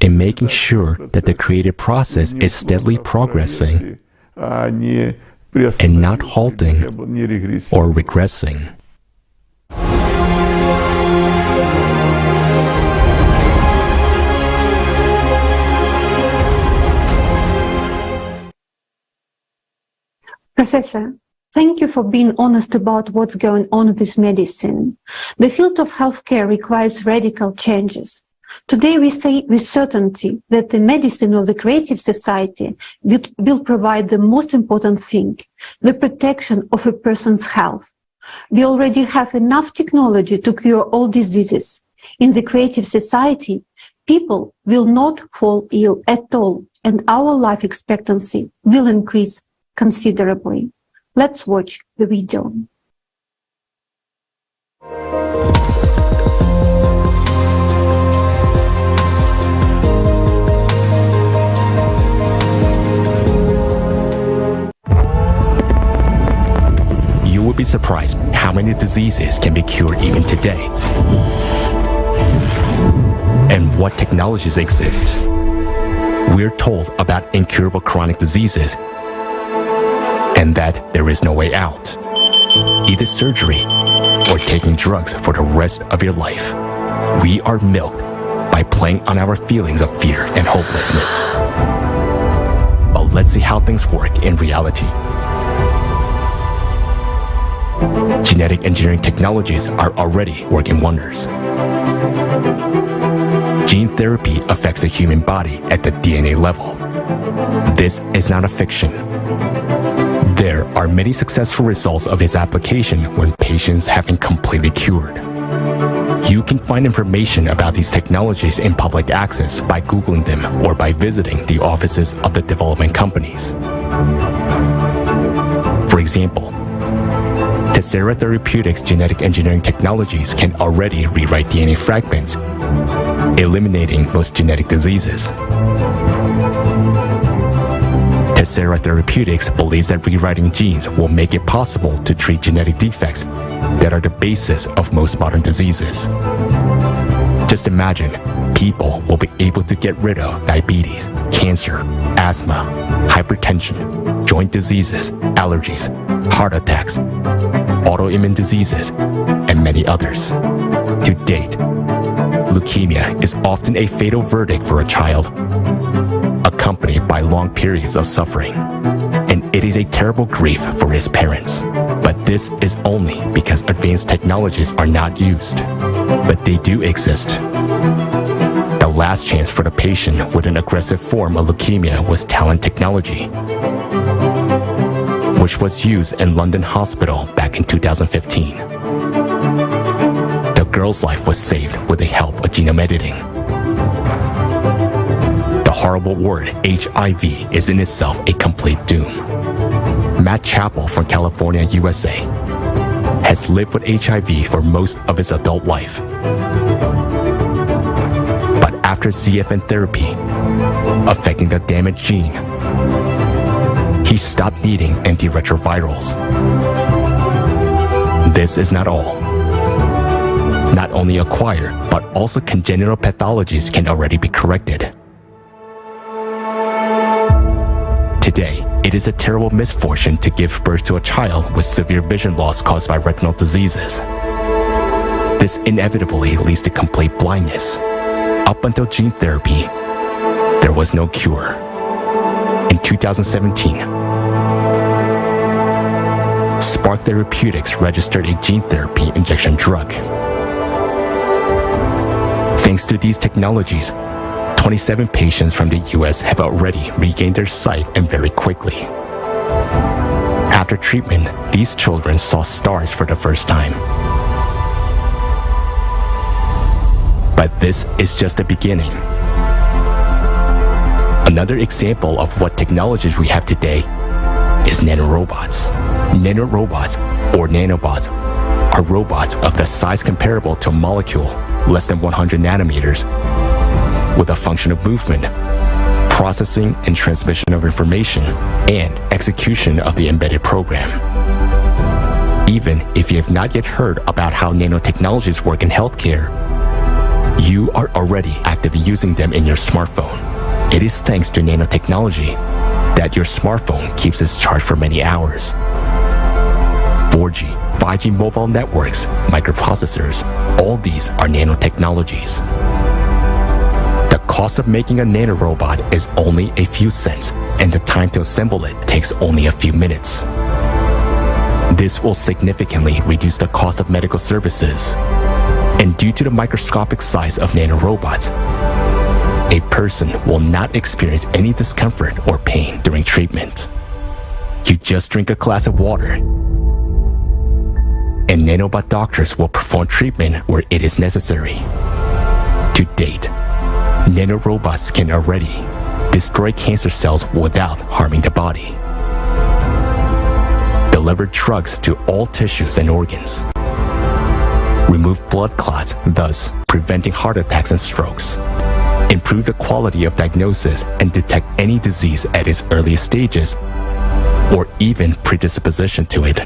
in making sure that the creative process is steadily progressing and not halting or regressing. Professor, thank you for being honest about what's going on with medicine. The field of healthcare requires radical changes. Today we say with certainty that the medicine of the creative society will provide the most important thing, the protection of a person's health. We already have enough technology to cure all diseases. In the creative society, people will not fall ill at all, and our life expectancy will increase considerably. Let's watch the video. You will be surprised how many diseases can be cured even today, and what technologies exist. We're told about incurable chronic diseases and that there is no way out, either surgery or taking drugs for the rest of your life. We are milked by playing on our feelings of fear and hopelessness. But let's see how things work in reality. Genetic engineering technologies are already working wonders. Gene therapy affects the human body at the DNA level. This is not a fiction. There are many successful results of its application when patients have been completely cured. You can find information about these technologies in public access by Googling them or by visiting the offices of the development companies. For example, to Tessera Therapeutics' genetic engineering technologies can already rewrite DNA fragments, eliminating most genetic diseases. Tessera Therapeutics believes that rewriting genes will make it possible to treat genetic defects that are the basis of most modern diseases. Just imagine, people will be able to get rid of diabetes, cancer, asthma, hypertension, joint diseases, allergies, heart attacks, autoimmune diseases, and many others. To date, leukemia is often a fatal verdict for a child, accompanied by long periods of suffering, and it is a terrible grief for his parents. But this is only because advanced technologies are not used, but they do exist. The last chance for the patient with an aggressive form of leukemia was TALENT technology, which was used in London Hospital back in 2015. The girl's life was saved with the help of genome editing. The horrible word HIV is in itself a complete doom. Matt Chappell from California, USA, has lived with HIV for most of his adult life. But after ZFN therapy, affecting the damaged gene, he stopped needing antiretrovirals. This is not all. Not only acquired, but also congenital pathologies can already be corrected. Today, it is a terrible misfortune to give birth to a child with severe vision loss caused by retinal diseases. This inevitably leads to complete blindness. Up until gene therapy, there was no cure. In 2017, Spark Therapeutics registered a gene therapy injection drug. Thanks to these technologies, 27 patients from the US have already regained their sight, and very quickly. After treatment, these children saw stars for the first time. But this is just the beginning. Another example of what technologies we have today is nanorobots. Nanorobots, or nanobots, are robots of the size comparable to a molecule, less than 100 nanometers, with a function of movement, processing and transmission of information, and execution of the embedded program. Even if you have not yet heard about how nanotechnologies work in healthcare, you are already actively using them in your smartphone. It is thanks to nanotechnology that your smartphone keeps its charge for many hours. 4G, 5G mobile networks, microprocessors, all these are nanotechnologies. The cost of making a nanorobot is only a few cents, and the time to assemble it takes only a few minutes. This will significantly reduce the cost of medical services. And due to the microscopic size of nanorobots, a person will not experience any discomfort or pain during treatment. You just drink a glass of water, and nanobot doctors will perform treatment where it is necessary. To date, nanorobots can already destroy cancer cells without harming the body, deliver drugs to all tissues and organs, remove blood clots, thus preventing heart attacks and strokes, improve the quality of diagnosis and detect any disease at its earliest stages, or even predisposition to it,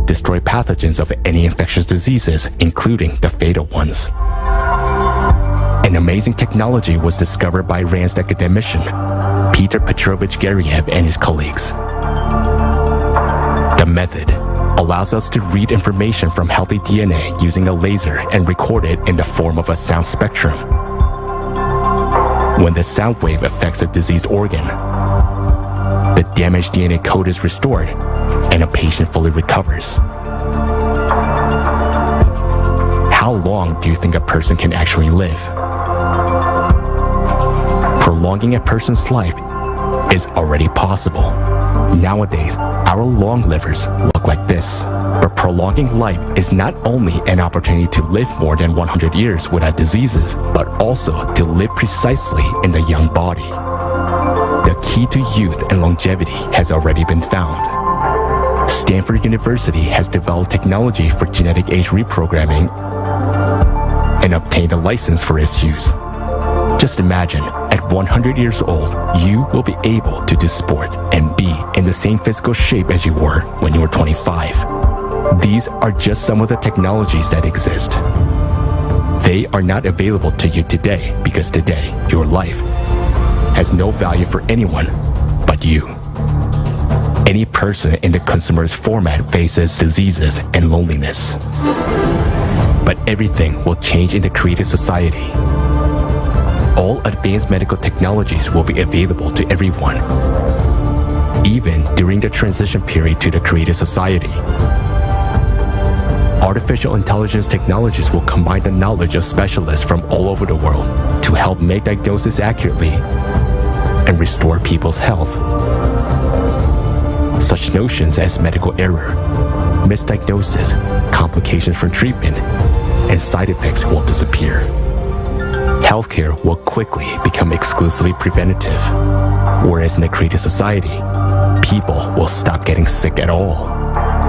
destroy pathogens of any infectious diseases, including the fatal ones. An amazing technology was discovered by Iran's academician, Peter Petrovich Gariev, and his colleagues. The method allows us to read information from healthy DNA using a laser and record it in the form of a sound spectrum. When the sound wave affects a diseased organ, the damaged DNA code is restored and a patient fully recovers. How long do you think a person can actually live? Prolonging a person's life is already possible. Nowadays, our long livers look like this. But prolonging life is not only an opportunity to live more than 100 years without diseases, but also to live precisely in the young body. The key to youth and longevity has already been found. Stanford University has developed technology for genetic age reprogramming and obtained a license for its use. Just imagine, at 100 years old, you will be able to do sport and be in the same physical shape as you were when you were 25. These are just some of the technologies that exist. They are not available to you today because today, your life has no value for anyone but you. Any person in the consumerist format faces diseases and loneliness. But everything will change in the creative society. All advanced medical technologies will be available to everyone, even during the transition period to the creative society. Artificial intelligence technologies will combine the knowledge of specialists from all over the world to help make diagnosis accurately and restore people's health. Such notions as medical error, misdiagnosis, complications from treatment, and side effects will disappear. Healthcare will quickly become exclusively preventative, whereas in a creative society, people will stop getting sick at all.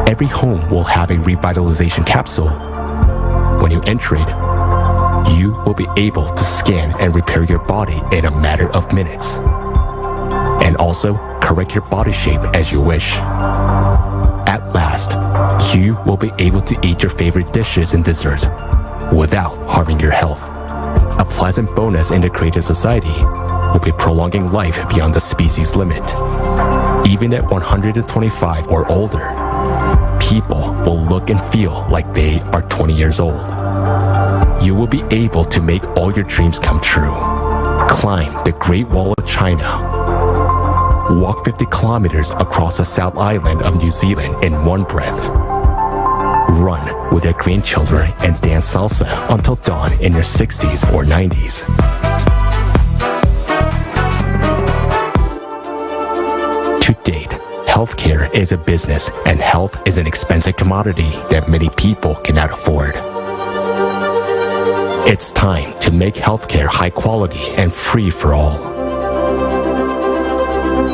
Every home will have a revitalization capsule. When you enter it, you will be able to scan and repair your body in a matter of minutes, and also correct your body shape as you wish. At last, you will be able to eat your favorite dishes and desserts without harming your health. A pleasant bonus in the creative society will be prolonging life beyond the species limit. Even at 125 or older, people will look and feel like they are 20 years old. You will be able to make all your dreams come true. Climb the Great Wall of China. Walk 50 kilometers across the South Island of New Zealand in one breath. Run with your grandchildren and dance salsa until dawn in your 60s or 90s. To date, healthcare is a business, and health is an expensive commodity that many people cannot afford. It's time to make healthcare high quality and free for all.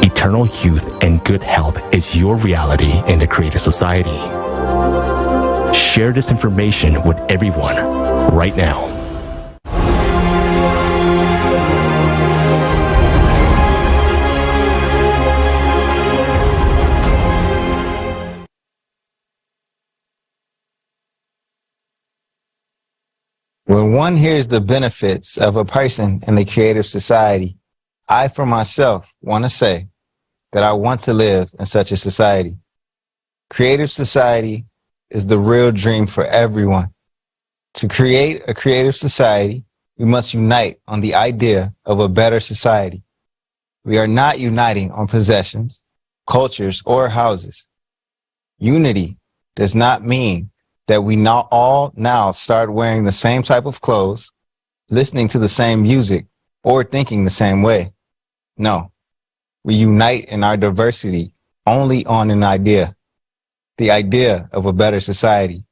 Eternal youth and good health is your reality in the creative society. Share this information with everyone right now. When one hears the benefits of a person in the creative society, I, for myself, want to say that I want to live in such a society. Creative society is the real dream for everyone. To create a creative society, we must unite on the idea of a better society. We are not uniting on possessions, cultures, or houses. Unity does not mean that we not all now start wearing the same type of clothes, listening to the same music, or thinking the same way. No, we unite in our diversity only on an idea, the idea of a better society.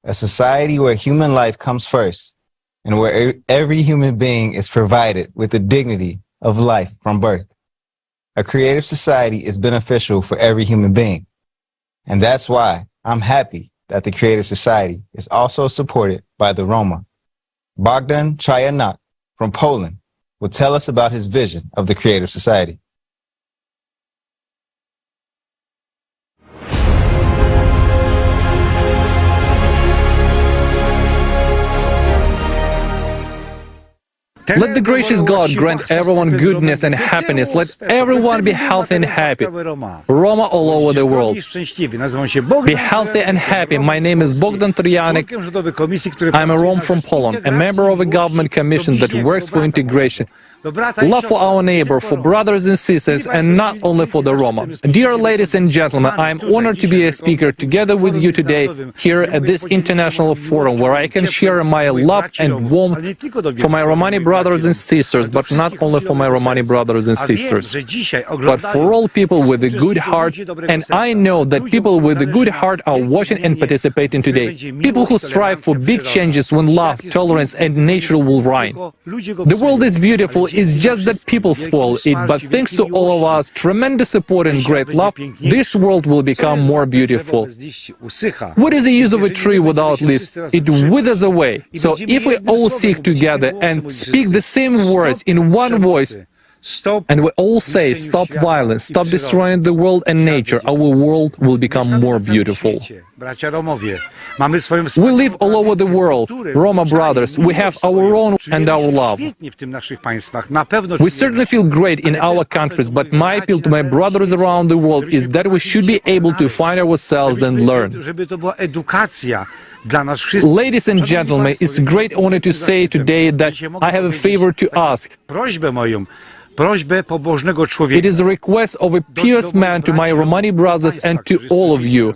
A society where human life comes first and where every human being is provided with the dignity of life from birth. A creative society is beneficial for every human being. And that's why I'm happy that the creative society is also supported by the Roma. Bogdan Chayanok from Poland will tell us about his vision of the creative society. Let the gracious God grant everyone goodness and happiness. Let everyone be healthy and happy. Roma all over the world. Be healthy and happy. My name is Bogdan Chayanok. I'm a Rome from Poland, a member of a government commission that works for integration. Love for our neighbor, for brothers and sisters, and not only for the Roma. Dear ladies and gentlemen, I am honored to be a speaker together with you today here at this international forum where I can share my love and warmth for my Romani brothers and sisters, but not only for my Romani brothers and sisters, but for all people with a good heart. And I know that people with a good heart are watching and participating today. People who strive for big changes when love, tolerance, and nature will reign. The world is beautiful is just that people spoil it, but thanks to all of us, tremendous support and great love, this world will become more beautiful. What is the use of a tree without leaves? It withers away. So if we all seek together and speak the same words in one voice, and we all say, stop violence, stop destroying the world and nature, our world will become more beautiful. We live all over the world, Roma brothers, we have our own and our love. We certainly feel great in our countries, but my appeal to my brothers around the world is that we should be able to find ourselves and learn. Ladies and gentlemen, it's a great honor to say today that I have a favor to ask. It is a request of a pious man to my Romani brothers and to all of you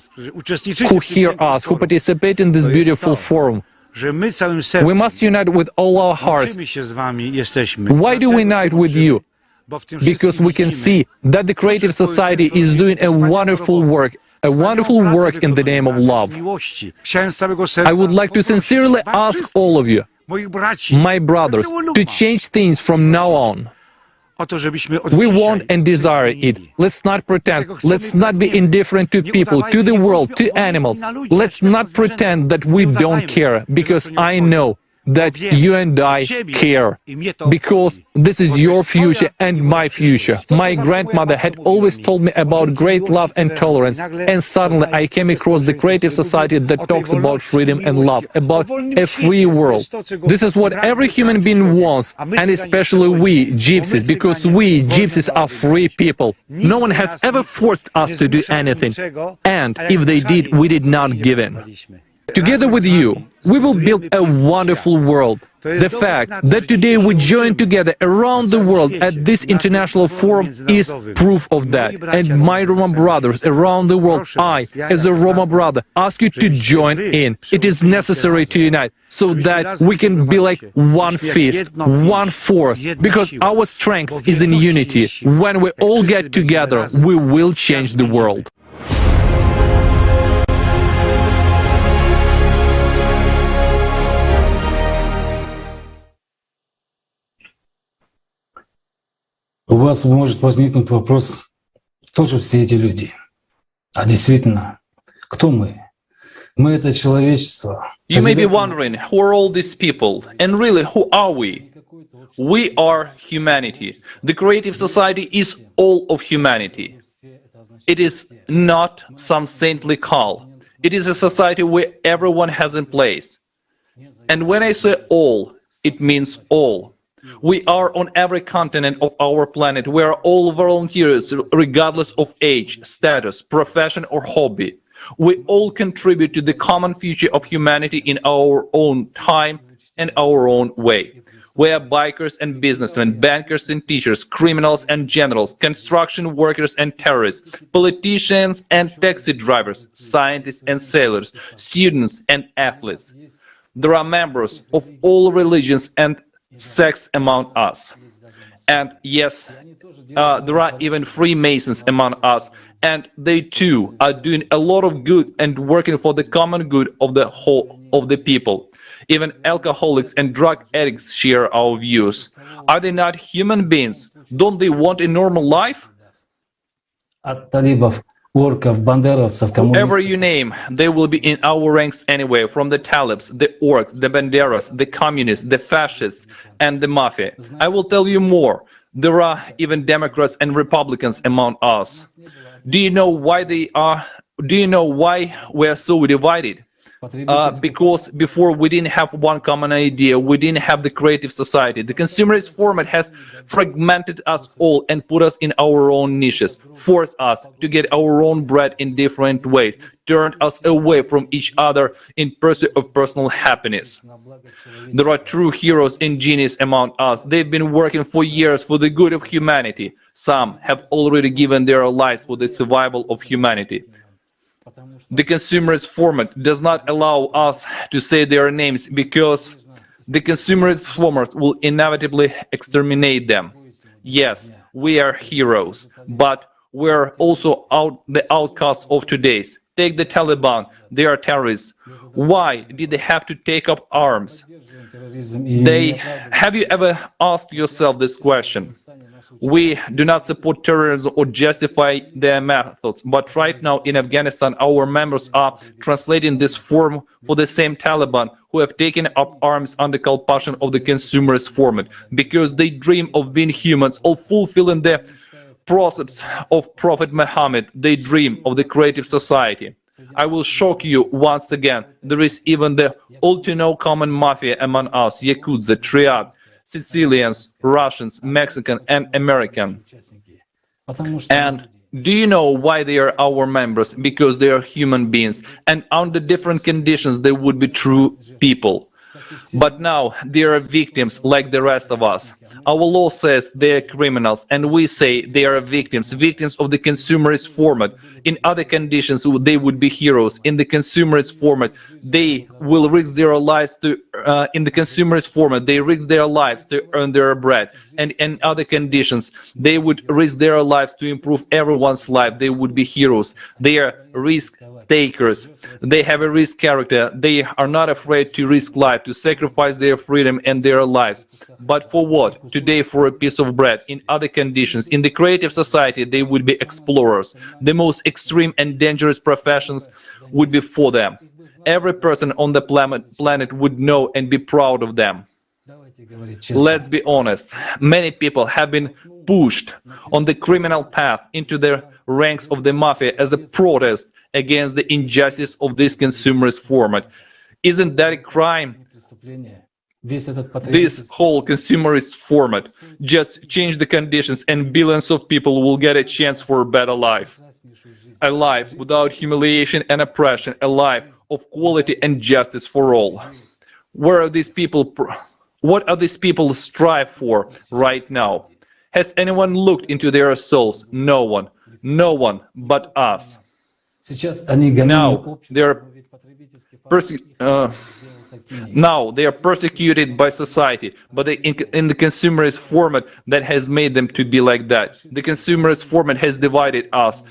who hear us, who participate in this beautiful forum. We must unite with all our hearts. Why do we unite with you? Because we can see that the creative society is doing a wonderful work in the name of love. I would like to sincerely ask all of you, my brothers, to change things from now on. We want and desire it. Let's not pretend. Let's not be indifferent to people, to the world, to animals. Let's not pretend that we don't care, because I know that you and I care, because this is your future and my future. My grandmother had always told me about great love and tolerance, and suddenly I came across the creative society that talks about freedom and love, about a free world. This is what every human being wants, and especially we, gypsies, because we, gypsies, are free people. No one has ever forced us to do anything, and if they did, we did not give in. Together with you, we will build a wonderful world. The fact that today we join together around the world at this international forum is proof of that. And my Roma brothers around the world, I, as a Roma brother, ask you to join in. It is necessary to unite so that we can be like one fist, one force, because our strength is in unity. When we all get together, we will change the world. У вас может возникнуть вопрос, кто же все эти люди? А действительно, кто мы? Мы — это человечество. You may be wondering, who are all these people? And really, who are we? We are humanity. The creative society is all of humanity. It is not some saintly call. It is a society where everyone has a place. And when I say all, it means all. We are on every continent of our planet. We are all volunteers, regardless of age, status, profession, or hobby. We all contribute to the common future of humanity in our own time and our own way. We are bikers and businessmen, bankers and teachers, criminals and generals, construction workers and terrorists, politicians and taxi drivers, scientists and sailors, students and athletes. There are members of all religions and sects among us. And yes, there are even Freemasons among us, and they too are doing a lot of good and working for the common good of the whole of the people. Even alcoholics and drug addicts share our views. Are they not human beings? Don't they want a normal life? Whoever you name, they will be in our ranks anyway, from the Talibs, the orcs, the banderas, the communists, the fascists, and the mafia. I will tell you more. There are even Democrats and Republicans among us. Do you know why we are so divided? Because before we didn't have one common idea, we didn't have the creative society. The consumerist format has fragmented us all and put us in our own niches, forced us to get our own bread in different ways, turned us away from each other in pursuit of personal happiness. There are true heroes and geniuses among us. They've been working for years for the good of humanity. Some have already given their lives for the survival of humanity. The consumerist format does not allow us to say their names because the consumerist format will inevitably exterminate them. Yes, we are heroes, but we're also the outcasts of today's. Take the Taliban. They are terrorists. Why did they have to take up arms? Have you ever asked yourself this question? We do not support terrorism or justify their methods, but right now in Afghanistan, our members are translating this form for the same Taliban who have taken up arms under compulsion of the consumerist format, because they dream of being humans, of fulfilling the precepts of Prophet Muhammad. They dream of the creative society. I will shock you once again. There is even the all-to-know common mafia among us, Yakuza, Triad, Sicilians, Russians, Mexican, and American. And do you know why they are our members? Because they are human beings, and under different conditions they would be true people. But now they are victims like the rest of us. Our law says they are criminals, and we say they are victims of the consumerist format. In other conditions, they would be heroes. In the consumerist format, they will risk their lives to. In the consumerist format, they risk their lives to earn their bread. And in other conditions, they would risk their lives to improve everyone's life. They would be heroes. They are risk takers. They have a risk character. They are not afraid to risk life, to sacrifice their freedom and their lives. But for what? Today, for a piece of bread. In other conditions, in the creative society, they would be explorers. The most extreme and dangerous professions would be for them. Every person on the planet would know and be proud of them. Let's be honest. Many people have been pushed on the criminal path into the ranks of the mafia as a protest against the injustice of this consumerist format. Isn't that a crime? This whole consumerist format just change the conditions and billions of people will get a chance for a better life. A life without humiliation and oppression, a life of quality and justice for all. Where are these people? What are these people strive for right now? Has anyone looked into their souls? No one. No one but us. Now they are persecuted by society, but in the consumerist format that has made them to be like that. The consumerist format has divided us,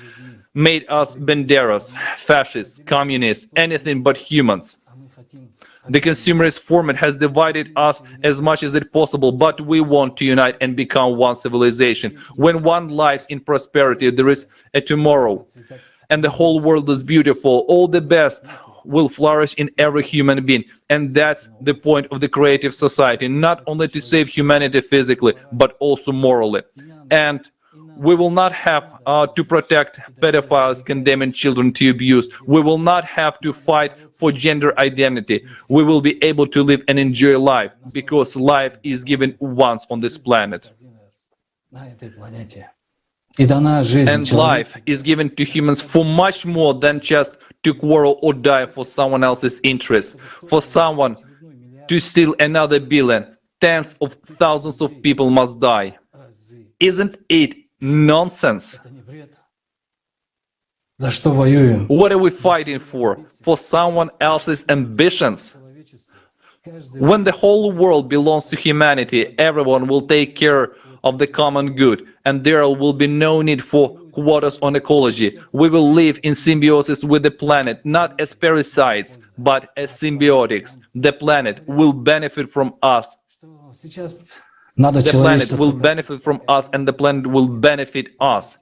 made us banderas, fascists, communists, anything but humans. The consumerist format has divided us as much as it possible, but we want to unite and become one civilization. When one lives in prosperity, there is a tomorrow, and the whole world is beautiful. All the best will flourish in every human being, and that's the point of the creative society, not only to save humanity physically, but also morally. And we will not have to protect pedophiles condemning children to abuse. We will not have to fight for gender identity. We will be able to live and enjoy life, because life is given once on this planet. And life is given to humans for much more than just to quarrel or die for someone else's interest. For someone to steal another billion, tens of thousands of people must die. Isn't it nonsense? What are we fighting for? For someone else's ambitions? When the whole world belongs to humanity, everyone will take care of the common good, and there will be no need for quotas on ecology. We will live in symbiosis with the planet, not as parasites, but as symbiotics. The planet will benefit from us. The planet will benefit from us, and the planet will benefit us.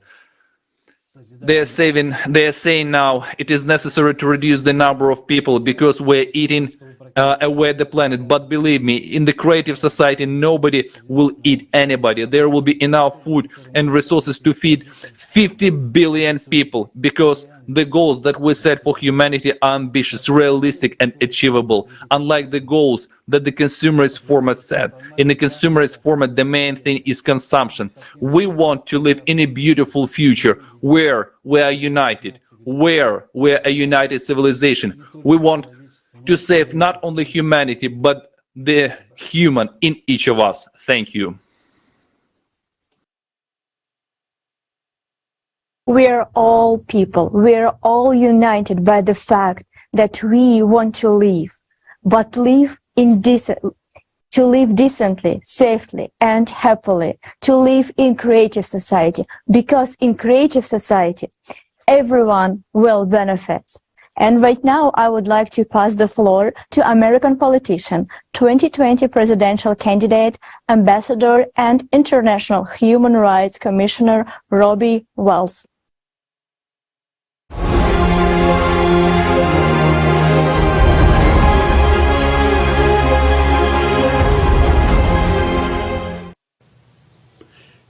They are saying now it is necessary to reduce the number of people because we're eating away the planet. But believe me, in the creative society, nobody will eat anybody. There will be enough food and resources to feed 50 billion people, because the goals that we set for humanity are ambitious, realistic, and achievable, unlike the goals that the consumerist format set. In the consumerist format, the main thing is consumption. We want to live in a beautiful future where we are united, where we are a united civilization. We want to save not only humanity, but the human in each of us. Thank you. We are all people. We are all united by the fact that we want to live, but live to live decently, safely, and happily, to live in creative society. Because in creative society, everyone will benefit. And right now, I would like to pass the floor to American politician, 2020 presidential candidate, ambassador, and International Human Rights Commissioner Robbie Wells.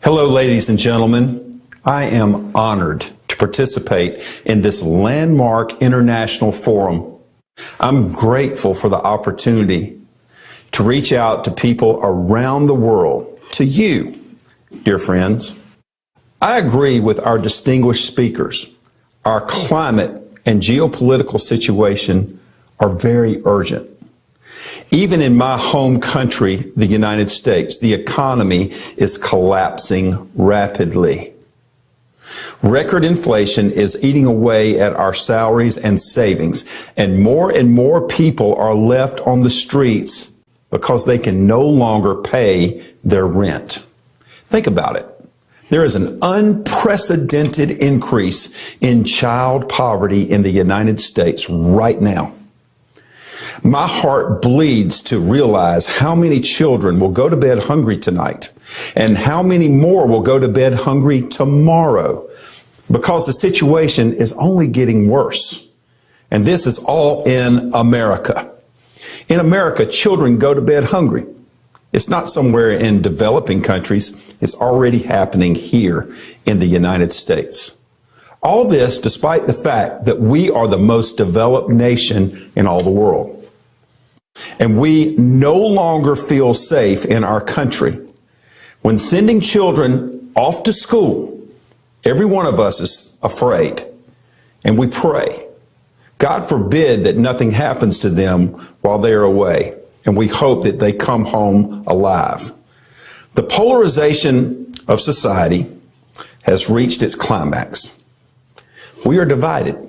Hello, ladies and gentlemen. I am honored to participate in this landmark international forum. I'm grateful for the opportunity to reach out to people around the world, to you, dear friends. I agree with our distinguished speakers. Our climate and geopolitical situation are very urgent. Even in my home country, the United States, the economy is collapsing rapidly. Record inflation is eating away at our salaries and savings, and more people are left on the streets because they can no longer pay their rent. Think about it. There is an unprecedented increase in child poverty in the United States right now. My heart bleeds to realize how many children will go to bed hungry tonight and how many more will go to bed hungry tomorrow because the situation is only getting worse. And this is all in America. In America, children go to bed hungry. It's not somewhere in developing countries. It's already happening here in the United States. All this despite the fact that we are the most developed nation in all the world. And we no longer feel safe in our country. When sending children off to school, every one of us is afraid. And we pray. God forbid that nothing happens to them while they are away. And we hope that they come home alive. The polarization of society has reached its climax. We are divided.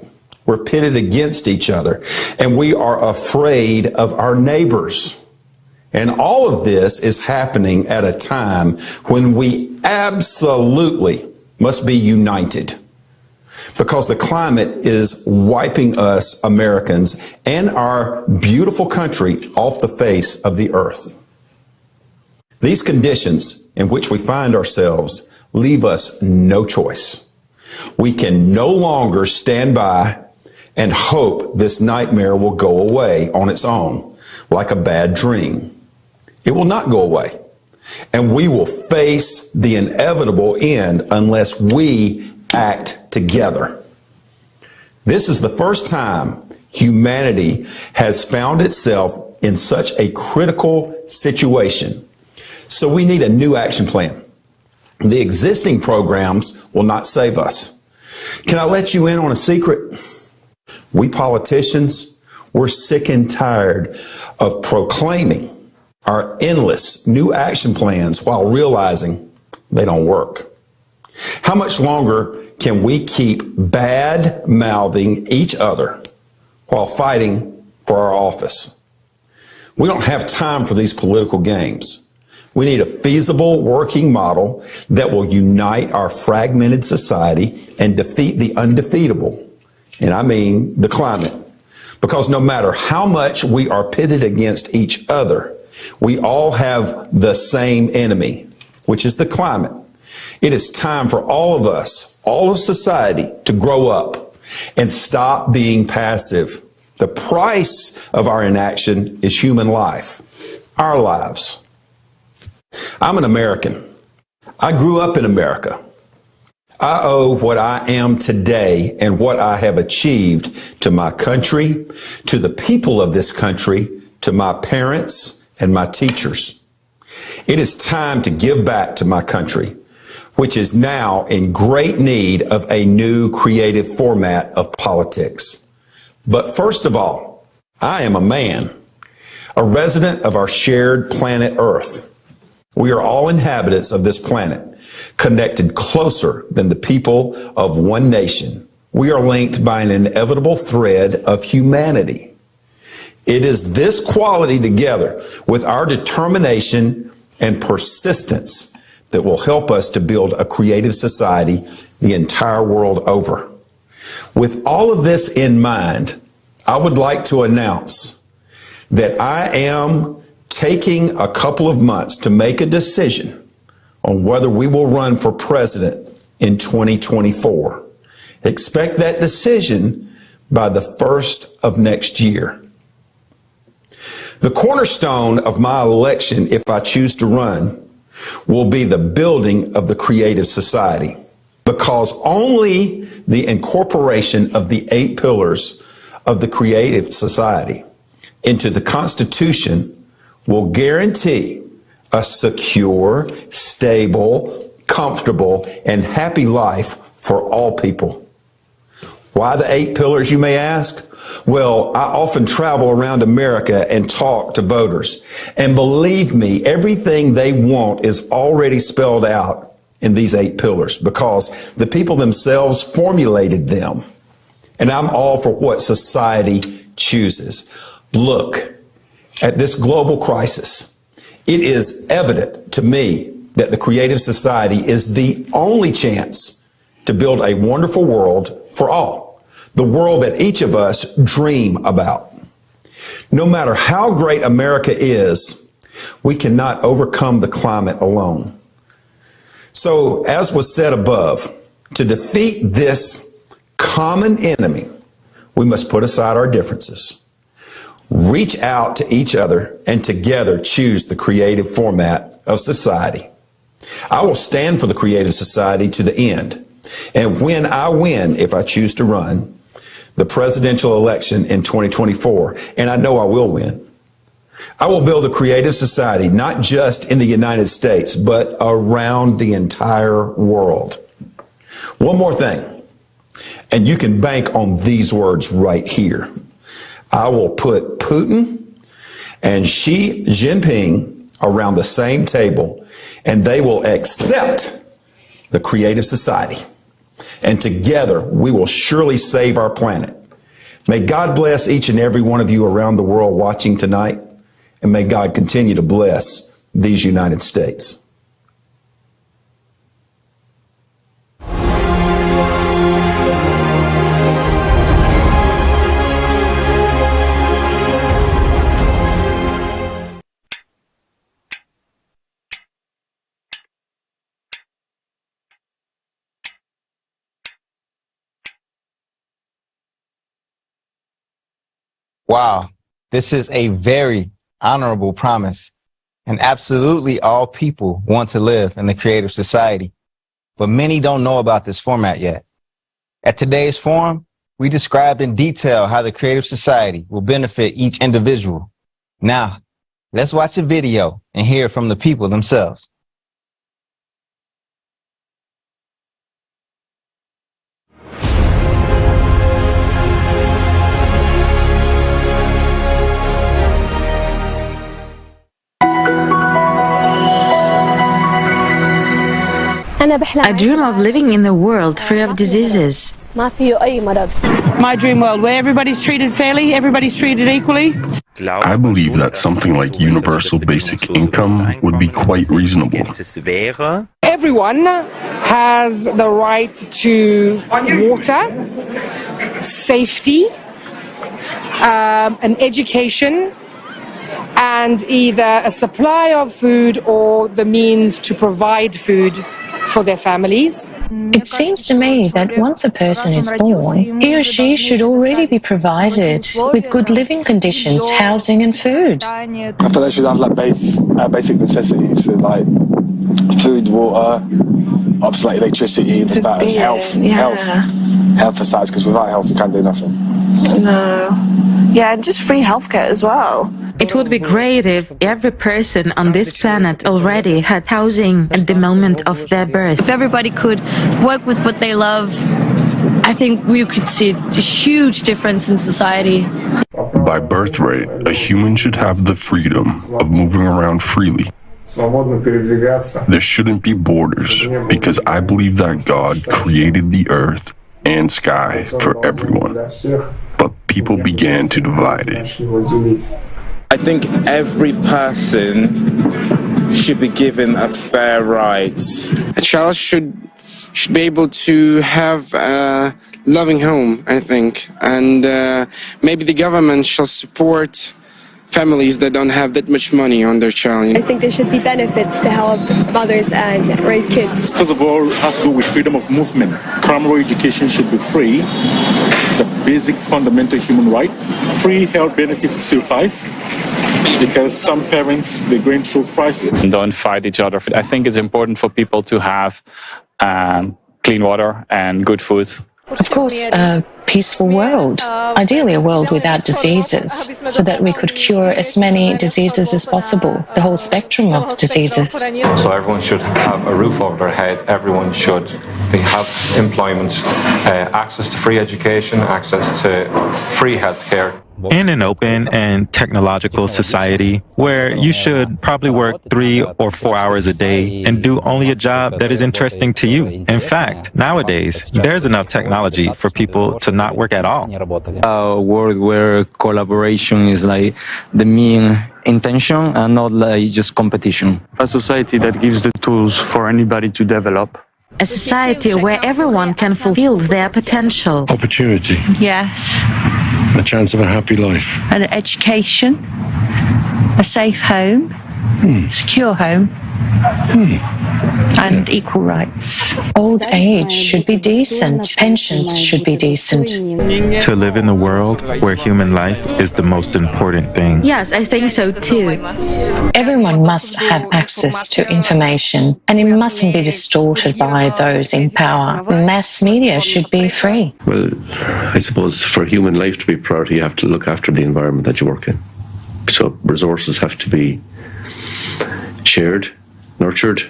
We're pitted against each other, and we are afraid of our neighbors. And all of this is happening at a time when we absolutely must be united, because the climate is wiping us Americans and our beautiful country off the face of the earth. These conditions in which we find ourselves leave us no choice. We can no longer stand by and hope this nightmare will go away on its own, like a bad dream. It will not go away. And we will face the inevitable end unless we act together. This is the first time humanity has found itself in such a critical situation. So we need a new action plan. The existing programs will not save us. Can I let you in on a secret? We politicians, we're sick and tired of proclaiming our endless new action plans while realizing they don't work. How much longer can we keep bad-mouthing each other while fighting for our office? We don't have time for these political games. We need a feasible working model that will unite our fragmented society and defeat the undefeatable. And I mean the climate. Because no matter how much we are pitted against each other, we all have the same enemy, which is the climate. It is time for all of us, all of society, to grow up and stop being passive. The price of our inaction is human life, our lives. I'm an American. I grew up in America. I owe what I am today and what I have achieved to my country, to the people of this country, to my parents and my teachers. It is time to give back to my country, which is now in great need of a new creative format of politics. But first of all, I am a man, a resident of our shared planet Earth. We are all inhabitants of this planet, connected closer than the people of one nation. We are linked by an inevitable thread of humanity. It is this quality together with our determination and persistence that will help us to build a creative society the entire world over. With all of this in mind, I would like to announce that I am taking a couple of months to make a decision on whether we will run for president in 2024. Expect that decision by the 1st of next year. The cornerstone of my election, if I choose to run, will be the building of the creative society, because only the incorporation of the 8 pillars of the creative society into the Constitution will guarantee a secure, stable, comfortable, and happy life for all people. Why the 8 pillars, you may ask? Well, I often travel around America and talk to voters. And believe me, everything they want is already spelled out in these 8 pillars, because the people themselves formulated them. And I'm all for what society chooses. Look at this global crisis. It is evident to me that the creative society is the only chance to build a wonderful world for all, the world that each of us dream about. No matter how great America is, we cannot overcome the climate alone. So, as was said above, to defeat this common enemy, we must put aside our differences, reach out to each other, and together choose the creative format of society. I will stand for the creative society to the end. And when I win, if I choose to run, the presidential election in 2024, and I know I will win, I will build a creative society, not just in the United States, but around the entire world. One more thing, and you can bank on these words right here. I will put Putin and Xi Jinping around the same table, and they will accept the creative society. And together, we will surely save our planet. May God bless each and every one of you around the world watching tonight, and may God continue to bless these United States. Wow, this is a very honorable promise, and absolutely all people want to live in the creative society, but many don't know about this format yet. At today's forum, we described in detail how the creative society will benefit each individual. Now, let's watch a video and hear from the people themselves. I dream of living in a world free of diseases. My dream world where everybody's treated fairly, everybody's treated equally. I believe that something like universal basic income would be quite reasonable. Everyone has the right to water, safety, an education, and either a supply of food or the means to provide food for their families. It seems to me that once a person is born, he or she should already be provided with good living conditions, housing and food. I feel they should have like basic necessities, so like food, water, obviously like electricity, and status, health for status, because without health you can't do nothing. No. Yeah, and just free healthcare as well. It would be great if every person on this planet already had housing at the moment of their birth. If everybody could work with what they love, I think we could see a huge difference in society. By birthright, a human should have the freedom of moving around freely. There shouldn't be borders, because I believe that God created the earth and sky for everyone, but people began to divide it. I think every person should be given a fair right. A child should be able to have loving home, I think, and maybe the government shall support families that don't have that much money on their child. I think there should be benefits to help mothers and raise kids. First of all, it has to do with freedom of movement. Primary education should be free. It's a basic fundamental human right. Free health benefits is still 5 because some parents, they're going through crisis. Don't fight each other. I think it's important for people to have clean water and good food. Of course, a peaceful world, ideally a world without diseases, so that we could cure as many diseases as possible, the whole spectrum of diseases. So everyone should have a roof over their head, everyone should have employment, access to free education, access to free healthcare. In an open and technological society where you should probably work 3 or 4 hours a day and do only a job that is interesting to you. In fact, nowadays, there's enough technology for people to not work at all. A world where collaboration is like the main intention and not like just competition. A society that gives the tools for anybody to develop. A society where everyone can fulfill their potential. Opportunity. Yes. A chance of a happy life. An education, a safe home, secure home, and equal rights. Old age should be decent. Pensions should be decent. To live in a world where human life is the most important thing. Yes, I think so too. Everyone must have access to information, and it mustn't be distorted by those in power. Mass media should be free. Well, I suppose for human life to be a priority, you have to look after the environment that you work in. So resources have to be shared, nurtured,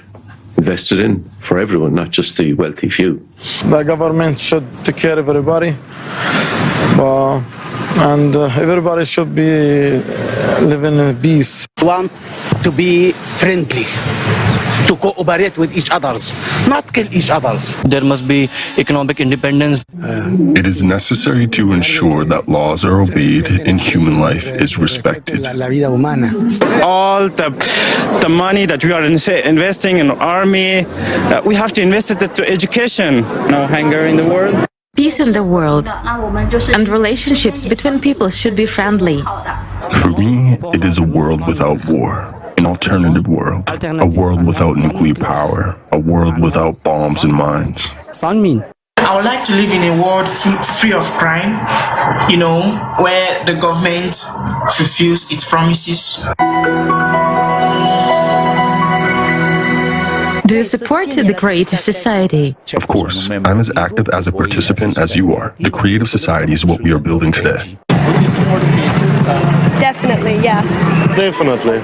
invested in for everyone, not just the wealthy few. The government should take care of everybody, and everybody should be living in peace. Want to be friendly, to cooperate with each others, not kill each others. There must be economic independence. It is necessary to ensure that laws are obeyed and human life is respected. All the money that we are investing in army, we have to invest it to education. No hunger in the world. Peace in the world and relationships between people should be friendly. For me, it is a world without war. An alternative world, a world without nuclear power, a world without bombs and mines. I would like to live in a world free of crime, where the government fulfills its promises. Do you support the creative society? Of course, I'm as active as a participant as you are. The creative society is what we are building today. Definitely, yes. Definitely.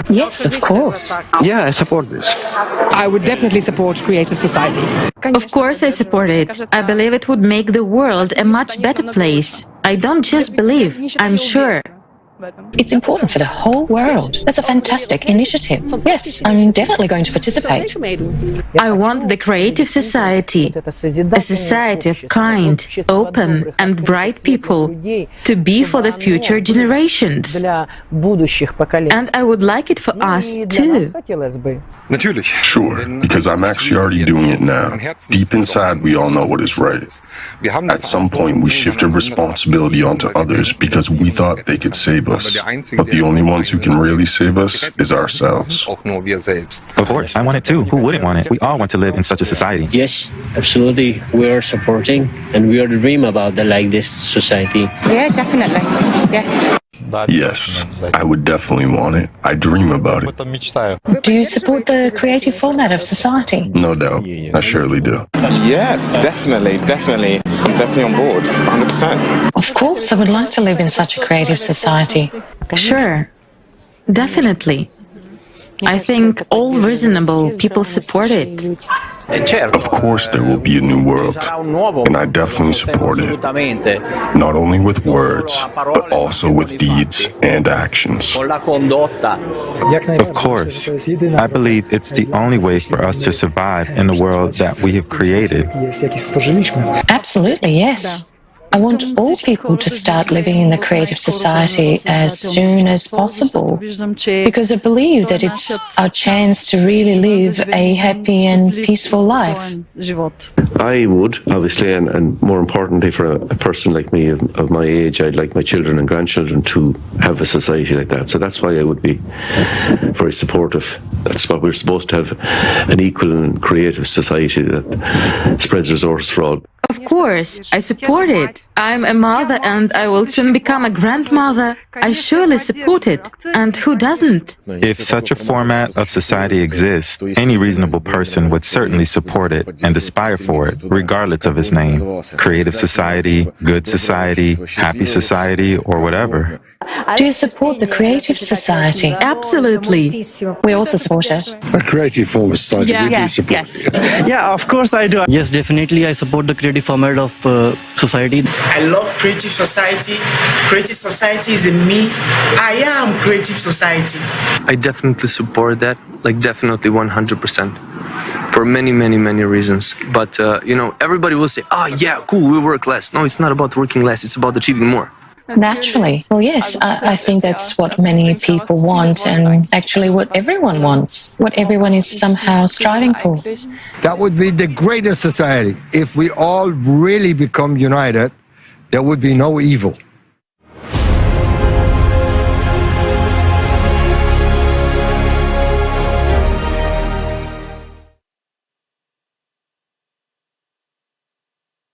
Yes, of course. Yeah, I support this. I would definitely support creative society. Of course I support it. I believe it would make the world a much better place. I don't just believe, I'm sure. It's important for the whole world. That's a fantastic initiative. Yes, I'm definitely going to participate. I want the creative society, a society of kind, open and bright people, to be for the future generations. And I would like it for us too. Sure, because I'm actually already doing it now. Deep inside, we all know what is right. At some point, we shifted responsibility onto others because we thought they could save us. But the only ones who can really save us is ourselves. Of course, I want it too. Who wouldn't want it? We all want to live in such a society. Yes, absolutely. We are supporting and we are dreaming about this society. Yeah, definitely. Yes. Yes, I would definitely want it. I dream about it. Do you support the creative format of society? No doubt. I surely do. Yes, definitely. I'm definitely on board, 100%. Of course, I would like to live in such a creative society. Sure, definitely. I think all reasonable people support it. Of course there will be a new world, and I definitely support it. Not only with words, but also with deeds and actions. Of course. I believe it's the only way for us to survive in the world that we have created. Absolutely, yes. I want all people to start living in the creative society as soon as possible, because I believe that it's our chance to really live a happy and peaceful life. I would, obviously, and more importantly for a person like me of my age, I'd like my children and grandchildren to have a society like that. So that's why I would be very supportive. That's what we're supposed to have, an equal and creative society that spreads resources for all. Of course, I support it. I'm a mother and I will soon become a grandmother. I surely support it. And who doesn't? If such a format of society exists, any reasonable person would certainly support it and aspire for it, regardless of its name. Creative society, good society, happy society, or whatever. Do you support the creative society? Absolutely. We also support it. A creative form of society, we do support it. Yeah, of course I do. Yes, definitely I support the creative format of society. I love creative society. Creative society is in me. I am creative society. I definitely support that, like definitely 100%. For many, many, many reasons. But, everybody will say, yeah, cool, we work less. No, it's not about working less, it's about achieving more. Naturally. Well, yes, I think that's what many people want, and actually what everyone wants, what everyone is somehow striving for. That would be the greatest society. If we all really become united, there would be no evil.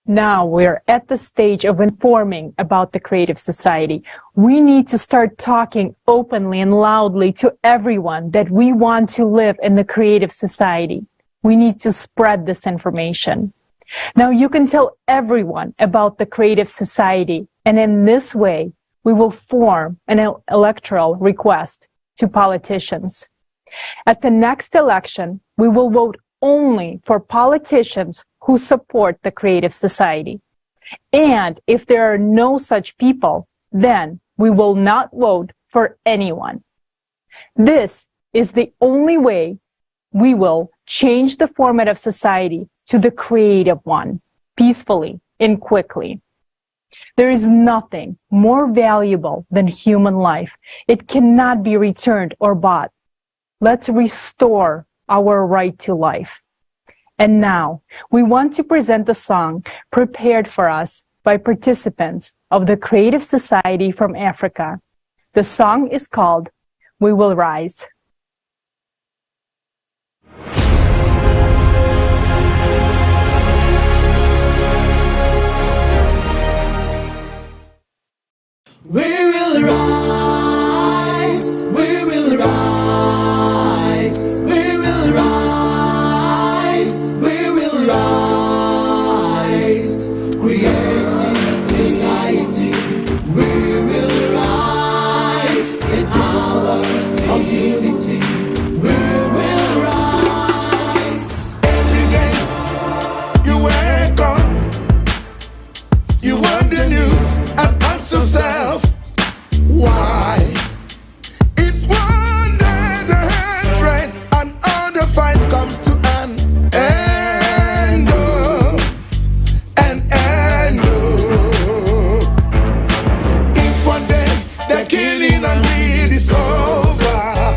Now we're at the stage of informing about the creative society. We need to start talking openly and loudly to everyone that we want to live in the creative society. We need to spread this information. Now you can tell everyone about the creative society, and in this way, we will form an electoral request to politicians. At the next election, we will vote only for politicians who support the creative society. And if there are no such people, then we will not vote for anyone. This is the only way we will change the format of society to the creative one, peacefully and quickly. There is nothing more valuable than human life. It cannot be returned or bought. Let's restore our right to life. And now, we want to present the song prepared for us by participants of the Creative Society from Africa. The song is called We Will Rise. We will rise, we will rise, we will rise, we will rise, creating society. We will rise in our of unity. We will rise. Every day you wake up, you want the news and ask yourself, why? If one day the hatred and all the fight comes to an end, if one day the killing and greed is over,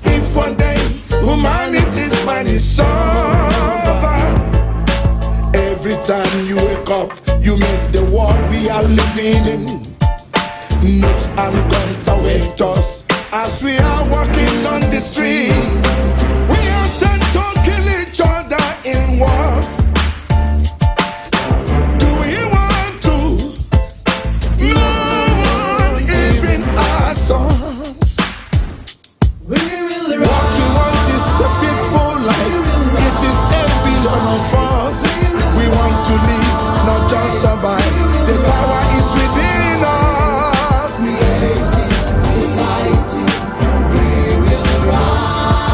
if one day humanity's mind is sober, every time you wake up, you make the world we are living in. Nooks and guns await us as we are walking on the streets. We are sent to kill each other in wars. Do we want to? No one even asks us. We will rise. What we want is a peaceful life. It is 8 billion of us. We want to live, not just survive. The power is within us. Society, we will rise.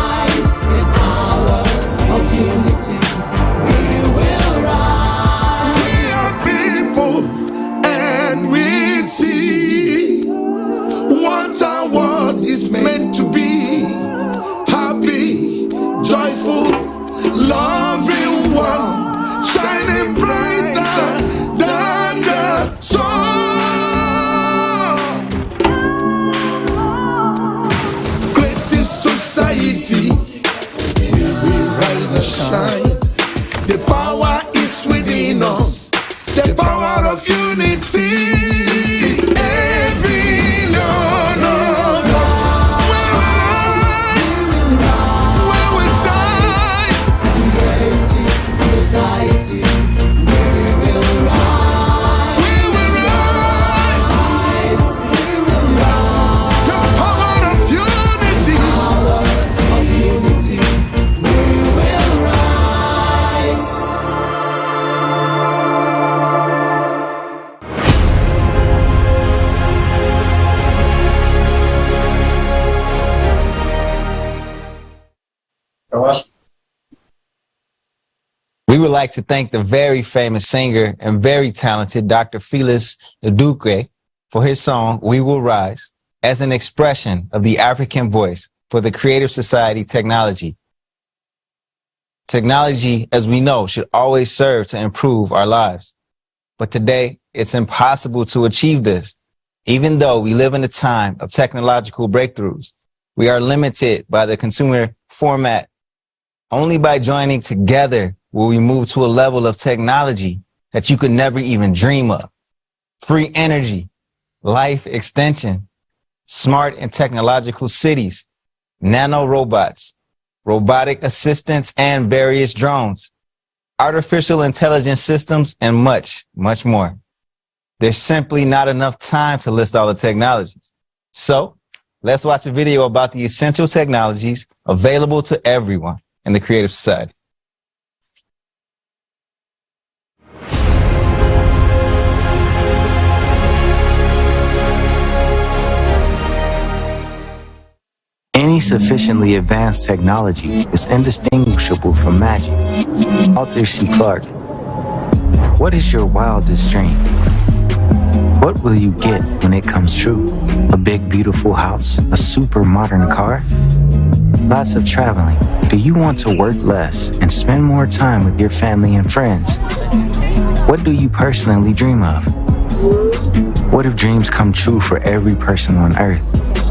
We would like to thank the very famous singer and very talented Dr. Phyllis Duque for his song, We Will Rise, as an expression of the African voice for the Creative Society technology. Technology, as we know, should always serve to improve our lives. But today, it's impossible to achieve this. Even though we live in a time of technological breakthroughs, we are limited by the consumer format. Only by joining together will we move to a level of technology that you could never even dream of. Free energy, life extension, smart and technological cities, nano robots, robotic assistants and various drones, artificial intelligence systems, and much, much more. There's simply not enough time to list all the technologies. So let's watch a video about the essential technologies available to everyone in the Creative Society. Any sufficiently advanced technology is indistinguishable from magic. Arthur C. Clarke. What is your wildest dream? What will you get when it comes true? A big, beautiful house? A super modern car? Lots of traveling. Do you want to work less and spend more time with your family and friends? What do you personally dream of? What if dreams come true for every person on Earth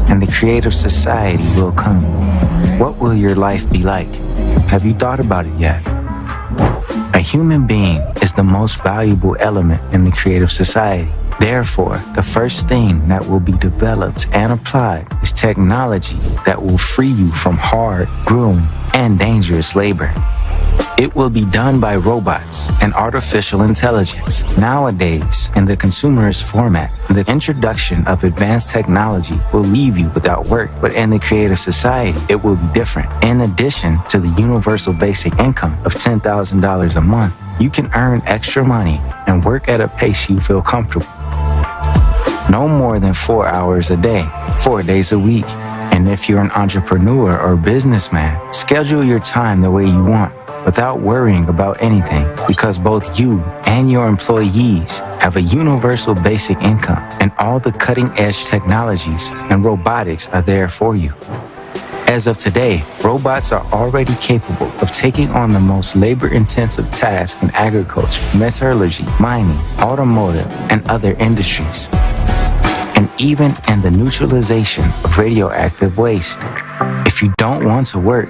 and the Creative Society will come? What will your life be like? Have you thought about it yet? A human being is the most valuable element in the Creative Society. Therefore, the first thing that will be developed and applied is technology that will free you from hard, grueling, and dangerous labor. It will be done by robots and artificial intelligence. Nowadays, in the consumerist format, the introduction of advanced technology will leave you without work, but in the Creative Society, it will be different. In addition to the universal basic income of $10,000 a month, you can earn extra money and work at a pace you feel comfortable. No more than 4 hours a day, 4 days a week. And if you're an entrepreneur or businessman, schedule your time the way you want without worrying about anything, because both you and your employees have a universal basic income, and all the cutting-edge technologies and robotics are there for you. As of today, robots are already capable of taking on the most labor-intensive tasks in agriculture, metallurgy, mining, automotive, and other industries, and even in the neutralization of radioactive waste. If you don't want to work,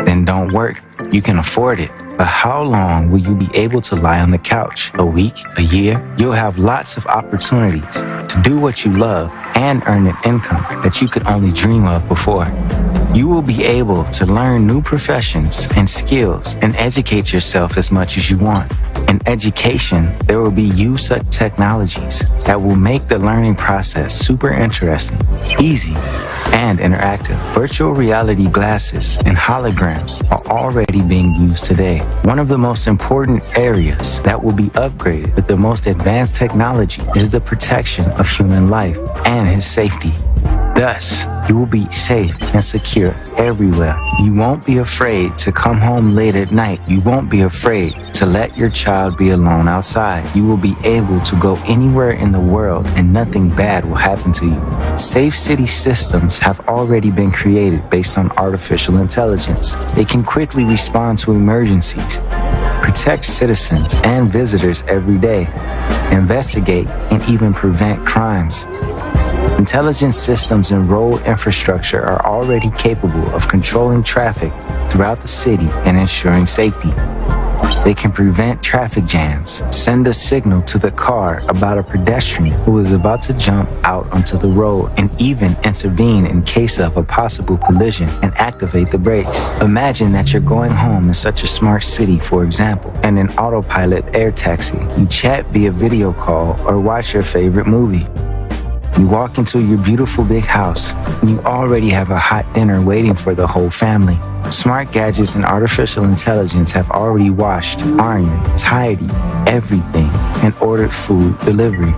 then don't work. You can afford it. But how long will you be able to lie on the couch? A week? A year? You'll have lots of opportunities to do what you love and earn an income that you could only dream of before. You will be able to learn new professions and skills and educate yourself as much as you want. In education, there will be use of technologies that will make the learning process super interesting, easy, and interactive. Virtual reality glasses and holograms are already being used today. One of the most important areas that will be upgraded with the most advanced technology is the protection of human life and his safety. Thus, you will be safe and secure everywhere. You won't be afraid to come home late at night. You won't be afraid to let your child be alone outside. You will be able to go anywhere in the world and nothing bad will happen to you. Safe city systems have already been created based on artificial intelligence. They can quickly respond to emergencies, protect citizens and visitors every day, investigate and even prevent crimes. Intelligent systems and road infrastructure are already capable of controlling traffic throughout the city and ensuring safety. They can prevent traffic jams, send a signal to the car about a pedestrian who is about to jump out onto the road, and even intervene in case of a possible collision and activate the brakes. Imagine that you're going home in such a smart city, for example, and an autopilot air taxi. You chat via video call or watch your favorite movie. You walk into your beautiful big house and you already have a hot dinner waiting for the whole family. Smart gadgets and artificial intelligence have already washed, ironed, tidied everything and ordered food delivery.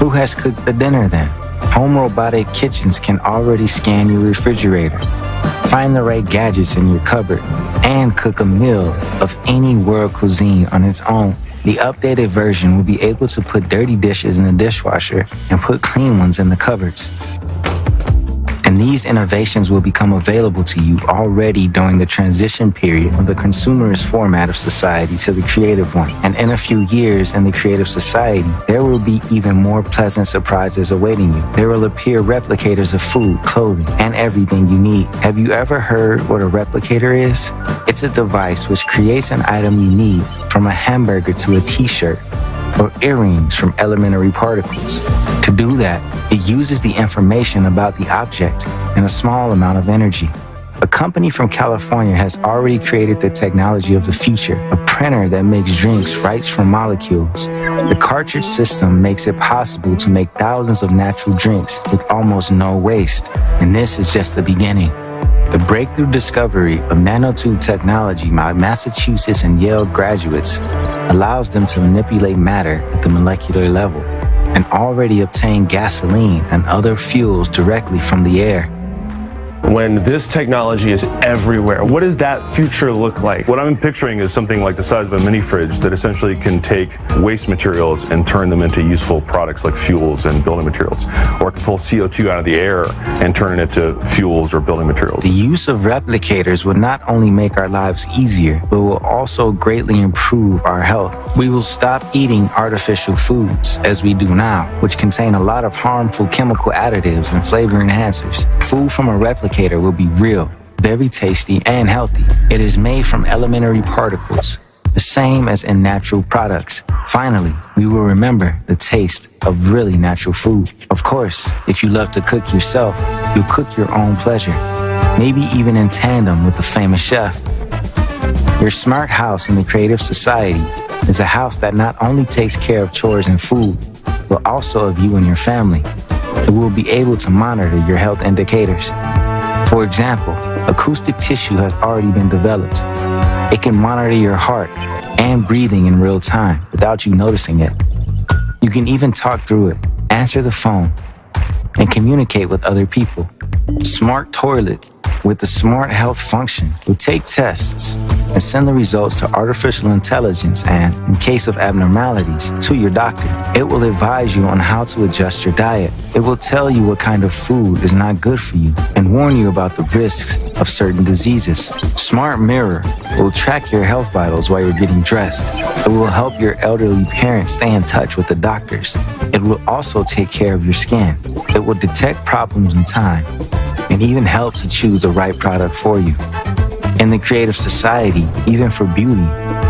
Who has cooked the dinner then? Home robotic kitchens can already scan your refrigerator, find the right gadgets in your cupboard, and cook a meal of any world cuisine on its own. The updated version will be able to put dirty dishes in the dishwasher and put clean ones in the cupboards. And these innovations will become available to you already during the transition period from the consumerist format of society to the creative one. And in a few years in the creative society, there will be even more pleasant surprises awaiting you. There will appear replicators of food, clothing, and everything you need. Have you ever heard what a replicator is? It's a device which creates an item you need, from a hamburger to a t-shirt, or earrings from elementary particles. To do that, it uses the information about the object and a small amount of energy. A company from California has already created the technology of the future, a printer that makes drinks right from molecules. The cartridge system makes it possible to make thousands of natural drinks with almost no waste. And this is just the beginning. The breakthrough discovery of nanotube technology by Massachusetts and Yale graduates allows them to manipulate matter at the molecular level and already obtain gasoline and other fuels directly from the air. When this technology is everywhere, what does that future look like? What I'm picturing is something like the size of a mini fridge that essentially can take waste materials and turn them into useful products like fuels and building materials, or it can pull CO2 out of the air and turn it into fuels or building materials. The use of replicators will not only make our lives easier, but will also greatly improve our health. We will stop eating artificial foods, as we do now, which contain a lot of harmful chemical additives and flavor enhancers. Food from a replicator will be real, very tasty, and healthy. It is made from elementary particles, the same as in natural products. Finally, we will remember the taste of really natural food. Of course, if you love to cook yourself, you'll cook your own pleasure, maybe even in tandem with the famous chef. Your smart house in the creative society is a house that not only takes care of chores and food, but also of you and your family. It will be able to monitor your health indicators. For example, acoustic tissue has already been developed. It can monitor your heart and breathing in real time without you noticing it. You can even talk through it, answer the phone, and communicate with other people. Smart toilet with the smart health function will take tests and send the results to artificial intelligence and, in case of abnormalities, to your doctor. It will advise you on how to adjust your diet. It will tell you what kind of food is not good for you and warn you about the risks of certain diseases. Smart mirror will track your health vitals while you're getting dressed. It will help your elderly parents stay in touch with the doctors. It will also take care of your skin. It will detect problems in time and even help to choose the right product for you. In the creative society, even for beauty,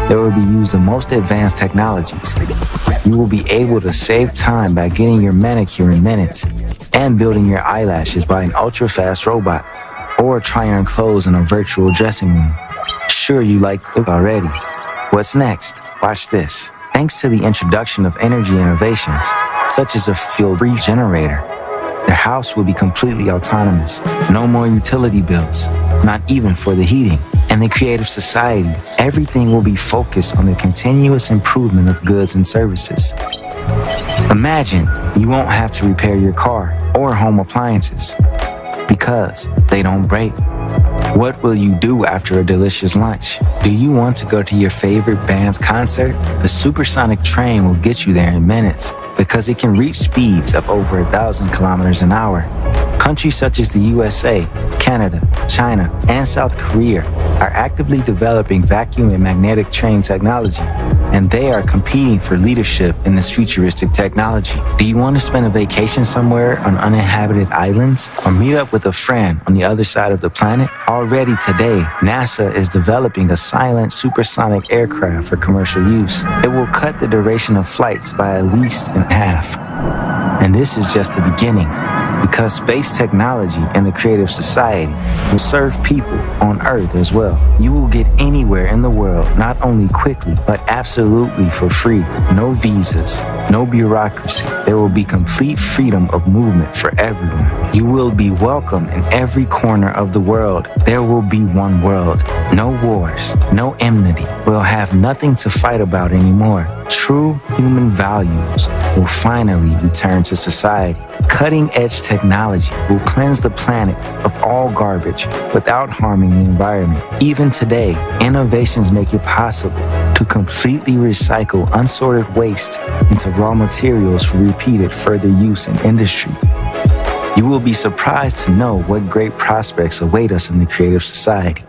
there will be used the most advanced technologies. You will be able to save time by getting your manicure in minutes and building your eyelashes by an ultra-fast robot, or try on clothes in a virtual dressing room. Sure, you like it already. What's next? Watch this. Thanks to the introduction of energy innovations, such as a fuel-free generator, the house will be completely autonomous. No more utility bills, not even for the heating. In the creative society, everything will be focused on the continuous improvement of goods and services. Imagine you won't have to repair your car or home appliances because they don't break. What will you do after a delicious lunch? Do you want to go to your favorite band's concert? The supersonic train will get you there in minutes because it can reach speeds of over 1,000 kilometers an hour. Countries such as the USA, Canada, China, and South Korea are actively developing vacuum and magnetic train technology, and they are competing for leadership in this futuristic technology. Do you want to spend a vacation somewhere on uninhabited islands or meet up with a friend on the other side of the planet? Already today, NASA is developing a silent supersonic aircraft for commercial use. It will cut the duration of flights by at least in half. And this is just the beginning, because space technology and the creative society will serve people on Earth as well. You will get anywhere in the world, not only quickly, but absolutely for free. No visas, no bureaucracy. There will be complete freedom of movement for everyone. You will be welcome in every corner of the world. There will be one world. No wars, no enmity. We'll have nothing to fight about anymore. True true human values will finally return to society. Cutting-edge technology will cleanse the planet of all garbage without harming the environment. Even today, innovations make it possible to completely recycle unsorted waste into raw materials for repeated further use in industry. You will be surprised to know what great prospects await us in the creative society.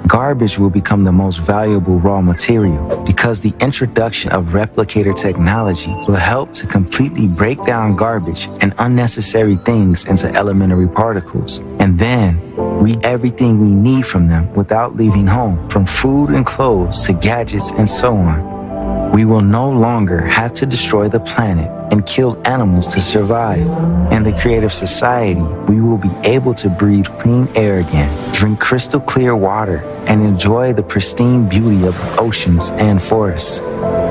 Garbage will become the most valuable raw material because the introduction of replicator technology will help to completely break down garbage and unnecessary things into elementary particles, and then read everything we need from them without leaving home, from food and clothes to gadgets and so on. We will no longer have to destroy the planet and kill animals to survive. In the creative society, we will be able to breathe clean air again, drink crystal clear water, and enjoy the pristine beauty of the oceans and forests.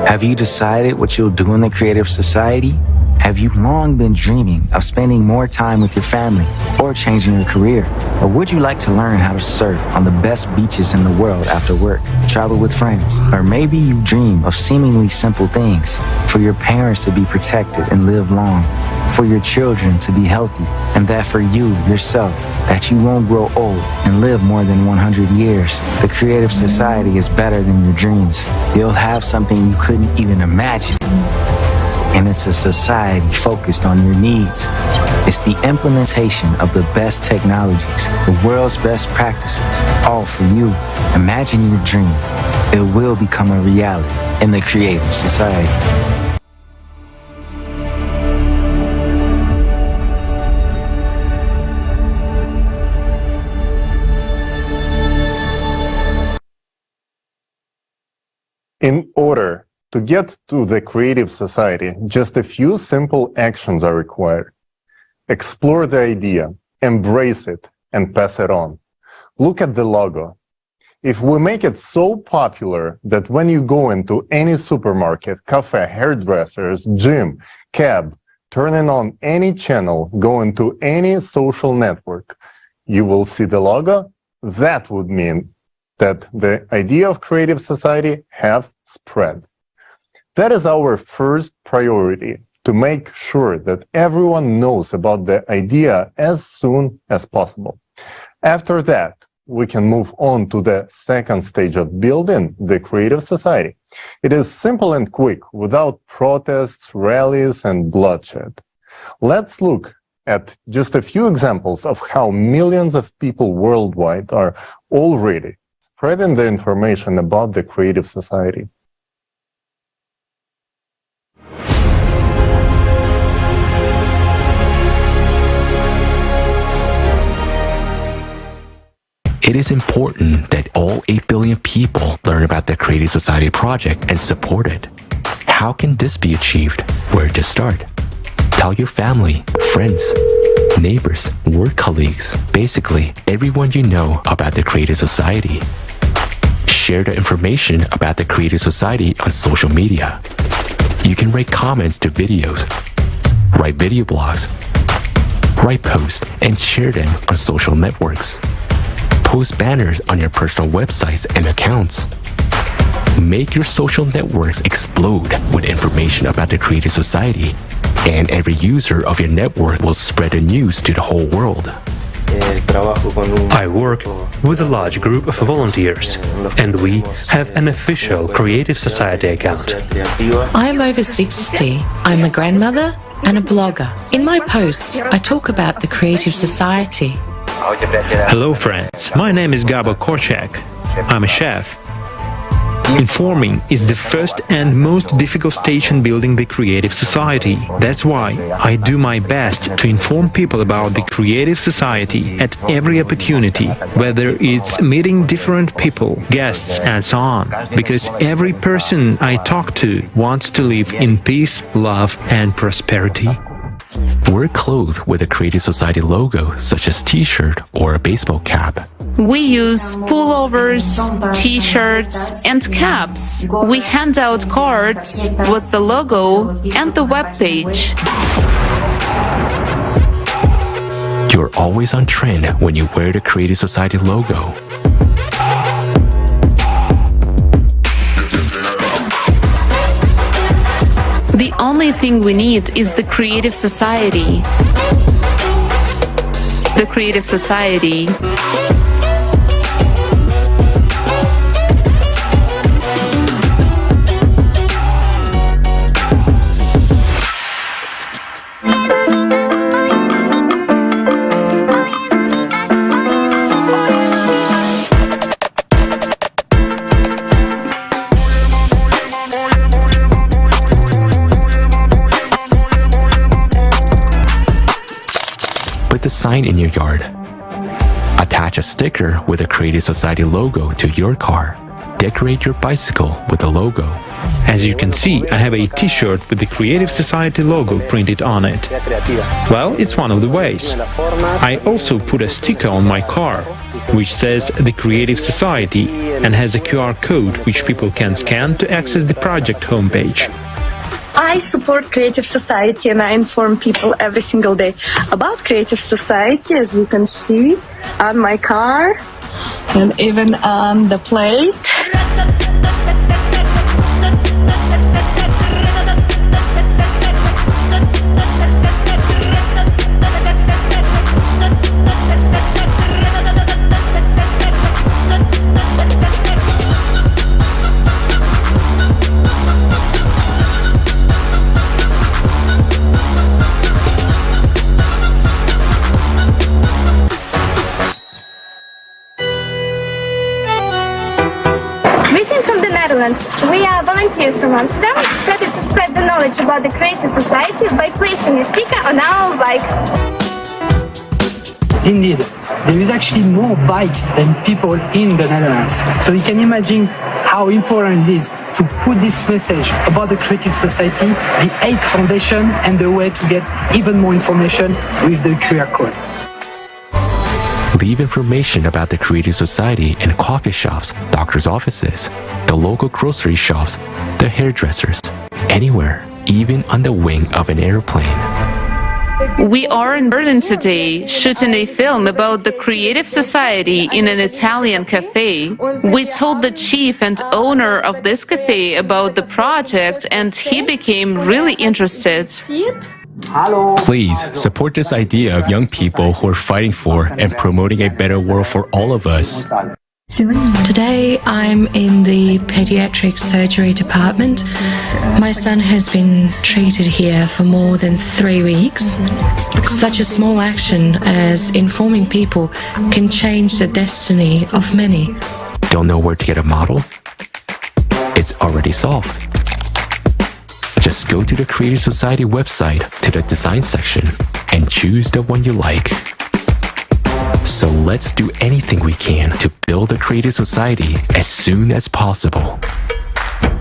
Have you decided what you'll do in the creative society? Have you long been dreaming of spending more time with your family or changing your career? Or would you like to learn how to surf on the best beaches in the world after work, travel with friends? Or maybe you dream of seemingly simple things, for your parents to be protected and live long, for your children to be healthy, and that for you, yourself, that you won't grow old and live more than 100 years. The creative society is better than your dreams. You'll have something you couldn't even imagine. And it's a society focused on your needs. It's the implementation of the best technologies, the world's best practices, all for you. Imagine your dream. It will become a reality in the creative society. In order to get to the creative society, just a few simple actions are required. Explore the idea, embrace it, and pass it on. Look at the logo. If we make it so popular that when you go into any supermarket, cafe, hairdressers, gym, cab, turning on any channel, go into any social network, you will see the logo, that would mean that the idea of creative society have spread. That is our first priority, to make sure that everyone knows about the idea as soon as possible. After that, we can move on to the second stage of building the creative society. It is simple and quick, without protests, rallies, and bloodshed. Let's look at just a few examples of how millions of people worldwide are already spreading the information about the creative society. It is important that all 8 billion people learn about the Creative Society project and support it. How can this be achieved? Where to start? Tell your family, friends, neighbors, work colleagues, basically everyone you know about the Creative Society. Share the information about the Creative Society on social media. You can write comments to videos, write video blogs, write posts, and share them on social networks. Post banners on your personal websites and accounts. Make your social networks explode with information about the Creative Society, and every user of your network will spread the news to the whole world. I work with a large group of volunteers, and we have an official Creative Society account. I'm over 60. I'm a grandmother and a blogger. In my posts, I talk about the Creative Society. Hello friends, my name is Gabo Korchak. I'm a chef. Informing is the first and most difficult stage in building the creative society. That's why I do my best to inform people about the creative society at every opportunity, whether it's meeting different people, guests, and so on. Because every person I talk to wants to live in peace, love, and prosperity. Wear clothes with a Creative Society logo, such as t-shirt or a baseball cap. We use pullovers, t-shirts, and caps. We hand out cards with the logo and the webpage. You're always on trend when you wear the Creative Society logo. only thing we need is the creative society. The creative society. Put the sign in your yard. Attach a sticker with a Creative Society logo to your car. Decorate your bicycle with the logo. As you can see, I have a t-shirt with the Creative Society logo printed on it. Well, it's one of the ways. I also put a sticker on my car, which says the Creative Society and has a QR code which people can scan to access the project homepage. I support Creative Society and I inform people every single day about Creative Society, as you can see on my car and even on the plate. We are volunteers from Amsterdam, excited to spread the knowledge about the Creative Society by placing a sticker on our bike. Indeed, there is actually more bikes than people in the Netherlands. So you can imagine how important it is to put this message about the Creative Society, the 8th Foundation, and the way to get even more information with the QR code. Leave information about the Creative Society in coffee shops, doctor's offices, the local grocery shops, the hairdressers, anywhere, even on the wing of an airplane. We are in Berlin today, shooting a film about the Creative Society in an Italian cafe. We told the chief and owner of this cafe about the project, and he became really interested. Please support this idea of young people who are fighting for and promoting a better world for all of us. Today I'm in the pediatric surgery department. My son has been treated here for more than 3 weeks. Such a small action as informing people can change the destiny of many. Don't know where to get a model? It's already solved. Just go to the Creative Society website to the design section and choose the one you like. So let's do anything we can to build a Creative Society as soon as possible.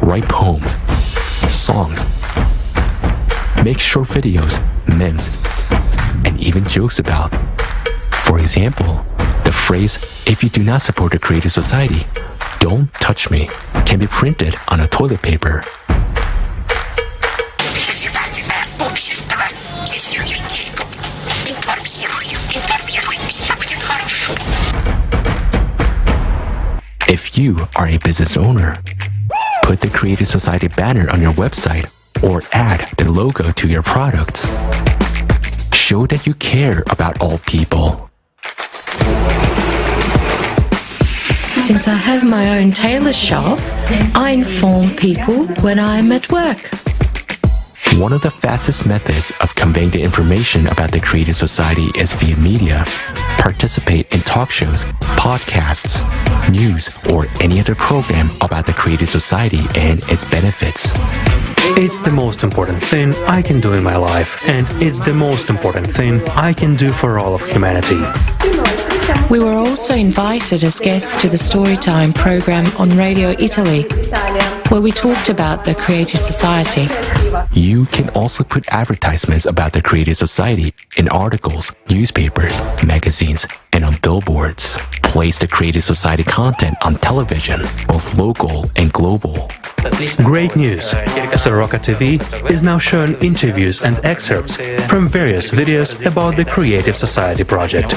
Write poems, songs, make short videos, memes, and even jokes about. For example, the phrase, "If you do not support the Creative Society, don't touch me," can be printed on a toilet paper. If you are a business owner, put the Creative Society banner on your website or add the logo to your products. Show that you care about all people. Since I have my own tailor shop, I inform people when I'm at work. One of the fastest methods of conveying the information about the Creative Society is via media. Participate in talk shows, podcasts, news, or any other program about the Creative Society and its benefits. It's the most important thing I can do in my life, and it's the most important thing I can do for all of humanity. We were also invited as guests to the Storytime program on Radio Italy, where we talked about the Creative Society. You can also put advertisements about the Creative Society in articles, newspapers, magazines, and on billboards. Place the Creative Society content on television, both local and global. Great news! Soroka TV is now showing interviews and excerpts from various videos about the Creative Society project.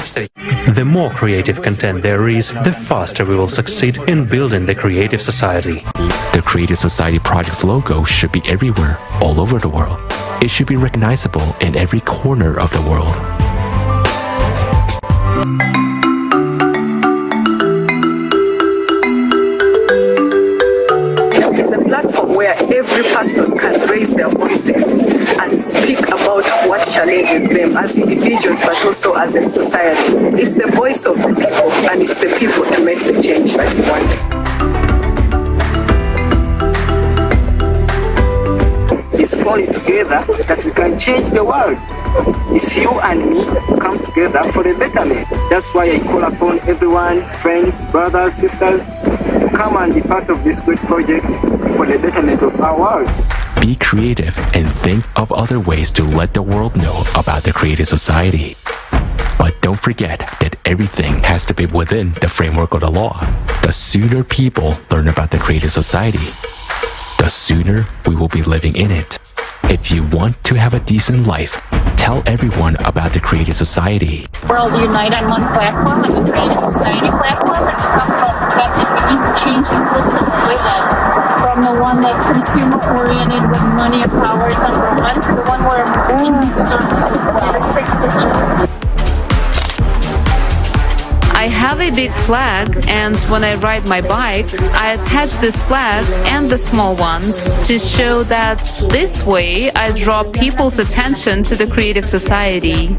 The more creative content there is, the faster we will succeed in building the Creative Society. The Creative Society project's logo should be everywhere, all over the world. It should be recognizable in every corner of the world. It's a platform where every person can raise their voices and speak about what challenges them as individuals but also as a society. It's the voice of the people and it's the people to make the change that we want. It's only together that we can change the world. It's you and me come together for the betterment. That's why I call upon everyone, friends, brothers, sisters, to come and be part of this great project for the betterment of our world. Be creative and think of other ways to let the world know about the Creative Society. But don't forget that everything has to be within the framework of the law. The sooner people learn about the Creative Society, the sooner we will be living in it. If you want to have a decent life, tell everyone about the Creative Society. We're all unite on one platform, on the Creative Society platform, and we talk about the fact that we need to change the system that we're in, from the one that's consumer-oriented with money and power is number one, to the one where we deserve to live. I have a big flag, and when I ride my bike, I attach this flag and the small ones to show that this way I draw people's attention to the Creative Society.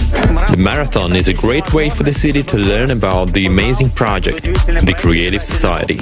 The marathon is a great way for the city to learn about the amazing project, the Creative Society.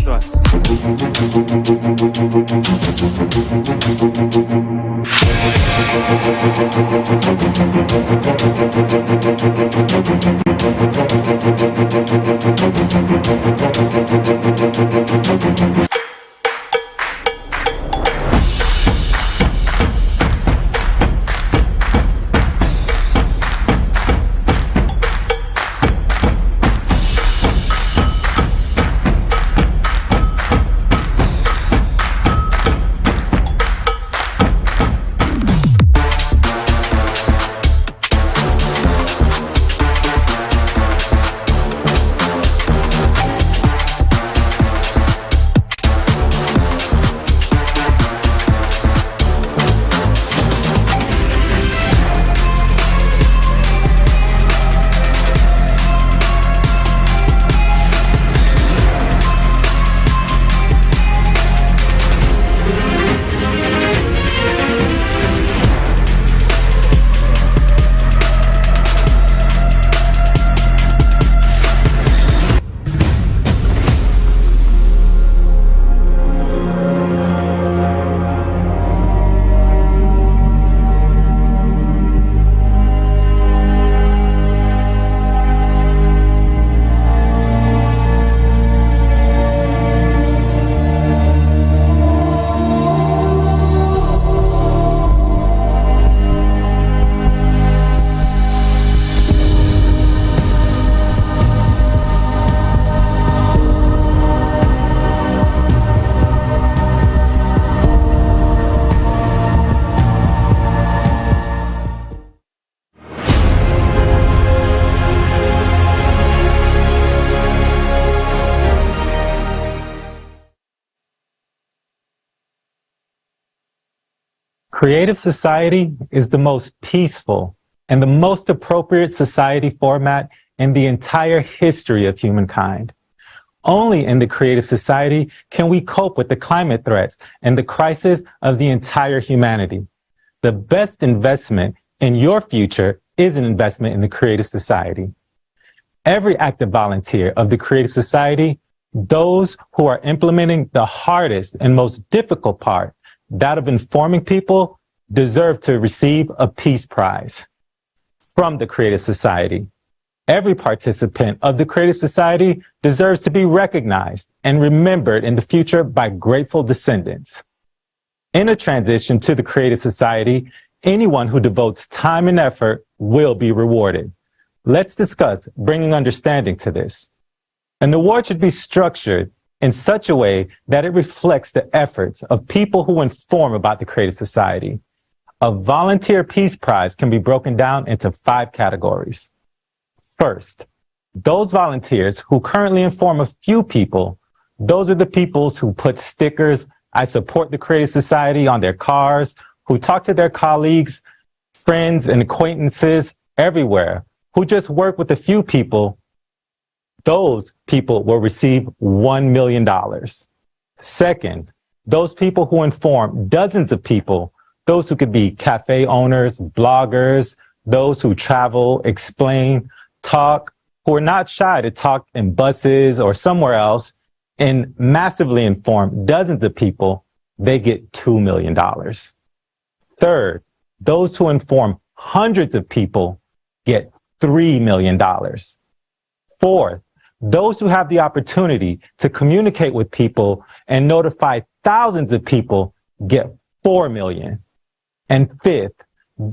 Creative Society is the most peaceful and the most appropriate society format in the entire history of humankind. Only in the Creative Society can we cope with the climate threats and the crisis of the entire humanity. The best investment in your future is an investment in the Creative Society. Every active volunteer of the Creative Society, those who are implementing the hardest and most difficult part, that of informing people, deserve to receive a Peace Prize from the Creative Society. Every participant of the Creative Society deserves to be recognized and remembered in the future by grateful descendants. In a transition to the Creative Society, anyone who devotes time and effort will be rewarded. Let's discuss bringing understanding to this. An award should be structured in such a way that it reflects the efforts of people who inform about the creative society. A volunteer peace prize can be broken down into 5 categories. First, those volunteers who currently inform a few people. Those are the people who put stickers, "I support the creative society," on their cars, who talk to their colleagues, friends, and acquaintances everywhere, who just work with a few people. Those people will receive $1 million. Second, those people who inform dozens of people, those who could be cafe owners, bloggers, those who travel, explain, talk, who are not shy to talk in buses or somewhere else, and massively inform dozens of people, they get $2 million. Third, those who inform hundreds of people get $3 million. Fourth, those who have the opportunity to communicate with people and notify thousands of people get $4 million. And fifth,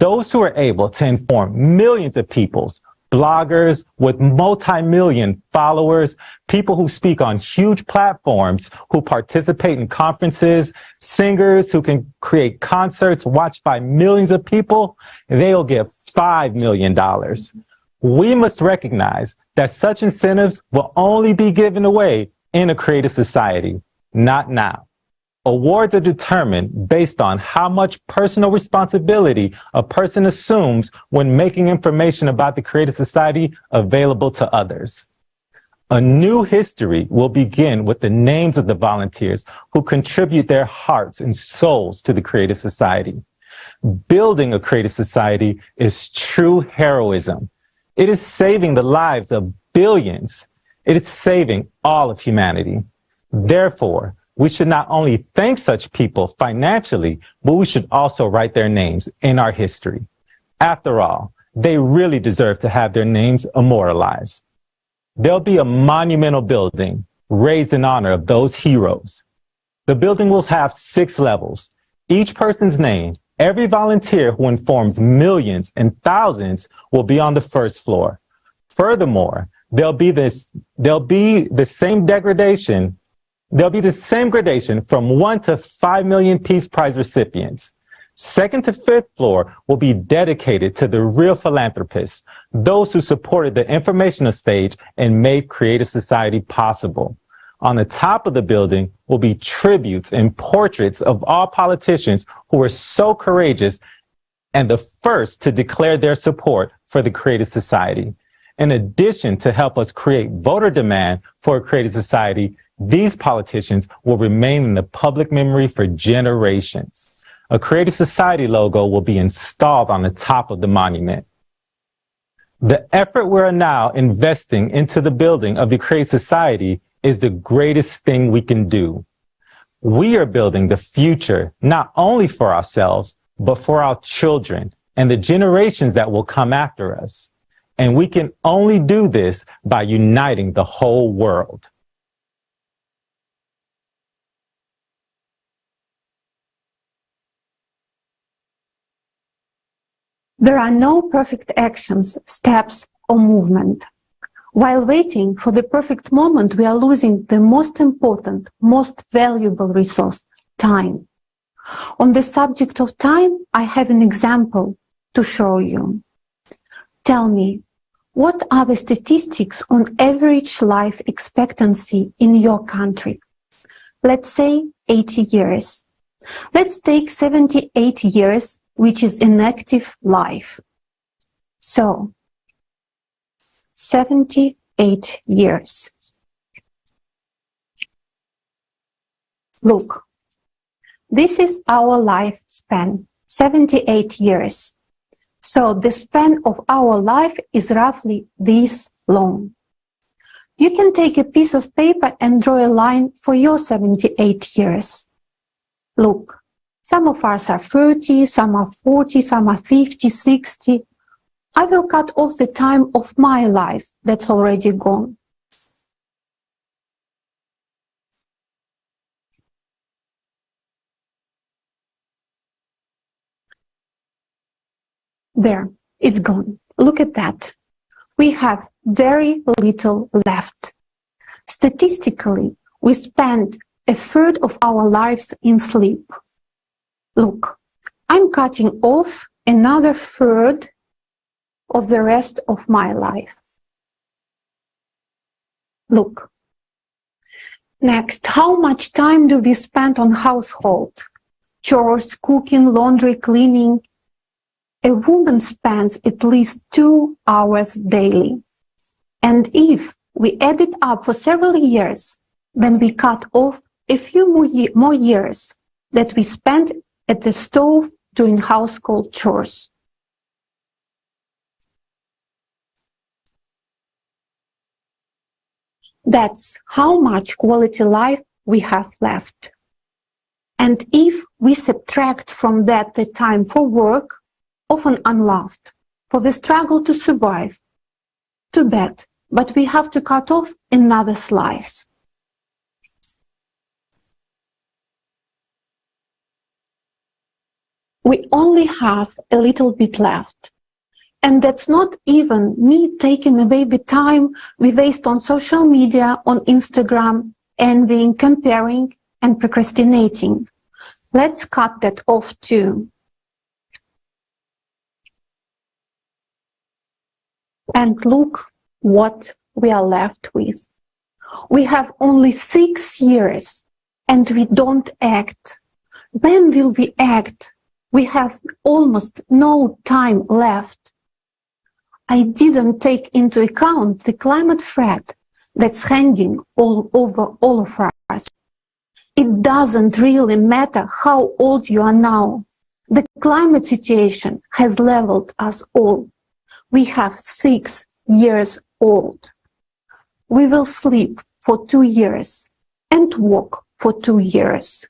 those who are able to inform millions of people, bloggers with multi-million followers, people who speak on huge platforms, who participate in conferences, singers who can create concerts watched by millions of people, they'll get $5 million. We must recognize that such incentives will only be given away in a creative society, not now. Awards are determined based on how much personal responsibility a person assumes when making information about the creative society available to others. A new history will begin with the names of the volunteers who contribute their hearts and souls to the creative society. Building a creative society is true heroism. It is saving the lives of billions. It is saving all of humanity. Therefore, we should not only thank such people financially, but we should also write their names in our history. After all, they really deserve to have their names immortalized. There'll be a monumental building raised in honor of those heroes. The building will have 6 levels. Each person's name, every volunteer who informs millions and thousands, will be on the first floor. Furthermore, there'll be the same gradation from 1 to 5 million Peace Prize recipients. 2nd to 5th floor will be dedicated to the real philanthropists, those who supported the informational stage and made creative society possible. On the top of the building will be tributes and portraits of all politicians who were so courageous and the first to declare their support for the creative society. In addition to help us create voter demand for a creative society, these politicians will remain in the public memory for generations. A creative society logo will be installed on the top of the monument. The effort we are now investing into the building of the creative society is the greatest thing we can do. We are building the future, not only for ourselves, but for our children and the generations that will come after us. And we can only do this by uniting the whole world. There are no perfect actions, steps, or movement. While waiting for the perfect moment, we are losing the most important, most valuable resource, time. On the subject of time, I have an example to show you. Tell me, what are the statistics on average life expectancy in your country? Let's say 80 years. Let's take 78 years, which is inactive life. So, 78 years. Look, this is our lifespan, 78 years. So the span of our life is roughly this long. You can take a piece of paper and draw a line for your 78 years. Look, some of us are 30, some are 40, some are 50, 60. I will cut off the time of my life that's already gone. There, it's gone. Look at that. We have very little left. Statistically, we spend a third of our lives in sleep. Look, I'm cutting off another third of the rest of my life. Look. Next, how much time do we spend on household? Chores, cooking, laundry, cleaning. A woman spends at least 2 hours daily. And if we add it up for several years, then we cut off a few more years that we spend at the stove doing household chores. That's how much quality life we have left. And if we subtract from that the time for work, often unloved, for the struggle to survive, too bad, but we have to cut off another slice. We only have a little bit left. And that's not even me taking away the time we waste on social media, on Instagram, envying, comparing, and procrastinating. Let's cut that off too. And look what we are left with. We have only 6 years and we don't act. When will we act? We have almost no time left. I didn't take into account the climate threat that's hanging all over all of us. It doesn't really matter how old you are now. The climate situation has leveled us all. We have 6 years old. We will sleep for 2 years and walk for 2 years.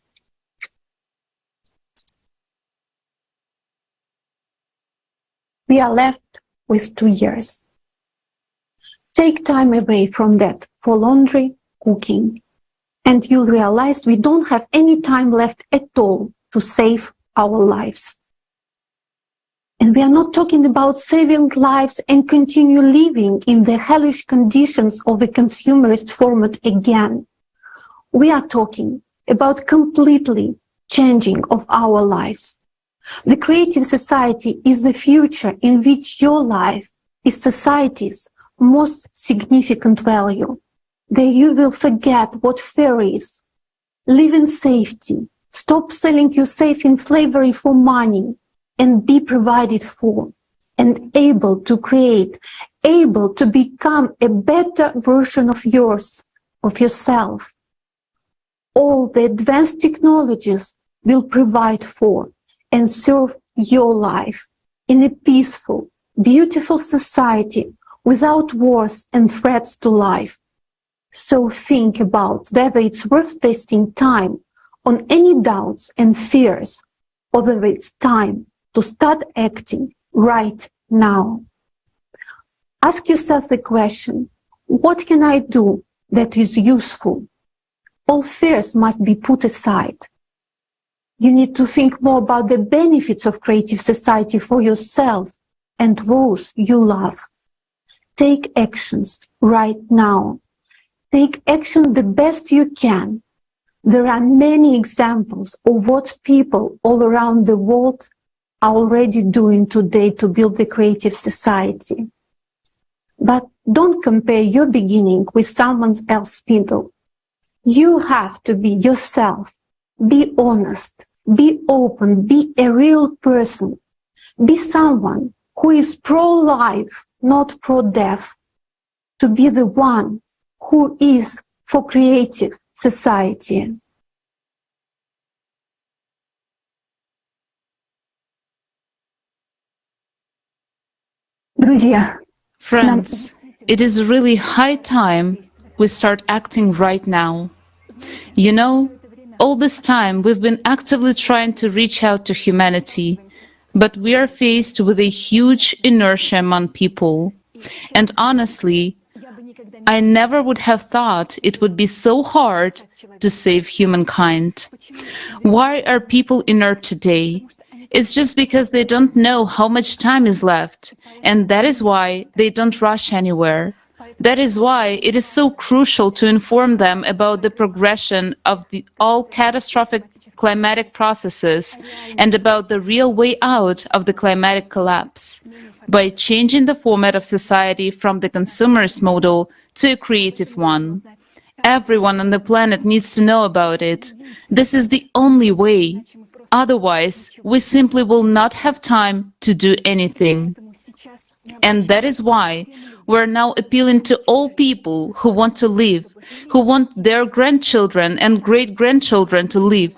We are left with 2 years. Take time away from that for laundry, cooking, and you'll realize we don't have any time left at all to save our lives. And we are not talking about saving lives and continue living in the hellish conditions of the consumerist format again. We are talking about completely changing of our lives. The creative society is the future in which your life is society's most significant value. There you will forget what fear is. Live in safety. Stop selling yourself in slavery for money and be provided for and able to create, able to become a better version of yourself. All the advanced technologies will provide for and serve your life in a peaceful, beautiful society without wars and threats to life. So think about whether it's worth wasting time on any doubts and fears, or whether it's time to start acting right now. Ask yourself the question, what can I do that is useful? All fears must be put aside. You need to think more about the benefits of creative society for yourself and those you love. Take actions right now. Take action the best you can. There are many examples of what people all around the world are already doing today to build the creative society. But don't compare your beginning with someone else's middle. You have to be yourself. Be honest. Be open, be a real person. Be someone who is pro-life, not pro-death. To be the one who is for creative society. Friends, it is really high time we start acting right now. You know, all this time we've been actively trying to reach out to humanity, but we are faced with a huge inertia among people. And honestly, I never would have thought it would be so hard to save humankind. Why are people inert today? It's just because they don't know how much time is left, and that is why they don't rush anywhere. That is why it is so crucial to inform them about the progression of all catastrophic climatic processes and about the real way out of the climatic collapse by changing the format of society from the consumerist model to a creative one. Everyone on the planet needs to know about it. This is the only way. Otherwise, we simply will not have time to do anything. And that is why we're now appealing to all people who want to live, who want their grandchildren and great-grandchildren to live.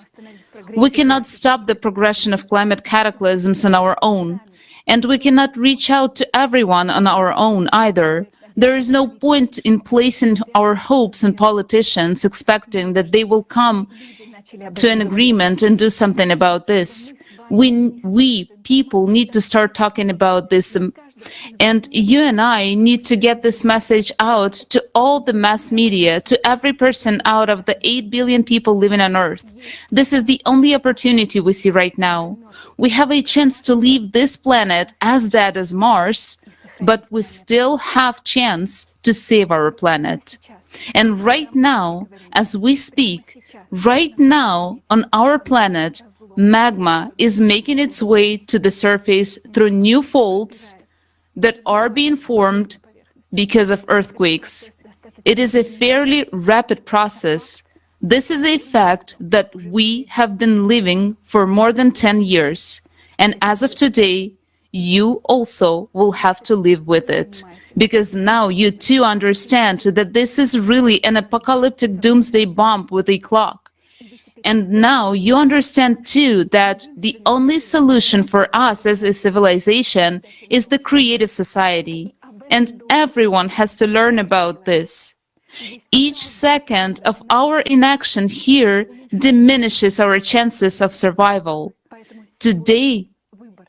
We cannot stop the progression of climate cataclysms on our own, and we cannot reach out to everyone on our own either. There is no point in placing our hopes in politicians expecting that they will come to an agreement and do something about this. We people need to start talking about this, and you and I need to get this message out to all the mass media, to every person out of the 8 billion people living on Earth. This is the only opportunity we see right now. We have a chance to leave this planet as dead as Mars, but we still have chance to save our planet. And right now, as we speak, right now on our planet, magma is making its way to the surface through new faults that are being formed because of earthquakes. It is a fairly rapid process. This is a fact that we have been living for more than 10 years. And as of today, you also will have to live with it. Because now you too understand that this is really an apocalyptic doomsday bomb with a clock. And now you understand too that the only solution for us as a civilization is the creative society. And everyone has to learn about this. Each second of our inaction here diminishes our chances of survival. Today,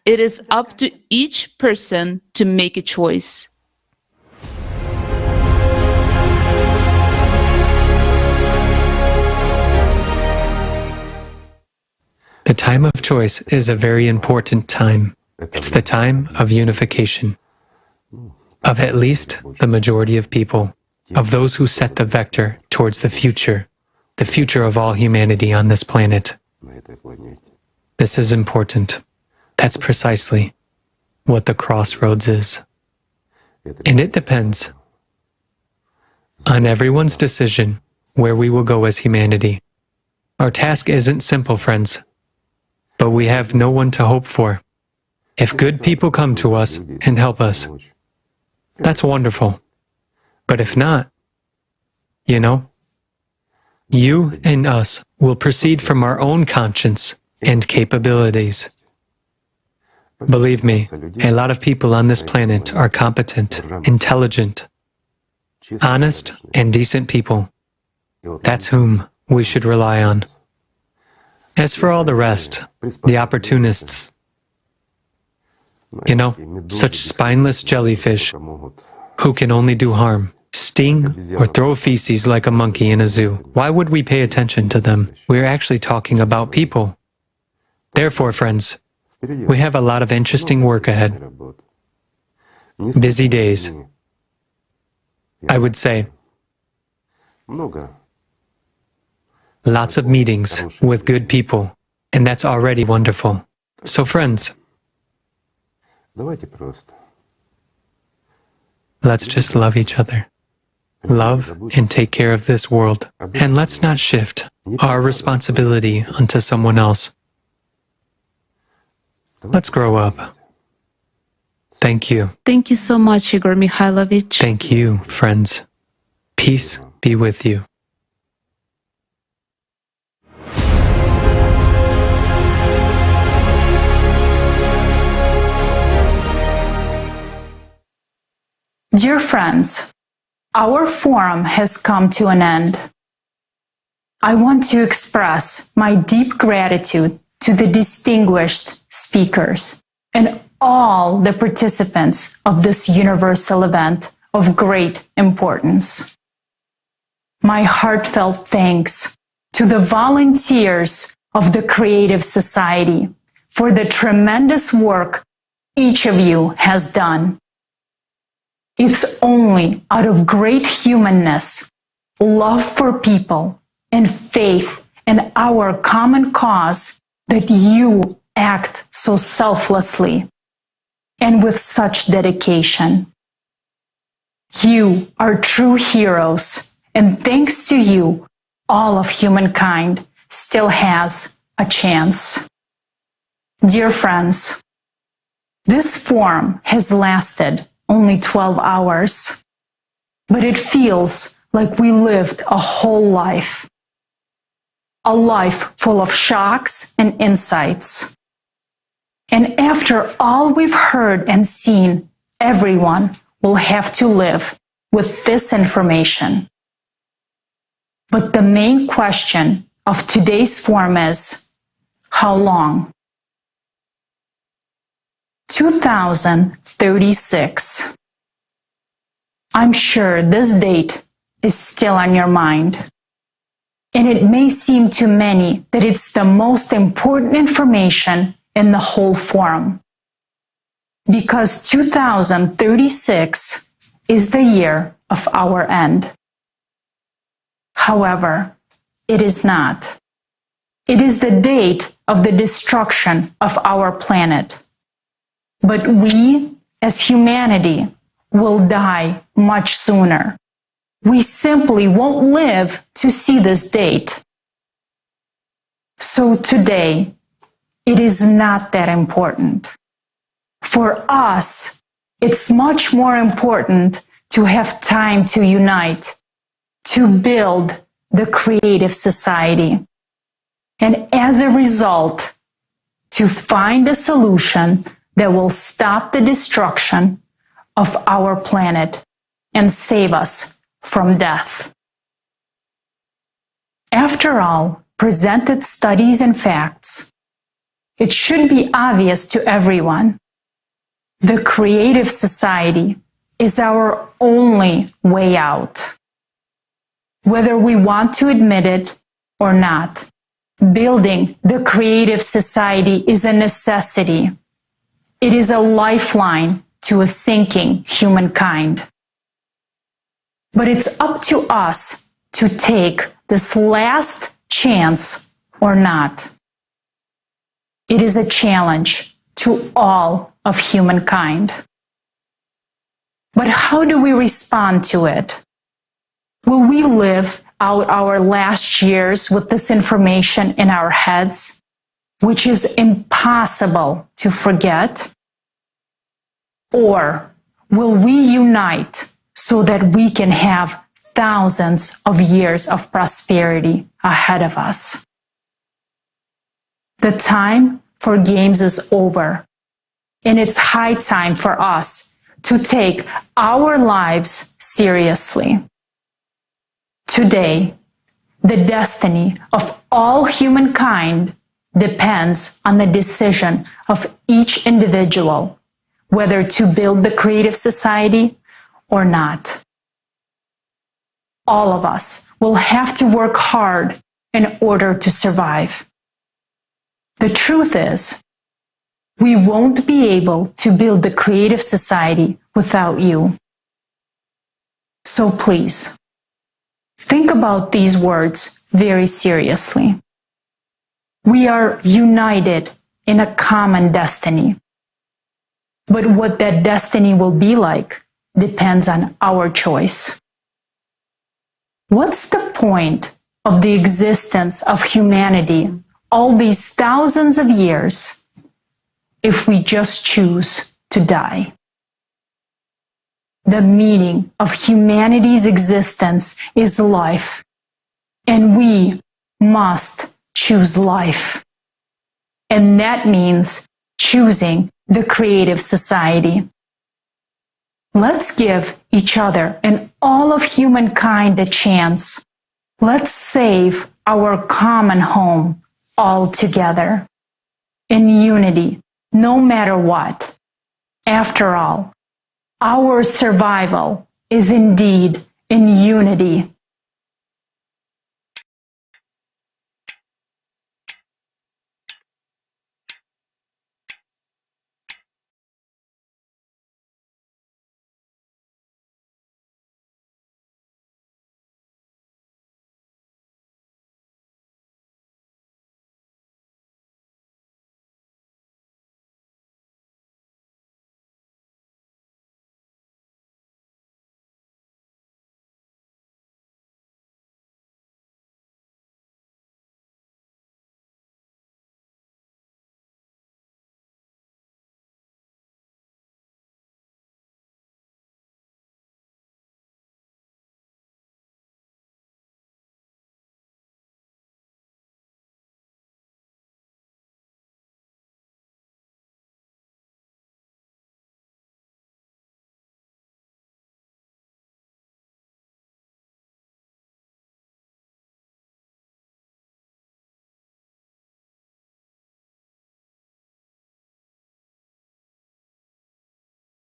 it is up to each person to make a choice. The time of choice is a very important time. It's the time of unification, of at least the majority of people, of those who set the vector towards the future of all humanity on this planet. This is important. That's precisely what the crossroads is. And it depends on everyone's decision where we will go as humanity. Our task isn't simple, friends. But we have no one to hope for. If good people come to us and help us, that's wonderful. But if not, you and us will proceed from our own conscience and capabilities. Believe me, a lot of people on this planet are competent, intelligent, honest, and decent people. That's whom we should rely on. As for all the rest, the opportunists, such spineless jellyfish who can only do harm, sting, or throw feces like a monkey in a zoo, why would we pay attention to them? We're actually talking about people. Therefore, friends, we have a lot of interesting work ahead. Busy days, I would say. Lots of meetings with good people, and that's already wonderful. So friends, let's just love each other. Love and take care of this world. And let's not shift our responsibility onto someone else. Let's grow up. Thank you. Thank you so much, Igor Mikhailovich. Thank you, friends. Peace be with you. Dear friends, our forum has come to an end. I want to express my deep gratitude to the distinguished speakers and all the participants of this universal event of great importance. My heartfelt thanks to the volunteers of the Creative Society for the tremendous work each of you has done. It's only out of great humanness, love for people, and faith in our common cause that you act so selflessly and with such dedication. You are true heroes, and thanks to you, all of humankind still has a chance. Dear friends, this forum has lasted only 12 hours, but it feels like we lived a whole life. A life full of shocks and insights. And after all we've heard and seen, everyone will have to live with this information. But the main question of today's forum is, how long? 2036. I'm sure this date is still on your mind. And it may seem to many that it's the most important information in the whole forum. Because 2036 is the year of our end. However, it is not. It is the date of the destruction of our planet. But we, as humanity, will die much sooner. We simply won't live to see this date. So today, it is not that important. For us, it's much more important to have time to unite, to build the creative society. And as a result, to find a solution that will stop the destruction of our planet and save us from death. After all presented studies and facts, it should be obvious to everyone. The creative society is our only way out. Whether we want to admit it or not, building the creative society is a necessity. It is a lifeline to a sinking humankind. But it's up to us to take this last chance or not. It is a challenge to all of humankind. But how do we respond to it? Will we live out our last years with this information in our heads, which is impossible to forget? Or will we unite so that we can have thousands of years of prosperity ahead of us? The time for games is over, and it's high time for us to take our lives seriously. Today, the destiny of all humankind depends on the decision of each individual, whether to build the creative society or not. All of us will have to work hard in order to survive. The truth is, we won't be able to build the creative society without you. So please, think about these words very seriously. We are united in a common destiny. But what that destiny will be like depends on our choice. What's the point of the existence of humanity all these thousands of years if we just choose to die? The meaning of humanity's existence is life, and we must choose life. And that means choosing the creative society. Let's give each other and all of humankind a chance. Let's save our common home all together, in unity, no matter what. After all, our survival is indeed in unity.